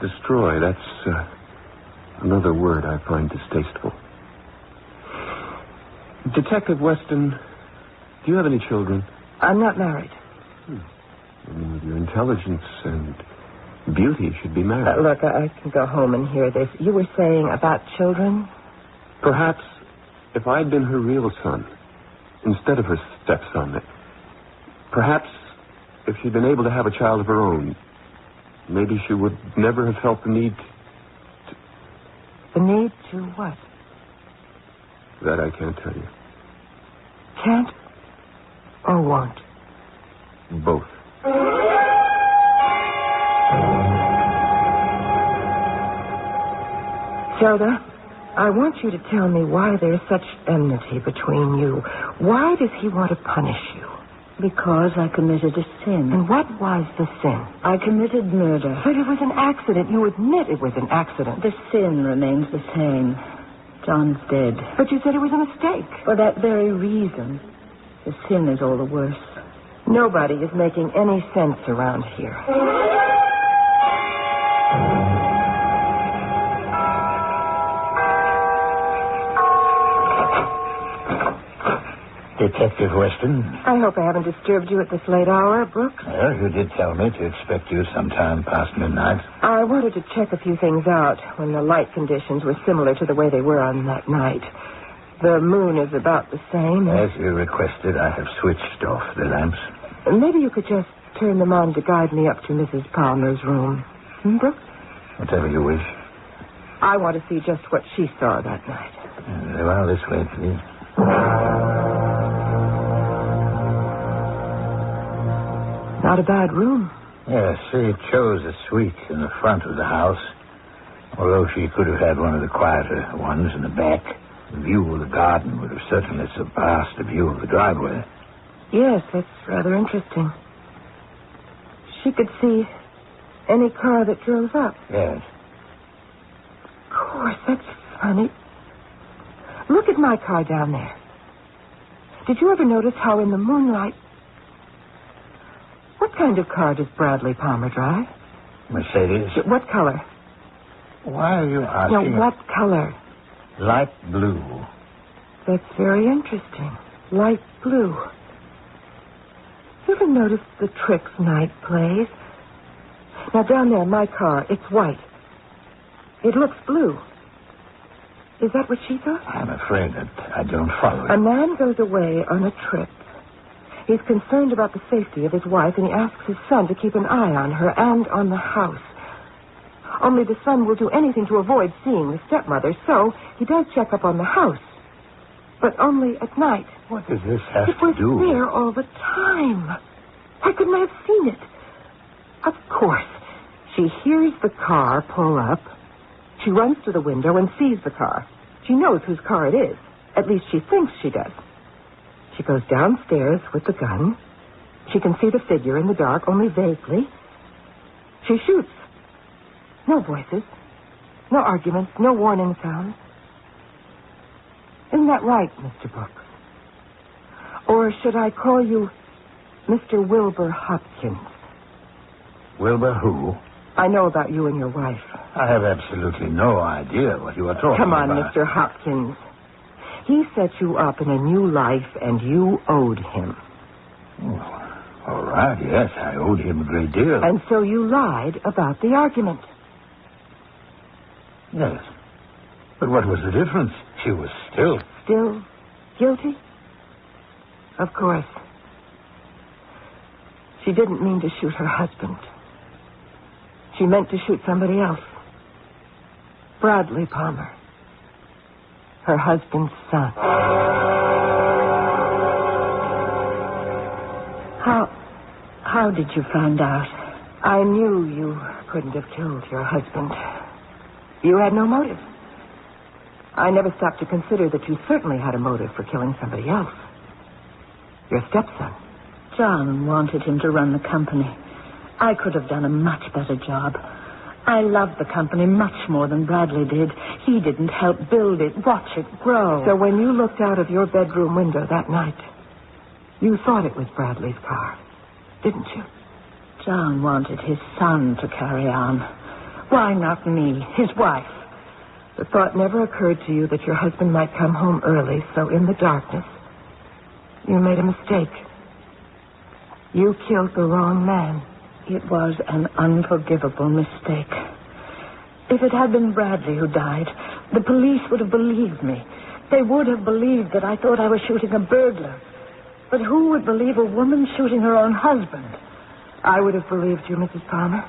Destroy, that's another word I find distasteful. Detective Weston, do you have any children? I'm not married. I mean, with your intelligence and Beauty should be married. Look, I can go home and hear this. You were saying about children? Perhaps if I'd been her real son, instead of her stepson, perhaps if she'd been able to have a child of her own, maybe she would never have felt the need to... The need to what? That I can't tell you. Can't or won't? Both. Zelda, I want you to tell me why there's such enmity between you. Why does he want to punish you? Because I committed a sin. And what was the sin? I committed murder. But it was an accident. You admit it was an accident. The sin remains the same. John's dead. But you said it was a mistake. For that very reason, the sin is all the worse. Nobody is making any sense around here. Detective Weston? I hope I haven't disturbed you at this late hour, Brooks. Well, you did tell me to expect you sometime past midnight. I wanted to check a few things out when the light conditions were similar to the way they were on that night. The moon is about the same. As you requested, I have switched off the lamps. Maybe you could just turn them on to guide me up to Mrs. Palmer's room. Brooks? Whatever you wish. I want to see just what she saw that night. Very well, this way, please. Not a bad room. Yes, she chose a suite in the front of the house, although she could have had one of the quieter ones in the back. The view of the garden would have certainly surpassed the view of the driveway. Yes, that's rather interesting. She could see any car that drove up. Yes. Of course, that's funny. Look at my car down there. Did you ever notice how in the moonlight... What kind of car does Bradley Palmer drive? Mercedes. What color? Why are you asking? No, what color? Light blue. That's very interesting. Light blue. You ever notice the tricks Night plays? Now, down there, my car, it's white. It looks blue. Is that what she thought? I'm afraid that I don't follow it. A man goes away on a trip. He's concerned about the safety of his wife, and he asks his son to keep an eye on her and on the house. Only the son will do anything to avoid seeing the stepmother, so he does check up on the house. But only at night. What does this have to do? It was there all the time. Why couldn't I have seen it? Of course. She hears the car pull up. She runs to the window and sees the car. She knows whose car it is. At least she thinks she does. She goes downstairs with the gun. She can see the figure in the dark, only vaguely. She shoots. No voices. No arguments. No warning sounds. Isn't that right, Mr. Brooks? Or should I call you Mr. Wilbur Hopkins? Wilbur who? I know about you and your wife. I have absolutely no idea what you are talking about. Come on, Mr. Hopkins. He set you up in a new life, and you owed him. Oh, all right, yes, I owed him a great deal. And so you lied about the argument. Yes. But what was the difference? She was still... Still guilty? Of course. She didn't mean to shoot her husband. She meant to shoot somebody else. Bradley Palmer. Her husband's son. How did you find out? I knew you couldn't have killed your husband. You had no motive. I never stopped to consider that you certainly had a motive for killing somebody else. Your stepson. John wanted him to run the company. I could have done a much better job. I loved the company much more than Bradley did. He didn't help build it, watch it grow. So when you looked out of your bedroom window that night, you thought it was Bradley's car, didn't you? John wanted his son to carry on. Why not me, his wife? The thought never occurred to you that your husband might come home early, so in the darkness, you made a mistake. You killed the wrong man. It was an unforgivable mistake. If it had been Bradley who died, the police would have believed me. They would have believed that I thought I was shooting a burglar. But who would believe a woman shooting her own husband? I would have believed you, Mrs. Palmer.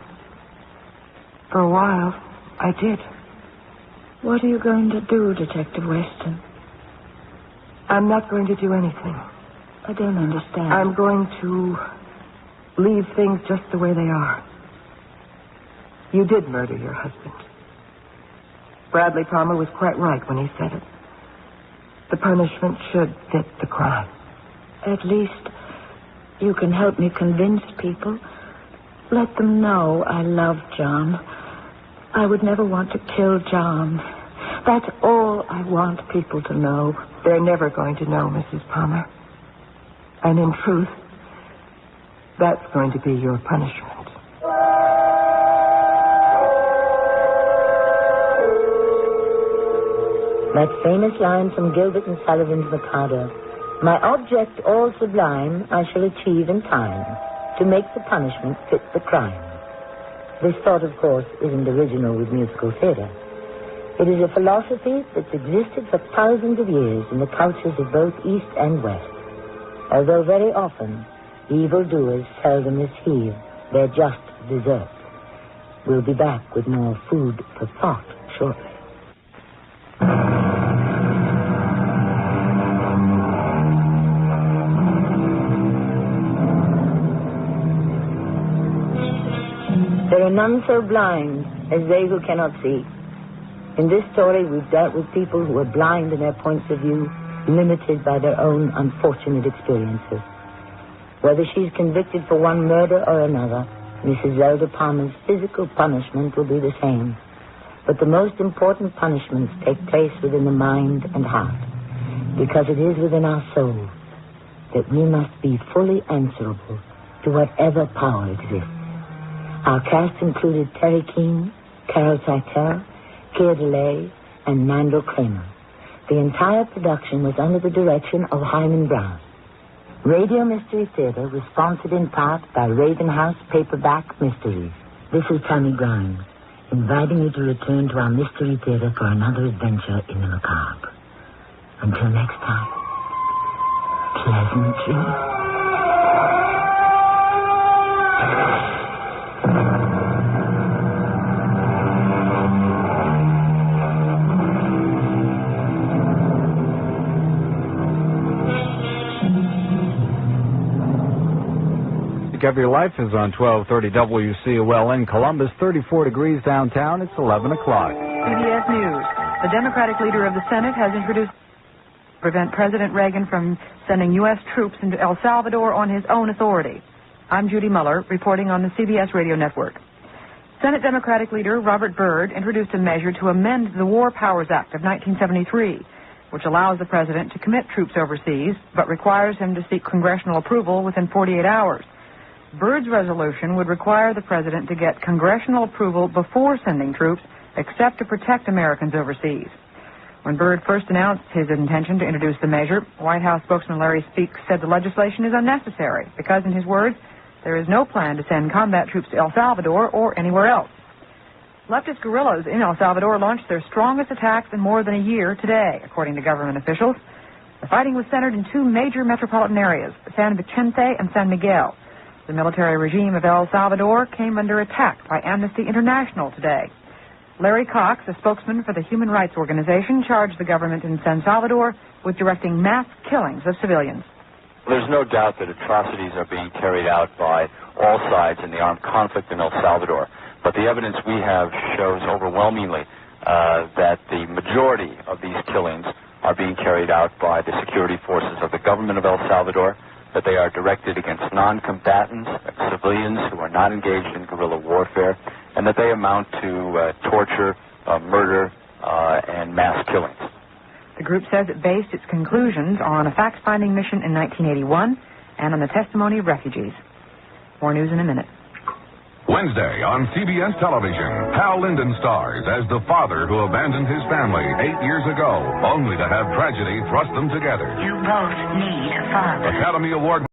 For a while, I did. What are you going to do, Detective Weston? I'm not going to do anything. I don't understand. I'm going to leave things just the way they are. You did murder your husband. Bradley Palmer was quite right when he said it. The punishment should fit the crime. At least you can help me convince people. Let them know I love John. I would never want to kill John. That's all I want people to know. They're never going to know, Mrs. Palmer. And in truth, that's going to be your punishment. That famous line from Gilbert and Sullivan's Mikado. My object all sublime I shall achieve in time, to make the punishment fit the crime. This thought, of course, isn't original with musical theater. It is a philosophy that's existed for thousands of years in the cultures of both East and West. Although very often, evildoers seldom receive their just deserts. We'll be back with more food for thought shortly. There are none so blind as they who cannot see. In this story, we've dealt with people who are blind in their points of view, limited by their own unfortunate experiences. Whether she's convicted for one murder or another, Mrs. Zelda Palmer's physical punishment will be the same. But the most important punishments take place within the mind and heart, because it is within our souls that we must be fully answerable to whatever power exists. Our cast included Terry Keane, Carol Seitel, Keir DeLay, and Mandel Kramer. The entire production was under the direction of Hyman Brown. Radio Mystery Theater was sponsored in part by Raven House Paperback Mysteries. This is Tammy Grimes, inviting you to return to our Mystery Theater for another adventure in the macabre. Until next time, pleasant dreams. Of Your Life is on 1230 WCOL in Columbus, 34 degrees downtown. It's 11 o'clock. CBS News. The Democratic leader of the Senate has introduced to prevent President Reagan from sending U.S. troops into El Salvador on his own authority. I'm Judy Muller, reporting on the CBS radio network. Senate Democratic leader Robert Byrd introduced a measure to amend the War Powers Act of 1973, which allows the president to commit troops overseas, but requires him to seek congressional approval within 48 hours. Byrd's resolution would require the president to get congressional approval before sending troops, except to protect Americans overseas. When Byrd first announced his intention to introduce the measure, White House spokesman Larry Speakes said the legislation is unnecessary because, in his words, there is no plan to send combat troops to El Salvador or anywhere else. Leftist guerrillas in El Salvador launched their strongest attacks in more than a year today, according to government officials. The fighting was centered in two major metropolitan areas, San Vicente and San Miguel. The military regime of El Salvador came under attack by Amnesty International today. Larry Cox, a spokesman for the human rights organization, charged the government in San Salvador with directing mass killings of civilians. There's no doubt that atrocities are being carried out by all sides in the armed conflict in El Salvador. But the evidence we have shows overwhelmingly that the majority of these killings are being carried out by the security forces of the government of El Salvador, that they are directed against non-combatants, civilians who are not engaged in guerrilla warfare, and that they amount to torture, murder, and mass killings. The group says it based its conclusions on a fact-finding mission in 1981 and on the testimony of refugees. More news in a minute. Wednesday on CBS television, Hal Linden stars as the father who abandoned his family 8 years ago, only to have tragedy thrust them together. You both need a father. Academy Award.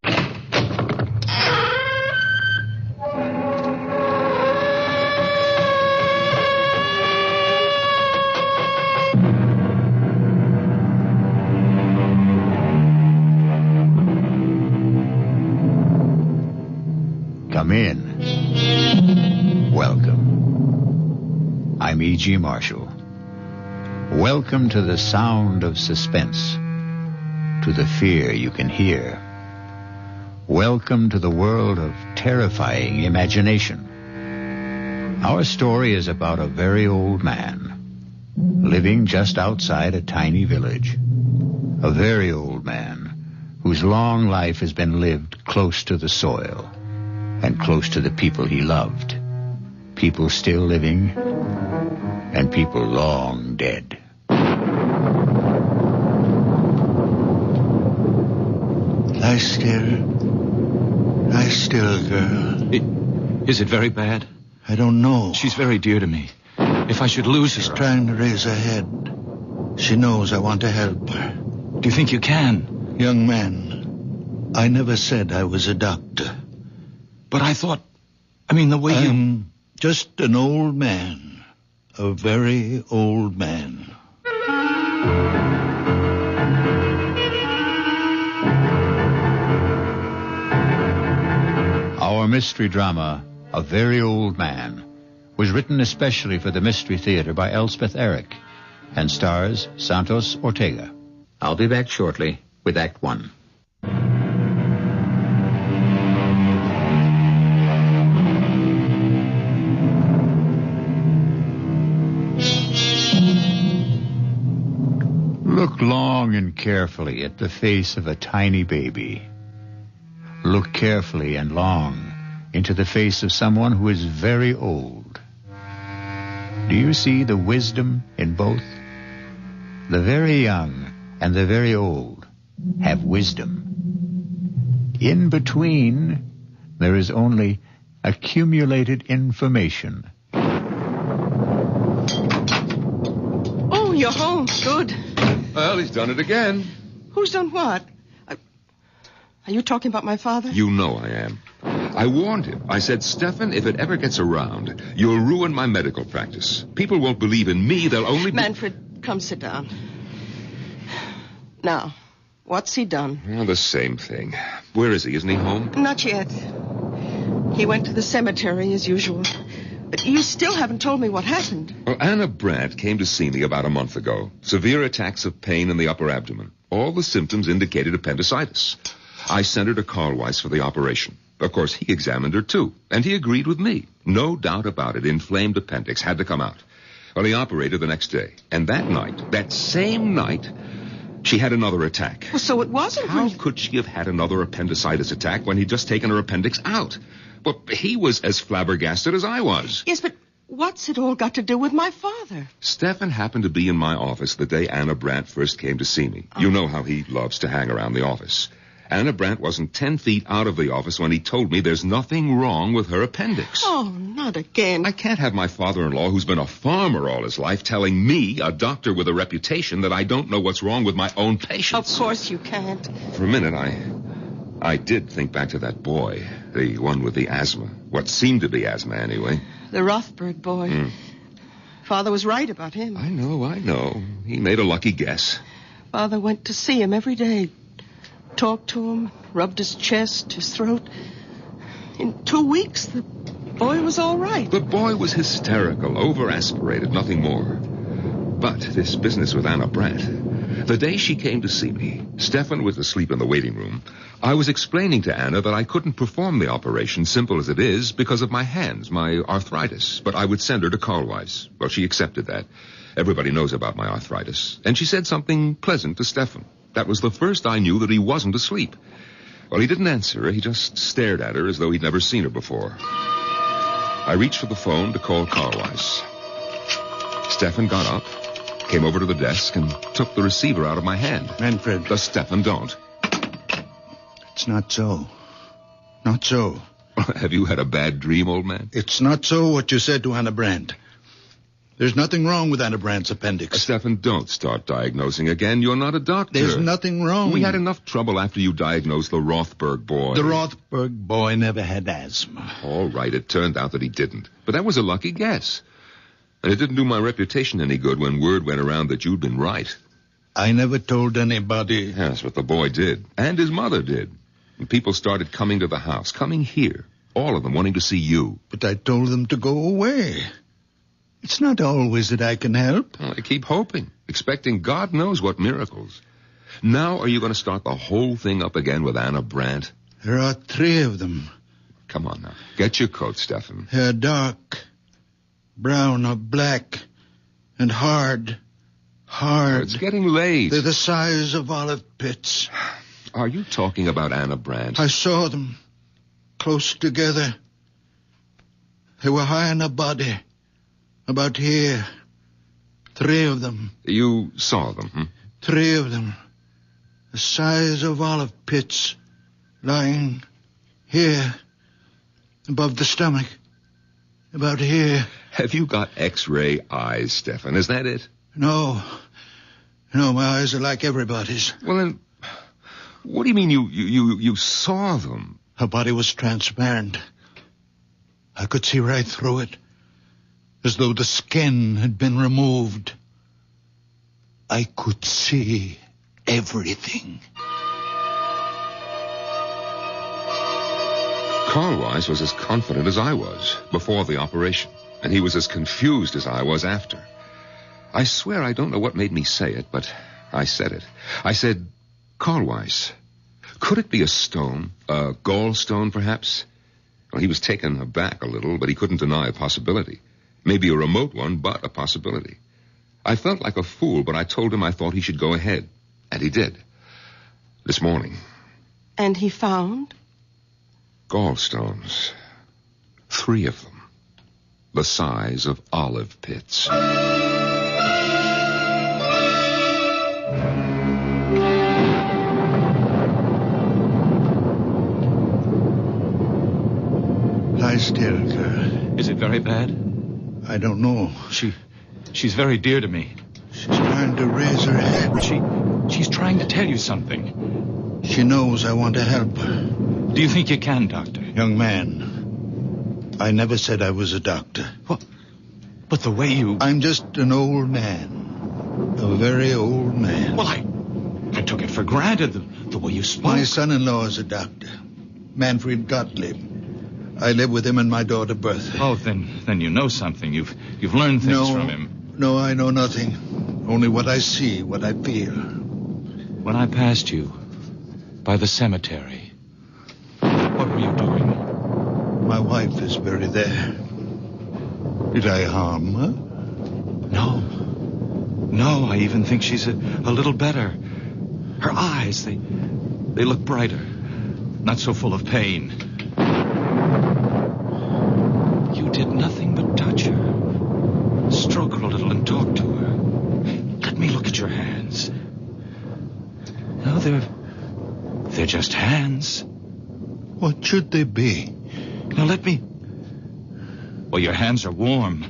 I'm E.G. Marshall. Welcome to the sound of suspense, to the fear you can hear. Welcome to the world of terrifying imagination. Our story is about a very old man living just outside a tiny village. A very old man whose long life has been lived close to the soil and close to the people he loved. People still living and people long dead. Lie still. Lie still, girl. Is it very bad? I don't know. She's very dear to me. If I should lose her... She's trying to raise her head. She knows I want to help her. Do you think you can? Young man, I never said I was a doctor. But I thought... the way I'm just an old man. A very old man. Our mystery drama, A Very Old Man, was written especially for the Mystery Theater by Elspeth Eric and stars Santos Ortega. I'll be back shortly with Act One. Look long and carefully at the face of a tiny baby. Look carefully and long into the face of someone who is very old. Do you see the wisdom in both? The very young and the very old have wisdom. In between, there is only accumulated information. Oh, you're home. Good. Well, he's done it again. Who's done what? Are you talking about my father? You know I am. I warned him. I said, Stephan, if it ever gets around, you'll ruin my medical practice. People won't believe in me. They'll only... Manfred, come sit down. Now, what's he done? Well, the same thing. Where is he? Isn't he home? Not yet. He went to the cemetery as usual. But you still haven't told me what happened. Well, Anna Brandt came to see me about a month ago. Severe attacks of pain in the upper abdomen. All the symptoms indicated appendicitis. I sent her to Carlweiss for the operation. Of course, he examined her, too, and he agreed with me. No doubt about it, inflamed appendix had to come out. Well, he operated the next day, and that night, that same night, she had another attack. Well, so it wasn't... How could she have had another appendicitis attack when he'd just taken her appendix out? Well, he was as flabbergasted as I was. Yes, but what's it all got to do with my father? Stephan happened to be in my office the day Anna Brandt first came to see me. You know how he loves to hang around the office. Anna Brandt wasn't 10 feet out of the office when he told me there's nothing wrong with her appendix. Oh, not again. I can't have my father-in-law, who's been a farmer all his life, telling me, a doctor with a reputation, that I don't know what's wrong with my own patients. Of course you can't. For a minute, I did think back to that boy, the one with the asthma. What seemed to be asthma, anyway. The Rothberg boy. Father was right about him. I know. He made a lucky guess. Father went to see him every day. Talked to him, rubbed his chest, his throat. In 2 weeks, the boy was all right. The boy was hysterical, over-aspirated, nothing more. But this business with Anna Brandt, the day she came to see me, Stephan was asleep in the waiting room. I was explaining to Anna that I couldn't perform the operation, simple as it is, because of my hands, my arthritis. But I would send her to Carlweiss. Well, she accepted that. Everybody knows about my arthritis. And she said something pleasant to Stephan. That was the first I knew that he wasn't asleep. Well, he didn't answer her. He just stared at her as though he'd never seen her before. I reached for the phone to call Carlweiss. Stephan got up, came over to the desk, and took the receiver out of my hand. Manfred. Stephan, don't. It's not so. Not so. Have you had a bad dream, old man? It's not so what you said to Anna Brandt. There's nothing wrong with Anna Brandt's appendix. Stephan, don't start diagnosing again. You're not a doctor. There's nothing wrong. We had enough trouble after you diagnosed the Rothberg boy. The Rothberg boy never had asthma. All right, it turned out that he didn't. But that was a lucky guess. And it didn't do my reputation any good when word went around that you'd been right. I never told anybody. Yes, but the boy did. And his mother did. And people started coming to the house, coming here. All of them wanting to see you. But I told them to go away. It's not always that I can help. Well, I keep hoping, expecting God knows what miracles. Now are you going to start the whole thing up again with Anna Brandt? There are 3 of them. Come on now. Get your coat, Stefan. They're dark, brown or black, and hard. Hard. It's getting late. They're the size of olive pits. Are you talking about Anna Brandt? I saw them, close together. They were high in her body, about here. 3 of them. You saw them, hmm? 3 of them. The size of olive pits, lying here, above the stomach, about here. Have you got X-ray eyes, Stefan? Is that it? No. No, my eyes are like everybody's. Well, then, what do you mean you saw them? Her body was transparent. I could see right through it, as though the skin had been removed. I could see everything. Carl Weiss was as confident as I was before the operation, and he was as confused as I was after. I swear I don't know what made me say it, but I said it. I said, Carl Weiss, could it be a stone? A gallstone, perhaps? Well, he was taken aback a little, but he couldn't deny a possibility. Maybe a remote one, but a possibility. I felt like a fool, but I told him I thought he should go ahead. And he did. This morning. And he found? Gallstones. 3 of them. The size of olive pits. Lie still, girl. Is it very bad? I don't know. She's very dear to me. She's trying to raise her head. She's trying to tell you something. She knows I want to help her. Do you think you can, Doctor? Young man, I never said I was a doctor. What? But the way you... I'm just an old man. A very old man. Well, I took it for granted, the way you spoke. My son-in-law is a doctor. Manfred Gottlieb. I live with him and my daughter Bertha. Oh, then you know something. You've learned things from him. No, I know nothing. Only what I see, what I feel. When I passed you by the cemetery, what were you doing? My wife is buried there. Did I harm her? No, I even think she's a little better. Her eyes, they look brighter. Not so full of pain. You did nothing but touch her. Stroke her a little and talk to her. Let me look at your hands. No, they're just hands. What should they be? Now let me... Well, your hands are warm.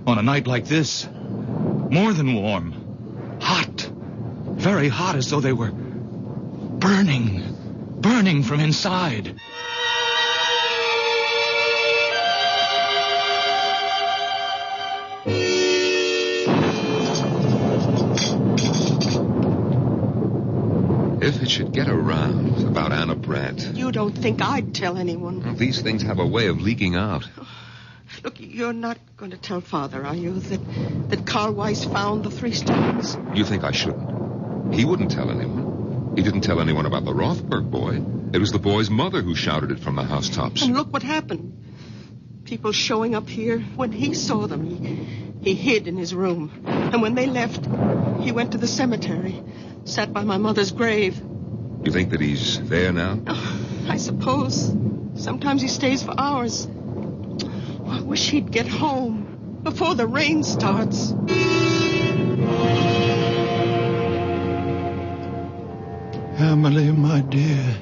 On a night like this. More than warm. Hot. Very hot, as though they were burning from inside. If it should get around about Anna Brandt... You don't think I'd tell anyone? Well, these things have a way of leaking out. Look, you're not going to tell Father, are you, that Carl Weiss found the 3 stones? You think I shouldn't? He wouldn't tell anyone. He didn't tell anyone about the Rothberg boy. It was the boy's mother who shouted it from the housetops. And look what happened. People showing up here. When he saw them, he hid in his room. And when they left, he went to the cemetery, sat by my mother's grave. You think that he's there now? Oh, I suppose. Sometimes he stays for hours. I wish he'd get home before the rain starts. Emily, my dear.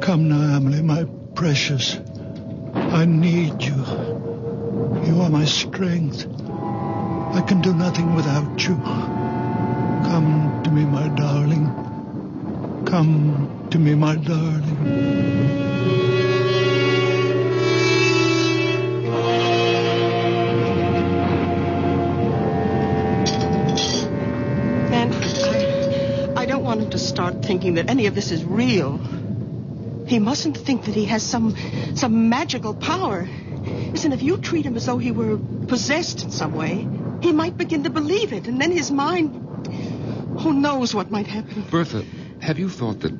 Come now, Emily, my precious. I need you. You are my strength. I can do nothing without you. Come to me, my darling. Come to me, my darling. I don't want him to start thinking that any of this is real. He mustn't think that he has some magical power. Listen, if you treat him as though he were possessed in some way, he might begin to believe it, and then his mind... Who knows what might happen? Bertha, have you thought that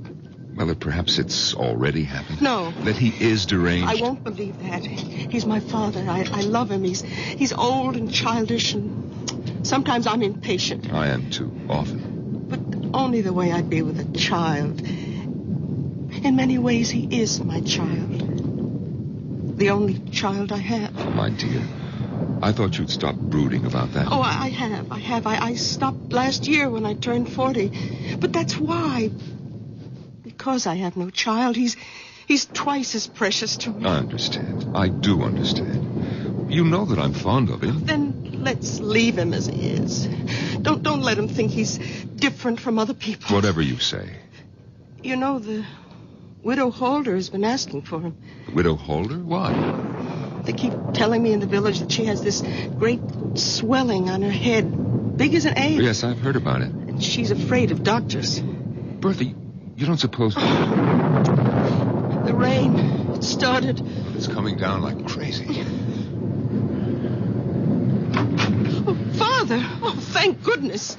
perhaps it's already happened? No. That he is deranged? I won't believe that. He's my father. I love him. He's old and childish, and sometimes I'm impatient. I am, too, often. But only the way I'd be with a child. In many ways, he is my child. The only child I have. Oh, my dear. I thought you'd stop brooding about that. Oh, I have. I stopped last year when I turned 40. But that's why. Because I have no child, he's twice as precious to me. I understand. I do understand. You know that I'm fond of him. Then let's leave him as he is. Don't let him think he's different from other people. Whatever you say. You know, the Widow Holder has been asking for him. The Widow Holder? Why? They keep telling me in the village that she has this great swelling on her head, big as an egg. Yes, I've heard about it. And she's afraid of doctors. Bertha, you don't suppose... The rain, it started. It's coming down like crazy. Oh, Father! Oh, thank goodness.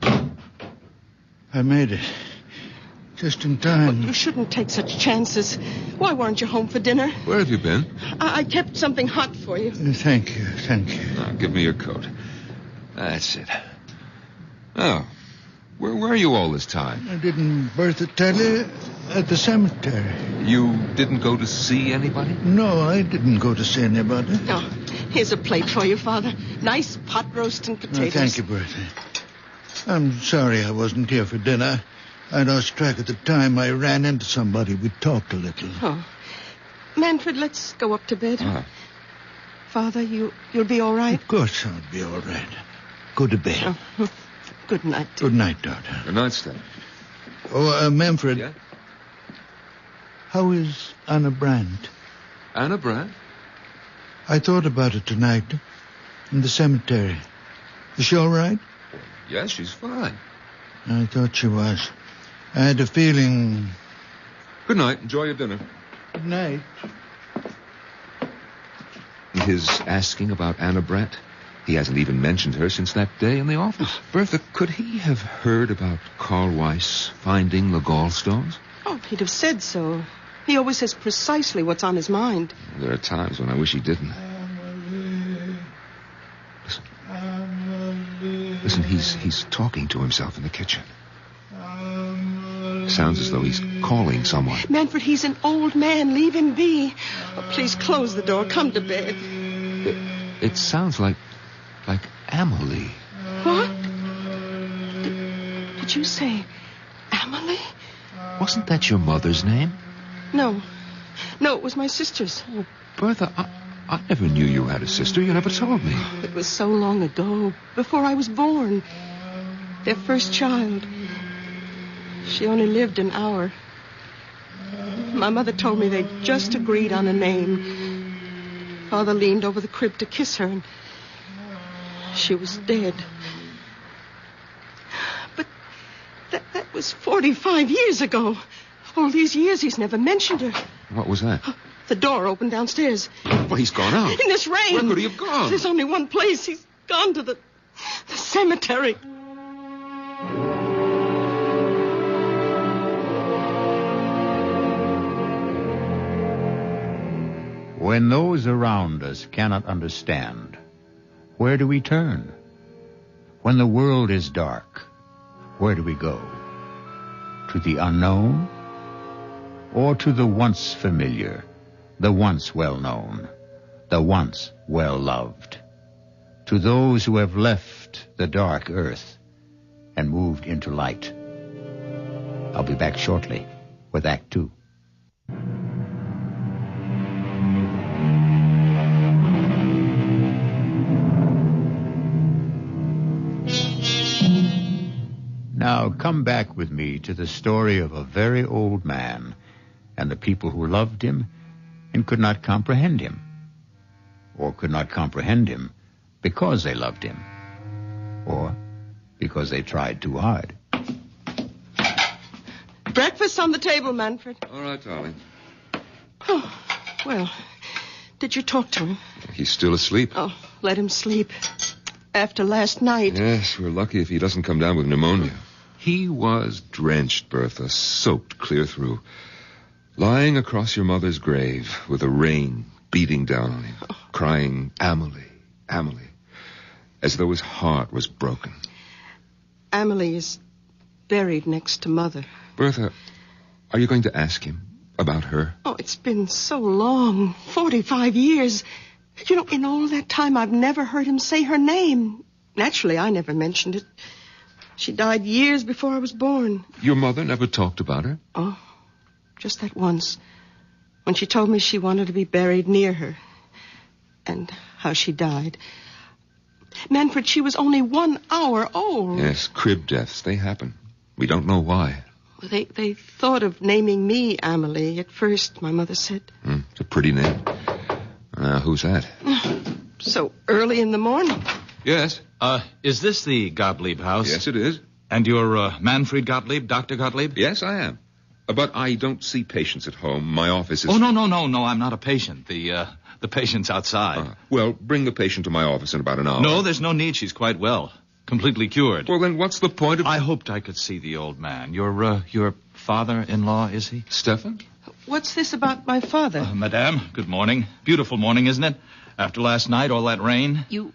I made it. Just in time. But you shouldn't take such chances. Why weren't you home for dinner? Where have you been? I kept something hot for you. Thank you. Now, give me your coat. That's it. Oh, where were you all this time? Didn't Bertha tell you? At the cemetery. You didn't go to see anybody? No, I didn't go to see anybody. Oh, here's a plate for you, Father. Nice pot roast and potatoes. Thank you, Bertha. I'm sorry I wasn't here for dinner. I lost track of the time. I ran into somebody. We talked a little. Oh. Manfred, let's go up to bed. Father, you'll be all right? Of course I'll be all right. Go to bed. Oh. Good night. Good night, daughter. Good night, Steph. Oh, Manfred. Yeah? How is Anna Brandt? Anna Brandt? I thought about it tonight. In the cemetery. Is she all right? Yes, she's fine. I thought she was. I had a feeling... Good night. Enjoy your dinner. Good night. His asking about Anna Brandt? He hasn't even mentioned her since that day in the office. Bertha, could he have heard about Carl Weiss finding the gallstones? Oh, he'd have said so. He always says precisely what's on his mind. There are times when I wish he didn't. Listen, he's talking to himself in the kitchen. Sounds as though he's calling someone. Manfred, he's an old man. Leave him be. Oh, please close the door. Come to bed. It sounds like Amelie. What? Did you say Amelie? Wasn't that your mother's name? No, it was my sister's. Oh, Bertha, I never knew you had a sister. You never told me. It was so long ago, before I was born. Their first child. She only lived an hour. My mother told me they'd just agreed on a name. Father leaned over the crib to kiss her, and she was dead. But that was 45 years ago. All these years he's never mentioned her. What was that? The door opened downstairs. Well, he's gone out. In this rain. Where could he have gone? There's only one place. He's gone to the cemetery. When those around us cannot understand, where do we turn? When the world is dark, where do we go? To the unknown? Or to the once familiar, the once well-known, the once well-loved? To those who have left the dark earth and moved into light. I'll be back shortly with Act 2. Now come back with me to the story of a very old man and the people who loved him and could not comprehend him, or could not comprehend him because they loved him, or because they tried too hard. Breakfast on the table, Manfred. All right, darling. Oh, well, Did you talk to him? He's still asleep. Oh, let him sleep. After last night. Yes, we're lucky if he doesn't come down with pneumonia. He was drenched, Bertha, soaked clear through. Lying across your mother's grave with the rain beating down on him, crying, Amelie, Amelie, as though his heart was broken. Amelie is buried next to Mother. Bertha, are you going to ask him about her? Oh, it's been so long. 45 years. You know, in all that time, I've never heard him say her name. Naturally, I never mentioned it. She died years before I was born. Your mother never talked about her? Oh, just that once. When she told me she wanted to be buried near her. And how she died. Manfred, she was only 1 hour old. Yes, crib deaths. They happen. We don't know why. They thought of naming me Amelie at first, my mother said. It's a pretty name. Who's that? So early in the morning. Yes. Is this the Gottlieb house? Yes, it is. And you're Manfred Gottlieb, Dr. Gottlieb? Yes, I am. But I don't see patients at home. My office is... Oh, no, I'm not a patient. The patient's outside. Well, bring the patient to my office in about an hour. No, there's no need. She's quite well. Completely cured. Well, then what's the point of... I hoped I could see the old man. Your father-in-law, is he? Stefan? What's this about my father? Madame, good morning. Beautiful morning, isn't it? After last night, all that rain. You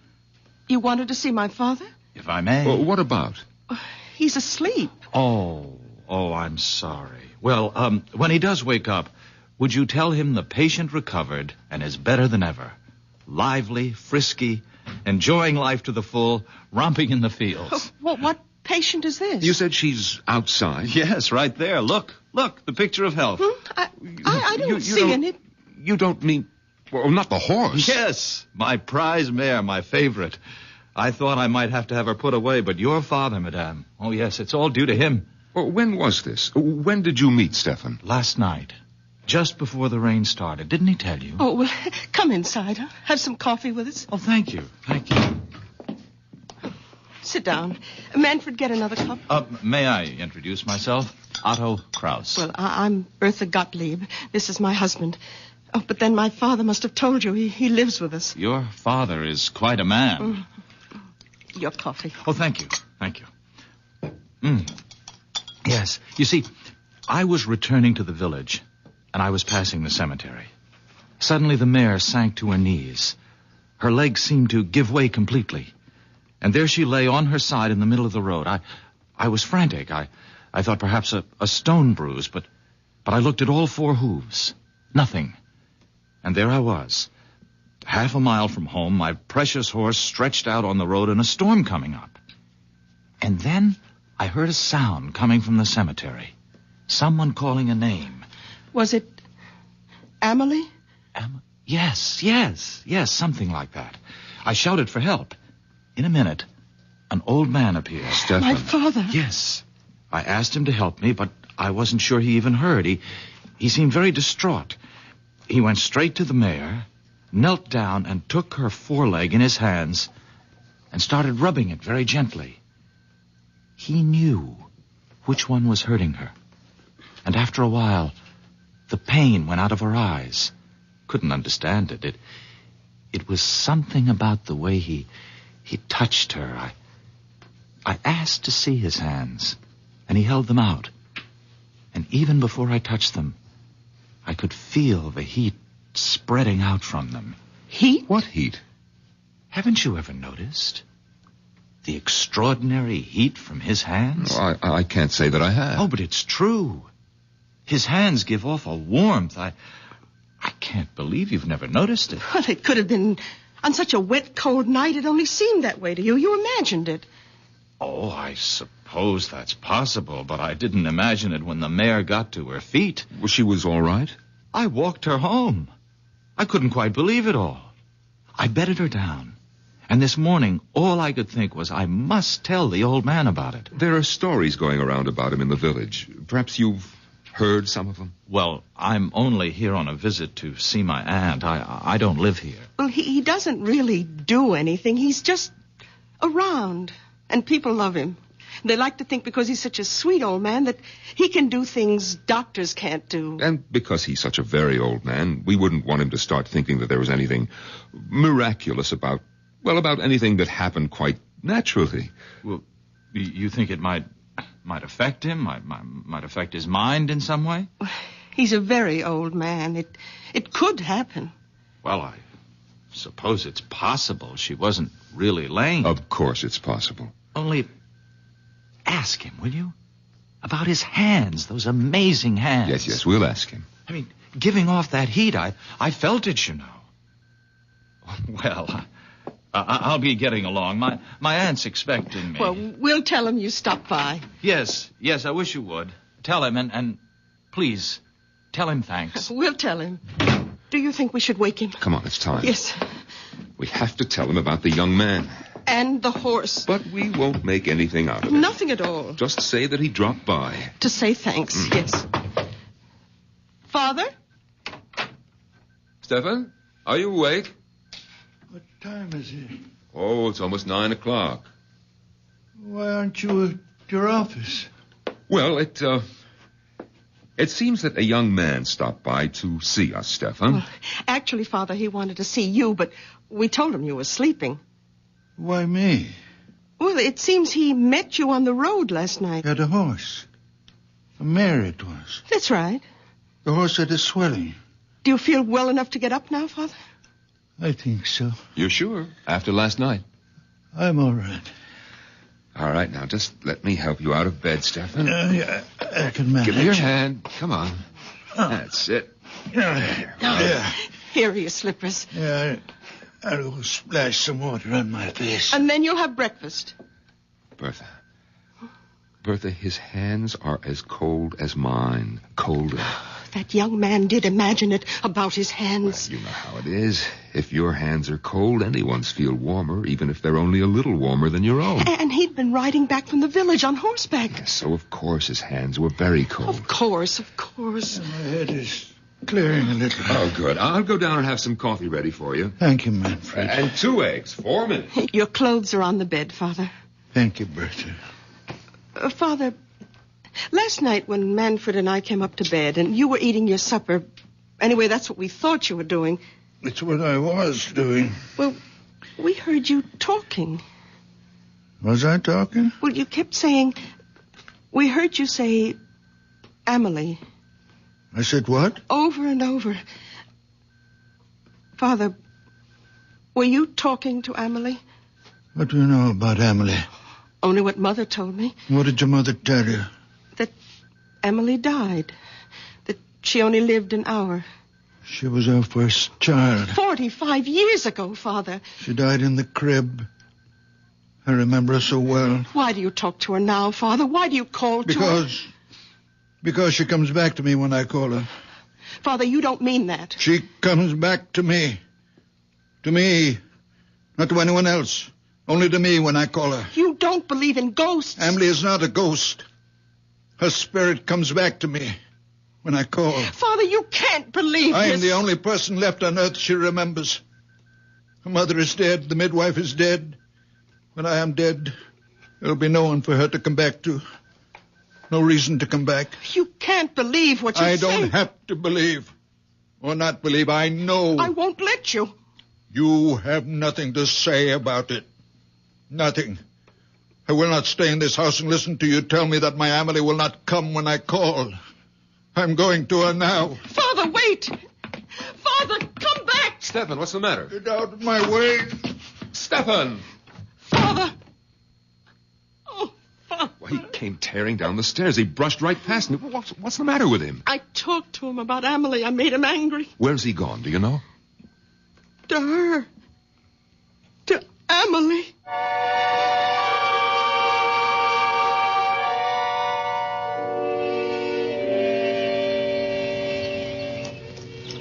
wanted to see my father? If I may. Well, what about? He's asleep. Oh, I'm sorry. Well, when he does wake up, would you tell him the patient recovered and is better than ever? Lively, frisky, enjoying life to the full, romping in the fields. What patient is this? You said she's outside? Yes, right there. Look, the picture of health. I don't see any... You don't mean... Well, not the horse. Yes, my prize mare, my favorite. I thought I might have to have her put away, but your father, madame. Oh, yes, it's all due to him. Well, when was this? When did you meet Stefan? Last night. Just before the rain started. Didn't he tell you? Oh, well, come inside. Huh? Have some coffee with us. Oh, thank you. Sit down. Manfred, get another cup. May I introduce myself? Otto Kraus. Well, I'm Bertha Gottlieb. This is my husband. Oh, but then my father must have told you. He lives with us. Your father is quite a man. Your coffee. Oh, thank you. Yes. You see, I was returning to the village, and I was passing the cemetery. Suddenly the mare sank to her knees. Her legs seemed to give way completely. And there she lay on her side in the middle of the road. I was frantic. I thought perhaps a stone bruise, but I looked at all 4 hooves. Nothing. And there I was, half a mile from home, my precious horse stretched out on the road and a storm coming up. And then I heard a sound coming from the cemetery. Someone calling a name. Was it Amelie? Yes, something like that. I shouted for help. In a minute, an old man appeared. Stefan. My father. Yes. I asked him to help me, but I wasn't sure he even heard. He seemed very distraught. He went straight to the mare, knelt down and took her foreleg in his hands and started rubbing it very gently. He knew which one was hurting her. And after a while, the pain went out of her eyes. Couldn't understand it. It was something about the way he touched her. I asked to see his hands, and he held them out. And even before I touched them, I could feel the heat spreading out from them. Heat? What heat? Haven't you ever noticed? The extraordinary heat from his hands? Oh, I can't say that I have. Oh, but it's true. His hands give off a warmth. I can't believe you've never noticed it. Well, it could have been on such a wet, cold night. It only seemed that way to you. You imagined it. Oh, I suppose that's possible, but I didn't imagine it when the mare got to her feet. Well, she was all right? I walked her home. I couldn't quite believe it all. I bedded her down. And this morning, all I could think was I must tell the old man about it. There are stories going around about him in the village. Perhaps you've heard some of them? Well, I'm only here on a visit to see my aunt. I don't live here. Well, he doesn't really do anything. He's just around. And people love him. They like to think because he's such a sweet old man that he can do things doctors can't do. And because he's such a very old man, we wouldn't want him to start thinking that there was anything miraculous about anything that happened quite naturally. Well, you think it might affect him? Might affect his mind in some way? He's a very old man. It could happen. Well, I suppose it's possible she wasn't really lame. Of course it's possible. Only ask him, will you? About his hands, those amazing hands. Yes, we'll ask him. I mean, giving off that heat, I felt it, you know. Well, I'll be getting along. My aunt's expecting me. Well, we'll tell him you stopped by. Yes, I wish you would. Tell him, and please, tell him thanks. We'll tell him. Do you think we should wake him? Come on, it's time. Yes. We have to tell him about the young man. And the horse. But we won't make anything out of it. Nothing at all. Just say that he dropped by. To say thanks, yes. Father? Stefan, are you awake? What time is it? Oh, it's almost 9 o'clock. Why aren't you at your office? Well, it seems that a young man stopped by to see us, Stefan. Well, actually, Father, he wanted to see you, but we told him you were sleeping. Why me? Well, it seems he met you on the road last night. Had a horse. A mare it was. That's right. The horse had a swelling. Do you feel well enough to get up now, Father? I think so. You're sure? After last night? I'm all right. All right, now just let me help you out of bed, Stefan. Yeah, I can manage. Give me your hand. Come on. That's it. Yeah. Here are your slippers. Yeah, I'll go splash some water on my face. And then you'll have breakfast. Bertha, his hands are as cold as mine. Colder. That young man did imagine it about his hands. Well, you know how it is. If your hands are cold, anyone's feel warmer, even if they're only a little warmer than your own. And he'd been riding back from the village on horseback. Yes, so of course his hands were very cold. Of course. My head is clearing a little. Oh, good. I'll go down and have some coffee ready for you. Thank you, Manfred. And 2 eggs, 4 minutes. Your clothes are on the bed, Father. Thank you, Bertha. Father, last night when Manfred and I came up to bed and you were eating your supper, anyway, that's what we thought you were doing. It's what I was doing. Well, we heard you talking. Was I talking? Well, you kept saying, we heard you say, Amelie. I said what? Over and over. Father, were you talking to Amelie? What do you know about Amelie? Only what Mother told me. What did your mother tell you? That Amelie died. That she only lived an hour. She was our first child. 45 years ago, Father. She died in the crib. I remember her so well. Why do you talk to her now, Father? Why do you call to her? Because she comes back to me when I call her. Father, you don't mean that. She comes back to me. To me. Not to anyone else. Only to me when I call her. You don't believe in ghosts. Amelie is not a ghost. Her spirit comes back to me when I call. Father, you can't believe I this. am the only person left on earth she remembers. Her mother is dead. The midwife is dead. When I am dead, there'll be no one for her to come back to. No reason to come back. You can't believe what you're saying. I don't have to believe. Or not believe. I know. I won't let you. You have nothing to say about it. Nothing. I will not stay in this house and listen to you tell me that my Amelie will not come when I call. I'm going to her now. Father, wait. Father, come back. Stefan, what's the matter? Get out of my way. Stefan! Father. Oh, Father. Well, he came tearing down the stairs. He brushed right past me. What's the matter with him? I talked to him about Amelie. I made him angry. Where's he gone? Do you know? To her. To Amelie.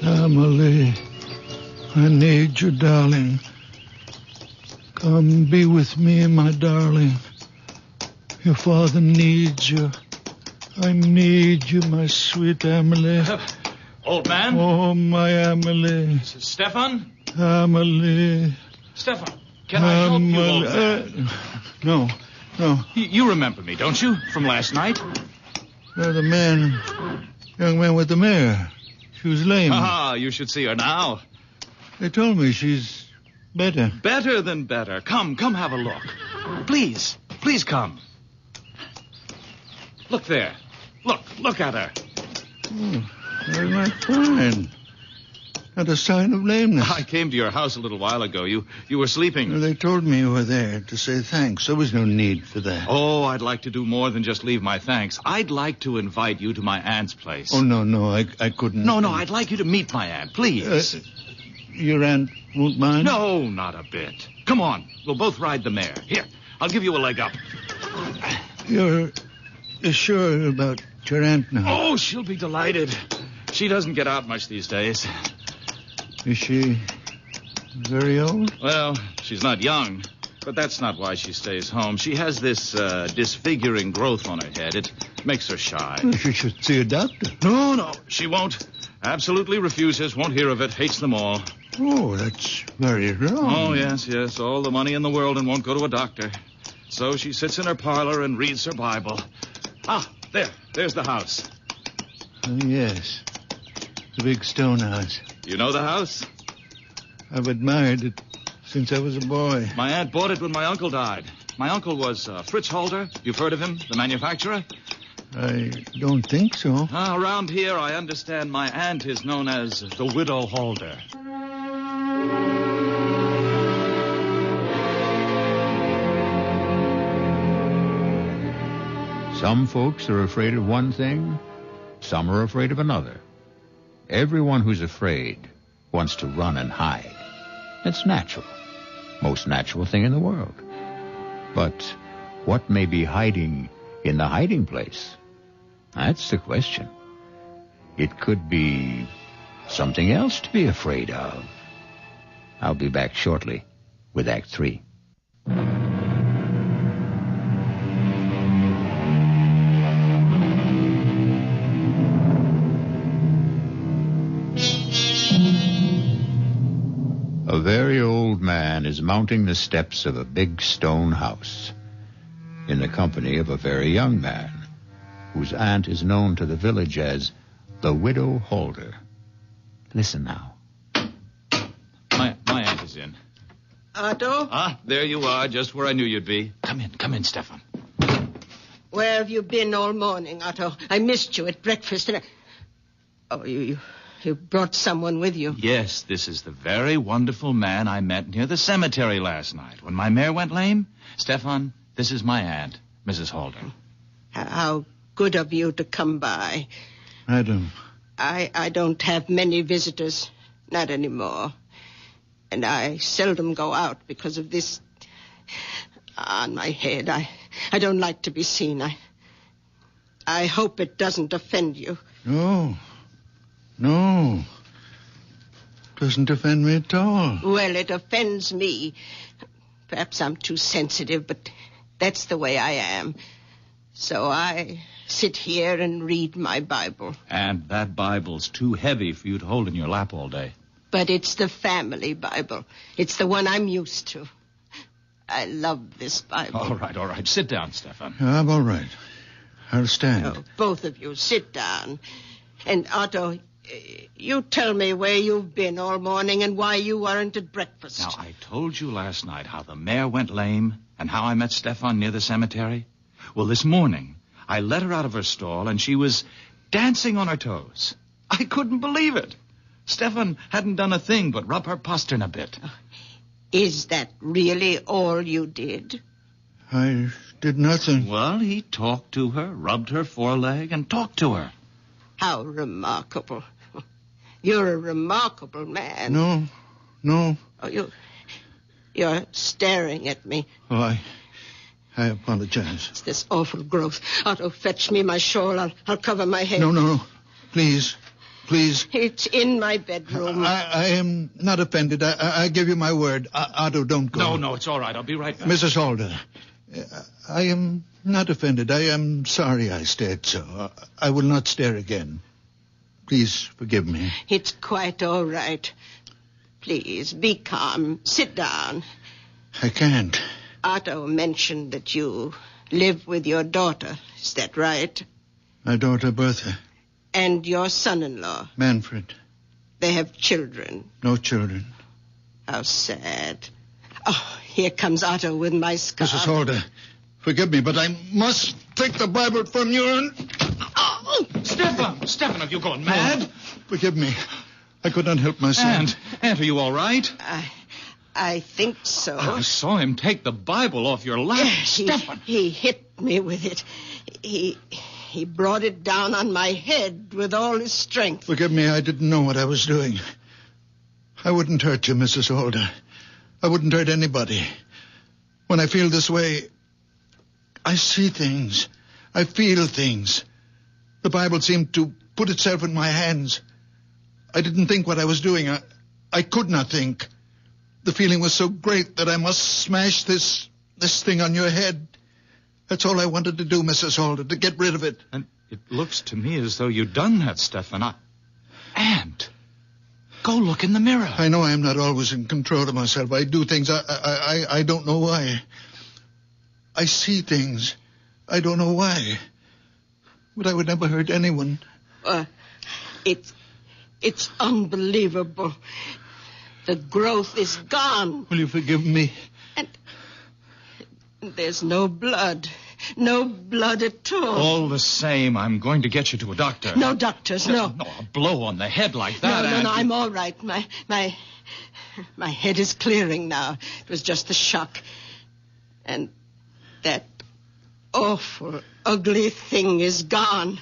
Amelie, I need you, darling. Come be with me, my darling. Your father needs you. I need you, my sweet Amelie. Old man? Oh, my Amelie. Stefan? Amelie. Stefan, can I help you, old man? No, No. You remember me, don't you? From last night? The young man with the mare. She was lame. Ah, you should see her now. They told me she's better. Better than better. Come have a look. Please come. Look there. Look at her. Oh, very much fine. Not a sign of lameness. I came to your house a little while ago. You were sleeping. They told me you were there to say thanks. There was no need for that. Oh, I'd like to do more than just leave my thanks. I'd like to invite you to my aunt's place. Oh, no, I couldn't. No, I'd like you to meet my aunt, please. Your aunt won't mind? No, not a bit. Come on, we'll both ride the mare. Here, I'll give you a leg up. You're sure about your aunt now? Oh, she'll be delighted. She doesn't get out much these days. Is she very old? Well, she's not young, but that's not why she stays home. She has this disfiguring growth on her head. It makes her shy. Well, she should see a doctor. No, she won't. Absolutely refuses, won't hear of it, hates them all. Oh, that's very wrong. Oh, yes, all the money in the world and won't go to a doctor. So she sits in her parlor and reads her Bible. Ah, there's the house. Oh, yes, the big stone house. You know the house? I've admired it since I was a boy. My aunt bought it when my uncle died. My uncle was Fritz Holder. You've heard of him, the manufacturer? I don't think so. Around here, I understand my aunt is known as the Widow Holder. Some folks are afraid of one thing, some are afraid of another. Everyone who's afraid wants to run and hide. It's natural. Most natural thing in the world. But what may be hiding in the hiding place? That's the question. It could be something else to be afraid of. I'll be back shortly with Act 3. A very old man is mounting the steps of a big stone house in the company of a very young man whose aunt is known to the village as the Widow Holder. Listen now. My aunt is in. Otto? Ah, there you are, just where I knew you'd be. Come in, Stefan. Where have you been all morning, Otto? I missed you at breakfast and Oh, you brought someone with you. Yes, this is the very wonderful man I met near the cemetery last night when my mare went lame. Stefan, this is my aunt, Mrs. Holder. How good of you to come by. Madam. I don't have many visitors, not anymore. And I seldom go out because of this on my head. I don't like to be seen. I hope it doesn't offend you. No. Doesn't offend me at all. Well, it offends me. Perhaps I'm too sensitive, but that's the way I am. So I sit here and read my Bible. And that Bible's too heavy for you to hold in your lap all day. But it's the family Bible. It's the one I'm used to. I love this Bible. All right. Sit down, Stefan. I'm all right. I'll stand. Oh, both of you, sit down. And Otto, you tell me where you've been all morning and why you weren't at breakfast. Now, I told you last night how the mare went lame and how I met Stefan near the cemetery. Well, this morning, I let her out of her stall and she was dancing on her toes. I couldn't believe it. Stefan hadn't done a thing but rub her postern a bit. Is that really all you did? I did nothing. Well, he talked to her, rubbed her foreleg, and talked to her. How remarkable. You're a remarkable man. No. Oh, you're staring at me. Oh, I apologize. It's this awful growth. Otto, fetch me my shawl. I'll cover my head. No. Please. It's in my bedroom. I am not offended. I give you my word. Otto, don't go. No, it's all right. I'll be right back. Mrs. Holder, I am not offended. I am sorry I stared so. I will not stare again. Please forgive me. It's quite all right. Please, be calm. Sit down. I can't. Otto mentioned that you live with your daughter. Is that right? My daughter, Bertha. And your son-in-law. Manfred. They have children. No children. How sad. Oh, here comes Otto with my scarf. Mrs. Holder, forgive me, but I must take the Bible from you and... Oh! Stefan, have you gone mad? No, forgive me. I could not help myself. Aunt, are you all right? I think so. I saw him take the Bible off your lap. Stefan. He hit me with it. He brought it down on my head with all his strength. Forgive me, I didn't know what I was doing. I wouldn't hurt you, Mrs. Holder. I wouldn't hurt anybody. When I feel this way, I see things. I feel things. The Bible seemed to put itself in my hands. I didn't think what I was doing. I could not think. The feeling was so great that I must smash this thing on your head. That's all I wanted to do, Mrs. Holder, to get rid of it. And it looks to me as though you'd done that, Stefan. Aunt, go look in the mirror. I know I am not always in control of myself. I do things. I don't know why. I see things. I don't know why. But I would never hurt anyone. It's unbelievable. The growth is gone. Will you forgive me? And there's no blood. No blood at all. All the same, I'm going to get you to a doctor. No doctors, no. No, a blow on the head like that. No, I'm all right. My head is clearing now. It was just a shock. And that awful, ugly thing is gone.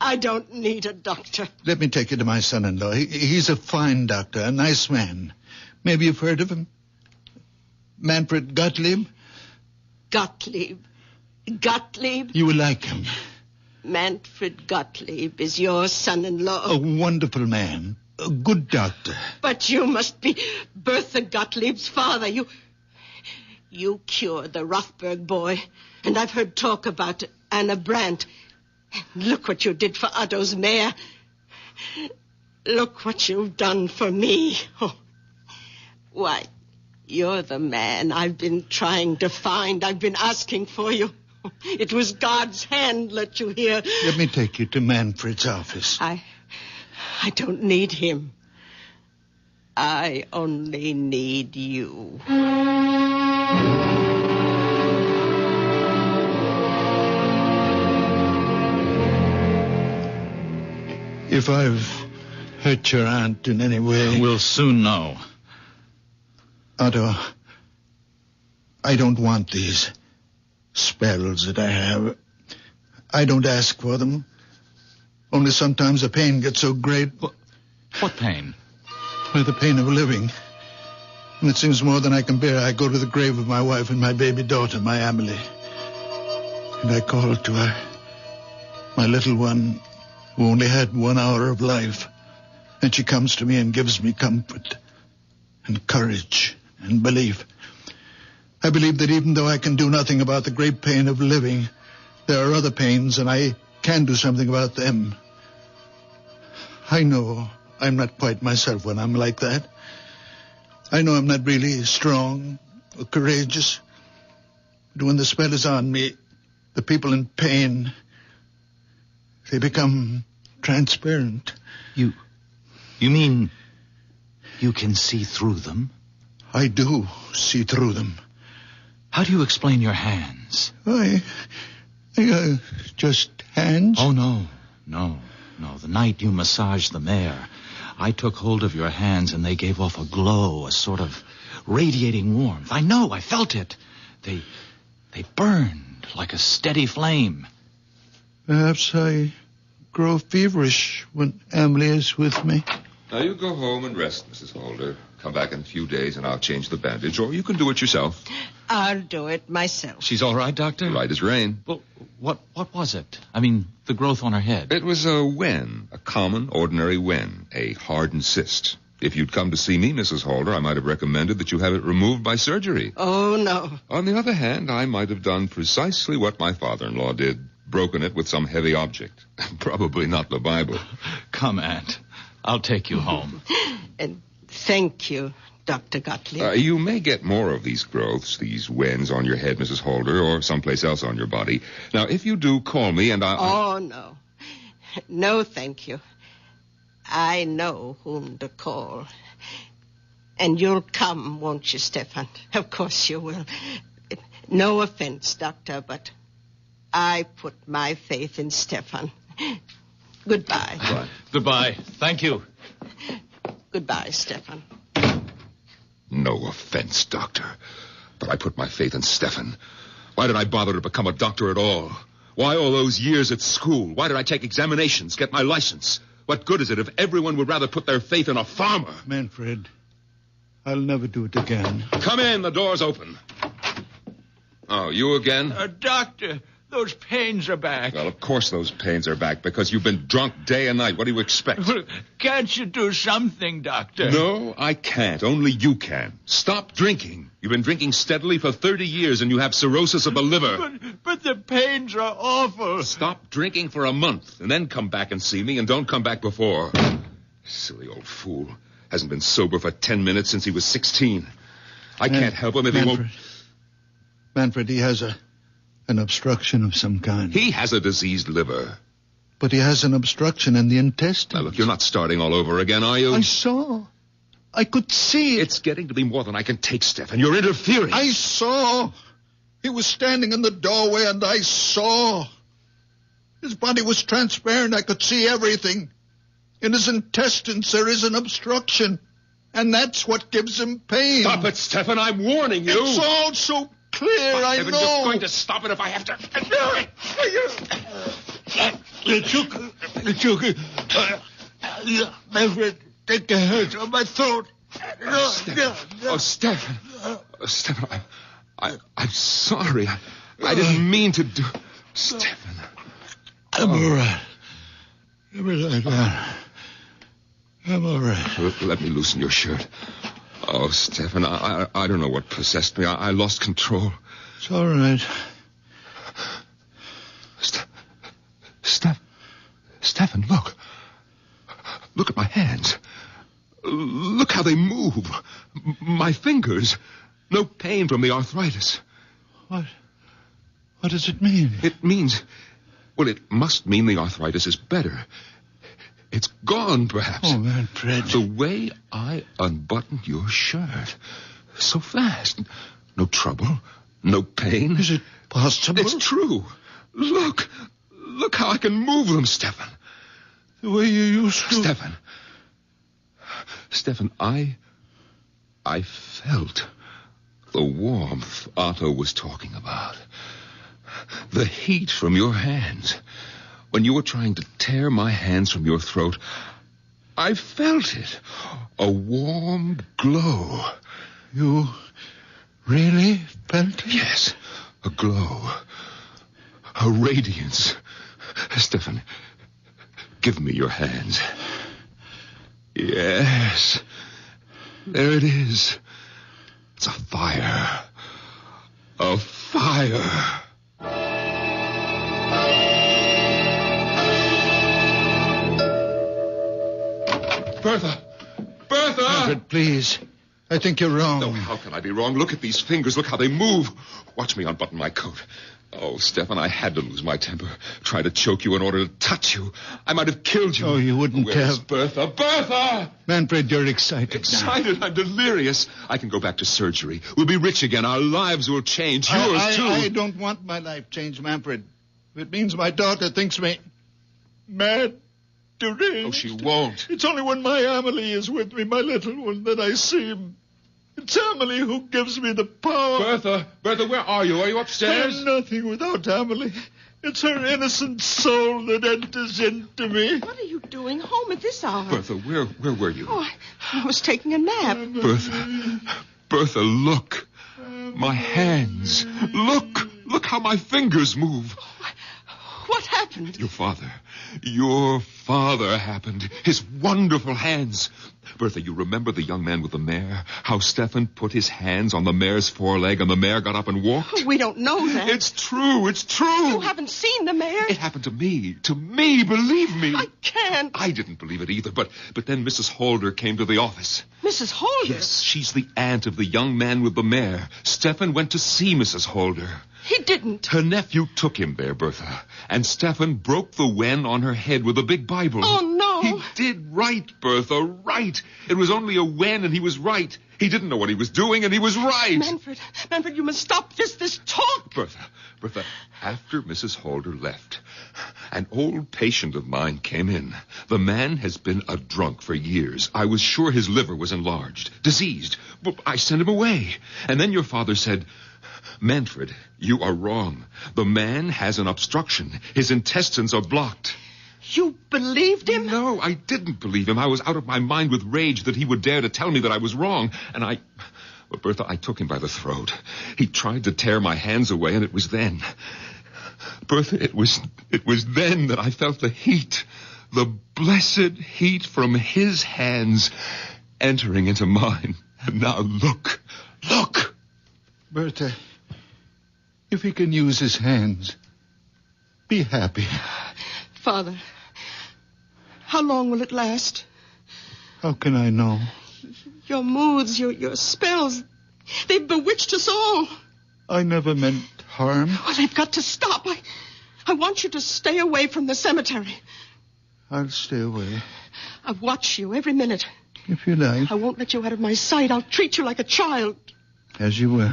I don't need a doctor. Let me take you to my son-in-law. He's a fine doctor, a nice man. Maybe you've heard of him? Manfred Gottlieb? Gottlieb? You will like him. Manfred Gottlieb is your son-in-law. A wonderful man. A good doctor. But you must be Bertha Gottlieb's father. You cured the Rothberg boy. And I've heard talk about Anna Brandt. Look what you did for Otto's mare. Look what you've done for me. Oh. Why, you're the man I've been trying to find. I've been asking for you. It was God's hand let you here. Let me take you to Manfred's office. I don't need him. I only need you. If I've hurt your aunt in any way... We'll soon know. Otto, I don't want these spells that I have. I don't ask for them. Only sometimes the pain gets so great. What pain? Well, the pain of living. When it seems more than I can bear, I go to the grave of my wife and my baby daughter, my Emily. And I call to her, my little one, who only had 1 hour of life. And she comes to me and gives me comfort and courage and belief. I believe that even though I can do nothing about the great pain of living, there are other pains, and I can do something about them. I know I'm not quite myself when I'm like that. I know I'm not really strong or courageous. But when the spell is on me, the people in pain... they become transparent. You mean you can see through them? I do see through them. How do you explain your hands? Just hands? Oh, no. The night you massaged the mare, I took hold of your hands and they gave off a glow, a sort of radiating warmth. I know, I felt it. They burned like a steady flame. Perhaps I grow feverish when Emily is with me. Now, you go home and rest, Mrs. Holder. Come back in a few days and I'll change the bandage, or you can do it yourself. I'll do it myself. She's all right, Doctor? Right as rain. Well, what was it? I mean, the growth on her head. It was a wen, a common, ordinary wen, a hardened cyst. If you'd come to see me, Mrs. Holder, I might have recommended that you have it removed by surgery. Oh, no. On the other hand, I might have done precisely what my father-in-law did, broken it with some heavy object. Probably not the Bible. Come, Aunt. I'll take you home. And thank you. Dr. Gottlieb. You may get more of these growths, these wens on your head, Mrs. Holder, or someplace else on your body. Now, if you do, call me and I'll... Oh, no. No, thank you. I know whom to call. And you'll come, won't you, Stefan? Of course you will. No offense, Doctor, but I put my faith in Stefan. Goodbye. Goodbye. Thank you. Goodbye, Stefan. No offense, Doctor, but I put my faith in Stefan. Why did I bother to become a doctor at all? Why all those years at school? Why did I take examinations, get my license? What good is it if everyone would rather put their faith in a farmer? Manfred, I'll never do it again. Come in, the door's open. Oh, you again? Doctor, those pains are back. Well, of course those pains are back, because you've been drunk day and night. What do you expect? Can't you do something, Doctor? No, I can't. Only you can. Stop drinking. You've been drinking steadily for 30 years, and you have cirrhosis of the liver. But the pains are awful. Stop drinking for a month, and then come back and see me, and don't come back before. Silly old fool. Hasn't been sober for 10 minutes since he was 16. I can't help him if he won't... Manfred, he has an obstruction of some kind. He has a diseased liver. But he has an obstruction in the intestines. Now, look, you're not starting all over again, are you? I saw. I could see it. It's getting to be more than I can take, Stefan. You're interfering. I saw. He was standing in the doorway, and I saw. His body was transparent. I could see everything. In his intestines, there is an obstruction. And that's what gives him pain. Stop it, Stefan. I'm warning you. It's all so clear, I know. You're going to stop it if I have to. Manfred, take the hands on my throat. Stefan. Stefan, I'm sorry. I didn't mean to do... Stefan. I'm all right. Give me that down. I'm all right. Let me loosen your shirt. Oh, Stefan, I don't know what possessed me. I lost control. It's all right. Stefan, look. Look at my hands. Look how they move. My fingers. No pain from the arthritis. What does it mean? It means... Well, it must mean the arthritis is better. It's gone, perhaps. Oh, Manfred. The way I unbuttoned your shirt. So fast. No trouble. No pain. Is it possible? It's true. Look. Look how I can move them, Stefan. The way you used to. Stefan, I felt the warmth Otto was talking about. The heat from your hands. When you were trying to tear my hands from your throat, I felt it. A warm glow. You really felt it? Yes, a glow. A radiance. Stefan, give me your hands. Yes. There it is. It's a fire. A fire. Bertha! Manfred, please. I think you're wrong. No, how can I be wrong? Look at these fingers. Look how they move. Watch me unbutton my coat. Oh, Stefan, I had to lose my temper. Try to choke you in order to touch you. I might have killed you. Oh, you wouldn't Where's have. Bertha? Bertha! Manfred, you're excited Excited? now. I'm delirious. I can go back to surgery. We'll be rich again. Our lives will change. Yours, too. I don't want my life changed, Manfred. If it means my daughter thinks me mad, deranged. Oh, she won't. It's only when my Amelie is with me, my little one, that I see him. It's Amelie who gives me the power. Bertha, where are you? Are you upstairs? I'm nothing without Amelie. It's her innocent soul that enters into me. What are you doing home at this hour? Bertha, where were you? Oh, I was taking a nap. Bertha, look. My hands. Look how my fingers move. What happened? Your father. Your father happened. His wonderful hands. Bertha, you remember the young man with the mare? How Stefan put his hands on the mare's foreleg and the mare got up and walked? We don't know that. It's true. It's true. You haven't seen the mare. It happened to me. To me, believe me. I can't. I didn't believe it either, but then Mrs. Holder came to the office. Mrs. Holder? Yes, she's the aunt of the young man with the mare. Stefan went to see Mrs. Holder. He didn't. Her nephew took him there, Bertha. And Stefan broke the wen on her head with a big Bible. Oh, no. He did right, Bertha, right. It was only a wen, and he was right. He didn't know what he was doing, and he was right. Manfred, you must stop this talk. Bertha, after Mrs. Holder left, an old patient of mine came in. The man has been a drunk for years. I was sure his liver was enlarged, diseased. But I sent him away. And then your father said, Manfred, you are wrong. The man has an obstruction. His intestines are blocked. You believed him? No, I didn't believe him. I was out of my mind with rage that he would dare to tell me that I was wrong. And well, Bertha, I took him by the throat. He tried to tear my hands away, and it was then. Bertha, it was then that I felt the heat, the blessed heat from his hands entering into mine. And now look. Bertha, if he can use his hands, be happy. Father, how long will it last? How can I know? Your moods, your spells, they've bewitched us all. I never meant harm. Well, they've got to stop. I want you to stay away from the cemetery. I'll stay away. I watch you every minute. If you like. I won't let you out of my sight. I'll treat you like a child. As you will.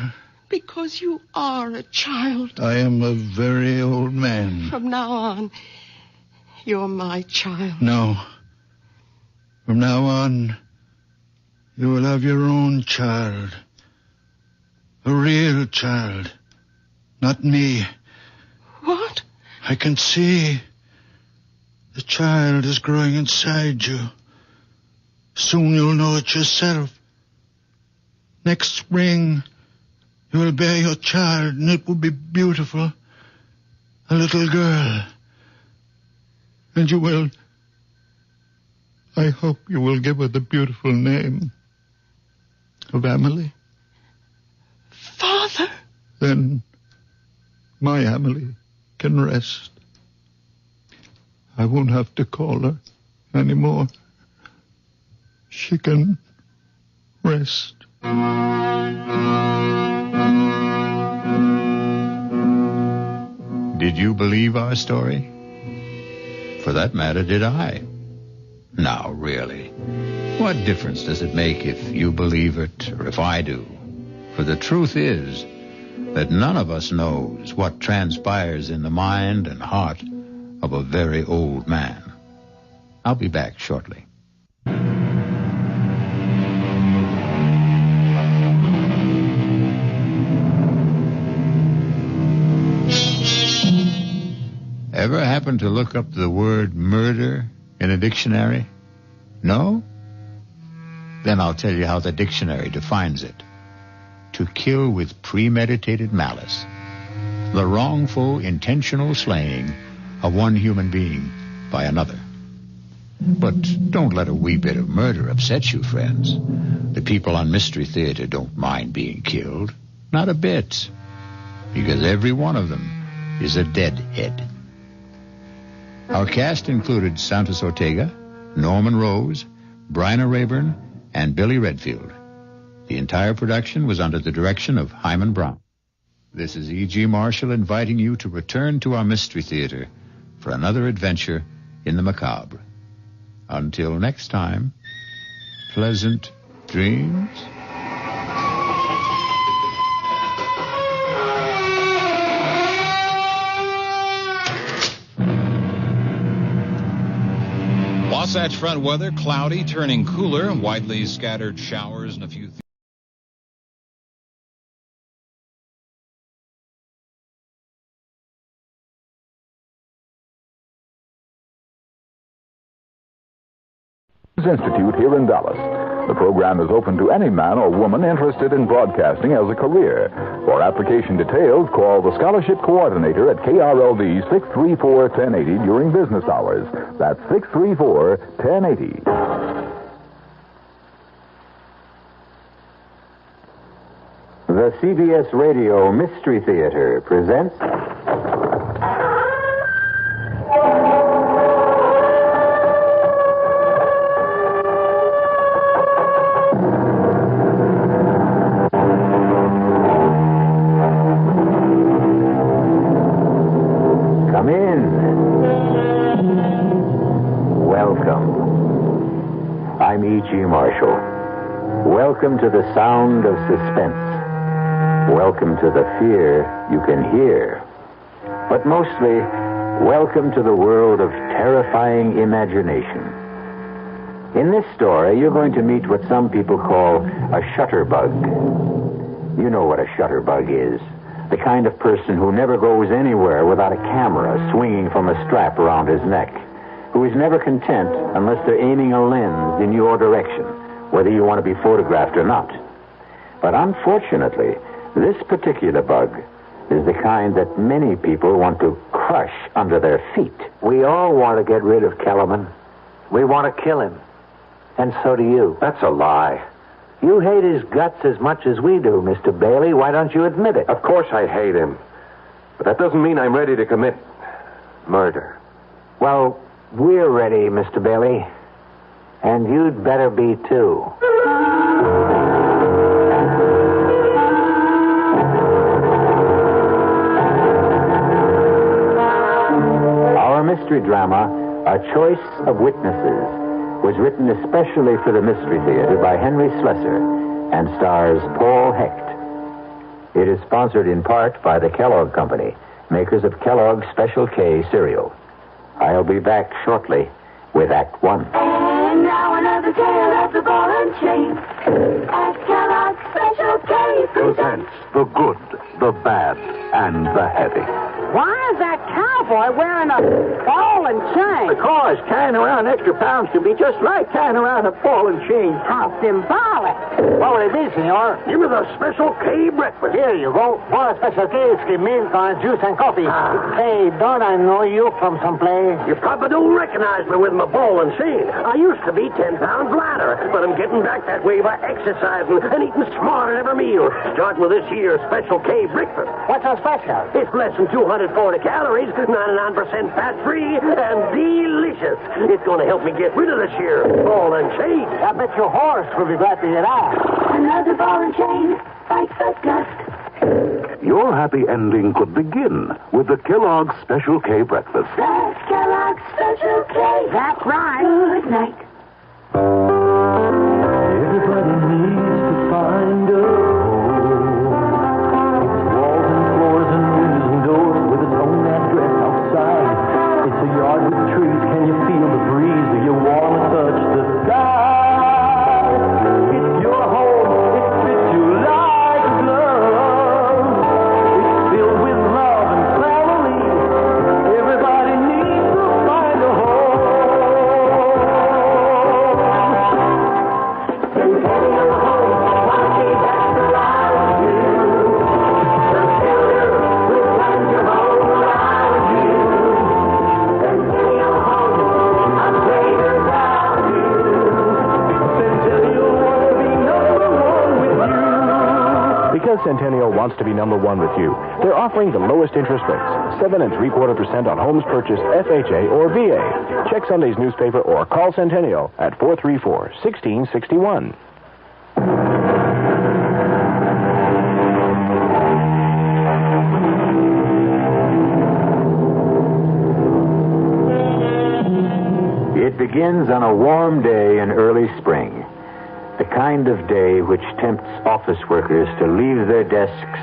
Because you are a child. I am a very old man. From now on, you're my child. No. From now on, you will have your own child. A real child. Not me. What? I can see. The child is growing inside you. Soon you'll know it yourself. Next spring, you will bear your child, and it will be beautiful. A little girl. And you will... I hope you will give her the beautiful name of Emily. Father? Then my Emily can rest. I won't have to call her anymore. She can rest. Did you believe our story? For that matter, did I? Now, really, what difference does it make if you believe it or if I do? For the truth is that none of us knows what transpires in the mind and heart of a very old man. I'll be back shortly. Ever happen to look up the word murder in a dictionary? No? Then I'll tell you how the dictionary defines it. To kill with premeditated malice. The wrongful, intentional slaying of one human being by another. But don't let a wee bit of murder upset you, friends. The people on Mystery Theater don't mind being killed. Not a bit. Because every one of them is a deadhead. Our cast included Santos Ortega, Norman Rose, Bryna Rayburn, and Billy Redfield. The entire production was under the direction of Hyman Brown. This is E.G. Marshall inviting you to return to our Mystery Theater for another adventure in the macabre. Until next time, pleasant dreams. Wasatch Front weather, cloudy, turning cooler, widely scattered showers and a few... Institute here in Dallas. The program is open to any man or woman interested in broadcasting as a career. For application details, call the Scholarship Coordinator at KRLD 634-1080 during business hours. That's 634-1080. The CBS Radio Mystery Theater presents... Come in. Welcome. I'm E.G. Marshall. Welcome to the sound of suspense. Welcome to the fear you can hear. But mostly, welcome to the world of terrifying imagination. In this story, you're going to meet what some people call a shutterbug. You know what a shutterbug is. The kind of person who never goes anywhere without a camera swinging from a strap around his neck. Who is never content unless they're aiming a lens in your direction, whether you want to be photographed or not. But unfortunately, this particular bug is the kind that many people want to crush under their feet. We all want to get rid of Kellerman. We want to kill him. And so do you. That's a lie. You hate his guts as much as we do, Mr. Bailey. Why don't you admit it? Of course I hate him. But that doesn't mean I'm ready to commit murder. Well, we're ready, Mr. Bailey. And you'd better be, too. Mystery drama, A Choice of Witnesses, was written especially for the Mystery Theater by Henry Slessor and stars Paul Hecht. It is sponsored in part by the Kellogg Company, makers of Kellogg's Special K cereal. I'll be back shortly with Act One. And now another tale of the ball and chain. At Kellogg's Special K presents the good, the bad, and the heavy. Why is that cowboy wearing a ball and chain? Because carrying around extra pounds can be just like carrying around a ball and chain. How symbolic. What will it be, senor? Give me the Special K breakfast. Here you go. What a Special K is milk on juice and coffee. Hey, don't I know you from someplace? You probably don't recognize me with my ball and chain. I used to be 10 pounds lighter, but I'm getting back that way by exercising and eating smarter every meal. Start with this here Special K breakfast. What's so special? It's less than 240 calories, 99% fat-free, and delicious. It's going to help me get rid of this here ball and chain. I bet your horse will be glad to hear that. Another ball and chain fights the dust. Your happy ending could begin with the Kellogg's Special K breakfast. That's Kellogg's Special K. That's right. Good night. Everybody needs to find a home. It's walls and floors and windows and doors with its own address outside. It's a yard with trees. Can you feel the breeze? Do you want to touch the sky? It's your home. It fits you like a glove. It's filled with love and family. Everybody needs to find a home. Centennial Home, watching that around you. The children will find your home around you. Centennial Home, I'm great around you. Centennial wants to be number one with you. Because Centennial wants to be number one with you, they're offering the lowest interest rates, 7 3/4% on homes purchased FHA or VA. Check Sunday's newspaper or call Centennial at 434-1661. It begins on a warm day in early spring. The kind of day which tempts office workers to leave their desks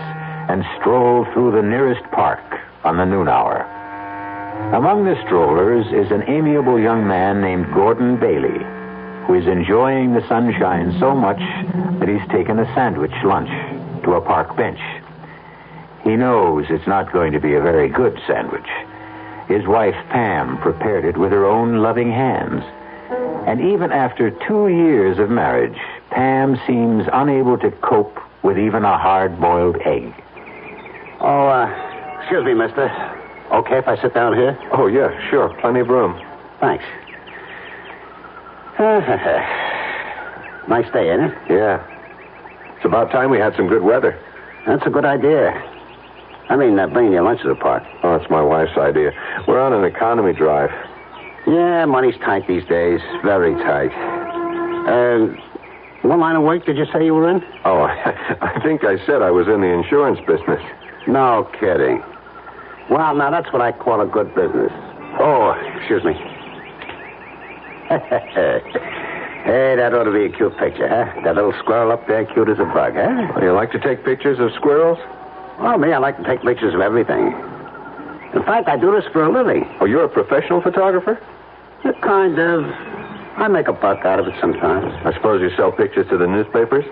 and stroll through the nearest park on the noon hour. Among the strollers is an amiable young man named Gordon Bailey, who is enjoying the sunshine so much that he's taken a sandwich lunch to a park bench. He knows it's not going to be a very good sandwich. His wife, Pam, prepared it with her own loving hands, And even after 2 years of marriage, Pam seems unable to cope with even a hard-boiled egg. Oh, excuse me, mister. Okay if I sit down here? Oh, yeah, sure. Plenty of room. Thanks. Nice day, ain't it? Yeah. It's about time we had some good weather. That's a good idea. I mean, bringing your lunch to the park. Oh, it's my wife's idea. We're on an economy drive. Yeah, money's tight these days. Very tight. What line of work did you say you were in? Oh, I think I said I was in the insurance business. No kidding. Well, now that's what I call a good business. Oh, excuse me. Hey, that ought to be a cute picture, huh? That little squirrel up there, cute as a bug, huh? Oh, you like to take pictures of squirrels? Well, me, I like to take pictures of everything. In fact, I do this for a living. Oh, you're a professional photographer? Kind of. I make a buck out of it sometimes. I suppose you sell pictures to the newspapers?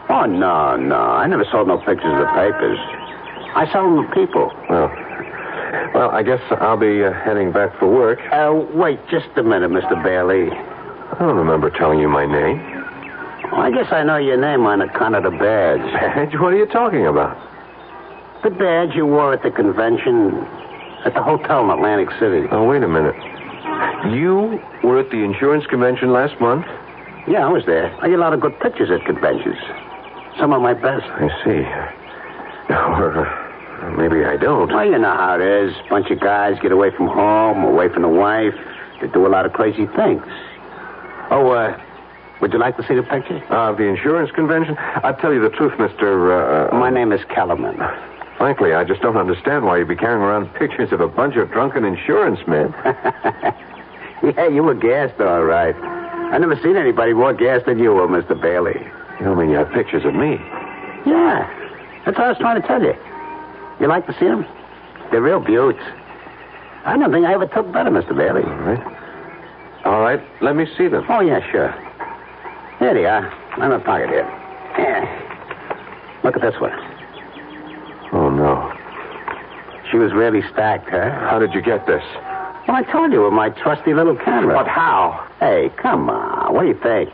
Oh, no. I never sold no pictures to the papers. I sell them to people. Well, I guess I'll be heading back for work. Wait just a minute, Mr. Bailey. I don't remember telling you my name. Well, I guess I know your name on account of the badge. Badge? What are you talking about? The badge you wore at the convention at the hotel in Atlantic City. Oh, wait a minute. You were at the insurance convention last month? Yeah, I was there. I get a lot of good pictures at conventions. Some of my best. I see. Or maybe I don't. Well, you know how it is. Bunch of guys get away from home, away from the wife. They do a lot of crazy things. Oh, would you like to see the picture? The insurance convention? I'll tell you the truth, Mr. My name is Kellerman. Frankly, I just don't understand why you'd be carrying around pictures of a bunch of drunken insurance men. Yeah, you were gassed, all right. I never seen anybody more gassed than you were, Mr. Bailey. You don't mean you have pictures of me? Yeah, that's what I was trying to tell you. You like to see them? They're real beauts. I don't think I ever took better, Mr. Bailey. All right, let me see them. Oh, yeah, sure. Here they are. I'm in my pocket here. Yeah. Look at this one. Oh, no. She was really stacked, huh? How did you get this? Well, I told you with my trusty little camera. But how? Hey, come on. What do you think?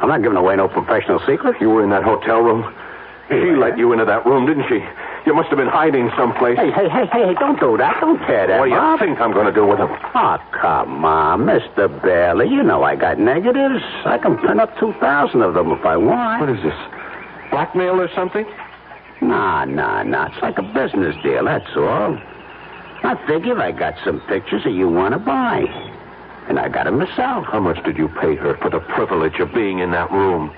I'm not giving away no professional secret. You were in that hotel room? She let you into that room, didn't she? You must have been hiding someplace. Hey, don't do that. Don't tear that What do you think I'm going to do with them? Oh, come on, Mr. Bailey. You know I got negatives. I can print up 2,000 of them if I want. What is this? Blackmail or something? Nah. It's like a business deal, that's all. I figured I got some pictures that you want to buy. And I got them myself. How much did you pay her for the privilege of being in that room?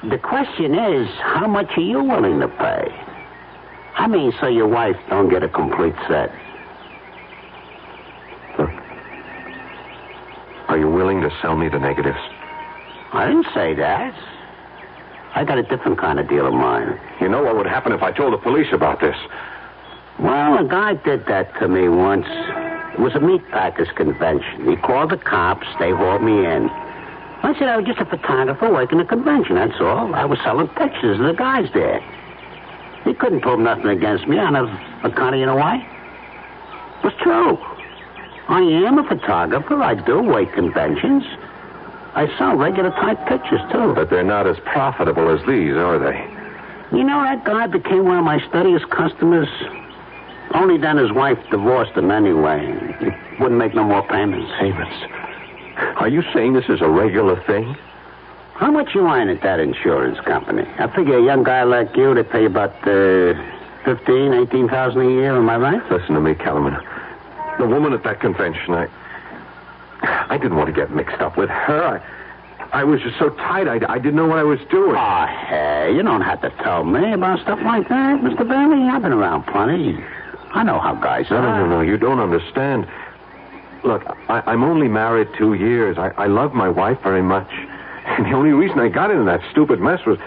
The question is, how much are you willing to pay? I mean, so your wife don't get a complete set. Look. Are you willing to sell me the negatives? I didn't say that. I got a different kind of deal of mine. You know what would happen if I told the police about this? Well, a guy did that to me once. It was a meatpackers convention. He called the cops. They hauled me in. I said I was just a photographer working a convention, that's all. I was selling pictures of the guys there. He couldn't prove nothing against me on account of, you know why? It was true. I am a photographer. I do work conventions. I sell regular type pictures, too. But they're not as profitable as these, are they? You know, that guy became one of my steadiest customers. Only then his wife divorced him anyway. He wouldn't make no more payments. Payments? Are you saying this is a regular thing? How much you earn at that insurance company? I figure a young guy like you, they pay about $15,000, $18,000 a year. Am I right? Listen to me, Kellerman. The woman at that convention, I didn't want to get mixed up with her. I was just so tight, I didn't know what I was doing. Oh, hey, you don't have to tell me about stuff like that, Mr. Bailey. I've been around plenty. I know how guys are. No, you don't understand. Look, I'm only married 2 years. I love my wife very much. And the only reason I got into that stupid mess was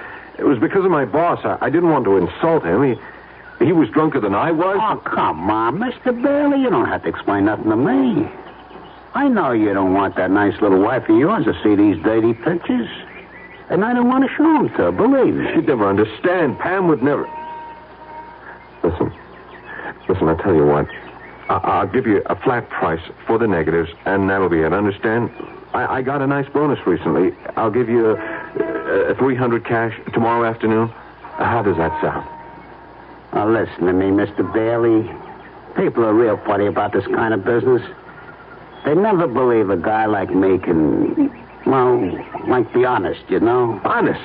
because of my boss. I didn't want to insult him. He was drunker than I was. Oh, come on, Mr. Bailey. You don't have to explain nothing to me. I know you don't want that nice little wife of yours to see these dirty pictures. And I don't want to show them to her, believe me. She'd never understand. Pam would never... Listen, I'll tell you what. I'll give you a flat price for the negatives, and that'll be it. Understand? I got a nice bonus recently. I'll give you $300 cash tomorrow afternoon. How does that sound? Now, listen to me, Mr. Bailey. People are real funny about this kind of business. They never believe a guy like me can, well, be honest, you know? Honest?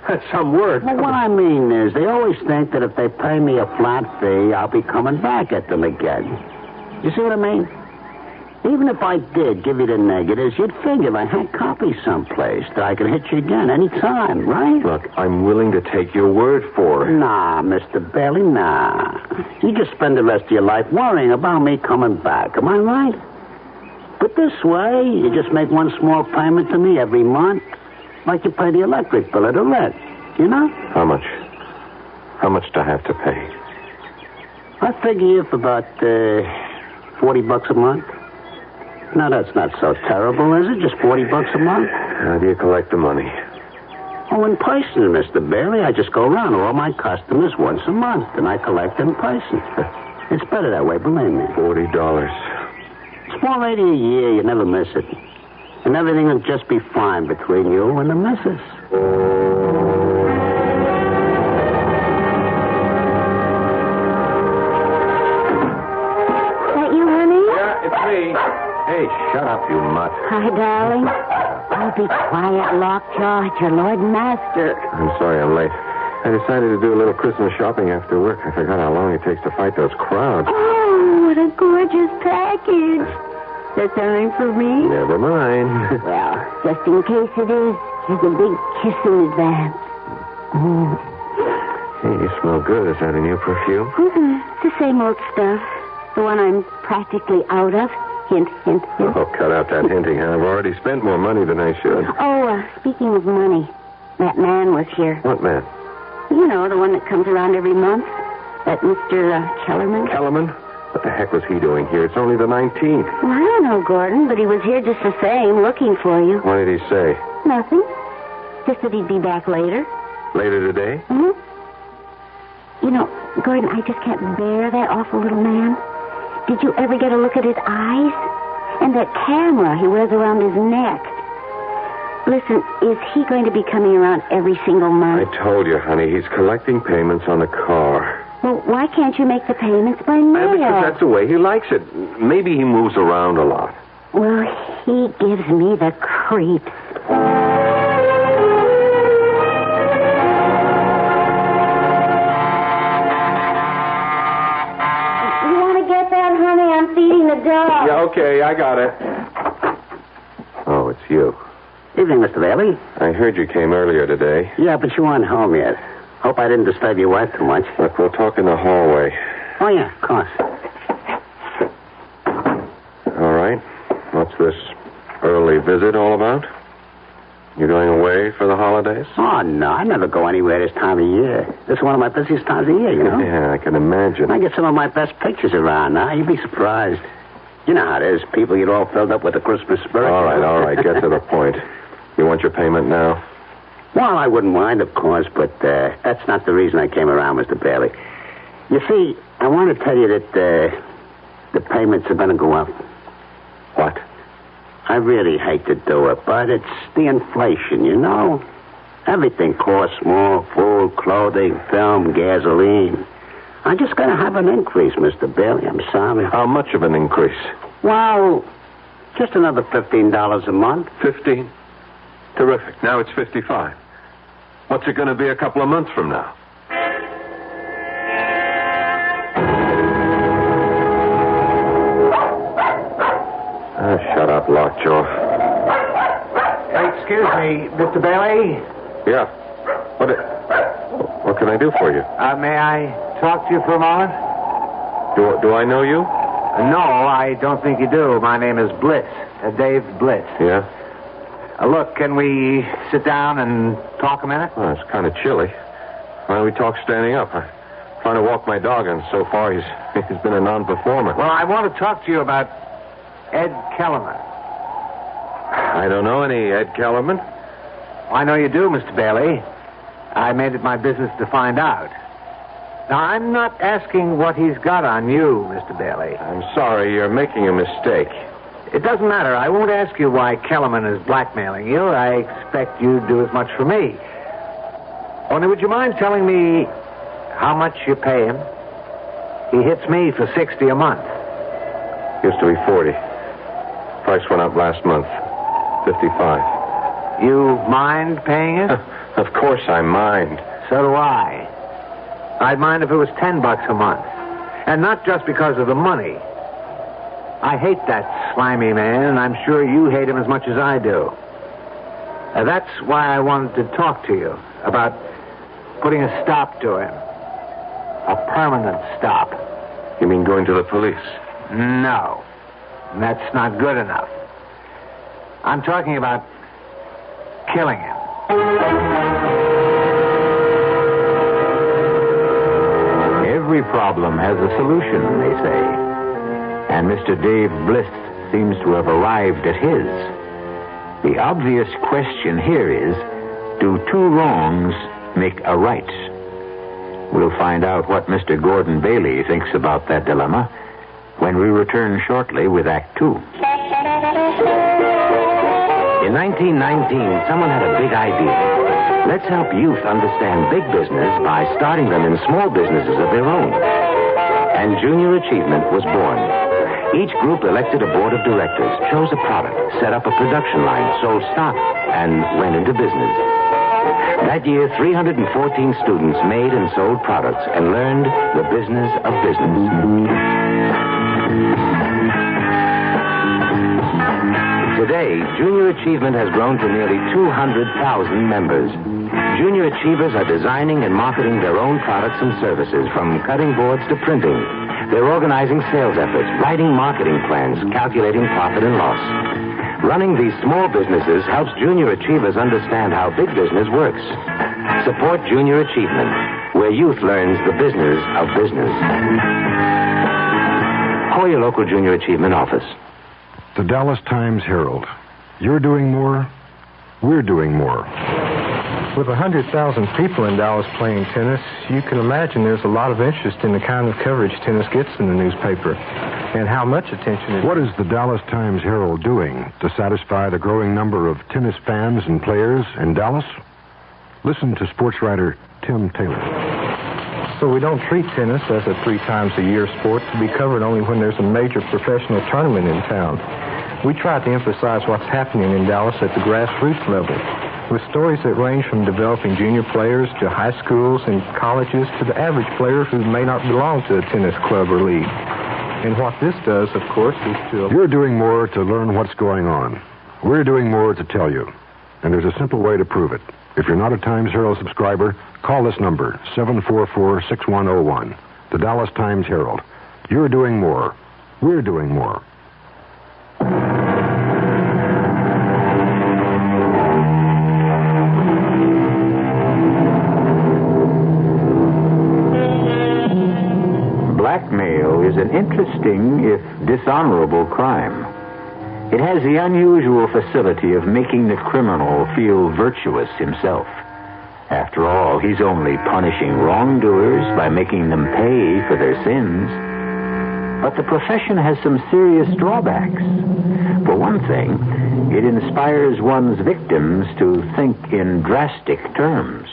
That's some word. Well, what I mean is, they always think that if they pay me a flat fee, I'll be coming back at them again. You see what I mean? Even if I did give you the negatives, you'd figure I had copies someplace that I could hit you again any time, right? Look, I'm willing to take your word for it. Nah, Mr. Bailey, nah. You just spend the rest of your life worrying about me coming back. Am I right? But this way, you just make one small payment to me every month, like you pay the electric bill or the rent, you know? How much? How much do I have to pay? I figure you for about $40 a month. Now, that's not so terrible, is it? Just $40 a month? How do you collect the money? Oh, in person, Mr. Bailey. I just go around to all my customers once a month, and I collect in person. It's better that way, believe me. $40. Small lady a year, you never miss it. And everything will just be fine between you and the missus. That you, honey? Yeah, it's me. Hey, shut up, you mutt. Hi, darling. Oh, be quiet, Lockjaw. It's your Lord and Master. I'm sorry I'm late. I decided to do a little Christmas shopping after work. I forgot how long it takes to fight those crowds. Oh, what a gorgeous package. Is that something for me? Never mind. Well, just in case it is, here's a big kiss in advance. Hey, you smell good. Is that a new perfume? It's the same old stuff. The one I'm practically out of. Hint, hint, hint. Oh, cut out that hinting. I've already spent more money than I should. Oh, speaking of money, that man was here. What man? You know, the one that comes around every month. That Mr. Kellerman. Kellerman? What the heck was he doing here? It's only the 19th. Well, I don't know, Gordon, but he was here just the same, looking for you. What did he say? Nothing. Just that he'd be back later. Later today? You know, Gordon, I just can't bear that awful little man. Did you ever get a look at his eyes? And that camera he wears around his neck. Listen, is he going to be coming around every single month? I told you, honey, he's collecting payments on the car. Well, why can't you make the payments by mail? Because that's the way he likes it. Maybe he moves around a lot. Well, he gives me the creeps. You want to get that, honey? I'm feeding the dog. Yeah, okay, I got it. Oh, it's you. Evening, Mr. Bailey. I heard you came earlier today. Yeah, but you aren't home yet. Hope I didn't disturb your wife too much. Look, we'll talk in the hallway. Oh, yeah, of course. All right. What's this early visit all about? You going away for the holidays? Oh, no, I never go anywhere this time of year. This is one of my busiest times of year, you know? Yeah, I can imagine. I get some of my best pictures around now. You'd be surprised. You know how it is. People get all filled up with the Christmas spirit. All right. Get to the point. You want your payment now? Well, I wouldn't mind, of course, but that's not the reason I came around, Mr. Bailey. You see, I want to tell you that the payments are going to go up. What? I really hate to do it, but it's the inflation, you know? Everything costs more. Food, clothing, film, gasoline. I'm just going to have an increase, Mr. Bailey. I'm sorry. How much of an increase? Well, just another $15 a month. 15? Terrific. Now it's 55. What's it going to be a couple of months from now? Shut up, Lockjaw. Excuse me, Mr. Bailey? Yeah. What can I do for you? May I talk to you for a moment? Do I know you? No, I don't think you do. My name is Blitz. Dave Blitz. Yeah? Look, can we sit down and talk a minute? Well, it's kind of chilly. Why don't we talk standing up? I'm trying to walk my dog, and so far he's been a non-performer. Well, I want to talk to you about Ed Kellerman. I don't know any Ed Kellerman. I know you do, Mr. Bailey. I made it my business to find out. Now, I'm not asking what he's got on you, Mr. Bailey. I'm sorry, you're making a mistake. It doesn't matter. I won't ask you why Kellerman is blackmailing you. I expect you'd do as much for me. Only would you mind telling me how much you pay him? He hits me for $60 a month. Used to be 40. Price went up last month. 55. You mind paying it? Of course I mind. So do I. I'd mind if it was $10 a month. And not just because of the money. I hate that slimy man, and I'm sure you hate him as much as I do. That's why I wanted to talk to you about putting a stop to him. A permanent stop. You mean going to the police? No. That's not good enough. I'm talking about killing him. Every problem has a solution, they say. And Mr. Dave Bliss seems to have arrived at his. The obvious question here is, do two wrongs make a right? We'll find out what Mr. Gordon Bailey thinks about that dilemma when we return shortly with Act Two. In 1919, someone had a big idea. Let's help youth understand big business by starting them in small businesses of their own. And Junior Achievement was born. Each group elected a board of directors, chose a product, set up a production line, sold stock, and went into business. That year, 314 students made and sold products and learned the business of business. Today, Junior Achievement has grown to nearly 200,000 members. Junior Achievers are designing and marketing their own products and services, from cutting boards to printing. They're organizing sales efforts, writing marketing plans, calculating profit and loss. Running these small businesses helps Junior Achievers understand how big business works. Support Junior Achievement, where youth learns the business of business. Call your local Junior Achievement office. The Dallas Times-Herald. You're doing more, we're doing more. With 100,000 people in Dallas playing tennis, you can imagine there's a lot of interest in the kind of coverage tennis gets in the newspaper, and how much attention it... What is the Dallas Times-Herald doing to satisfy the growing number of tennis fans and players in Dallas? Listen to sports writer Tim Taylor. So we don't treat tennis as a 3 times a year sport to be covered only when there's a major professional tournament in town. We try to emphasize what's happening in Dallas at the grassroots level, with stories that range from developing junior players to high schools and colleges to the average player who may not belong to a tennis club or league. And what this does, of course, is to... You're doing more to learn what's going on. We're doing more to tell you. And there's a simple way to prove it. If you're not a Times-Herald subscriber, call this number, 744-6101, the Dallas Times-Herald. You're doing more. We're doing more. Blackmail is an interesting, if dishonorable, crime. It has the unusual facility of making the criminal feel virtuous himself. After all, he's only punishing wrongdoers by making them pay for their sins. But the profession has some serious drawbacks. For one thing, it inspires one's victims to think in drastic terms.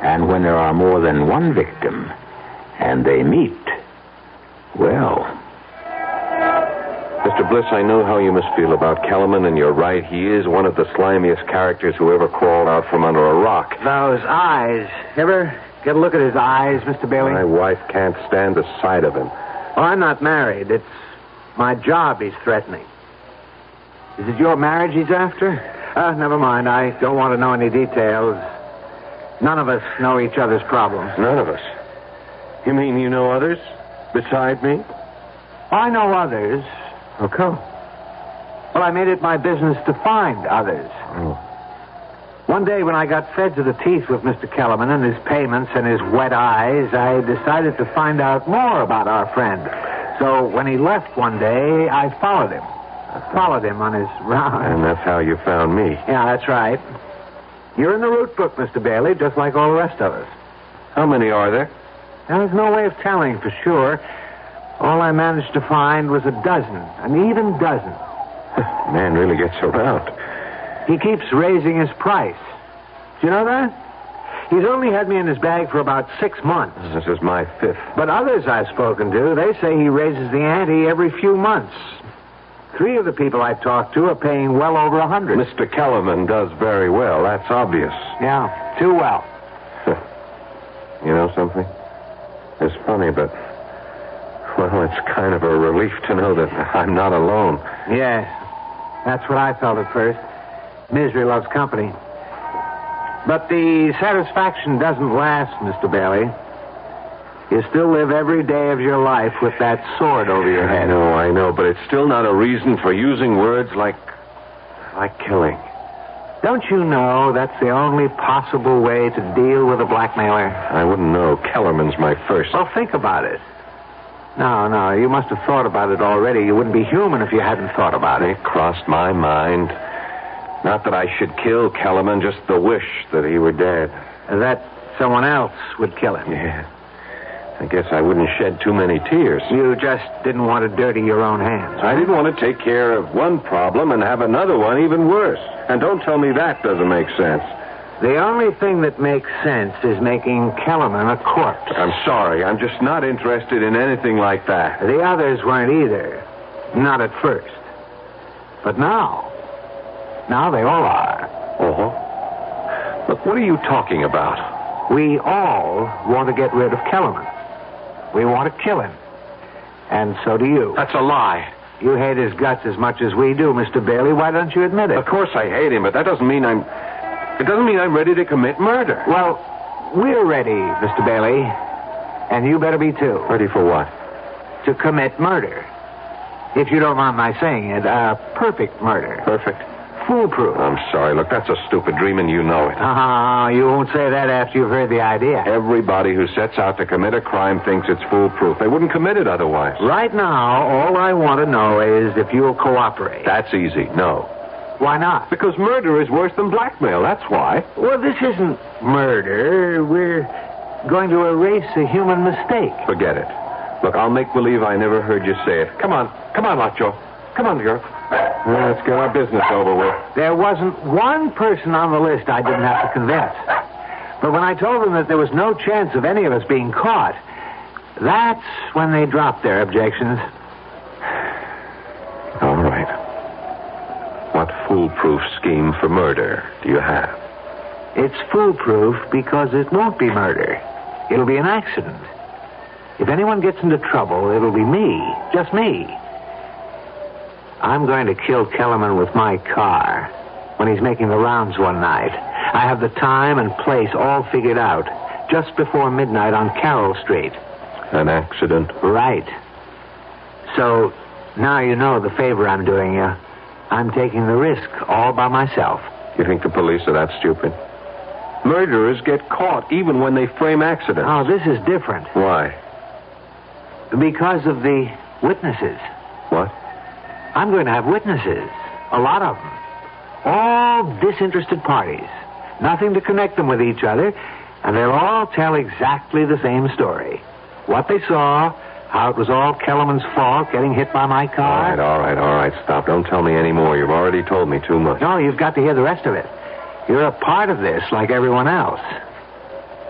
And when there are more than one victim, and they meet, well... Mr. Bliss, I know how you must feel about Kellerman, and you're right. He is one of the slimiest characters who ever crawled out from under a rock. Those eyes. Ever get a look at his eyes, Mr. Bailey? My wife can't stand the sight of him. Well, I'm not married. It's my job he's threatening. Is it your marriage he's after? Never mind. I don't want to know any details. None of us know each other's problems. None of us? You mean you know others beside me? I know others. How come? Well, I made it my business to find others. Oh. One day when I got fed to the teeth with Mr. Kellerman and his payments and his wet eyes, I decided to find out more about our friend. So when he left one day, I followed him. I followed him on his round. And that's how you found me. Yeah, that's right. You're in the route book, Mr. Bailey, just like all the rest of us. How many are there? There's no way of telling for sure. All I managed to find was a dozen, an even dozen. Man really gets around. He keeps raising his price. Do you know that? He's only had me in his bag for about 6 months. This is my 5th. But others I've spoken to, they say he raises the ante every few months. 3 of the people I've talked to are paying well over $100. Mr. Kellerman does very well. That's obvious. Yeah, too well. You know something? It's funny, but... Well, it's kind of a relief to know that I'm not alone. Yes, that's what I felt at first. Misery loves company. But the satisfaction doesn't last, Mr. Bailey. You still live every day of your life with that sword over your head. I know, but it's still not a reason for using words like killing. Don't you know that's the only possible way to deal with a blackmailer? I wouldn't know. Kellerman's my first. Well, think about it. No, you must have thought about it already. You wouldn't be human if you hadn't thought about it. It crossed my mind. Not that I should kill Kellerman, just the wish that he were dead. That someone else would kill him. Yeah. I guess I wouldn't shed too many tears. You just didn't want to dirty your own hands. I didn't want to take care of one problem and have another one even worse. And don't tell me that doesn't make sense. The only thing that makes sense is making Kellerman a corpse. I'm sorry. I'm just not interested in anything like that. The others weren't either. Not at first. But now they all are. Uh-huh. Look, what are you talking about? We all want to get rid of Kellerman. We want to kill him. And so do you. That's a lie. You hate his guts as much as we do, Mr. Bailey. Why don't you admit it? Of course I hate him, but that doesn't mean I'm ready to commit murder. Well, we're ready, Mr. Bailey. And you better be too. Ready for what? To commit murder. If you don't mind my saying it, perfect murder. Perfect? Foolproof. I'm sorry. Look, that's a stupid dream, and you know it. You won't say that after you've heard the idea. Everybody who sets out to commit a crime thinks it's foolproof. They wouldn't commit it otherwise. Right now, all I want to know is if you'll cooperate. That's easy. No. Why not? Because murder is worse than blackmail. That's why. Well, this isn't murder. We're going to erase a human mistake. Forget it. Look, I'll make believe I never heard you say it. Come on, Lacho. Come on, girl. Let's get our business over with. There wasn't one person on the list I didn't have to convince. But when I told them that there was no chance of any of us being caught, that's when they dropped their objections. All right. What foolproof scheme for murder do you have? It's foolproof because it won't be murder. It'll be an accident. If anyone gets into trouble, it'll be me. Just me. I'm going to kill Kellerman with my car when he's making the rounds one night. I have the time and place all figured out. Just before midnight on Carroll Street. An accident? Right. So, now you know the favor I'm doing you. I'm taking the risk all by myself. You think the police are that stupid? Murderers get caught even when they frame accidents. Oh, this is different. Why? Because of the witnesses. What? I'm going to have witnesses. A lot of them. All disinterested parties. Nothing to connect them with each other. And they'll all tell exactly the same story. What they saw, how it was all Kellerman's fault, getting hit by my car. All right. Stop. Don't tell me any more. You've already told me too much. No, you've got to hear the rest of it. You're a part of this like everyone else.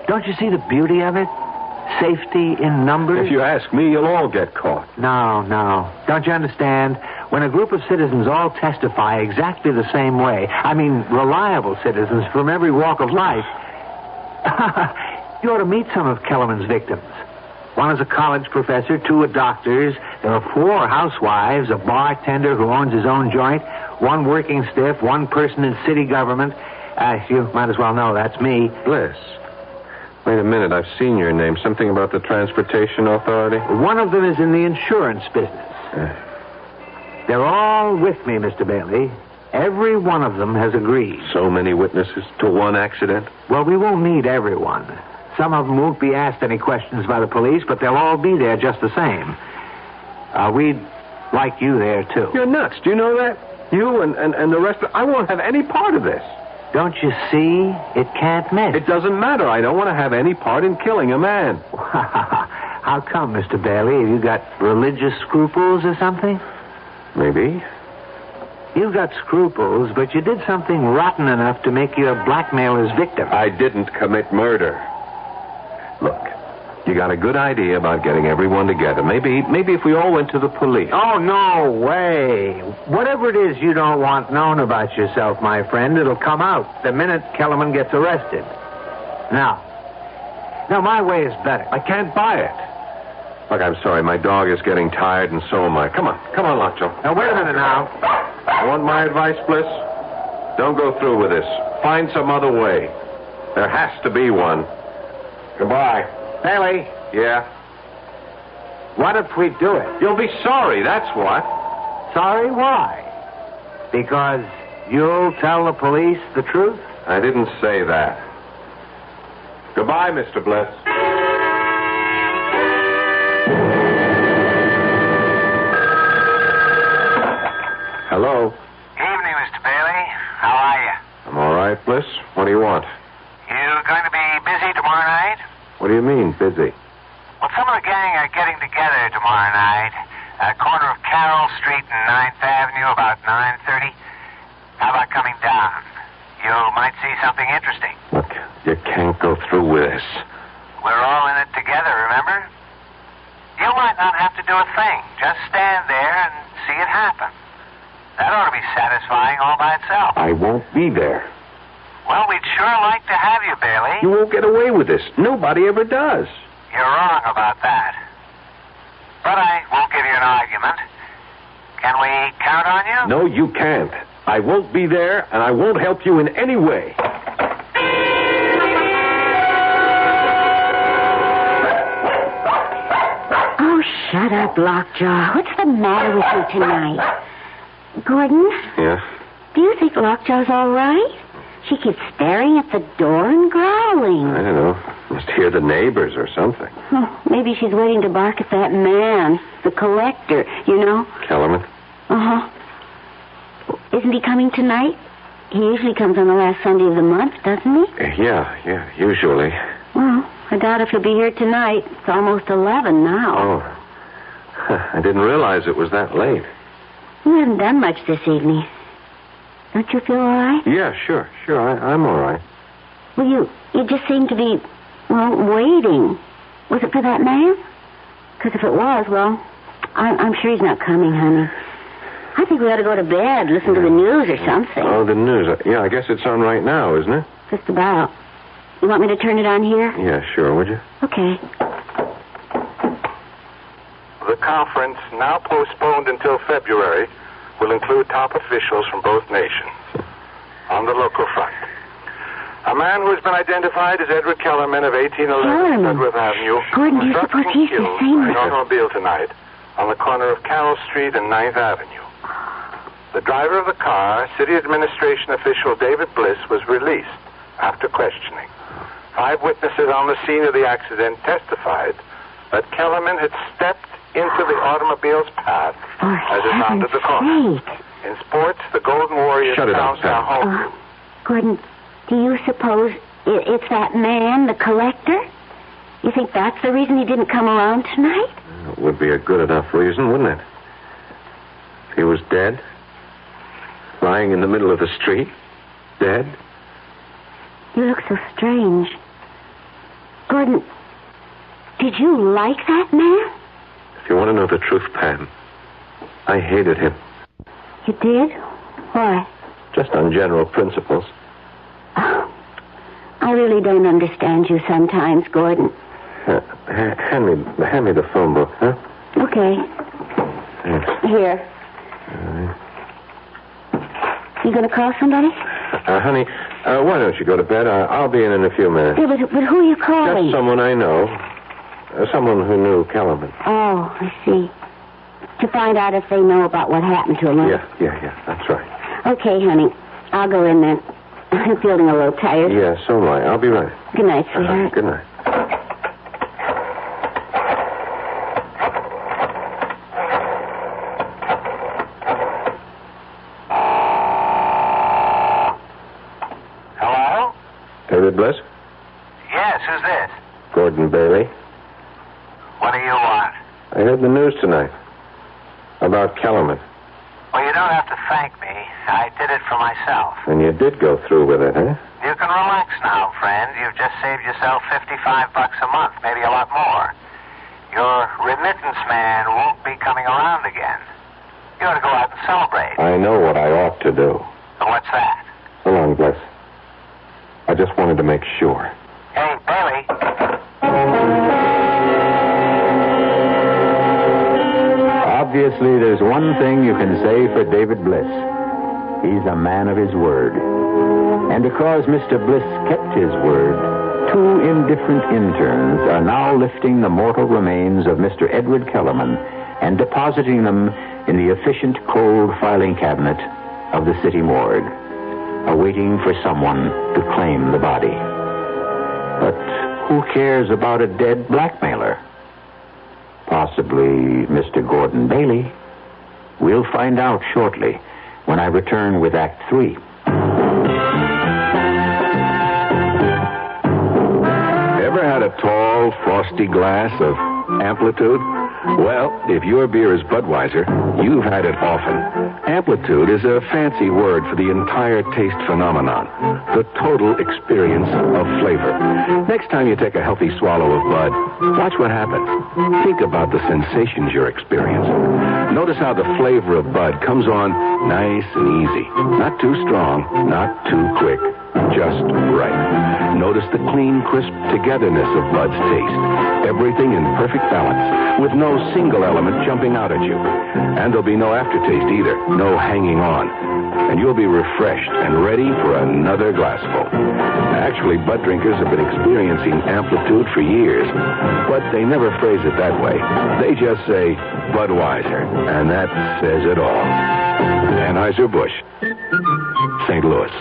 Don't you see the beauty of it? Safety in numbers? If you ask me, you'll all get caught. No. Don't you understand? When a group of citizens all testify exactly the same way, I mean reliable citizens from every walk of life, you ought to meet some of Kellerman's victims. One is a college professor, 2 are doctors. There are 4 housewives, a bartender who owns his own joint, 1 working stiff, 1 person in city government. You might as well know that's me. Bliss. Wait a minute, I've seen your name. Something about the Transportation Authority? One of them is in the insurance business. They're all with me, Mr. Bailey. Every one of them has agreed. So many witnesses to one accident? Well, we won't need everyone. Some of them won't be asked any questions by the police, but they'll all be there just the same. We'd like you there, too. You're nuts. Do you know that? You and the rest of... I won't have any part of this. Don't you see? It can't miss. It doesn't matter. I don't want to have any part in killing a man. How come, Mr. Bailey? Have you got religious scruples or something? Maybe. You've got scruples, but you did something rotten enough to make you a blackmailer's victim. I didn't commit murder. Look, you got a good idea about getting everyone together. Maybe if we all went to the police. Oh, no way. Whatever it is you don't want known about yourself, my friend, it'll come out the minute Kellerman gets arrested. Now, my way is better. I can't buy it. Look, I'm sorry. My dog is getting tired, and so am I. Come on, Lockjaw. Now, wait a minute now. You want my advice, Bliss? Don't go through with this. Find some other way. There has to be one. Goodbye. Bailey. Yeah? What if we do it? You'll be sorry, that's what. Sorry? Why? Because you'll tell the police the truth? I didn't say that. Goodbye, Mr. Bliss. Hello. Evening, Mr. Bailey. How are you? I'm all right, Bliss. What do you want? You going to be busy tomorrow night? What do you mean, busy? Well, some of the gang are getting together tomorrow night. Corner of Carroll Street and 9th Avenue, about 9:30. How about coming down? You might see something interesting. Look, you can't go through with this. We're all in it together, remember? You might not have to do a thing. Just stand there and see it happen. That ought to be satisfying all by itself. I won't be there. Well, we'd sure like to have you, Bailey. You won't get away with this. Nobody ever does. You're wrong about that. But I won't give you an argument. Can we count on you? No, you can't. I won't be there, and I won't help you in any way. Oh, shut up, Lockjaw. What's the matter with you tonight? Gordon? Yeah? Do you think Lockjaw's all right? She keeps staring at the door and growling. I don't know. Must hear the neighbors or something. Oh, maybe she's waiting to bark at that man, the collector, you know. Kellerman? Uh-huh. Isn't he coming tonight? He usually comes on the last Sunday of the month, doesn't he? Yeah, usually. Well, I doubt if he'll be here tonight. It's almost 11 now. Oh. I didn't realize it was that late. You haven't done much this evening. Don't you feel all right? Yeah, sure. I'm all right. Well, you just seem to be, waiting. Was it for that man? Because if it was, I'm sure he's not coming, honey. I think we ought to go to bed, listen to the news or something. Oh, the news. Yeah, I guess it's on right now, isn't it? Just about. You want me to turn it on here? Yeah, sure, would you? Okay. The conference, now postponed until February, will include top officials from both nations. On the local front, a man who has been identified as Edward Kellerman of 1811 Sedgwick Avenue Gordon, do you was suppose struck and he's the killed same? by an automobile tonight on the corner of Carroll Street and 9th Avenue. The driver of the car, city administration official David Bliss, was released after questioning. 5 witnesses on the scene of the accident testified that Kellerman had stepped into the automobile's path as it rounded the corner. In sports, the Golden Warriors announced their home. Gordon, do you suppose it's that man, the collector? You think that's the reason he didn't come around tonight? It would be a good enough reason, wouldn't it? If he was dead, lying in the middle of the street, dead. You look so strange. Gordon, did you like that man? If you want to know the truth, Pam, I hated him. You did? Why? Just on general principles. Oh, I really don't understand you sometimes, Gordon. Hand me the phone book, huh? Okay. Thanks. Here. You going to call somebody? Honey, why don't you go to bed? I'll be in a few minutes. Yeah, but who are you calling? Just someone I know. Someone who knew Kellerman. Oh, I see. To find out if they know about what happened to him. Yeah, that's right. Okay, honey. I'll go in then. I'm feeling a little tired. Yeah, so am I. I'll be right. Good night, sweetheart. Good night. Hello? David Bliss? Yes, who's this? Gordon Bailey. What are I heard the news tonight. About Kellerman. Well, you don't have to thank me. I did it for myself. And you did go through with it, huh? You can relax now, friend. You've just saved yourself $55 a month, maybe a lot more. Your remittance man won't be coming around again. You ought to go out and celebrate. I know what I ought to do. What's that? So long, Bliss. I just wanted to make sure. Hey, Bailey. Obviously, there's one thing you can say for David Bliss. He's a man of his word. And because Mr. Bliss kept his word, two indifferent interns are now lifting the mortal remains of Mr. Edward Kellerman and depositing them in the efficient cold filing cabinet of the city morgue, awaiting for someone to claim the body. But who cares about a dead blackmailer? Possibly Mr. Gordon Bailey. We'll find out shortly when I return with Act 3. Ever had a tall, frosty glass of Amplitude? Well, if your beer is Budweiser, you've had it often. Amplitude is a fancy word for the entire taste phenomenon, the total experience of flavor. Next time you take a healthy swallow of Bud, watch what happens. Think about the sensations you're experiencing. Notice how the flavor of Bud comes on nice and easy. Not too strong, not too quick. Just right. Notice the clean, crisp togetherness of Bud's taste. Everything in perfect balance, with no single element jumping out at you. And there'll be no aftertaste either, no hanging on. And you'll be refreshed and ready for another glassful. Actually, Bud drinkers have been experiencing Amplitude for years, but they never phrase it that way. They just say Budweiser, and that says it all. Anheuser-Busch, St. Louis.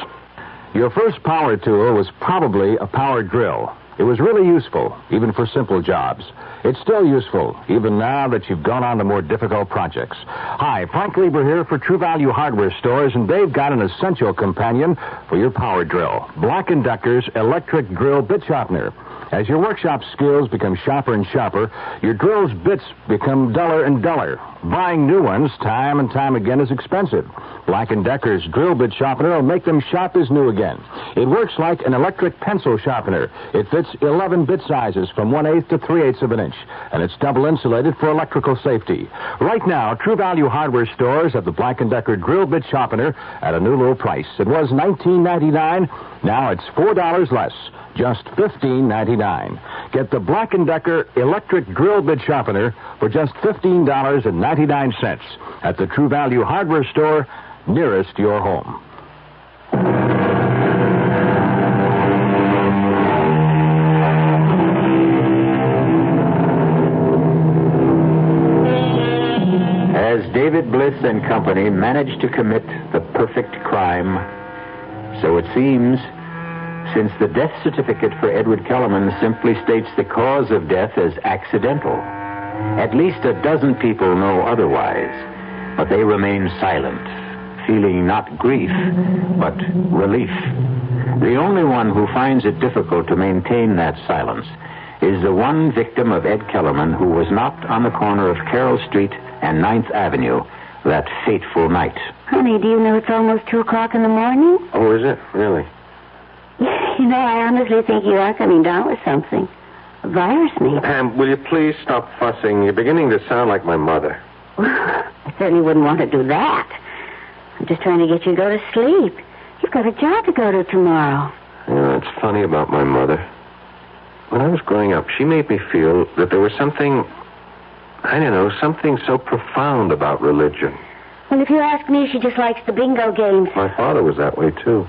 Your first power tool was probably a power drill. It was really useful, even for simple jobs. It's still useful, even now that you've gone on to more difficult projects. Hi, Frank Lieber here for True Value Hardware Stores, and they've got an essential companion for your power drill. Black & Decker's electric drill bit sharpener. As your workshop skills become sharper and sharper, your drill's bits become duller and duller. Buying new ones time and time again is expensive. Black & Decker's drill bit sharpener will make them sharp as new again. It works like an electric pencil sharpener. It fits 11 bit sizes from 1/8 to 3/8 of an inch, and it's double insulated for electrical safety. Right now, True Value Hardware Stores have the Black & Decker drill bit sharpener at a new low price. It was $19.99. Now it's $4 less. Just $15.99. Get the Black & Decker electric drill bit sharpener for just $15.99 at the True Value Hardware Store nearest your home. As David Bliss and company managed to commit the perfect crime, so it seems, since the death certificate for Edward Kellerman simply states the cause of death as accidental. At least a dozen people know otherwise, but they remain silent, feeling not grief, but relief. The only one who finds it difficult to maintain that silence is the one victim of Ed Kellerman who was knocked on the corner of Carroll Street and 9th Avenue that fateful night. Honey, do you know it's almost 2 o'clock in the morning? Oh, is it? Really? You know, I honestly think you are coming down with something. A virus, maybe. Pam, will you please stop fussing? You're beginning to sound like my mother. I certainly wouldn't want to do that. I'm just trying to get you to go to sleep. You've got a job to go to tomorrow. You know, it's funny about my mother. When I was growing up, she made me feel that there was something, I don't know, something so profound about religion. Well, if you ask me, she just likes the bingo games. My father was that way, too.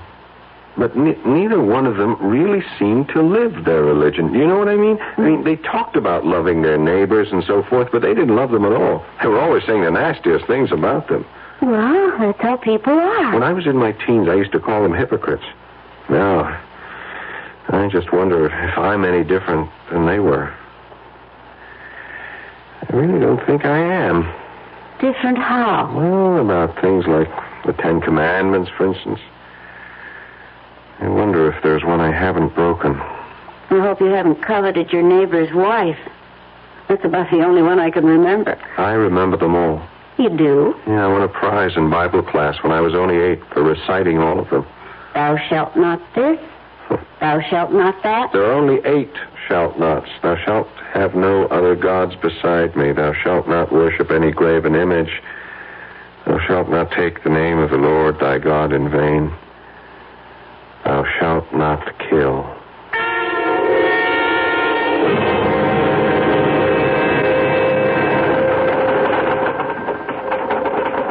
But neither one of them really seemed to live their religion. You know what I mean? I mean, they talked about loving their neighbors and so forth, but they didn't love them at all. They were always saying the nastiest things about them. Well, that's how people are. When I was in my teens, I used to call them hypocrites. Now, I just wonder if I'm any different than they were. I really don't think I am. Different how? Well, about things like the 10 Commandments, for instance. I wonder if there's one I haven't broken. I hope you haven't coveted your neighbor's wife. That's about the only one I can remember. I remember them all. You do? Yeah, I won a prize in Bible class when I was only 8 for reciting all of them. Thou shalt not this. Thou shalt not that. There are only 8 shalt nots. Thou shalt have no other gods beside me. Thou shalt not worship any graven image. Thou shalt not take the name of the Lord thy God in vain. Thou shalt not kill.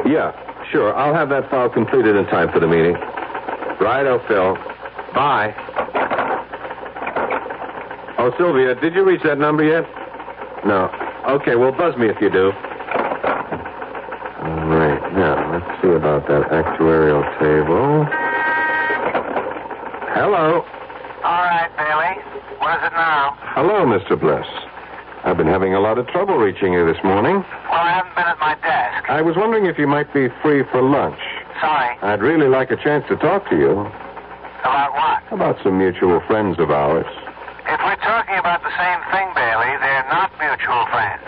Yeah, sure. I'll have that file completed in time for the meeting. Righto, Phil. Bye. Oh, Sylvia, did you reach that number yet? No. Okay, well, buzz me if you do. All right. Now, let's see about that actuarial table. Hello. All right, Bailey. What is it now? Hello, Mr. Bliss. I've been having a lot of trouble reaching you this morning. Well, I haven't been at my desk. I was wondering if you might be free for lunch. Sorry. I'd really like a chance to talk to you. About what? About some mutual friends of ours. If we're talking about the same thing, Bailey, they're not mutual friends.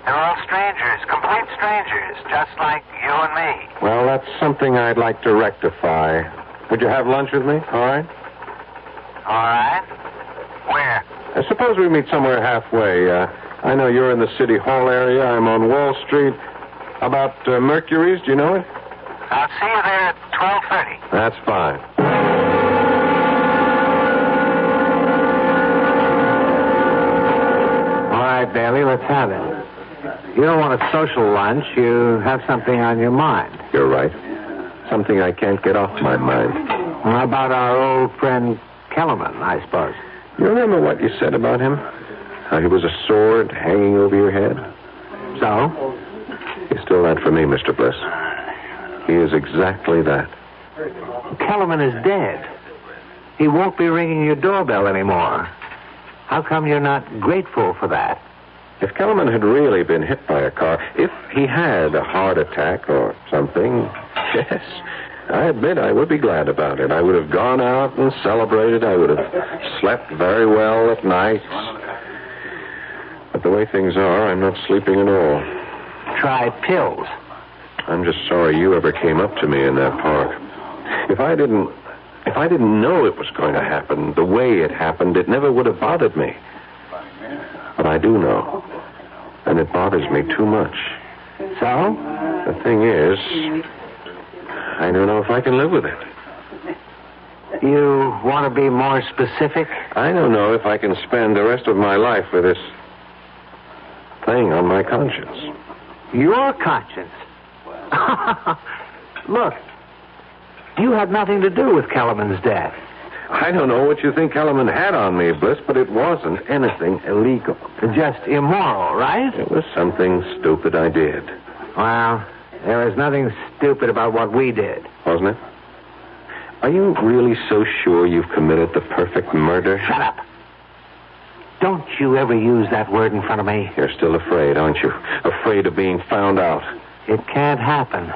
They're all strangers, complete strangers, just like you and me. Well, that's something I'd like to rectify. Would you have lunch with me? All right? All right. Where? Suppose we meet somewhere halfway. I know you're in the City Hall area. I'm on Wall Street. About Mercury's, do you know it? I'll see you there at 12:30. That's fine. All right, Bailey, let's have it. You don't want a social lunch. You have something on your mind. You're right. Something I can't get off my mind. How about our old friend Kellerman, I suppose? You remember what you said about him? How he was a sword hanging over your head? So? He's still that for me, Mr. Bliss. He is exactly that. Kellerman is dead. He won't be ringing your doorbell anymore. How come you're not grateful for that? If Kellerman had really been hit by a car, if he had a heart attack or something, yes, I admit I would be glad about it. I would have gone out and celebrated. I would have slept very well at night. But the way things are, I'm not sleeping at all. Try pills. I'm just sorry you ever came up to me in that park. If I didn't know it was going to happen the way it happened, it never would have bothered me. But I do know. And it bothers me too much. So? The thing is, I don't know if I can live with it. You want to be more specific? I don't know if I can spend the rest of my life with this thing on my conscience. Your conscience? Look, you had nothing to do with Kellerman's death. I don't know what you think Kellerman had on me, Bliss, but it wasn't anything illegal. Just immoral, right? It was something stupid I did. Well, there was nothing stupid about what we did. Wasn't it? Are you really so sure you've committed the perfect murder? Shut up. Don't you ever use that word in front of me. You're still afraid, aren't you? Afraid of being found out. It can't happen.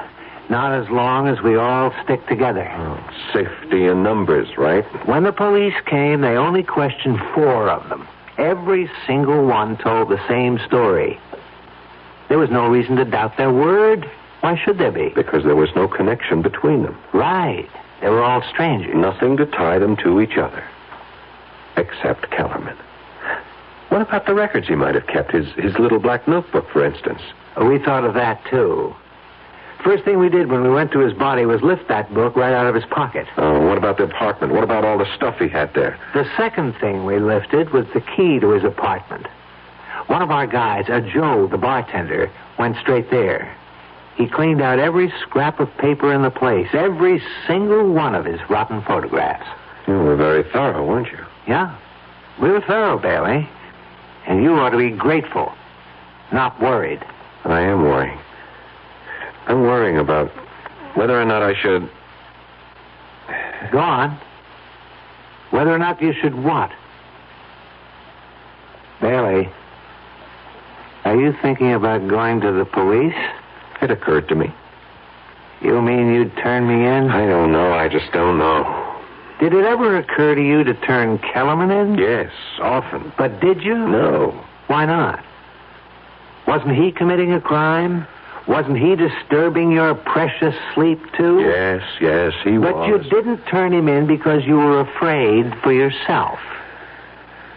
Not as long as we all stick together. Oh, safety in numbers, right? When the police came, they only questioned 4 of them. Every single one told the same story. There was no reason to doubt their word. Why should there be? Because there was no connection between them. Right. They were all strangers. Nothing to tie them to each other. Except Kellerman. What about the records he might have kept? His little black notebook, for instance. We thought of that, too. First thing we did when we went to his body was lift that book right out of his pocket. Oh, what about the apartment? What about all the stuff he had there? The second thing we lifted was the key to his apartment. One of our guys, Joe, the bartender, went straight there. He cleaned out every scrap of paper in the place, every single one of his rotten photographs. You were very thorough, weren't you? Yeah. We were thorough, Bailey. And you ought to be grateful, not worried. I am worrying. I'm worrying about whether or not I should... Go on. Whether or not you should what? Bailey, are you thinking about going to the police? It occurred to me. You mean you'd turn me in? I don't know. I just don't know. Did it ever occur to you to turn Kellerman in? Yes, often. But did you? No. Why not? Wasn't he committing a crime? Wasn't he disturbing your precious sleep, too? Yes, he was. But you didn't turn him in because you were afraid for yourself.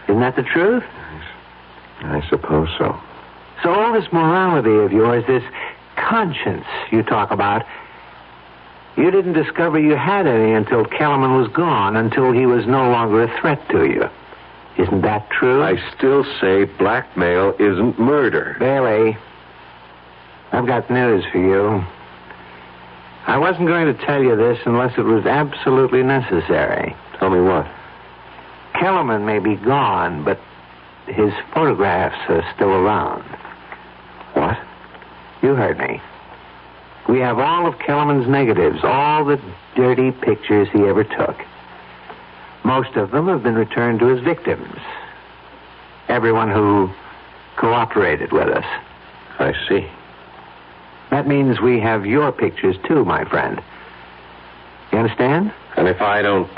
Isn't that the truth? I suppose so. So all this morality of yours, this conscience you talk about, you didn't discover you had any until Kellerman was gone, until he was no longer a threat to you. Isn't that true? I still say blackmail isn't murder. Bailey, I've got news for you. I wasn't going to tell you this unless it was absolutely necessary. Tell me what? Kellerman may be gone, but his photographs are still around. What? You heard me. We have all of Kellerman's negatives, all the dirty pictures he ever took. Most of them have been returned to his victims. Everyone who cooperated with us. I see. That means we have your pictures, too, my friend. You understand? And if I don't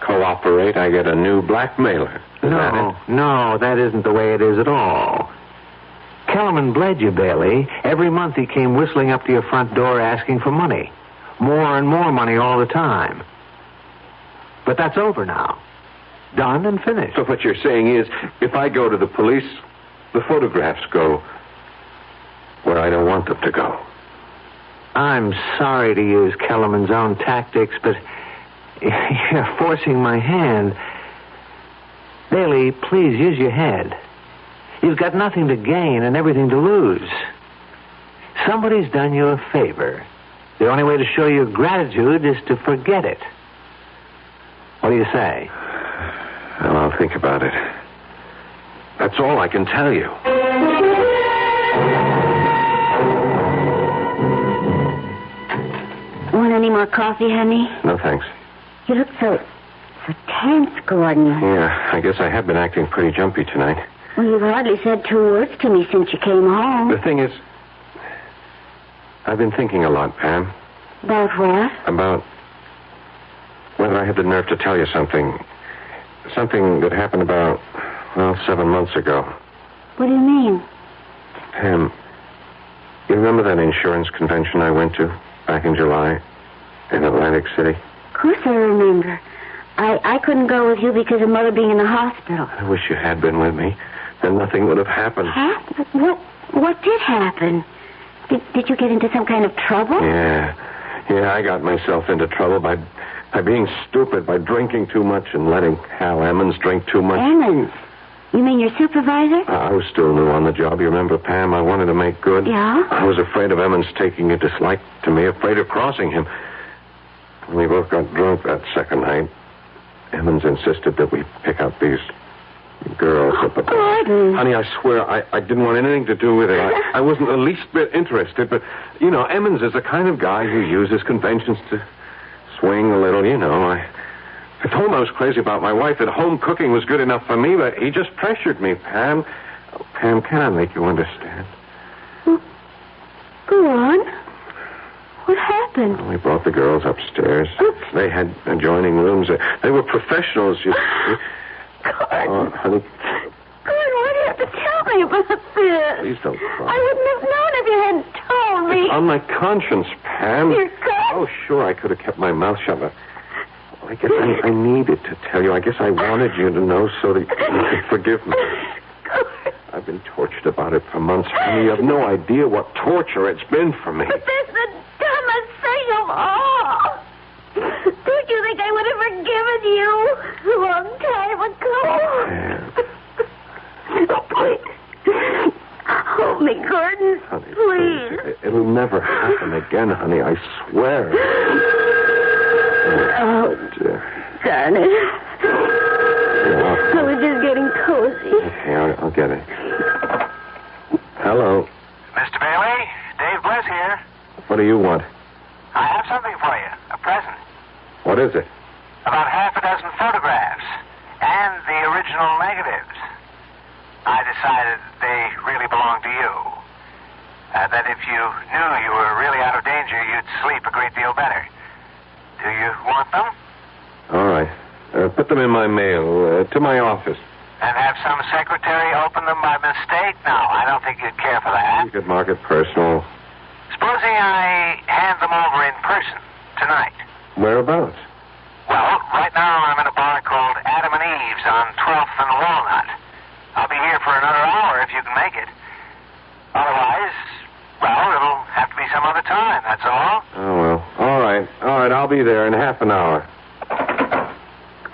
cooperate, I get a new blackmailer. Is that it? No, that isn't the way it is at all. Kellerman bled you, Bailey. Every month he came whistling up to your front door asking for money. More and more money all the time. But that's over now. Done and finished. So what you're saying is, if I go to the police, the photographs go where I don't want them to go. I'm sorry to use Kellerman's own tactics, but you're forcing my hand. Bailey, please use your head. You've got nothing to gain and everything to lose. Somebody's done you a favor. The only way to show your gratitude is to forget it. What do you say? Well, I'll think about it. That's all I can tell you. Want any more coffee, honey? No, thanks. You look so tense, Gordon. Yeah, I guess I have been acting pretty jumpy tonight. Well, you've hardly said 2 words to me since you came home. The thing is, I've been thinking a lot, Pam. About what? About whether I had the nerve to tell you something. Something that happened about, 7 months ago. What do you mean? Pam, you remember that insurance convention I went to back in July in Atlantic City? Of course I remember. I couldn't go with you because of Mother being in the hospital. I wish you had been with me. Then nothing would have happened. What did happen? Did you get into some kind of trouble? Yeah, I got myself into trouble by being stupid, by drinking too much and letting Hal Emmons drink too much. Emmons? You mean your supervisor? I was still new on the job. You remember, Pam? I wanted to make good. Yeah? I was afraid of Emmons taking a dislike to me, afraid of crossing him. We both got drunk that second night. Emmons insisted that we pick out these girls. But, Gordon. Honey, I swear I didn't want anything to do with it. I wasn't the least bit interested, but, Emmons is the kind of guy who uses conventions to swing a little, I told him I was crazy about my wife, that home cooking was good enough for me, but he just pressured me, Pam. Oh, Pam, can I make you understand? Go on. What happened? We brought the girls upstairs. Oops. They had adjoining rooms. They were professionals. Gordon. Oh, honey. Gordon, why do you have to tell me about this? Please don't cry. I wouldn't have known if you hadn't told me. It's on my conscience, Pam. Your conscience? Oh, sure, I could have kept my mouth shut, but I guess I needed to tell you. I guess I wanted you to know so that you could forgive me. I've been tortured about it for months, honey. You have no idea what torture it's been for me. But that's the dumbest thing of all. Don't you think I would have forgiven you a long time ago? Yeah. Oh, please. Hold me, Gordon. Honey, please. It'll never happen again, honey. I swear. Oh, dear. darn it. I was just getting cozy. Okay, I'll get it. Hello. Mr. Bailey, Dave Bliss here. What do you want? I have something for you, a present. What is it? About half a dozen photographs and the original negatives. I decided they really belonged to you. That if you knew you were really out of danger, you'd sleep a great deal better. Do you want them? All right. Put them in my mail, to my office. and have some secretary open them by mistake? No, I don't think you'd care for that. You could mark it personal. Supposing I hand them over in person tonight. Whereabouts? Well, right now I'm in a bar called Adam and Eve's on 12th and Walnut. I'll be here for another hour if you can make it. Otherwise, well, it'll have to be some other time, that's all. Oh, well. All right, I'll be there in half an hour.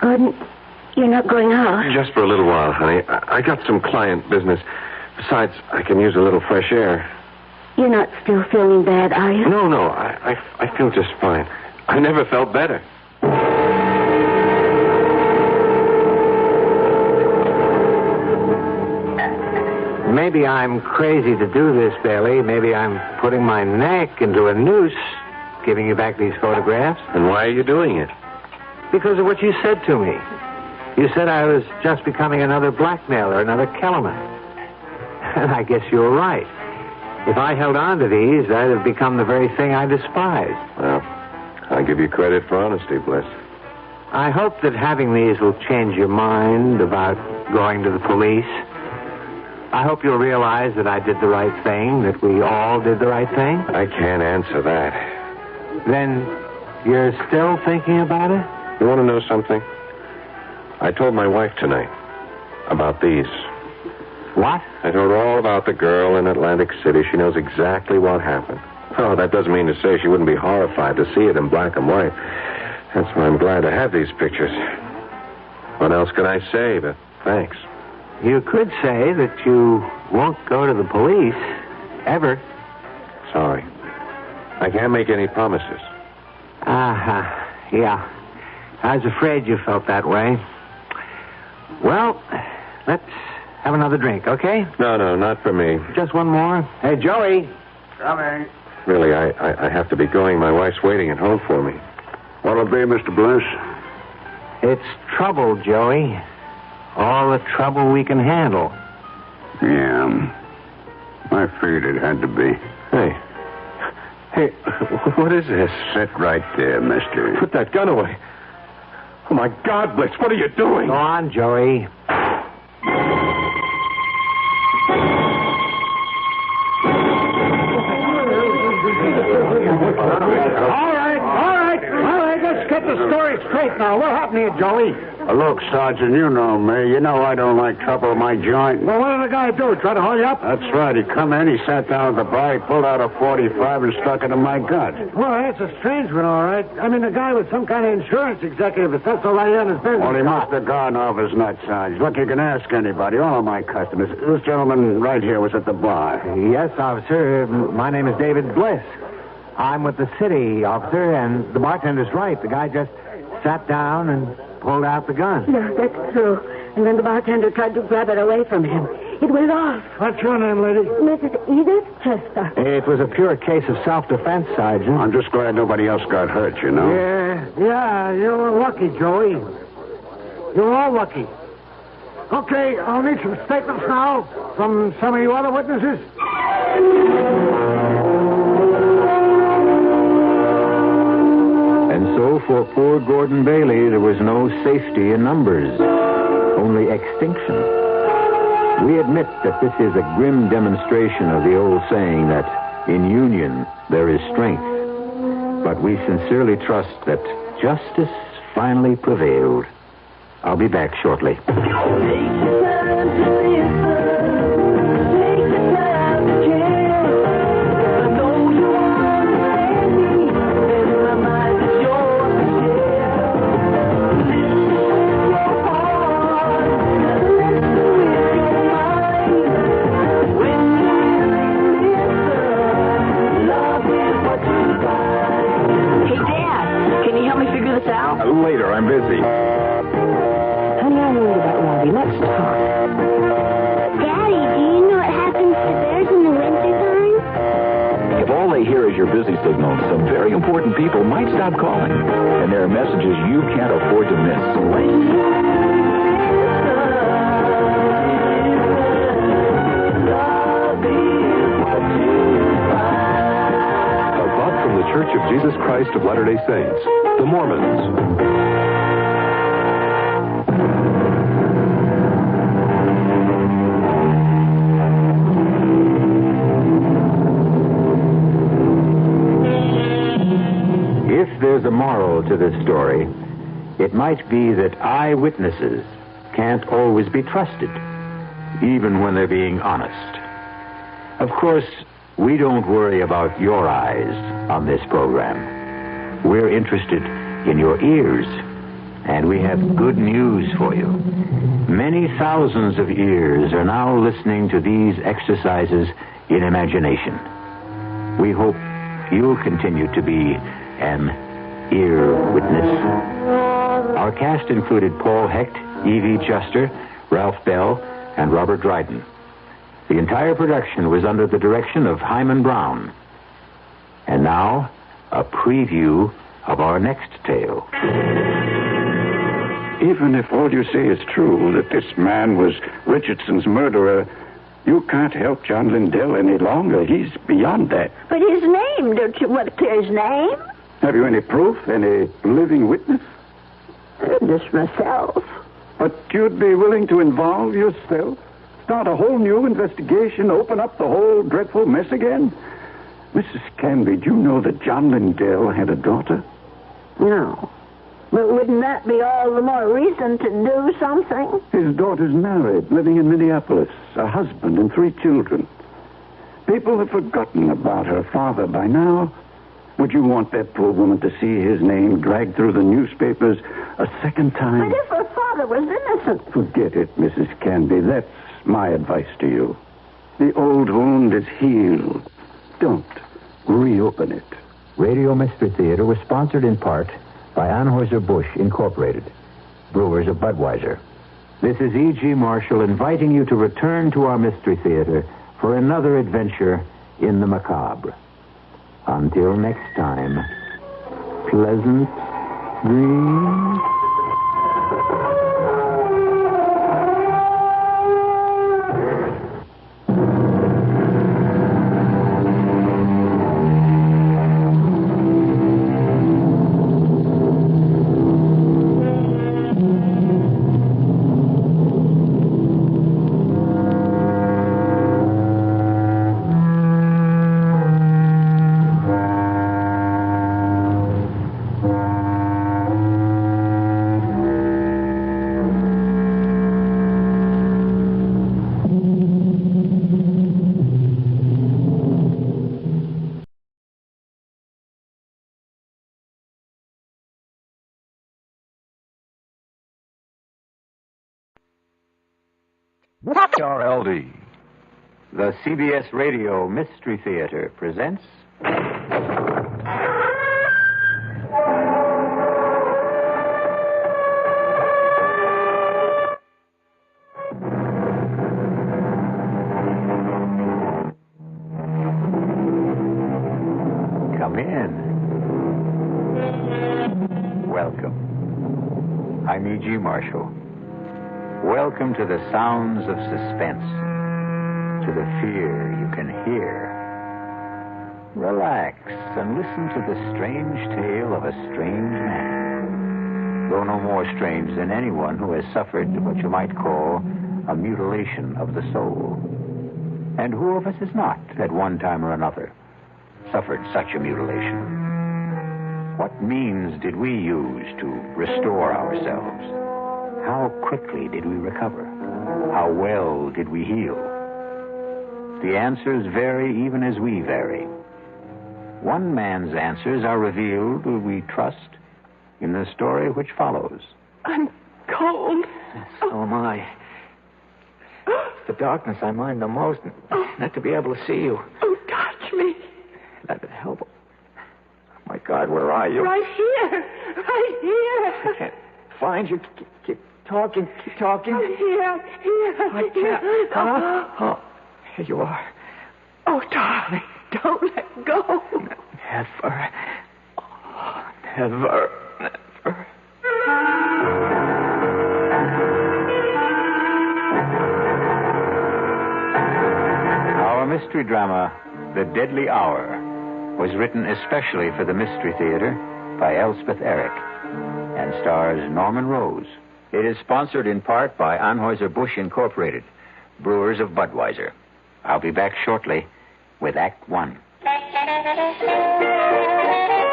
Gordon, you're not going out? Just for a little while, honey. I got some client business. Besides, I can use a little fresh air. You're not still feeling bad, are you? No, I feel just fine. I never felt better. Maybe I'm crazy to do this, Bailey. Maybe I'm putting my neck into a noose, giving you back these photographs. And why are you doing it? Because of what you said to me. You said I was just becoming another blackmailer, another Kellerman. And I guess you were right. If I held on to these, I'd have become the very thing I despised. Well, I give you credit for honesty, Bliss. I hope that having these will change your mind about going to the police. I hope you'll realize that I did the right thing, that we all did the right thing. I can't answer that. Then you're still thinking about it? You want to know something? I told my wife tonight about these. What? I told her all about the girl in Atlantic City. She knows exactly what happened. Oh, that doesn't mean to say she wouldn't be horrified to see it in black and white. That's why I'm glad to have these pictures. What else can I say but thanks? You could say that you won't go to the police, ever. Sorry. I can't make any promises. Yeah. I was afraid you felt that way. Well, let's have another drink, okay? No, not for me. Just one more. Hey, Joey. Coming. Really, I have to be going. My wife's waiting at home for me. What'll it be, Mr. Bliss? It's trouble, Joey. All the trouble we can handle. Yeah. I figured it had to be. Hey, what is this? Sit right there, mister. Put that gun away. Oh, my God, Blitz, what are you doing? Go on, Joey. All right, let's get the story straight now. What happened to you, Joey? Look, Sergeant, you know me. You know I don't like trouble in my joint. Well, what did the guy do? Try to hold you up? That's right. He come in, he sat down at the bar, he pulled out a .45 and stuck it in my gut. Well, that's a strange one, all right. I mean, the guy was some kind of insurance executive. If that's all I on his business. Well, he must have gone off his nut, Sarge. Look, you can ask anybody, all of my customers. This gentleman right here was at the bar. Yes, officer. My name is David Bliss. I'm with the city, officer, and the bartender's right. The guy just sat down and pulled out the gun. No, that's true. And then the bartender tried to grab it away from him. It went off. What's your name, lady? Mrs. Edith Chester. It was a pure case of self-defense, Sergeant. I'm just glad nobody else got hurt, you know. Yeah, you were lucky, Joey. You were all lucky. Okay, I'll need some statements now from some of you other witnesses. And so for poor Gordon Bailey, there was no safety in numbers, only extinction. We admit that this is a grim demonstration of the old saying that in union there is strength. But we sincerely trust that justice finally prevailed. I'll be back shortly. Later, I'm busy. Honey, I'm worried about Robbie. Let's talk. Daddy, do you know what happens to bears in the wintertime? If all they hear is your busy signal, some very important people might stop calling. And there are messages you can't afford to miss. Church of Jesus Christ of Latter-day Saints, the Mormons. a moral to this story, it might be that eyewitnesses can't always be trusted, even when they're being honest. Of course, we don't worry about your eyes on this program. We're interested in your ears, and we have good news for you. Many thousands of ears are now listening to these exercises in imagination. We hope you'll continue to be an ear witness. Our cast included Paul Hecht, Evie Chester, Ralph Bell, and Robert Dryden. The entire production was under the direction of Hyman Brown. And now, a preview of our next tale. Even if all you say is true, that this man was Richardson's murderer, you can't help John Lindell any longer. He's beyond that. But his name, don't you want to clear his name? Have you any proof, any living witness? Just myself. But you'd be willing to involve yourself? Start a whole new investigation, open up the whole dreadful mess again? Mrs. Canby, do you know that John Lindell had a daughter? No. But wouldn't that be all the more reason to do something? His daughter's married, living in Minneapolis, a husband and 3 children. People have forgotten about her father by now. Would you want that poor woman to see his name dragged through the newspapers a second time? But if her father was innocent... Forget it, Mrs. Canby. That's my advice to you. The old wound is healed. Don't reopen it. Radio Mystery Theater was sponsored in part by Anheuser-Busch Incorporated, brewers of Budweiser. This is E.G. Marshall inviting you to return to our Mystery Theater for another adventure in the macabre. Until next time, pleasant dreams. KRLD, the CBS Radio Mystery Theater presents... Come in. Welcome. I'm E.G. Marshall. Welcome to the sounds of suspense, to the fear you can hear. Relax and listen to the strange tale of a strange man, though no more strange than anyone who has suffered what you might call a mutilation of the soul. And who of us has not, at one time or another, suffered such a mutilation? What means did we use to restore ourselves? How quickly did we recover? How well did we heal? The answers vary even as we vary. One man's answers are revealed, we trust, in the story which follows. I'm cold. So am I. It's the darkness I mind the most, not to be able to see you. Oh, touch me. That would help. My God, where are you? Right here. Right here. I can't find you. Keep talking. Keep talking. I'm here. I can't. Oh, here you are. Oh, darling, don't let go. Never. Oh, never. Our mystery drama, The Deadly Hour, was written especially for the Mystery Theater by Elspeth Eric and stars Norman Rose. It is sponsored in part by Anheuser-Busch Incorporated, brewers of Budweiser. I'll be back shortly with Act 1.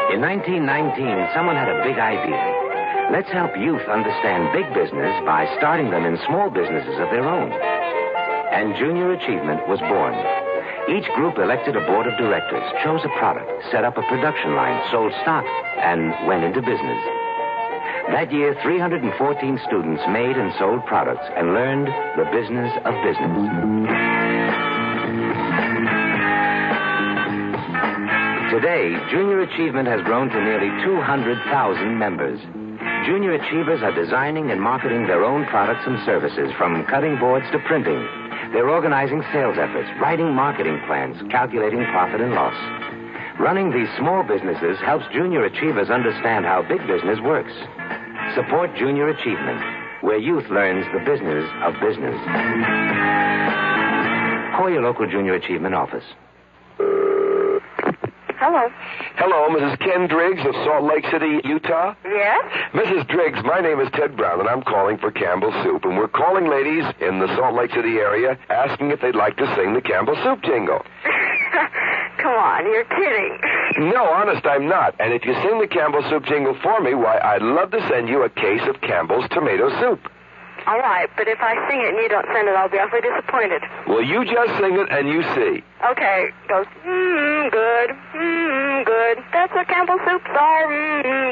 In 1919, someone had a big idea. Let's help youth understand big business by starting them in small businesses of their own. And Junior Achievement was born. Each group elected a board of directors, chose a product, set up a production line, sold stock, and went into business. That year, 314 students made and sold products and learned the business of business. Today, Junior Achievement has grown to nearly 200,000 members. Junior Achievers are designing and marketing their own products and services, from cutting boards to printing. They're organizing sales efforts, writing marketing plans, calculating profit and loss. Running these small businesses helps Junior Achievers understand how big business works. Support Junior Achievement, where youth learns the business of business. Call your local Junior Achievement office. Hello. Hello, Mrs. Ken Driggs of Salt Lake City, Utah? Yes? Mrs. Driggs, my name is Ted Brown, and I'm calling for Campbell's Soup. And we're calling ladies in the Salt Lake City area asking if they'd like to sing the Campbell's Soup jingle. Come on, you're kidding. No, honest, I'm not. And if you sing the Campbell's Soup jingle for me, why, I'd love to send you a case of Campbell's tomato soup. All right, but if I sing it and you don't send it, I'll be awfully disappointed. Well, you just sing it and you see. Okay, goes, good, good. That's what Campbell's soups are,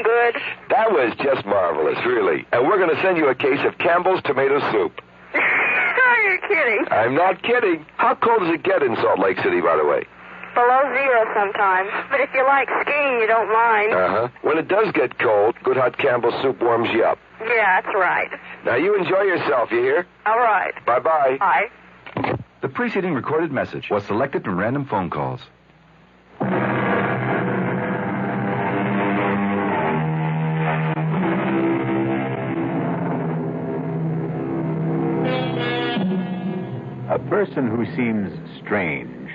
good. That was just marvelous, really. And we're going to send you a case of Campbell's tomato soup. You're kidding. I'm not kidding. How cold does it get in Salt Lake City, by the way? Below zero sometimes. But if you like skiing, you don't mind. Uh-huh. When it does get cold, good hot Campbell's soup warms you up. Yeah, that's right. Now, you enjoy yourself, you hear? All right. Bye-bye. Bye. The preceding recorded message was selected from random phone calls. A person who seems strange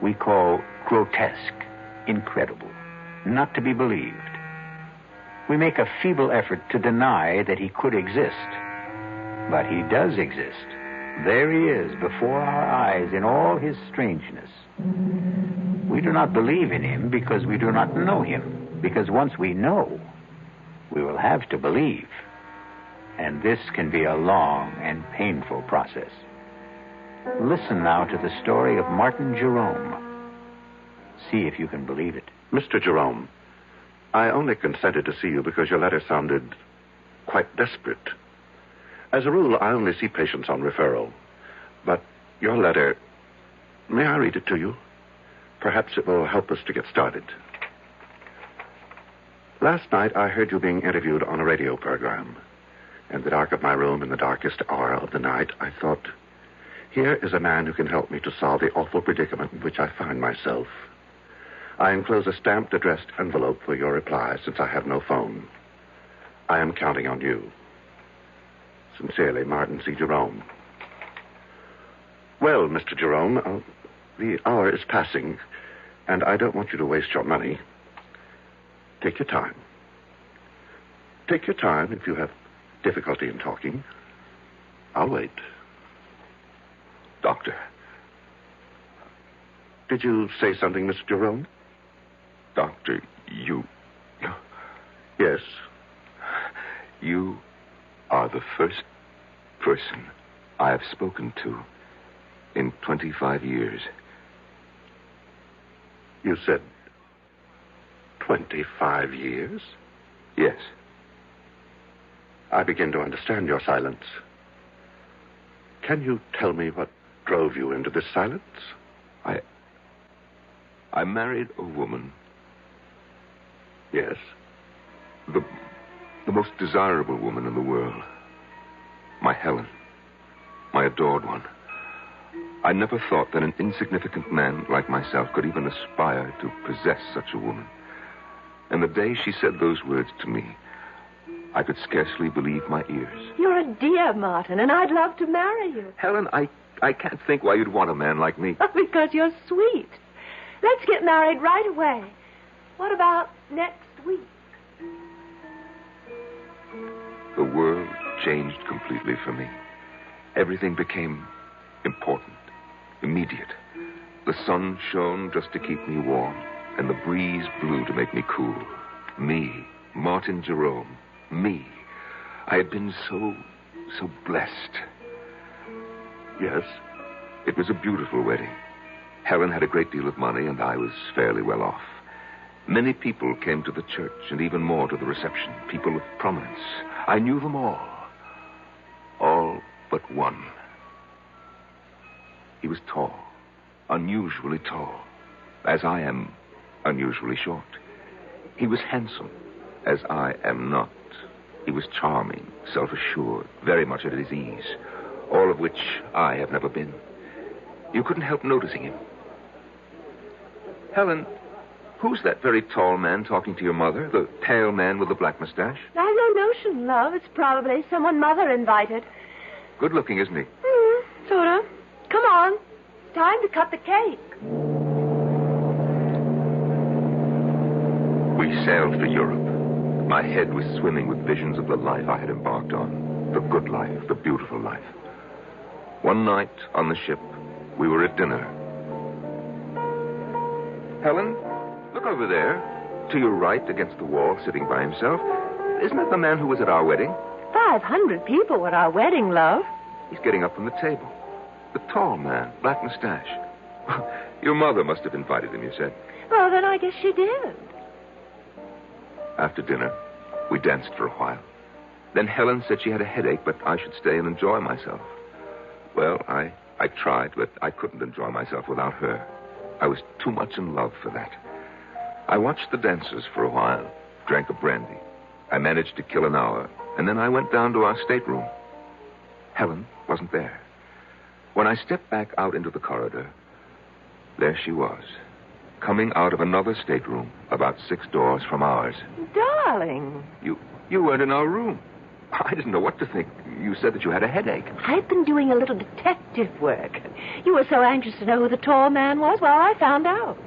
we call grotesque, incredible, not to be believed. We make a feeble effort to deny that he could exist. But he does exist. There he is before our eyes in all his strangeness. We do not believe in him because we do not know him, because once we know, we will have to believe. And this can be a long and painful process. Listen now to the story of Martin Jerome. See if you can believe it. Mr. Jerome, I only consented to see you because your letter sounded quite desperate. As a rule, I only see patients on referral. But your letter, may I read it to you? Perhaps it will help us to get started. Last night, I heard you being interviewed on a radio program. In the dark of my room, in the darkest hour of the night, I thought, here is a man who can help me to solve the awful predicament in which I find myself. I enclose a stamped, addressed envelope for your reply, since I have no phone. I am counting on you. Sincerely, Martin C. Jerome. Well, Mr. Jerome, the hour is passing, and I don't want you to waste your money. Take your time. Take your time if you have difficulty in talking. I'll wait. Doctor. Did you say something, Mr. Jerome? Doctor, you... Yes. You are the first person I have spoken to in 25 years. You said 25 years? Yes. I begin to understand your silence. Can you tell me what drove you into this silence? I married a woman. Yes? The most desirable woman in the world. My Helen. My adored one. I never thought that an insignificant man like myself could even aspire to possess such a woman. And the day she said those words to me, I could scarcely believe my ears. You're a dear, Martin, and I'd love to marry you. Helen, I can't think why you'd want a man like me. Because you're sweet. Let's get married right away. What about next week? The world changed completely for me. Everything became important, immediate. The sun shone just to keep me warm. and the breeze blew to make me cool. Me, Martin Jerome, me. I had been so blessed. Yes, it was a beautiful wedding. Helen had a great deal of money, and I was fairly well off. Many people came to the church, and even more to the reception. People of prominence. I knew them all. All but one. He was tall. Unusually tall. As I am unusually short. He was handsome, as I am not. He was charming, self-assured, very much at his ease. All of which I have never been. You couldn't help noticing him. Helen, who's that very tall man talking to your mother? The pale man with the black mustache? I've no notion, love. It's probably someone Mother invited. Good looking, isn't he? Sort of. Come on. Time to cut the cake. We sailed for Europe. My head was swimming with visions of the life I had embarked on. The good life, the beautiful life. One night on the ship, we were at dinner. Helen, look over there. To your right, against the wall, sitting by himself. Isn't that the man who was at our wedding? 500 people at our wedding, love. He's getting up from the table. The tall man, black mustache. Your mother must have invited him, you said. Well, then I guess she did. After dinner, we danced for a while. Then Helen said she had a headache, but I should stay and enjoy myself. Well, I tried, but I couldn't enjoy myself without her. I was too much in love for that. I watched the dancers for a while, drank a brandy. I managed to kill an hour, and then I went down to our stateroom. Helen wasn't there. When I stepped back out into the corridor, there she was, coming out of another stateroom about 6 doors from ours. Darling. You weren't in our room. I didn't know what to think. You said that you had a headache. I've been doing a little detective work. You were so anxious to know who the tall man was. Well, I found out.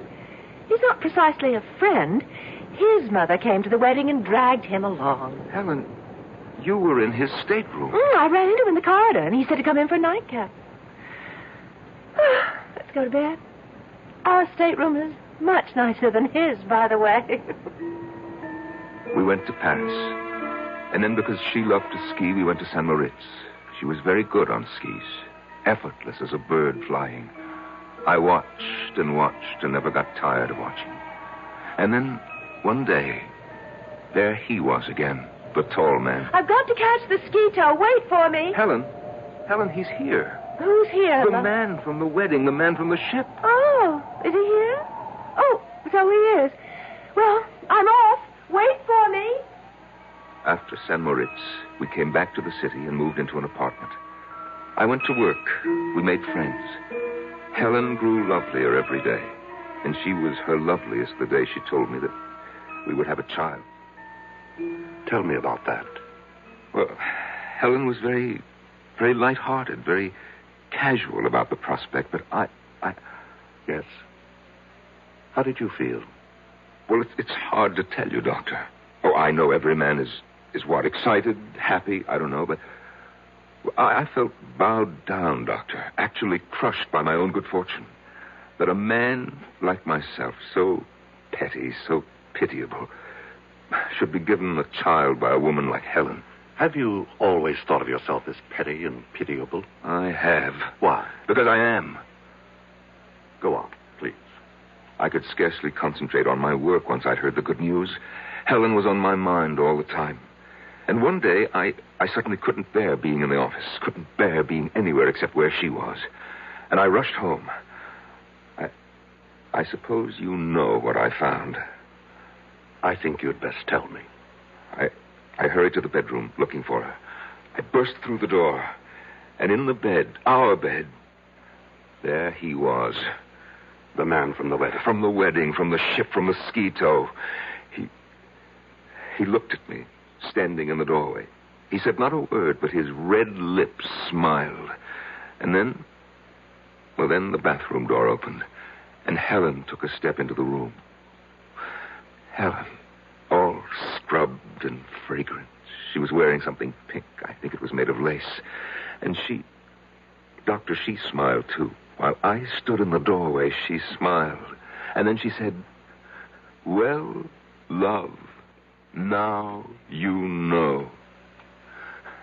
He's not precisely a friend. His mother came to the wedding and dragged him along. Helen, you were in his stateroom. I ran into him in the corridor, and he said to come in for a nightcap. Let's go to bed. Our stateroom is much nicer than his, by the way. We went to Paris. And then because she loved to ski, we went to St. Moritz. She was very good on skis. Effortless as a bird flying. I watched and watched and never got tired of watching. And then, one day, there he was again, the tall man. I've got to catch the ski tow. Wait for me. Helen, he's here. Who's here? The man from the wedding, the man from the ship. Oh, is he here? Oh, so he is. Well, I'm off. Wait for me. After St. Moritz, we came back to the city and moved into an apartment. I went to work. We made friends. Helen grew lovelier every day, and she was her loveliest the day she told me that we would have a child. Tell me about that. Well, Helen was very, very light-hearted, very casual about the prospect, but I... Yes? How did you feel? Well, it's hard to tell you, Doctor. Oh, I know every man is what, excited, happy, I don't know, but I felt bowed down, Doctor, actually crushed by my own good fortune. That a man like myself, so petty, so pitiable, should be given a child by a woman like Helen. Have you always thought of yourself as petty and pitiable? I have. Why? Because I am. Go on, please. I could scarcely concentrate on my work once I'd heard the good news. Helen was on my mind all the time. And one day, I suddenly couldn't bear being in the office, couldn't bear being anywhere except where she was. And I rushed home. I suppose you know what I found. I think you'd best tell me. I hurried to the bedroom, looking for her. I burst through the door. And in the bed, our bed, there he was. The man from the wedding. From the wedding, from the ship, from the ski tow. He looked at me, standing in the doorway. He said not a word, but his red lips smiled. And then the bathroom door opened, and Helen took a step into the room. Helen, all scrubbed and fragrant. She was wearing something pink. I think it was made of lace. And she smiled too. While I stood in the doorway, she smiled. And then she said, Well, love, now you know.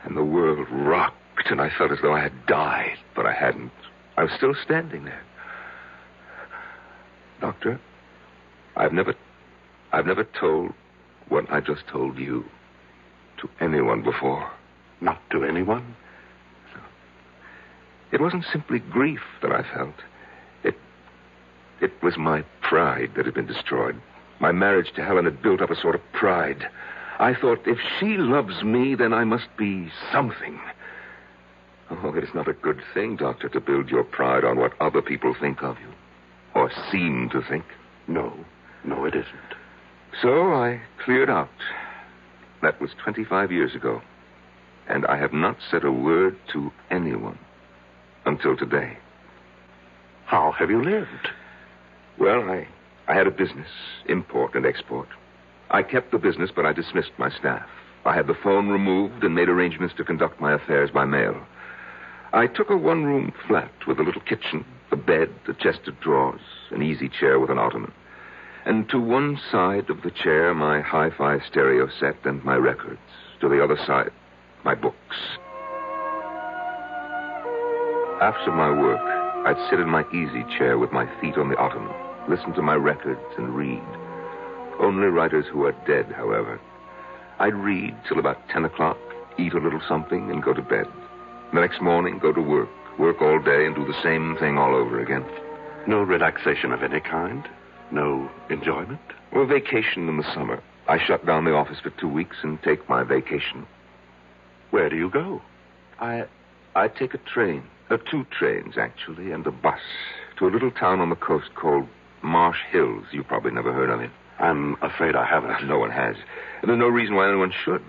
And the world rocked, and I felt as though I had died, but I hadn't. I was still standing there. Doctor, I've never told what I just told you to anyone before. Not to anyone? No. It wasn't simply grief that I felt. It was my pride that had been destroyed. My marriage to Helen had built up a sort of pride. I thought, if she loves me, then I must be something. Oh, it is not a good thing, Doctor, to build your pride on what other people think of you. Or seem to think. No, it isn't. So I cleared out. That was 25 years ago. And I have not said a word to anyone until today. How have you lived? Well, I had a business, import and export. I kept the business, but I dismissed my staff. I had the phone removed and made arrangements to conduct my affairs by mail. I took a one-room flat with a little kitchen, a bed, a chest of drawers, an easy chair with an ottoman. And to one side of the chair, my hi-fi stereo set and my records. To the other side, my books. After my work, I'd sit in my easy chair with my feet on the ottoman, listen to my records and read. Only writers who are dead, however. I'd read till about 10 o'clock, eat a little something, and go to bed. The next morning, go to work all day, and do the same thing all over again. No relaxation of any kind? No enjoyment? Well, vacation in the summer. I shut down the office for 2 weeks and take my vacation. Where do you go? I take a train. 2 trains, actually, and a bus to a little town on the coast called Marsh Hills. You probably never heard of it. I'm afraid I haven't. No one has. And there's no reason why anyone should.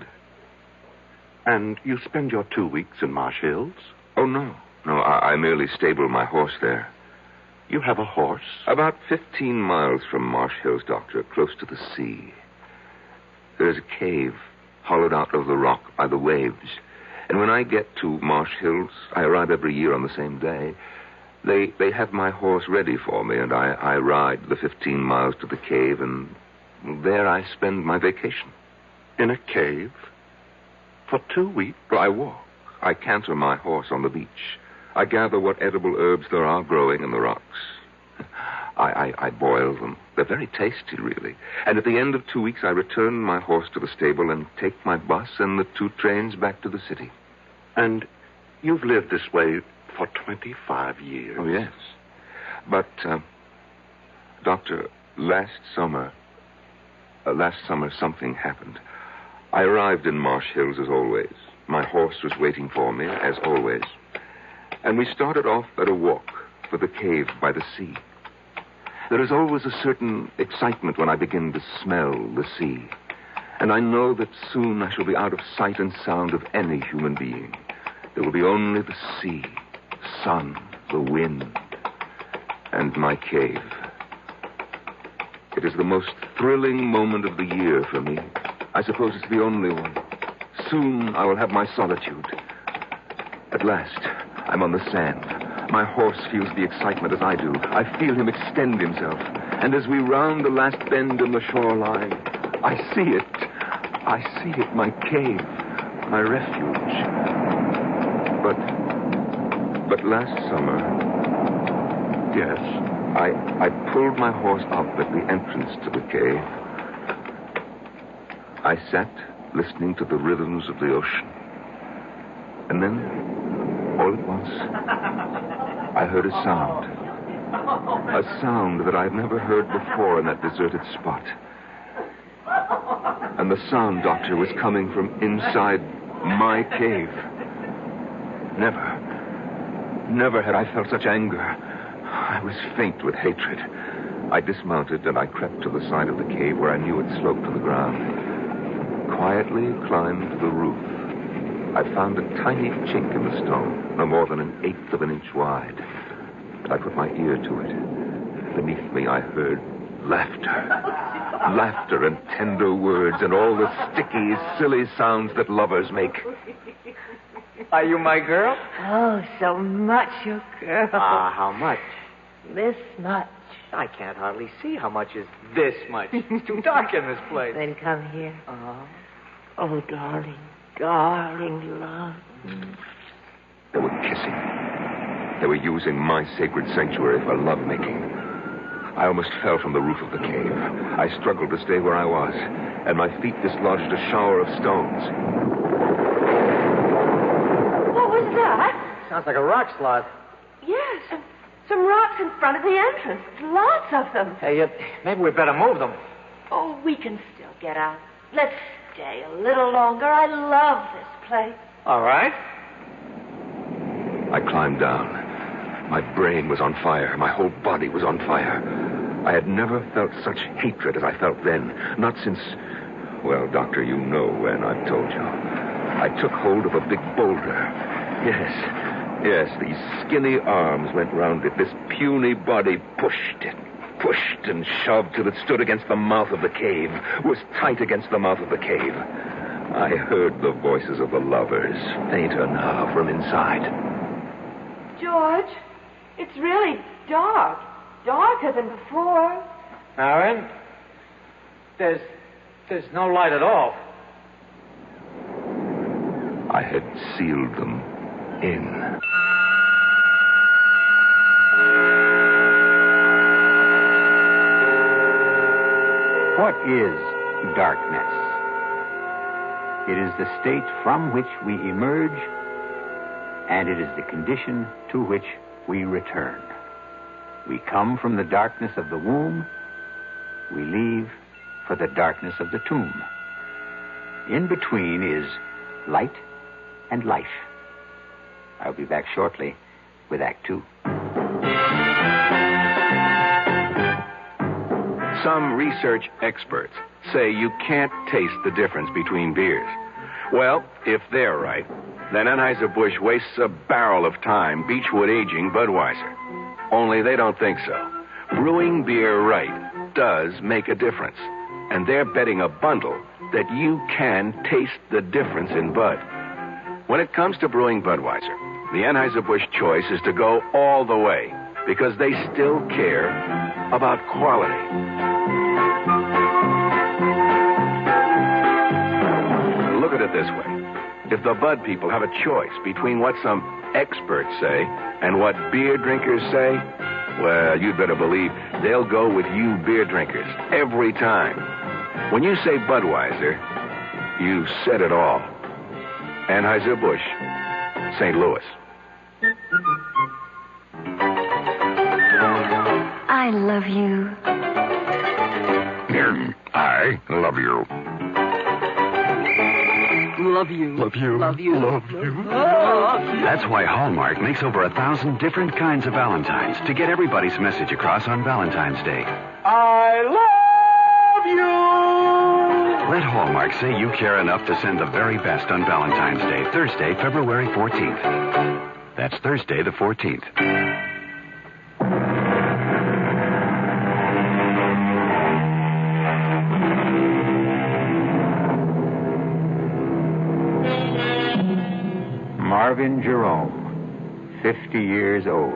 And you spend your 2 weeks in Marsh Hills? Oh, no. No, I merely stable my horse there. You have a horse? About 15 miles from Marsh Hills, Doctor, close to the sea. There's a cave hollowed out of the rock by the waves. And when I get to Marsh Hills, I arrive every year on the same day. They have my horse ready for me, and I ride the 15 miles to the cave, and there I spend my vacation. In a cave? For 2 weeks? Well, I walk. I canter my horse on the beach. I gather what edible herbs there are growing in the rocks. I boil them. They're very tasty, really. And at the end of 2 weeks, I return my horse to the stable and take my bus and the 2 trains back to the city. And you've lived this way for 25 years. Oh, yes. But, Doctor, last summer something happened. I arrived in Marsh Hills as always. My horse was waiting for me, as always. And we started off at a walk for the cave by the sea. There is always a certain excitement when I begin to smell the sea. And I know that soon I shall be out of sight and sound of any human being. There will be only the sea, the sun, the wind, and my cave. It is the most thrilling moment of the year for me. I suppose it's the only one. Soon I will have my solitude. At last, I'm on the sand. My horse feels the excitement as I do. I feel him extend himself. And as we round the last bend in the shoreline, I see it. I see it, my cave, my refuge. But last summer, yes, I pulled my horse up at the entrance to the cave. I sat listening to the rhythms of the ocean. And then, all at once, I heard a sound. A sound that I've never heard before in that deserted spot. And the sound, Doctor, was coming from inside my cave. Never had I felt such anger. I was faint with hatred. I dismounted and I crept to the side of the cave where I knew it sloped to the ground. Quietly climbed to the roof. I found a tiny chink in the stone, no more than 1/8 of an inch wide. And I put my ear to it. Beneath me, I heard laughter and tender words and all the sticky, silly sounds that lovers make. Are you my girl? Oh, so much your girl. How much? This much. I can't hardly see how much is this much. It's too dark in this place. Then come here. Oh, darling, darling love. They were kissing. They were using my sacred sanctuary for lovemaking. I almost fell from the roof of the cave. I struggled to stay where I was, and my feet dislodged a shower of stones. What was that? Sounds like a rock slide. Yes, some rocks in front of the entrance. Lots of them. Hey, maybe we better move them. Oh, we can still get out. Let's stay a little longer. I love this place. All right. I climbed down. My brain was on fire. My whole body was on fire. I had never felt such hatred as I felt then. Not since... Well, Doctor, you know when, I've told you. I took hold of a big boulder. Yes, these skinny arms went round it. This puny body pushed it. Pushed and shoved till it stood against the mouth of the cave. Was tight against the mouth of the cave. I heard the voices of the lovers, fainter now from inside. George, it's really dark. Darker than before. Aaron, there's no light at all. I had sealed them in. What is darkness? It is the state from which we emerge, and it is the condition to which we return. We come from the darkness of the womb. We leave for the darkness of the tomb. In between is light and life. I'll be back shortly with Act 2. Some research experts say you can't taste the difference between beers. Well, if they're right, then Anheuser-Busch wastes a barrel of time Beechwood aging Budweiser. Only they don't think so. Brewing beer right does make a difference. And they're betting a bundle that you can taste the difference in Bud. When it comes to brewing Budweiser, the Anheuser-Busch choice is to go all the way because they still care about quality. Look at it this way. If the Bud people have a choice between what some experts say and what beer drinkers say, well, you'd better believe they'll go with you beer drinkers every time. When you say Budweiser, you said it all. Anheuser-Busch, St. Louis. I love you. I love you. Love you. Love you. Love you. Love you. That's why Hallmark makes over 1,000 different kinds of Valentines to get everybody's message across on Valentine's Day. I love you. Let Hallmark say you care enough to send the very best on Valentine's Day, Thursday, February 14th. That's Thursday the 14th. Marvin Jerome, 50 years old,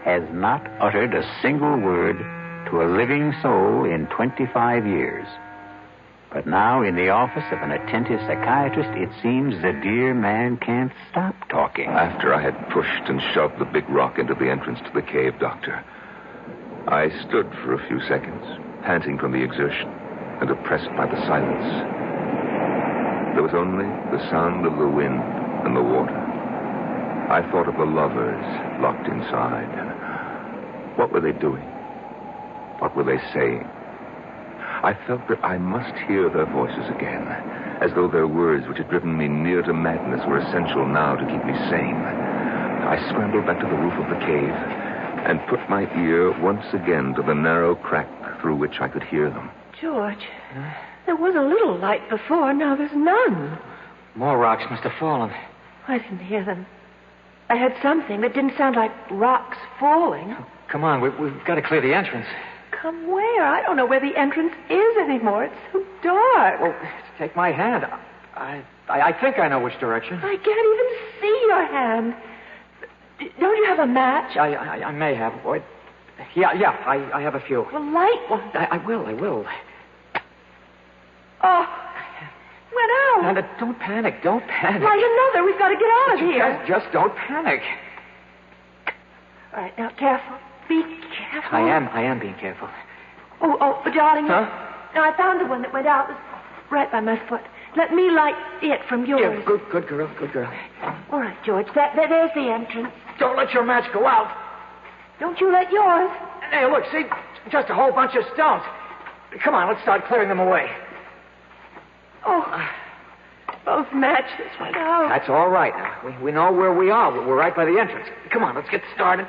has not uttered a single word to a living soul in 25 years. But now, in the office of an attentive psychiatrist, it seems the dear man can't stop talking. After I had pushed and shoved the big rock into the entrance to the cave, Doctor, I stood for a few seconds, panting from the exertion and oppressed by the silence. There was only the sound of the wind and the water. I thought of the lovers locked inside. What were they doing? What were they saying? I felt that I must hear their voices again, as though their words, which had driven me near to madness, were essential now to keep me sane. I scrambled back to the roof of the cave and put my ear once again to the narrow crack through which I could hear them. George, there was a little light before, now there's none. More rocks must have fallen. I didn't hear them. I heard something that didn't sound like rocks falling. Come on, we've got to clear the entrance. Come where? I don't know where the entrance is anymore. It's so dark. Well, take my hand. I think I know which direction. I can't even see your hand. Don't you have a match? I may have. Boy, Yeah, I have a few. Well, light one. I will. Oh, went out. Now, don't panic. Don't panic. Light another. We've got to get out of here. Just don't panic. All right, now, careful. Be careful. I am being careful. Oh, but darling. Huh? No, I found the one that went out. It was right by my foot. Let me light it from yours. Yeah, good girl. All right, George. There's the entrance. Don't let your match go out. Don't you let yours. Hey, look, see? Just a whole bunch of stones. Come on, let's start clearing them away. Oh, both matches went out. That's all right. Now, we know where we are. We're right by the entrance. Come on, let's get started.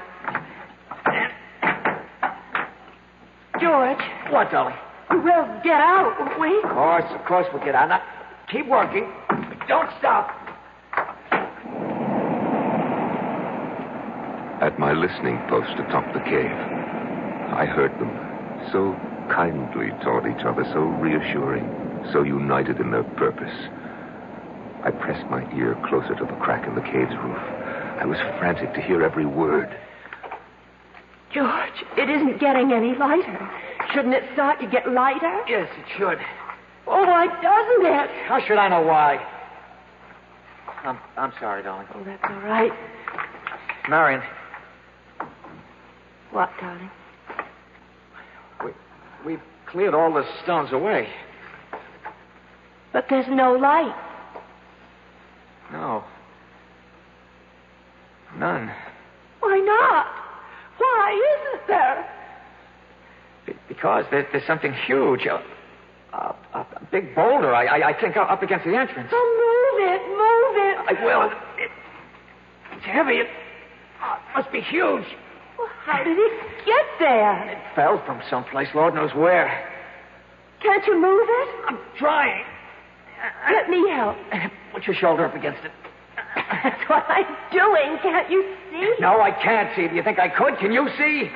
George. What, darling? We'll get out, won't we? Of course we'll get out. Now, keep working. Don't stop. At my listening post atop the cave, I heard them, so kindly toward each other, so reassuring, so united in their purpose. I pressed my ear closer to the crack in the cave's roof. I was frantic to hear every word. George, it isn't getting any lighter. Shouldn't it start to get lighter? Yes, it should. Oh, why doesn't it? How should I know why? I'm sorry, darling. Oh, that's all right. Marion. What, darling? We've cleared all the stones away. But there's no light. No. None. Why not? Why isn't there? Because there's something huge. A big boulder, I think, up against the entrance. Oh, move it. I will. It's heavy. It must be huge. Well, how did it get there? It fell from someplace, Lord knows where. Can't you move it? I'm trying. Let me help. Put your shoulder up against it. That's what I'm doing. Can't you see? No, I can't see. Do you think I could? Can you see?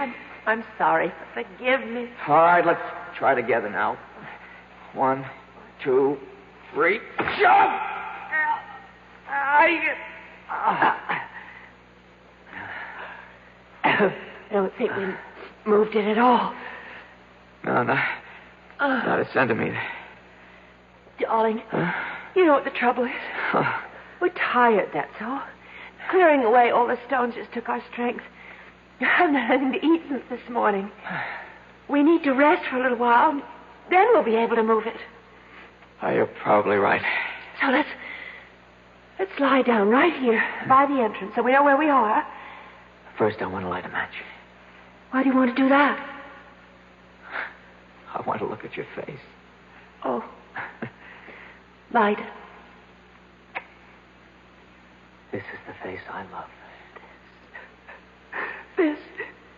I'm sorry. Forgive me. All right, let's try together now. 1, 2, 3. Jump! I don't think we moved it at all. No, not a centimeter. Darling, you know what the trouble is? We're tired, that's all. Clearing away all the stones just took our strength. I haven't had anything to eat since this morning. We need to rest for a little while. Then we'll be able to move it. Oh, you're probably right. So let's lie down right here by the entrance so we know where we are. First, I want to light a match. Why do you want to do that? I want to look at your face. Oh. Light it. This is the face I love. This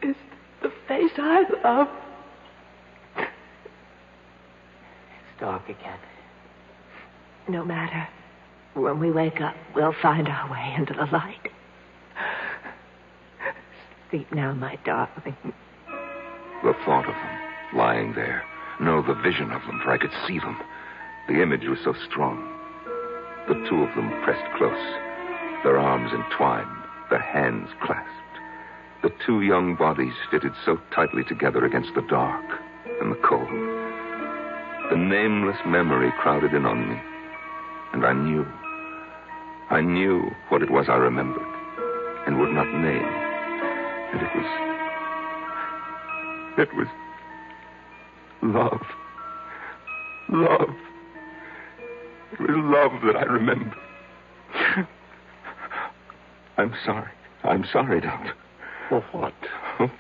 is the face I love. It's dark again. No matter. When we wake up, we'll find our way into the light. Sleep now, my darling. The thought of them lying there. No, the vision of them, for I could see them. The image was so strong. The two of them pressed close, their arms entwined, their hands clasped. The two young bodies fitted so tightly together against the dark and the cold. The nameless memory crowded in on me, and I knew what it was I remembered and would not name. And it was love. Love. It was love that I remembered. I'm sorry, Doctor. For what? For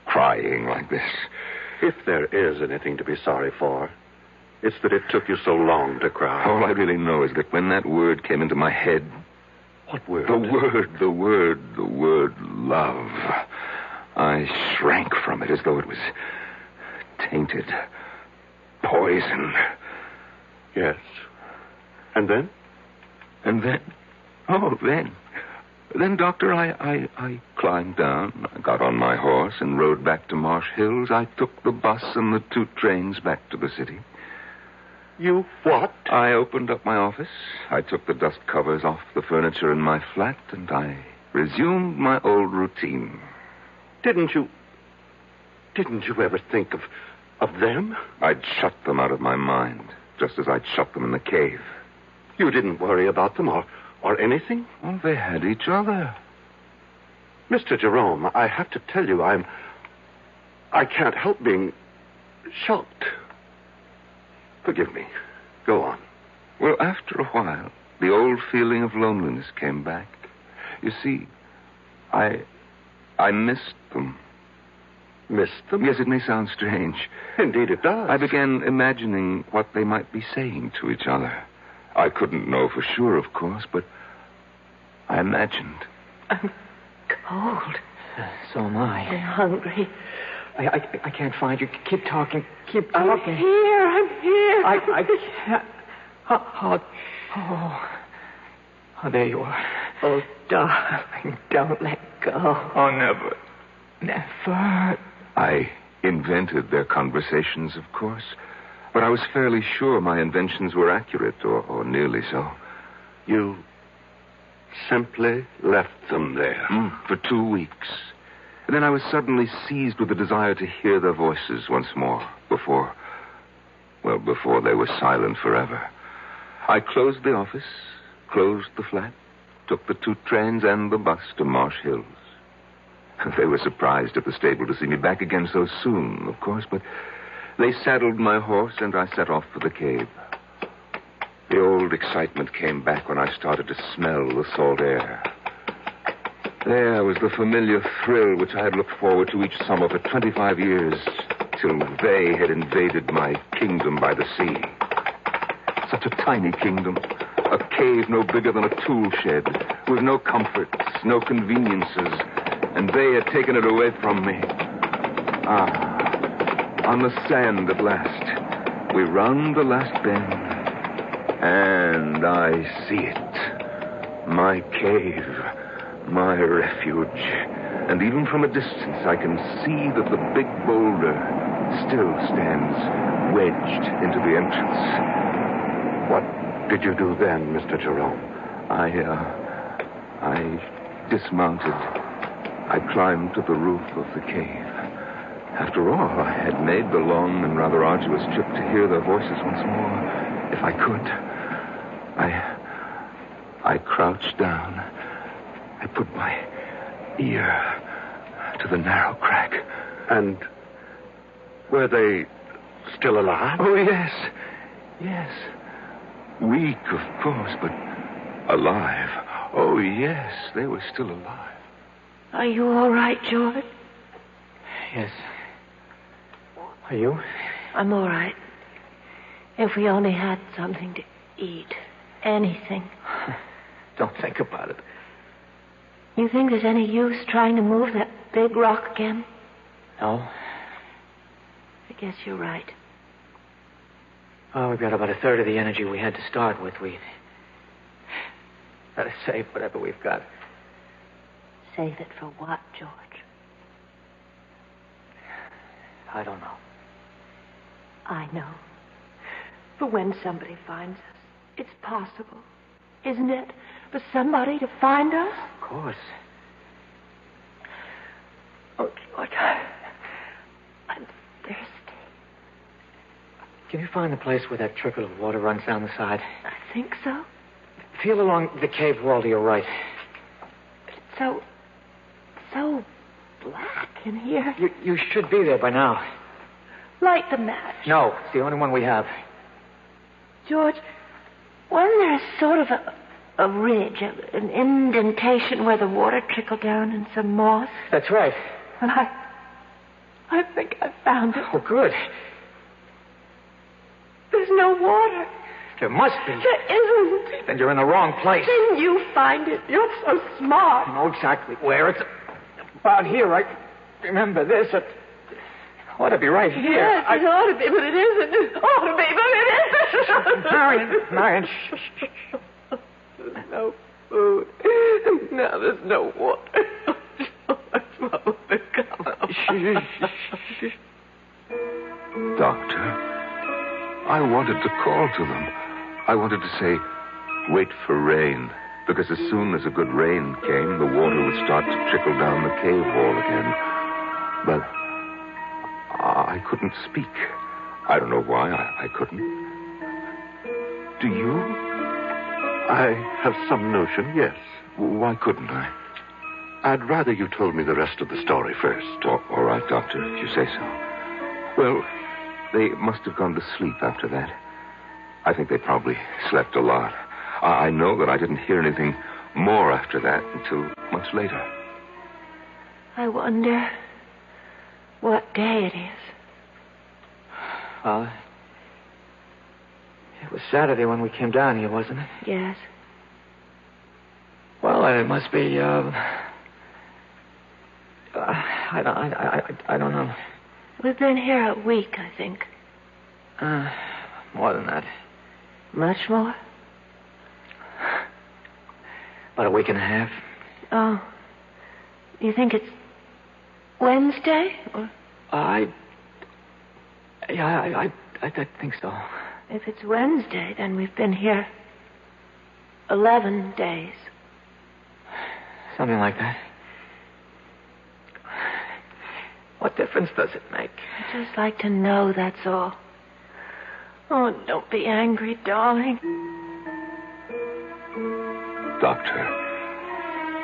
crying like this. If there is anything to be sorry for, it's that it took you so long to cry. All I really know is that when that word came into my head... What word? The word love. I shrank from it as though it was tainted. Poison. Yes. And then? Then, Doctor, I climbed down, I got on my horse and rode back to Marsh Hills. I took the bus and the 2 trains back to the city. You what? I opened up my office. I took the dust covers off the furniture in my flat, and I resumed my old routine. Didn't you Didn't you ever think of them? I'd shut them out of my mind, just as I'd shut them in the cave. You didn't worry about them or anything? Well, they had each other. Mr. Jerome, I have to tell you, I can't help being shocked. Forgive me. Go on. Well, after a while, the old feeling of loneliness came back. You see, I missed them. Missed them? Yes, it may sound strange. Indeed it does. I began imagining what they might be saying to each other. I couldn't know for sure, of course, but I imagined. I'm cold. So am I. I'm hungry. I can't find you. Keep talking. Keep talking. I'm here. I can't. Oh, there you are. Oh, darling, don't let go. Oh, never. Never. I invented their conversations, of course, but I was fairly sure my inventions were accurate, or nearly so. You simply left them there? For 2 weeks. And then I was suddenly seized with the desire to hear their voices once more, before they were silent forever. I closed the office, closed the flat, took the 2 trains and the bus to Marsh Hills. They were surprised at the stable to see me back again so soon, of course, but they saddled my horse and I set off for the cave. The old excitement came back when I started to smell the salt air. There was the familiar thrill which I had looked forward to each summer for 25 years, till they had invaded my kingdom by the sea. Such a tiny kingdom, a cave no bigger than a tool shed, with no comforts, no conveniences, and they had taken it away from me. On the sand at last, we round the last bend, and I see it. My cave, my refuge. And even from a distance, I can see that the big boulder still stands wedged into the entrance. What did you do then, Mr. Jerome? I dismounted. I climbed to the roof of the cave. After all, I had made the long and rather arduous trip to hear their voices once more, if I could. I crouched down. I put my ear to the narrow crack. And were they still alive? Oh, yes. Yes. Weak, of course, but alive. Oh, yes, they were still alive. Are you all right, George? Yes. Are you? I'm all right. If we only had something to eat. Anything. Don't think about it. You think there's any use trying to move that big rock again? No. I guess you're right. Well, we've got about a third of the energy we had to start with. We gotta save whatever we've got. Save it for what, George? I don't know. I know. For when somebody finds us, it's possible, isn't it? For somebody to find us? Of course. Oh, George, I'm thirsty. Can you find the place where that trickle of water runs down the side? I think so. Feel along the cave wall to your right. It's so black in here. You should be there by now. Light the match. No, it's the only one we have. George, wasn't there sort of a ridge, an indentation where the water trickled down in some moss? That's right. And I think I found it. Oh, good. There's no water. There must be. There isn't. Then you're in the wrong place. Then you find it. You're so smart. I know exactly where. It's about here. I remember this. It ought to be right here. Yes, it ought to be, but it isn't. It ought to be, but it isn't. Marion, shh. There's no food. Now there's no water. What will become of us? Doctor, I wanted to call to them. I wanted to say, wait for rain, because as soon as a good rain came, the water would start to trickle down the cave wall again. But couldn't speak. I don't know why I couldn't. Do you? I have some notion, yes. Why couldn't I? I'd rather you told me the rest of the story first. All right, Doctor, if you say so. Well, they must have gone to sleep after that. I think they probably slept a lot. I know that I didn't hear anything more after that until much later. I wonder what day it is. Well, it was Saturday when we came down here, wasn't it? Yes. Well, it must be, I don't know. We've been here a week, I think. More than that. Much more? About a week and a half. Oh. You think it's Wednesday? Or? I think so. If it's Wednesday, then we've been here 11 days. Something like that. What difference does it make? I'd just like to know, that's all. Oh, don't be angry, darling. Doctor,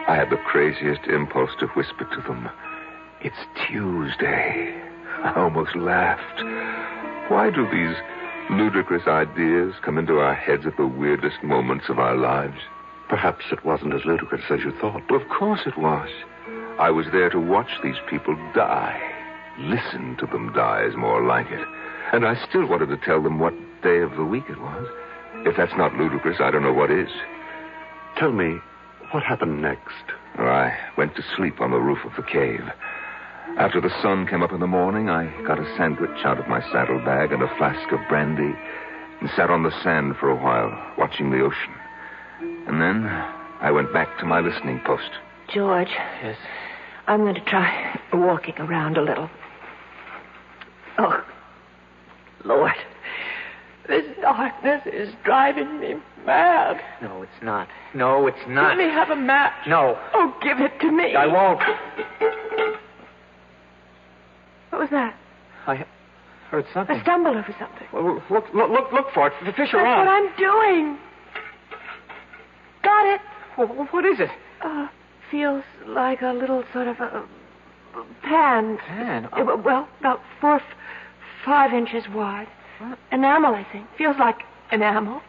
I had the craziest impulse to whisper to them, "It's Tuesday." I almost laughed. Why do these ludicrous ideas come into our heads at the weirdest moments of our lives? Perhaps it wasn't as ludicrous as you thought. Well, of course it was. I was there to watch these people die. Listen to them die is more like it. And I still wanted to tell them what day of the week it was. If that's not ludicrous, I don't know what is. Tell me, what happened next? I went to sleep on the roof of the cave. After the sun came up in the morning, I got a sandwich out of my saddlebag and a flask of brandy and sat on the sand for a while, watching the ocean. And then I went back to my listening post. George. Yes? I'm going to try walking around a little. Oh, Lord. This darkness is driving me mad. No, it's not. No, it's not. Let me have a match. No. Oh, give it to me. I won't. What was that? I heard something. I stumbled over something. Well, look for it. Fish That's around. what I'm doing. Got it. Well, what is it? Feels like a little sort of a pan. Pan? Well, about 4 or 5 inches wide. What? Enamel, I think. Feels like enamel.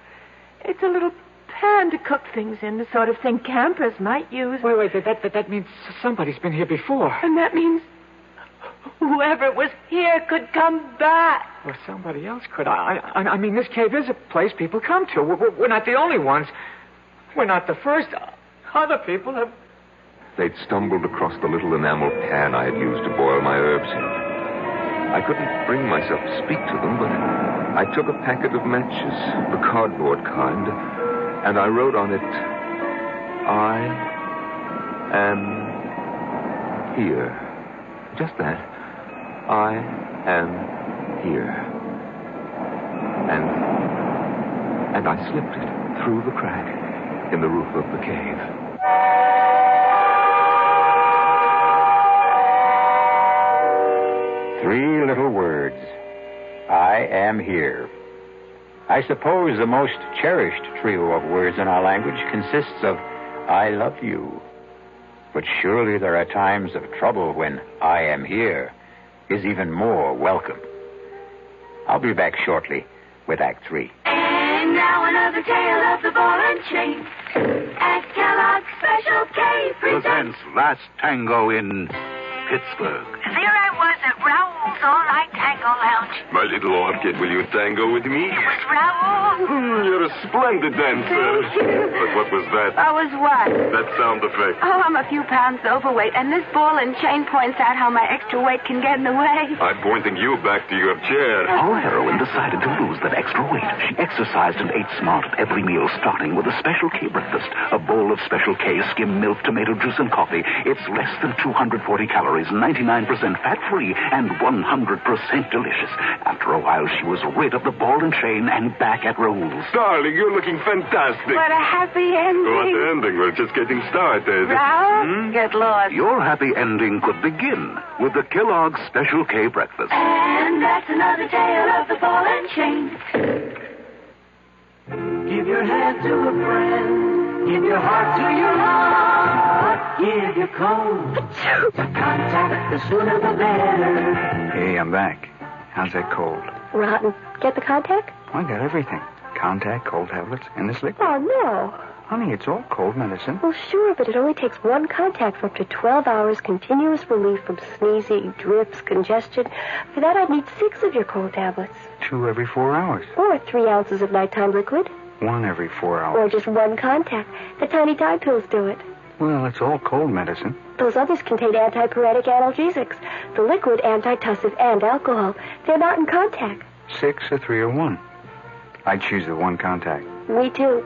It's a little pan to cook things in, the sort of thing campers might use. Wait. That means somebody's been here before. And that means whoever was here could come back. Or somebody else could. I mean, this cave is a place people come to. We're not the only ones. We're not the first. Other people have... They'd stumbled across the little enamel pan I had used to boil my herbs in. I couldn't bring myself to speak to them, but I took a packet of matches, the cardboard kind, and I wrote on it, "I am here." Just that. I am here. And I slipped it through the crack in the roof of the cave. Three little words. I am here. I suppose the most cherished trio of words in our language consists of I love you. But surely there are times of trouble when I am here is even more welcome. I'll be back shortly with Act 3. And now another tale of the ball and chain. At Kellogg's Special K presents Last Tango in Pittsburgh. There I was at Raoul's all-night tango lounge. My little orchid, will you tango with me? It was Raoul. You're a splendid dancer. Thank you. But what was that? I was what? That sound effect. Oh, I'm a few pounds overweight, and this ball and chain points out how my extra weight can get in the way. I'm pointing you back to your chair. Our heroine decided to lose that extra weight. She exercised and ate smart at every meal, starting with a Special K breakfast. A bowl of Special K, skim milk, tomato juice, and coffee. It's less than 240 calories, 99% fat-free, and 100% delicious. After a while, she was rid of the ball and chain and back at Raoul's. Darling, darling, you're looking fantastic. What a happy ending. What ending? We're just getting started. Ralph, get lost. Your happy ending could begin with the Kellogg's Special K breakfast. And that's another tale of the ball and chain. Give your hand to a friend. Give your heart to your heart. Give your cold. The contact, the sooner the better. Hey, I'm back. How's that cold? Rotten. Get the contact? I got everything. Contact, cold tablets, and this liquid. Oh, no. Honey, it's all cold medicine. Well, sure, but it only takes one contact for up to 12 hours continuous relief from sneezing, drips, congestion. For that, I'd need 6 of your cold tablets. 2 every 4 hours. Or 3 ounces of nighttime liquid. 1 every 4 hours. Or just one contact. The tiny Tide pills do it. Well, it's all cold medicine. Those others contain antipyretic analgesics. The liquid, antitussive, and alcohol. They're not in contact. 6 or 3 or 1. I'd choose the 1 contact. Me too.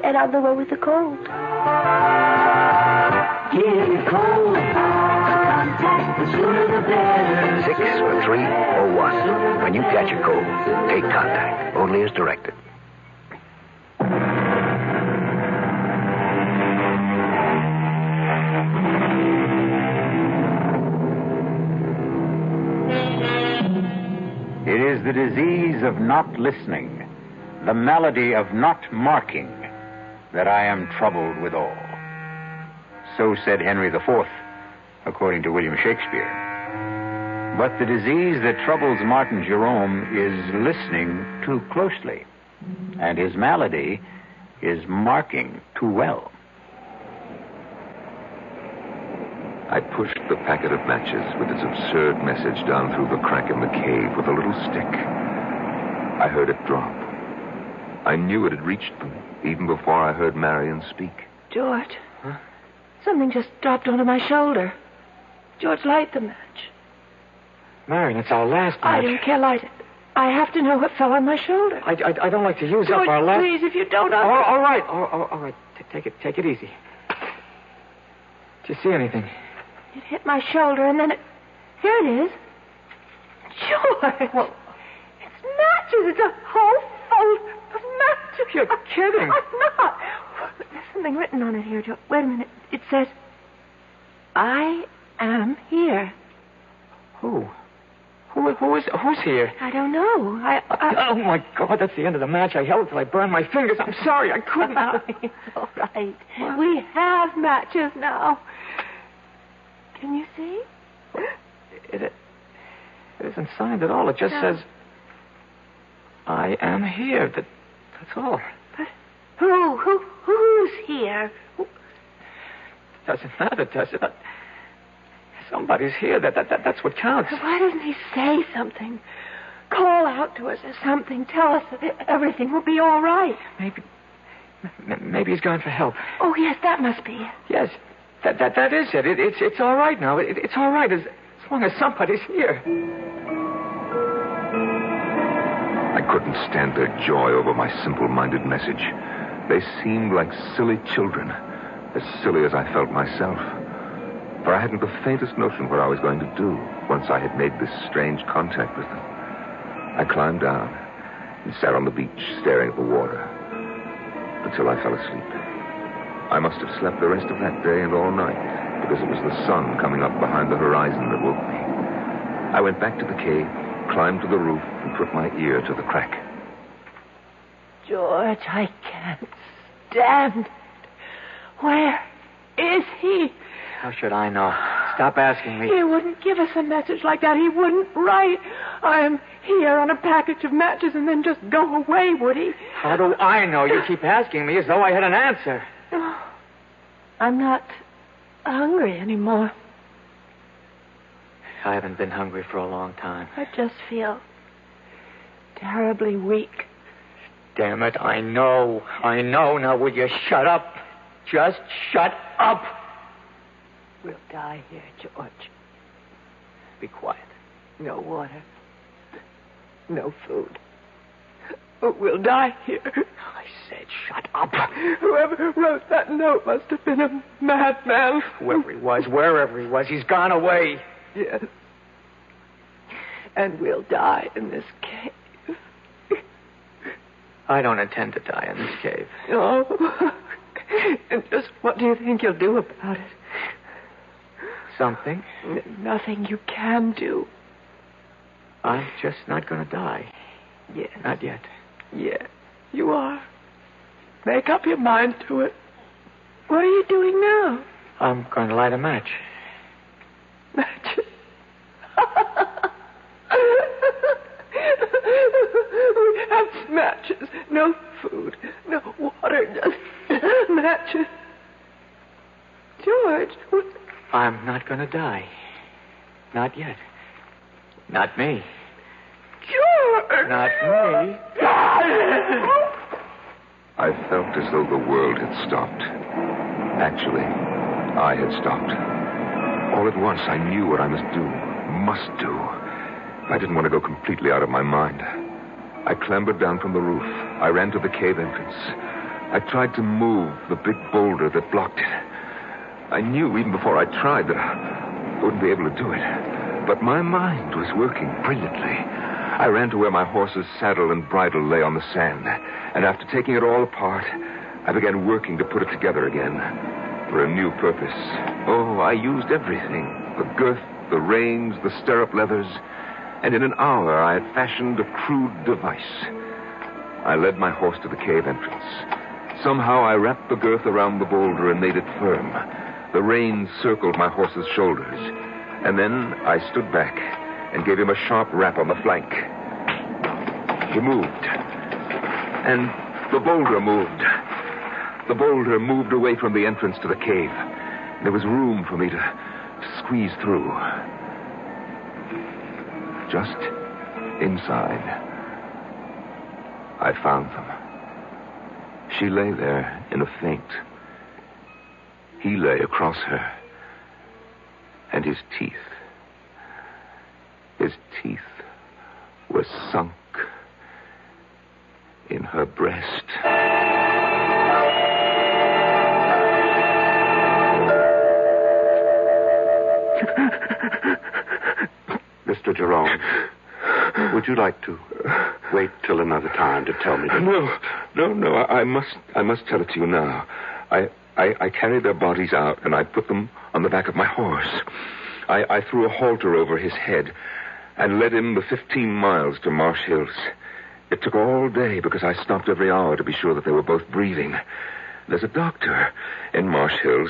And I'm the one with the cold. Give your cold. The contact, the sooner the better. 6 or 3 or 1. When you catch a cold, take contact. Only as directed. It is the disease of not listening, the malady of not marking, that I am troubled withal. So said Henry IV, according to William Shakespeare. But the disease that troubles Martin Jerome is listening too closely, and his malady is marking too well. I pushed the packet of matches with its absurd message down through the crack in the cave with a little stick. I heard it drop. I knew it had reached them even before I heard Marion speak. George. Huh? Something just dropped onto my shoulder. George, light the match. Marion, it's our last match. I don't care, light it. I have to know what fell on my shoulder. I don't like to use George, up our last... please, if you don't... All right. All right. Take it easy. Do you see anything? It hit my shoulder, and then it... Here it is. George! Well, it's matches. It's a whole fold of matches. You're kidding. I'm not. There's something written on it here, George. Wait a minute. It says, I am here. Who? Who's here? I don't know. Oh, my God, that's the end of the match. I held it till I burned my fingers. I'm sorry, I couldn't. It's all right. What? We have matches now. Can you see? It isn't signed at all. It just says, I am here. That's all. But who's here? Doesn't matter, does it? Somebody's here. That's what counts. Why doesn't he say something? Call out to us or something. Tell us that everything will be all right. Maybe he's gone for help. Oh, yes, that must be it. Yes, that is it. It's all right now. It's all right as long as somebody's here. I couldn't stand their joy over my simple-minded message. They seemed like silly children, as silly as I felt myself. For I hadn't the faintest notion what I was going to do once I had made this strange contact with them. I climbed down and sat on the beach staring at the water until I fell asleep. I must have slept the rest of that day and all night because it was the sun coming up behind the horizon that woke me. I went back to the cave, climbed to the roof, and put my ear to the crack. George, I can't stand it. Where is he? How should I know? Stop asking me. He wouldn't give us a message like that. He wouldn't write, I'm here on a package of matches and then just go away, would he? How do I know? You keep asking me as though I had an answer. Oh, I'm not hungry anymore. I haven't been hungry for a long time. I just feel terribly weak. Damn it, I know. Now, will you shut up? Just shut up. We'll die here, George. Be quiet. No water. No food. We'll die here. I said shut up. Whoever wrote that note must have been a madman. Wherever he was, he's gone away. Yes. And we'll die in this cave. I don't intend to die in this cave. Oh. And just what do you think you'll do about it? Something. Nothing you can do. I'm just not going to die. Yes. Not yet. Yeah, you are. Make up your mind to it. What are you doing now? I'm going to light a match. Matches. We have matches. No food. No water. Just matches. George. I'm not going to die. Not yet. Not me. George. Not me. I felt as though the world had stopped. Actually, I had stopped. All at once, I knew what I must do. I didn't want to go completely out of my mind. I clambered down from the roof. I ran to the cave entrance. I tried to move the big boulder that blocked it. I knew even before I tried that I wouldn't be able to do it. But my mind was working brilliantly. I ran to where my horse's saddle and bridle lay on the sand. And after taking it all apart, I began working to put it together again for a new purpose. Oh, I used everything. The girth, the reins, the stirrup leathers. And in an hour, I had fashioned a crude device. I led my horse to the cave entrance. Somehow, I wrapped the girth around the boulder and made it firm. The reins circled my horse's shoulders. And then I stood back and gave him a sharp rap on the flank. He moved. And the boulder moved. The boulder moved away from the entrance to the cave. There was room for me to squeeze through. Just inside, I found them. She lay there in a faint. He lay across her. And his teeth were sunk in her breast. Mr. Jerome, would you like to wait till another time to tell me? No. I must tell it to you now. I carried their bodies out, and I put them on the back of my horse. I threw a halter over his head and led him the 15 miles to Marsh Hills. It took all day because I stopped every hour to be sure that they were both breathing. There's a doctor in Marsh Hills,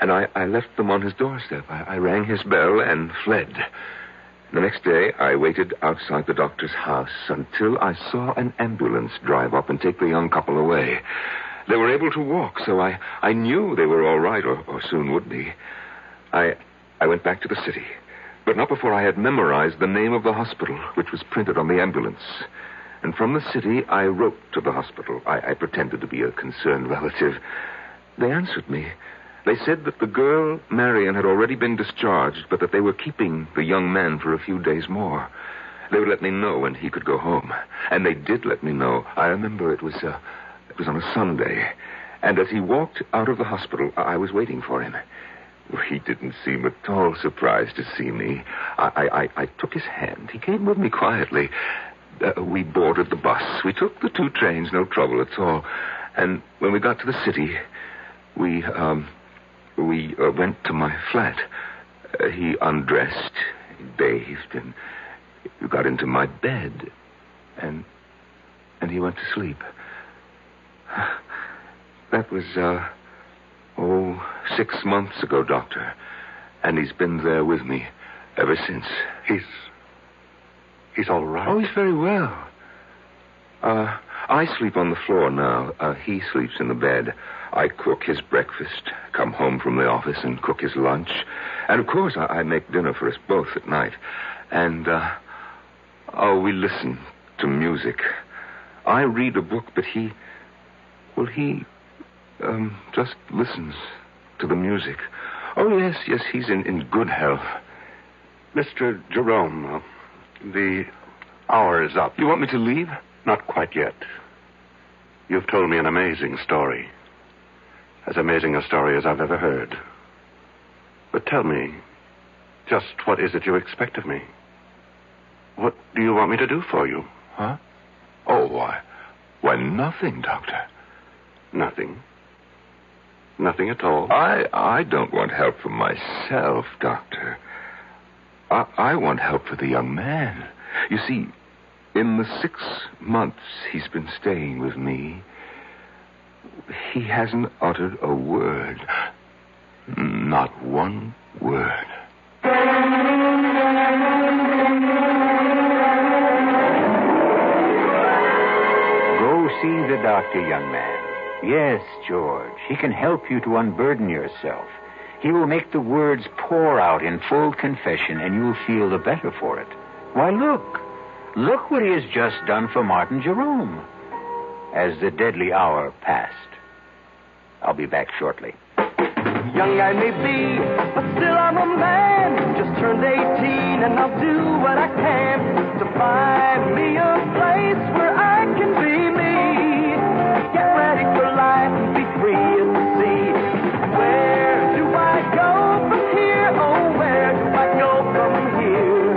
and I left them on his doorstep. I rang his bell and fled. The next day, I waited outside the doctor's house until I saw an ambulance drive up and take the young couple away. They were able to walk, so I knew they were all right, or soon would be. I went back to the city, but not before I had memorized the name of the hospital, which was printed on the ambulance. And from the city, I wrote to the hospital. I pretended to be a concerned relative. They answered me. They said that the girl, Marion, had already been discharged, but that they were keeping the young man for a few days more. They would let me know when he could go home. And they did let me know. I remember it was on a Sunday. And as he walked out of the hospital, I was waiting for him. He didn't seem at all surprised to see me. I took his hand. He came with me quietly. We boarded the bus. We took the 2 trains, no trouble at all. And when we got to the city, we went to my flat. He undressed, bathed, and got into my bed. And he went to sleep. That was, 6 months ago, Doctor. And he's been there with me ever since. He's all right? Oh, he's very well. I sleep on the floor now. He sleeps in the bed. I cook his breakfast, come home from the office and cook his lunch. And, of course, I make dinner for us both at night. And, we listen to music. I read a book, but he just listens to the music. Oh, yes, he's in good health. Mr. Jerome, the hour is up. You want me to leave? Not quite yet. You've told me an amazing story. As amazing a story as I've ever heard. But tell me, just what is it you expect of me? What do you want me to do for you? Huh? Why, nothing, Doctor. Nothing? Nothing at all? I don't want help for myself, Doctor. I want help for the young man. You see, in the 6 months he's been staying with me, he hasn't uttered a word. Not one word. Go see the doctor, young man. Yes, George. He can help you to unburden yourself. He will make the words pour out in full confession, and you'll feel the better for it. Why, look. Look what he has just done for Martin Jerome. As the deadly hour passed. I'll be back shortly. Young I may be, but still I'm a man. Just turned 18 and I'll do what I can to find me a place where I can be me. Get ready for life and be free as the sea. Where do I go from here? Oh, where do I go from here?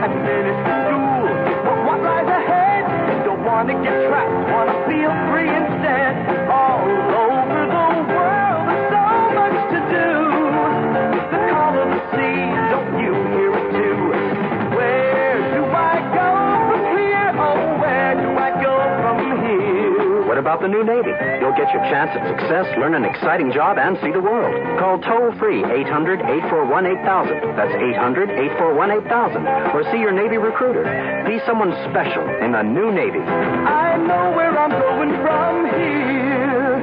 I finished school, but what lies ahead? Don't want to get trapped, want to feel free instead. All over the world, there's so much to do. The call of the sea, don't you hear it too? Where do I go from here? Oh, where do I go from here? What about the new Navy? You'll get your chance at success, learn an exciting job, and see the world. Call toll-free 800-841-8000. That's 800-841-8000. Or see your Navy recruiter. Be someone special in the new Navy. I know where I'm going from here.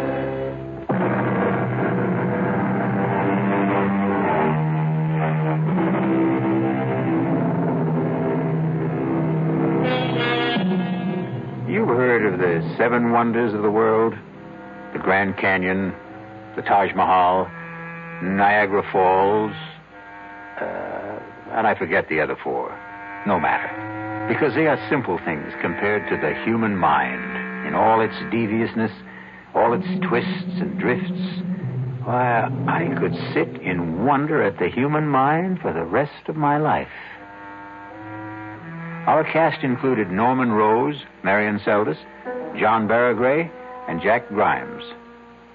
You've heard of the 7 wonders of the world? The Grand Canyon, the Taj Mahal, Niagara Falls, and I forget the other 4. No matter. Because they are simple things compared to the human mind in all its deviousness, all its twists and drifts. Why, I could sit in wonder at the human mind for the rest of my life. Our cast included Norman Rose, Marion Seldes, John Barragray, and Jack Grimes.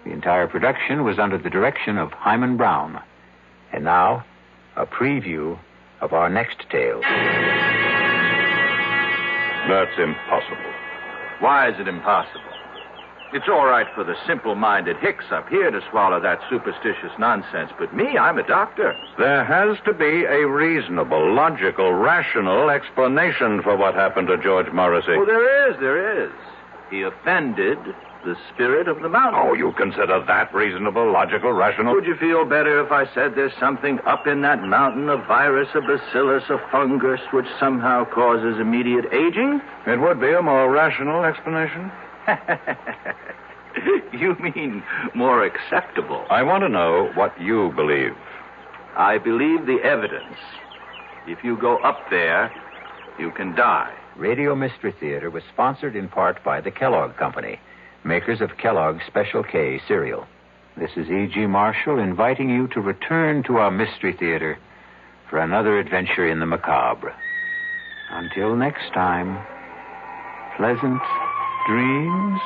The entire production was under the direction of Hyman Brown. And now, a preview of our next tale. That's impossible. Why is it impossible? It's all right for the simple-minded hicks up here to swallow that superstitious nonsense, but me, I'm a doctor. There has to be a reasonable, logical, rational explanation for what happened to George Morrissey. Oh, there is. He offended the spirit of the mountain. Oh, you consider that reasonable, logical, rational? Would you feel better if I said there's something up in that mountain, a virus, a bacillus, a fungus, which somehow causes immediate aging? It would be a more rational explanation. You mean more acceptable? I want to know what you believe. I believe the evidence. If you go up there, you can die. Radio Mystery Theater was sponsored in part by the Kellogg Company, makers of Kellogg's Special K cereal. This is E.G. Marshall inviting you to return to our Mystery Theater for another adventure in the macabre. Until next time, pleasant dreams.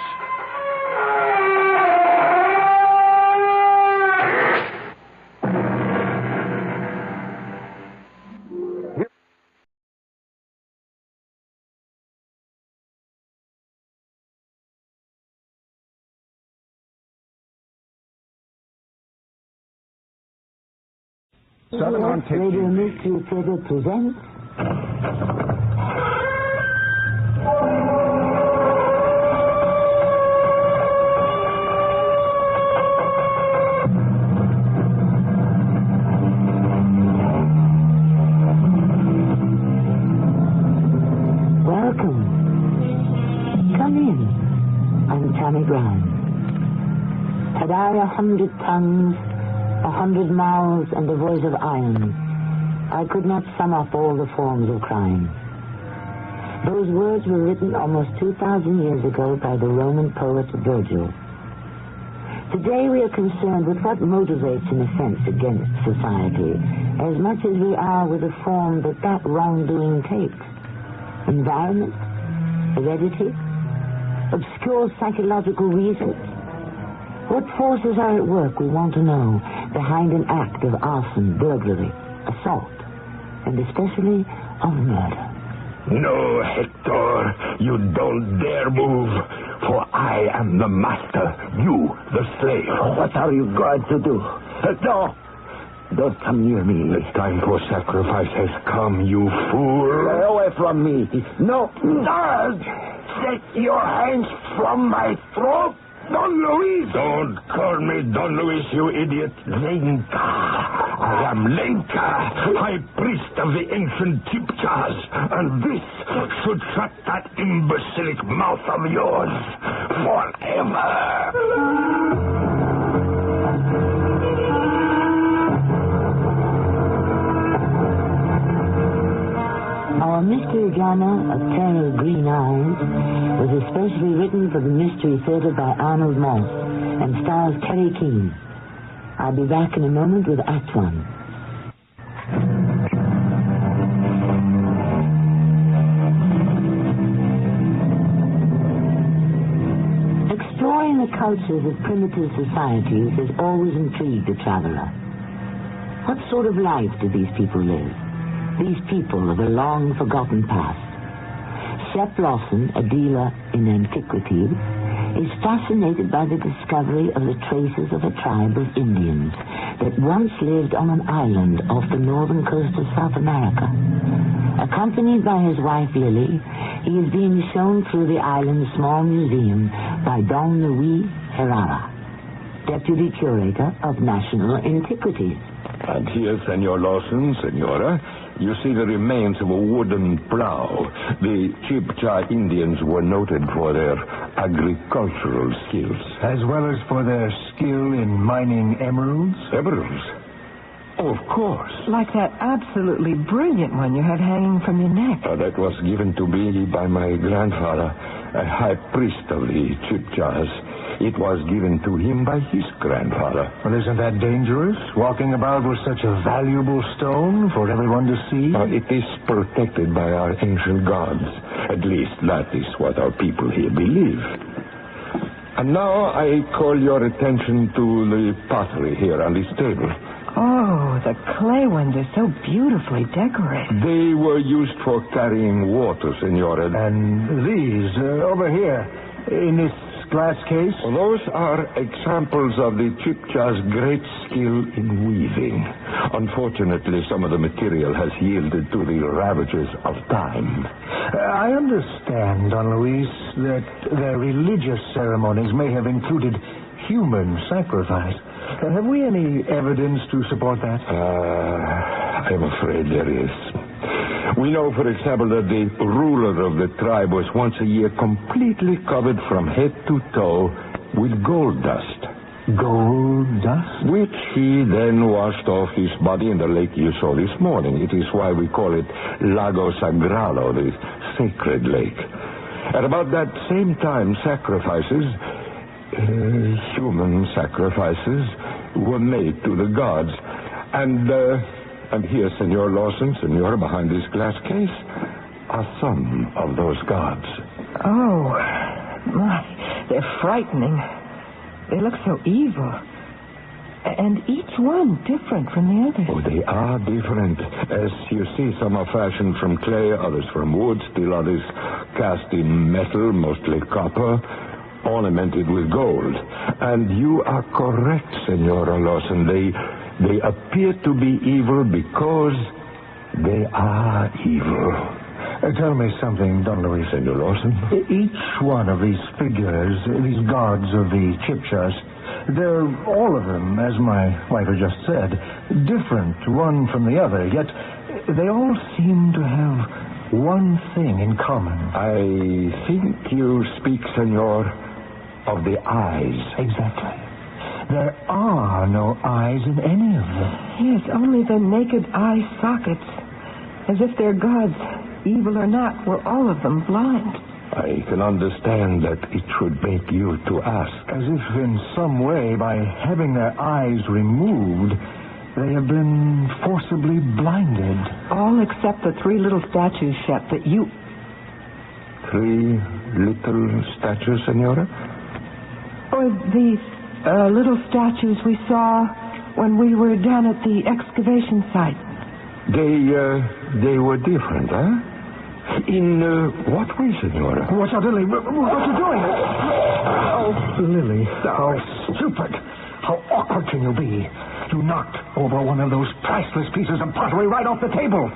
CBS Radio Mystery Theater presents... Welcome. Come in. I'm Tammy Brown. Had I 100 tongues, 100 mouths, and a voice of iron, I could not sum up all the forms of crime. Those words were written almost 2,000 years ago by the Roman poet Virgil. Today we are concerned with what motivates an offense against society, as much as we are with the form that wrongdoing takes. Environment? Heredity? Obscure psychological reasons? What forces are at work, we want to know, behind an act of arson, burglary, assault, and especially of murder? No, Hector, you don't dare move, for I am the master, you the slave. What are you going to do? No, don't come near me. The time for sacrifice has come, you fool. Stay away from me. No. Take your hands from my throat, Don Luis. Don't call me Don Luis, you idiot. Lenka. I am Lenka, high priest of the ancient Chibchas, and this should shut that imbecilic mouth of yours forever. Our mystery drama of Pale Green Eyes was especially written for the Mystery Theater by Arnold Moss and stars Terry Keane. I'll be back in a moment with Act One. Exploring the cultures of primitive societies has always intrigued the traveler. What sort of life do these people live? These people of a long-forgotten past. Shep Lawson, a dealer in antiquities, is fascinated by the discovery of the traces of a tribe of Indians that once lived on an island off the northern coast of South America. Accompanied by his wife, Lily, he is being shown through the island's small museum by Don Luis Herrera, Deputy Curator of National Antiquities. And here, Senor Lawson, Senora, you see the remains of a wooden plow. The Chibcha Indians were noted for their agricultural skills. As well as for their skill in mining emeralds? Emeralds? Oh, of course. Like that absolutely brilliant one you had hanging from your neck. That was given to me by my grandfather, a high priest of the Chibchas. It was given to him by his grandfather. Well, isn't that dangerous? Walking about with such a valuable stone for everyone to see? It is protected by our ancient gods. At least that is what our people here believe. And now I call your attention to the pottery here on this table. Oh, the clay ones are so beautifully decorated. They were used for carrying water, Senora. And these, over here, in this glass case? Those are examples of the Chibchas' great skill in weaving. Unfortunately, some of the material has yielded to the ravages of time. I understand, Don Luis, that their religious ceremonies may have included human sacrifice. Have we any evidence to support that? I'm afraid there is. We know, for example, that the ruler of the tribe was once a year completely covered from head to toe with gold dust. Gold dust? Which he then washed off his body in the lake you saw this morning. It is why we call it Lago Sagrado, the sacred lake. At about that same time, sacrifices, human sacrifices, were made to the gods. And here, Senor Lawson, Senora, behind this glass case, are some of those gods. Oh, my, they're frightening. They look so evil. And each one different from the others. Oh, they are different. As you see, some are fashioned from clay, others from wood, still others cast in metal, mostly copper, ornamented with gold. And you are correct, Senora Lawson. They appear to be evil because they are evil. Tell me something, Don Luis. Senor Lawson. Each one of these figures, these gods of the Chibchas, they're all of them, as my wife had just said, different one from the other, yet they all seem to have one thing in common. I think you speak, Senor, of the eyes. Exactly. There are no eyes in any of them. Yes, only the naked eye sockets. As if their gods, evil or not, were all of them blind. I can understand that it should make you to ask. As if in some way, by having their eyes removed, they have been forcibly blinded. All except the three little statues, Shep, that you... 3 little statues, Senora? Or these little statues we saw when we were down at the excavation site. They were different, huh? In what way, Senora? Watch out, Lily. What are you doing? Oh, Lily. How stupid. How awkward can you be? You knocked over one of those priceless pieces of pottery right off the table.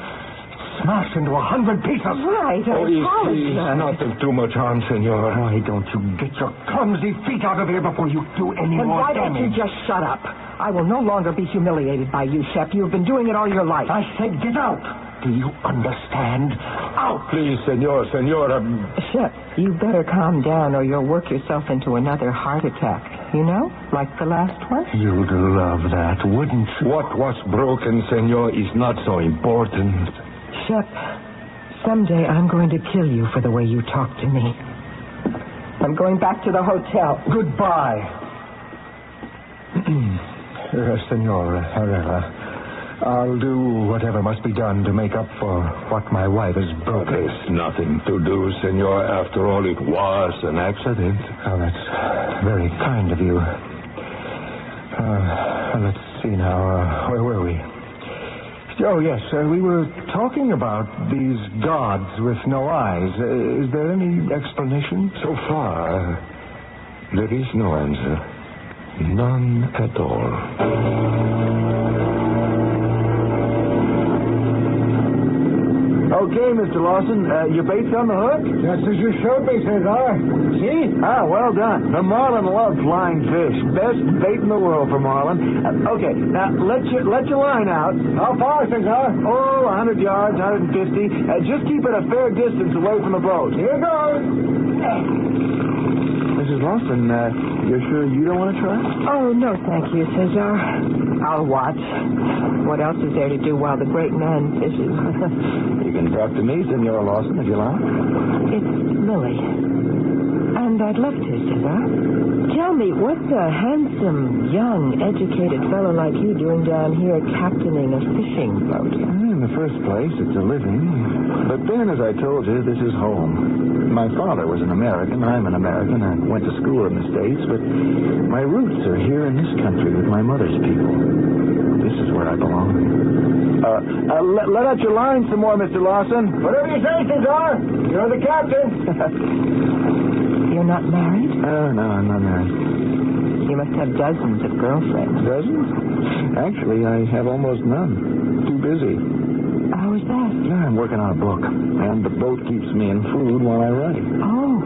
Smashed into 100 pieces. Right, I Please, not of too much harm, Senora. Why don't you get your clumsy feet out of here before you do any And more why don't you damage? just shut up? I will no longer be humiliated by you, Shep. You've been doing it all your life. I said get out. Do you understand? Out! Please, Senora. Shep, you better calm down or you'll work yourself into another heart attack. You know? Like the last one? You'd love that, wouldn't you? What was broken, Senor, is not so important. Shep, someday I'm going to kill you for the way you talk to me. I'm going back to the hotel. Goodbye. Senor Herrera, I'll do whatever must be done to make up for what my wife has broken. There's nothing to do, Senor. After all, it was an accident. Oh, that's very kind of you. Let's see now. Where were we? Oh, yes. We were talking about these gods with no eyes. Is there any explanation? So far, there is no answer. None at all. Okay, Mr. Lawson, your bait's on the hook? Just as you showed me, Cesar. See? Ah, well done. The marlin loves flying fish. Best bait in the world for marlin. Okay, now let your line out. How far, Cesar? Oh, 100 yards, 150. Just keep it a fair distance away from the boat. Here goes. Mrs. Lawson, you're sure you don't want to try? Oh, no, thank you, Cesar. I'll watch. What else is there to do while the great man fishes? You can talk to me, Senora Lawson, if you like. It's Lily. And I'd love to, Cesar. Tell me, what's a handsome, young, educated fellow like you doing down here captaining a fishing boat? In the first place, it's a living. But then, as I told you, this is home. My father was an American. I'm an American. I went to school in the States, but my roots are here in this country with my mother's people. This is where I belong. Let out your line some more, Mr. Lawson. Whatever you say, Cesar. You're the captain. You're not married? Oh, no, I'm not married. You must have dozens of girlfriends. Dozens? Actually, I have almost none. Too busy. How is that? Yeah, I'm working on a book. And the boat keeps me in food while I write. Oh,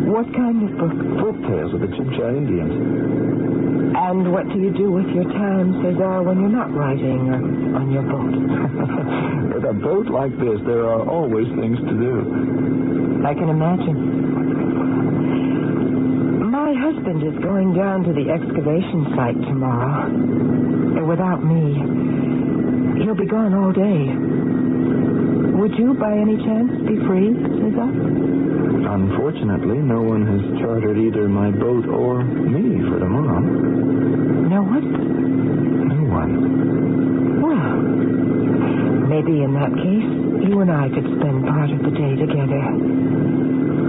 what kind of book? Folk tales of the Chibcha Indians. And what do you do with your time, Cesar, when you're not writing or on your boat? With a boat like this, there are always things to do. I can imagine. My husband is going down to the excavation site tomorrow. Without me, he'll be gone all day. Would you, by any chance, be free, Cesar? Unfortunately, no one has chartered either my boat or me for tomorrow. No one? No one. Well, maybe in that case, you and I could spend part of the day together.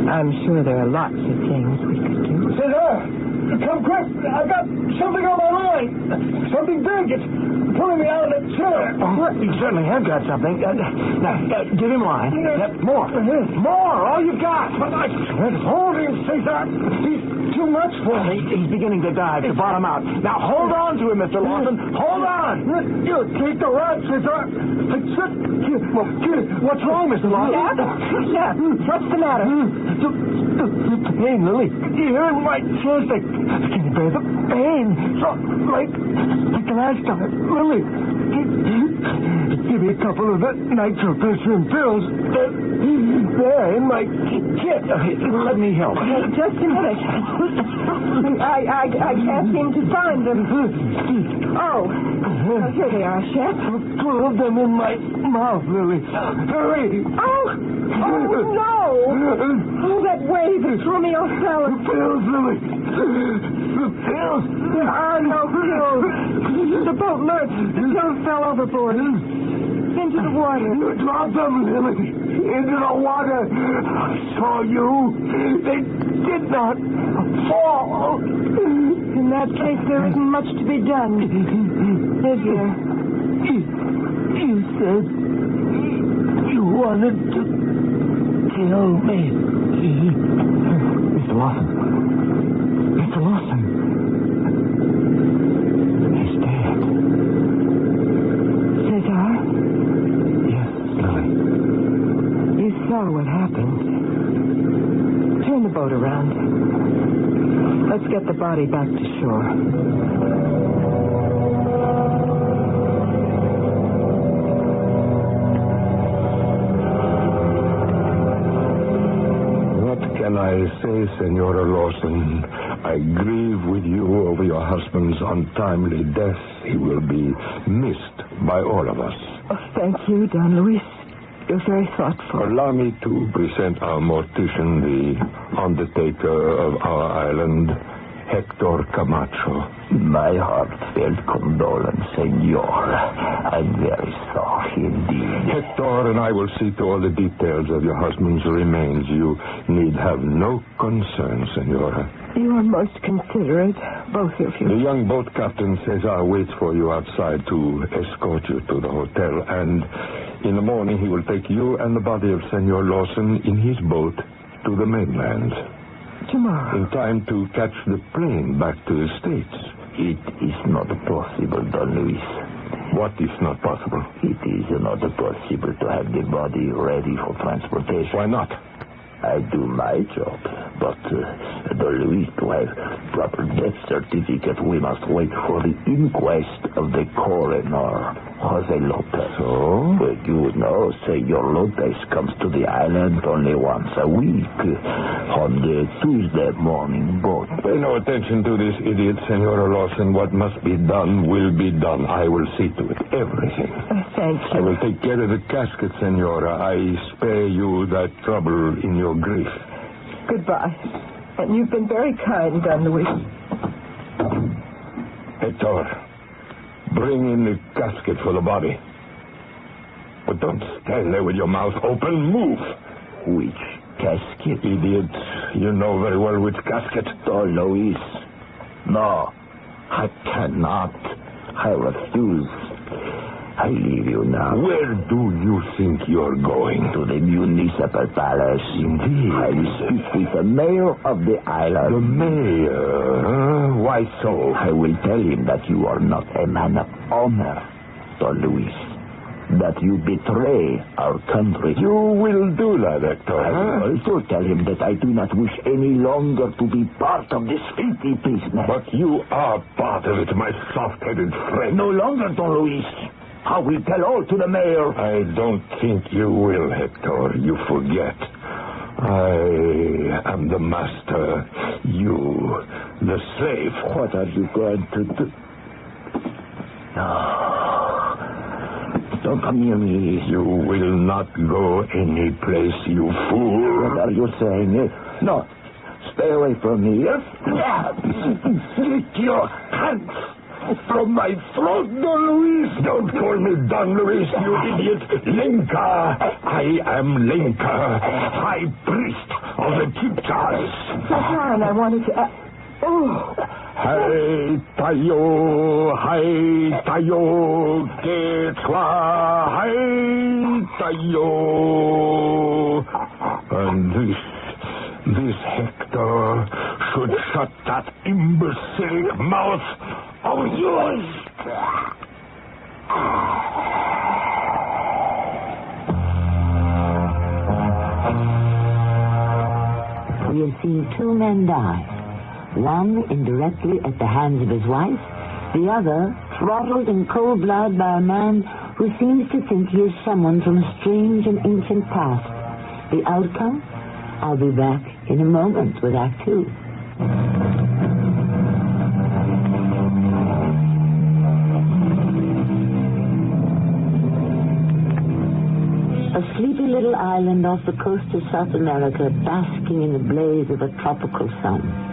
I'm sure there are lots of things we could do. Cesar, come quick. I've got something on my line. Something big. It's pulling me out of the chair. Oh, you certainly have got something. Now, give him line. More. More. All you got. Hold him, Cesar. He's too much for me. He's beginning to dive, to bottom out. Now, hold on to him, Mr. Lawson. Hold on. You take the rod, Cesar. What's wrong, Mr. Lawson? Shep, what's the matter? The pain, Lily. Here in my chest. I can't bear the pain. So, like the last time. Lily, give me a couple of the nitroglycerin pills. There, in my kit. Let me help. Just a minute. I can't seem to find them. Oh, here they are, Shep. 2 of them in my mouth, Lily. Hurry. Oh, no. Oh, that wave threw me off balance. The pills, Lily. The pills. There are no pills. The boat lurched. The pills fell overboard. Into the water. You dropped them, Lily. into the water. I saw you. They did not fall. In that case, there isn't much to be done. Live here. You said you wanted to kill me. Mr. Lawson. Mr. Lawson. He's dead. Cesar? Yes, Lily. You saw what happened. Turn the boat around. Let's get the body back to shore. Can I say, Senora Lawson, I grieve with you over your husband's untimely death. He will be missed by all of us. Oh, thank you, Don Luis. You're very thoughtful. Allow me to present our mortician, the undertaker of our island, Hector Camacho. My heartfelt condolence, senor. I'm very sorry indeed. Hector and I will see to all the details of your husband's remains. You need have no concern, senora. You are most considerate, both of you. The young boat captain Cesar waits for you outside to escort you to the hotel, and in the morning he will take you and the body of Senor Lawson in his boat to the mainland. Tomorrow. In time to catch the plane back to the States. It is not possible, Don Luis. What is not possible? It is not possible to have the body ready for transportation. Why not? I do my job, but Don Luis, to have proper death certificate, we must wait for the inquest of the coroner, Jose Lopez. So? You know, Senor Lopez comes to the island only once a week, on the Tuesday morning boat. Pay no attention to this idiot, Senora Lawson. What must be done will be done. I will see to it. Everything. Thank you. I will take care of the casket, Senora. I spare you that trouble in your grief. Goodbye. And you've been very kind, Don Luis. Hector, bring in the casket for the body. But don't stand there with your mouth open. Move. Which casket? Idiot. You know very well which casket. Don Luis. No, I cannot. I refuse. I leave you now. Where do you think you're going? To the municipal palace. Indeed. I will speak with the mayor of the island. The mayor? Why so? I will tell him that you are not a man of honor, Don Luis. That you betray our country. You will do that, Hector. I will also tell him that I do not wish any longer to be part of this filthy business. But you are part of it, my soft-headed friend. No longer, Don Luis. I will tell all to the mayor. I don't think you will, Hector. You forget. I am the master. You, the slave. What are you going to do? No. Don't come near me. You will not go any place, you fool. What are you saying? No. Stay away from me. Yes? Get your hands from my throat, Don Luis. Don't call me Don Luis, you idiot. Lenka. I am Lenka, high priest of the Chipchas. John, I wanted to... Hai tayo, Quechua, hai tayo. And this Hector should shut that imbecilic mouth of yours. We have seen two men die. One indirectly at the hands of his wife, the other throttled in cold blood by a man who seems to think he is someone from a strange and ancient past. The outcome? I'll be back in a moment with Act Two. A sleepy little island off the coast of South America, basking in the blaze of a tropical sun.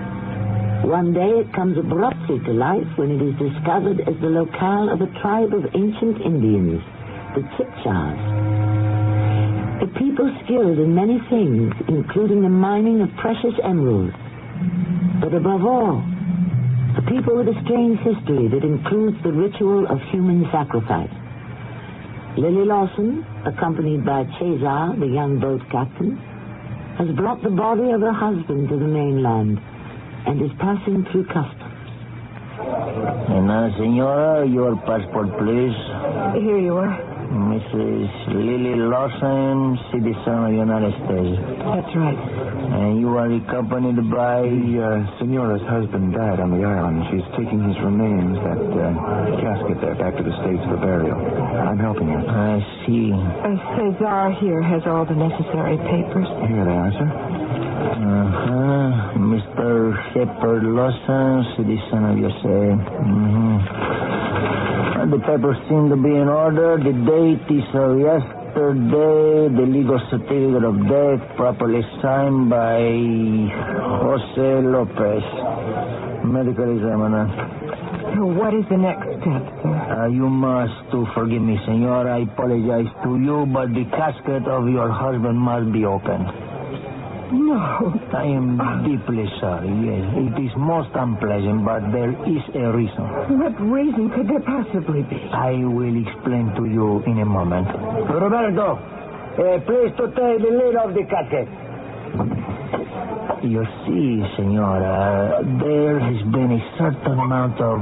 One day it comes abruptly to life when it is discovered as the locale of a tribe of ancient Indians, the Chipchas. A people skilled in many things, including the mining of precious emeralds. But above all, a people with a strange history that includes the ritual of human sacrifice. Lily Lawson, accompanied by Cesar, the young boat captain, has brought the body of her husband to the mainland and is passing through customs. And now, senora, your passport, please. Here you are. Mrs. Lily Lawson, citizen of the United States. That's right. And you are accompanied by... Senora's husband died on the island. She's taking his remains, that casket there, back to the States for burial. I'm helping her. I see. Cesar here has all the necessary papers. Here they are, sir. Mr. Shepard Lawson, citizen of USA. The papers seem to be in order. The date is yesterday. The legal certificate of death properly signed by Jose Lopez, medical examiner. What is the next step, sir? You must forgive me, senor. I apologize to you, but the casket of your husband must be opened. No. I am deeply sorry, yes. It is most unpleasant, but there is a reason. What reason could there possibly be? I will explain to you in a moment. Roberto, please to take the lid of the casket. You see, senora, there has been a certain amount of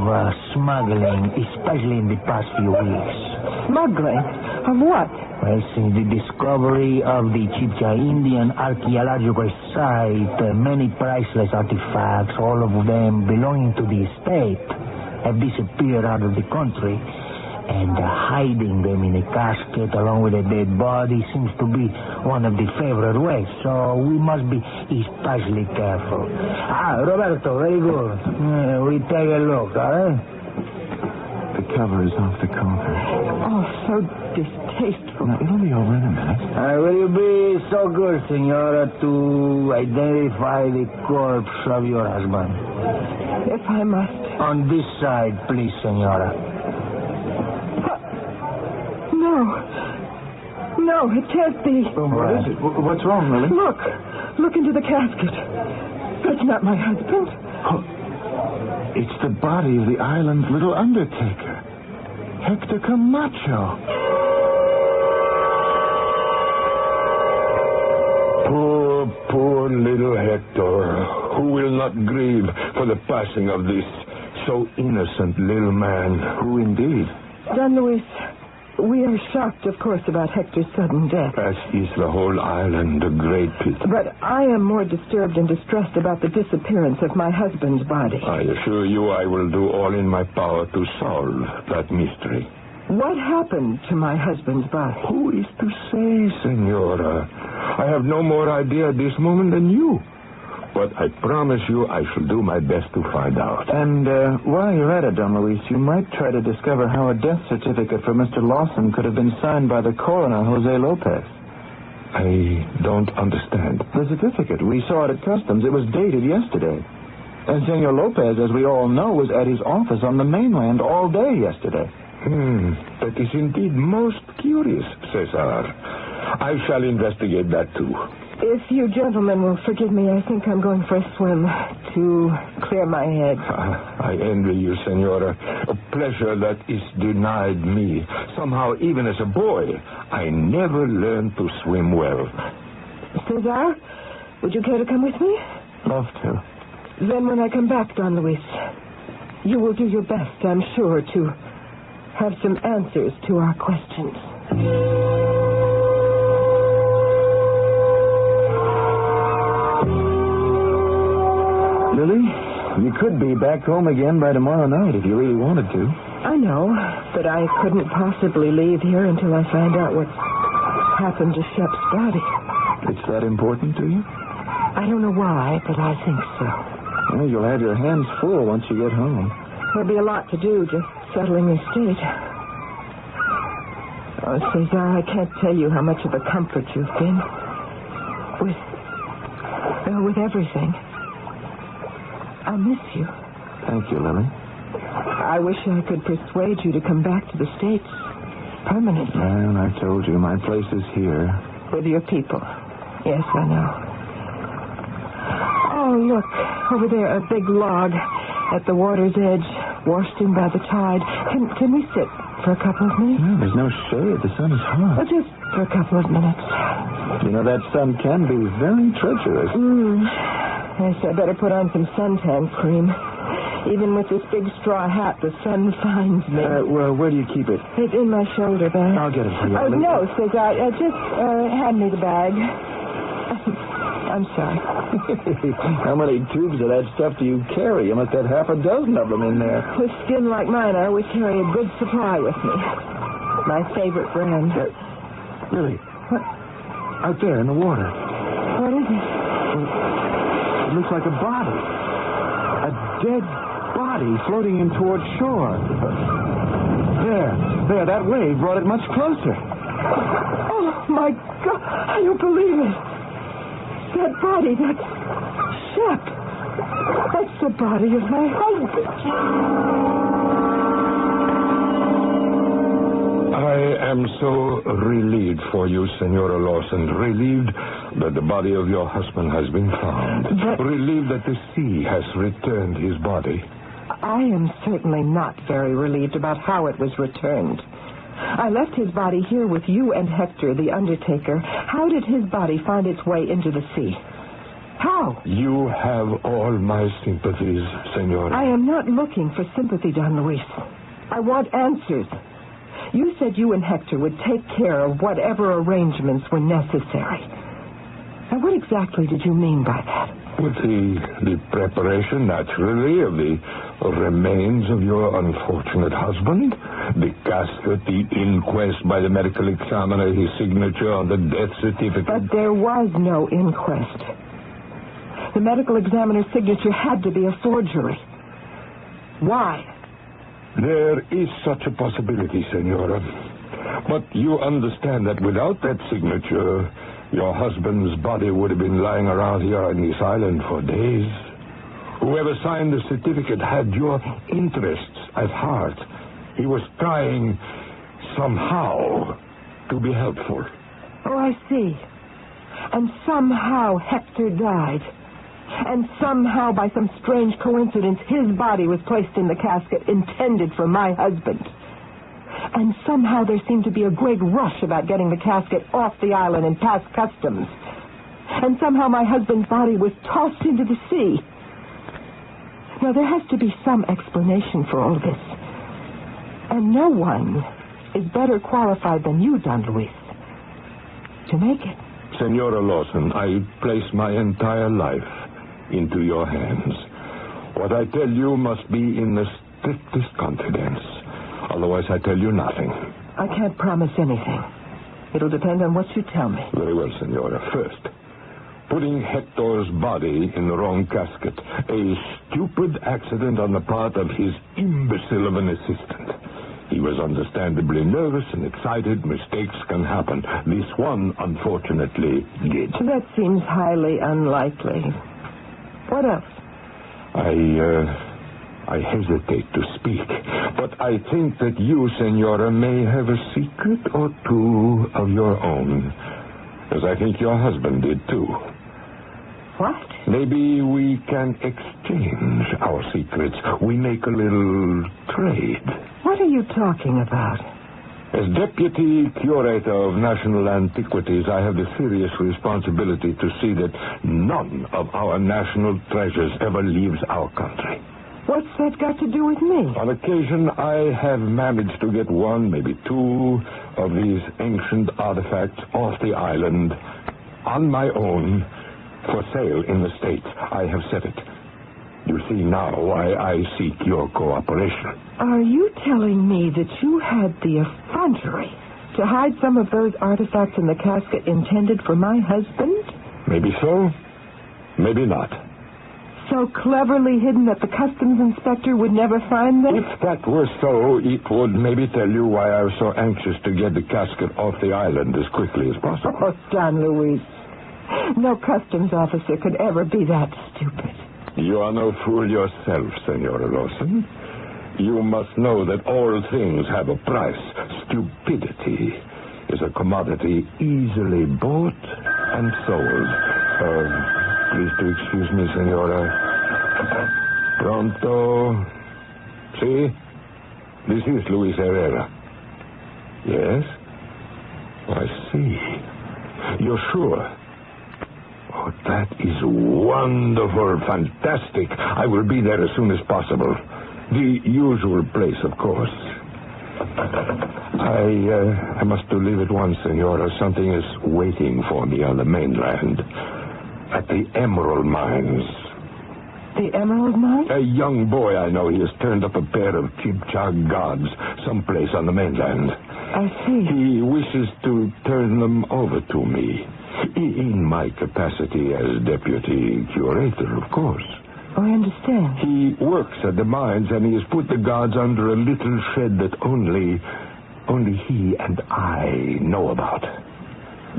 smuggling, especially in the past few weeks. Smuggling? Of what? Well, since the discovery of the Chibcha Indian archaeological site, many priceless artifacts, all of them belonging to the estate, have disappeared out of the country. And hiding them in a casket along with a dead body seems to be one of the favorite ways. So we must be especially careful. Roberto, very good. We take a look, all right? The cover is off the coffin. Oh, so distasteful. Now, it'll be over in a minute. Will you be so good, senora, to identify the corpse of your husband? If I must. On this side, please, senora. No, it can't be. What is it? What's wrong, Lily? Look into the casket. That's not my husband. Oh, it's the body of the island's little undertaker, Hector Camacho. Poor little Hector, who will not grieve for the passing of this so innocent little man. Who indeed? Don Luis, we are shocked, of course, about Hector's sudden death. As is the whole island, a great pity. But I am more disturbed and distressed about the disappearance of my husband's body. I assure you I will do all in my power to solve that mystery. What happened to my husband's body? Who is to say, Senora? I have no more idea at this moment than you. But I promise you I shall do my best to find out. And while you're at it, Don Luis, you might try to discover how a death certificate for Mr. Lawson could have been signed by the coroner, Jose Lopez. I don't understand. The certificate. We saw it at customs. It was dated yesterday. And Senor Lopez, as we all know, was at his office on the mainland all day yesterday. That is indeed most curious, Cesar. I shall investigate that, too. If you gentlemen will forgive me, I think I'm going for a swim to clear my head. I envy you, Senora. A pleasure that is denied me. Somehow, even as a boy, I never learned to swim well. Cesar, would you care to come with me? Love to. Then when I come back, Don Luis, you will do your best, I'm sure, to have some answers to our questions. Lily, you could be back home again by tomorrow night if you really wanted to. I know, but I couldn't possibly leave here until I find out what's happened to Shep's body. It's that important to you? I don't know why, but I think so. Well, you'll have your hands full once you get home. There'll be a lot to do, just settling the estate. Oh, Cesar, I can't tell you how much of a comfort you've been. With everything. I'll miss you. Thank you, Lily. I wish I could persuade you to come back to the States permanently. And I told you, my place is here. With your people. Yes, I know. Oh, look. Over there, a big log at the water's edge, washed in by the tide. Can we sit for a couple of minutes? No, there's no shade. The sun is hot. Oh, just for a couple of minutes. You know, that sun can be very treacherous. Yes, I better put on some suntan cream. Even with this big straw hat, the sun finds me. Well, where do you keep it? It's in my shoulder bag. I'll get it for you. Oh, no, Cesar. Just hand me the bag. I'm sorry. How many tubes of that stuff do you carry? You must have half a dozen of them in there. With skin like mine, I always carry a good supply with me. My favorite brand. Really? What? Out there in the water. What is it? It looks like a body. A dead body floating in towards shore. There, that wave brought it much closer. Oh, my God. I don't believe it. That body, that's Shep. That's the body of my husband. I am so relieved for you, Senora Lawson. Relieved that the body of your husband has been found. Relieved that the sea has returned his body. I am certainly not very relieved about how it was returned. I left his body here with you and Hector, the undertaker. How did his body find its way into the sea? How? You have all my sympathies, Senora. I am not looking for sympathy, Don Luis. I want answers. You said you and Hector would take care of whatever arrangements were necessary. Now, what exactly did you mean by that? With the preparation, naturally, of the remains of your unfortunate husband, the casket, the inquest by the medical examiner, his signature on the death certificate. But there was no inquest. The medical examiner's signature had to be a forgery. Why? There is such a possibility, Senora. But you understand that without that signature, your husband's body would have been lying around here on this island for days. Whoever signed the certificate had your interests at heart. He was trying somehow to be helpful. Oh, I see. And somehow Hector died. And somehow, by some strange coincidence, his body was placed in the casket intended for my husband. And somehow there seemed to be a great rush about getting the casket off the island and past customs. And somehow my husband's body was tossed into the sea. Now, there has to be some explanation for all this. And no one is better qualified than you, Don Luis, to make it. Senora Lawson, I place my entire life into your hands. What I tell you must be in the strictest confidence. Otherwise, I tell you nothing. I can't promise anything. It'll depend on what you tell me. Very well, Senora. First, putting Hector's body in the wrong casket. A stupid accident on the part of his imbecile of an assistant. He was understandably nervous and excited. Mistakes can happen. This one, unfortunately, did. That seems highly unlikely. What else? I hesitate to speak, but I think that you, Senora, may have a secret or two of your own, as I think your husband did, too. What? Maybe we can exchange our secrets. We make a little trade. What are you talking about? As Deputy Curator of National Antiquities, I have the serious responsibility to see that none of our national treasures ever leaves our country. What's that got to do with me? On occasion, I have managed to get one, maybe two, of these ancient artifacts off the island on my own for sale in the States. I have said it. You see now why I seek your cooperation. Are you telling me that you had the effrontery to hide some of those artifacts in the casket intended for my husband? Maybe so, maybe not. So cleverly hidden that the customs inspector would never find them? If that were so, it would maybe tell you why I was so anxious to get the casket off the island as quickly as possible. Oh, Don Luis. No customs officer could ever be that stupid. You are no fool yourself, Senora Lawson. You must know that all things have a price. Stupidity is a commodity easily bought and sold. Please to excuse me, senora. Pronto? See? This is Luis Herrera. Yes? I see. You're sure? Oh, that is wonderful, fantastic. I will be there as soon as possible. The usual place, of course. I must leave at once, senora. Something is waiting for me on the mainland. At the Emerald Mines. The Emerald Mines? A young boy I know. He has turned up a pair of Chibcha gods someplace on the mainland. I see. He wishes to turn them over to me. In my capacity as deputy curator, of course. Oh, I understand. He works at the mines, and he has put the gods under a little shed that only he and I know about.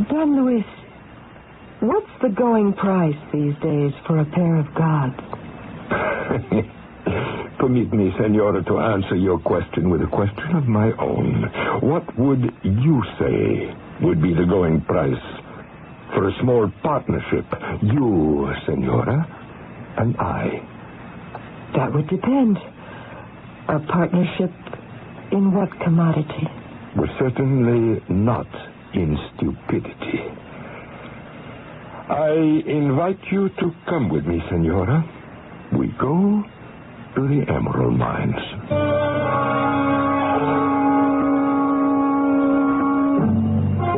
Don Luis, what's the going price these days for a pair of gods? Permit me, senora, to answer your question with a question of my own. What would you say would be the going price for a small partnership? You, senora, and I. That would depend. A partnership in what commodity? Well, certainly not in stupidity. I invite you to come with me, senora. We go to the Emerald Mines.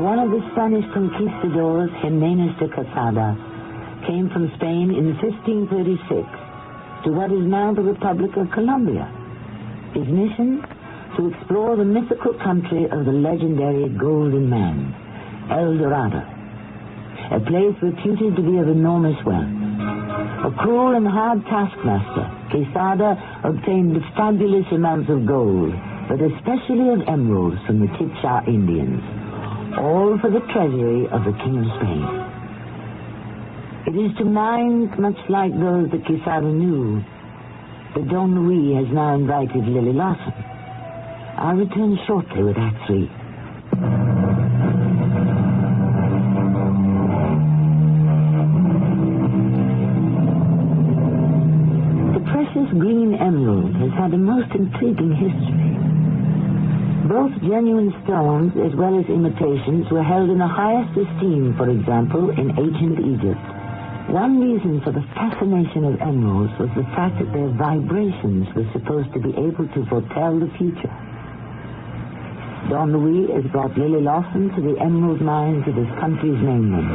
One of the Spanish conquistadors, Jimenez de Quesada, came from Spain in 1536 to what is now the Republic of Colombia. His mission? To explore the mythical country of the legendary Golden Man, El Dorado, a place reputed to be of enormous wealth. A cruel and hard taskmaster, Quesada obtained fabulous amounts of gold, but especially of emeralds from the Chibcha Indians, all for the treasury of the King of Spain. It is to mines much like those that Quesada knew that Don Luis has now invited Lily Lawson. I'll return shortly with Act 3. The precious green emerald has had a most intriguing history. Both genuine stones as well as imitations were held in the highest esteem, for example, in ancient Egypt. One reason for the fascination of emeralds was the fact that their vibrations were supposed to be able to foretell the future. Don Luis has brought Lily Lawson to the emerald mines of his country's mainland.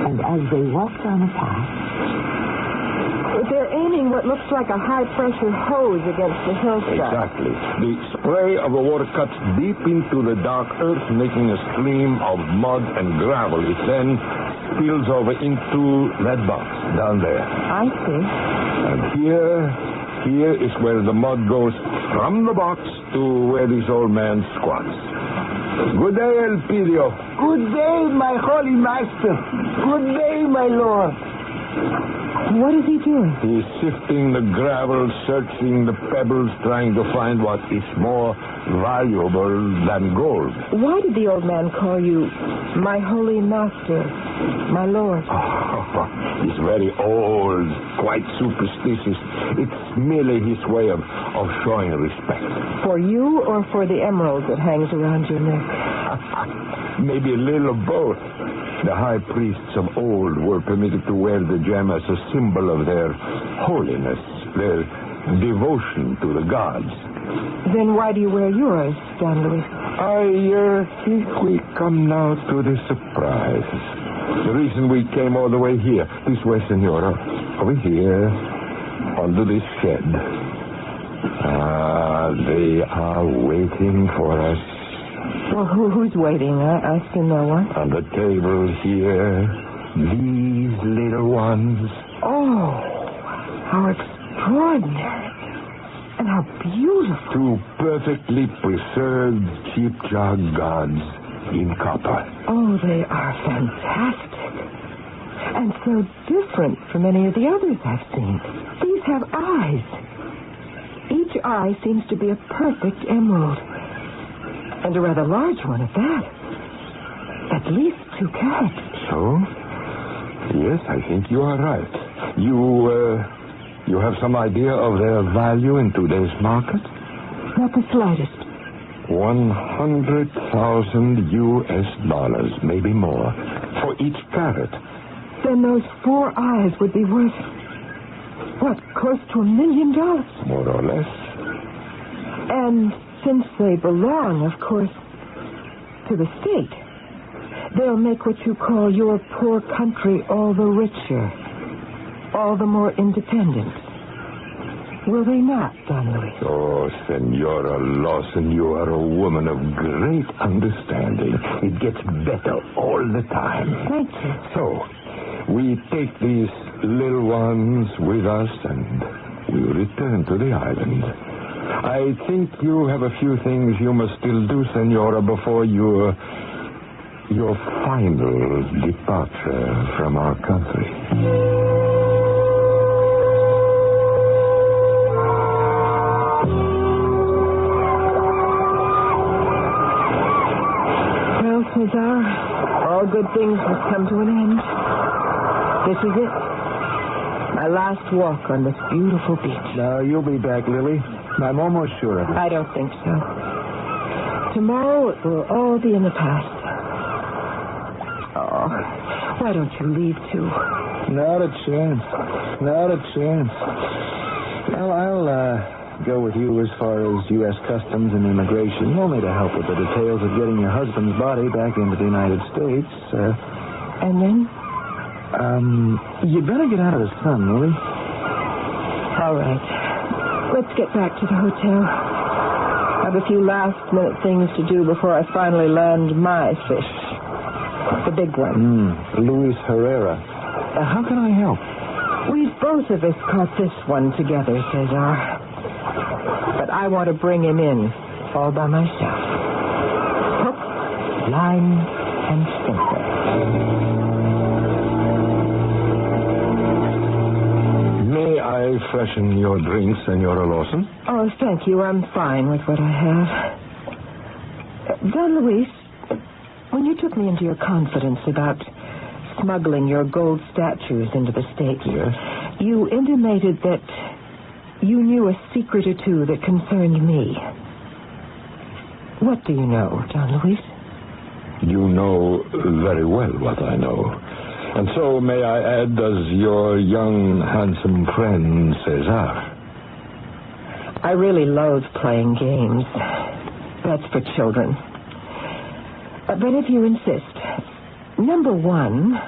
And as they walk down a path... They're aiming what looks like a high-pressure hose against the hillside. Exactly. The spray of the water cuts deep into the dark earth, making a stream of mud and gravel. It then spills over into that box down there. I see. And here is where the mud goes from the box to where this old man squats. Good day, Elpidio. Good day, my holy master. Good day, my lord. What is he doing? He's sifting the gravel, searching the pebbles, trying to find what is more valuable than gold. Why did the old man call you my holy master, my lord? Oh, he's very old, quite superstitious. It's merely his way of showing respect. For you or for the emerald that hangs around your neck? Maybe a little of both. The high priests of old were permitted to wear the gem as a symbol of their holiness, their devotion to the gods. Then why do you wear yours, Don Luis? I think we come now to the surprise. The reason we came all the way here. This way, senora. Over here, under this shed. They are waiting for us. Well, who's waiting? I see no one. On the table here, these little ones. Oh, how extraordinary. And how beautiful. Two perfectly preserved Chibcha gods in copper. Oh, they are fantastic. And so different from any of the others I've seen. These have eyes. Each eye seems to be a perfect emerald. And a rather large one at that. At least 2 cats. So? Yes, I think you are right. You have some idea of their value in today's market? Not the slightest. $100,000 US, maybe more, for each parrot. Then those 4 eyes would be worth, what, close to $1 million? More or less. And since they belong, of course, to the state, they'll make what you call your poor country all the richer, all the more independent. Will they not, Don Luis? Oh, Senora Lawson, you are a woman of great understanding. It gets better all the time. Thank you. So, we take these little ones with us and we return to the island. I think you have a few things you must still do, Senora, before your final departure from our country. Well, Cesar, all good things must come to an end. This is it. My last walk on this beautiful beach. No, you'll be back, Lily. I'm almost sure of it. I don't think so. Tomorrow it will all be in the past. Oh, why don't you leave, too? Not a chance. Not a chance. Well, I'll go with you as far as U.S. Customs and Immigration, only to help with the details of getting your husband's body back into the United States. And then? You'd better get out of the sun, Lily. All right. Let's get back to the hotel. I have a few last-minute things to do before I finally land my fish. The big one. Luis Herrera. How can I help? We've both of us caught this one together, Cesar. But I want to bring him in all by myself. Hook, line, and sinker. May I freshen your drink, Senora Lawson? Oh, thank you. I'm fine with what I have. Don Luis, when you took me into your confidence about smuggling your gold statues into the States, yes, you intimated that you knew a secret or two that concerned me. What do you know, Don Luis? You know very well what I know. And so, may I add, does your young, handsome friend, Cesar. I really loathe playing games. That's for children. But if you insist, number one,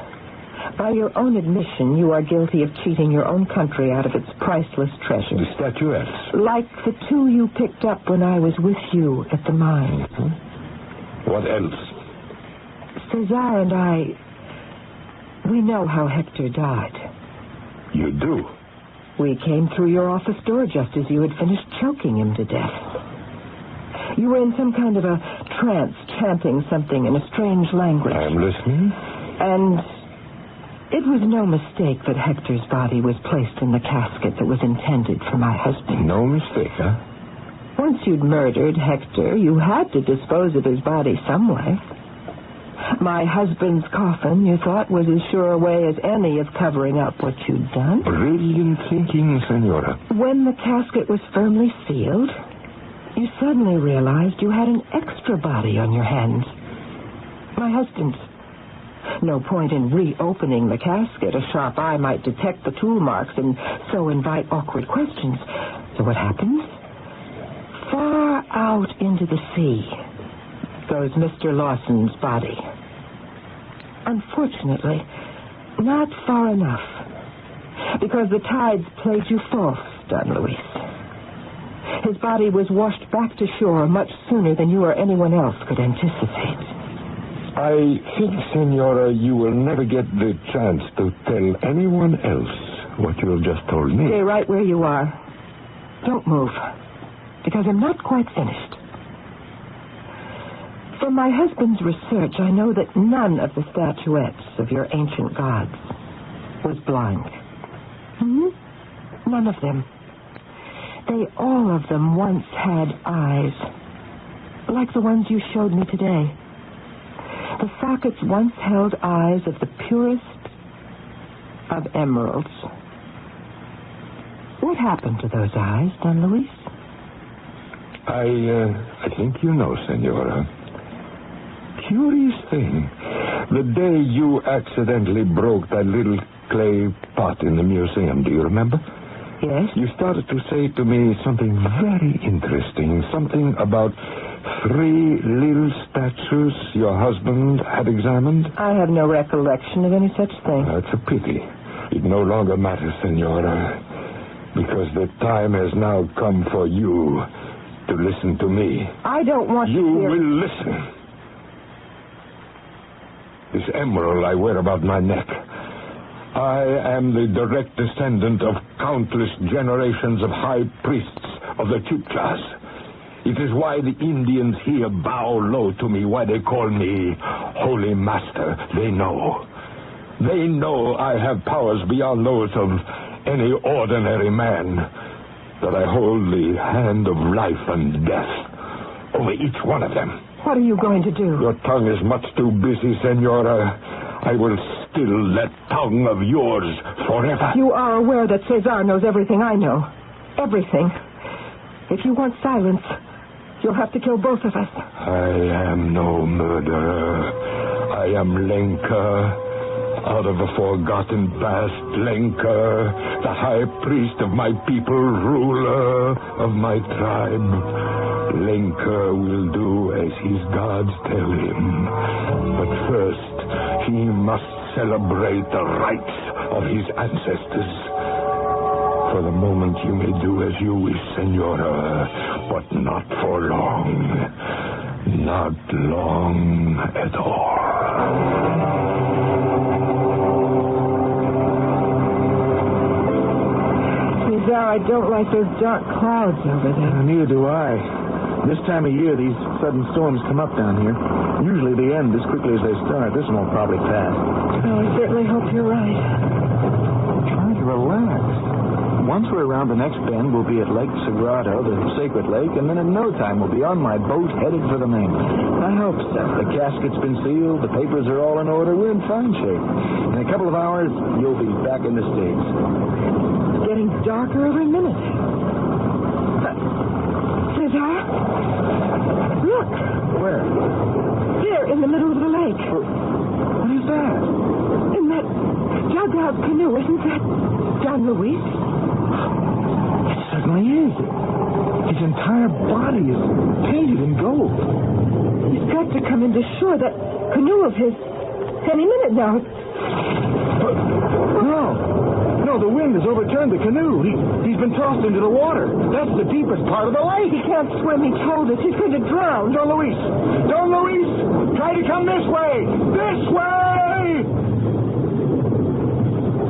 by your own admission, you are guilty of cheating your own country out of its priceless treasure. The statuettes. Like the 2 you picked up when I was with you at the mine. Mm-hmm. What else? Cesar and I, we know how Hector died. You do? We came through your office door just as you had finished choking him to death. You were in some kind of a trance, chanting something in a strange language. I'm listening. And it was no mistake that Hector's body was placed in the casket that was intended for my husband. No mistake, huh? Once you'd murdered Hector, you had to dispose of his body some way. My husband's coffin, you thought, was as sure a way as any of covering up what you'd done. Brilliant thinking, Senora. When the casket was firmly sealed, you suddenly realized you had an extra body on your hands. My husband's. No point in reopening the casket. A sharp eye might detect the tool marks and so invite awkward questions. So what happens? Far out into the sea goes Mr. Lawson's body. Unfortunately, not far enough. Because the tides played you false, Don Luis. His body was washed back to shore much sooner than you or anyone else could anticipate. I think, Senora, you will never get the chance to tell anyone else what you have just told me. Stay right where you are. Don't move, because I'm not quite finished. From my husband's research, I know that none of the statuettes of your ancient gods was blind. None of them. They all of them once had eyes, like the ones you showed me today. The sockets once held eyes of the purest of emeralds. What happened to those eyes, Don Luis? I think you know, Senora. Curious thing. The day you accidentally broke that little clay pot in the museum, do you remember? Yes. You started to say to me something very interesting. Something about 3 little statues your husband had examined. I have no recollection of any such thing. That's a pity. It no longer matters, Senora, because the time has now come for you to listen to me. I don't want to hear... You will listen. This emerald I wear about my neck. I am the direct descendant of countless generations of high priests of the Chibchas. It is why the Indians here bow low to me, why they call me Holy Master. They know. They know I have powers beyond those of any ordinary man, that I hold the hand of life and death over each one of them. What are you going to do? Your tongue is much too busy, Senora. I will still that tongue of yours forever. You are aware that Cesar knows everything I know. Everything. If you want silence, you'll have to kill both of us. I am no murderer. I am Lenka, out of a forgotten past. Lenka, the high priest of my people, ruler of my tribe. Lenka will do as his gods tell him. But first, he must celebrate the rights of his ancestors. For the moment, you may do as you wish, Senora, but not for long. Not long at all. Cesar, I don't like those dark clouds over there. Neither do I. This time of year, these sudden storms come up down here. Usually they end as quickly as they start. This one will probably pass. Well, I certainly hope you're right. Try to relax. Once we're around the next bend, we'll be at Lake Sagrado, the sacred lake, and then in no time we'll be on my boat headed for the mainland. I hope so. The casket's been sealed, the papers are all in order, we're in fine shape. In a couple of hours, you'll be back in the States. It's getting darker every minute. Cesar? Look! Where? Here, in the middle of the lake. What is that? In that dugout canoe, isn't that Don Luis? It certainly is. His entire body is painted in gold. He's got to come into shore. That canoe of his, any minute now. No, the wind has overturned the canoe. He's been tossed into the water. That's the deepest part of the lake. He can't swim, he told us. He's going to drown. Don Luis! Don Luis! Try to come this way! This way!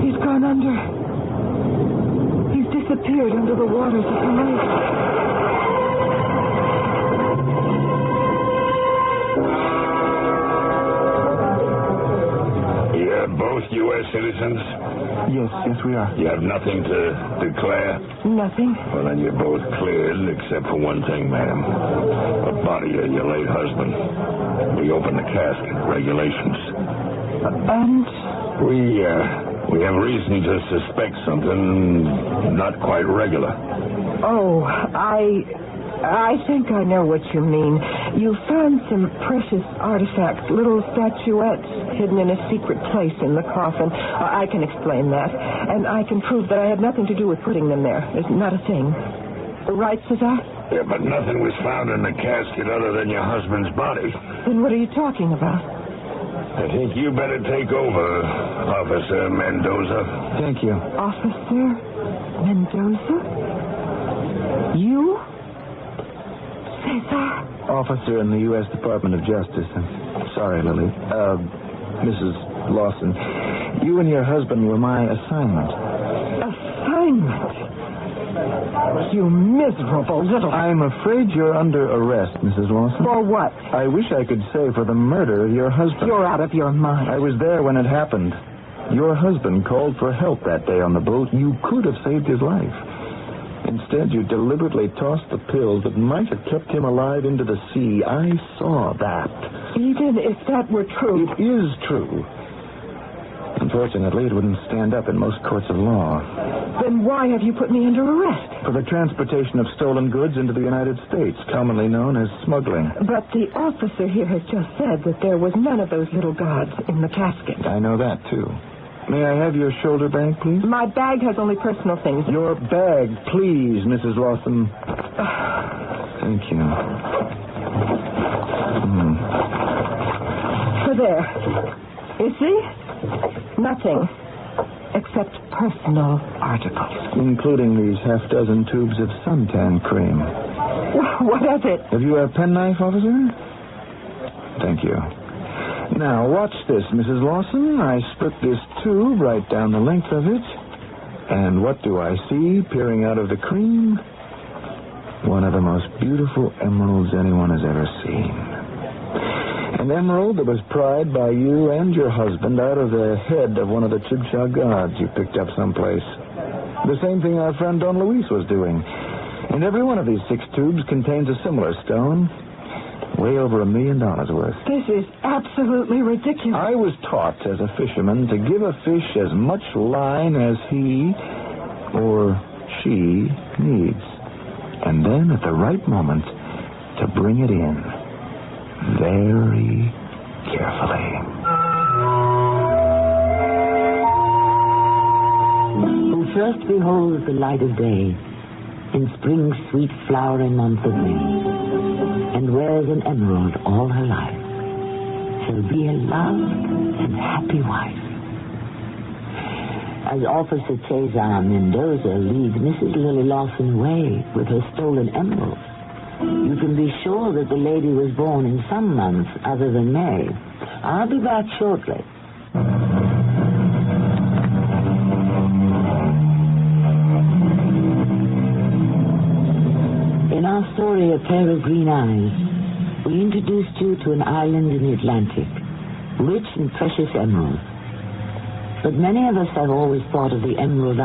He's gone under. He's disappeared under the waters of the lake. You're both U.S. citizens? Yes, we are. You have nothing to declare? Nothing. Well, then you're both cleared, except for one thing, ma'am. The body of your late husband. We opened the casket. Regulations. And? We have reason to suspect something not quite regular. Oh, I think I know what you mean. You found some precious artifacts, little statuettes hidden in a secret place in the coffin. I can explain that. And I can prove that I had nothing to do with putting them there. There's not a thing. Right, Cesar? Yeah, but nothing was found in the casket other than your husband's body. Then what are you talking about? I think you better take over, Officer Mendoza. Thank you. Officer Mendoza? You? Cesar? Officer in the U.S. Department of Justice. I'm sorry, Lily. Mrs. Lawson, you and your husband were my assignment. Assignment? You miserable little... I'm afraid you're under arrest, Mrs. Lawson. For what? I wish I could say for the murder of your husband. You're out of your mind. I was there when it happened. Your husband called for help that day on the boat. You could have saved his life. Instead, you deliberately tossed the pills that might have kept him alive into the sea. I saw that. Even if that were true. It is true. Unfortunately, it wouldn't stand up in most courts of law. Then why have you put me under arrest? For the transportation of stolen goods into the United States, commonly known as smuggling. But the officer here has just said that there was none of those little gods in the casket. I know that, too. May I have your shoulder bag, please? My bag has only personal things. Your bag, please, Mrs. Lawson. Thank you. So there. You see? Nothing. Except personal articles. Including these half-dozen tubes of suntan cream. What is it? Have you a penknife, officer? Thank you. Now, watch this, Mrs. Lawson. I split this tube right down the length of it. And what do I see peering out of the cream? One of the most beautiful emeralds anyone has ever seen. An emerald that was pried by you and your husband out of the head of one of the Chibcha gods you picked up someplace. The same thing our friend Don Luis was doing. And every one of these 6 tubes contains a similar stone. Way over $1 million worth. This is absolutely ridiculous. I was taught as a fisherman to give a fish as much line as he or she needs. And then at the right moment to bring it in very carefully. Who first beholds the light of day in spring's sweet flowering month of May, and wears an emerald all her life, shall be a loved and happy wife. As Officer Cesar Mendoza leads Mrs. Lily Lawson away with her stolen emerald, you can be sure that the lady was born in some month other than May. I'll be back shortly. In our story, A Pair of Green Eyes, we introduced you to an island in the Atlantic, rich in precious emeralds. But many of us have always thought of the Emerald Isle